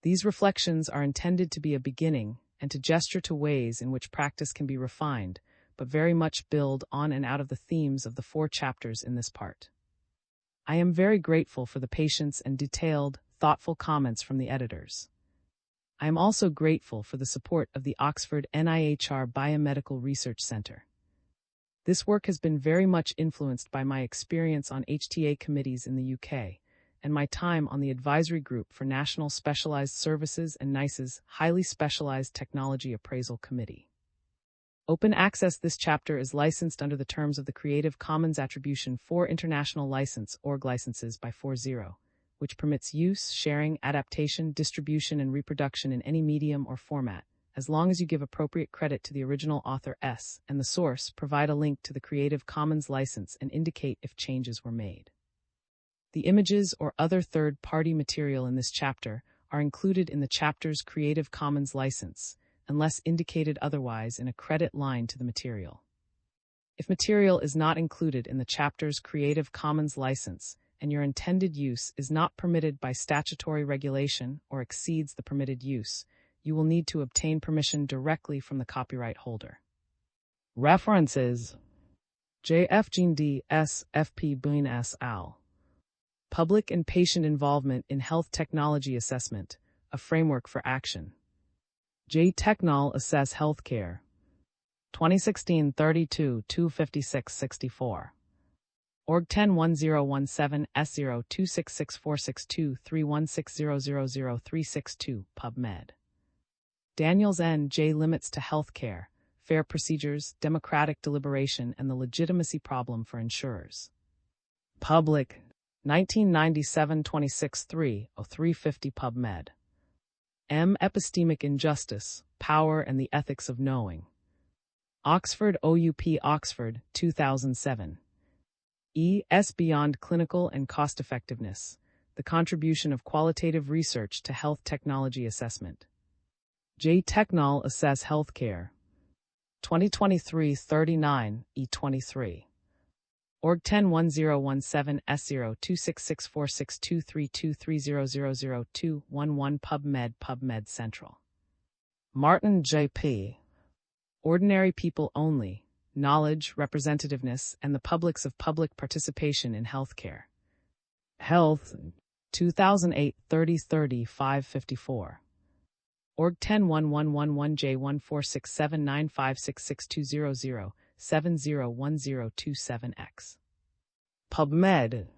These reflections are intended to be a beginning and to gesture to ways in which practice can be refined, but very much build on and out of the themes of the 4 chapters in this part. I am very grateful for the patience and detailed, thoughtful comments from the editors. I am also grateful for the support of the Oxford NIHR Biomedical Research Center. This work has been very much influenced by my experience on HTA committees in the UK, and my time on the Advisory Group for National Specialized Services and NICE's Highly Specialized Technology Appraisal Committee. Open access. This chapter is licensed under the terms of the Creative Commons Attribution 4 International License (ORG) licenses by 4.0, which permits use, sharing, adaptation, distribution, and reproduction in any medium or format, as long as you give appropriate credit to the original author S and the source, provide a link to the Creative Commons license and indicate if changes were made. The images or other third-party material in this chapter are included in the chapter's Creative Commons license, unless indicated otherwise in a credit line to the material. If material is not included in the chapter's Creative Commons license and your intended use is not permitted by statutory regulation or exceeds the permitted use, you will need to obtain permission directly from the copyright holder. References: J.F. Jean D. S. F. P. Boone S. al. Public and Patient Involvement in Health Technology Assessment, a Framework for Action. J. Technol Assess Healthcare. 2016 32 256 64. Org 101017 S0 2664623 316000362 PubMed. Daniels N. J. Limits to Healthcare, Fair Procedures, Democratic Deliberation, and the Legitimacy Problem for Insurers. Public. 1997 26 3 0350 PubMed. M. Epistemic Injustice, Power and the Ethics of Knowing. Oxford OUP Oxford, 2007. E. S. Beyond Clinical and Cost Effectiveness, The Contribution of Qualitative Research to Health Technology Assessment. J. Technol Assess Healthcare. 2023 39 E23. Org 101017 S0 266462323000211 PubMed PubMed Central. Martin J. P. Ordinary People Only, Knowledge, Representativeness, and the Publics of Public Participation in Healthcare. Health, 2008 3030 554. Org 101111J14679566200 701027X. PubMed.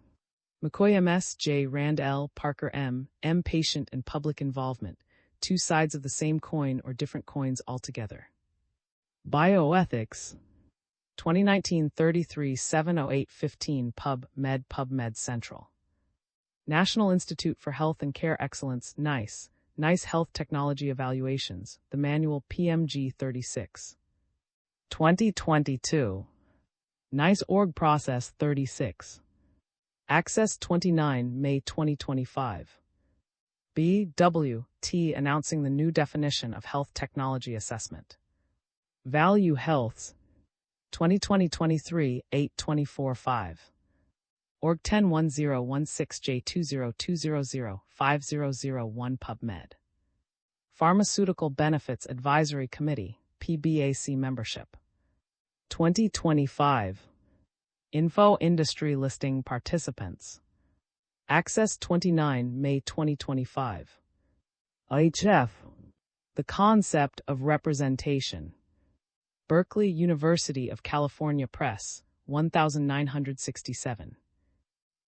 McCoy M.S. J. Rand L. Parker M. M. Patient and Public Involvement, Two Sides of the Same Coin or Different Coins Altogether. Bioethics. 2019 33 708 15 PubMed PubMed Central. National Institute for Health and Care Excellence NICE, NICE Health Technology Evaluations, the Manual PMG 36. 2022. NICE Org Process 36. Access 29 May 2025. B.W.T. Announcing the New Definition of Health Technology Assessment. Value Healths. 2020-23 824-5. Org 101016J202005001 PubMed. Pharmaceutical Benefits Advisory Committee, PBAC membership. 2025. Info Industry Listing Participants. Access 29 May 2025. HF. The Concept of Representation. Berkeley University of California Press, 1967.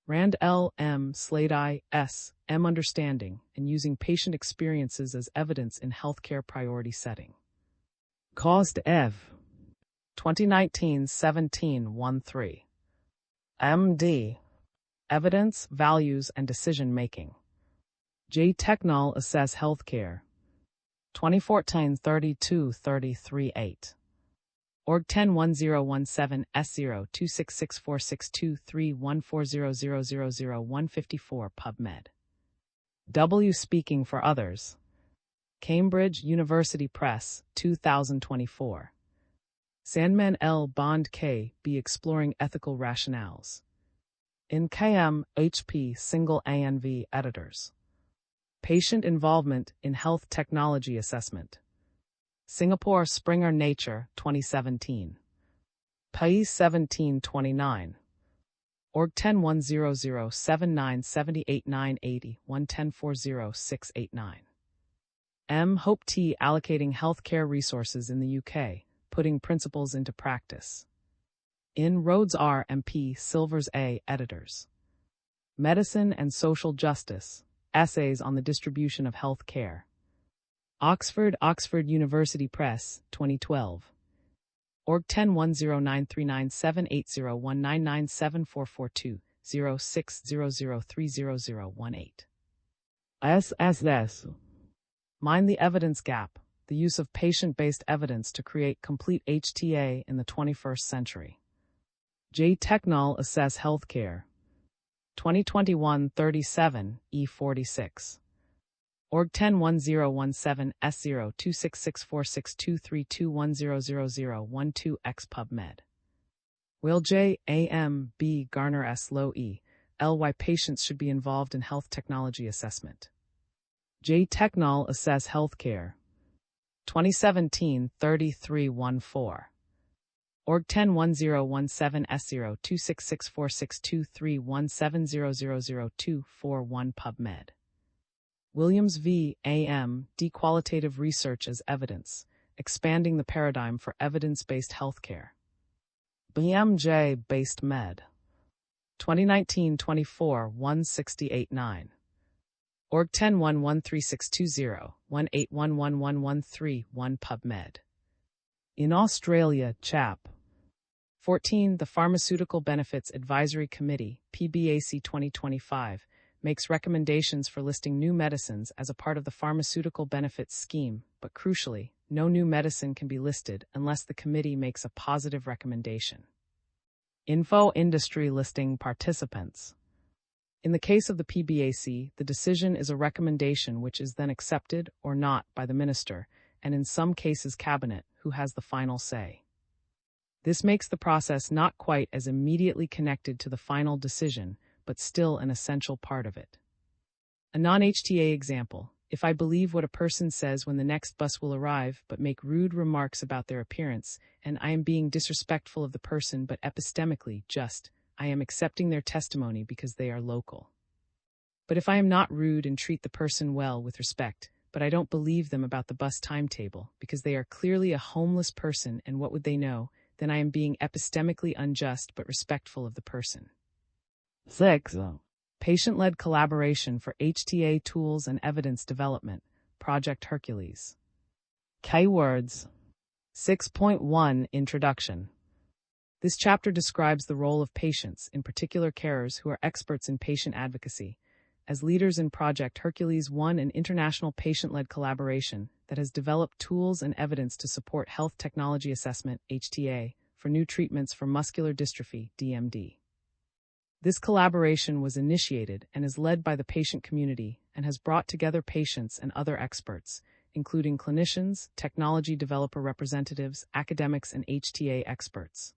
Rand L. M. Slade I. S. M. Understanding and Using Patient Experiences as Evidence in Healthcare Priority Setting. Cost Ev. 2019 17-13. M.D. Evidence, Values, and Decision Making. J. Technol Assess Healthcare. 2014 32-33-8. Org 101017 S0 26646231400000154 PubMed. W. Speaking for Others. Cambridge University Press, 2024. Sandman L. Bond K. B. Exploring Ethical Rationales. In KM, HP Single ANV Editors. Patient Involvement in Health Technology Assessment. Singapore Springer Nature, 2017. PAIS 1729. Org 1010797898011040 M. Hope T. Allocating Healthcare Resources in the UK, Putting Principles into Practice. In Rhodes R. MP Silvers A. Editors. Medicine and Social Justice, Essays on the Distribution of Health Care. Oxford University Press, 2012. Org 101039397801997442 0600300118. SSS. Mind the Evidence Gap, the use of patient-based evidence to create complete HTA in the 21st century. J. Technol Assess Healthcare. 2021-37, E46. Org 101017 S026646232100012 X PubMed. Will J. A.M. B. Garner S. Low E. L. Why patients should be involved in health technology assessment. J. Technol Assess Healthcare. 2017-3314. Org 101017 S02664623170000241 PubMed. Williams v. A.M. D. Qualitative Research as Evidence, Expanding the Paradigm for Evidence-Based Healthcare. BMJ Based Med. 2019-24 168-9. Org 10113620 1811113 PubMed. In Australia, Chap. 14. The Pharmaceutical Benefits Advisory Committee, PBAC 2025, makes recommendations for listing new medicines as a part of the Pharmaceutical Benefits Scheme, but crucially, no new medicine can be listed unless the committee makes a positive recommendation. Info Industry Listing Participants. In the case of the PBAC, the decision is a recommendation which is then accepted or not by the minister, and in some cases Cabinet, who has the final say. This makes the process not quite as immediately connected to the final decision, but still an essential part of it. A non-HTA example: if I believe what a person says when the next bus will arrive, but make rude remarks about their appearance, and I am being disrespectful of the person but epistemically just, I am accepting their testimony because they are local. But if I am not rude and treat the person well with respect, but I don't believe them about the bus timetable because they are clearly a homeless person and what would they know, then I am being epistemically unjust but respectful of the person. 6. Patient-led collaboration for HTA tools and evidence development, Project Hercules. Keywords. 6.1 Introduction. This chapter describes the role of patients, in particular carers who are experts in patient advocacy, as leaders in Project Hercules, an international patient-led collaboration that has developed tools and evidence to support health technology assessment, HTA, for new treatments for muscular dystrophy, DMD. This collaboration was initiated and is led by the patient community and has brought together patients and other experts, including clinicians, technology developer representatives, academics, and HTA experts.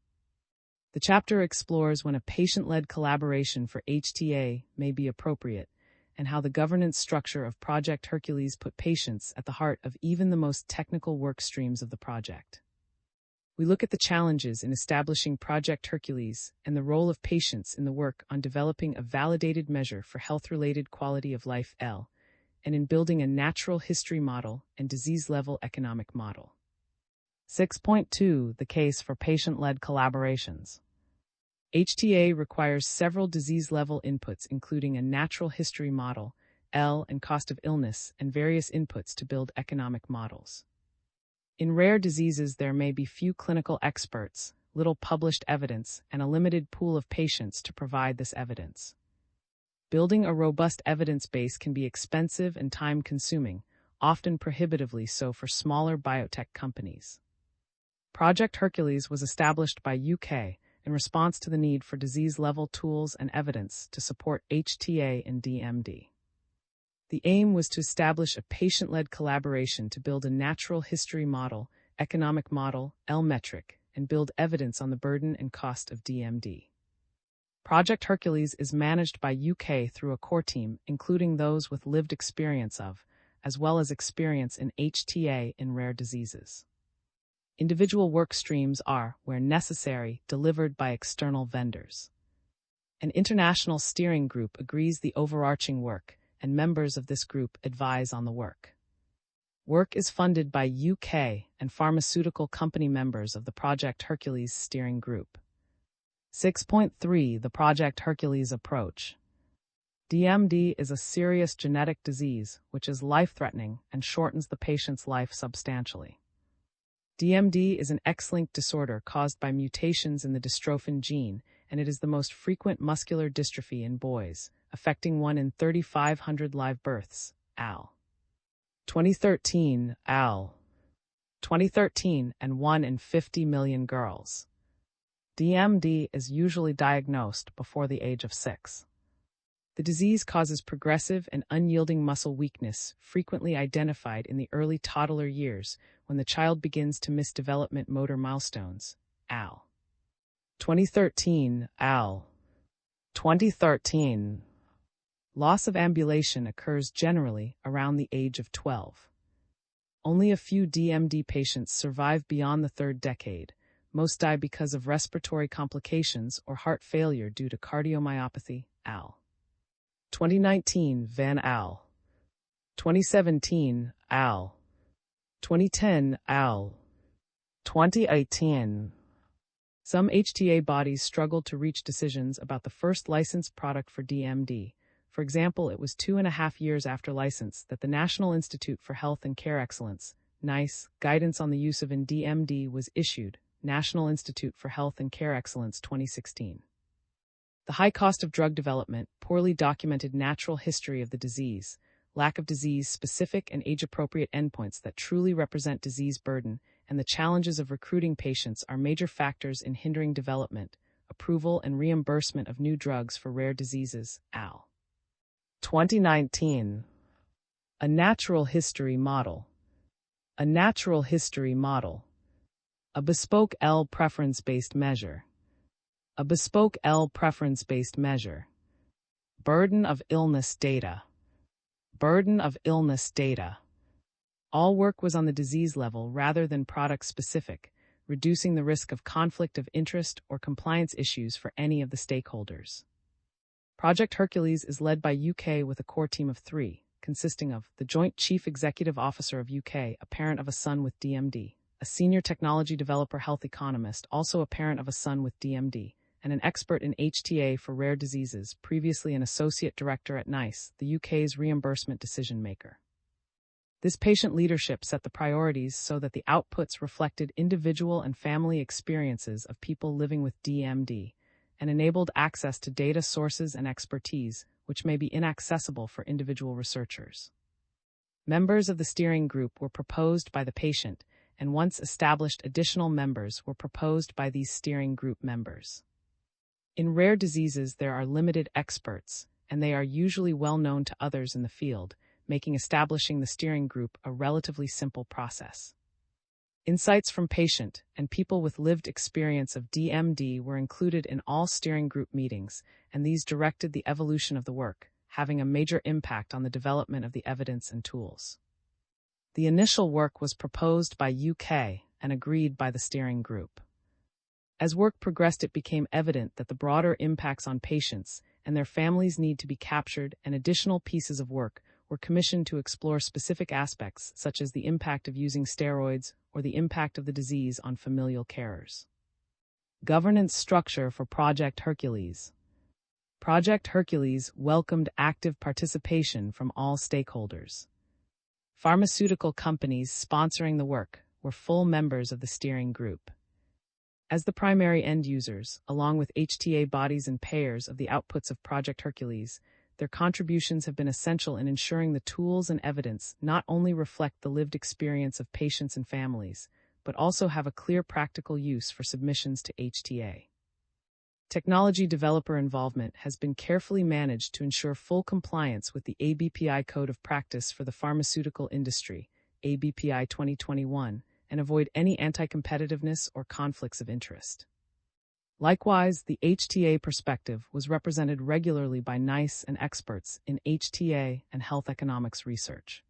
The chapter explores when a patient-led collaboration for HTA may be appropriate, and how the governance structure of Project Hercules put patients at the heart of even the most technical work streams of the project. We look at the challenges in establishing Project Hercules and the role of patients in the work on developing a validated measure for health-related quality of life (L), and in building a natural history model and disease-level economic model. 6.2 The case for patient-led collaborations. HTA requires several disease-level inputs, including a natural history model, L, and cost of illness, and various inputs to build economic models. In rare diseases, there may be few clinical experts, little published evidence, and a limited pool of patients to provide this evidence. Building a robust evidence base can be expensive and time-consuming, often prohibitively so for smaller biotech companies. Project Hercules was established by UK in response to the need for disease-level tools and evidence to support HTA and DMD. The aim was to establish a patient-led collaboration to build a natural history model, economic model, L metric, and build evidence on the burden and cost of DMD. Project Hercules is managed by UK through a core team, including those with lived experience of, as well as experience in HTA in rare diseases. Individual work streams are, where necessary, delivered by external vendors. An international steering group agrees the overarching work, and members of this group advise on the work. Work is funded by UK and pharmaceutical company members of the Project Hercules steering group. 6.3 The Project Hercules approach. DMD is a serious genetic disease which is life-threatening and shortens the patient's life substantially. DMD is an X-linked disorder caused by mutations in the dystrophin gene, and it is the most frequent muscular dystrophy in boys, affecting 1 in 3,500 live births, al. 2013, al. 2013, and 1 in 50 million girls. DMD is usually diagnosed before the age of 6. The disease causes progressive and unyielding muscle weakness, frequently identified in the early toddler years when the child begins to miss development motor milestones. AL. 2013, AL. 2013. Loss of ambulation occurs generally around the age of 12. Only a few DMD patients survive beyond the third decade. Most die because of respiratory complications or heart failure due to cardiomyopathy. AL. 2019, Van Al. 2017, AL. 2010, AL. 2018. Some HTA bodies struggled to reach decisions about the first licensed product for DMD. For example, it was 2.5 years after license that the National Institute for Health and Care Excellence, NICE, guidance on the use of DMD was issued, National Institute for Health and Care Excellence 2016. The high cost of drug development, poorly documented natural history of the disease, lack of disease-specific and age-appropriate endpoints that truly represent disease burden, and the challenges of recruiting patients are major factors in hindering development, approval, and reimbursement of new drugs for rare diseases. AL. 2019. A natural history model. A natural history model. A bespoke L preference-based measure. A bespoke L preference-based measure. Burden of illness data. Burden of illness data. All work was on the disease level rather than product-specific, reducing the risk of conflict of interest or compliance issues for any of the stakeholders. Project Hercules is led by UK with a core team of 3, consisting of the Joint Chief Executive Officer of UK, a parent of a son with DMD, a senior technology developer health economist, also a parent of a son with DMD, and an expert in HTA for rare diseases, previously an associate director at NICE, the UK's reimbursement decision maker. This patient leadership set the priorities so that the outputs reflected individual and family experiences of people living with DMD, and enabled access to data sources and expertise, which may be inaccessible for individual researchers. Members of the steering group were proposed by the patient, and once established additional members were proposed by these steering group members. In rare diseases, there are limited experts, and they are usually well known to others in the field, making establishing the steering group a relatively simple process. Insights from patient and people with lived experience of DMD were included in all steering group meetings, and these directed the evolution of the work, having a major impact on the development of the evidence and tools. The initial work was proposed by UK and agreed by the steering group. As work progressed, it became evident that the broader impacts on patients and their families need to be captured, and additional pieces of work were commissioned to explore specific aspects such as the impact of using steroids or the impact of the disease on familial carers. Governance structure for Project Hercules. Project Hercules welcomed active participation from all stakeholders. Pharmaceutical companies sponsoring the work were full members of the steering group. As the primary end users, along with HTA bodies and payers of the outputs of Project Hercules, their contributions have been essential in ensuring the tools and evidence not only reflect the lived experience of patients and families, but also have a clear practical use for submissions to HTA. Technology developer involvement has been carefully managed to ensure full compliance with the ABPI Code of Practice for the Pharmaceutical Industry, ABPI 2021, and avoid any anti-competitiveness or conflicts of interest. Likewise, the HTA perspective was represented regularly by NICE and experts in HTA and health economics research.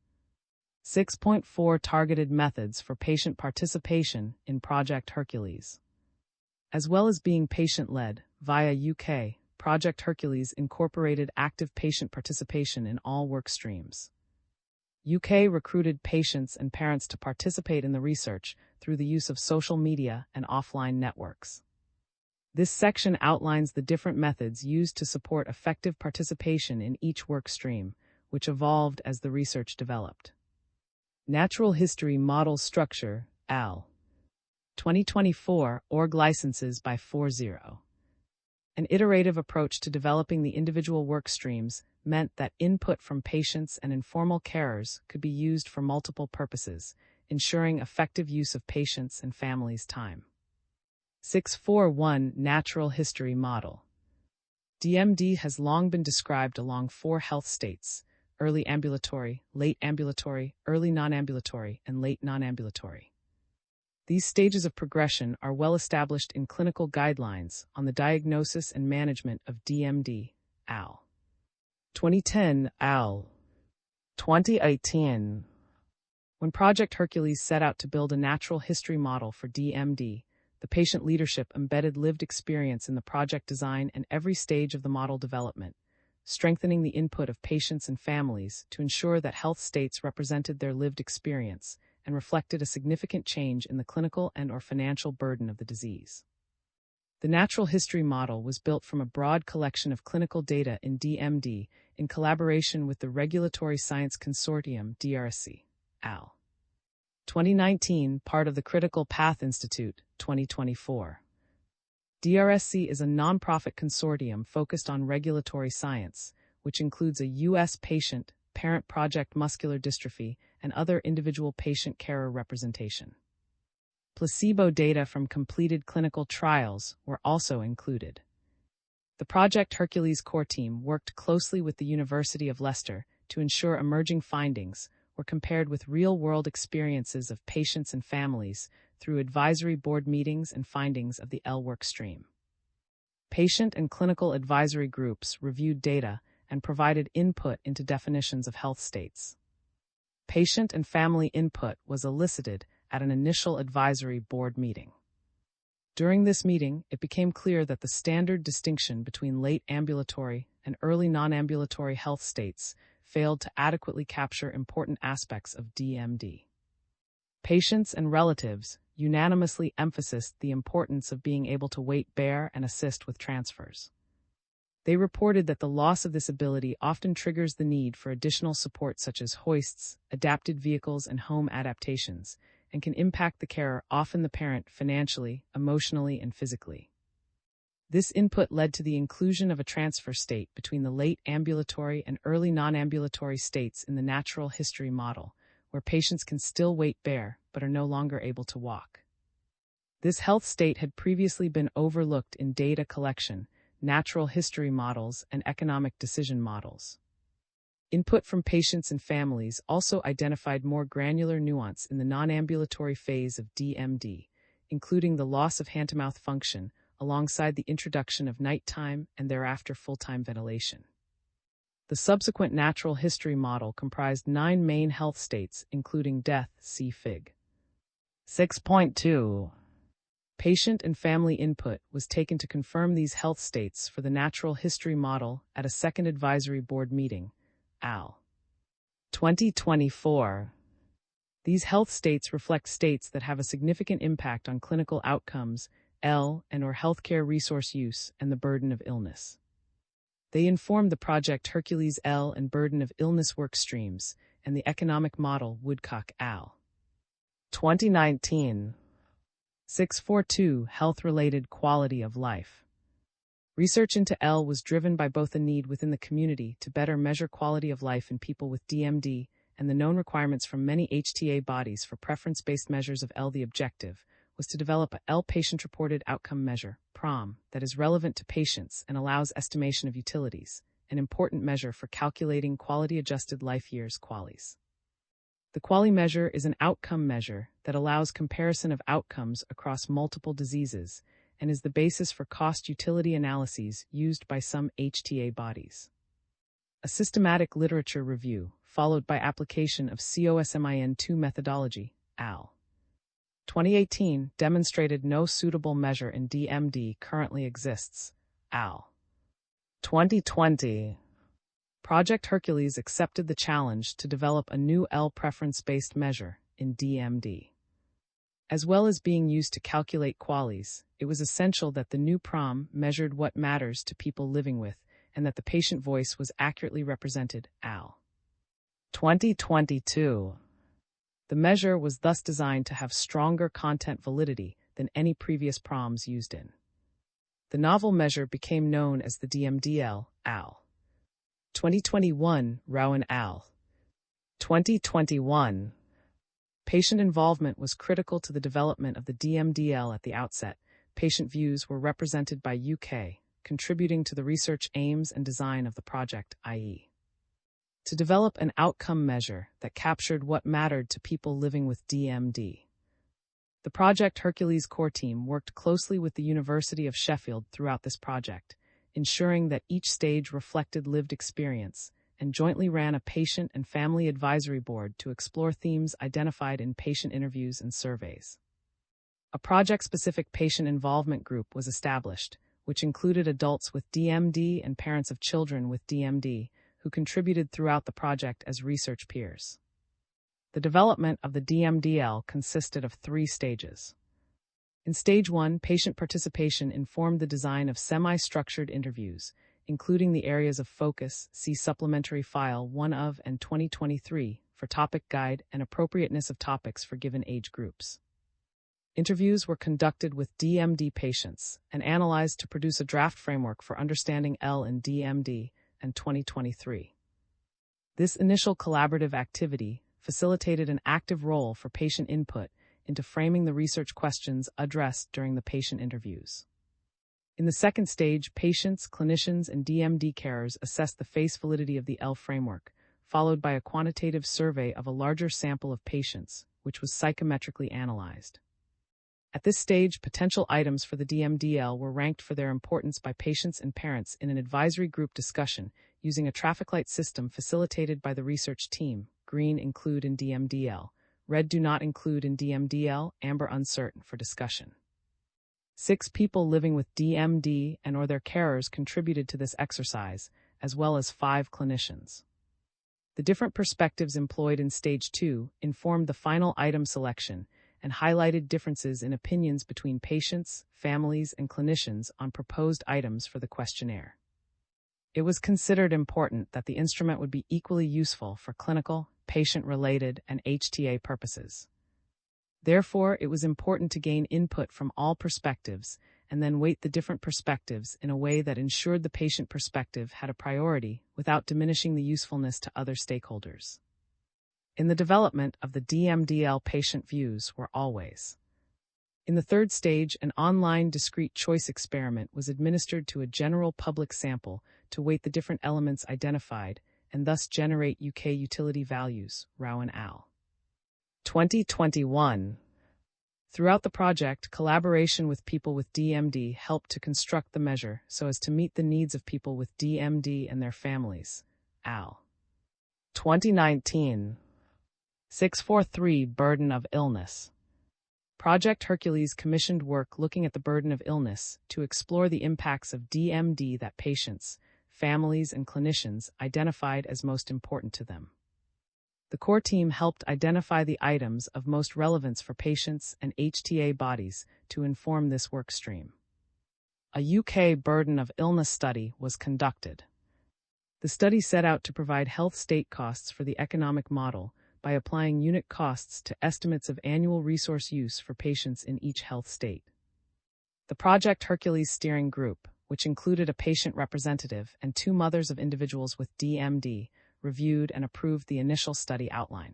6.4 Targeted methods for patient participation in Project Hercules. As well as being patient-led, via UK, Project Hercules incorporated active patient participation in all work streams. UK recruited patients and parents to participate in the research through the use of social media and offline networks. This section outlines the different methods used to support effective participation in each work stream, which evolved as the research developed. Natural History Model Structure, AL. 2024, org licenses by 40. An iterative approach to developing the individual work streams meant that input from patients and informal carers could be used for multiple purposes, ensuring effective use of patients' and families' time. 641 Natural History Model. DMD has long been described along four health states: early ambulatory, late ambulatory, early non-ambulatory, and late non-ambulatory. These stages of progression are well established in clinical guidelines on the diagnosis and management of DMD, AL. 2010, AL. 2018. When Project Hercules set out to build a natural history model for DMD, the patient leadership embedded lived experience in the project design and every stage of the model development, strengthening the input of patients and families to ensure that health states represented their lived experience and reflected a significant change in the clinical and/or financial burden of the disease. The natural history model was built from a broad collection of clinical data in DMD in collaboration with the Regulatory Science Consortium DRSC, AL. 2019, part of the Critical Path Institute, 2024. DRSC is a nonprofit consortium focused on regulatory science, which includes a U.S. patient, parent project muscular dystrophy, and other individual patient carer representation. Placebo data from completed clinical trials were also included. The Project Hercules core team worked closely with the University of Leicester to ensure emerging findings were compared with real-world experiences of patients and families through advisory board meetings and findings of the L work stream. Patient and clinical advisory groups reviewed data and provided input into definitions of health states. Patient and family input was elicited at an initial advisory board meeting. During this meeting, it became clear that the standard distinction between late ambulatory and early non-ambulatory health states failed to adequately capture important aspects of DMD. Patients and relatives unanimously emphasized the importance of being able to weight bear and assist with transfers. They reported that the loss of this ability often triggers the need for additional support such as hoists, adapted vehicles, and home adaptations, and can impact the carer, often the parent, financially, emotionally, and physically. This input led to the inclusion of a transfer state between the late ambulatory and early non-ambulatory states in the natural history model, where patients can still weight bear but are no longer able to walk. This health state had previously been overlooked in data collection, natural history models, and economic decision models. Input from patients and families also identified more granular nuance in the non-ambulatory phase of DMD, including the loss of hand-to-mouth function, alongside the introduction of nighttime and thereafter full-time ventilation. The subsequent natural history model comprised 9 main health states, including death, see Fig. 6.2. Patient and family input was taken to confirm these health states for the natural history model at a second advisory board meeting, AL. 2024. These health states reflect states that have a significant impact on clinical outcomes, L and/or healthcare resource use, and the burden of illness. They inform the Project Hercules L and burden of illness work streams and the economic model Woodcock AL. 2019. 642 Health-related quality of life. Research into L was driven by both a need within the community to better measure quality of life in people with DMD and the known requirements from many HTA bodies for preference-based measures of L. The objective was to develop a L patient-reported outcome measure, PROM, that is relevant to patients and allows estimation of utilities, an important measure for calculating quality-adjusted life years QALYs. The QALY measure is an outcome measure that allows comparison of outcomes across multiple diseases and is the basis for cost-utility analyses used by some HTA bodies. A systematic literature review, followed by application of COSMIN2 methodology, AL. 2018, demonstrated no suitable measure in DMD currently exists, AL. 2020. Project Hercules accepted the challenge to develop a new L preference-based measure in DMD. As well as being used to calculate QALYs, it was essential that the new PROM measured what matters to people living with and that the patient voice was accurately represented, AL. 2022. The measure was thus designed to have stronger content validity than any previous PROMs used in. The novel measure became known as the DMDL, AL. 2021, Rowan AL. 2021. Patient involvement was critical to the development of the DMDL at the outset. Patient views were represented by UK, contributing to the research aims and design of the project, i.e., to develop an outcome measure that captured what mattered to people living with DMD. The Project Hercules core team worked closely with the University of Sheffield throughout this project, ensuring that each stage reflected lived experience, and jointly ran a patient and family advisory board to explore themes identified in patient interviews and surveys. A project-specific patient involvement group was established, which included adults with DMD and parents of children with DMD, who contributed throughout the project as research peers. The development of the DMDL consisted of 3 stages. In Stage 1, patient participation informed the design of semi-structured interviews, including the areas of focus, see Supplementary File 1 of and 2023 for topic guide and appropriateness of topics for given age groups. Interviews were conducted with DMD patients and analyzed to produce a draft framework for understanding L in DMD and 2023. This initial collaborative activity facilitated an active role for patient input into framing the research questions addressed during the patient interviews. In the second stage, patients, clinicians, and DMD carers assessed the face validity of the L framework, followed by a quantitative survey of a larger sample of patients, which was psychometrically analyzed. At this stage, potential items for the DMDL were ranked for their importance by patients and parents in an advisory group discussion using a traffic light system facilitated by the research team. Green, include in DMDL. Red, do not include in DMDL. Amber, uncertain, for discussion. 6 people living with DMD and or their carers contributed to this exercise, as well as 5 clinicians. The different perspectives employed in Stage 2 informed the final item selection and highlighted differences in opinions between patients, families, and clinicians on proposed items for the questionnaire. It was considered important that the instrument would be equally useful for clinical, patient-related, and HTA purposes. Therefore, it was important to gain input from all perspectives and then weight the different perspectives in a way that ensured the patient perspective had a priority without diminishing the usefulness to other stakeholders. In the development of the DMDL, patient views were always. In the third stage, an online discrete choice experiment was administered to a general public sample to weight the different elements identified and thus generate UK utility values, Rao and al. 2021. Throughout the project, collaboration with people with DMD helped to construct the measure so as to meet the needs of people with DMD and their families, al. 2019. 643 Burden of Illness. Project Hercules commissioned work looking at the burden of illness to explore the impacts of DMD that patients, families, and clinicians identified as most important to them. The core team helped identify the items of most relevance for patients and HTA bodies to inform this work stream. A UK burden of illness study was conducted. The study set out to provide health state costs for the economic model by applying unit costs to estimates of annual resource use for patients in each health state. The Project Hercules steering group, which included a patient representative and 2 mothers of individuals with DMD, reviewed and approved the initial study outline.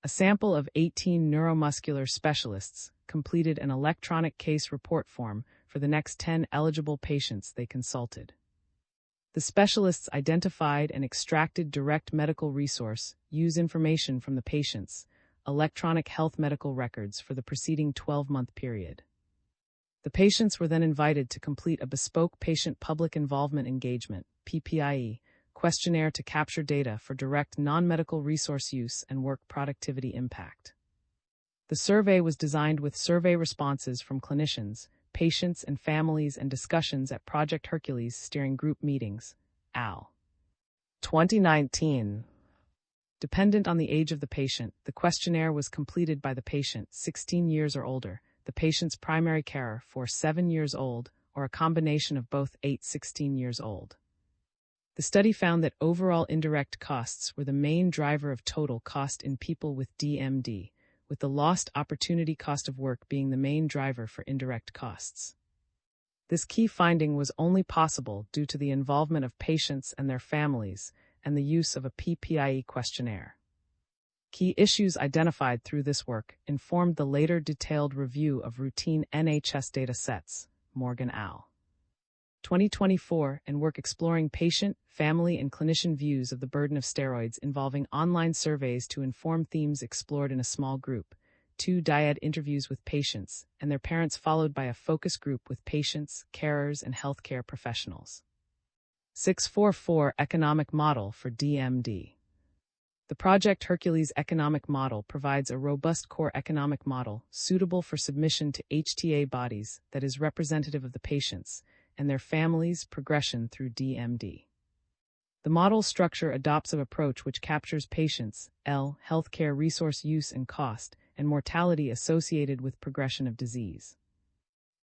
A sample of 18 neuromuscular specialists completed an electronic case report form for the next 10 eligible patients they consulted. The specialists identified and extracted direct medical resource, use information from the patients, electronic health medical records for the preceding 12-month period. The patients were then invited to complete a bespoke patient public involvement engagement, PPIE, questionnaire to capture data for direct non-medical resource use and work productivity impact. The survey was designed with survey responses from clinicians, patients and families, and discussions at Project Hercules steering group meetings, al. 2019. Dependent on the age of the patient, the questionnaire was completed by the patient 16 years or older, the patient's primary carer 7 years old, or a combination of both 16 years old. The study found that overall indirect costs were the main driver of total cost in people with DMD, with the lost opportunity cost of work being the main driver for indirect costs. This key finding was only possible due to the involvement of patients and their families and the use of a PPIE questionnaire. Key issues identified through this work informed the later detailed review of routine NHS data sets, Morgan al. 2024, and work exploring patient, family, and clinician views of the burden of steroids involving online surveys to inform themes explored in a small group, 2 dyad interviews with patients and their parents followed by a focus group with patients, carers, and healthcare professionals. 644 Economic Model for DMD. The Project Hercules economic model provides a robust core economic model suitable for submission to HTA bodies that is representative of the patients and their families' progression through DMD. The model structure adopts an approach which captures patients' healthcare resource use and cost, and mortality associated with progression of disease.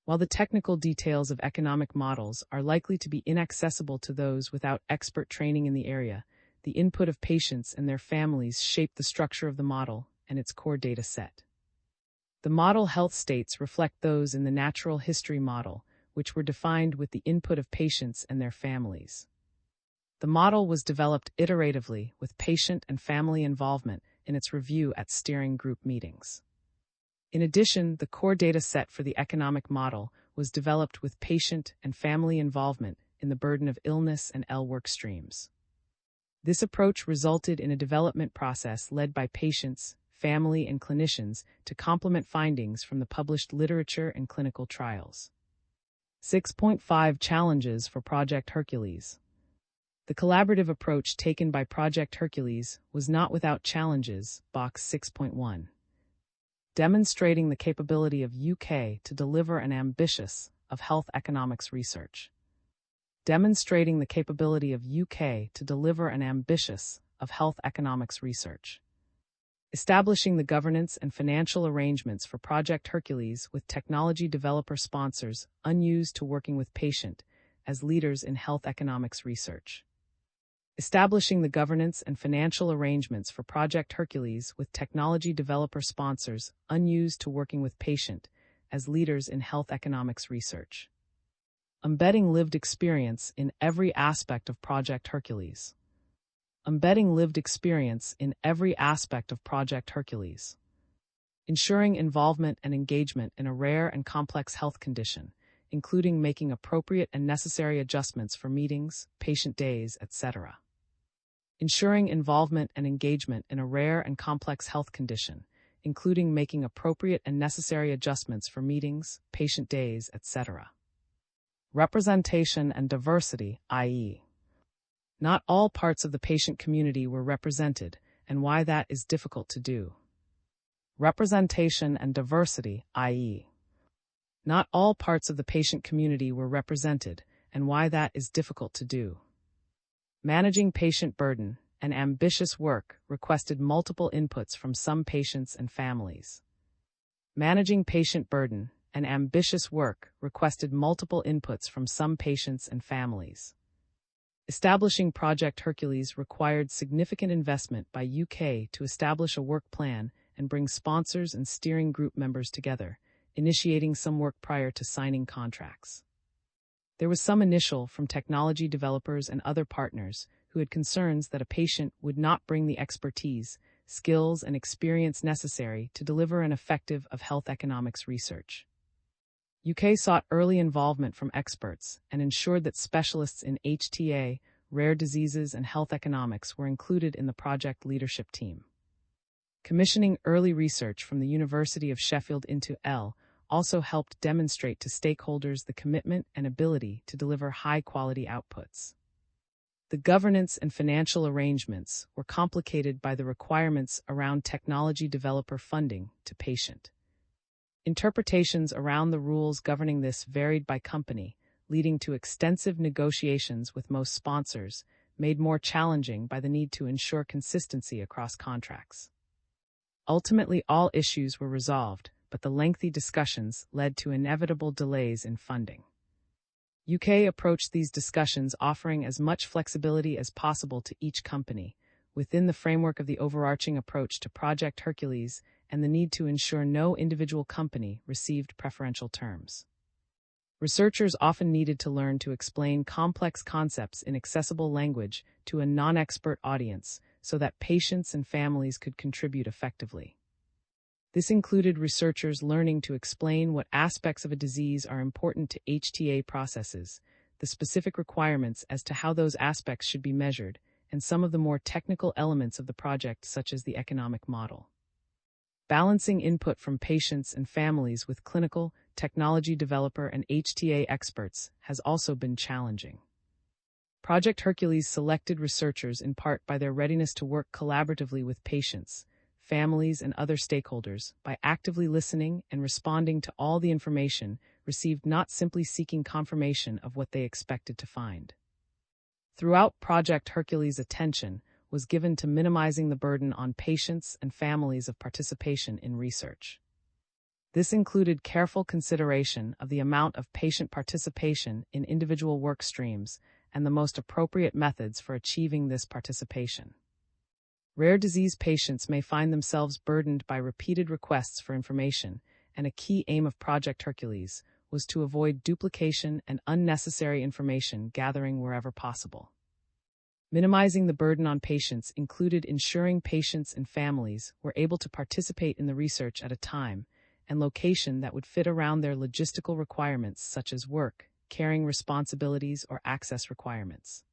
While the technical details of economic models are likely to be inaccessible to those without expert training in the area, the input of patients and their families shape the structure of the model and its core data set. The model health states reflect those in the natural history model, which were defined with the input of patients and their families. The model was developed iteratively with patient and family involvement in its review at steering group meetings. In addition, the core data set for the economic model was developed with patient and family involvement in the burden of illness and work streams. This approach resulted in a development process led by patients, family, and clinicians to complement findings from the published literature and clinical trials. 6.5 Challenges for Project Hercules. The collaborative approach taken by Project Hercules was not without challenges, box 6.1. Demonstrating the capability of UK to deliver an ambitious of health economics research. Demonstrating the capability of UK to deliver an ambitious of health economics research. Establishing the governance and financial arrangements for Project Hercules with technology developer sponsors unused to working with patient as leaders in health economics research. Establishing the governance and financial arrangements for Project Hercules with technology developer sponsors unused to working with patient as leaders in health economics research. Embedding lived experience in every aspect of Project Hercules. Embedding lived experience in every aspect of Project Hercules. Ensuring involvement and engagement in a rare and complex health condition, including making appropriate and necessary adjustments for meetings, patient days, etc. Ensuring involvement and engagement in a rare and complex health condition, including making appropriate and necessary adjustments for meetings, patient days, etc. Representation and diversity, i.e., not all parts of the patient community were represented, and why that is difficult to do. Representation and diversity, i.e., not all parts of the patient community were represented, and why that is difficult to do. Managing patient burden and ambitious work requested multiple inputs from some patients and families. Managing patient burden and ambitious work requested multiple inputs from some patients and families. Establishing Project Hercules required significant investment by UK to establish a work plan and bring sponsors and steering group members together, initiating some work prior to signing contracts. There was some initial from technology developers and other partners who had concerns that a patient would not bring the expertise, skills, and experience necessary to deliver an effective of health economics research. UK sought early involvement from experts and ensured that specialists in HTA, rare diseases, and health economics were included in the project leadership team. Commissioning early research from the University of Sheffield into also helped demonstrate to stakeholders the commitment and ability to deliver high-quality outputs. The governance and financial arrangements were complicated by the requirements around technology developer funding to patient. Interpretations around the rules governing this varied by company, leading to extensive negotiations with most sponsors, made more challenging by the need to ensure consistency across contracts. Ultimately, all issues were resolved, but the lengthy discussions led to inevitable delays in funding. UK approached these discussions offering as much flexibility as possible to each company, within the framework of the overarching approach to Project Hercules and the need to ensure no individual company received preferential terms. Researchers often needed to learn to explain complex concepts in accessible language to a non-expert audience, so that patients and families could contribute effectively. This included researchers learning to explain what aspects of a disease are important to HTA processes, the specific requirements as to how those aspects should be measured, and some of the more technical elements of the project, such as the economic model. Balancing input from patients and families with clinical, technology developer, and HTA experts has also been challenging. Project Hercules selected researchers in part by their readiness to work collaboratively with patients, families, and other stakeholders by actively listening and responding to all the information received, not simply seeking confirmation of what they expected to find. Throughout Project Hercules, attention was given to minimizing the burden on patients and families of participation in research. This included careful consideration of the amount of patient participation in individual work streams and the most appropriate methods for achieving this participation. Rare disease patients may find themselves burdened by repeated requests for information, and a key aim of Project Hercules was to avoid duplication and unnecessary information gathering wherever possible. Minimizing the burden on patients included ensuring patients and families were able to participate in the research at a time and location that would fit around their logistical requirements, such as work, caring responsibilities, or access requirements.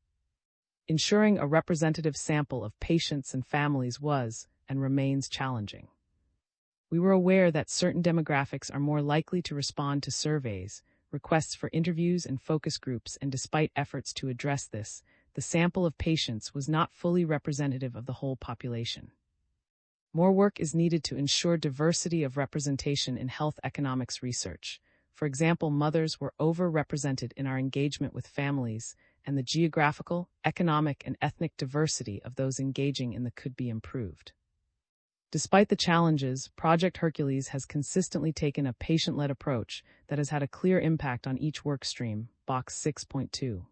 Ensuring a representative sample of patients and families was and remains challenging. We were aware that certain demographics are more likely to respond to surveys, requests for interviews, and focus groups, and despite efforts to address this, the sample of patients was not fully representative of the whole population. More work is needed to ensure diversity of representation in health economics research. For example, mothers were overrepresented in our engagement with families, and the geographical, economic, and ethnic diversity of those engaging in the could be improved. Despite the challenges, Project Hercules has consistently taken a patient-led approach that has had a clear impact on each work stream. Box 6.2.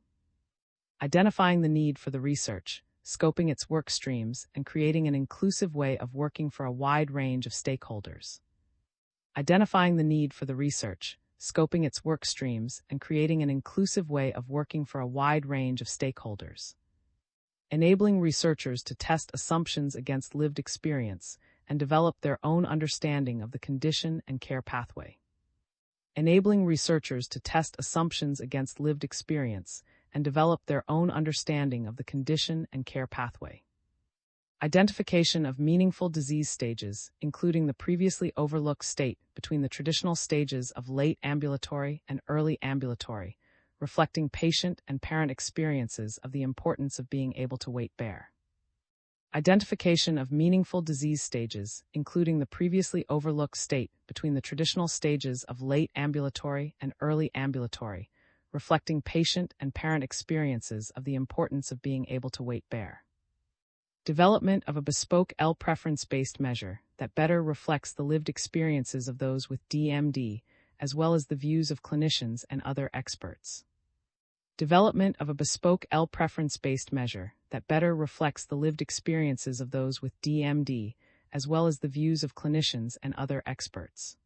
Identifying the need for the research, scoping its work streams, and creating an inclusive way of working for a wide range of stakeholders. Identifying the need for the research, scoping its work streams, and creating an inclusive way of working for a wide range of stakeholders. Enabling researchers to test assumptions against lived experience and develop their own understanding of the condition and care pathway. Enabling researchers to test assumptions against lived experience and develop their own understanding of the condition and care pathway. Identification of meaningful disease stages, including the previously overlooked state between the traditional stages of late ambulatory and early ambulatory, reflecting patient and parent experiences of the importance of being able to weight bear. Identification of meaningful disease stages, including the previously overlooked state between the traditional stages of late ambulatory and early ambulatory, reflecting patient and parent experiences of the importance of being able to weight bear. Development of a bespoke L preference-based measure that better reflects the lived experiences of those with DMD, as well as the views of clinicians and other experts. Development of a bespoke L preference-based measure that better reflects the lived experiences of those with DMD, as well as the views of clinicians and other experts.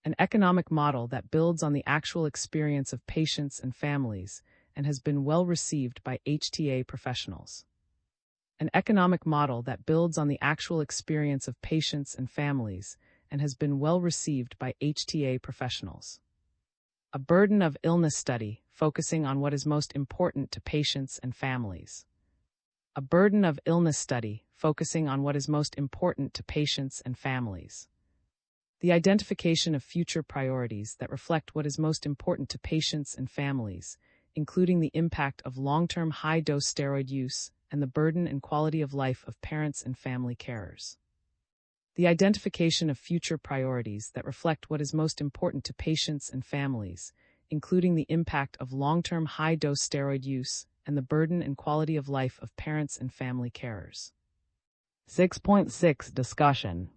An economic model that builds on the actual experience of patients and families and has been well received by HTA professionals. An economic model that builds on the actual experience of patients and families and has been well received by HTA professionals. A burden of illness study focusing on what is most important to patients and families. A burden of illness study focusing on what is most important to patients and families. The identification of future priorities that reflect what is most important to patients and families, including the impact of long-term high-dose steroid use and the burden and quality of life of parents and family carers. The identification of future priorities that reflect what is most important to patients and families, including the impact of long-term high-dose steroid use and the burden and quality of life of parents and family carers. 6.6 Discussion.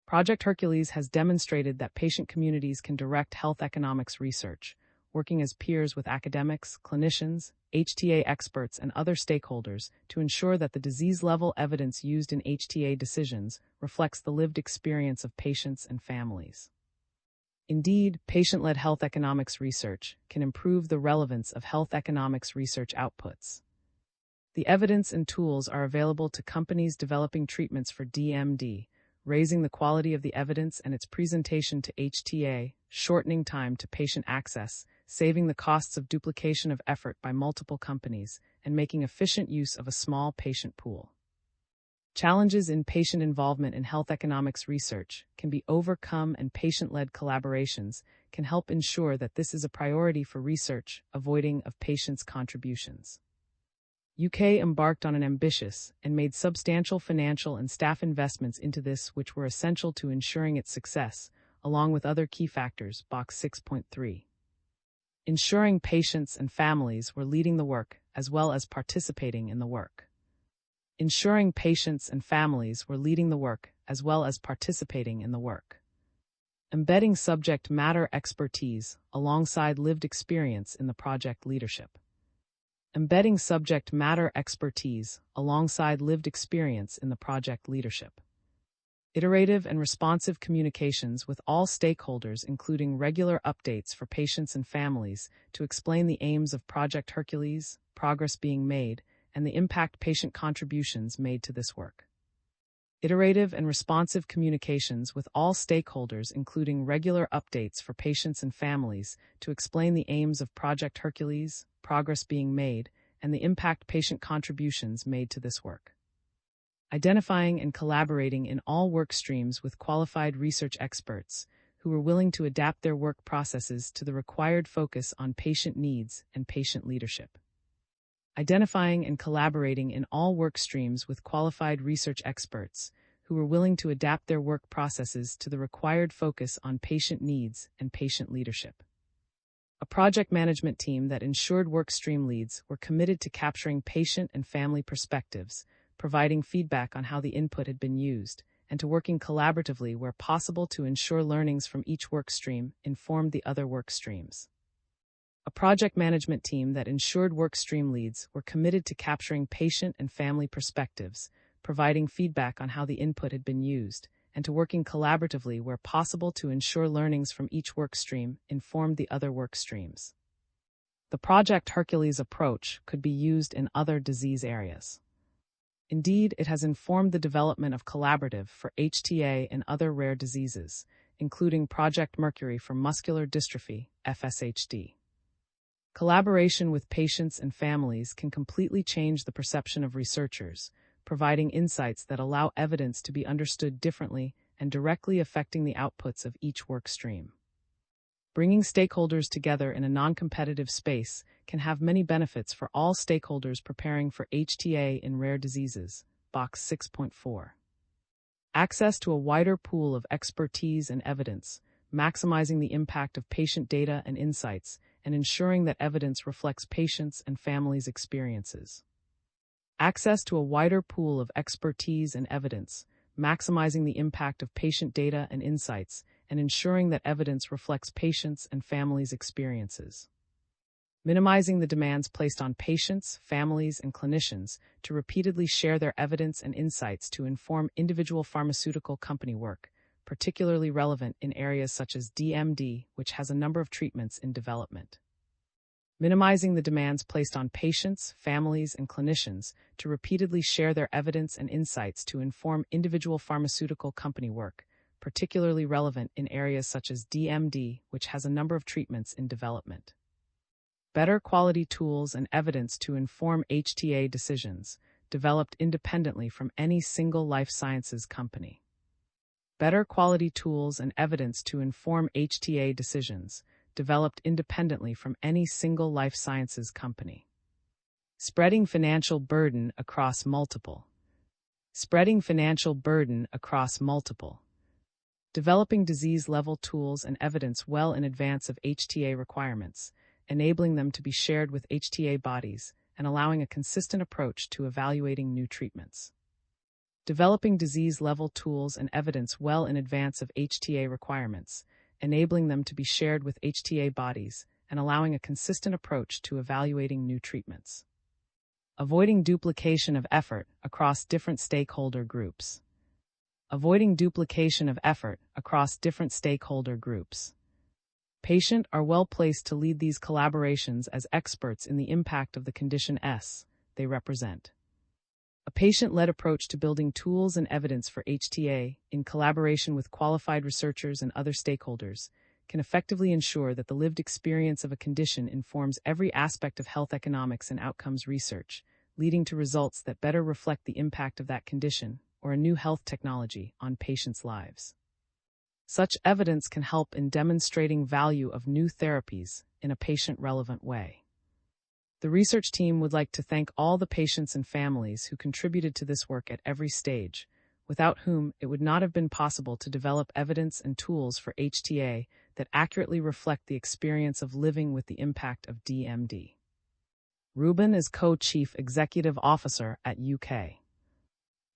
Project Hercules has demonstrated that patient communities can direct health economics research, working as peers with academics, clinicians, HTA experts, and other stakeholders to ensure that the disease-level evidence used in HTA decisions reflects the lived experience of patients and families. Indeed, patient-led health economics research can improve the relevance of health economics research outputs. The evidence and tools are available to companies developing treatments for DMD, raising the quality of the evidence and its presentation to HTA, shortening time to patient access, saving the costs of duplication of effort by multiple companies, and making efficient use of a small patient pool. Challenges in patient involvement in health economics research can be overcome, and patient-led collaborations can help ensure that this is a priority for research, avoiding of patients' contributions. UK embarked on an ambitious and made substantial financial and staff investments into this, which were essential to ensuring its success, along with other key factors. Box 6.3. Ensuring patients and families were leading the work as well as participating in the work. Ensuring patients and families were leading the work as well as participating in the work. Embedding subject matter expertise alongside lived experience in the project leadership. Embedding subject matter expertise alongside lived experience in the project leadership. Iterative and responsive communications with all stakeholders, including regular updates for patients and families to explain the aims of Project Hercules, progress being made, and the impact patient contributions made to this work. Iterative and responsive communications with all stakeholders, including regular updates for patients and families to explain the aims of Project Hercules, progress being made, and the impact patient contributions made to this work. Identifying and collaborating in all work streams with qualified research experts who were willing to adapt their work processes to the required focus on patient needs and patient leadership. Identifying and collaborating in all work streams with qualified research experts who were willing to adapt their work processes to the required focus on patient needs and patient leadership. A project management team that ensured work stream leads were committed to capturing patient and family perspectives, providing feedback on how the input had been used, and to working collaboratively where possible to ensure learnings from each work stream informed the other work streams. A project management team that ensured work stream leads were committed to capturing patient and family perspectives, providing feedback on how the input had been used, and to working collaboratively where possible to ensure learnings from each work stream informed the other work streams. The Project Hercules approach could be used in other disease areas. Indeed, it has informed the development of collaborative for HTA and other rare diseases, including Project Mercury for muscular dystrophy, FSHD. Collaboration with patients and families can completely change the perception of researchers, providing insights that allow evidence to be understood differently and directly affecting the outputs of each work stream. Bringing stakeholders together in a non-competitive space can have many benefits for all stakeholders preparing for HTA in rare diseases. Box 6.4. Access to a wider pool of expertise and evidence, maximizing the impact of patient data and insights, and ensuring that evidence reflects patients' and families' experiences. Access to a wider pool of expertise and evidence, maximizing the impact of patient data and insights, and ensuring that evidence reflects patients' and families' experiences. Minimizing the demands placed on patients, families, and clinicians to repeatedly share their evidence and insights to inform individual pharmaceutical company work, particularly relevant in areas such as DMD, which has a number of treatments in development. Minimizing the demands placed on patients, families, and clinicians to repeatedly share their evidence and insights to inform individual pharmaceutical company work, particularly relevant in areas such as DMD, which has a number of treatments in development. Better quality tools and evidence to inform HTA decisions, developed independently from any single life sciences company. Better quality tools and evidence to inform HTA decisions, developed independently from any single life sciences company. Spreading financial burden across multiple. Spreading financial burden across multiple. Developing disease-level tools and evidence well in advance of HTA requirements, enabling them to be shared with HTA bodies, and allowing a consistent approach to evaluating new treatments. Developing disease-level tools and evidence well in advance of HTA requirements, enabling them to be shared with HTA bodies, and allowing a consistent approach to evaluating new treatments. Avoiding duplication of effort across different stakeholder groups. Avoiding duplication of effort across different stakeholder groups. Patients are well placed to lead these collaborations as experts in the impact of the condition S, they represent. A patient-led approach to building tools and evidence for HTA, in collaboration with qualified researchers and other stakeholders, can effectively ensure that the lived experience of a condition informs every aspect of health economics and outcomes research, leading to results that better reflect the impact of that condition or a new health technology on patients' lives. Such evidence can help in demonstrating value of new therapies in a patient-relevant way. The research team would like to thank all the patients and families who contributed to this work at every stage, without whom it would not have been possible to develop evidence and tools for HTA that accurately reflect the experience of living with the impact of DMD. Ruben is Co-Chief Executive Officer at UK.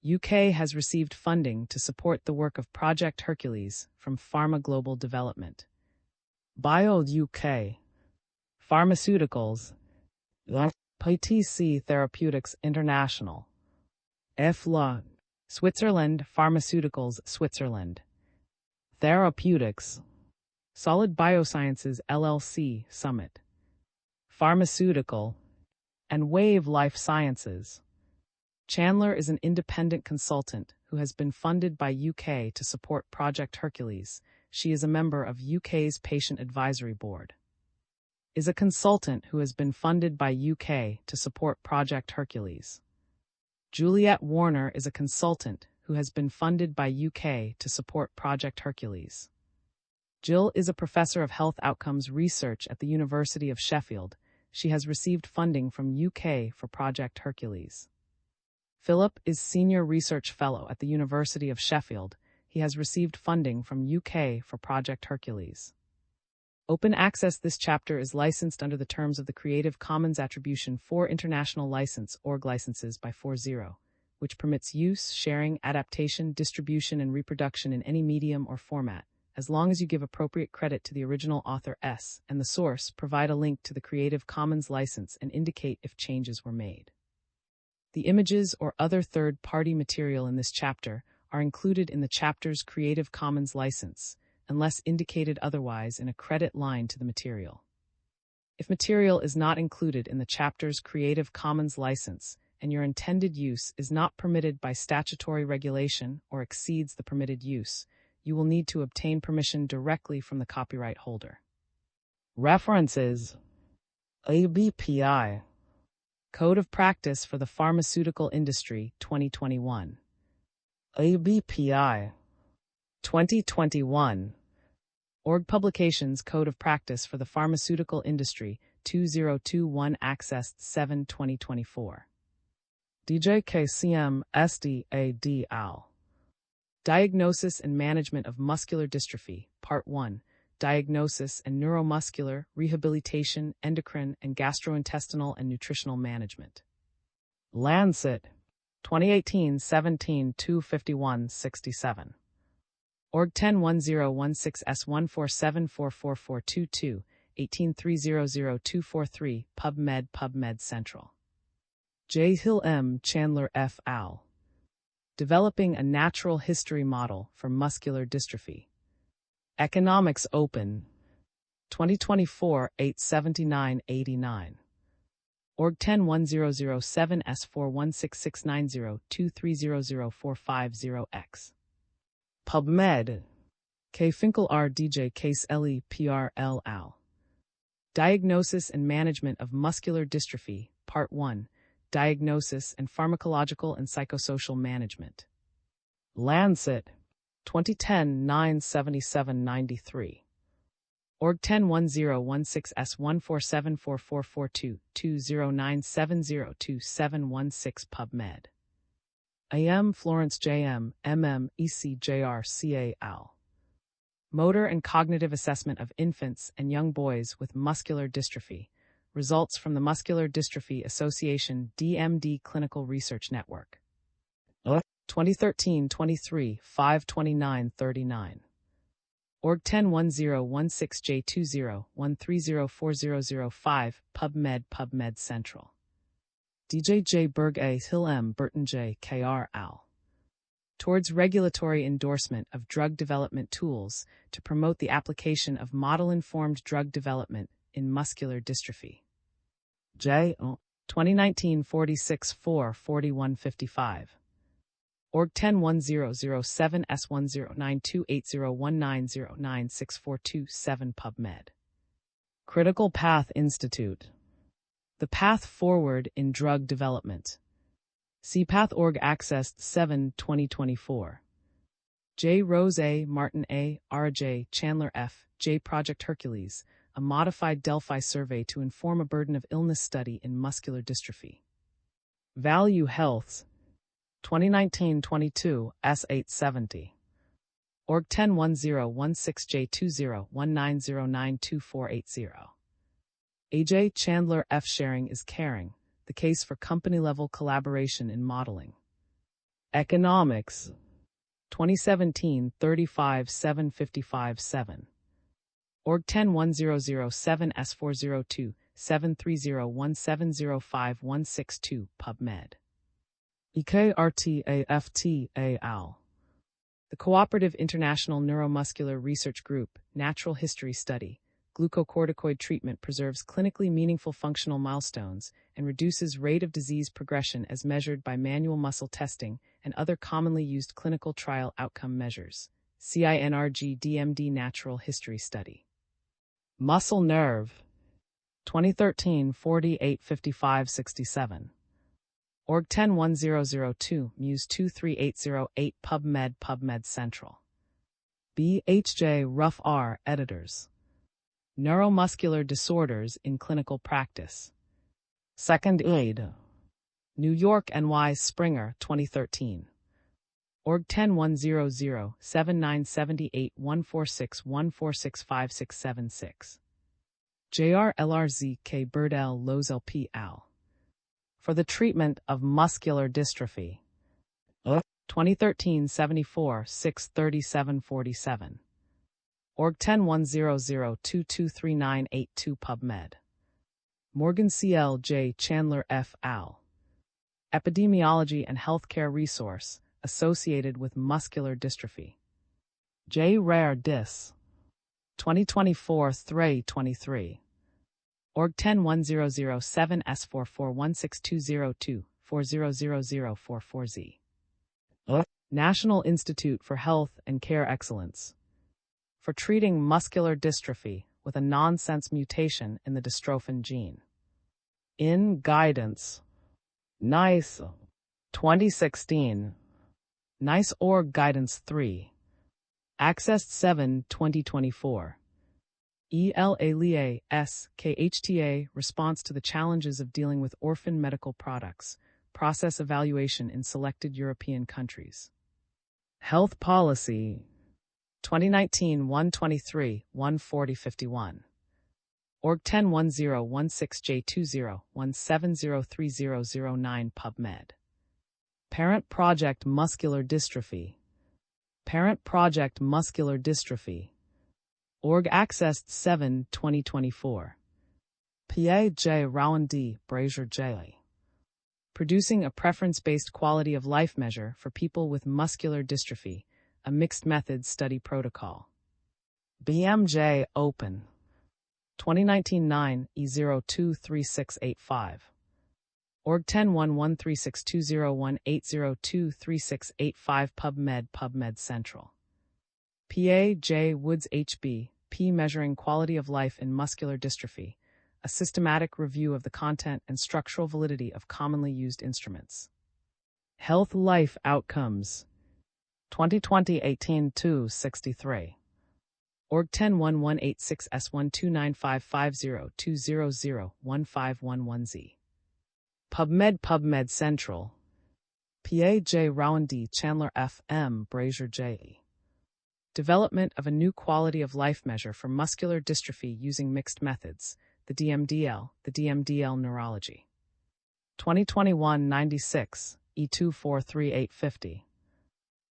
UK has received funding to support the work of Project Hercules from Pharma Global Development. Bio UK. Pharmaceuticals. PTC Therapeutics International. EFLA. Switzerland Pharmaceuticals Switzerland. Therapeutics. Solid Biosciences LLC Summit. Pharmaceutical. And Wave Life Sciences. Chandler is an independent consultant who has been funded by UK to support Project Hercules. She is a member of UK's Patient Advisory Board. Is a consultant who has been funded by UK to support Project Hercules. Juliet Warner is a consultant who has been funded by UK to support Project Hercules. Jill is a professor of health outcomes research at the University of Sheffield. She has received funding from UK for Project Hercules. Philip is Senior Research Fellow at the University of Sheffield. He has received funding from UK for Project Hercules. Open access. This chapter is licensed under the terms of the Creative Commons Attribution 4 International License (ORG) licenses by 4.0, which permits use, sharing, adaptation, distribution, and reproduction in any medium or format, as long as you give appropriate credit to the original author S and the source, provide a link to the Creative Commons license, and indicate if changes were made. The images or other third-party material in this chapter are included in the chapter's Creative Commons license, unless indicated otherwise in a credit line to the material. If material is not included in the chapter's Creative Commons license and your intended use is not permitted by statutory regulation or exceeds the permitted use, you will need to obtain permission directly from the copyright holder. References: ABPI. Code of Practice for the Pharmaceutical Industry, 2021. ABPI. 2021. Org Publications Code of Practice for the Pharmaceutical Industry, 2021 Accessed 7 2024. DJKCM SDAD Al. Diagnosis and Management of Muscular Dystrophy, Part 1. Diagnosis and Neuromuscular, Rehabilitation, Endocrine and Gastrointestinal and Nutritional Management. Lancet. 2018 17 251-67. Org 101016S1474442 183000243 PubMed Central. J. Hill M. Chandler F. Al. Developing a Natural History Model for Muscular Dystrophy. Economics Open. 2024 879-89. Org 101017S4166902300450X. PubMed. K. Finkel R. DJ Case LE PRL Al. Diagnosis and Management of Muscular Dystrophy, Part 1. Diagnosis and Pharmacological and Psychosocial Management. Lancet. 2010 977-93. Org 101016S1474442 209702716 PubMed. AM Florence JM MM ECJR CA Al. Motor and Cognitive Assessment of Infants and Young Boys with Muscular Dystrophy. Results from the Muscular Dystrophy Association DMD Clinical Research Network. 2013-23 529-39. Org 101016J2013040005 PubMed Central. DJ J. Berg A. Hill M. Burton J. K.R. Al. Towards regulatory endorsement of drug development tools to promote the application of model-informed drug development in muscular dystrophy. J. 2019 46 4 4155. Org 101007 S10928019096427 PubMed. Critical Path Institute. The Path Forward in Drug Development. CPath.org Accessed 7 2024. J. Rose A. Martin A. R.J. Chandler F. J. Project Hercules, a modified Delphi survey to inform a burden of illness study in muscular dystrophy. Value Health's 2019-22 S870. Org 101016J2019092480. A.J. Chandler F. Sharing is Caring, the case for company-level collaboration in modeling. Economics 2017 35 755 7. Org 101007 S402 730170516 PubMed. EKRTAFT al. The Cooperative International Neuromuscular Research Group, Natural History Study, glucocorticoid treatment preserves clinically meaningful functional milestones and reduces rate of disease progression as measured by manual muscle testing and other commonly used clinical trial outcome measures. CINRG DMD Natural History Study. Muscle Nerve 2013 48 55 67. Org 101002 Muse 23808 PubMed Central. B.H.J. Ruff R. Editors. Neuromuscular Disorders in Clinical Practice. Second Aid. New York N.Y. Springer 2013. Org 10100 7978 146 1465676. J.R. LRZ K. Birdell Lozel P. al. For the Treatment of Muscular Dystrophy. 2013 74 637 47. Org 10100 223982 PubMed. Morgan C.L. J. Chandler F. al. Epidemiology and Healthcare Resource associated with muscular dystrophy. J. Rare Dis. 2024 323. Org 10107 S4416202 400044Z. National Institute for Health and Care Excellence. For treating muscular dystrophy with a nonsense mutation in the dystrophin gene. In Guidance. NICE 2016. NICE Org Guidance 3. Accessed 7 2024. ELA S. KHTA Response to the Challenges of Dealing with Orphan Medical Products, Process Evaluation in Selected European Countries. Health Policy 2019 123 14051. Org 101016J2017030009 PubMed. Parent Project Muscular Dystrophy. Parent Project Muscular Dystrophy. Org Accessed 7 2024. P.A. J. Rowan D. Brazier J. Producing a Preference-Based Quality of Life Measure for People with Muscular Dystrophy, a Mixed Methods Study Protocol. BMJ Open. 2019-9 E023685. Org 1011362018023685 PubMed Central. P.A. J. Woods H.B., P. Measuring Quality of Life in Muscular Dystrophy, a systematic review of the content and structural validity of commonly used instruments. Health Life Outcomes. 2020-18-263. Org 101186 S1295502001511Z. PubMed Central. P.A. J. Rowan D. Chandler F. M. Brazier J. Development of a new quality of life measure for muscular dystrophy using mixed methods, the DMDL Neurology. 2021-96, E243850.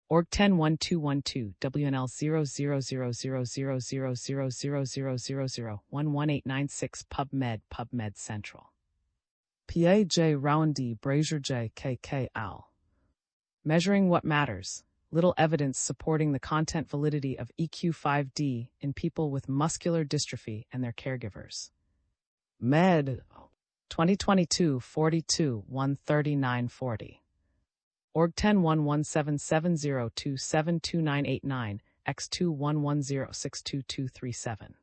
Org 101212 WNL 0000000000000111896 PubMed Central. P.A. J. Rowan D. Brazier J. K. al. Measuring What Matters. Little evidence supporting the content validity of EQ5D in people with muscular dystrophy and their caregivers. Med 2022 42 13940. Org 10117702722989 X2110622237.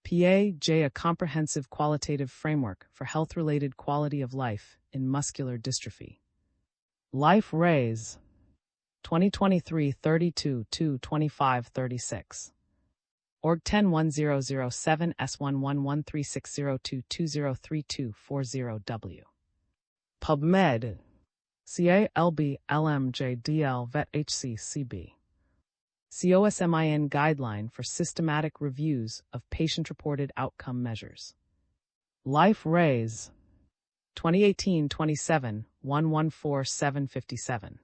PA-J, a comprehensive qualitative framework for health-related quality of life in muscular dystrophy. Life Rays 2023 32 2 25 36. Org 101007 S11136022203240W. PubMed CALB LMJDL Vet HCCB. COSMIN Guideline for Systematic Reviews of Patient-Reported Outcome Measures. Life Rays 2018-27 114757.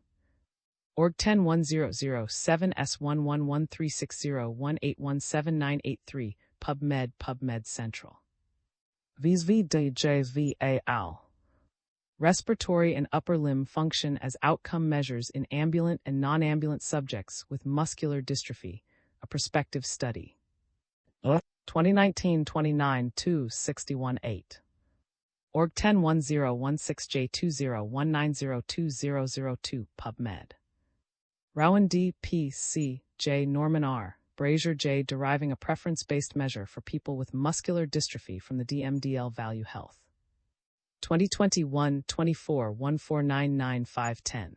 Org 101007 S11136018179883 PubMed Central. VSV al. Respiratory and upper limb function as outcome measures in ambulant and non-ambulant subjects with muscular dystrophy, a prospective study. 2019-29-261-8. Org 101016J2019020002 PubMed. Rowan D. P. C. J. Norman R. Brazier J. Deriving a preference-based measure for people with muscular dystrophy from the DMDL Value Health. 2021-24 1499510.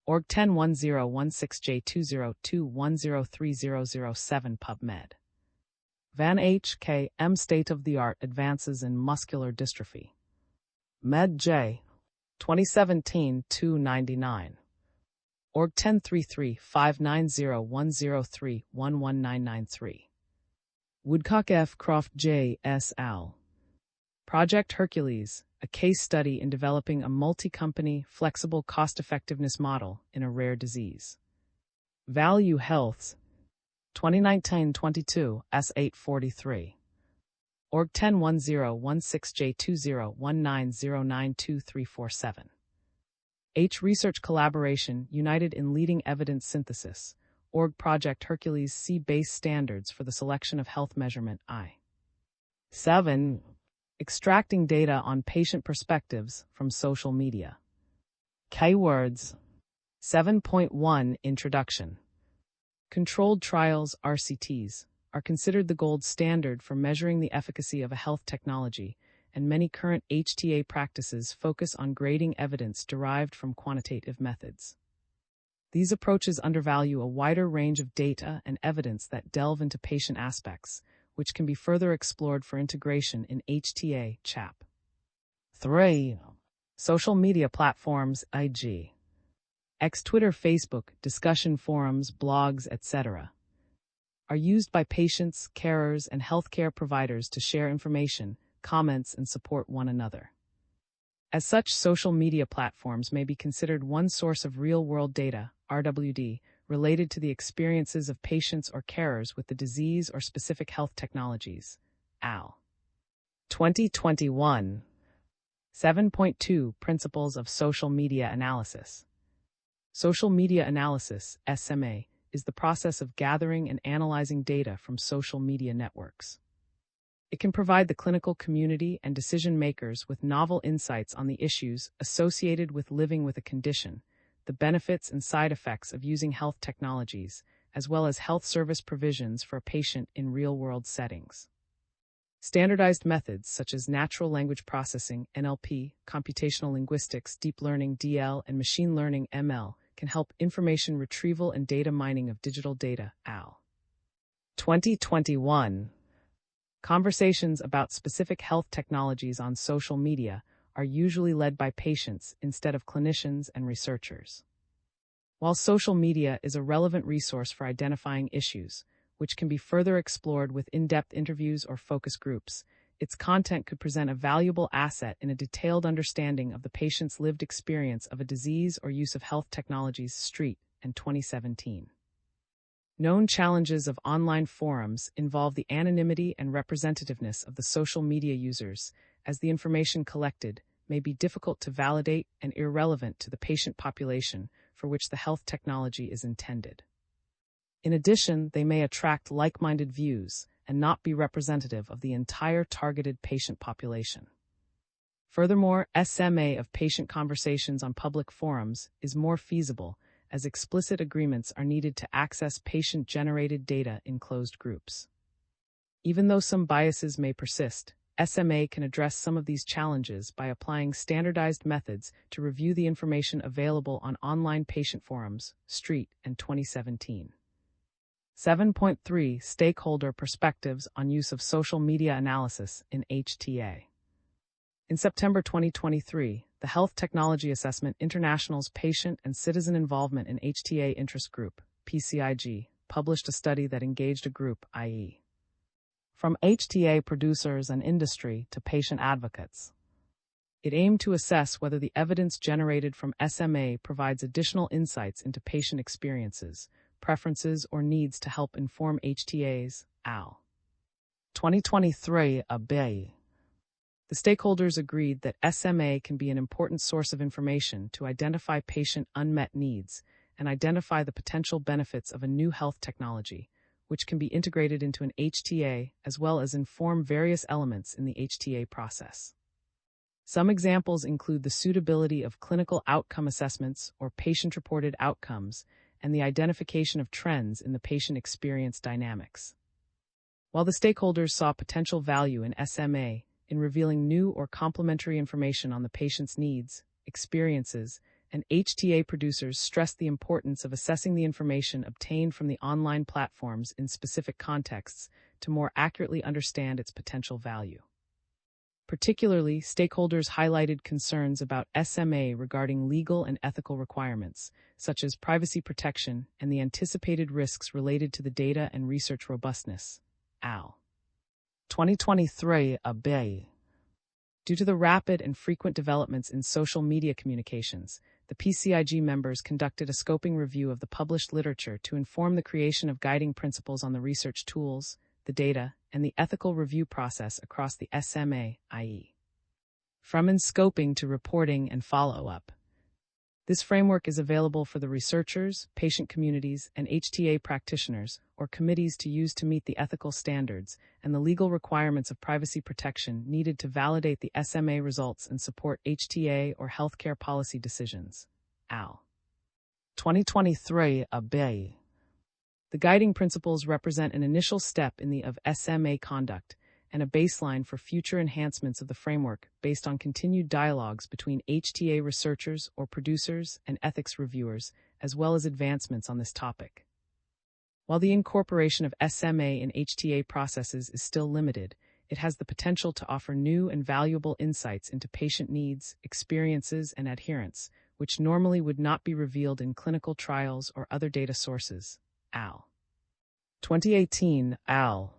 Org 101016J2021030007 PubMed. Van H. K. M. State-of-the-Art Advances in Muscular Dystrophy. Med J. 2017-299. Org 1033-590-103-11993. Woodcock F. Croft J. S. al. Project Hercules, a case study in developing a multi-company, flexible cost-effectiveness model in a rare disease. Value Health's 2019-22 S843. Org 101016J2019092347. H Research Collaboration United in Leading Evidence Synthesis. Org Project Hercules C-Base Standards for the Selection of Health Measurement I. 7. Extracting data on patient perspectives from social media. Keywords. 7.1 Introduction. Controlled trials, RCTs, are considered the gold standard for measuring the efficacy of a health technology, and many current HTA practices focus on grading evidence derived from quantitative methods. These approaches undervalue a wider range of data and evidence that delve into patient aspects, which can be further explored for integration in HTA CHAP. 3. Social media platforms, IG. X, Twitter, Facebook, discussion forums, blogs, etc. are used by patients, carers, and healthcare providers to share information, comments, and support one another. As such, social media platforms may be considered one source of real-world data, RWD, related to the experiences of patients or carers with the disease or specific health technologies. Al. 2021. 7.2 Principles of Social Media Analysis. Social media analysis, SMA, is the process of gathering and analyzing data from social media networks. It can provide the clinical community and decision makers with novel insights on the issues associated with living with a condition, the benefits and side effects of using health technologies, as well as health service provisions for a patient in real-world settings. Standardized methods such as natural language processing, NLP, computational linguistics, deep learning, DL, and machine learning, ML, can help information retrieval and data mining of digital data, AL. 2021. Conversations about specific health technologies on social media are usually led by patients instead of clinicians and researchers. While social media is a relevant resource for identifying issues, which can be further explored with in-depth interviews or focus groups, its content could present a valuable asset in a detailed understanding of the patient's lived experience of a disease or use of health technologies. Street and 2017. Known challenges of online forums involve the anonymity and representativeness of the social media users, as the information collected may be difficult to validate and irrelevant to the patient population for which the health technology is intended. In addition, they may attract like-minded views and not be representative of the entire targeted patient population. Furthermore, SMA of patient conversations on public forums is more feasible, as explicit agreements are needed to access patient-generated data in closed groups. Even though some biases may persist, SMA can address some of these challenges by applying standardized methods to review the information available on online patient forums, Street and 2017. 7.3 Stakeholder Perspectives on Use of Social Media Analysis in HTA. In September 2023, the Health Technology Assessment International's Patient and Citizen Involvement in HTA Interest Group, PCIG, published a study that engaged a group, i.e., from HTA producers and industry to patient advocates. It aimed to assess whether the evidence generated from SMA provides additional insights into patient experiences, preferences, or needs to help inform HTAs, AL. 2023 A.B. The stakeholders agreed that SMA can be an important source of information to identify patient unmet needs and identify the potential benefits of a new health technology, which can be integrated into an HTA as well as inform various elements in the HTA process. Some examples include the suitability of clinical outcome assessments or patient-reported outcomes and the identification of trends in the patient experience dynamics. While the stakeholders saw potential value in SMA, in revealing new or complementary information on the patient's needs, experiences, and HTA producers stressed the importance of assessing the information obtained from the online platforms in specific contexts to more accurately understand its potential value. Particularly, stakeholders highlighted concerns about SMA regarding legal and ethical requirements, such as privacy protection and the anticipated risks related to the data and research robustness. AL. 2023 A.B. Due to the rapid and frequent developments in social media communications, the PCIG members conducted a scoping review of the published literature to inform the creation of guiding principles on the research tools, the data, and the ethical review process across the SMA, i.e., from in-scoping to reporting and follow-up. This framework is available for the researchers, patient communities, and HTA practitioners, or committees to use to meet the ethical standards and the legal requirements of privacy protection needed to validate the SMA results and support HTA or healthcare policy decisions. AL. 2023 A.B. The guiding principles represent an initial step in the of SMA conduct and a baseline for future enhancements of the framework based on continued dialogues between HTA researchers or producers and ethics reviewers, as well as advancements on this topic. While the incorporation of SMA in HTA processes is still limited, it has the potential to offer new and valuable insights into patient needs, experiences, and adherence, which normally would not be revealed in clinical trials or other data sources. AL. 2018 AL.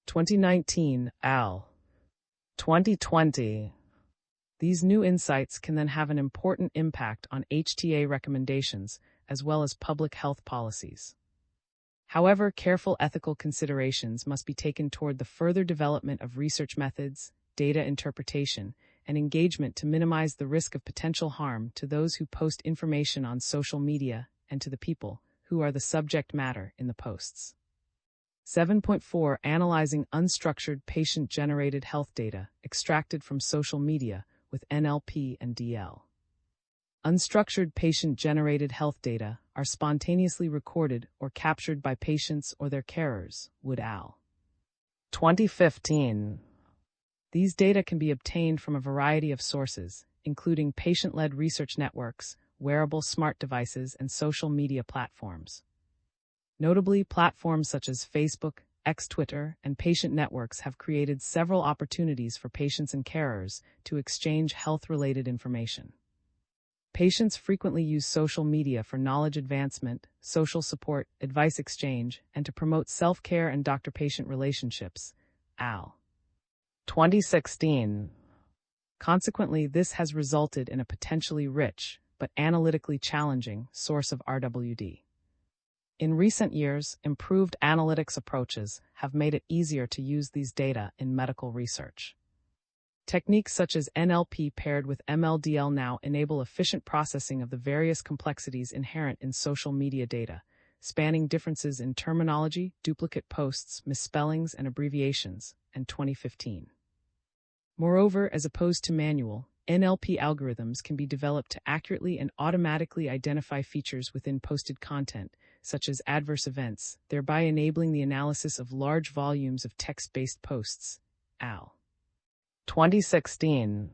2019 AL. 2020. These new insights can then have an important impact on HTA recommendations as well as public health policies. However, careful ethical considerations must be taken toward the further development of research methods, data interpretation, and engagement to minimize the risk of potential harm to those who post information on social media and to the people who are the subject matter in the posts. 7.4 Analyzing unstructured patient-generated health data extracted from social media with NLP and DL. Unstructured patient-generated health data are spontaneously recorded or captured by patients or their carers, Wood al. 2015. These data can be obtained from a variety of sources, including patient-led research networks, wearable smart devices, and social media platforms. Notably, platforms such as Facebook, Twitter, and patient networks have created several opportunities for patients and carers to exchange health-related information. Patients frequently use social media for knowledge advancement, social support, advice exchange, and to promote self-care and doctor-patient relationships. Al. 2016. Consequently, this has resulted in a potentially rich, but analytically challenging, source of RWD. In recent years, improved analytics approaches have made it easier to use these data in medical research. Techniques such as NLP paired with MLDL now enable efficient processing of the various complexities inherent in social media data, spanning differences in terminology, duplicate posts, misspellings, and abbreviations, and 2015. Moreover, as opposed to manual, NLP algorithms can be developed to accurately and automatically identify features within posted content, such as adverse events, thereby enabling the analysis of large volumes of text-based posts. Al. 2016.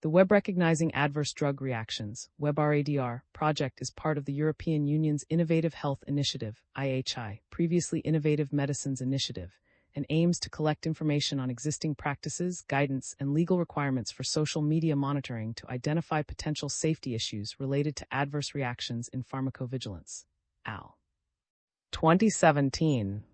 The Web Recognizing Adverse Drug Reactions (WebRADR) project is part of the European Union's Innovative Health Initiative (IHI), previously Innovative Medicines Initiative, and aims to collect information on existing practices, guidance, and legal requirements for social media monitoring to identify potential safety issues related to adverse reactions in pharmacovigilance. Al. 2017.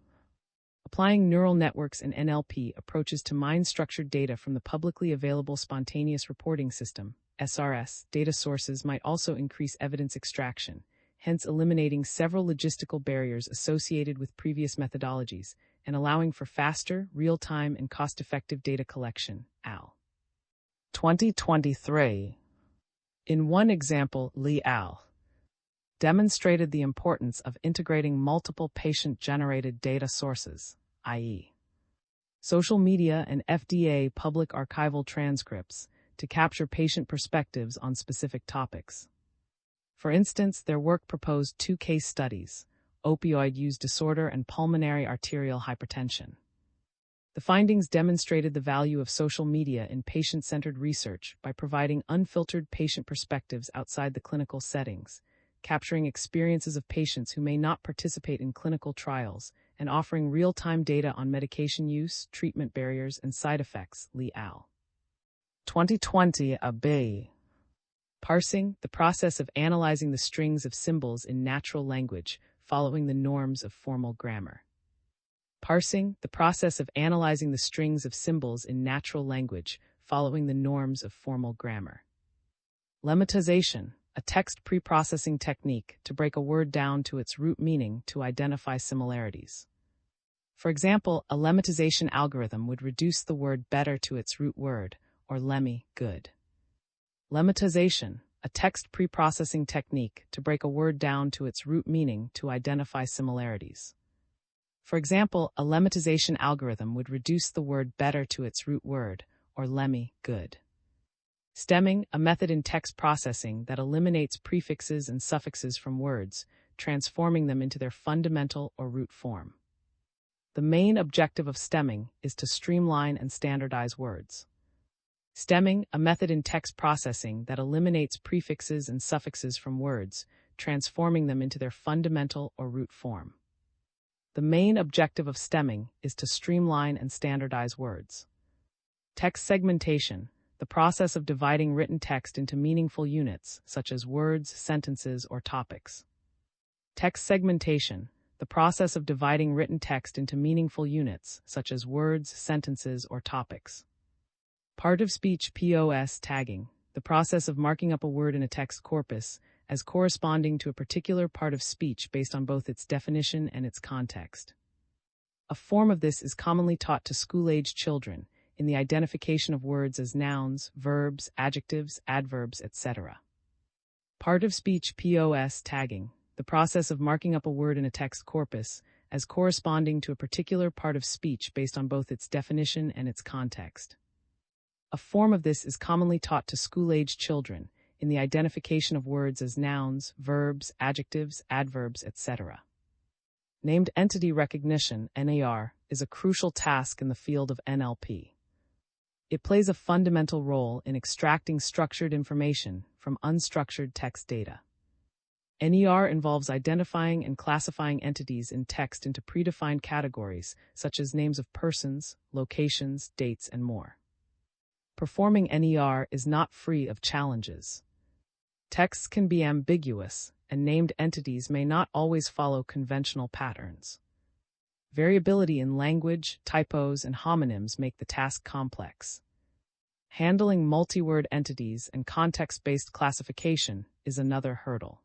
Applying neural networks and NLP approaches to mine structured data from the publicly available Spontaneous Reporting System (SRS) data sources might also increase evidence extraction, hence eliminating several logistical barriers associated with previous methodologies and allowing for faster, real-time, and cost-effective data collection. Al. 2023. In one example, Li al. demonstrated the importance of integrating multiple patient-generated data sources, i.e., social media and FDA public archival transcripts, to capture patient perspectives on specific topics. For instance, their work proposed 2 case studies: opioid use disorder and pulmonary arterial hypertension. The findings demonstrated the value of social media in patient-centered research by providing unfiltered patient perspectives outside the clinical settings, capturing experiences of patients who may not participate in clinical trials, and offering real-time data on medication use, treatment barriers, and side effects. Li al. 2020 A.B. Parsing, the process of analyzing the strings of symbols in natural language, following the norms of formal grammar. Parsing, the process of analyzing the strings of symbols in natural language, following the norms of formal grammar. Lemmatization, a text pre-processing technique to break a word down to its root meaning to identify similarities. For example, a lemmatization algorithm would reduce the word better to its root word, or lemmy, good. Lemmatization, a text pre-processing technique to break a word down to its root meaning to identify similarities. For example, a lemmatization algorithm would reduce the word better to its root word, or lemmy, good. Stemming, a method in text processing that eliminates prefixes and suffixes from words, transforming them into their fundamental or root form. The main objective of stemming is to streamline and standardize words. Stemming, a method in text processing that eliminates prefixes and suffixes from words, transforming them into their fundamental or root form. The main objective of stemming is to streamline and standardize words. Text segmentation, the process of dividing written text into meaningful units, such as words, sentences, or topics. Text segmentation, the process of dividing written text into meaningful units, such as words, sentences, or topics. Part-of-speech POS tagging, the process of marking up a word in a text corpus as corresponding to a particular part of speech based on both its definition and its context. A form of this is commonly taught to school-age children in the identification of words as nouns, verbs, adjectives, adverbs, etc. Part-of-speech POS tagging, the process of marking up a word in a text corpus as corresponding to a particular part of speech based on both its definition and its context. A form of this is commonly taught to school-age children in the identification of words as nouns, verbs, adjectives, adverbs, etc. Named entity recognition, NAR, is a crucial task in the field of NLP. It plays a fundamental role in extracting structured information from unstructured text data. NER involves identifying and classifying entities in text into predefined categories, such as names of persons, locations, dates, and more. Performing NER is not free of challenges. Texts can be ambiguous, and named entities may not always follow conventional patterns. Variability in language, typos, and homonyms make the task complex. Handling multi-word entities and context-based classification is another hurdle.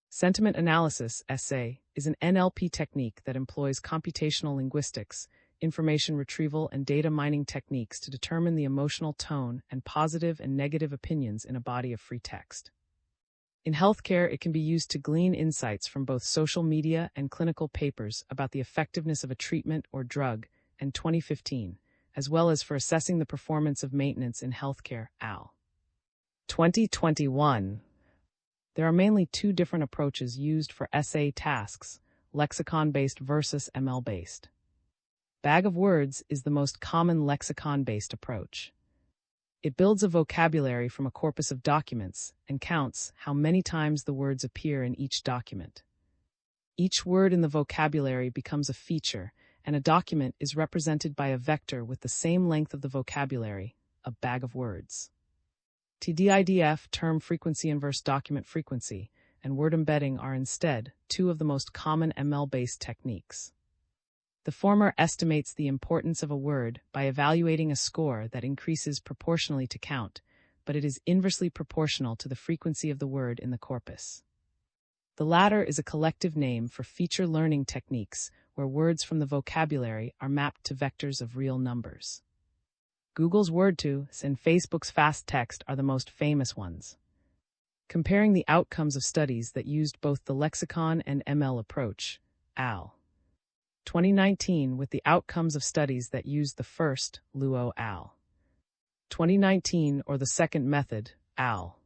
Sentiment analysis, SA, is an NLP technique that employs computational linguistics, information retrieval, and data mining techniques to determine the emotional tone and positive and negative opinions in a body of free text. In healthcare, it can be used to glean insights from both social media and clinical papers about the effectiveness of a treatment or drug, and 2015, as well as for assessing the performance of maintenance in healthcare, al. 2021. There are mainly two different approaches used for essay tasks, lexicon-based versus ML-based. Bag of words is the most common lexicon-based approach. It builds a vocabulary from a corpus of documents and counts how many times the words appear in each document. Each word in the vocabulary becomes a feature, and a document is represented by a vector with the same length of the vocabulary, a bag of words. TDIDF, term frequency inverse document frequency, and word embedding are instead two of the most common ML-based techniques. The former estimates the importance of a word by evaluating a score that increases proportionally to count, but it is inversely proportional to the frequency of the word in the corpus. The latter is a collective name for feature learning techniques where words from the vocabulary are mapped to vectors of real numbers. Google's WordTo and Facebook's Fast Text are the most famous ones. Comparing the outcomes of studies that used both the lexicon and ML approach, al. 2019 with the outcomes of studies that used the first, Luo al. 2019 or the second method, al.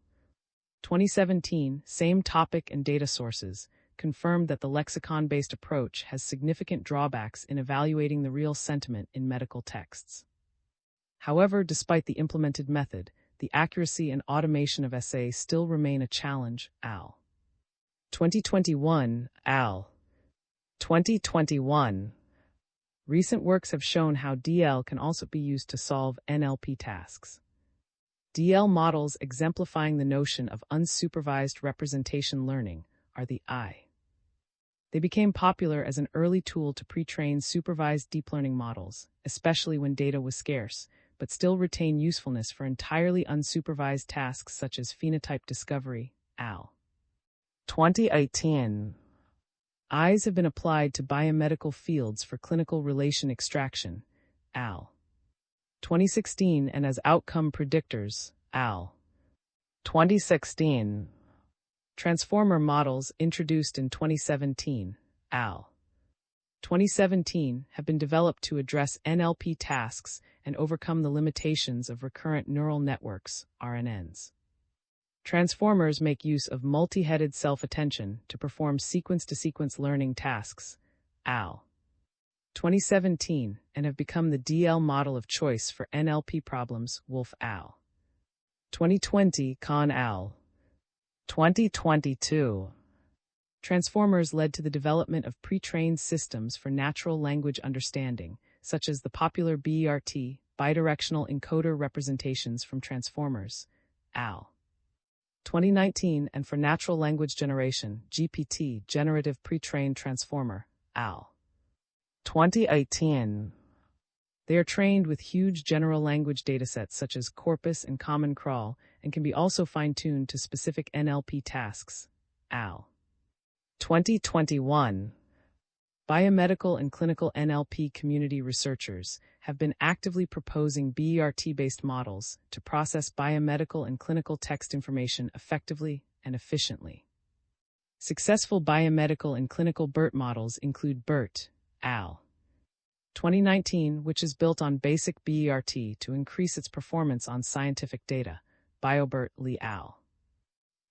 2017, same topic and data sources, confirmed that the lexicon-based approach has significant drawbacks in evaluating the real sentiment in medical texts. However, despite the implemented method, the accuracy and automation of essays still remain a challenge, al. 2021, al. 2021. Recent works have shown how DL can also be used to solve NLP tasks. DL models exemplifying the notion of unsupervised representation learning are the I. They became popular as an early tool to pre-train supervised deep learning models, especially when data was scarce, but still retain usefulness for entirely unsupervised tasks such as phenotype discovery, al. 2018. Eyes have been applied to biomedical fields for clinical relation extraction, al. 2016 and as outcome predictors, al. 2016. Transformer models introduced in 2017, al. 2017 have been developed to address NLP tasks and overcome the limitations of recurrent neural networks, RNNs. Transformers make use of multi-headed self-attention to perform sequence-to-sequence learning tasks, al. 2017, and have become the DL model of choice for NLP problems, Wolf al. 2020, Kahn al. 2022. Transformers led to the development of pre-trained systems for natural language understanding, such as the popular BERT, bidirectional encoder representations from transformers, al. 2019, and for natural language generation, GPT, generative pre-trained transformer, al. 2018. They are trained with huge general language datasets such as Corpus and Common Crawl, and can be also fine-tuned to specific NLP tasks, al. 2021. Biomedical and clinical NLP community researchers have been actively proposing BERT-based models to process biomedical and clinical text information effectively and efficiently. Successful biomedical and clinical BERT models include BERT, al. 2019, which is built on basic BERT to increase its performance on scientific data, BioBERT Li al.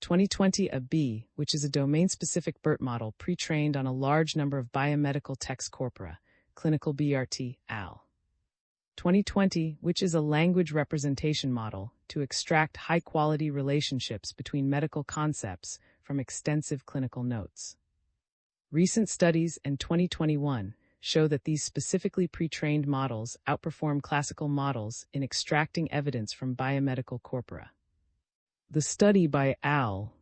2020, a B, which is a domain-specific BERT model pre-trained on a large number of biomedical text corpora, clinical BERT, al. 2020, which is a language representation model to extract high-quality relationships between medical concepts from extensive clinical notes. Recent studies and 2021 show that these specifically pre-trained models outperform classical models in extracting evidence from biomedical corpora. The study by al.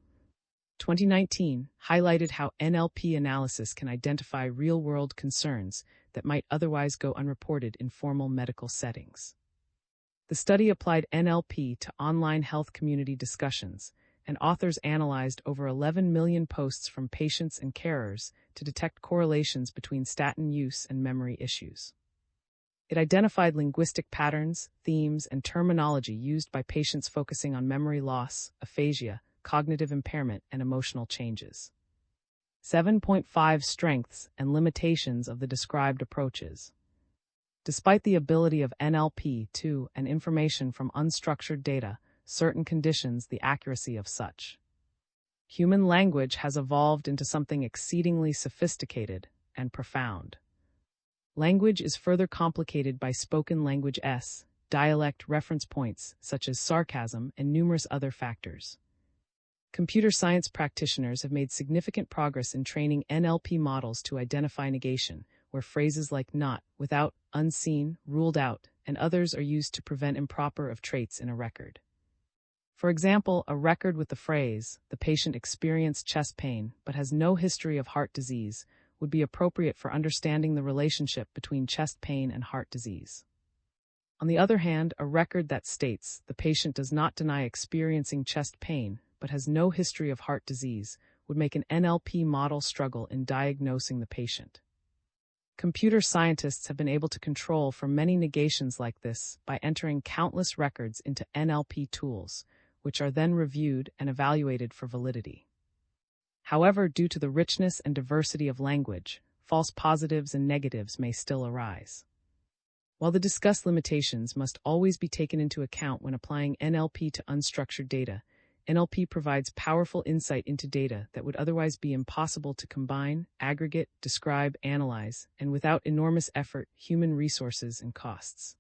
2019 highlighted how NLP analysis can identify real-world concerns that might otherwise go unreported in formal medical settings. The study applied NLP to online health community discussions, and authors analyzed over 11 million posts from patients and carers to detect correlations between statin use and memory issues. It identified linguistic patterns, themes, and terminology used by patients focusing on memory loss, aphasia, cognitive impairment, and emotional changes. 7.5 Strengths and limitations of the described approaches. Despite the ability of NLP to and information from unstructured data, certain conditions the accuracy of such. Human language has evolved into something exceedingly sophisticated and profound. Language is further complicated by spoken language dialect reference points such as sarcasm and numerous other factors. Computer science practitioners have made significant progress in training NLP models to identify negation, where phrases like not, without, unseen, ruled out, and others are used to prevent improper of traits in a record. For example, a record with the phrase, "The patient experienced chest pain but has no history of heart disease," would be appropriate for understanding the relationship between chest pain and heart disease. On the other hand, a record that states, "The patient does not deny experiencing chest pain but has no history of heart disease," would make an NLP model struggle in diagnosing the patient. Computer scientists have been able to control for many negations like this by entering countless records into NLP tools, which are then reviewed and evaluated for validity. However, due to the richness and diversity of language, false positives and negatives may still arise. While the discussed limitations must always be taken into account when applying NLP to unstructured data, NLP provides powerful insight into data that would otherwise be impossible to combine, aggregate, describe, analyze, and without enormous effort, human resources, and costs.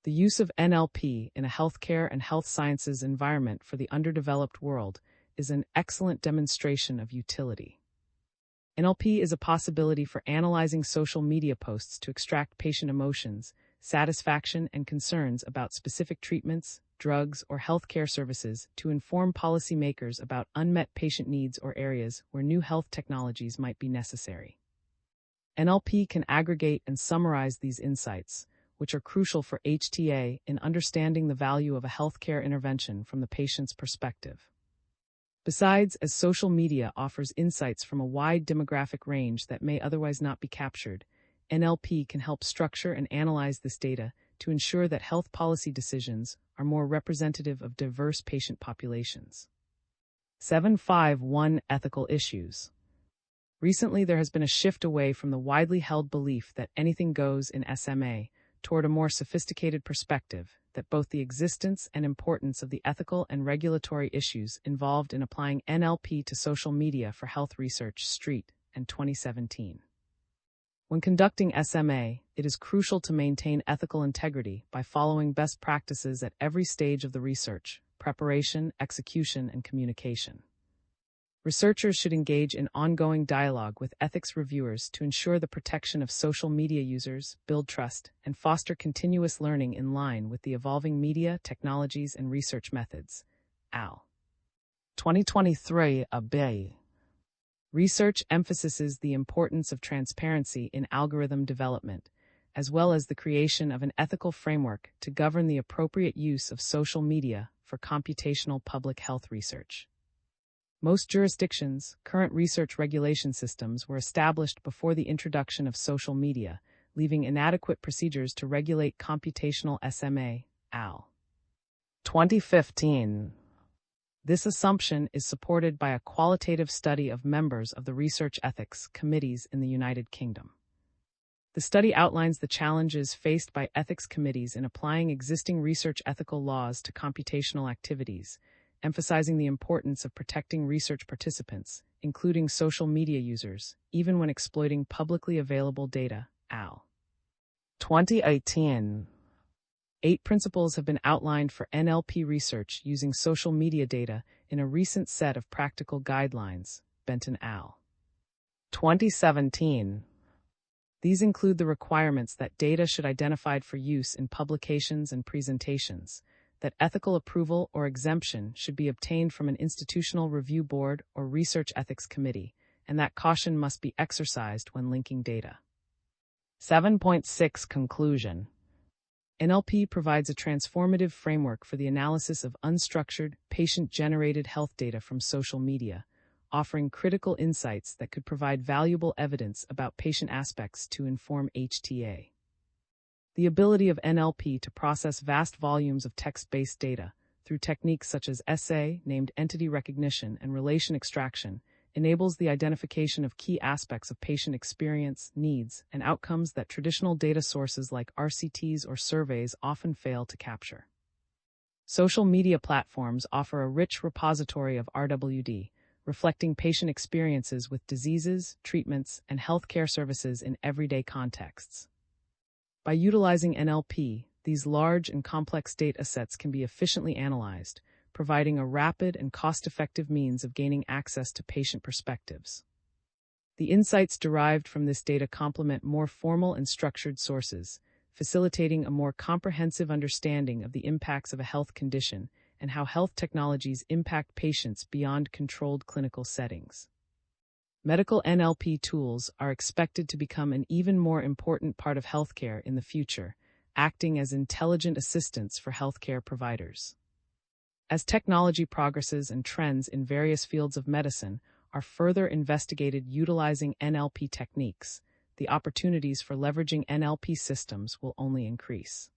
The use of NLP in a healthcare and health sciences environment for the underdeveloped world is an excellent demonstration of utility. NLP is a possibility for analyzing social media posts to extract patient emotions, satisfaction, and concerns about specific treatments, drugs, or healthcare services to inform policymakers about unmet patient needs or areas where new health technologies might be necessary. NLP can aggregate and summarize these insights, which are crucial for HTA in understanding the value of a healthcare intervention from the patient's perspective. Besides, as social media offers insights from a wide demographic range that may otherwise not be captured, NLP can help structure and analyze this data to ensure that health policy decisions are more representative of diverse patient populations. 751 Ethical Issues. Recently, there has been a shift away from the widely held belief that anything goes in SMA toward a more sophisticated perspective that both the existence and importance of the ethical and regulatory issues involved in applying NLP to social media for health research, Street, and 2017. When conducting SMA, it is crucial to maintain ethical integrity by following best practices at every stage of the research, preparation, execution, and communication. Researchers should engage in ongoing dialogue with ethics reviewers to ensure the protection of social media users, build trust, and foster continuous learning in line with the evolving media, technologies, and research methods. Al. 2023 A. Research emphasizes the importance of transparency in algorithm development, as well as the creation of an ethical framework to govern the appropriate use of social media for computational public health research. Most jurisdictions' current research regulation systems were established before the introduction of social media, leaving inadequate procedures to regulate computational SMA, Al. 2015. This assumption is supported by a qualitative study of members of the research ethics committees in the United Kingdom. The study outlines the challenges faced by ethics committees in applying existing research ethical laws to computational activities, emphasizing the importance of protecting research participants, including social media users, even when exploiting publicly available data, Al. 2018. 8 principles have been outlined for NLP research using social media data in a recent set of practical guidelines, Benton Al. 2017. These include the requirements that data should be identified for use in publications and presentations, that ethical approval or exemption should be obtained from an institutional review board or research ethics committee, and that caution must be exercised when linking data. 7.6 Conclusion. NLP provides a transformative framework for the analysis of unstructured, patient-generated health data from social media, offering critical insights that could provide valuable evidence about patient aspects to inform HTA. The ability of NLP to process vast volumes of text-based data through techniques such as SA, named entity recognition, and relation extraction enables the identification of key aspects of patient experience, needs, and outcomes that traditional data sources like RCTs or surveys often fail to capture. Social media platforms offer a rich repository of RWD, reflecting patient experiences with diseases, treatments, and healthcare services in everyday contexts. By utilizing NLP, these large and complex data sets can be efficiently analyzed, providing a rapid and cost-effective means of gaining access to patient perspectives. The insights derived from this data complement more formal and structured sources, facilitating a more comprehensive understanding of the impacts of a health condition and how health technologies impact patients beyond controlled clinical settings. Medical NLP tools are expected to become an even more important part of healthcare in the future, acting as intelligent assistants for healthcare providers. As technology progresses and trends in various fields of medicine are further investigated utilizing NLP techniques, the opportunities for leveraging NLP systems will only increase.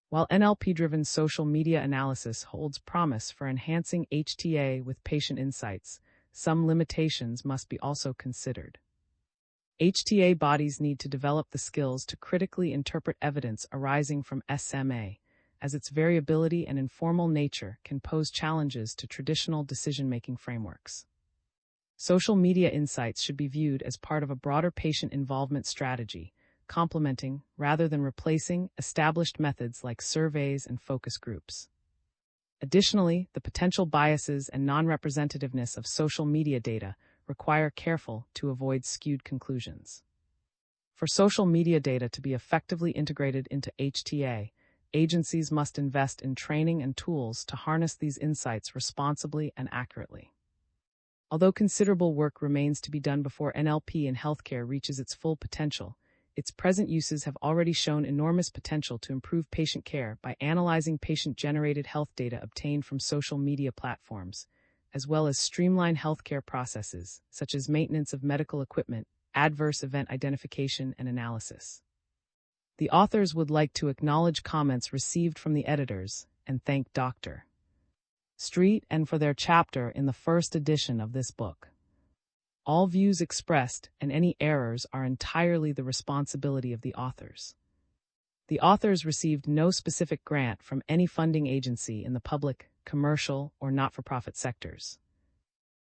While NLP-driven social media analysis holds promise for enhancing HTA with patient insights, some limitations must be also considered. HTA bodies need to develop the skills to critically interpret evidence arising from SMA, as its variability and informal nature can pose challenges to traditional decision-making frameworks. Social media insights should be viewed as part of a broader patient involvement strategy, complementing, rather than replacing, established methods like surveys and focus groups. Additionally, the potential biases and non-representativeness of social media data require careful to avoid skewed conclusions. For social media data to be effectively integrated into HTA, agencies must invest in training and tools to harness these insights responsibly and accurately. Although considerable work remains to be done before NLP in healthcare reaches its full potential, its present uses have already shown enormous potential to improve patient care by analyzing patient-generated health data obtained from social media platforms, as well as streamline healthcare processes, such as maintenance of medical equipment, adverse event identification, and analysis. The authors would like to acknowledge comments received from the editors and thank Dr. Street and for their chapter in the first edition of this book. All views expressed and any errors are entirely the responsibility of the authors. The authors received no specific grant from any funding agency in the public, commercial, or not-for-profit sectors.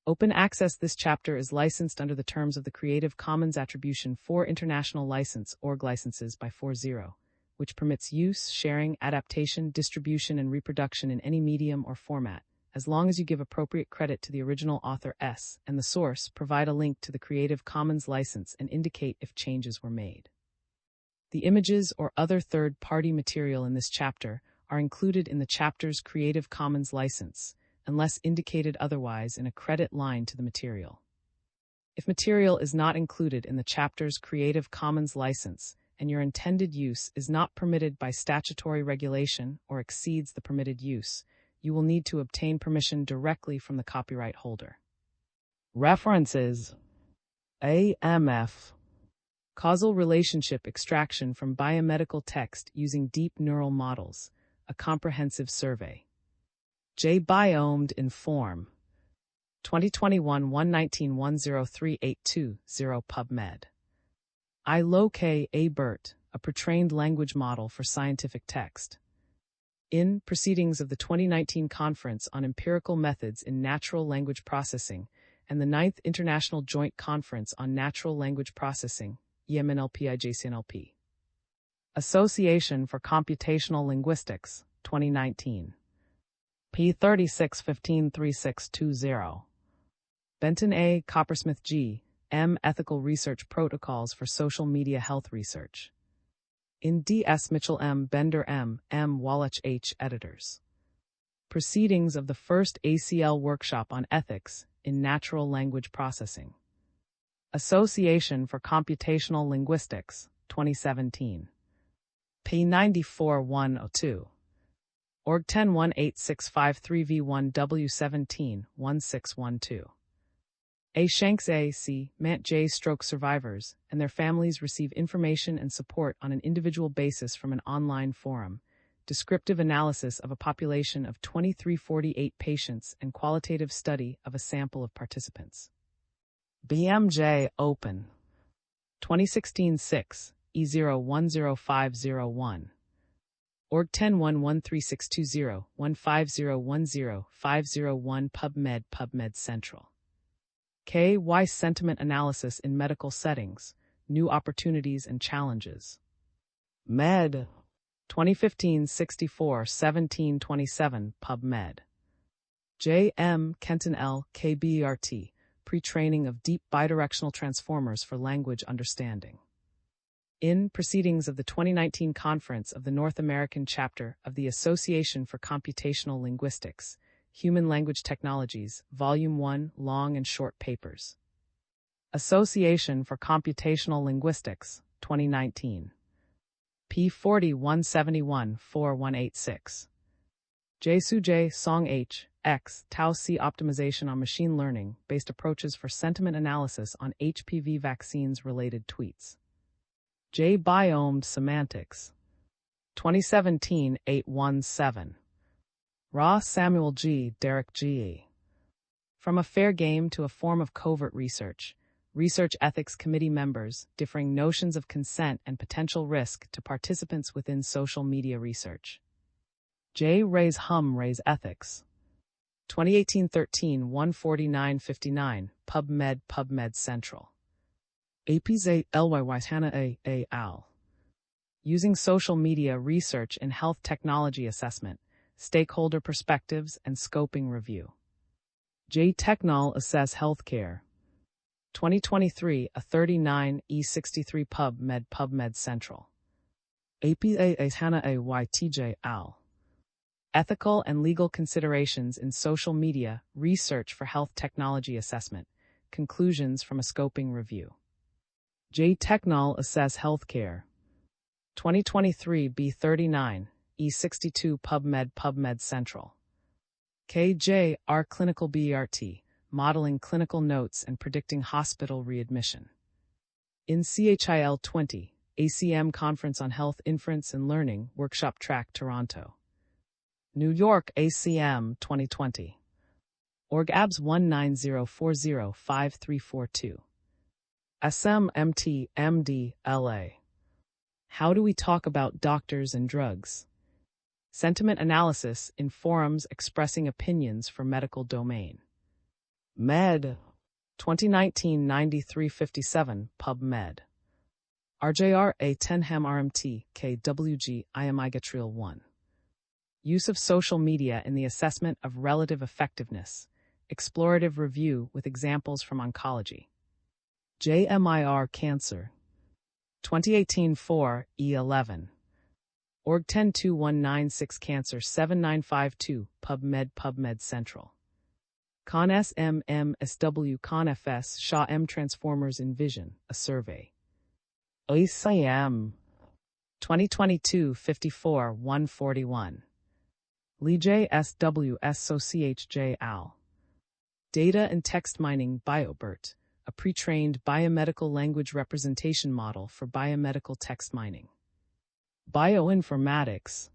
Open access. This chapter is licensed under the terms of the Creative Commons Attribution 4 International License (ORG) licenses by 4.0, which permits use, sharing, adaptation, distribution, and reproduction in any medium or format, as long as you give appropriate credit to the original author S and the source, provide a link to the Creative Commons license, and indicate if changes were made. The images or other third-party material in this chapter are included in the chapter's Creative Commons license, unless indicated otherwise in a credit line to the material. If material is not included in the chapter's Creative Commons license and your intended use is not permitted by statutory regulation or exceeds the permitted use, you will need to obtain permission directly from the copyright holder. References: AMF. Causal relationship extraction from biomedical text using deep neural models, a comprehensive survey. J. Biomed Inform. 2021-119-10382-0 PubMed. iLoK A. BERT, a pre-trained language model for scientific text. In Proceedings of the 2019 Conference on Empirical Methods in Natural Language Processing and the 9th International Joint Conference on Natural Language Processing, EMNLP-IJCNLP. Association for Computational Linguistics, 2019. P36153620. Benton A. Coppersmith G. M. Ethical Research Protocols for Social Media Health Research. In D. S. Mitchell M. Bender M. M. Wallach H. Editors. Proceedings of the first ACL Workshop on Ethics in Natural Language Processing. Association for Computational Linguistics, 2017. P94102. Org 10-18653V1W17-1612. A. Shanks A. C. Mant J. Stroke survivors and their families receive information and support on an individual basis from an online forum, descriptive analysis of a population of 2348 patients and qualitative study of a sample of participants. BMJ Open 2016-6 E010501 org 10113620 15010 501 PubMed Central. K. Weiss Sentiment Analysis in Medical Settings, New Opportunities and Challenges. Med 2015-64 1727 PubMed. J. M. Kenton L. KBERT, Pre-Training of Deep Bidirectional Transformers for Language Understanding. In Proceedings of the 2019 Conference of the North American Chapter of the Association for Computational Linguistics, Human Language Technologies, Volume 1, Long and Short Papers. Association for Computational Linguistics, 2019. P40 171 4186. Jae-Soo J. Song H. X. Tao C. Optimization on Machine Learning Based Approaches for Sentiment Analysis on HPV Vaccines-Related Tweets. J. Biomed Semantics. 2017 817. Ra Samuel G. Derek G. From a Fair Game to a Form of Covert Research. Research Ethics Committee members, differing notions of consent and potential risk to participants within social media research. J. Rays Hum Rays Ethics. 2018-13 14959 PubMed Central. APZ LYY Hannah A. Al. Using Social Media Research in Health Technology Assessment, Stakeholder Perspectives and Scoping Review. J. Technol Assess Healthcare. 2023 a 39 E63 PubMed Central. APA Hannah A. Y. TJ Al. Ethical and Legal Considerations in Social Media Research for Health Technology Assessment, Conclusions from a Scoping Review. J. Technol Assess Healthcare. 2023 B39 E62 PubMed Central. KJ R. Clinical BERT, Modeling Clinical Notes and Predicting Hospital Readmission. In CHIL 20, ACM Conference on Health Inference and Learning, Workshop Track, Toronto. New York, ACM 2020. Org ABS 190405342. SM MT MD LA. How do we talk about doctors and drugs? Sentiment analysis in forums expressing opinions for medical domain. Med 2019-9357 PubMed. RJR A10 RMT KWG IMIGatrial 1. Use of social media in the assessment of relative effectiveness. Explorative review with examples from oncology. JMIR Cancer. 2018-4 E11. Org 102196 Cancer 7952 PubMed Central. Con SM M SW Con FS Shaw M Transformers in Vision, a survey. ACM 2022-54 141. Lee J. SW SOCHJ Al. Data and Text Mining BioBERT, a pre-trained biomedical language representation model for biomedical text mining. Bioinformatics.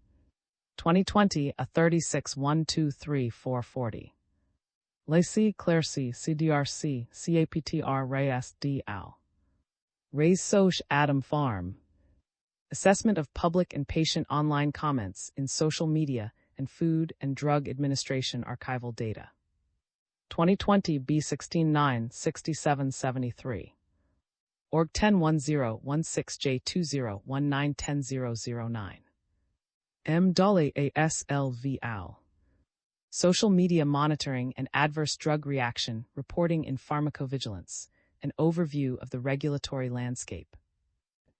2020 a 36 123 440. Lacey Claircy CDRC CAPTR Reyes D. Al. Ray's Soch Adam Farm. Assessment of public and patient online comments in social media and Food and Drug Administration archival data. 2020 B16-9 6773. Org 101016J2019100009. M. Dolly ASLV Al. Social Media Monitoring and Adverse Drug Reaction Reporting in Pharmacovigilance, an Overview of the Regulatory Landscape.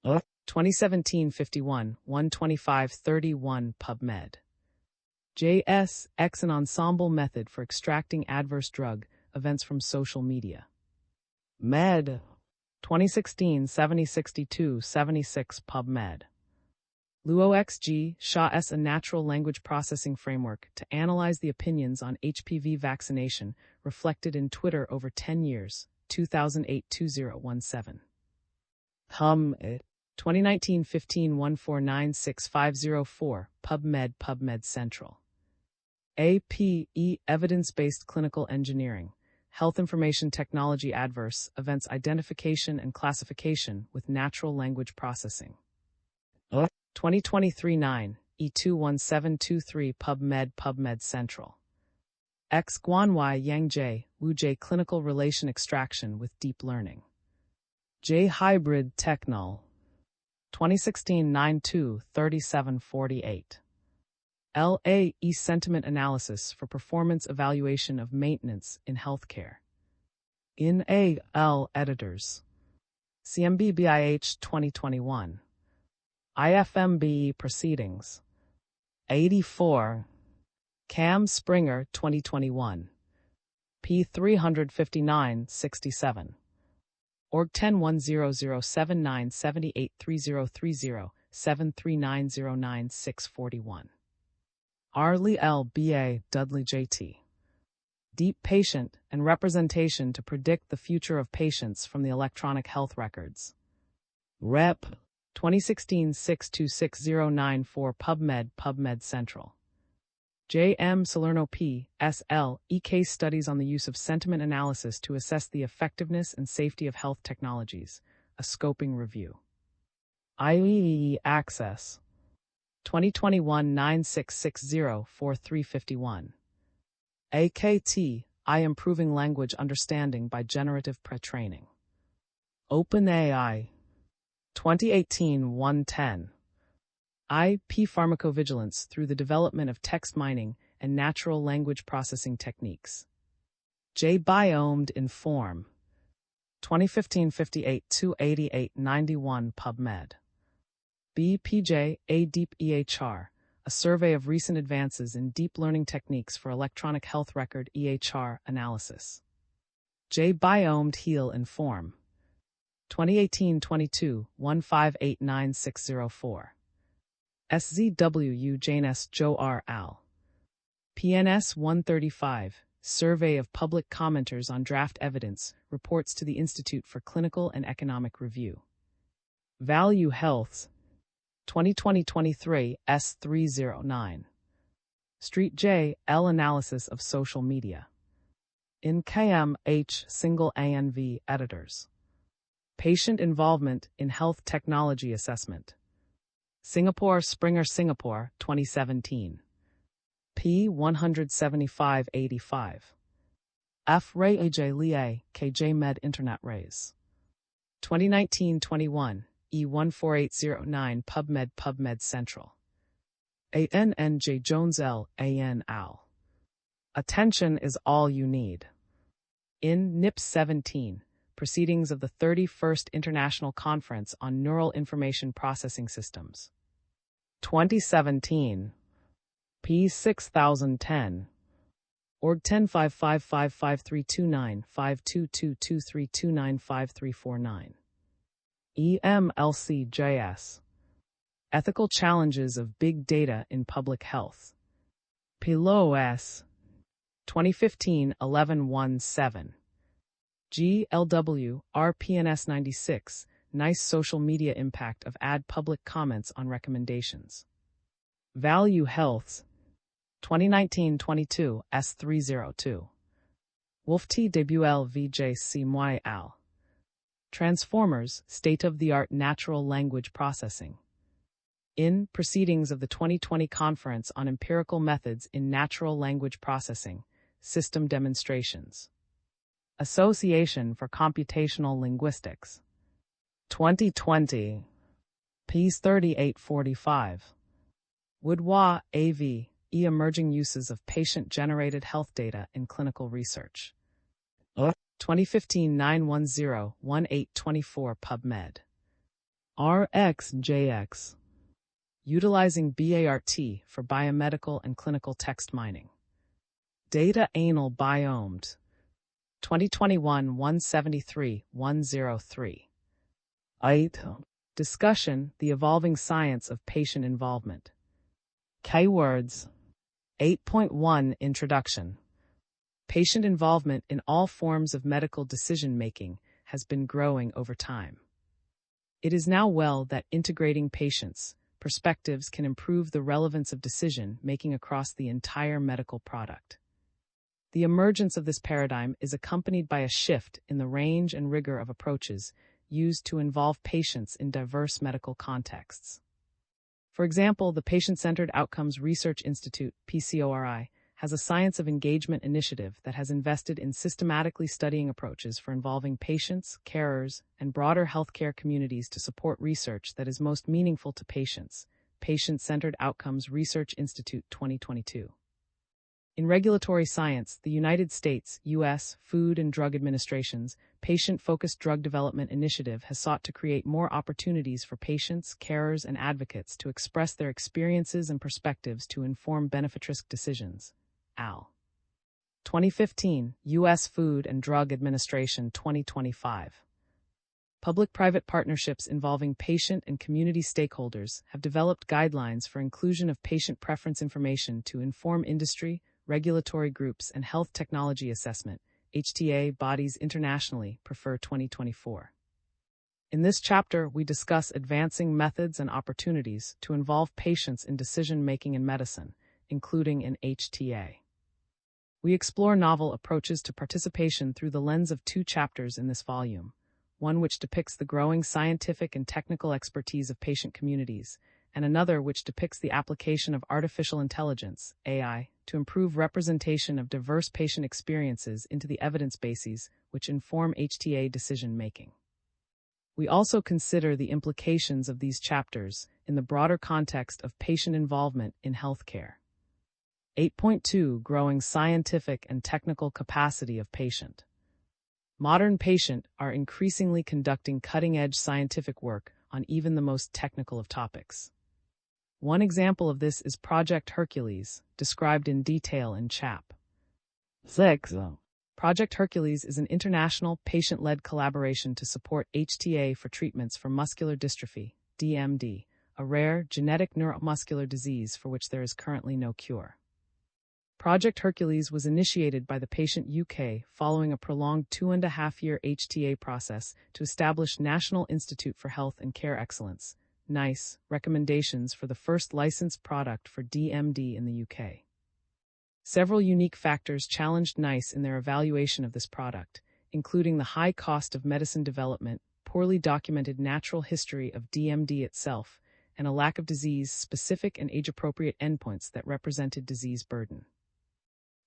2017-51 125-31 PubMed. JS X an ensemble method for extracting adverse drug events from social media. Med 2016 7062 76 PubMed. LuoXG Shaw S a natural language processing framework to analyze the opinions on HPV vaccination reflected in Twitter over 10 years, 2008-2017. Hum 2019-15 1496504 PubMed Central. APE Evidence-Based Clinical Engineering, Health Information Technology Adverse Events Identification and Classification with Natural Language Processing. 2023-9, E21723 PubMed Central. X Guanwei Yang Wu J Clinical Relation Extraction with Deep Learning. J Hybrid Technol. 2016-9-2 3748. LA E Sentiment Analysis for Performance Evaluation of Maintenance in Healthcare. In A. L. Editors. CMB BIH 2021. IFMBE Proceedings. 84. Cam Springer 2021. P 359-67. Org 10107978303073909641. Arley L. B.A. Dudley J.T. Deep Patient and Representation to Predict the Future of Patients from the Electronic Health Records. Rep. 2016-626-094 PubMed Central. J. M. Salerno P. S. L. E. Case Studies on the Use of Sentiment Analysis to Assess the Effectiveness and Safety of Health Technologies, a Scoping Review. IEEE Access. 2021-9660-4351. AKT, I Improving Language Understanding by Generative Pre-Training. OpenAI. 2018-110. IP Pharmacovigilance through the development of text mining and natural language processing techniques. J. Biomed Inform. 2015-58-288-91 PubMed. BPJ, A Deep EHR, a survey of recent advances in deep learning techniques for electronic health record EHR analysis. J. Biomed Heal Inform. 2018-22, 1589604. SZWU Janes Joe R. Al. PNS 135, Survey of Public Commenters on Draft Evidence, reports to the Institute for Clinical and Economic Review. Value Health. 2020-23, S309. Street J. L. Analysis of Social Media. In KM H. Single ANV Editors. Patient Involvement in Health Technology Assessment. Singapore Springer Singapore, 2017. P 175-85. F. Ray AJ Lie, KJ Med Internet Rays. 2019-21, E14809 PubMed Central. ANNJ Jones L. AN Al. Attention is all you need. In NIPS 17, Proceedings of the 31st International Conference on Neural Information Processing Systems. 2017. P 6010. Org 1055555329522223295349. EMLCJS. Ethical Challenges of Big Data in Public Health. PLOS. 2015-11-17. GLW, RPNS 96, Nice Social Media Impact of Ad Public Comments on Recommendations. Value Health. 2019-22, S302. Wolf T. Debuel VJC Moi Al. Transformers, State-of-the-Art Natural Language Processing. In Proceedings of the 2020 Conference on Empirical Methods in Natural Language Processing, System Demonstrations. Association for Computational Linguistics. 2020. Ps 3845. Woodwa, A.V., E. Emerging Uses of Patient-Generated Health Data in Clinical Research. 2015-910-1824 PubMed. RxJX. Utilizing BART for biomedical and clinical text mining. Data Anal Biomed. 2021-173-103. 8. Discussion, The Evolving Science of Patient Involvement. Keywords. 8.1 Introduction. Patient involvement in all forms of medical decision-making has been growing over time. It is now well that integrating patients' perspectives can improve the relevance of decision-making across the entire medical product. The emergence of this paradigm is accompanied by a shift in the range and rigor of approaches used to involve patients in diverse medical contexts. For example, the Patient-Centered Outcomes Research Institute, PCORI, has a Science of Engagement initiative that has invested in systematically studying approaches for involving patients, carers, and broader healthcare communities to support research that is most meaningful to patients. Patient-Centered Outcomes Research Institute 2022. In regulatory science, the United States, U.S. Food and Drug Administration's Patient-Focused Drug Development Initiative has sought to create more opportunities for patients, carers, and advocates to express their experiences and perspectives to inform benefit-risk decisions. AL. 2015, U.S. Food and Drug Administration 2025. Public-private partnerships involving patient and community stakeholders have developed guidelines for inclusion of patient preference information to inform industry, regulatory groups, and health technology assessment. HTA bodies internationally prefer 2024. In this chapter, we discuss advancing methods and opportunities to involve patients in decision-making in medicine, including in HTA. We explore novel approaches to participation through the lens of two chapters in this volume, one which depicts the growing scientific and technical expertise of patient communities, and another which depicts the application of artificial intelligence, AI, to improve representation of diverse patient experiences into the evidence bases which inform HTA decision-making. We also consider the implications of these chapters in the broader context of patient involvement in healthcare. 8.2 Growing scientific and technical capacity of patient. Modern patients are increasingly conducting cutting-edge scientific work on even the most technical of topics. One example of this is Project Hercules, described in detail in Chap. 6. Project Hercules is an international, patient-led collaboration to support HTA for treatments for muscular dystrophy, DMD, a rare, genetic neuromuscular disease for which there is currently no cure. Project Hercules was initiated by the Patient UK following a prolonged 2.5-year HTA process to establish National Institute for Health and Care Excellence, NICE, recommendations for the first licensed product for DMD in the UK. Several unique factors challenged NICE in their evaluation of this product, including the high cost of medicine development, poorly documented natural history of DMD itself, and a lack of disease-specific and age-appropriate endpoints that represented disease burden.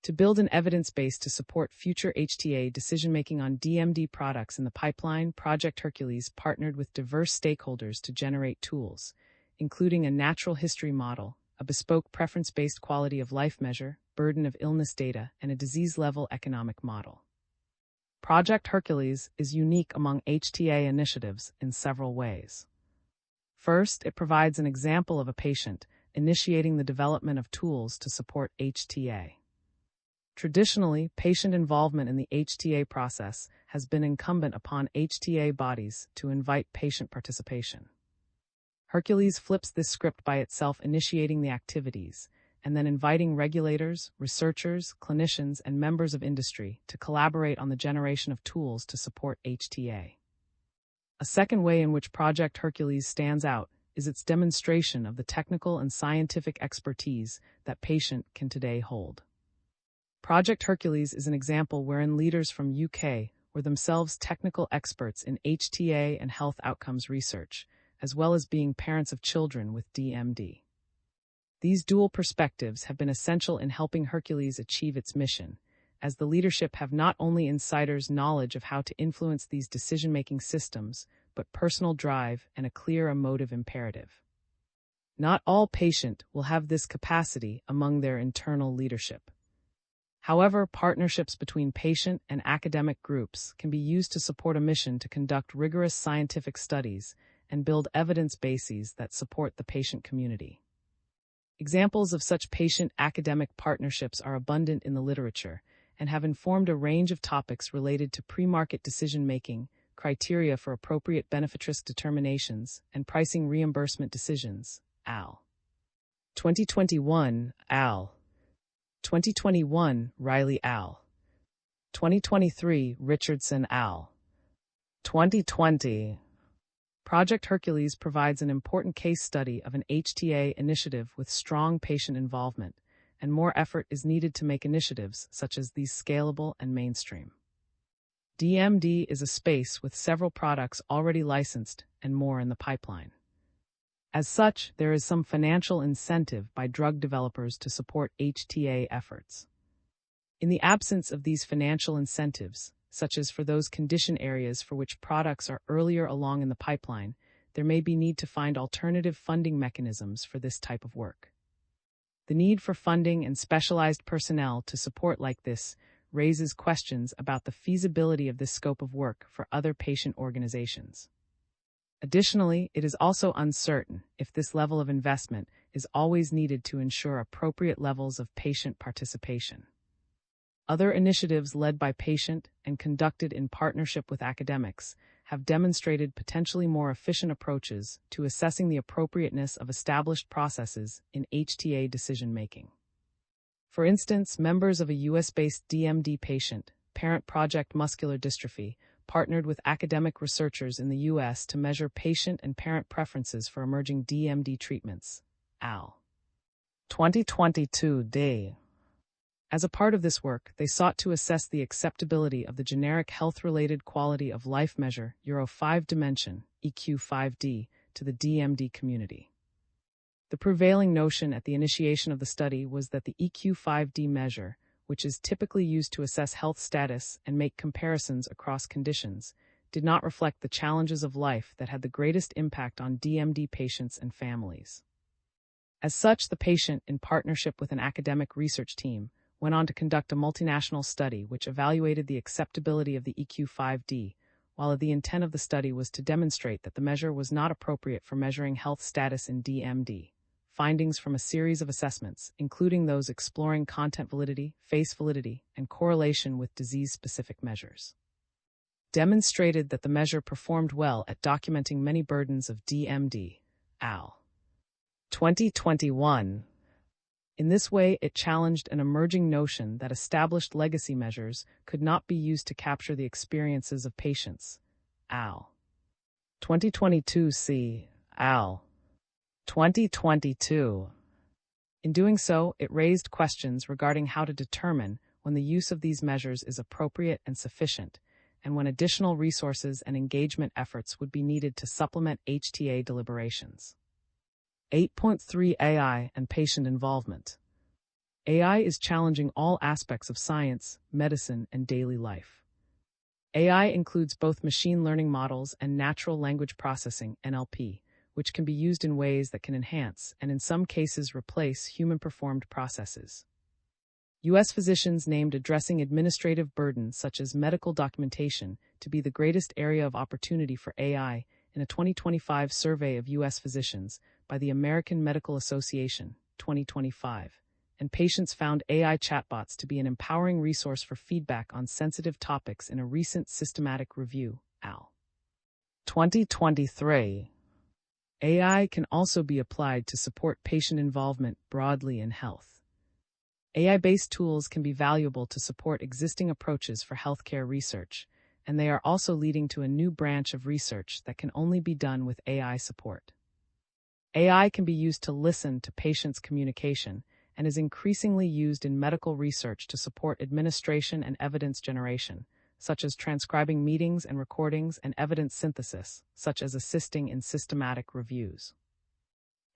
To build an evidence base to support future HTA decision-making on DMD products in the pipeline, Project Hercules partnered with diverse stakeholders to generate tools, including a natural history model, a bespoke preference-based quality of life measure, burden of illness data, and a disease-level economic model. Project Hercules is unique among HTA initiatives in several ways. First, it provides an example of a patient initiating the development of tools to support HTA. Traditionally, patient involvement in the HTA process has been incumbent upon HTA bodies to invite patient participation. Hercules flips this script by itself initiating the activities, and then inviting regulators, researchers, clinicians, and members of industry to collaborate on the generation of tools to support HTA. A second way in which Project Hercules stands out is its demonstration of the technical and scientific expertise that patient can today hold. Project Hercules is an example wherein leaders from UK were themselves technical experts in HTA and health outcomes research, as well as being parents of children with DMD. These dual perspectives have been essential in helping Hercules achieve its mission, as the leadership have not only insiders' knowledge of how to influence these decision-making systems, but personal drive and a clear emotive imperative. Not all patients will have this capacity among their internal leadership. However, partnerships between patient and academic groups can be used to support a mission to conduct rigorous scientific studies and build evidence bases that support the patient community. Examples of such patient-academic partnerships are abundant in the literature and have informed a range of topics related to pre-market decision-making, criteria for appropriate benefit-risk determinations, and pricing reimbursement decisions. Al. 2021, Al. 2021, Riley Al. 2023, Richardson Al. 2020. Project Hercules provides an important case study of an HTA initiative with strong patient involvement, and more effort is needed to make initiatives such as these scalable and mainstream. DMD is a space with several products already licensed and more in the pipeline. As such, there is some financial incentive by drug developers to support HTA efforts. In the absence of these financial incentives, such as for those condition areas for which products are earlier along in the pipeline, there may be need to find alternative funding mechanisms for this type of work. The need for funding and specialized personnel to support like this raises questions about the feasibility of this scope of work for other patient organizations. Additionally, it is also uncertain if this level of investment is always needed to ensure appropriate levels of patient participation. Other initiatives led by patient and conducted in partnership with academics have demonstrated potentially more efficient approaches to assessing the appropriateness of established processes in HTA decision-making. For instance, members of a US-based DMD patient, Parent Project Muscular Dystrophy, partnered with academic researchers in the U.S. to measure patient and parent preferences for emerging DMD treatments. AL. 2022-D. As a part of this work, they sought to assess the acceptability of the generic health-related quality of life measure Euro 5 dimension, EQ5D, to the DMD community. The prevailing notion at the initiation of the study was that the EQ5D measure, which is typically used to assess health status and make comparisons across conditions, did not reflect the challenges of life that had the greatest impact on DMD patients and families. As such, the patient, in partnership with an academic research team, went on to conduct a multinational study which evaluated the acceptability of the EQ5D, while the intent of the study was to demonstrate that the measure was not appropriate for measuring health status in DMD. Findings from a series of assessments, including those exploring content validity, face validity, and correlation with disease-specific measures, demonstrated that the measure performed well at documenting many burdens of DMD. AL. 2021. In this way, it challenged an emerging notion that established legacy measures could not be used to capture the experiences of patients. AL. 2022-C. AL. 2022. In doing so, it raised questions regarding how to determine when the use of these measures is appropriate and sufficient, and when additional resources and engagement efforts would be needed to supplement HTA deliberations. 8.3 AI and patient involvement. AI is challenging all aspects of science, medicine, and daily life. AI includes both machine learning models and natural language processing, NLP, which can be used in ways that can enhance and in some cases replace human-performed processes. U.S. physicians named addressing administrative burdens such as medical documentation to be the greatest area of opportunity for AI in a 2025 survey of U.S. physicians by the American Medical Association, 2025, and patients found AI chatbots to be an empowering resource for feedback on sensitive topics in a recent systematic review, AL. 2023. AI can also be applied to support patient involvement broadly in health. AI-based tools can be valuable to support existing approaches for healthcare research, and they are also leading to a new branch of research that can only be done with AI support. AI can be used to listen to patients' communication and is increasingly used in medical research to support administration and evidence generation, such as transcribing meetings and recordings, and evidence synthesis, such as assisting in systematic reviews.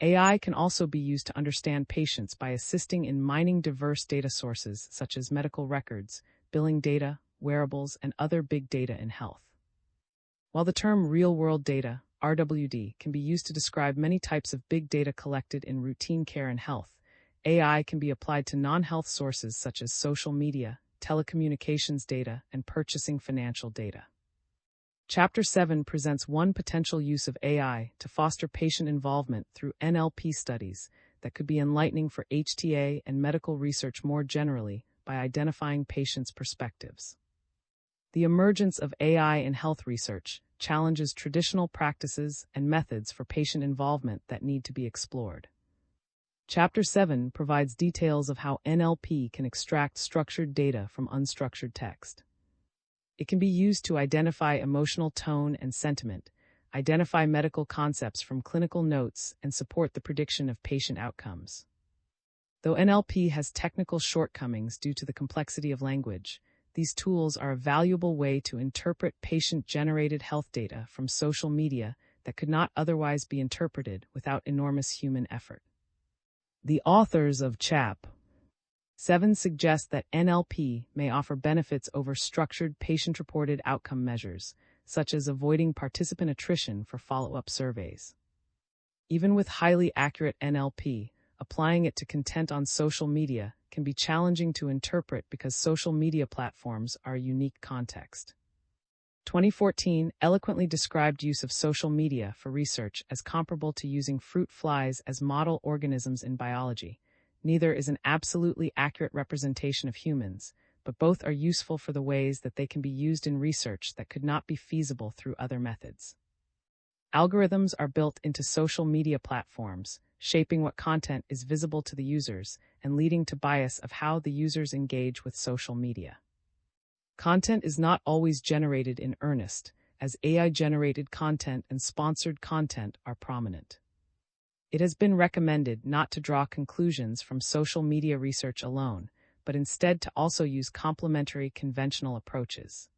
AI can also be used to understand patients by assisting in mining diverse data sources such as medical records, billing data, wearables, and other big data in health. While the term real-world data, RWD, can be used to describe many types of big data collected in routine care and health, AI can be applied to non-health sources such as social media, telecommunications data, and purchasing financial data. Chapter 7 presents one potential use of AI to foster patient involvement through NLP studies that could be enlightening for HTA and medical research more generally by identifying patients' perspectives. The emergence of AI in health research challenges traditional practices and methods for patient involvement that need to be explored. Chapter 7 provides details of how NLP can extract structured data from unstructured text. It can be used to identify emotional tone and sentiment, identify medical concepts from clinical notes, and support the prediction of patient outcomes. Though NLP has technical shortcomings due to the complexity of language, these tools are a valuable way to interpret patient-generated health data from social media that could not otherwise be interpreted without enormous human effort. The authors of Chap 7 suggest that NLP may offer benefits over structured patient-reported outcome measures, such as avoiding participant attrition for follow-up surveys. Even with highly accurate NLP, applying it to content on social media can be challenging to interpret because social media platforms are a unique context. 2014 eloquently described use of social media for research as comparable to using fruit flies as model organisms in biology. Neither is an absolutely accurate representation of humans, but both are useful for the ways that they can be used in research that could not be feasible through other methods. Algorithms are built into social media platforms, shaping what content is visible to the users and leading to bias of how the users engage with social media. Content is not always generated in earnest, as AI-generated content and sponsored content are prominent. It has been recommended not to draw conclusions from social media research alone, but instead to also use complementary conventional approaches.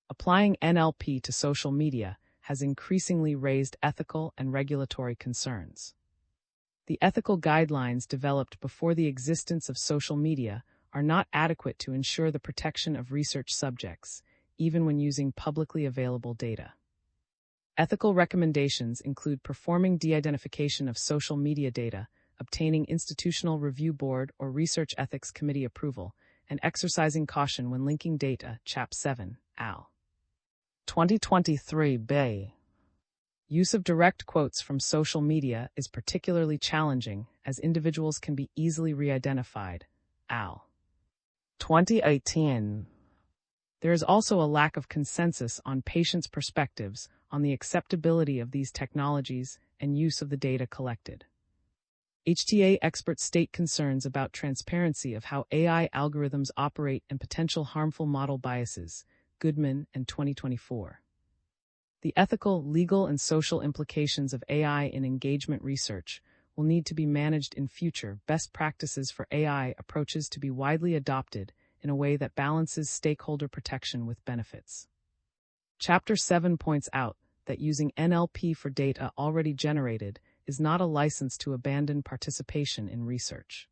Applying NLP to social media has increasingly raised ethical and regulatory concerns. The ethical guidelines developed before the existence of social media are not adequate to ensure the protection of research subjects, even when using publicly available data. Ethical recommendations include performing de-identification of social media data, obtaining institutional review board or research ethics committee approval, and exercising caution when linking data. Chap 7, al. 2023 Bay. Use of direct quotes from social media is particularly challenging as individuals can be easily re-identified. Al. 2018. There is also a lack of consensus on patients' perspectives on the acceptability of these technologies and use of the data collected. HTA experts state concerns about transparency of how AI algorithms operate and potential harmful model biases. Goodman and 2024. The ethical, legal, and social implications of AI in engagement research will need to be managed in future. Best practices for AI approaches to be widely adopted in a way that balances stakeholder protection with benefits. Chapter 7 points out that using NLP for data already generated is not a license to abandon participation in research.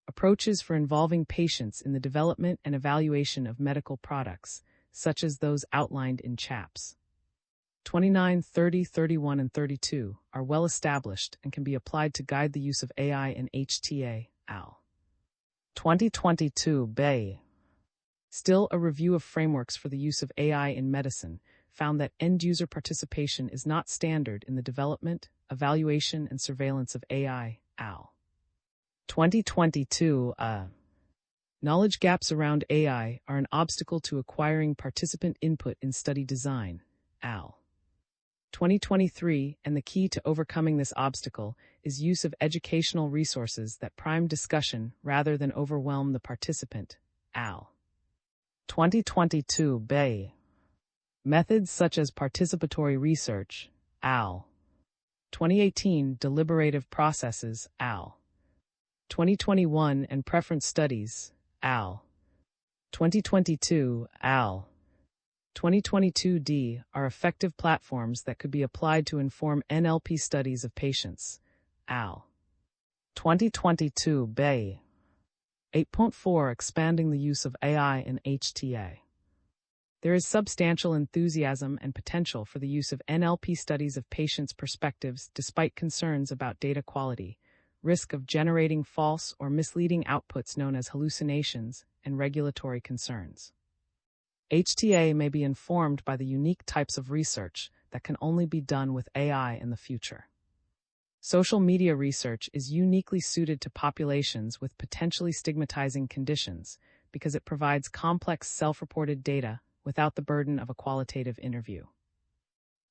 Approaches for involving patients in the development and evaluation of medical products, such as those outlined in Chaps 29, 30, 31, and 32, are well established and can be applied to guide the use of AI in HTA, al. 2022 Bay. Still, a review of frameworks for the use of AI in medicine found that end-user participation is not standard in the development, evaluation, and surveillance of AI, al. 2022 Knowledge gaps around AI are an obstacle to acquiring participant input in study design, al. 2023, and the key to overcoming this obstacle is use of educational resources that prime discussion rather than overwhelm the participant, al. 2022 Bay. Methods such as participatory research, al. 2018 deliberative processes, al. 2021 and preference studies, al. 2022, al. 2022d are effective platforms that could be applied to inform NLP studies of patients, al. 2022 Bay. 8.4 Expanding the use of AI in HTA. There is substantial enthusiasm and potential for the use of NLP studies of patients' perspectives despite concerns about data quality, risk of generating false or misleading outputs known as hallucinations, and regulatory concerns. HTA may be informed by the unique types of research that can only be done with AI in the future. Social media research is uniquely suited to populations with potentially stigmatizing conditions because it provides complex self-reported data without the burden of a qualitative interview.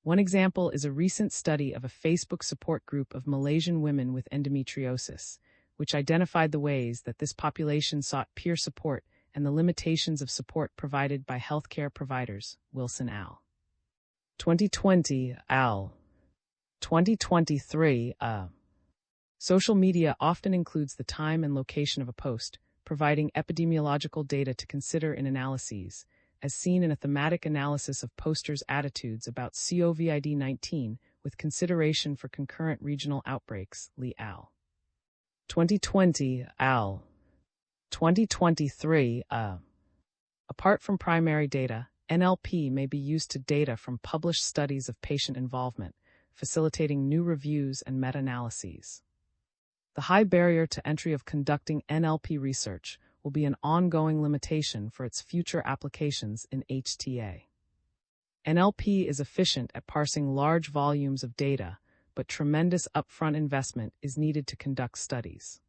One example is a recent study of a Facebook support group of Malaysian women with endometriosis, which identified the ways that this population sought peer support and the limitations of support provided by healthcare providers. Wilson al. 2020 al. 2023 Social media often includes the time and location of a post, providing epidemiological data to consider in analyses, as seen in a thematic analysis of posters' attitudes about COVID-19 with consideration for concurrent regional outbreaks, Lee al. 2020, al. 2023, Apart from primary data, NLP may be used to data from published studies of patient involvement, facilitating new reviews and meta-analyses. The high barrier to entry of conducting NLP research will be an ongoing limitation for its future applications in HTA. NLP is efficient at parsing large volumes of data, but tremendous upfront investment is needed to conduct studies.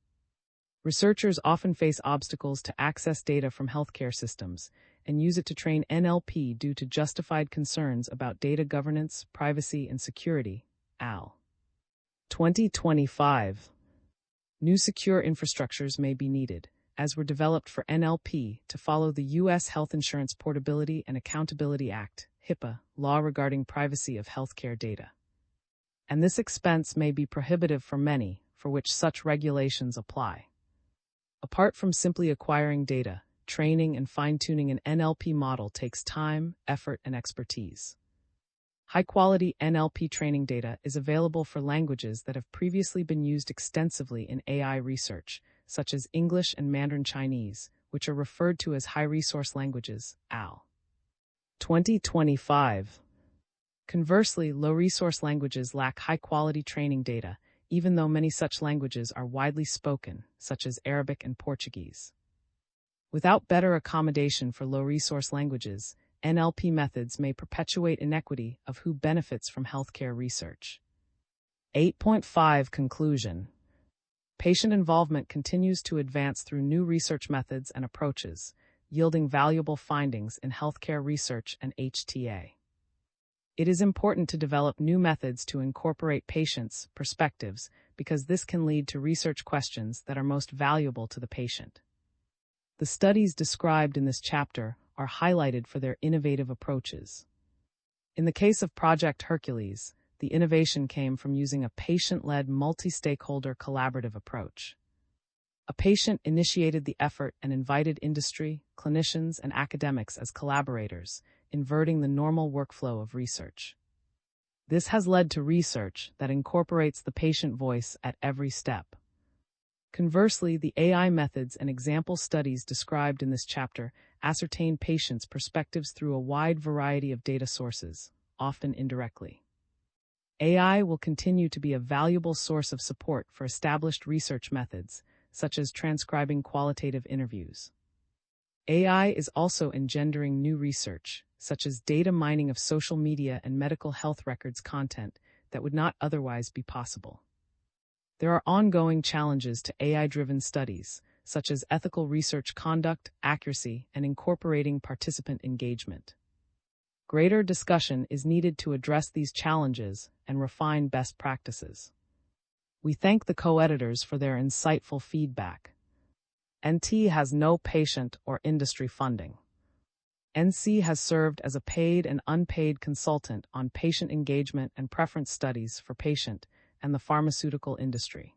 Researchers often face obstacles to access data from healthcare systems and use it to train NLP due to justified concerns about data governance, privacy, and security, al. 2025. New secure infrastructures may be needed, as were developed for NLP to follow the U.S. Health Insurance Portability and Accountability Act, HIPAA, law regarding privacy of healthcare data. And this expense may be prohibitive for many, for which such regulations apply. Apart from simply acquiring data, training and fine-tuning an NLP model takes time, effort, and expertise. High-quality NLP training data is available for languages that have previously been used extensively in AI research, such as English and Mandarin Chinese, which are referred to as high-resource languages, al. 2025. Conversely, low-resource languages lack high-quality training data, even though many such languages are widely spoken, such as Arabic and Portuguese. Without better accommodation for low-resource languages, NLP methods may perpetuate inequity of who benefits from healthcare research. 8.5 Conclusion. Patient involvement continues to advance through new research methods and approaches, yielding valuable findings in healthcare research and HTA. It is important to develop new methods to incorporate patients' perspectives because this can lead to research questions that are most valuable to the patient. The studies described in this chapter are highlighted for their innovative approaches. In the case of Project Hercules, the innovation came from using a patient-led multi-stakeholder collaborative approach. A patient initiated the effort and invited industry, clinicians, and academics as collaborators, inverting the normal workflow of research. This has led to research that incorporates the patient voice at every step. Conversely, the AI methods and example studies described in this chapter ascertain patients' perspectives through a wide variety of data sources, often indirectly. AI will continue to be a valuable source of support for established research methods, such as transcribing qualitative interviews. AI is also engendering new research, such as data mining of social media and medical health records content that would not otherwise be possible. There are ongoing challenges to AI-driven studies, such as ethical research conduct, accuracy, and incorporating participant engagement. Greater discussion is needed to address these challenges and refine best practices. We thank the co-editors for their insightful feedback. NT has no patient or industry funding. NC has served as a paid and unpaid consultant on patient engagement and preference studies for patient and the pharmaceutical industry.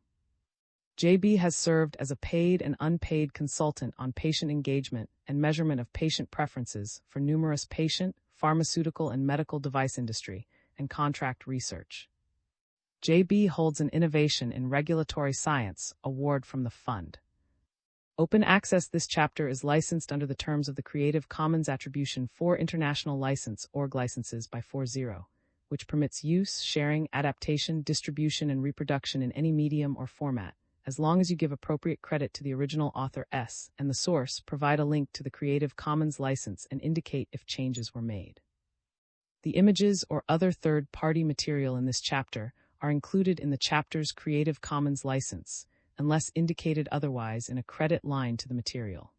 JB has served as a paid and unpaid consultant on patient engagement and measurement of patient preferences for numerous patient, pharmaceutical and medical device industry and contract research. JB holds an Innovation in Regulatory Science award from the fund. Open access. This chapter is licensed under the terms of the Creative Commons Attribution 4 International License (ORG) licenses by 4.0, which permits use, sharing, adaptation, distribution, and reproduction in any medium or format, as long as you give appropriate credit to the original author S and the source, provide a link to the Creative Commons license, and indicate if changes were made. The images or other third-party material in this chapter are included in the chapter's Creative Commons license, unless indicated otherwise in a credit line to the material.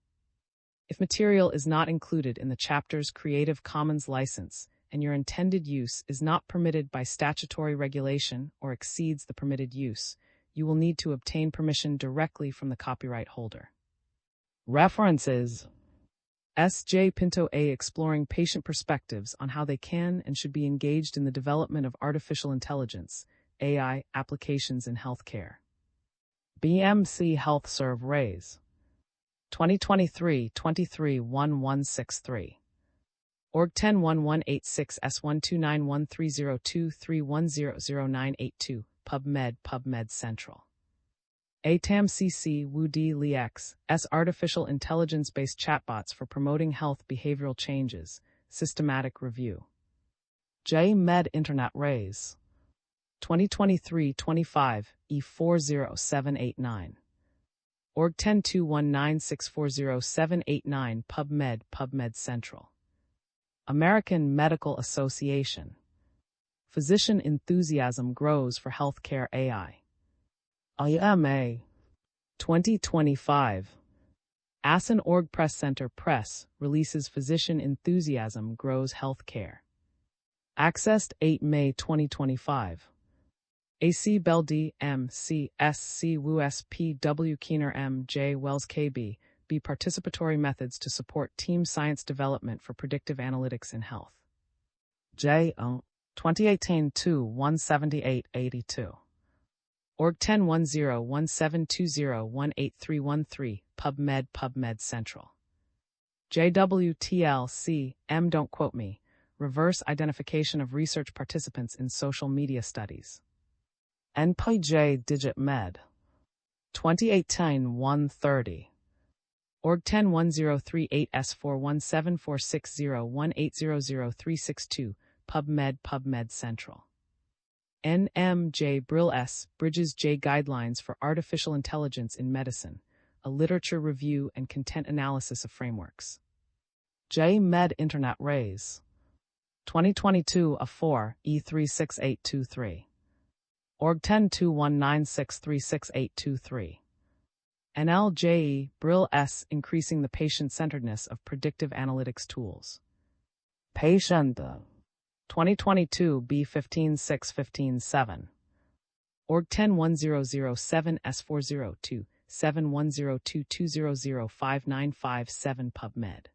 If material is not included in the chapter's Creative Commons license and your intended use is not permitted by statutory regulation or exceeds the permitted use, you will need to obtain permission directly from the copyright holder. References: S.J. Pinto A. Exploring Patient Perspectives on How They Can and Should Be Engaged in the Development of Artificial Intelligence, AI, Applications in Healthcare. BMC Health Serve Raise. 2023-23-1163. Org 101186S129130231000982. PubMed Central. ATAM-CC WUD LIX S Artificial Intelligence-Based Chatbots for Promoting Health Behavioral Changes. Systematic Review. J-Med Internet Raise. 2023-25 E40789. Org 102196400789. PubMed Central. American Medical Association. Physician enthusiasm grows for healthcare AI. IMA. 2025. ASIN Org Press Center Press releases Physician Enthusiasm Grows Healthcare. Accessed 8 May 2025. AC Bell D M C S C W S P W Keener M J Wells KB B Participatory Methods to Support Team Science Development for Predictive Analytics in Health. J. O. 2018-2-178-82. Org 10101720183113. PubMed Central. JWTLC M. Don't Quote Me. Reverse Identification of Research Participants in Social Media Studies. NPJ Digit Med. 2018-130. Org 101038S4174601800362. PubMed Central. NMJ Brill S. Bridges J Guidelines for Artificial Intelligence in Medicine, a literature review and content analysis of frameworks. J-Med Internet Raise. 2022-4 E36823. Org 102196363823. NLJE Brill S. Increasing the Patient-Centeredness of Predictive Analytics Tools. Patient. 2022 B15615-7. Org 101007S402 7102200595-7. PubMed.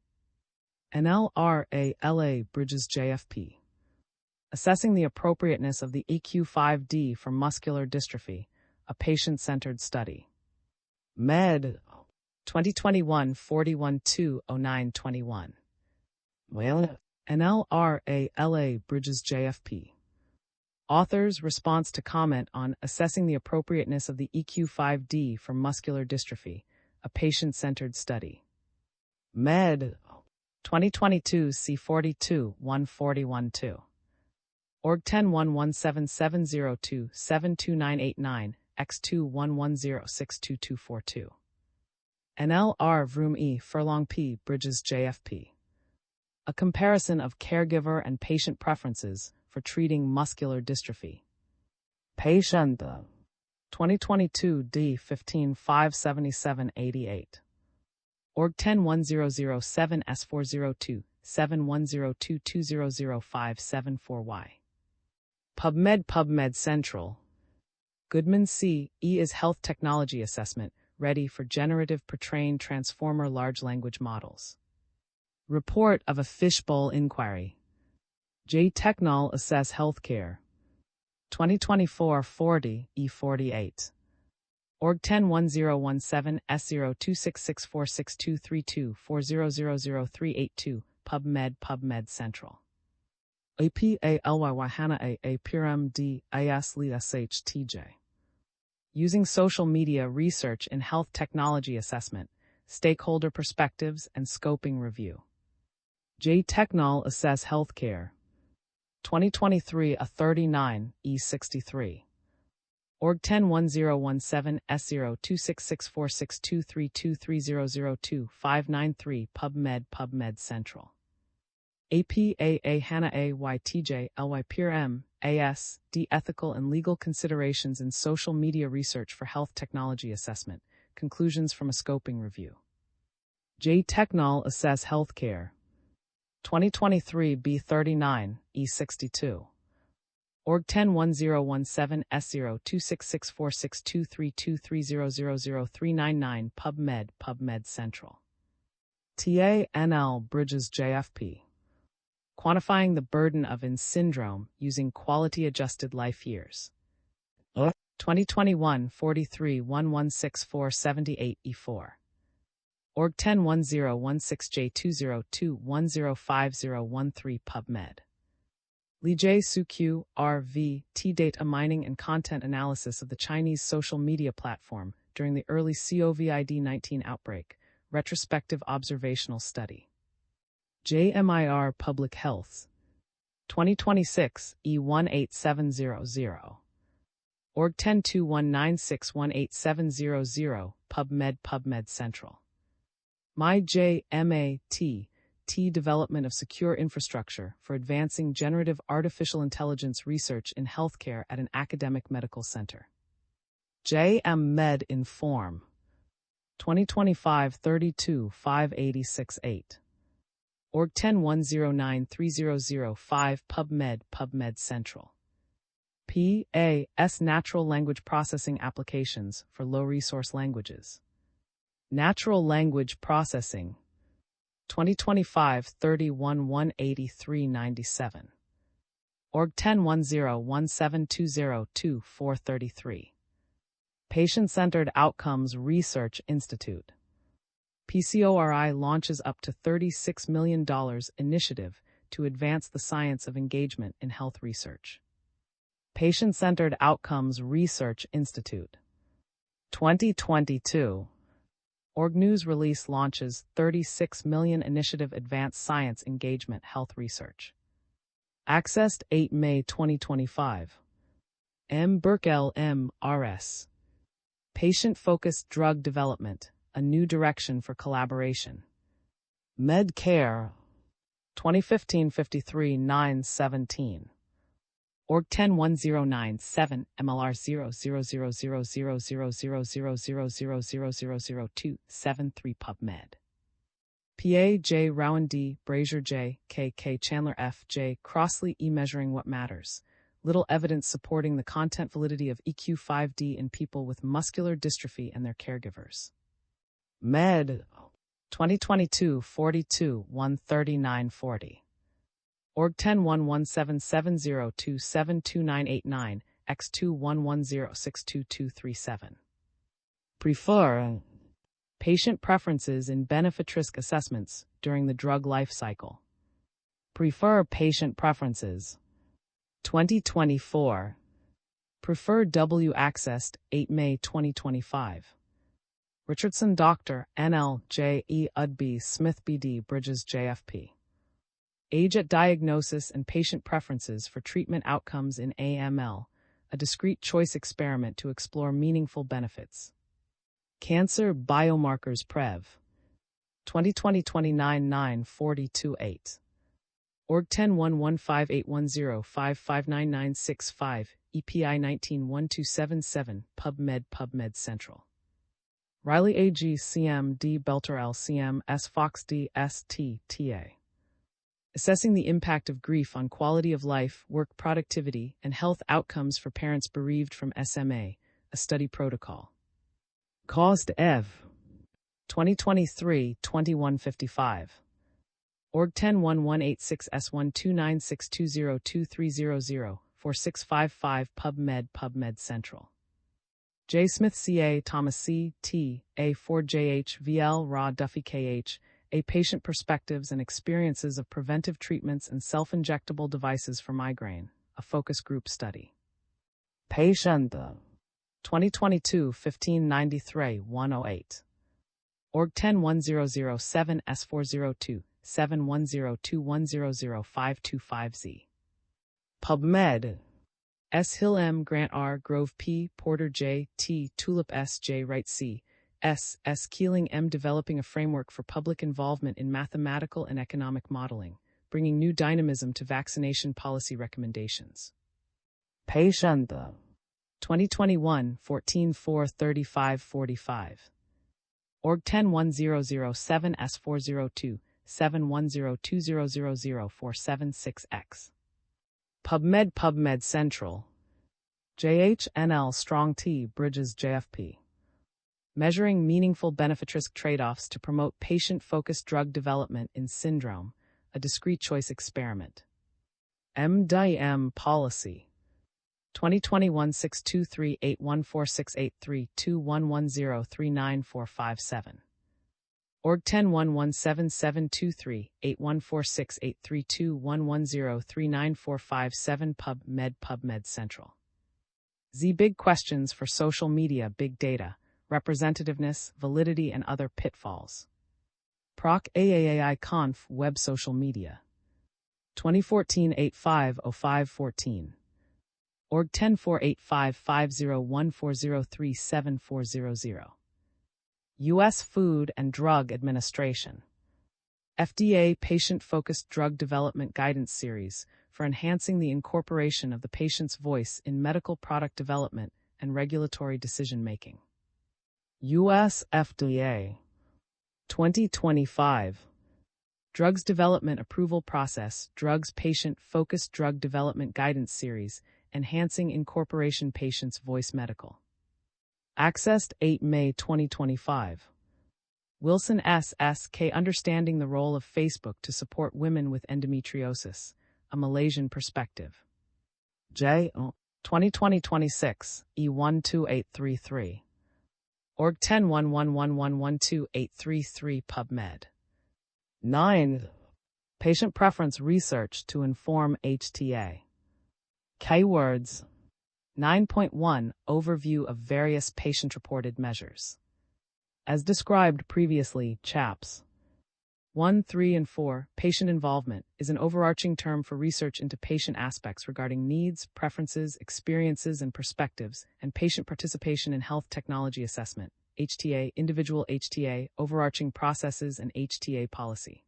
NLRALA Bridges JFP. Assessing the appropriateness of the EQ5D for muscular dystrophy, a patient-centered study. Med. 2021-41-2-0921. Well. NLRALA Bridges JFP. Author's response to comment on assessing the appropriateness of the EQ5D for muscular dystrophy, a patient-centered study. Med. 2022 C42-141-2. Org 10117702 72989 X2110622242. NLR Vroom E Furlong P Bridges JFP. A comparison of caregiver and patient preferences for treating muscular dystrophy. Patient. 2022 D1557788. Org 101007S402 7102200574Y. PubMed Central. Goodman C. E. is Health Technology Assessment, ready for generative pre-trained transformer large language models. Report of a fishbowl inquiry. J. Technol Assess Healthcare. 2024-40 E48. Org 101017 S0266462324000382. PubMed Central. APALYY Hana A Puram D IS Lee SHTJ. Using social media research in health technology assessment, stakeholder perspectives, and scoping review. J. Technol Assess Healthcare. 2023-39 E63. Org 101017 S0266462323002593. PubMed Central. APAA Hana A YTJ LY Peer M AS D Ethical and Legal Considerations in Social Media Research for Health Technology Assessment. Conclusions from a Scoping Review. J. Technol Assess Healthcare. 2023 B39 E62. Org 101017 S0266462323000399. PubMed Central. TANL Bridges JFP. Quantifying the burden of IN syndrome using quality-adjusted life years. 2021 43 116 E4. Org 101016J202105013 PubMed. Li J Su Q, R.V., T-Data Mining and Content Analysis of the Chinese Social Media Platform during the early COVID-19 outbreak, Retrospective Observational Study. JMIR Public Health. 2026, E18700. Org 1021961870 PubMed Central. MyJMAT, T Development of Secure Infrastructure for Advancing Generative Artificial Intelligence Research in Healthcare at an Academic Medical Center. JM Med Inform. 2025 32 5868. Org 10109300 PubMed Central. PAS Natural Language Processing Applications for Low-Resource Languages. Natural Language Processing. 2025 31 18397. Org 10101720 433. Patient-Centered Outcomes Research Institute. PCORI launches up to $36 million initiative to advance the science of engagement in health research. Patient-Centered Outcomes Research Institute. 2022. Org News Release launches 36 million initiative Advanced Science Engagement Health Research. Accessed 8 May 2025. M. Burkell M.R.S. Patient-Focused Drug Development, a New Direction for Collaboration. Medcare. 2015 53 917. Org 101097 MLR 00000000000000273 PubMed. PA J Rowan D Brazier J K Chandler F J Crossley E Measuring What Matters. Little evidence supporting the content validity of EQ5D in people with muscular dystrophy and their caregivers. Med. 2022 42 13940. Org 10117702722989 X2110622237. Prefer. Patient preferences in benefit risk assessments during the drug life cycle. Prefer patient preferences. 2024. Prefer W accessed 8 May 2025. Richardson Dr. NL J E Udby Smith BD Bridges JFP. Age at Diagnosis and Patient Preferences for Treatment Outcomes in AML, a discrete choice experiment to explore meaningful benefits. Cancer Biomarkers Prev. 2020-29-942-8. Org 10115810559965, EPI 191277, PubMed Central. Riley AG CM D Belter LCM S Fox D ST TA. Assessing the impact of grief on quality of life, work productivity, and health outcomes for parents bereaved from SMA, a study protocol. Cost Ev. 2023-2155. Org 101186S129620230046555 PubMed Central. J. Smith C.A. Thomas C. T. A. Ford J.H. V.L. Ra Duffy K.H. A. Patient Perspectives and Experiences of Preventive Treatments and Self-Injectable Devices for Migraine, a Focus Group Study. Patient. 2022-1593-108. Org 101007 S402 71021000525Z. PubMed. S. Hill M. Grant R. Grove P. Porter J. T. Tulip S. J. Wright C. S. Keeling M. Developing a Framework for Public Involvement in Mathematical and Economic Modeling, bringing new dynamism to vaccination policy recommendations. Patient. 2021 14-4-35-45. Org 101007 S402 71020000476X. PubMed Central. JHNL Strong T Bridges JFP. Measuring meaningful benefit-risk trade-offs to promote patient-focused drug development in syndrome, a discrete choice experiment. MDIM Policy. 2021-623-814683-2110-39457. Org 10-11773-814683-2110-39457 PubMed Central. Z Big Questions for Social Media Big Data, Representativeness, Validity and Other Pitfalls. Proc AAAI Conf Web Social Media. 2014-850514. Org 10-485-501-403-7400. U.S. Food and Drug Administration. FDA Patient-Focused Drug Development Guidance Series for enhancing the incorporation of the patient's voice in medical product development and regulatory decision-making. U.S. FDA. 2025. Drugs Development Approval Process, Drugs Patient-Focused Drug Development Guidance Series, Enhancing Incorporation Patient's Voice Medical. Accessed 8 May 2025. Wilson S.S.K. Understanding the Role of Facebook to Support Women with Endometriosis, a Malaysian Perspective. J. 2020-26, E12833. Org 10-1111112-833 PubMed. 9. Patient Preference Research to Inform HTA. Keywords. 9.1 Overview of Various Patient-Reported Measures. As described previously, CHAPS 1, 3, and 4, patient involvement, is an overarching term for research into patient aspects regarding needs, preferences, experiences, and perspectives, and patient participation in health technology assessment, HTA, individual HTA, overarching processes, and HTA policy.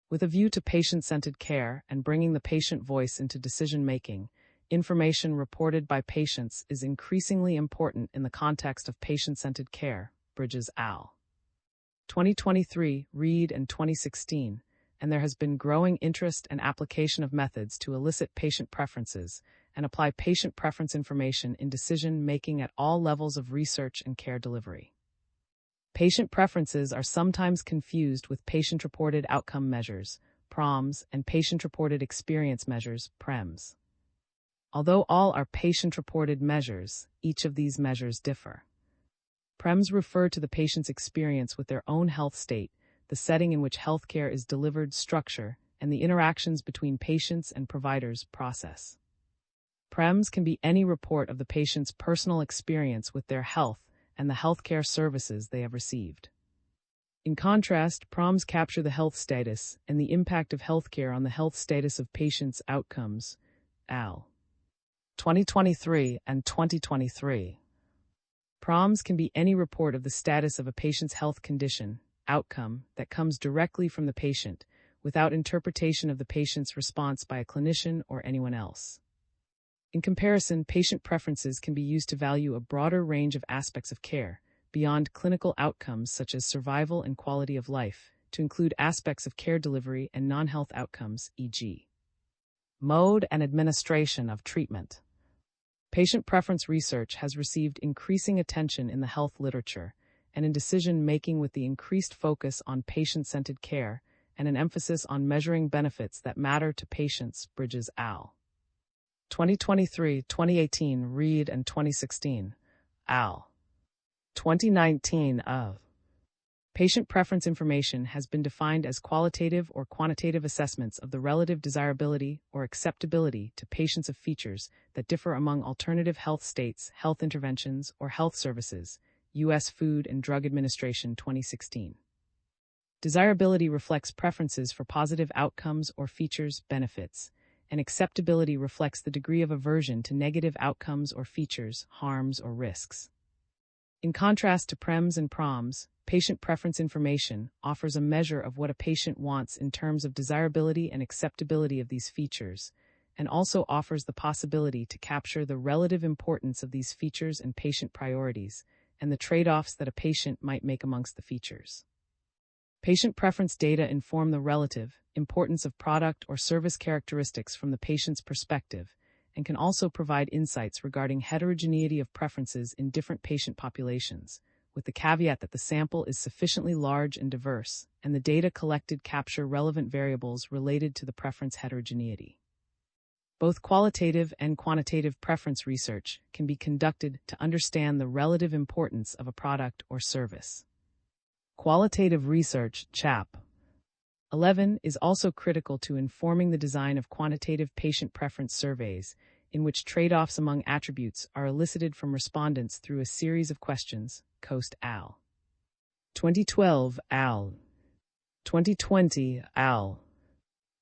With a view to patient-centered care and bringing the patient voice into decision-making, information reported by patients is increasingly important in the context of patient-centered care, Bridges al. 2023, Reed and 2016, and there has been growing interest and application of methods to elicit patient preferences and apply patient preference information in decision-making at all levels of research and care delivery. Patient preferences are sometimes confused with patient-reported outcome measures, PROMs, and patient-reported experience measures, PREMs. Although all are patient-reported measures, each of these measures differ. PREMs refer to the patient's experience with their own health state, the setting in which healthcare is delivered, structure, and the interactions between patients and providers process. PREMs can be any report of the patient's personal experience with their health and the healthcare services they have received. In contrast, PROMs capture the health status and the impact of healthcare on the health status of patients' outcomes, al. 2023 and 2023. PROMs can be any report of the status of a patient's health condition, outcome, that comes directly from the patient, without interpretation of the patient's response by a clinician or anyone else. In comparison, patient preferences can be used to value a broader range of aspects of care, beyond clinical outcomes such as survival and quality of life, to include aspects of care delivery and non-health outcomes, e.g. mode and administration of treatment. Patient preference research has received increasing attention in the health literature and in decision-making with the increased focus on patient-centered care and an emphasis on measuring benefits that matter to patients, Bridges al. 2023, 2018, Reed and 2016, al. 2019 of. Patient preference information has been defined as qualitative or quantitative assessments of the relative desirability or acceptability to patients of features that differ among alternative health states, health interventions, or health services, U.S. Food and Drug Administration 2016. Desirability reflects preferences for positive outcomes or features, benefits, and acceptability reflects the degree of aversion to negative outcomes or features, harms, or risks. In contrast to PREMs and PROMs, patient preference information offers a measure of what a patient wants in terms of desirability and acceptability of these features, and also offers the possibility to capture the relative importance of these features and patient priorities, and the trade-offs that a patient might make amongst the features. Patient preference data inform the relative importance of product or service characteristics from the patient's perspective, and can also provide insights regarding heterogeneity of preferences in different patient populations, with the caveat that the sample is sufficiently large and diverse, and the data collected capture relevant variables related to the preference heterogeneity. Both qualitative and quantitative preference research can be conducted to understand the relative importance of a product or service. Qualitative research, CHAP 11, is also critical to informing the design of quantitative patient preference surveys, in which trade-offs among attributes are elicited from respondents through a series of questions. Coast al. 2012 al. 2020 al.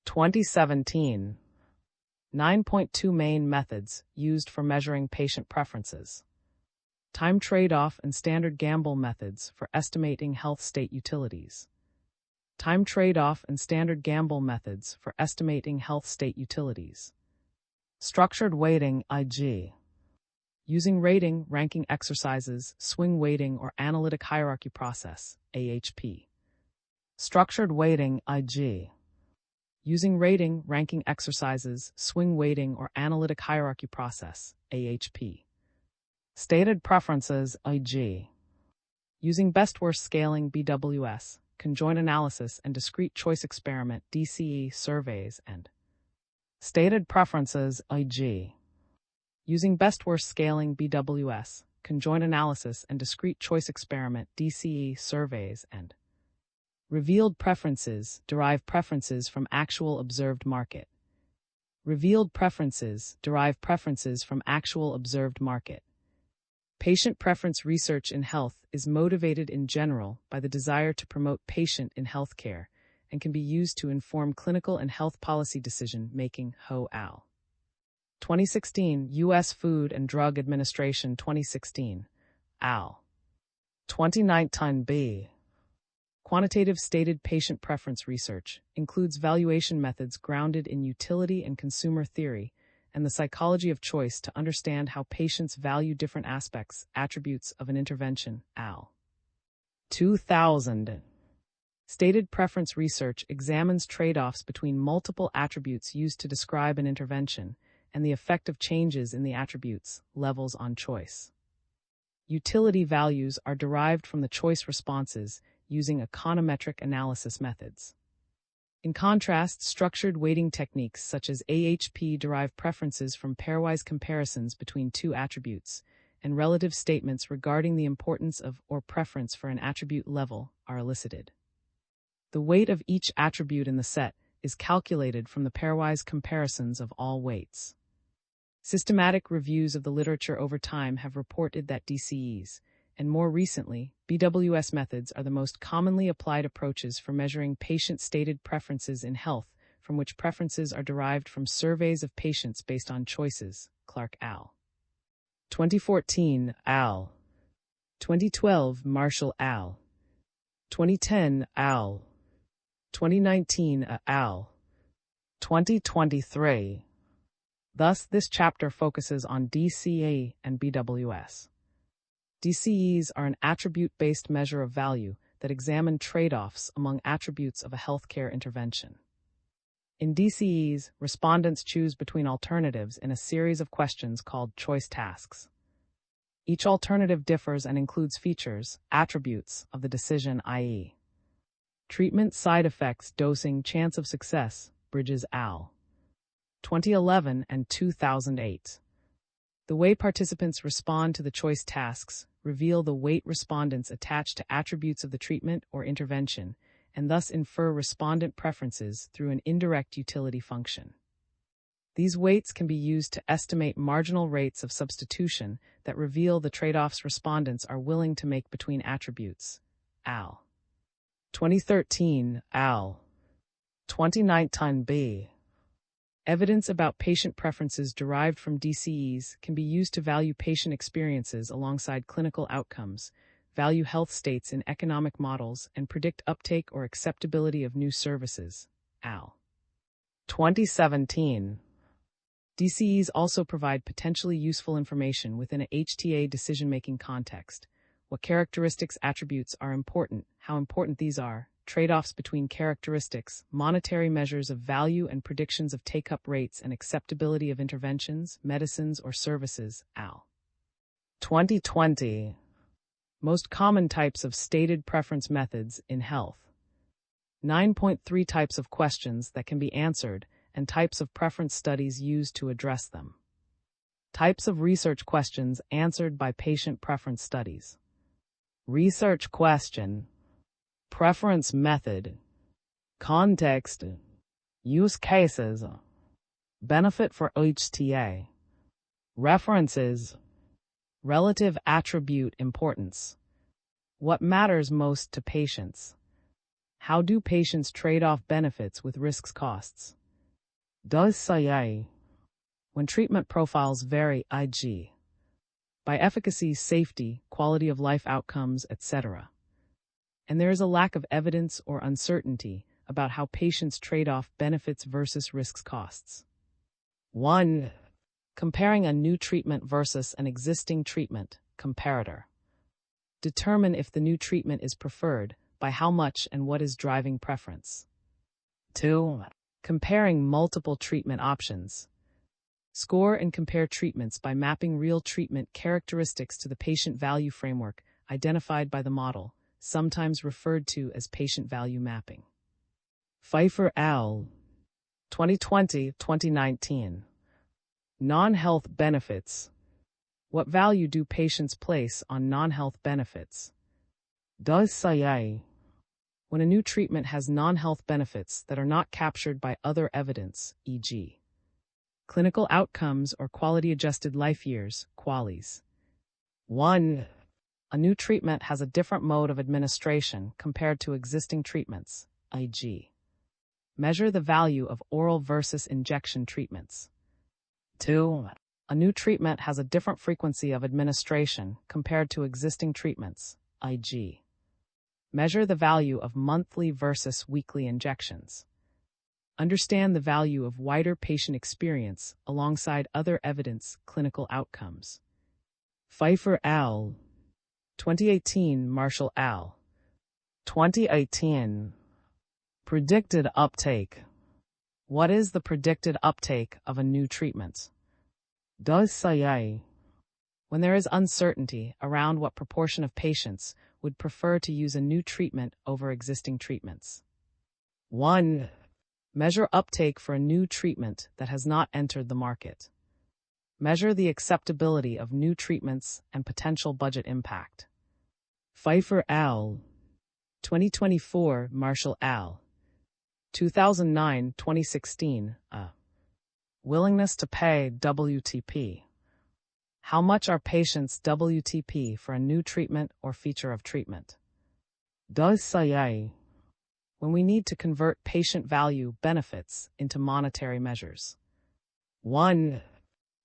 2017. 9.2 Main methods used for measuring patient preferences. Time trade-off and standard gamble methods for estimating health state utilities. Time trade-off and standard gamble methods for estimating health state utilities. Structured weighting, IG. Using rating, ranking exercises, swing weighting, or analytic hierarchy process, AHP. Structured weighting, IG. Using rating, ranking exercises, swing weighting, or analytic hierarchy process, AHP. Stated preferences, IG. Using best-worst scaling, BWS, conjoint analysis and discrete choice experiment, DCE, surveys, and stated preferences, IG. Using best-worst scaling, BWS, conjoint analysis and discrete choice experiment, DCE, surveys, and revealed preferences, derive preferences from actual observed market. Revealed preferences, derive preferences from actual observed market. Patient preference research in health is motivated in general by the desire to promote patient in healthcare and can be used to inform clinical and health policy decision-making. Ho al. 2016, U.S. Food and Drug Administration 2016, al. 2019 b. Quantitative stated patient preference research includes valuation methods grounded in utility and consumer theory and the psychology of choice to understand how patients value different aspects, attributes of an intervention. Al. 2000. Stated preference research examines trade-offs between multiple attributes used to describe an intervention and the effect of changes in the attributes' levels on choice. Utility values are derived from the choice responses using econometric analysis methods. In contrast, structured weighting techniques such as AHP derive preferences from pairwise comparisons between two attributes, and relative statements regarding the importance of or preference for an attribute level are elicited. The weight of each attribute in the set is calculated from the pairwise comparisons of all weights. Systematic reviews of the literature over time have reported that DCEs, and more recently, BWS methods are the most commonly applied approaches for measuring patient-stated preferences in health, from which preferences are derived from surveys of patients based on choices. Clark al. 2014 al. 2012 Marshall al. 2010 al. 2019 al. 2023. Thus, this chapter focuses on DCE and BWS. DCEs are an attribute-based measure of value that examine trade-offs among attributes of a healthcare intervention. In DCEs, respondents choose between alternatives in a series of questions called choice tasks. Each alternative differs and includes features, attributes of the decision, i.e., treatment, side effects, dosing, chance of success. Bridges al. 2011 and 2008. The way participants respond to the choice tasks reveal the weight respondents attach to attributes of the treatment or intervention, and thus infer respondent preferences through an indirect utility function. These weights can be used to estimate marginal rates of substitution that reveal the trade-offs respondents are willing to make between attributes. Al. 2013 al. 2019 b. Evidence about patient preferences derived from DCEs can be used to value patient experiences alongside clinical outcomes, value health states in economic models, and predict uptake or acceptability of new services. Al. 2017. DCEs also provide potentially useful information within a HTA decision-making context. What characteristics attributes are important, how important these are, trade-offs between characteristics, monetary measures of value and predictions of take-up rates and acceptability of interventions, medicines, or services. Al. 2020. Most common types of stated preference methods in health. 9.3 types of questions that can be answered and types of preference studies used to address them. Types of research questions answered by patient preference studies. Research question, preference method, context, use cases, benefit for HTA, references, relative attribute importance. What matters most to patients? How do patients trade off benefits with risks costs? Does say when treatment profiles vary, e.g., by efficacy, safety, quality of life outcomes, etc., and there is a lack of evidence or uncertainty about how patients trade off benefits versus risks costs. 1. Comparing a new treatment versus an existing treatment, comparator. Determine if the new treatment is preferred, by how much and what is driving preference. 2. Comparing multiple treatment options. Score and compare treatments by mapping real treatment characteristics to the patient value framework identified by the model, sometimes referred to as patient value mapping. Pfeiffer al. 2020-2019. Non-health benefits. What value do patients place on non-health benefits? Does say when a new treatment has non-health benefits that are not captured by other evidence, e.g., clinical outcomes or quality-adjusted life years, QALYs. 1. A new treatment has a different mode of administration compared to existing treatments, e.g., measure the value of oral versus injection treatments. 2. A new treatment has a different frequency of administration compared to existing treatments, e.g., measure the value of monthly versus weekly injections. Understand the value of wider patient experience alongside other evidence clinical outcomes. Pfeiffer al. 2018, Marshall al. 2018. Predicted uptake. What is the predicted uptake of a new treatment? Does say when there is uncertainty around what proportion of patients would prefer to use a new treatment over existing treatments. 1. Measure uptake for a new treatment that has not entered the market. Measure the acceptability of new treatments and potential budget impact. Pfeiffer al. 2024, Marshall al. 2009-2016. Willingness to pay, WTP. How much are patients WTP for a new treatment or feature of treatment? Does say when we need to convert patient value benefits into monetary measures. 1.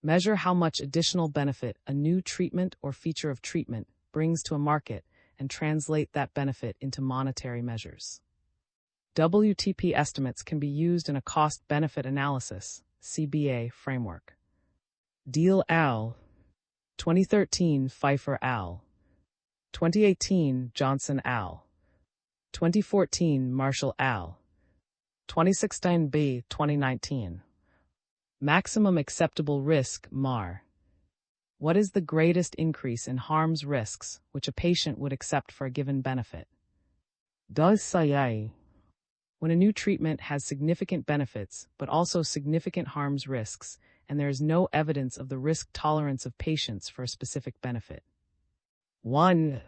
Measure how much additional benefit a new treatment or feature of treatment brings to a market and translate that benefit into monetary measures. WTP estimates can be used in a cost-benefit analysis, CBA framework. Deal al. 2013, Pfeiffer al. 2018, Johnson al. 2014, Marshall al. 2016 B. 2019. Maximum acceptable risk, MAR. What is the greatest increase in harms risks which a patient would accept for a given benefit? Does say when a new treatment has significant benefits but also significant harms risks, and there is no evidence of the risk tolerance of patients for a specific benefit. 1.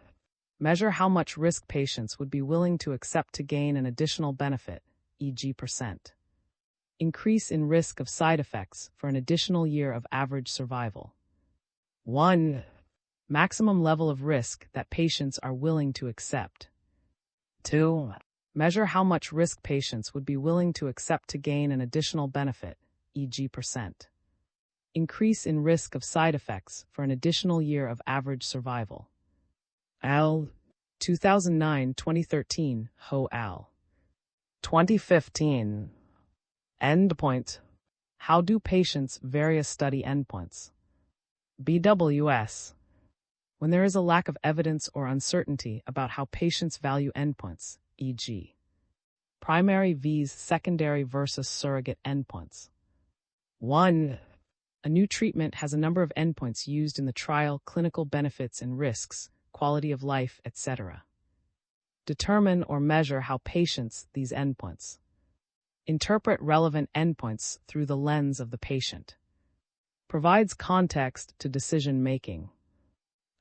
Measure how much risk patients would be willing to accept to gain an additional benefit, e.g. %. Increase in risk of side effects for an additional year of average survival. 1. Maximum level of risk that patients are willing to accept. 2. Measure how much risk patients would be willing to accept to gain an additional benefit, e.g. %. Increase in risk of side effects for an additional year of average survival. Al. 2009-2013, Ho al. 2015. Endpoint. How do patients various study endpoints? BWS. When there is a lack of evidence or uncertainty about how patients value endpoints, e.g., primary vs secondary versus surrogate endpoints. 1. A new treatment has a number of endpoints used in the trial, clinical benefits and risks, quality of life, etc. Determine or measure how patients these endpoints. Interpret relevant endpoints through the lens of the patient. Provides context to decision-making.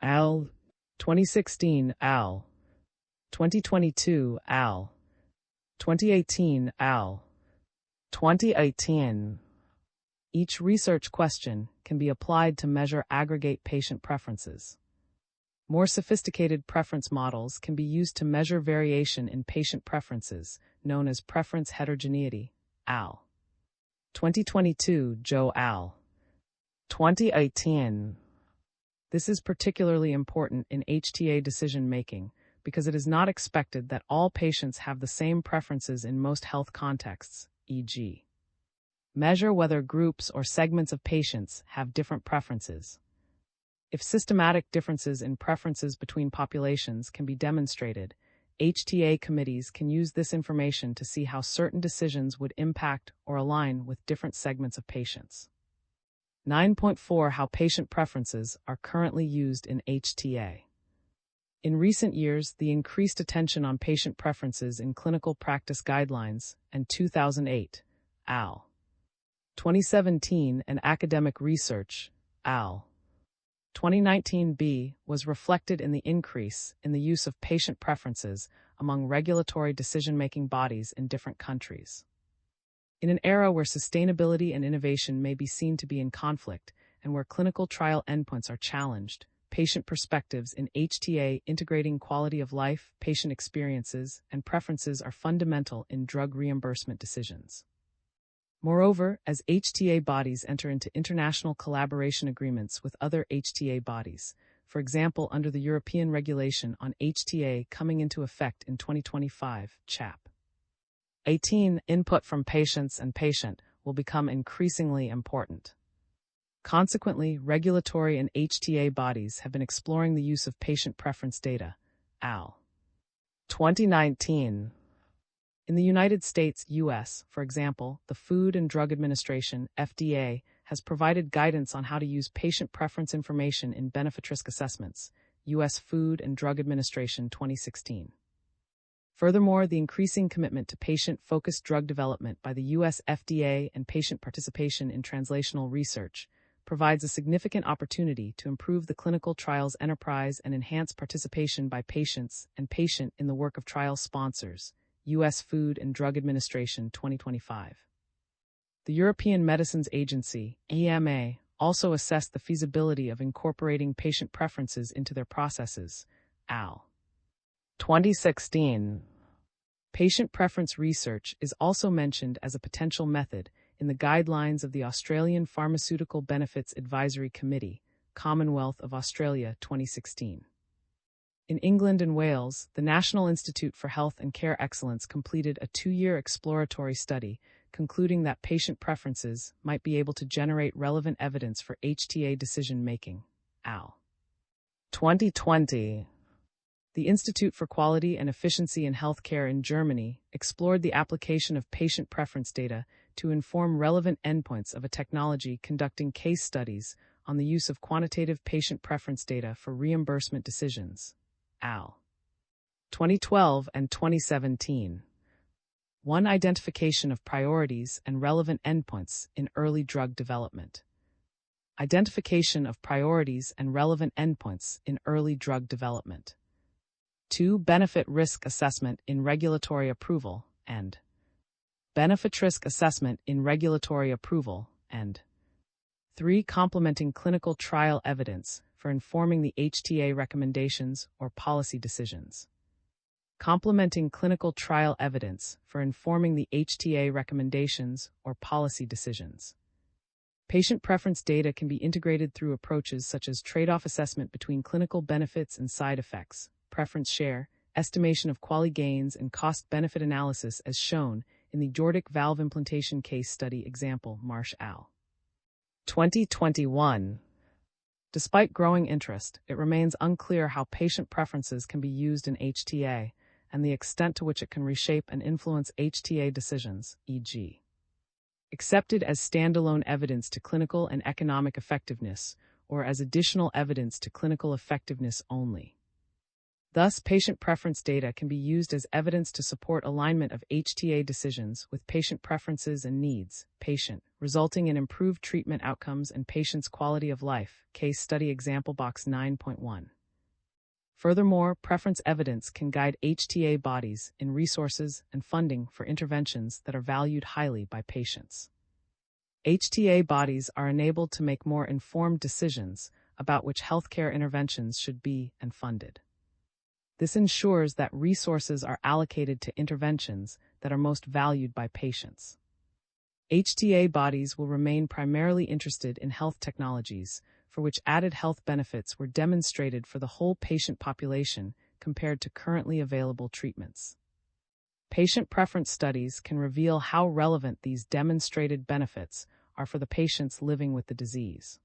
Al. 2016 Al. 2022 Al. 2018 Al. 2018. Each research question can be applied to measure aggregate patient preferences. More sophisticated preference models can be used to measure variation in patient preferences, known as preference heterogeneity. Al. 2022 Joe Al. 2018. This is particularly important in HTA decision-making because it is not expected that all patients have the same preferences in most health contexts, e.g. Measure whether groups or segments of patients have different preferences. If systematic differences in preferences between populations can be demonstrated, HTA committees can use this information to see how certain decisions would impact or align with different segments of patients. 9.4 How patient preferences are currently used in HTA. In recent years, the increased attention on patient preferences in clinical practice guidelines and 2008, Al. 2017 and academic research, Al. 2019b, was reflected in the increase in the use of patient preferences among regulatory decision-making bodies in different countries. In an era where sustainability and innovation may be seen to be in conflict and where clinical trial endpoints are challenged, patient perspectives in HTA integrating quality of life, patient experiences, and preferences are fundamental in drug reimbursement decisions. Moreover, as HTA bodies enter into international collaboration agreements with other HTA bodies, for example under the European Regulation on HTA coming into effect in 2025, CHAP 18, input from patients and patient will become increasingly important. Consequently, regulatory and HTA bodies have been exploring the use of patient preference data, Al. 2019. In the United States, U.S., for example, the Food and Drug Administration, FDA, has provided guidance on how to use patient preference information in benefit risk assessments, U.S. Food and Drug Administration 2016. Furthermore, the increasing commitment to patient-focused drug development by the U.S. FDA and patient participation in translational research provides a significant opportunity to improve the clinical trials enterprise and enhance participation by patients and patient in the work of trial sponsors, U.S. Food and Drug Administration 2025. The European Medicines Agency, EMA, also assessed the feasibility of incorporating patient preferences into their processes, Al. 2016. Patient preference research is also mentioned as a potential method in the guidelines of the Australian Pharmaceutical Benefits Advisory Committee, Commonwealth of Australia 2016. In England and Wales, the National Institute for Health and Care Excellence completed a 2-year exploratory study concluding that patient preferences might be able to generate relevant evidence for HTA decision-making, Al. 2020. The Institute for Quality and Efficiency in Healthcare in Germany explored the application of patient preference data to inform relevant endpoints of a technology conducting case studies on the use of quantitative patient preference data for reimbursement decisions, Al. 2012 and 2017. 1. Identification of priorities and relevant endpoints in early drug development. Identification of priorities and relevant endpoints in early drug development. 2. Benefit risk assessment in regulatory approval, and benefit risk assessment in regulatory approval, and 3. Complementing clinical trial evidence for informing the HTA recommendations or policy decisions. Complementing clinical trial evidence for informing the HTA recommendations or policy decisions. Patient preference data can be integrated through approaches such as trade-off assessment between clinical benefits and side effects, preference share, estimation of quality gains, and cost-benefit analysis as shown in the aortic valve implantation case study example, Marsh al. 2021. Despite growing interest, it remains unclear how patient preferences can be used in HTA and the extent to which it can reshape and influence HTA decisions, e.g. accepted as standalone evidence to clinical and economic effectiveness or as additional evidence to clinical effectiveness only. Thus, patient preference data can be used as evidence to support alignment of HTA decisions with patient preferences and needs, resulting in improved treatment outcomes and patients' quality of life. Case study example box 9.1. Furthermore, preference evidence can guide HTA bodies in resources and funding for interventions that are valued highly by patients. HTA bodies are enabled to make more informed decisions about which healthcare interventions should be and funded. This ensures that resources are allocated to interventions that are most valued by patients. HTA bodies will remain primarily interested in health technologies for which added health benefits were demonstrated for the whole patient population compared to currently available treatments. Patient preference studies can reveal how relevant these demonstrated benefits are for the patients living with the disease.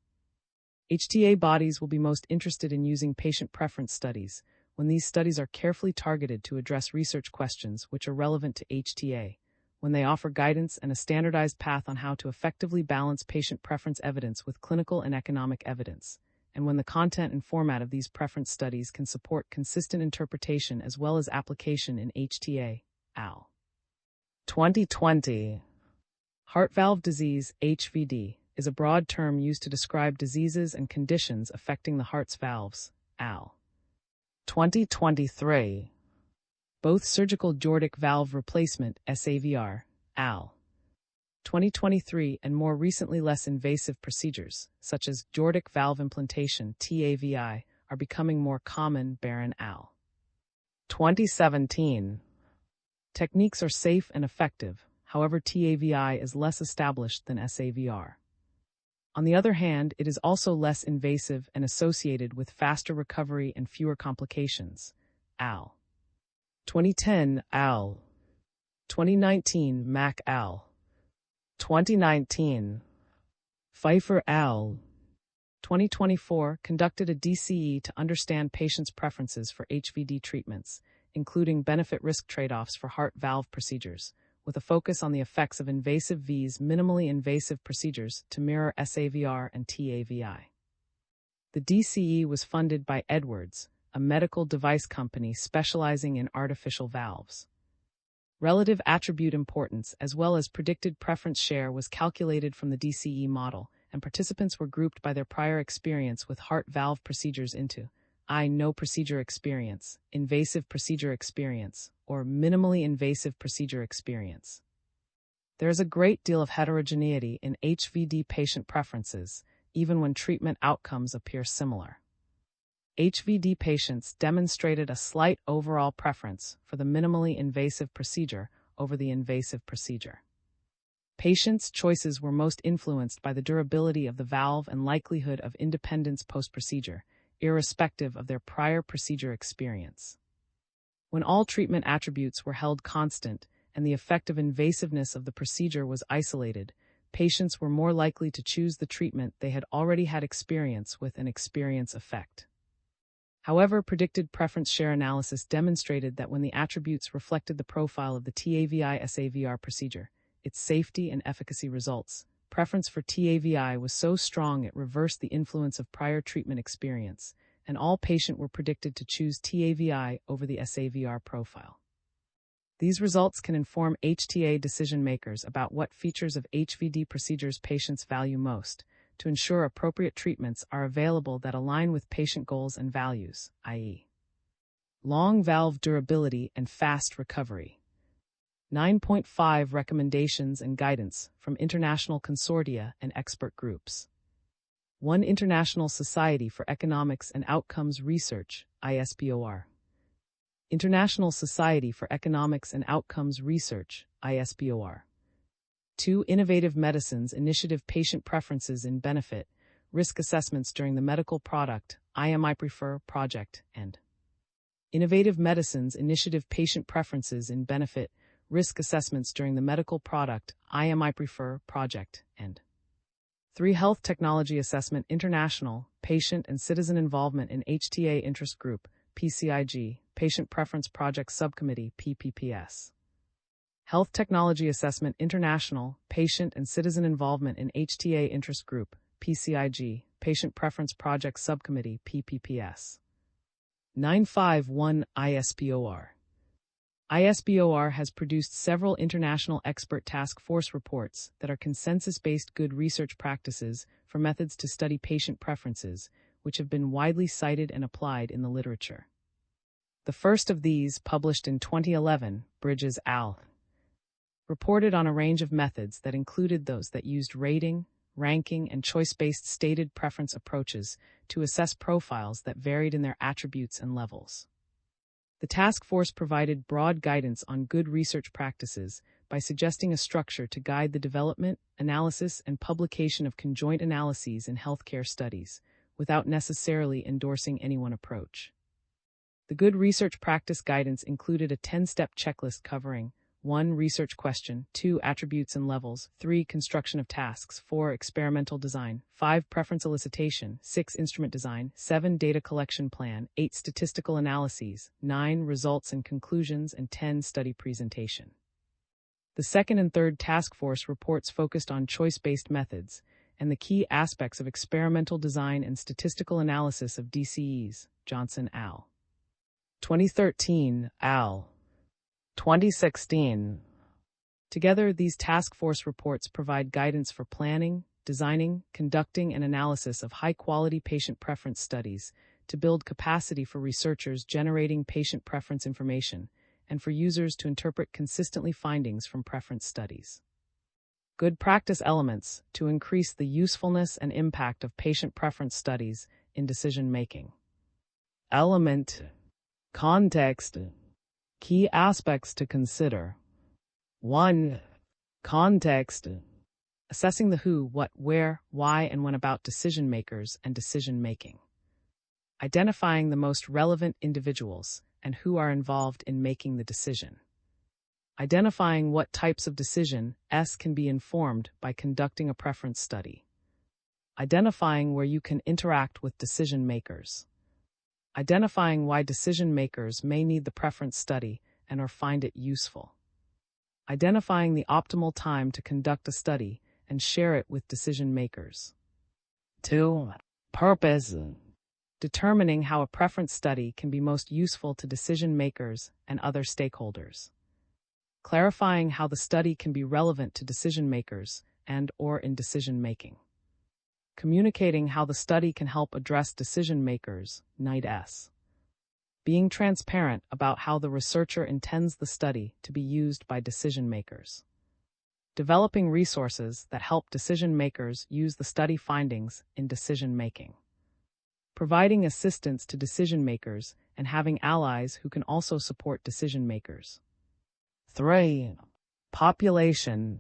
HTA bodies will be most interested in using patient preference studies when these studies are carefully targeted to address research questions which are relevant to HTA, when they offer guidance and a standardized path on how to effectively balance patient preference evidence with clinical and economic evidence, and when the content and format of these preference studies can support consistent interpretation as well as application in HTA, al. 2020. Heart valve disease, HVD, is a broad term used to describe diseases and conditions affecting the heart's valves, al. 2023. Both surgical aortic valve replacement, SAVR, al. 2023, and more recently less invasive procedures, such as aortic valve implantation, TAVI, are becoming more common, Baron al. 2017. Techniques are safe and effective, however TAVI is less established than SAVR. On the other hand, it is also less invasive and associated with faster recovery and fewer complications, al. 2010, al. 2019, Mack al. 2019. Pfeiffer al. 2024 conducted a DCE to understand patients' preferences for HVD treatments, including benefit-risk trade-offs for heart valve procedures, with a focus on the effects of invasive V's minimally invasive procedures to mirror SAVR and TAVI. The DCE was funded by Edwards, a medical device company specializing in artificial valves. Relative attribute importance as well as predicted preference share was calculated from the DCE model, and participants were grouped by their prior experience with heart valve procedures into no procedure experience, invasive procedure experience, or minimally invasive procedure experience. There is a great deal of heterogeneity in HVD patient preferences, even when treatment outcomes appear similar. HVD patients demonstrated a slight overall preference for the minimally invasive procedure over the invasive procedure. Patients' choices were most influenced by the durability of the valve and likelihood of independence post-procedure, irrespective of their prior procedure experience. When all treatment attributes were held constant and the effect of invasiveness of the procedure was isolated, patients were more likely to choose the treatment they had already had experience with an experience effect. However, predicted preference share analysis demonstrated that when the attributes reflected the profile of the TAVI-SAVR procedure, its safety and efficacy results, preference for TAVI was so strong it reversed the influence of prior treatment experience, and all patients were predicted to choose TAVI over the SAVR profile. These results can inform HTA decision makers about what features of HVD procedures patients value most, to ensure appropriate treatments are available that align with patient goals and values, i.e., long valve durability and fast recovery. 9.5 Recommendations and guidance from international consortia and expert groups. 1. International Society for Economics and Outcomes Research, ISPOR. International Society for Economics and Outcomes Research, ISPOR. 2. Innovative Medicines Initiative Patient Preferences in Benefit, Risk Assessments during the Medical Product, IMIPrefer Project, and Innovative Medicines Initiative Patient Preferences in Benefit, Risk Assessments during the Medical Product, IMIPrefer Project, and 3. Health Technology Assessment International, Patient and Citizen Involvement in HTA Interest Group, PCIG, Patient Preference Project Subcommittee, PPPS. Health Technology Assessment International, Patient and Citizen Involvement in HTA Interest Group, PCIG, Patient Preference Project Subcommittee, PPPS. 951 ISPOR. ISPOR has produced several international expert task force reports that are consensus-based good research practices for methods to study patient preferences, which have been widely cited and applied in the literature. The first of these, published in 2011, Bridges al. reported on a range of methods that included those that used rating, ranking, and choice-based stated preference approaches to assess profiles that varied in their attributes and levels. The task force provided broad guidance on good research practices by suggesting a structure to guide the development, analysis, and publication of conjoint analyses in healthcare studies, without necessarily endorsing any one approach. The good research practice guidance included a 10-step checklist covering 1. Research question, 2. Attributes and levels, 3. Construction of tasks, 4. Experimental design, 5. Preference elicitation, 6. Instrument design, 7. Data collection plan, 8. Statistical analyses, 9. Results and conclusions, and 10. Study presentation. The second and third task force reports focused on choice-based methods and the key aspects of experimental design and statistical analysis of DCEs, Johnson al. 2013, al. 2016. Together, these task force reports provide guidance for planning, designing, conducting, and analysis of high-quality patient preference studies to build capacity for researchers generating patient preference information and for users to interpret consistently findings from preference studies. Good practice elements to increase the usefulness and impact of patient preference studies in decision-making. Element. Context. Key aspects to consider. 1. Context. Assessing the who, what, where, why, and when about decision-makers and decision-making. Identifying the most relevant individuals and who are involved in making the decision. Identifying what types of decision can be informed by conducting a preference study. Identifying where you can interact with decision-makers. Identifying why decision-makers may need the preference study and or find it useful. Identifying the optimal time to conduct a study and share it with decision-makers. 2. Purpose. Determining how a preference study can be most useful to decision-makers and other stakeholders. Clarifying how the study can be relevant to decision-makers and or in decision-making. Communicating how the study can help address decision-makers, NIDES. Being transparent about how the researcher intends the study to be used by decision-makers. Developing resources that help decision-makers use the study findings in decision-making. Providing assistance to decision-makers and having allies who can also support decision-makers. 3. Population.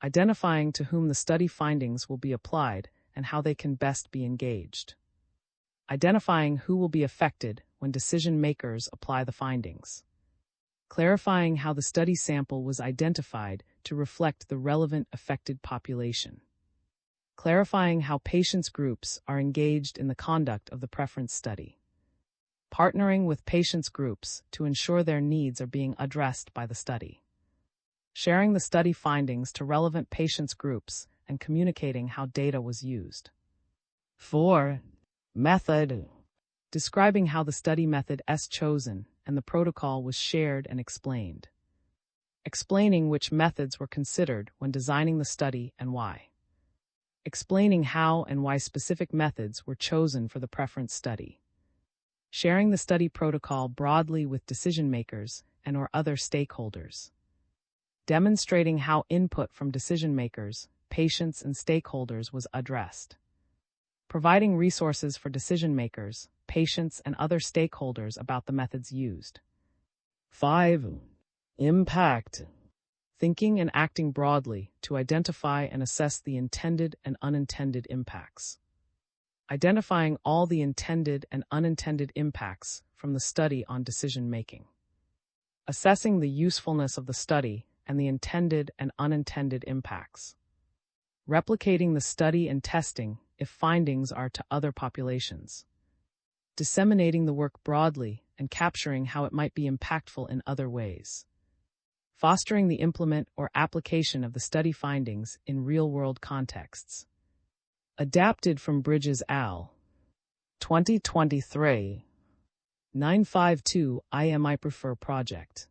Identifying to whom the study findings will be applied and how they can best be engaged. Identifying who will be affected when decision-makers apply the findings. Clarifying how the study sample was identified to reflect the relevant affected population. Clarifying how patients' groups are engaged in the conduct of the preference study. Partnering with patients' groups to ensure their needs are being addressed by the study. Sharing the study findings to relevant patients' groups and communicating how data was used. 4. Method. Describing how the study method chosen and the protocol was shared and explained. Explaining which methods were considered when designing the study and why. Explaining how and why specific methods were chosen for the preference study. Sharing the study protocol broadly with decision-makers and or other stakeholders. Demonstrating how input from decision-makers, patients, and stakeholders was addressed. Providing resources for decision-makers, patients, and other stakeholders about the methods used. 5. Impact. Thinking and acting broadly to identify and assess the intended and unintended impacts. Identifying all the intended and unintended impacts from the study on decision-making. Assessing the usefulness of the study and the intended and unintended impacts. Replicating the study and testing if findings are to other populations. Disseminating the work broadly and capturing how it might be impactful in other ways. Fostering the implement or application of the study findings in real-world contexts. Adapted from Bridges al. 2023. 952 IMIPrefer project.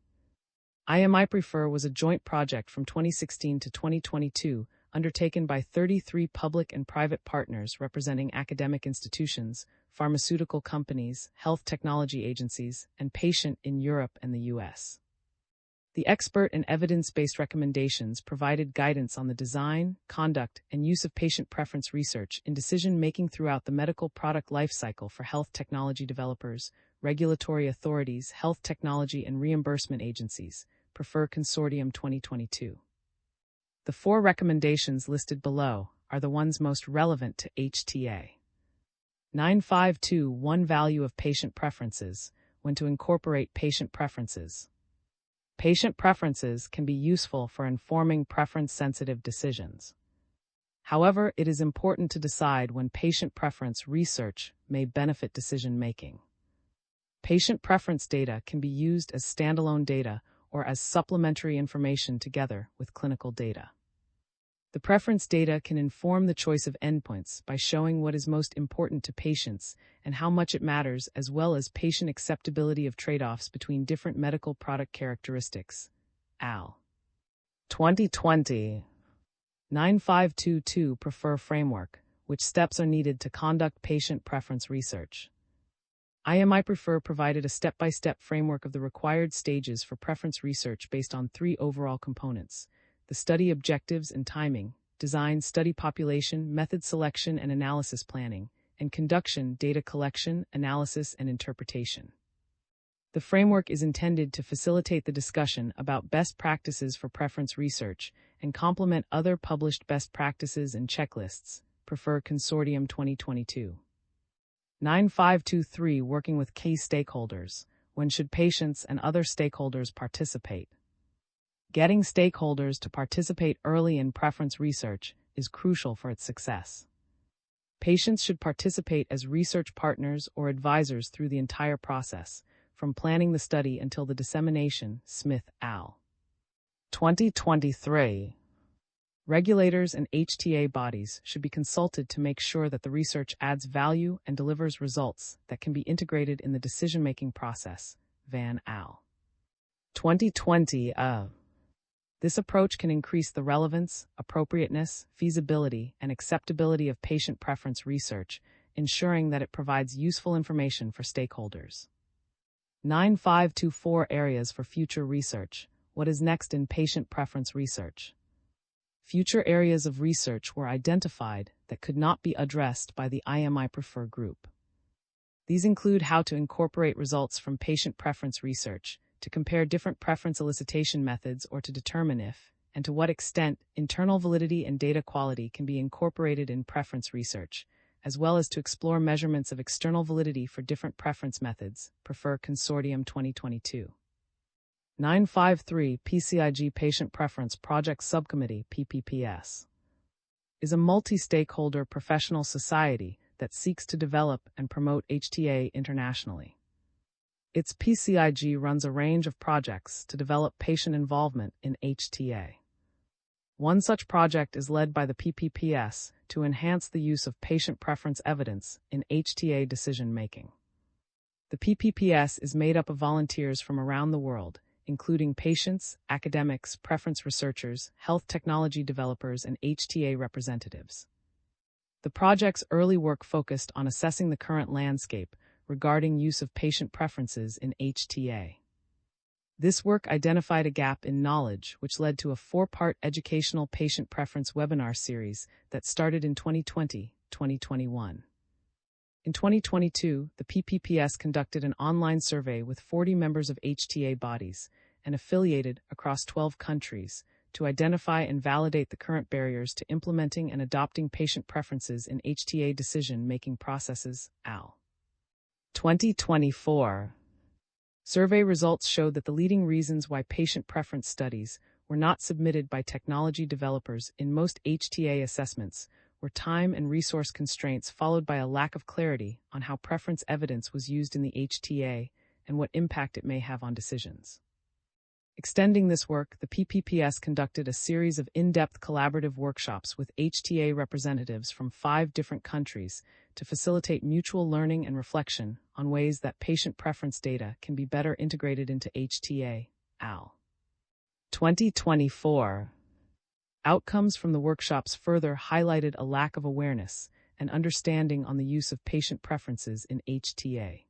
IMIPrefer was a joint project from 2016 to 2022 undertaken by 33 public and private partners representing academic institutions, pharmaceutical companies, health technology agencies, and patients in Europe and the US. The expert and evidence-based recommendations provided guidance on the design, conduct, and use of patient preference research in decision-making throughout the medical product lifecycle for health technology developers, regulatory authorities, health technology and reimbursement agencies, Prefer Consortium 2022. The 4 recommendations listed below are the ones most relevant to HTA. 952 Value of patient preferences, when to incorporate patient preferences. Patient preferences can be useful for informing preference-sensitive decisions. However, it is important to decide when patient preference research may benefit decision-making. Patient preference data can be used as standalone data or as supplementary information together with clinical data. The preference data can inform the choice of endpoints by showing what is most important to patients and how much it matters, as well as patient acceptability of trade-offs between different medical product characteristics. AL. 2020. 9522 Prefer framework, which steps are needed to conduct patient preference research. IMIPrefer provided a step-by-step framework of the required stages for preference research based on 3 overall components: the study objectives and timing, design, study population, method selection and analysis planning, and conduction, data collection, analysis, and interpretation. The framework is intended to facilitate the discussion about best practices for preference research and complement other published best practices and checklists. Prefer Consortium 2022. 9523 Working with key stakeholders. When should patients and other stakeholders participate? Getting stakeholders to participate early in preference research is crucial for its success. Patients should participate as research partners or advisors through the entire process, from planning the study until the dissemination. Smith, al. 2023. Regulators and HTA bodies should be consulted to make sure that the research adds value and delivers results that can be integrated in the decision-making process. Van al. 2020. This approach can increase the relevance, appropriateness, feasibility, and acceptability of patient preference research, ensuring that it provides useful information for stakeholders. 9524 Areas for future research. What is next in patient preference research? Future areas of research were identified that could not be addressed by the IMIPrefer group. These include how to incorporate results from patient preference research, to compare different preference elicitation methods, or to determine if, and to what extent, internal validity and data quality can be incorporated in preference research, as well as to explore measurements of external validity for different preference methods. Prefer Consortium 2022. 953 PCIG Patient Preference Project Subcommittee (PPPS) is a multi-stakeholder professional society that seeks to develop and promote HTA internationally. Its PCIG runs a range of projects to develop patient involvement in HTA. One such project is led by the PPPS to enhance the use of patient preference evidence in HTA decision-making. The PPPS is made up of volunteers from around the world, including patients, academics, preference researchers, health technology developers, and HTA representatives. The project's early work focused on assessing the current landscape regarding use of patient preferences in HTA. This work identified a gap in knowledge, which led to a 4-part educational patient preference webinar series that started in 2020-2021. In 2022, the PPPS conducted an online survey with 40 members of HTA bodies and affiliated across 12 countries to identify and validate the current barriers to implementing and adopting patient preferences in HTA decision-making processes. AL. 2024. Survey results showed that the leading reasons why patient preference studies were not submitted by technology developers in most HTA assessments were time and resource constraints, followed by a lack of clarity on how preference evidence was used in the HTA and what impact it may have on decisions. Extending this work, the PPPS conducted a series of in-depth collaborative workshops with HTA representatives from 5 different countries to facilitate mutual learning and reflection on ways that patient preference data can be better integrated into HTA, AL. 2024. Outcomes from the workshops further highlighted a lack of awareness and understanding on the use of patient preferences in HTA.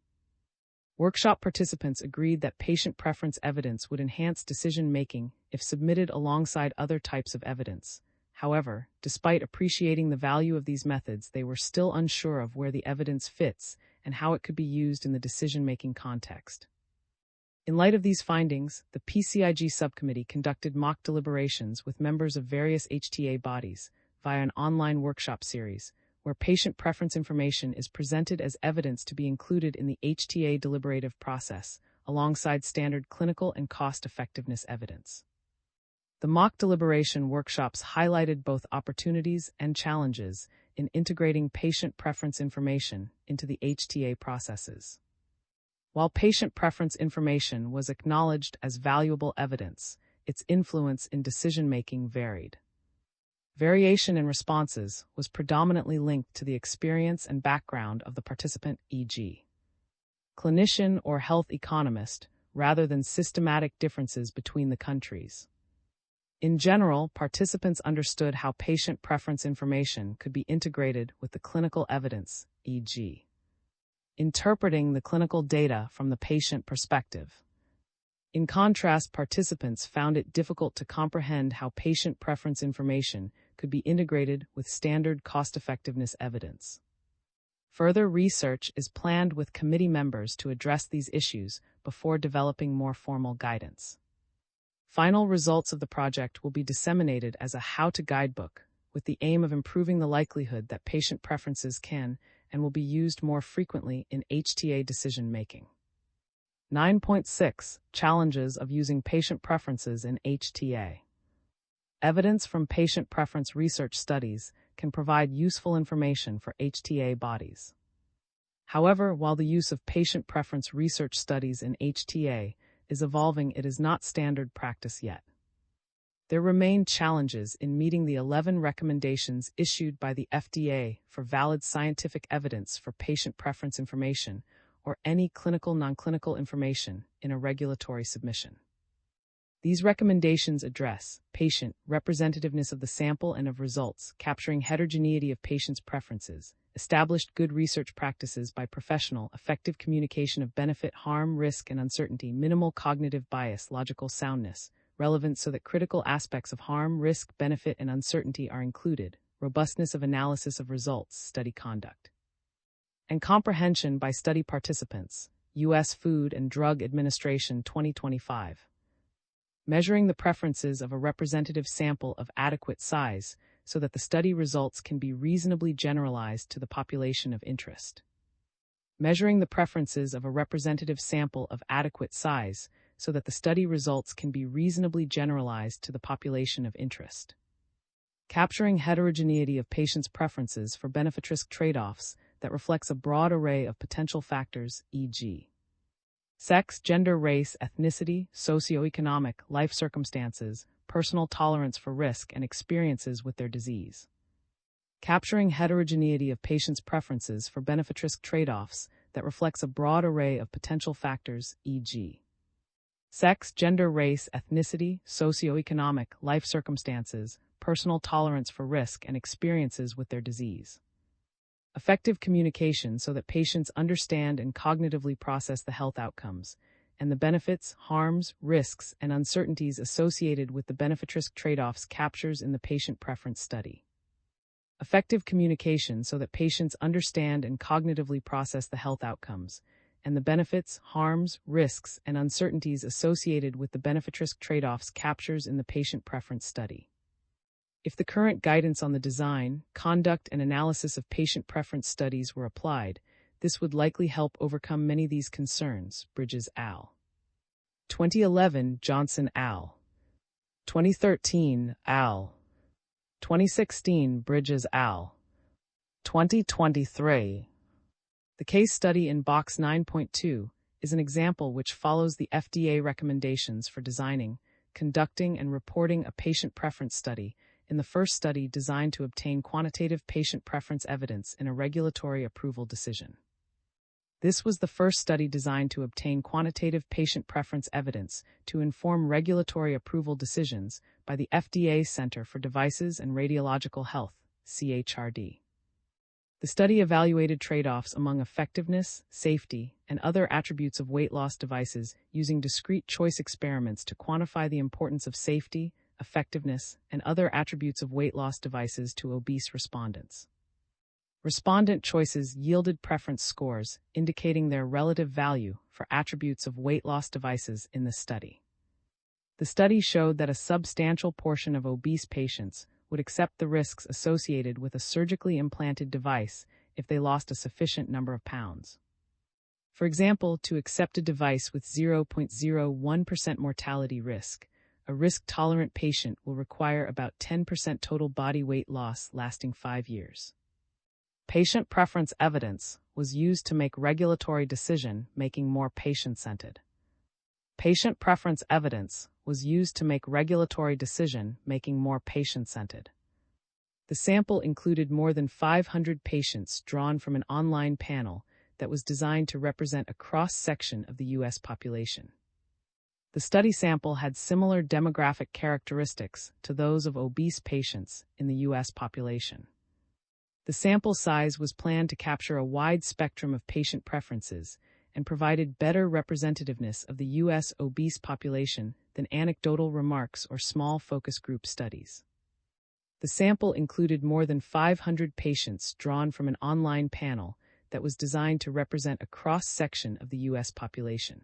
Workshop participants agreed that patient preference evidence would enhance decision-making if submitted alongside other types of evidence. However, despite appreciating the value of these methods, they were still unsure of where the evidence fits and how it could be used in the decision-making context. In light of these findings, the PCIG subcommittee conducted mock deliberations with members of various HTA bodies via an online workshop series, where patient preference information is presented as evidence to be included in the HTA deliberative process, alongside standard clinical and cost-effectiveness evidence. The mock deliberation workshops highlighted both opportunities and challenges in integrating patient preference information into the HTA processes. While patient preference information was acknowledged as valuable evidence, its influence in decision-making varied. Variation in responses was predominantly linked to the experience and background of the participant, e.g., clinician or health economist, rather than systematic differences between the countries. In general, participants understood how patient preference information could be integrated with the clinical evidence, e.g., interpreting the clinical data from the patient perspective. In contrast, participants found it difficult to comprehend how patient preference information could be integrated with standard cost-effectiveness evidence. Further research is planned with committee members to address these issues before developing more formal guidance. Final results of the project will be disseminated as a how-to guidebook, with the aim of improving the likelihood that patient preferences can and will be used more frequently in HTA decision-making. 9.6 Challenges of using patient preferences in HTA. Evidence from patient preference research studies can provide useful information for HTA bodies. However, while the use of patient preference research studies in HTA is evolving, it is not standard practice yet. There remain challenges in meeting the 11 recommendations issued by the FDA for valid scientific evidence for patient preference information or any clinical non-clinical information in a regulatory submission. These recommendations address patient representativeness of the sample and of results, capturing heterogeneity of patients' preferences, established good research practices by professional, effective communication of benefit, harm, risk, and uncertainty, minimal cognitive bias, logical soundness, relevance so that critical aspects of harm, risk, benefit, and uncertainty are included, robustness of analysis of results, study conduct, and comprehension by study participants. U.S. Food and Drug Administration 2025. Measuring the preferences of a representative sample of adequate size so that the study results can be reasonably generalized to the population of interest. Measuring the preferences of a representative sample of adequate size so that the study results can be reasonably generalized to the population of interest. Capturing heterogeneity of patients' preferences for benefit-risk trade-offs that reflects a broad array of potential factors, e.g., sex, gender, race, ethnicity, socioeconomic, life circumstances, personal tolerance for risk, and experiences with their disease. Capturing heterogeneity of patients' preferences for benefit-risk trade-offs that reflects a broad array of potential factors, e.g., sex, gender, race, ethnicity, socioeconomic, life circumstances, personal tolerance for risk, and experiences with their disease. Effective communication so that patients understand and cognitively process the health outcomes and the benefits, harms, risks, and uncertainties associated with the benefit-risk trade-offs captures in the patient preference study. Effective communication so that patients understand and cognitively process the health outcomes and the benefits, harms, risks, and uncertainties associated with the benefit-risk trade-offs captures in the patient preference study. If the current guidance on the design, conduct, and analysis of patient preference studies were applied, this would likely help overcome many of these concerns. Bridges al. 2011, Johnson al. 2013, al. 2016, Bridges al. 2023. The case study in Box 9.2 is an example which follows the FDA recommendations for designing, conducting, and reporting a patient preference study in the first study designed to obtain quantitative patient preference evidence in a regulatory approval decision. This was the first study designed to obtain quantitative patient preference evidence to inform regulatory approval decisions by the FDA Center for Devices and Radiological Health, CHRD. The study evaluated trade-offs among effectiveness, safety, and other attributes of weight loss devices using discrete choice experiments to quantify the importance of safety, effectiveness, and other attributes of weight loss devices to obese respondents. Respondent choices yielded preference scores indicating their relative value for attributes of weight loss devices in the study. The study showed that a substantial portion of obese patients would accept the risks associated with a surgically implanted device if they lost a sufficient number of pounds. For example, to accept a device with 0.01% mortality risk, a risk-tolerant patient will require about 10% total body weight loss lasting 5 years. Patient preference evidence was used to make regulatory decision-making more patient-centered. Patient preference evidence was used to make regulatory decision-making more patient-centered. The sample included more than 500 patients drawn from an online panel that was designed to represent a cross-section of the U.S. population. The study sample had similar demographic characteristics to those of obese patients in the U.S. population. The sample size was planned to capture a wide spectrum of patient preferences and provided better representativeness of the U.S. obese population than anecdotal remarks or small focus group studies. The sample included more than 500 patients drawn from an online panel that was designed to represent a cross-section of the U.S. population.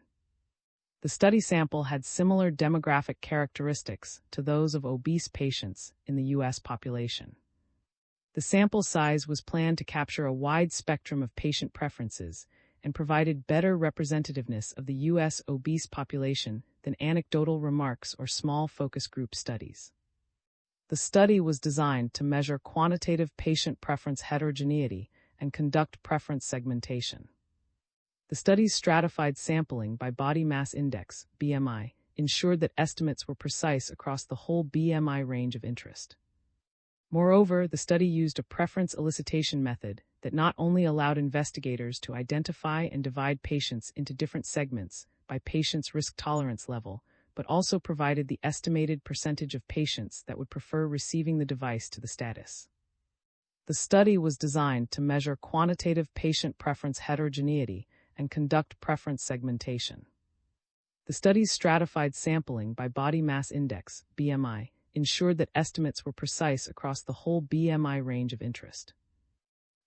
The study sample had similar demographic characteristics to those of obese patients in the U.S. population. The sample size was planned to capture a wide spectrum of patient preferences and provided better representativeness of the U.S. obese population than anecdotal remarks or small focus group studies. The study was designed to measure quantitative patient preference heterogeneity and conduct preference segmentation. The study's stratified sampling by body mass index, BMI, ensured that estimates were precise across the whole BMI range of interest. Moreover, the study used a preference elicitation method that not only allowed investigators to identify and divide patients into different segments by patients' risk tolerance level, but also provided the estimated percentage of patients that would prefer receiving the device to the status. The study was designed to measure quantitative patient preference heterogeneity and conduct preference segmentation. The study's stratified sampling by body mass index, BMI, ensured that estimates were precise across the whole BMI range of interest.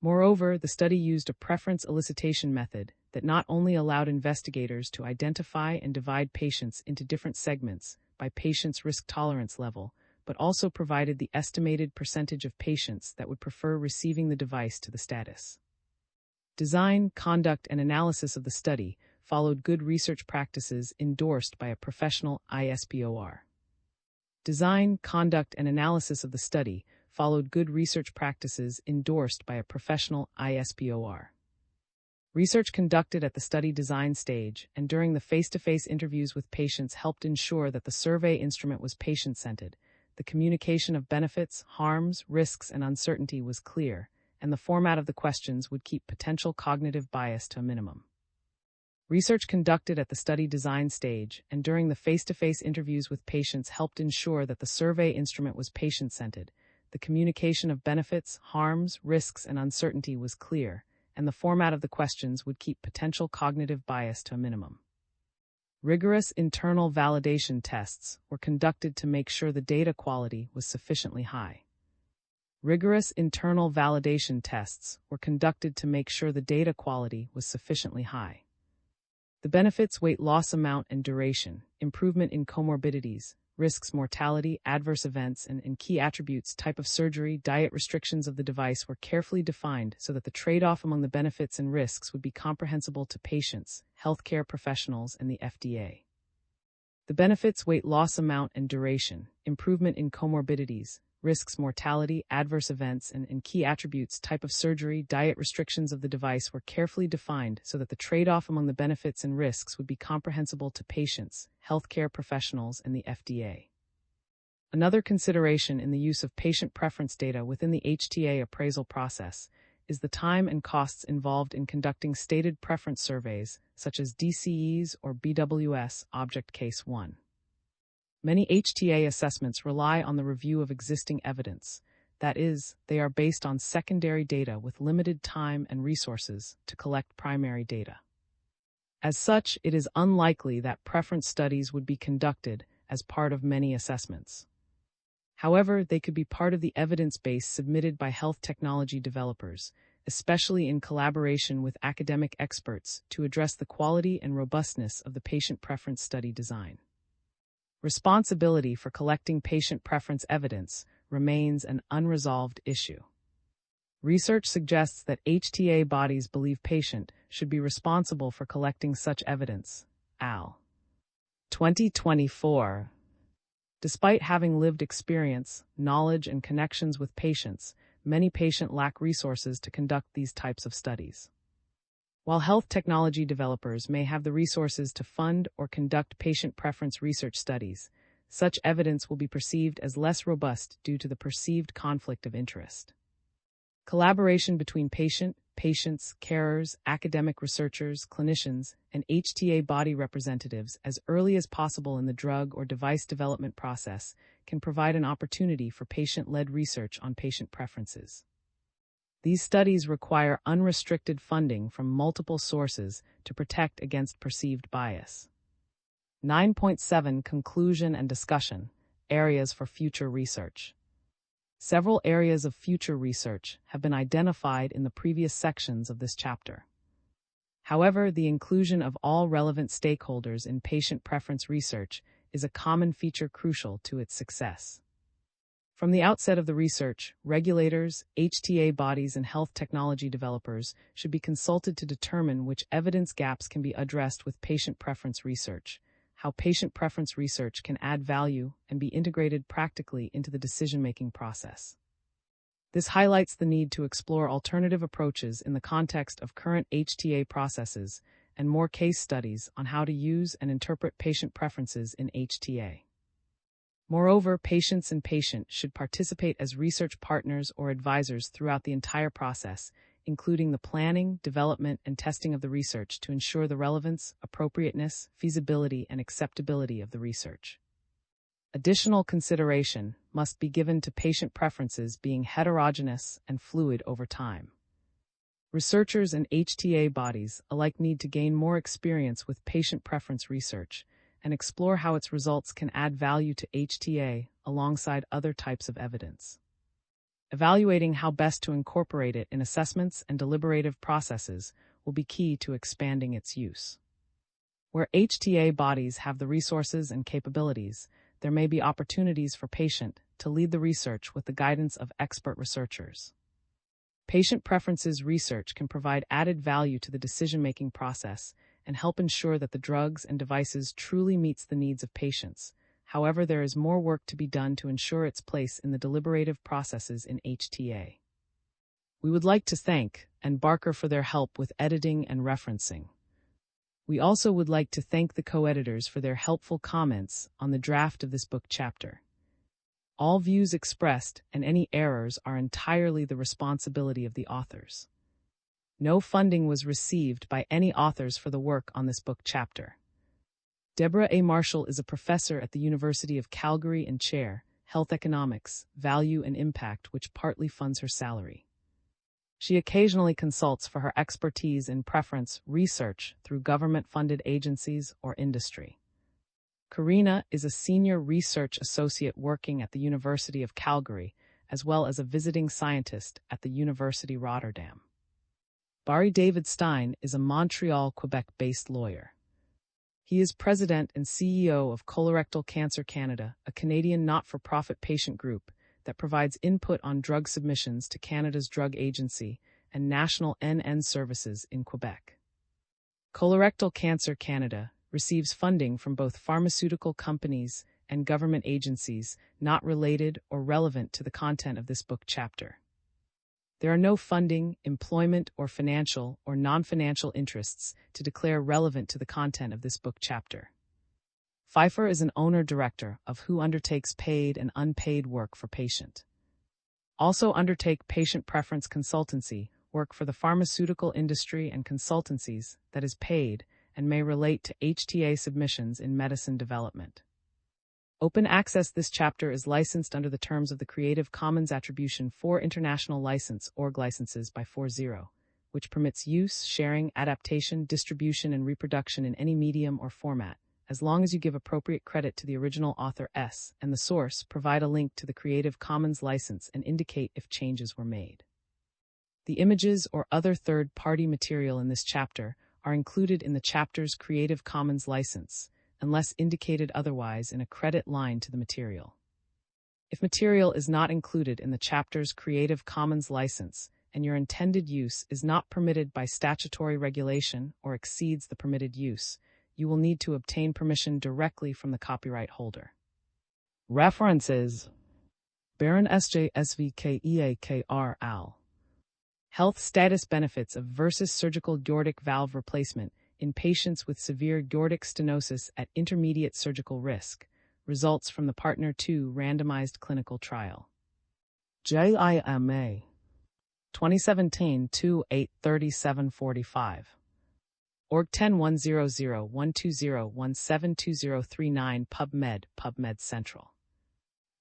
Moreover, the study used a preference elicitation method that not only allowed investigators to identify and divide patients into different segments by patients' risk tolerance level, but also provided the estimated percentage of patients that would prefer receiving the device to the status. Design, conduct, and analysis of the study followed good research practices endorsed by a professional ISPOR. Design, conduct, and analysis of the study followed good research practices endorsed by a professional ISPOR. Research conducted at the study design stage and during the face-to-face interviews with patients helped ensure that the survey instrument was patient-centered, the communication of benefits, harms, risks, and uncertainty was clear, and the format of the questions would keep potential cognitive bias to a minimum. Research conducted at the study design stage and during the face-to-face interviews with patients helped ensure that the survey instrument was patient-centered, the communication of benefits, harms, risks, and uncertainty was clear, and the format of the questions would keep potential cognitive bias to a minimum. Rigorous internal validation tests were conducted to make sure the data quality was sufficiently high. Rigorous internal validation tests were conducted to make sure the data quality was sufficiently high. The benefits, weight loss amount and duration, improvement in comorbidities, risks, mortality, adverse events, and key attributes, type of surgery, diet restrictions of the device were carefully defined so that the trade-off among the benefits and risks would be comprehensible to patients, healthcare professionals, and the FDA. The benefits, weight loss amount and duration, improvement in comorbidities, risks, mortality, adverse events, and key attributes, type of surgery, diet restrictions of the device were carefully defined so that the trade-off among the benefits and risks would be comprehensible to patients, healthcare professionals, and the FDA. Another consideration in the use of patient preference data within the HTA appraisal process is the time and costs involved in conducting stated preference surveys, such as DCEs or BWS Object Case 1. Many HTA assessments rely on the review of existing evidence. That is, they are based on secondary data with limited time and resources to collect primary data. As such, it is unlikely that preference studies would be conducted as part of many assessments. However, they could be part of the evidence base submitted by health technology developers, especially in collaboration with academic experts, to address the quality and robustness of the patient preference study design. Responsibility for collecting patient preference evidence remains an unresolved issue. Research suggests that HTA bodies believe patient should be responsible for collecting such evidence. Al. 2024. Despite having lived experience, knowledge, and connections with patients, many patients lack resources to conduct these types of studies. While health technology developers may have the resources to fund or conduct patient preference research studies, such evidence will be perceived as less robust due to the perceived conflict of interest. Collaboration between patients, carers, academic researchers, clinicians, and HTA body representatives as early as possible in the drug or device development process can provide an opportunity for patient-led research on patient preferences. These studies require unrestricted funding from multiple sources to protect against perceived bias. 9.7 Conclusion and Discussion: Areas for Future Research. Several areas of future research have been identified in the previous sections of this chapter. However, the inclusion of all relevant stakeholders in patient preference research is a common feature crucial to its success. From the outset of the research, regulators, HTA bodies, and health technology developers should be consulted to determine which evidence gaps can be addressed with patient preference research, how patient preference research can add value and be integrated practically into the decision-making process. This highlights the need to explore alternative approaches in the context of current HTA processes and more case studies on how to use and interpret patient preferences in HTA. Moreover, patients should participate as research partners or advisors throughout the entire process, including the planning, development, and testing of the research to ensure the relevance, appropriateness, feasibility, and acceptability of the research. Additional consideration must be given to patient preferences being heterogeneous and fluid over time. Researchers and HTA bodies alike need to gain more experience with patient preference research and explore how its results can add value to HTA alongside other types of evidence. Evaluating how best to incorporate it in assessments and deliberative processes will be key to expanding its use. Where HTA bodies have the resources and capabilities, there may be opportunities for patient to lead the research with the guidance of expert researchers. Patient preferences research can provide added value to the decision-making process and help ensure that the drugs and devices truly meets the needs of patients. However, there is more work to be done to ensure its place in the deliberative processes in HTA. We would like to thank Ann Barker for their help with editing and referencing. We also would like to thank the co-editors for their helpful comments on the draft of this book chapter. All views expressed and any errors are entirely the responsibility of the authors. No funding was received by any authors for the work on this book chapter. Deborah A. Marshall is a professor at the University of Calgary and Chair, Health Economics, Value and Impact, which partly funds her salary. She occasionally consults for her expertise in preference research through government-funded agencies or industry. Karina is a senior research associate working at the University of Calgary, as well as a visiting scientist at the University Rotterdam. Barry David Stein is a Montreal, Quebec-based lawyer. He is president and CEO of Colorectal Cancer Canada, a Canadian not-for-profit patient group that provides input on drug submissions to Canada's Drug Agency and National NN Services in Quebec. Colorectal Cancer Canada receives funding from both pharmaceutical companies and government agencies not related or relevant to the content of this book chapter. There are no funding, employment, or financial or non-financial interests to declare relevant to the content of this book chapter. Pfeiffer is an owner-director of who undertakes paid and unpaid work for patient. Also undertake patient preference consultancy, work for the pharmaceutical industry and consultancies that is paid and may relate to HTA submissions in medicine development. Open access. This chapter is licensed under the terms of the Creative Commons Attribution 4 International License (ORG) licenses by 4.0, which permits use, sharing, adaptation, distribution, and reproduction in any medium or format, as long as you give appropriate credit to the original author S and the source, provide a link to the Creative Commons license, and indicate if changes were made. The images or other third-party material in this chapter are included in the chapter's Creative Commons license, unless indicated otherwise in a credit line to the material. If material is not included in the chapter's Creative Commons license and your intended use is not permitted by statutory regulation or exceeds the permitted use, you will need to obtain permission directly from the copyright holder. References: Baron S.J. SVKEAKR al. Health Status Benefits of versus Surgical Aortic Valve Replacement in Patients with Severe Aortic Stenosis at Intermediate Surgical Risk. Results from the Partner 2 Randomized Clinical Trial. JIMA 2017 2-8-3745. Org 10-100-120-172039 PubMed Central.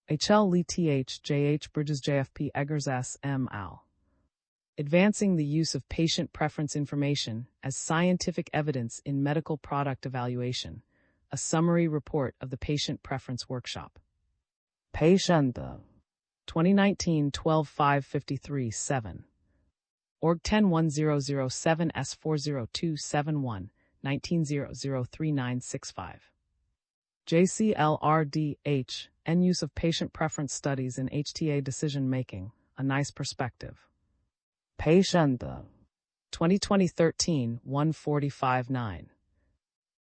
HL Lee TH JH Bridges JFP Eggers S. M. al. Advancing the Use of Patient Preference Information as Scientific Evidence in Medical Product Evaluation, a Summary Report of the Patient Preference Workshop. Patient 2019 12-5-53-7. Org 10-1007 S40271 19003965. JCLRDH, N Use of Patient Preference Studies in HTA Decision Making, a Nice Perspective. Patient 2020-13 145-9.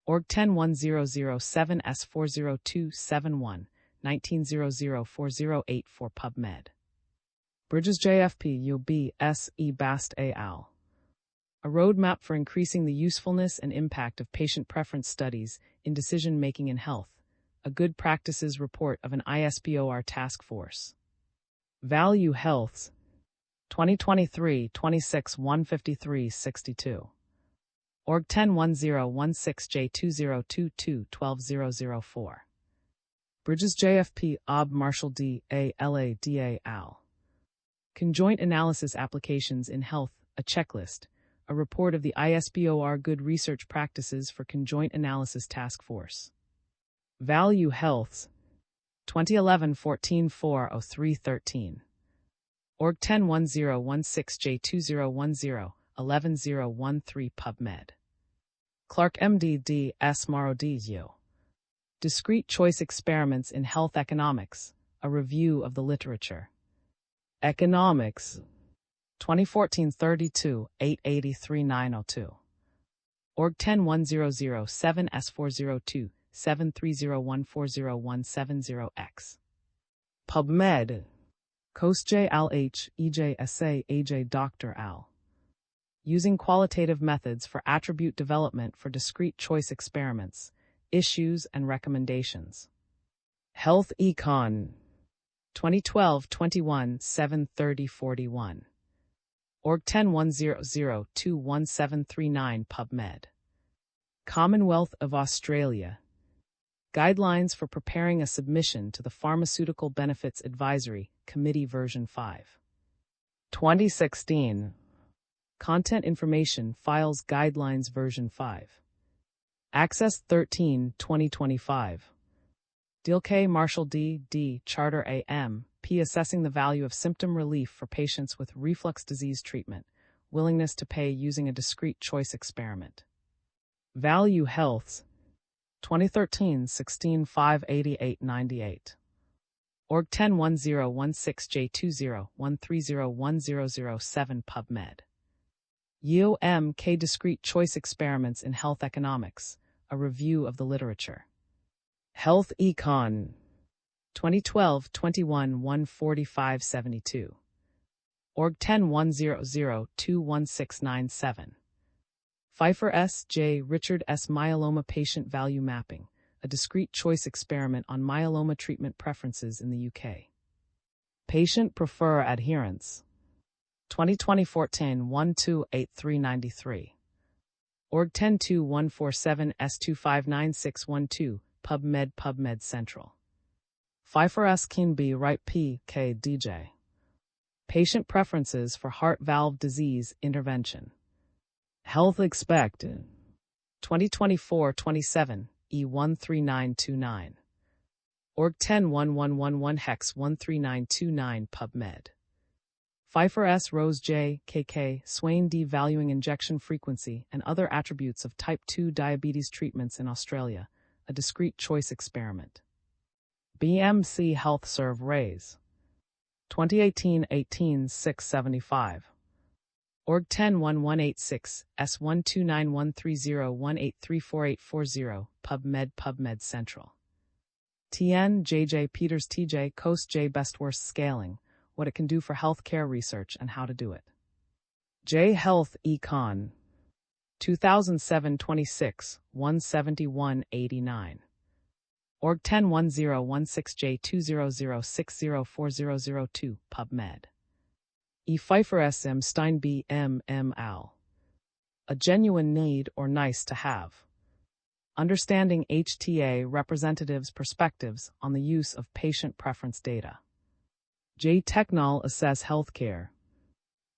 Org 10-1007 S40271 19004084 PubMed. Bridges JFP UB S. E. Bast et al. A Roadmap for Increasing the Usefulness and Impact of Patient Preference Studies in Decision-Making in Health, a Good Practices Report of an ISPOR Task Force. Value Health's 2023-26 153-62. Org 10-1016J2022-12004. Bridges JFP Ob Marshall D. A. LA al. Conjoint Analysis Applications in Health, a Checklist, a report of the ISPOR Good Research Practices for Conjoint Analysis Task Force. Value Health's 2011-14-403-13. Org 10-1016J2010-11013 PubMed. Clark MD D. S. Morrow D. U. Discrete Choice Experiments in Health Economics, a Review of the Literature. Economics 2014-32 883-902. Org 10-1007 S402 730140170X. PubMed. Coast J. Al H. EJ SA AJ Dr. Al. Using Qualitative Methods for Attribute Development for Discrete Choice Experiments, Issues and Recommendations. Health Econ 2012-21 730-41. Org 10-100-21739 PubMed. Commonwealth of Australia. Guidelines for Preparing a Submission to the Pharmaceutical Benefits Advisory Committee version 5. 2016. Content Information Files Guidelines version 5. Access 13 2025. Dilkay Marshall D. Charter A.M. P. Assessing the Value of Symptom Relief for Patients with Reflux Disease Treatment, Willingness to Pay Using a Discrete Choice Experiment. Value Health's 2013-16 588-98. Org 10-1016J20-130-10007 PubMed. Yeo M. K. Discrete Choice Experiments in Health Economics, a Review of the Literature. Health Econ 2012 21 14572. Org 10 100 21697. Pfeiffer S. J. Richard S. Myeloma Patient Value Mapping, a discrete choice experiment on myeloma treatment preferences in the UK. Patient Prefer Adherence. 2020-14 128393. Org 10 147 S259612, PubMed Central. Pfeiffer S. Keen B. Wright P. K. DJ. Patient Preferences for Heart Valve Disease Intervention. Health Expected. 2024-27, E13929. Org 10 1111 Hex 13929 PubMed. Pfeiffer S. Rose J. KK, Swain D. Valuing injection frequency and other attributes of type 2 diabetes treatments in Australia, a discrete choice experiment. BMC Health Serve Raise. 2018-18 675. Org 10 1186 S1291301834840 PubMed Central. TN JJ Peters TJ Coast J Best Worst Scaling, what it can do for healthcare research and how to do it. J Health Econ. 2007-26 17189. Org 10 1016 J200604002 PubMed. E. Pfeiffer S. M. Stein B. M. M. Al. A genuine need or nice to have. Understanding HTA representatives' perspectives on the use of patient preference data. J. Technol Assess Healthcare.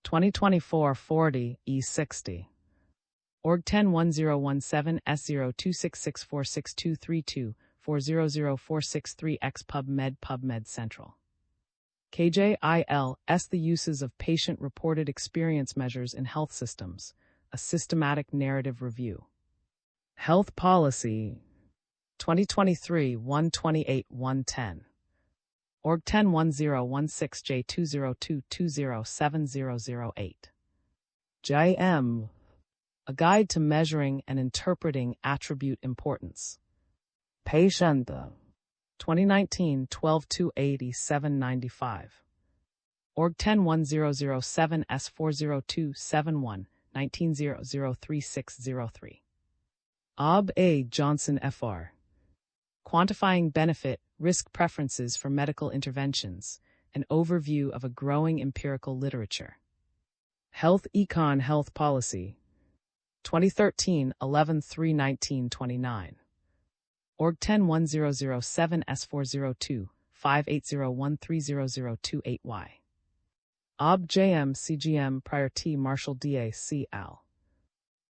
2024-40 E60. Org 10 1017 S0266462232 400463X PubMed Central. KJIL S. The Uses of Patient-Reported Experience Measures in Health Systems, a Systematic Narrative Review. Health Policy. 2023 128 110. Org 10 1016 J202207008. JM. A Guide to Measuring and Interpreting Attribute Importance. Patient. 2019 12 795. Org 10 1007 S40271 19003603. Ob A. Johnson Fr. Quantifying Benefit, Risk Preferences for Medical Interventions, an Overview of a Growing Empirical Literature. Health Econ Health Policy. 2013 11 3 1929. Org 10 1007 S402 5801300228Y. Ob JM CGM Prior T Marshall DA C. Al.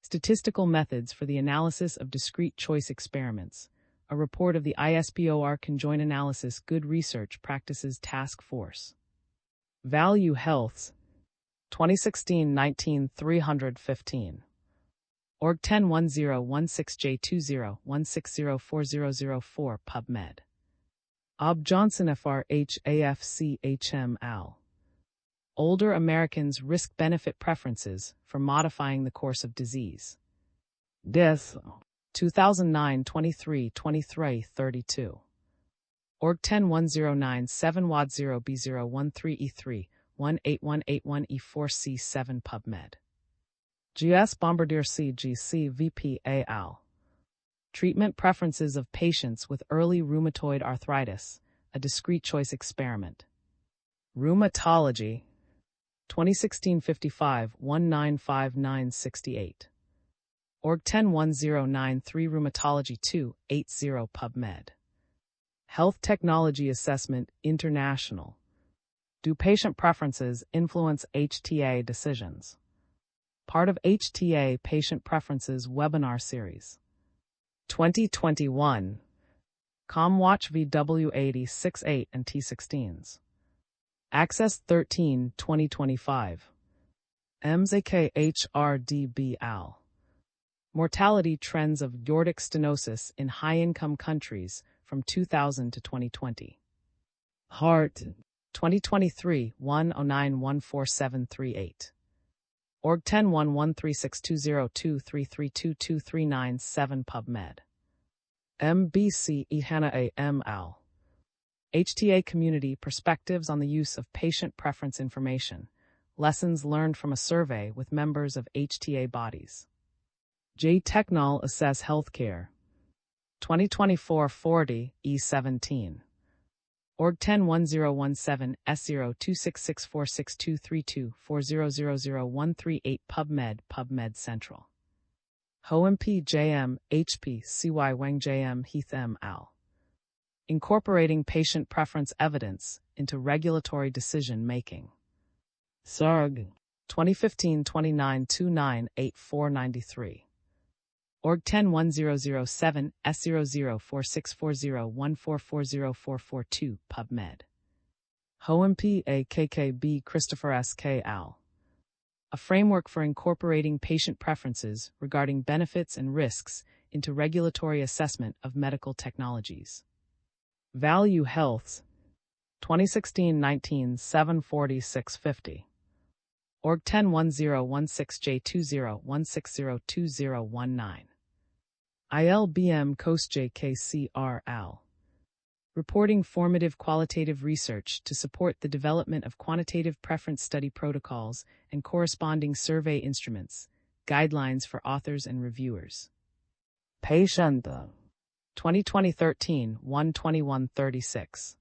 Statistical Methods for the Analysis of Discrete Choice Experiments, a report of the ISPOR Conjoint Analysis Good Research Practices Task Force. Value Healths. 2016-19 315. Org 10 1016 J20 1604004 PubMed. Ob Johnson Fr. H. AFC HM Al. Older Americans' Risk-Benefit Preferences for Modifying the Course of Disease. Death. 2009 23 23 32. Org 10 109 7 Wad 0 B013 E3 18181 E4 C7 PubMed. GS Bombardier CGC VP A. Al. Treatment Preferences of Patients with Early Rheumatoid Arthritis, a Discrete Choice Experiment. Rheumatology. 2016-55 195968. Org 10 1093 Rheumatology 2 80 PubMed. Health Technology Assessment International. Do patient preferences influence HTA decisions? Part of HTA Patient Preferences webinar series. 2021. ComWatch VW80 68 and T16s. Access 13 2025. MZK HRDB Al. Mortality Trends of Aortic Stenosis in High-Income Countries from 2000 to 2020. Heart. 2023 109-14738. Org 10 11362023322397 PubMed. MBC Ihana A. M. Al. HTA Community Perspectives on the Use of Patient Preference Information. Lessons learned from a survey with members of HTA bodies. J. Technol Assess Healthcare. 2024-40 E17. Org 101017 S0266462324000138 PubMed Central. HOMP JM HP CY Wang JM Heath M. Al. Incorporating Patient Preference Evidence into Regulatory Decision Making. SARG 2015-29-29-8493. Org 101007 S00464014404442 PubMed. HOMP AKKB Christopher S. K. Al. A framework for incorporating patient preferences regarding benefits and risks into regulatory assessment of medical technologies. Value Health 2016-19 740-650. Org 101016J2016022019. ILBM Coast JKCR Al. Reporting formative qualitative research to support the development of quantitative preference study protocols and corresponding survey instruments, guidelines for authors and reviewers. Patient 2020-13 12136.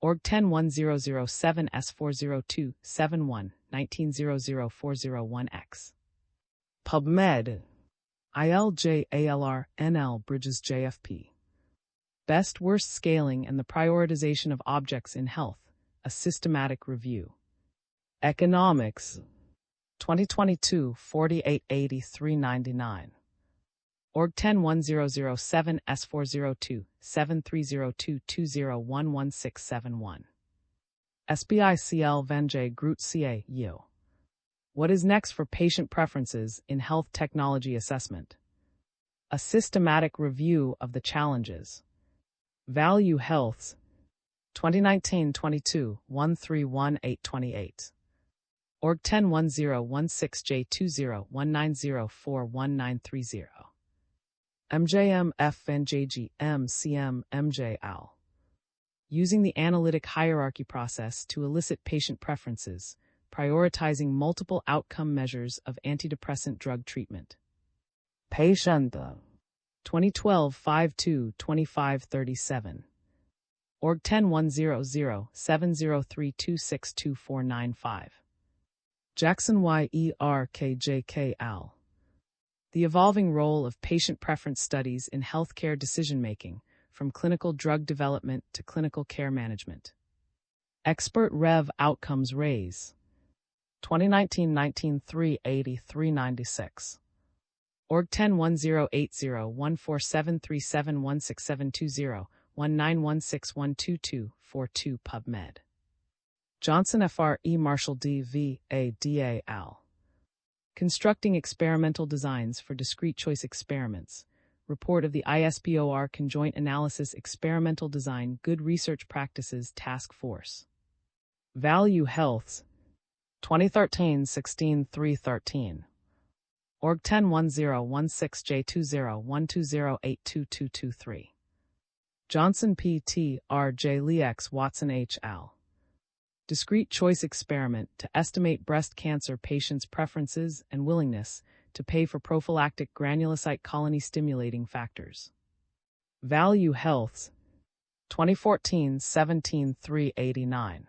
Org 101007 S40271 19004001X. PubMed. ILJALR NL Bridges JFP. Best Worst Scaling and the Prioritization of Objects in Health, a Systematic Review. Economics. 2022 488399. Org 101007 S402 730220116161. SBICL Venjay Groot CA Yo. What is next for patient preferences in health technology assessment? A systematic review of the challenges. Value Health 2019-22 131828. Org 101016J2019041930. MJM FNJG MCM MJ Al. Using the analytic hierarchy process to elicit patient preferences, prioritizing multiple outcome measures of antidepressant drug treatment. Patient 2012-52-2537. Org 10100703262495. Jackson YERKJK Al. The evolving role of patient preference studies in healthcare decision-making, from clinical drug development to clinical care management. Expert Rev Outcomes RAISE. 2019-19 380-396. Org 101083716720191612012242 PubMed. Johnson FR E. Marshall D. V. A. D. A. Al. Constructing Experimental Designs for Discrete Choice Experiments. Report of the ISPOR Conjoint Analysis Experimental Design Good Research Practices Task Force. Value Health 2013-16 313. Org 101016J2012082223. Johnson P. T. R. J. Lex Watson H. Al. Discrete Choice Experiment to estimate breast cancer patients' preferences and willingness to pay for prophylactic granulocyte colony stimulating factors. Value Health 2014-17 389.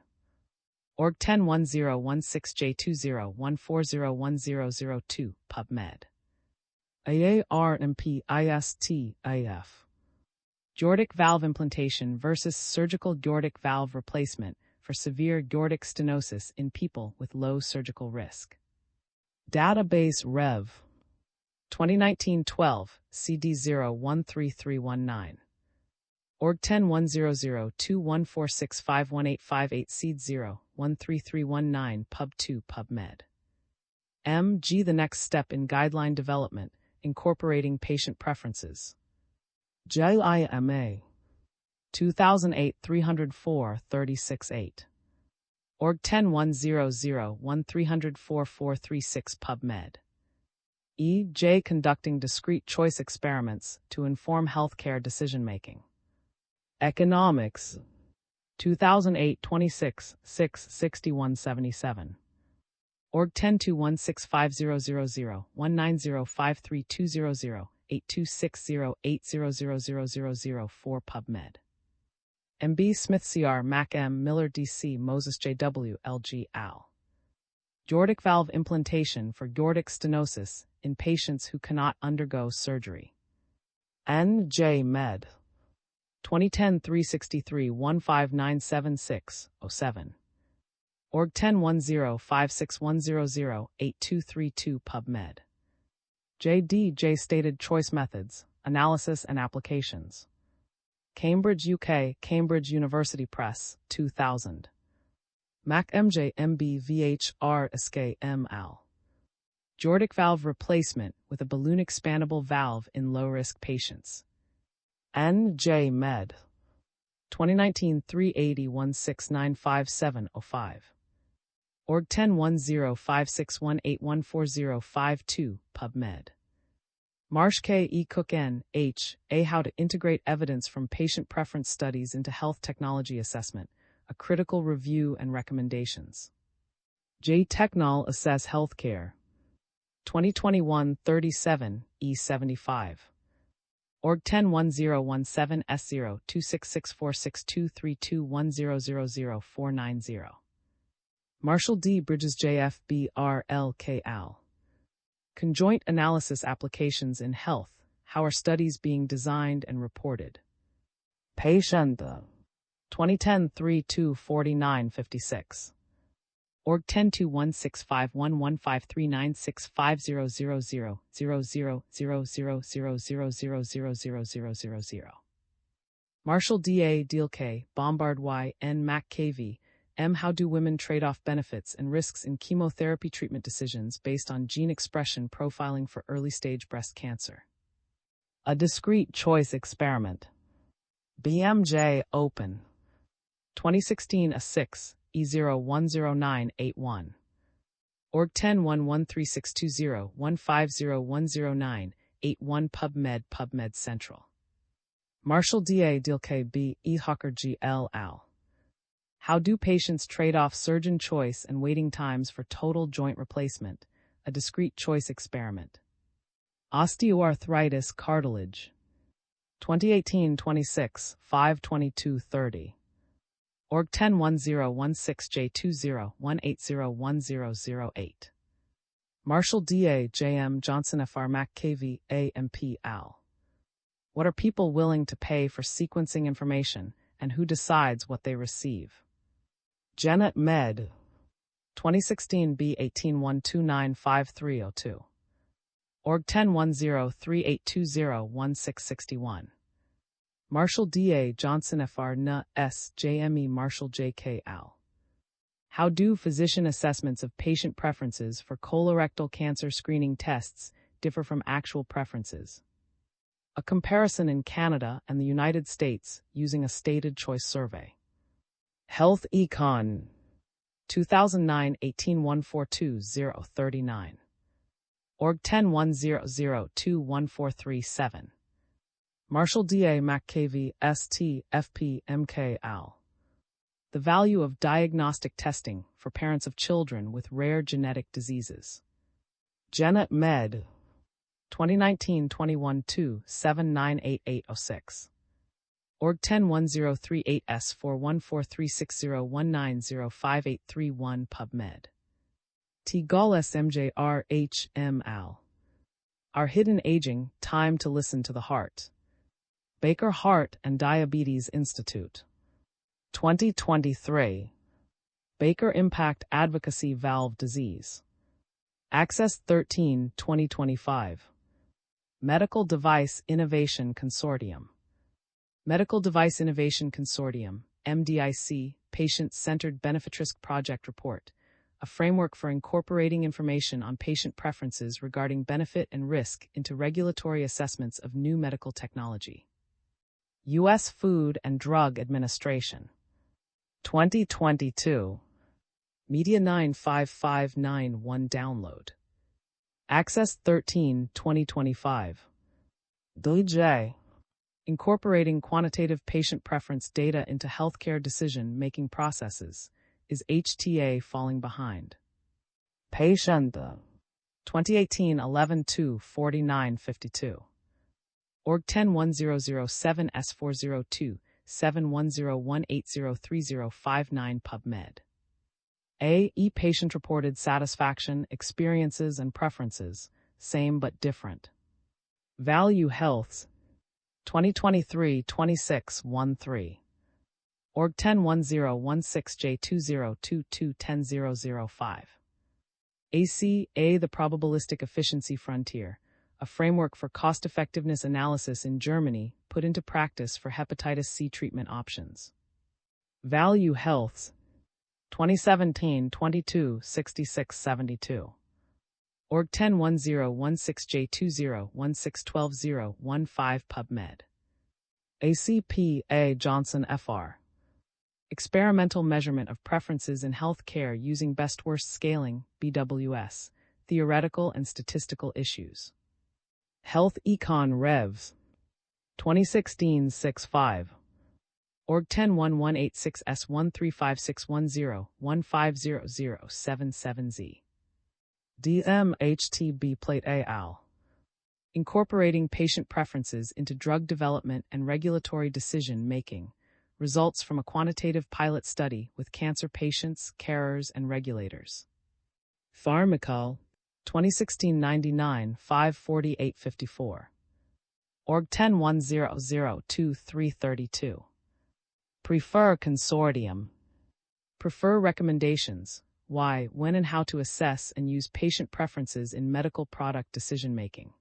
Org 101016J2014010002 PubMed. AARMP IST AF. Aortic valve implantation versus surgical aortic valve replacement for severe aortic stenosis in people with low surgical risk. Database Rev 2019-12 CD013319. Org 10100214651858 Seed 0 13319 Pub2 PubMed. MG The next step in guideline development, incorporating patient preferences. JIMA 2008 304 368. Org 101001304436 PubMed. E.J. Conducting discrete choice experiments to inform healthcare decision-making. Economics 2008 26 6 6177. Org 10216500 1905320 8260 8000004 PubMed. MB Smith CR Mac M Miller DC Moses JW LG Al. Aortic valve implantation for aortic stenosis in patients who cannot undergo surgery. NJ Med. 2010 363 15976 07. Org 1010 56100 8232 PubMed. JDJ Stated Choice Methods, Analysis and Applications. Cambridge UK, Cambridge University Press, 2000. Mac MJ MB VHR Escape ML. Aortic valve replacement with a balloon expandable valve in low-risk patients. NJ Med. 2019 380 1695705. Org 1010 5618140 52 PubMed. Marsh K. E. Cook N. H. A. How to Integrate Evidence from Patient Preference Studies into Health Technology Assessment, a Critical Review and Recommendations. J. Technol Assess Healthcare. 2021 37 E75. Org 101017 S0 266462321000490. Marshall D. Bridges JF BRLK Al. Conjoint Analysis Applications in Health, How Are Studies Being Designed and Reported? Patient 2010 324956. Org 10216511539650000000000000. Marshall D. A. Dielke, Bombard Y. N. Mac KV, M. How do women trade off benefits and risks in chemotherapy treatment decisions based on gene expression profiling for early-stage breast cancer? A Discrete Choice Experiment. BMJ Open. 2016 A6, E010981. Org 10113620 150109 81 PubMed Central. Marshall D.A. Dielke B. E. Hawker G. L. Al. How do patients trade off surgeon choice and waiting times for total joint replacement? A Discrete Choice Experiment. Osteoarthritis Cartilage. 2018-26, 52230. Org 101016J20 1801008. Marshall D.A. J.M. Johnson Fr. Mac KV A.M.P. Al. What are people willing to pay for sequencing information, and who decides what they receive? Genet Med. 2016 B181295302. Org 101038201661. Marshall D.A. Johnson Fr. N. S. JME Marshall J.K. Al. How do physician assessments of patient preferences for colorectal cancer screening tests differ from actual preferences? A comparison in Canada and the United States using a stated choice survey. Health Econ. 2009 18142 Org 1010021437. Marshall D.A. McKV, St. FP, MK Al. The value of diagnostic testing for parents of children with rare genetic diseases. Genet Med. 2019-21-2 798806. Org 101038S41436019058831 PubMed. T. Gall SMJR H. M. Al. Our Hidden Aging, Time to Listen to the Heart. Baker Heart and Diabetes Institute. 2023. Baker Impact Advocacy Valve Disease. Access 13, 2025. Medical Device Innovation Consortium. Medical Device Innovation Consortium, MDIC, Patient-Centered Benefit Risk Project Report, a framework for incorporating information on patient preferences regarding benefit and risk into regulatory assessments of new medical technology. U.S. Food and Drug Administration. 2022. Media 95591 download. Access 13, 2025. DJ. Incorporating quantitative patient preference data into healthcare decision-making processes. Is HTA falling behind? Patient 2018 11-2 4952. Org 101007 S402 7101803059 PubMed. A. E-patient-reported satisfaction, experiences, and preferences, same but different. Value Health's 2023-26-13. Org 101016J2022100005. ACA The Probabilistic Efficiency Frontier, a framework for cost-effectiveness analysis in Germany put into practice for hepatitis C treatment options. Value Health's 2017-22-66-72. Org 101016J2016120015 PubMed. ACPA Johnson FR. Experimental Measurement of Preferences in Healthcare Using Best-Worst Scaling, BWS, Theoretical and Statistical Issues. Health Econ Revs. 2016-65. Org 101186S135610-150077Z. DMHTB Plate al. Incorporating Patient Preferences into Drug Development and Regulatory Decision-Making. Results from a quantitative pilot study with cancer patients, carers, and regulators. Pharmacal. 2016-99 54854. Org 101002-332. Prefer Consortium. Prefer Recommendations. Why, when, and how to assess and use patient preferences in medical product decision-making.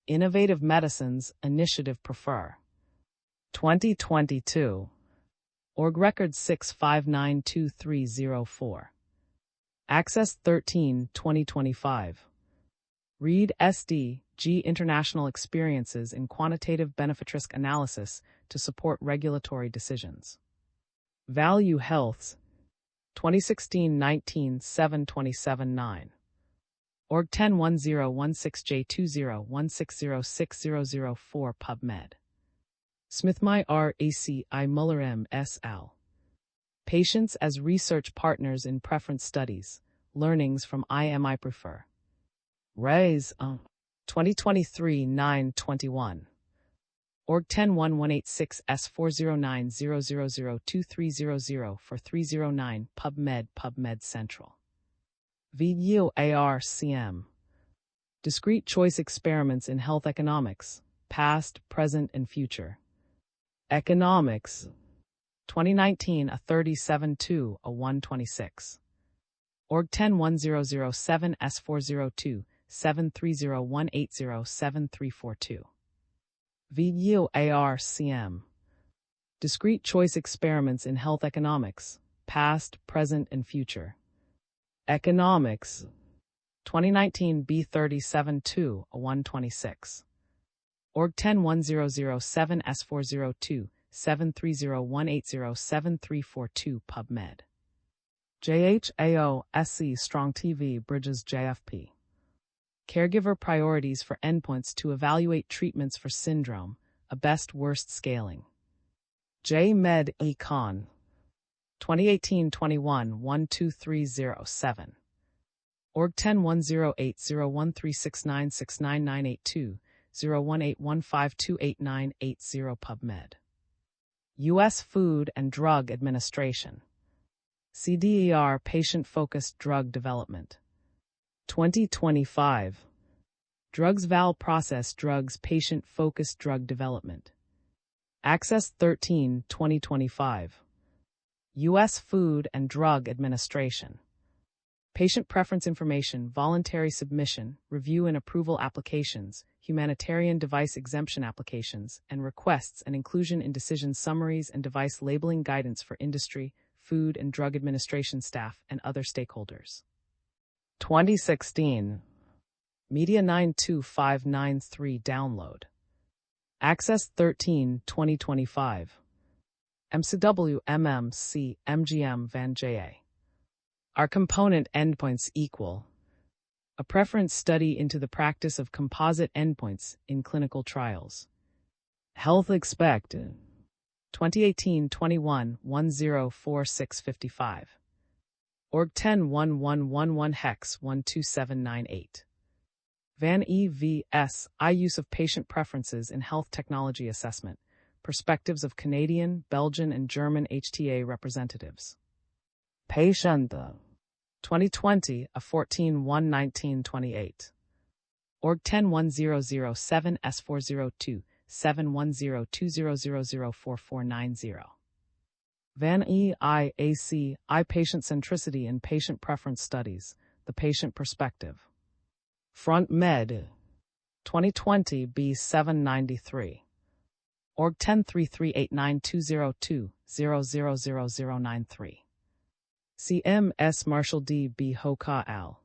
Innovative Medicines Initiative Prefer. 2022. Org Record 6592304. Access 13 2025. Read SD G International Experiences in Quantitative Benefit Risk Analysis to support regulatory decisions. Value Health's 2016-19 727-9. Org 101016J2016060004 PubMed. Smithmy R. A.C. I. Muller M. S. Al. Patients as Research Partners in Preference Studies, Learnings from IMI Prefer. Raise 2023-9-21. Org 101186S4090002300 for 309 PubMed Central. VU ARCM. Discrete Choice Experiments in Health Economics, Past, Present, and Future. Economics. 2019 37-2-126. Org 101007 S402 7301807342. VU ARCM. Discrete Choice Experiments in Health Economics, Past, Present, and Future. Economics. 2019 B37-2-126. Org 101007 S402 7301807342 PubMed. JHAO SC Strong TV Bridges JFP. Caregiver Priorities for Endpoints to Evaluate Treatments for Syndrome, a Best-Worst Scaling. JMed Econ. 2018-21 12307. Org 1010801369699820 01815289880 PubMed. U.S. Food and Drug Administration. CDER Patient-Focused Drug Development. 2025. Drugs Val Process Drugs Patient-Focused Drug Development. Access 13 2025. U.S. Food and Drug Administration. Patient Preference Information, Voluntary Submission, Review and Approval Applications, Humanitarian Device Exemption Applications, and Requests and Inclusion in Decision Summaries and Device Labeling Guidance for Industry, Food and Drug Administration staff, and other stakeholders. 2016. Media 92593 Download. Access 13 2025. MCW MMC MGM Van JA. Are component endpoints equal? A preference study into the practice of composite endpoints in clinical trials. Health Expect 2018-21-104655. Org 10-1111 Hex 12798. Van E.V.S. I Use of Patient Preferences in Health Technology Assessment. Perspectives of Canadian, Belgian, and German HTA representatives. Patient 2020 14-1-1928. Org 10-1007 S402 710-20004490. Van E.I.A.C. I Patient Centricity in Patient Preference Studies, The Patient Perspective. Front Med 2020 B793. Org 1033892020000093. C.M.S. Marshall D.B. Hoka Al.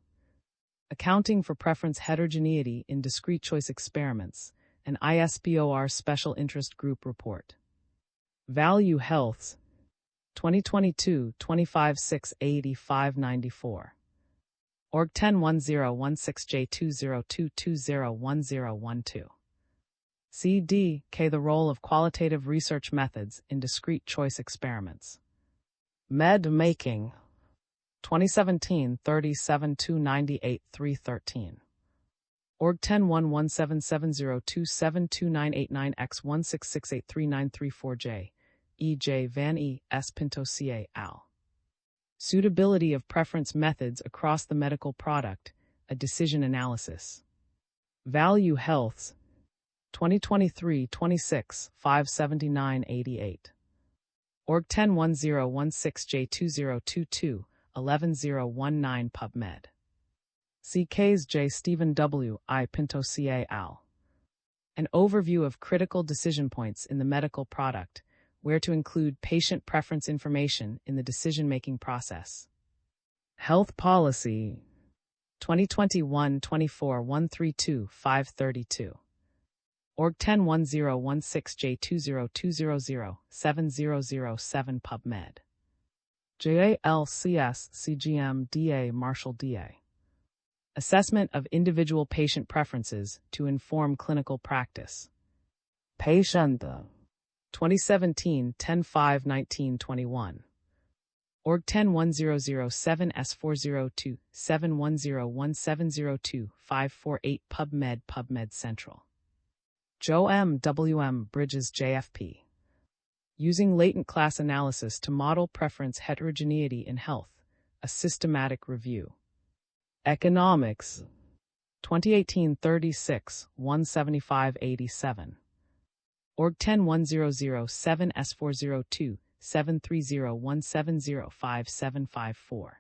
Accounting for Preference Heterogeneity in Discrete Choice Experiments, an ISPOR Special Interest Group Report. Value Healths 2022 25-6-85-94. Org 10-1016J2022201012. C.D.K. The Role of Qualitative Research Methods in Discrete Choice Experiments. Med Making 2017 37-298-313. Org 10-117702729889X166839334J. E.J. Van E. S. Pinto C.A. Al. Suitability of Preference Methods Across the Medical Product, a Decision Analysis. Value Healths 2023 26-579-88. Org 10-1016J2022-11019 PubMed. CK's J. Stephen W. I. Pinto C.A. Al. An overview of critical decision points in the medical product, where to include patient preference information in the decision-making process. Health Policy 2021-24-132-532. Org 10-1016J2020070007 PubMed. JALCS CGM DA Marshall DA. Assessment of individual patient preferences to inform clinical practice. Patient 2017 10-5-1921. Org 10-1007 S402 7101702-548 PubMed Central. Joe M. W. M. Bridges JFP. Using Latent Class Analysis to Model Preference Heterogeneity in Health, a Systematic Review. Economics 2018 36-175-87. Org 10-1007 S402 7301705-754.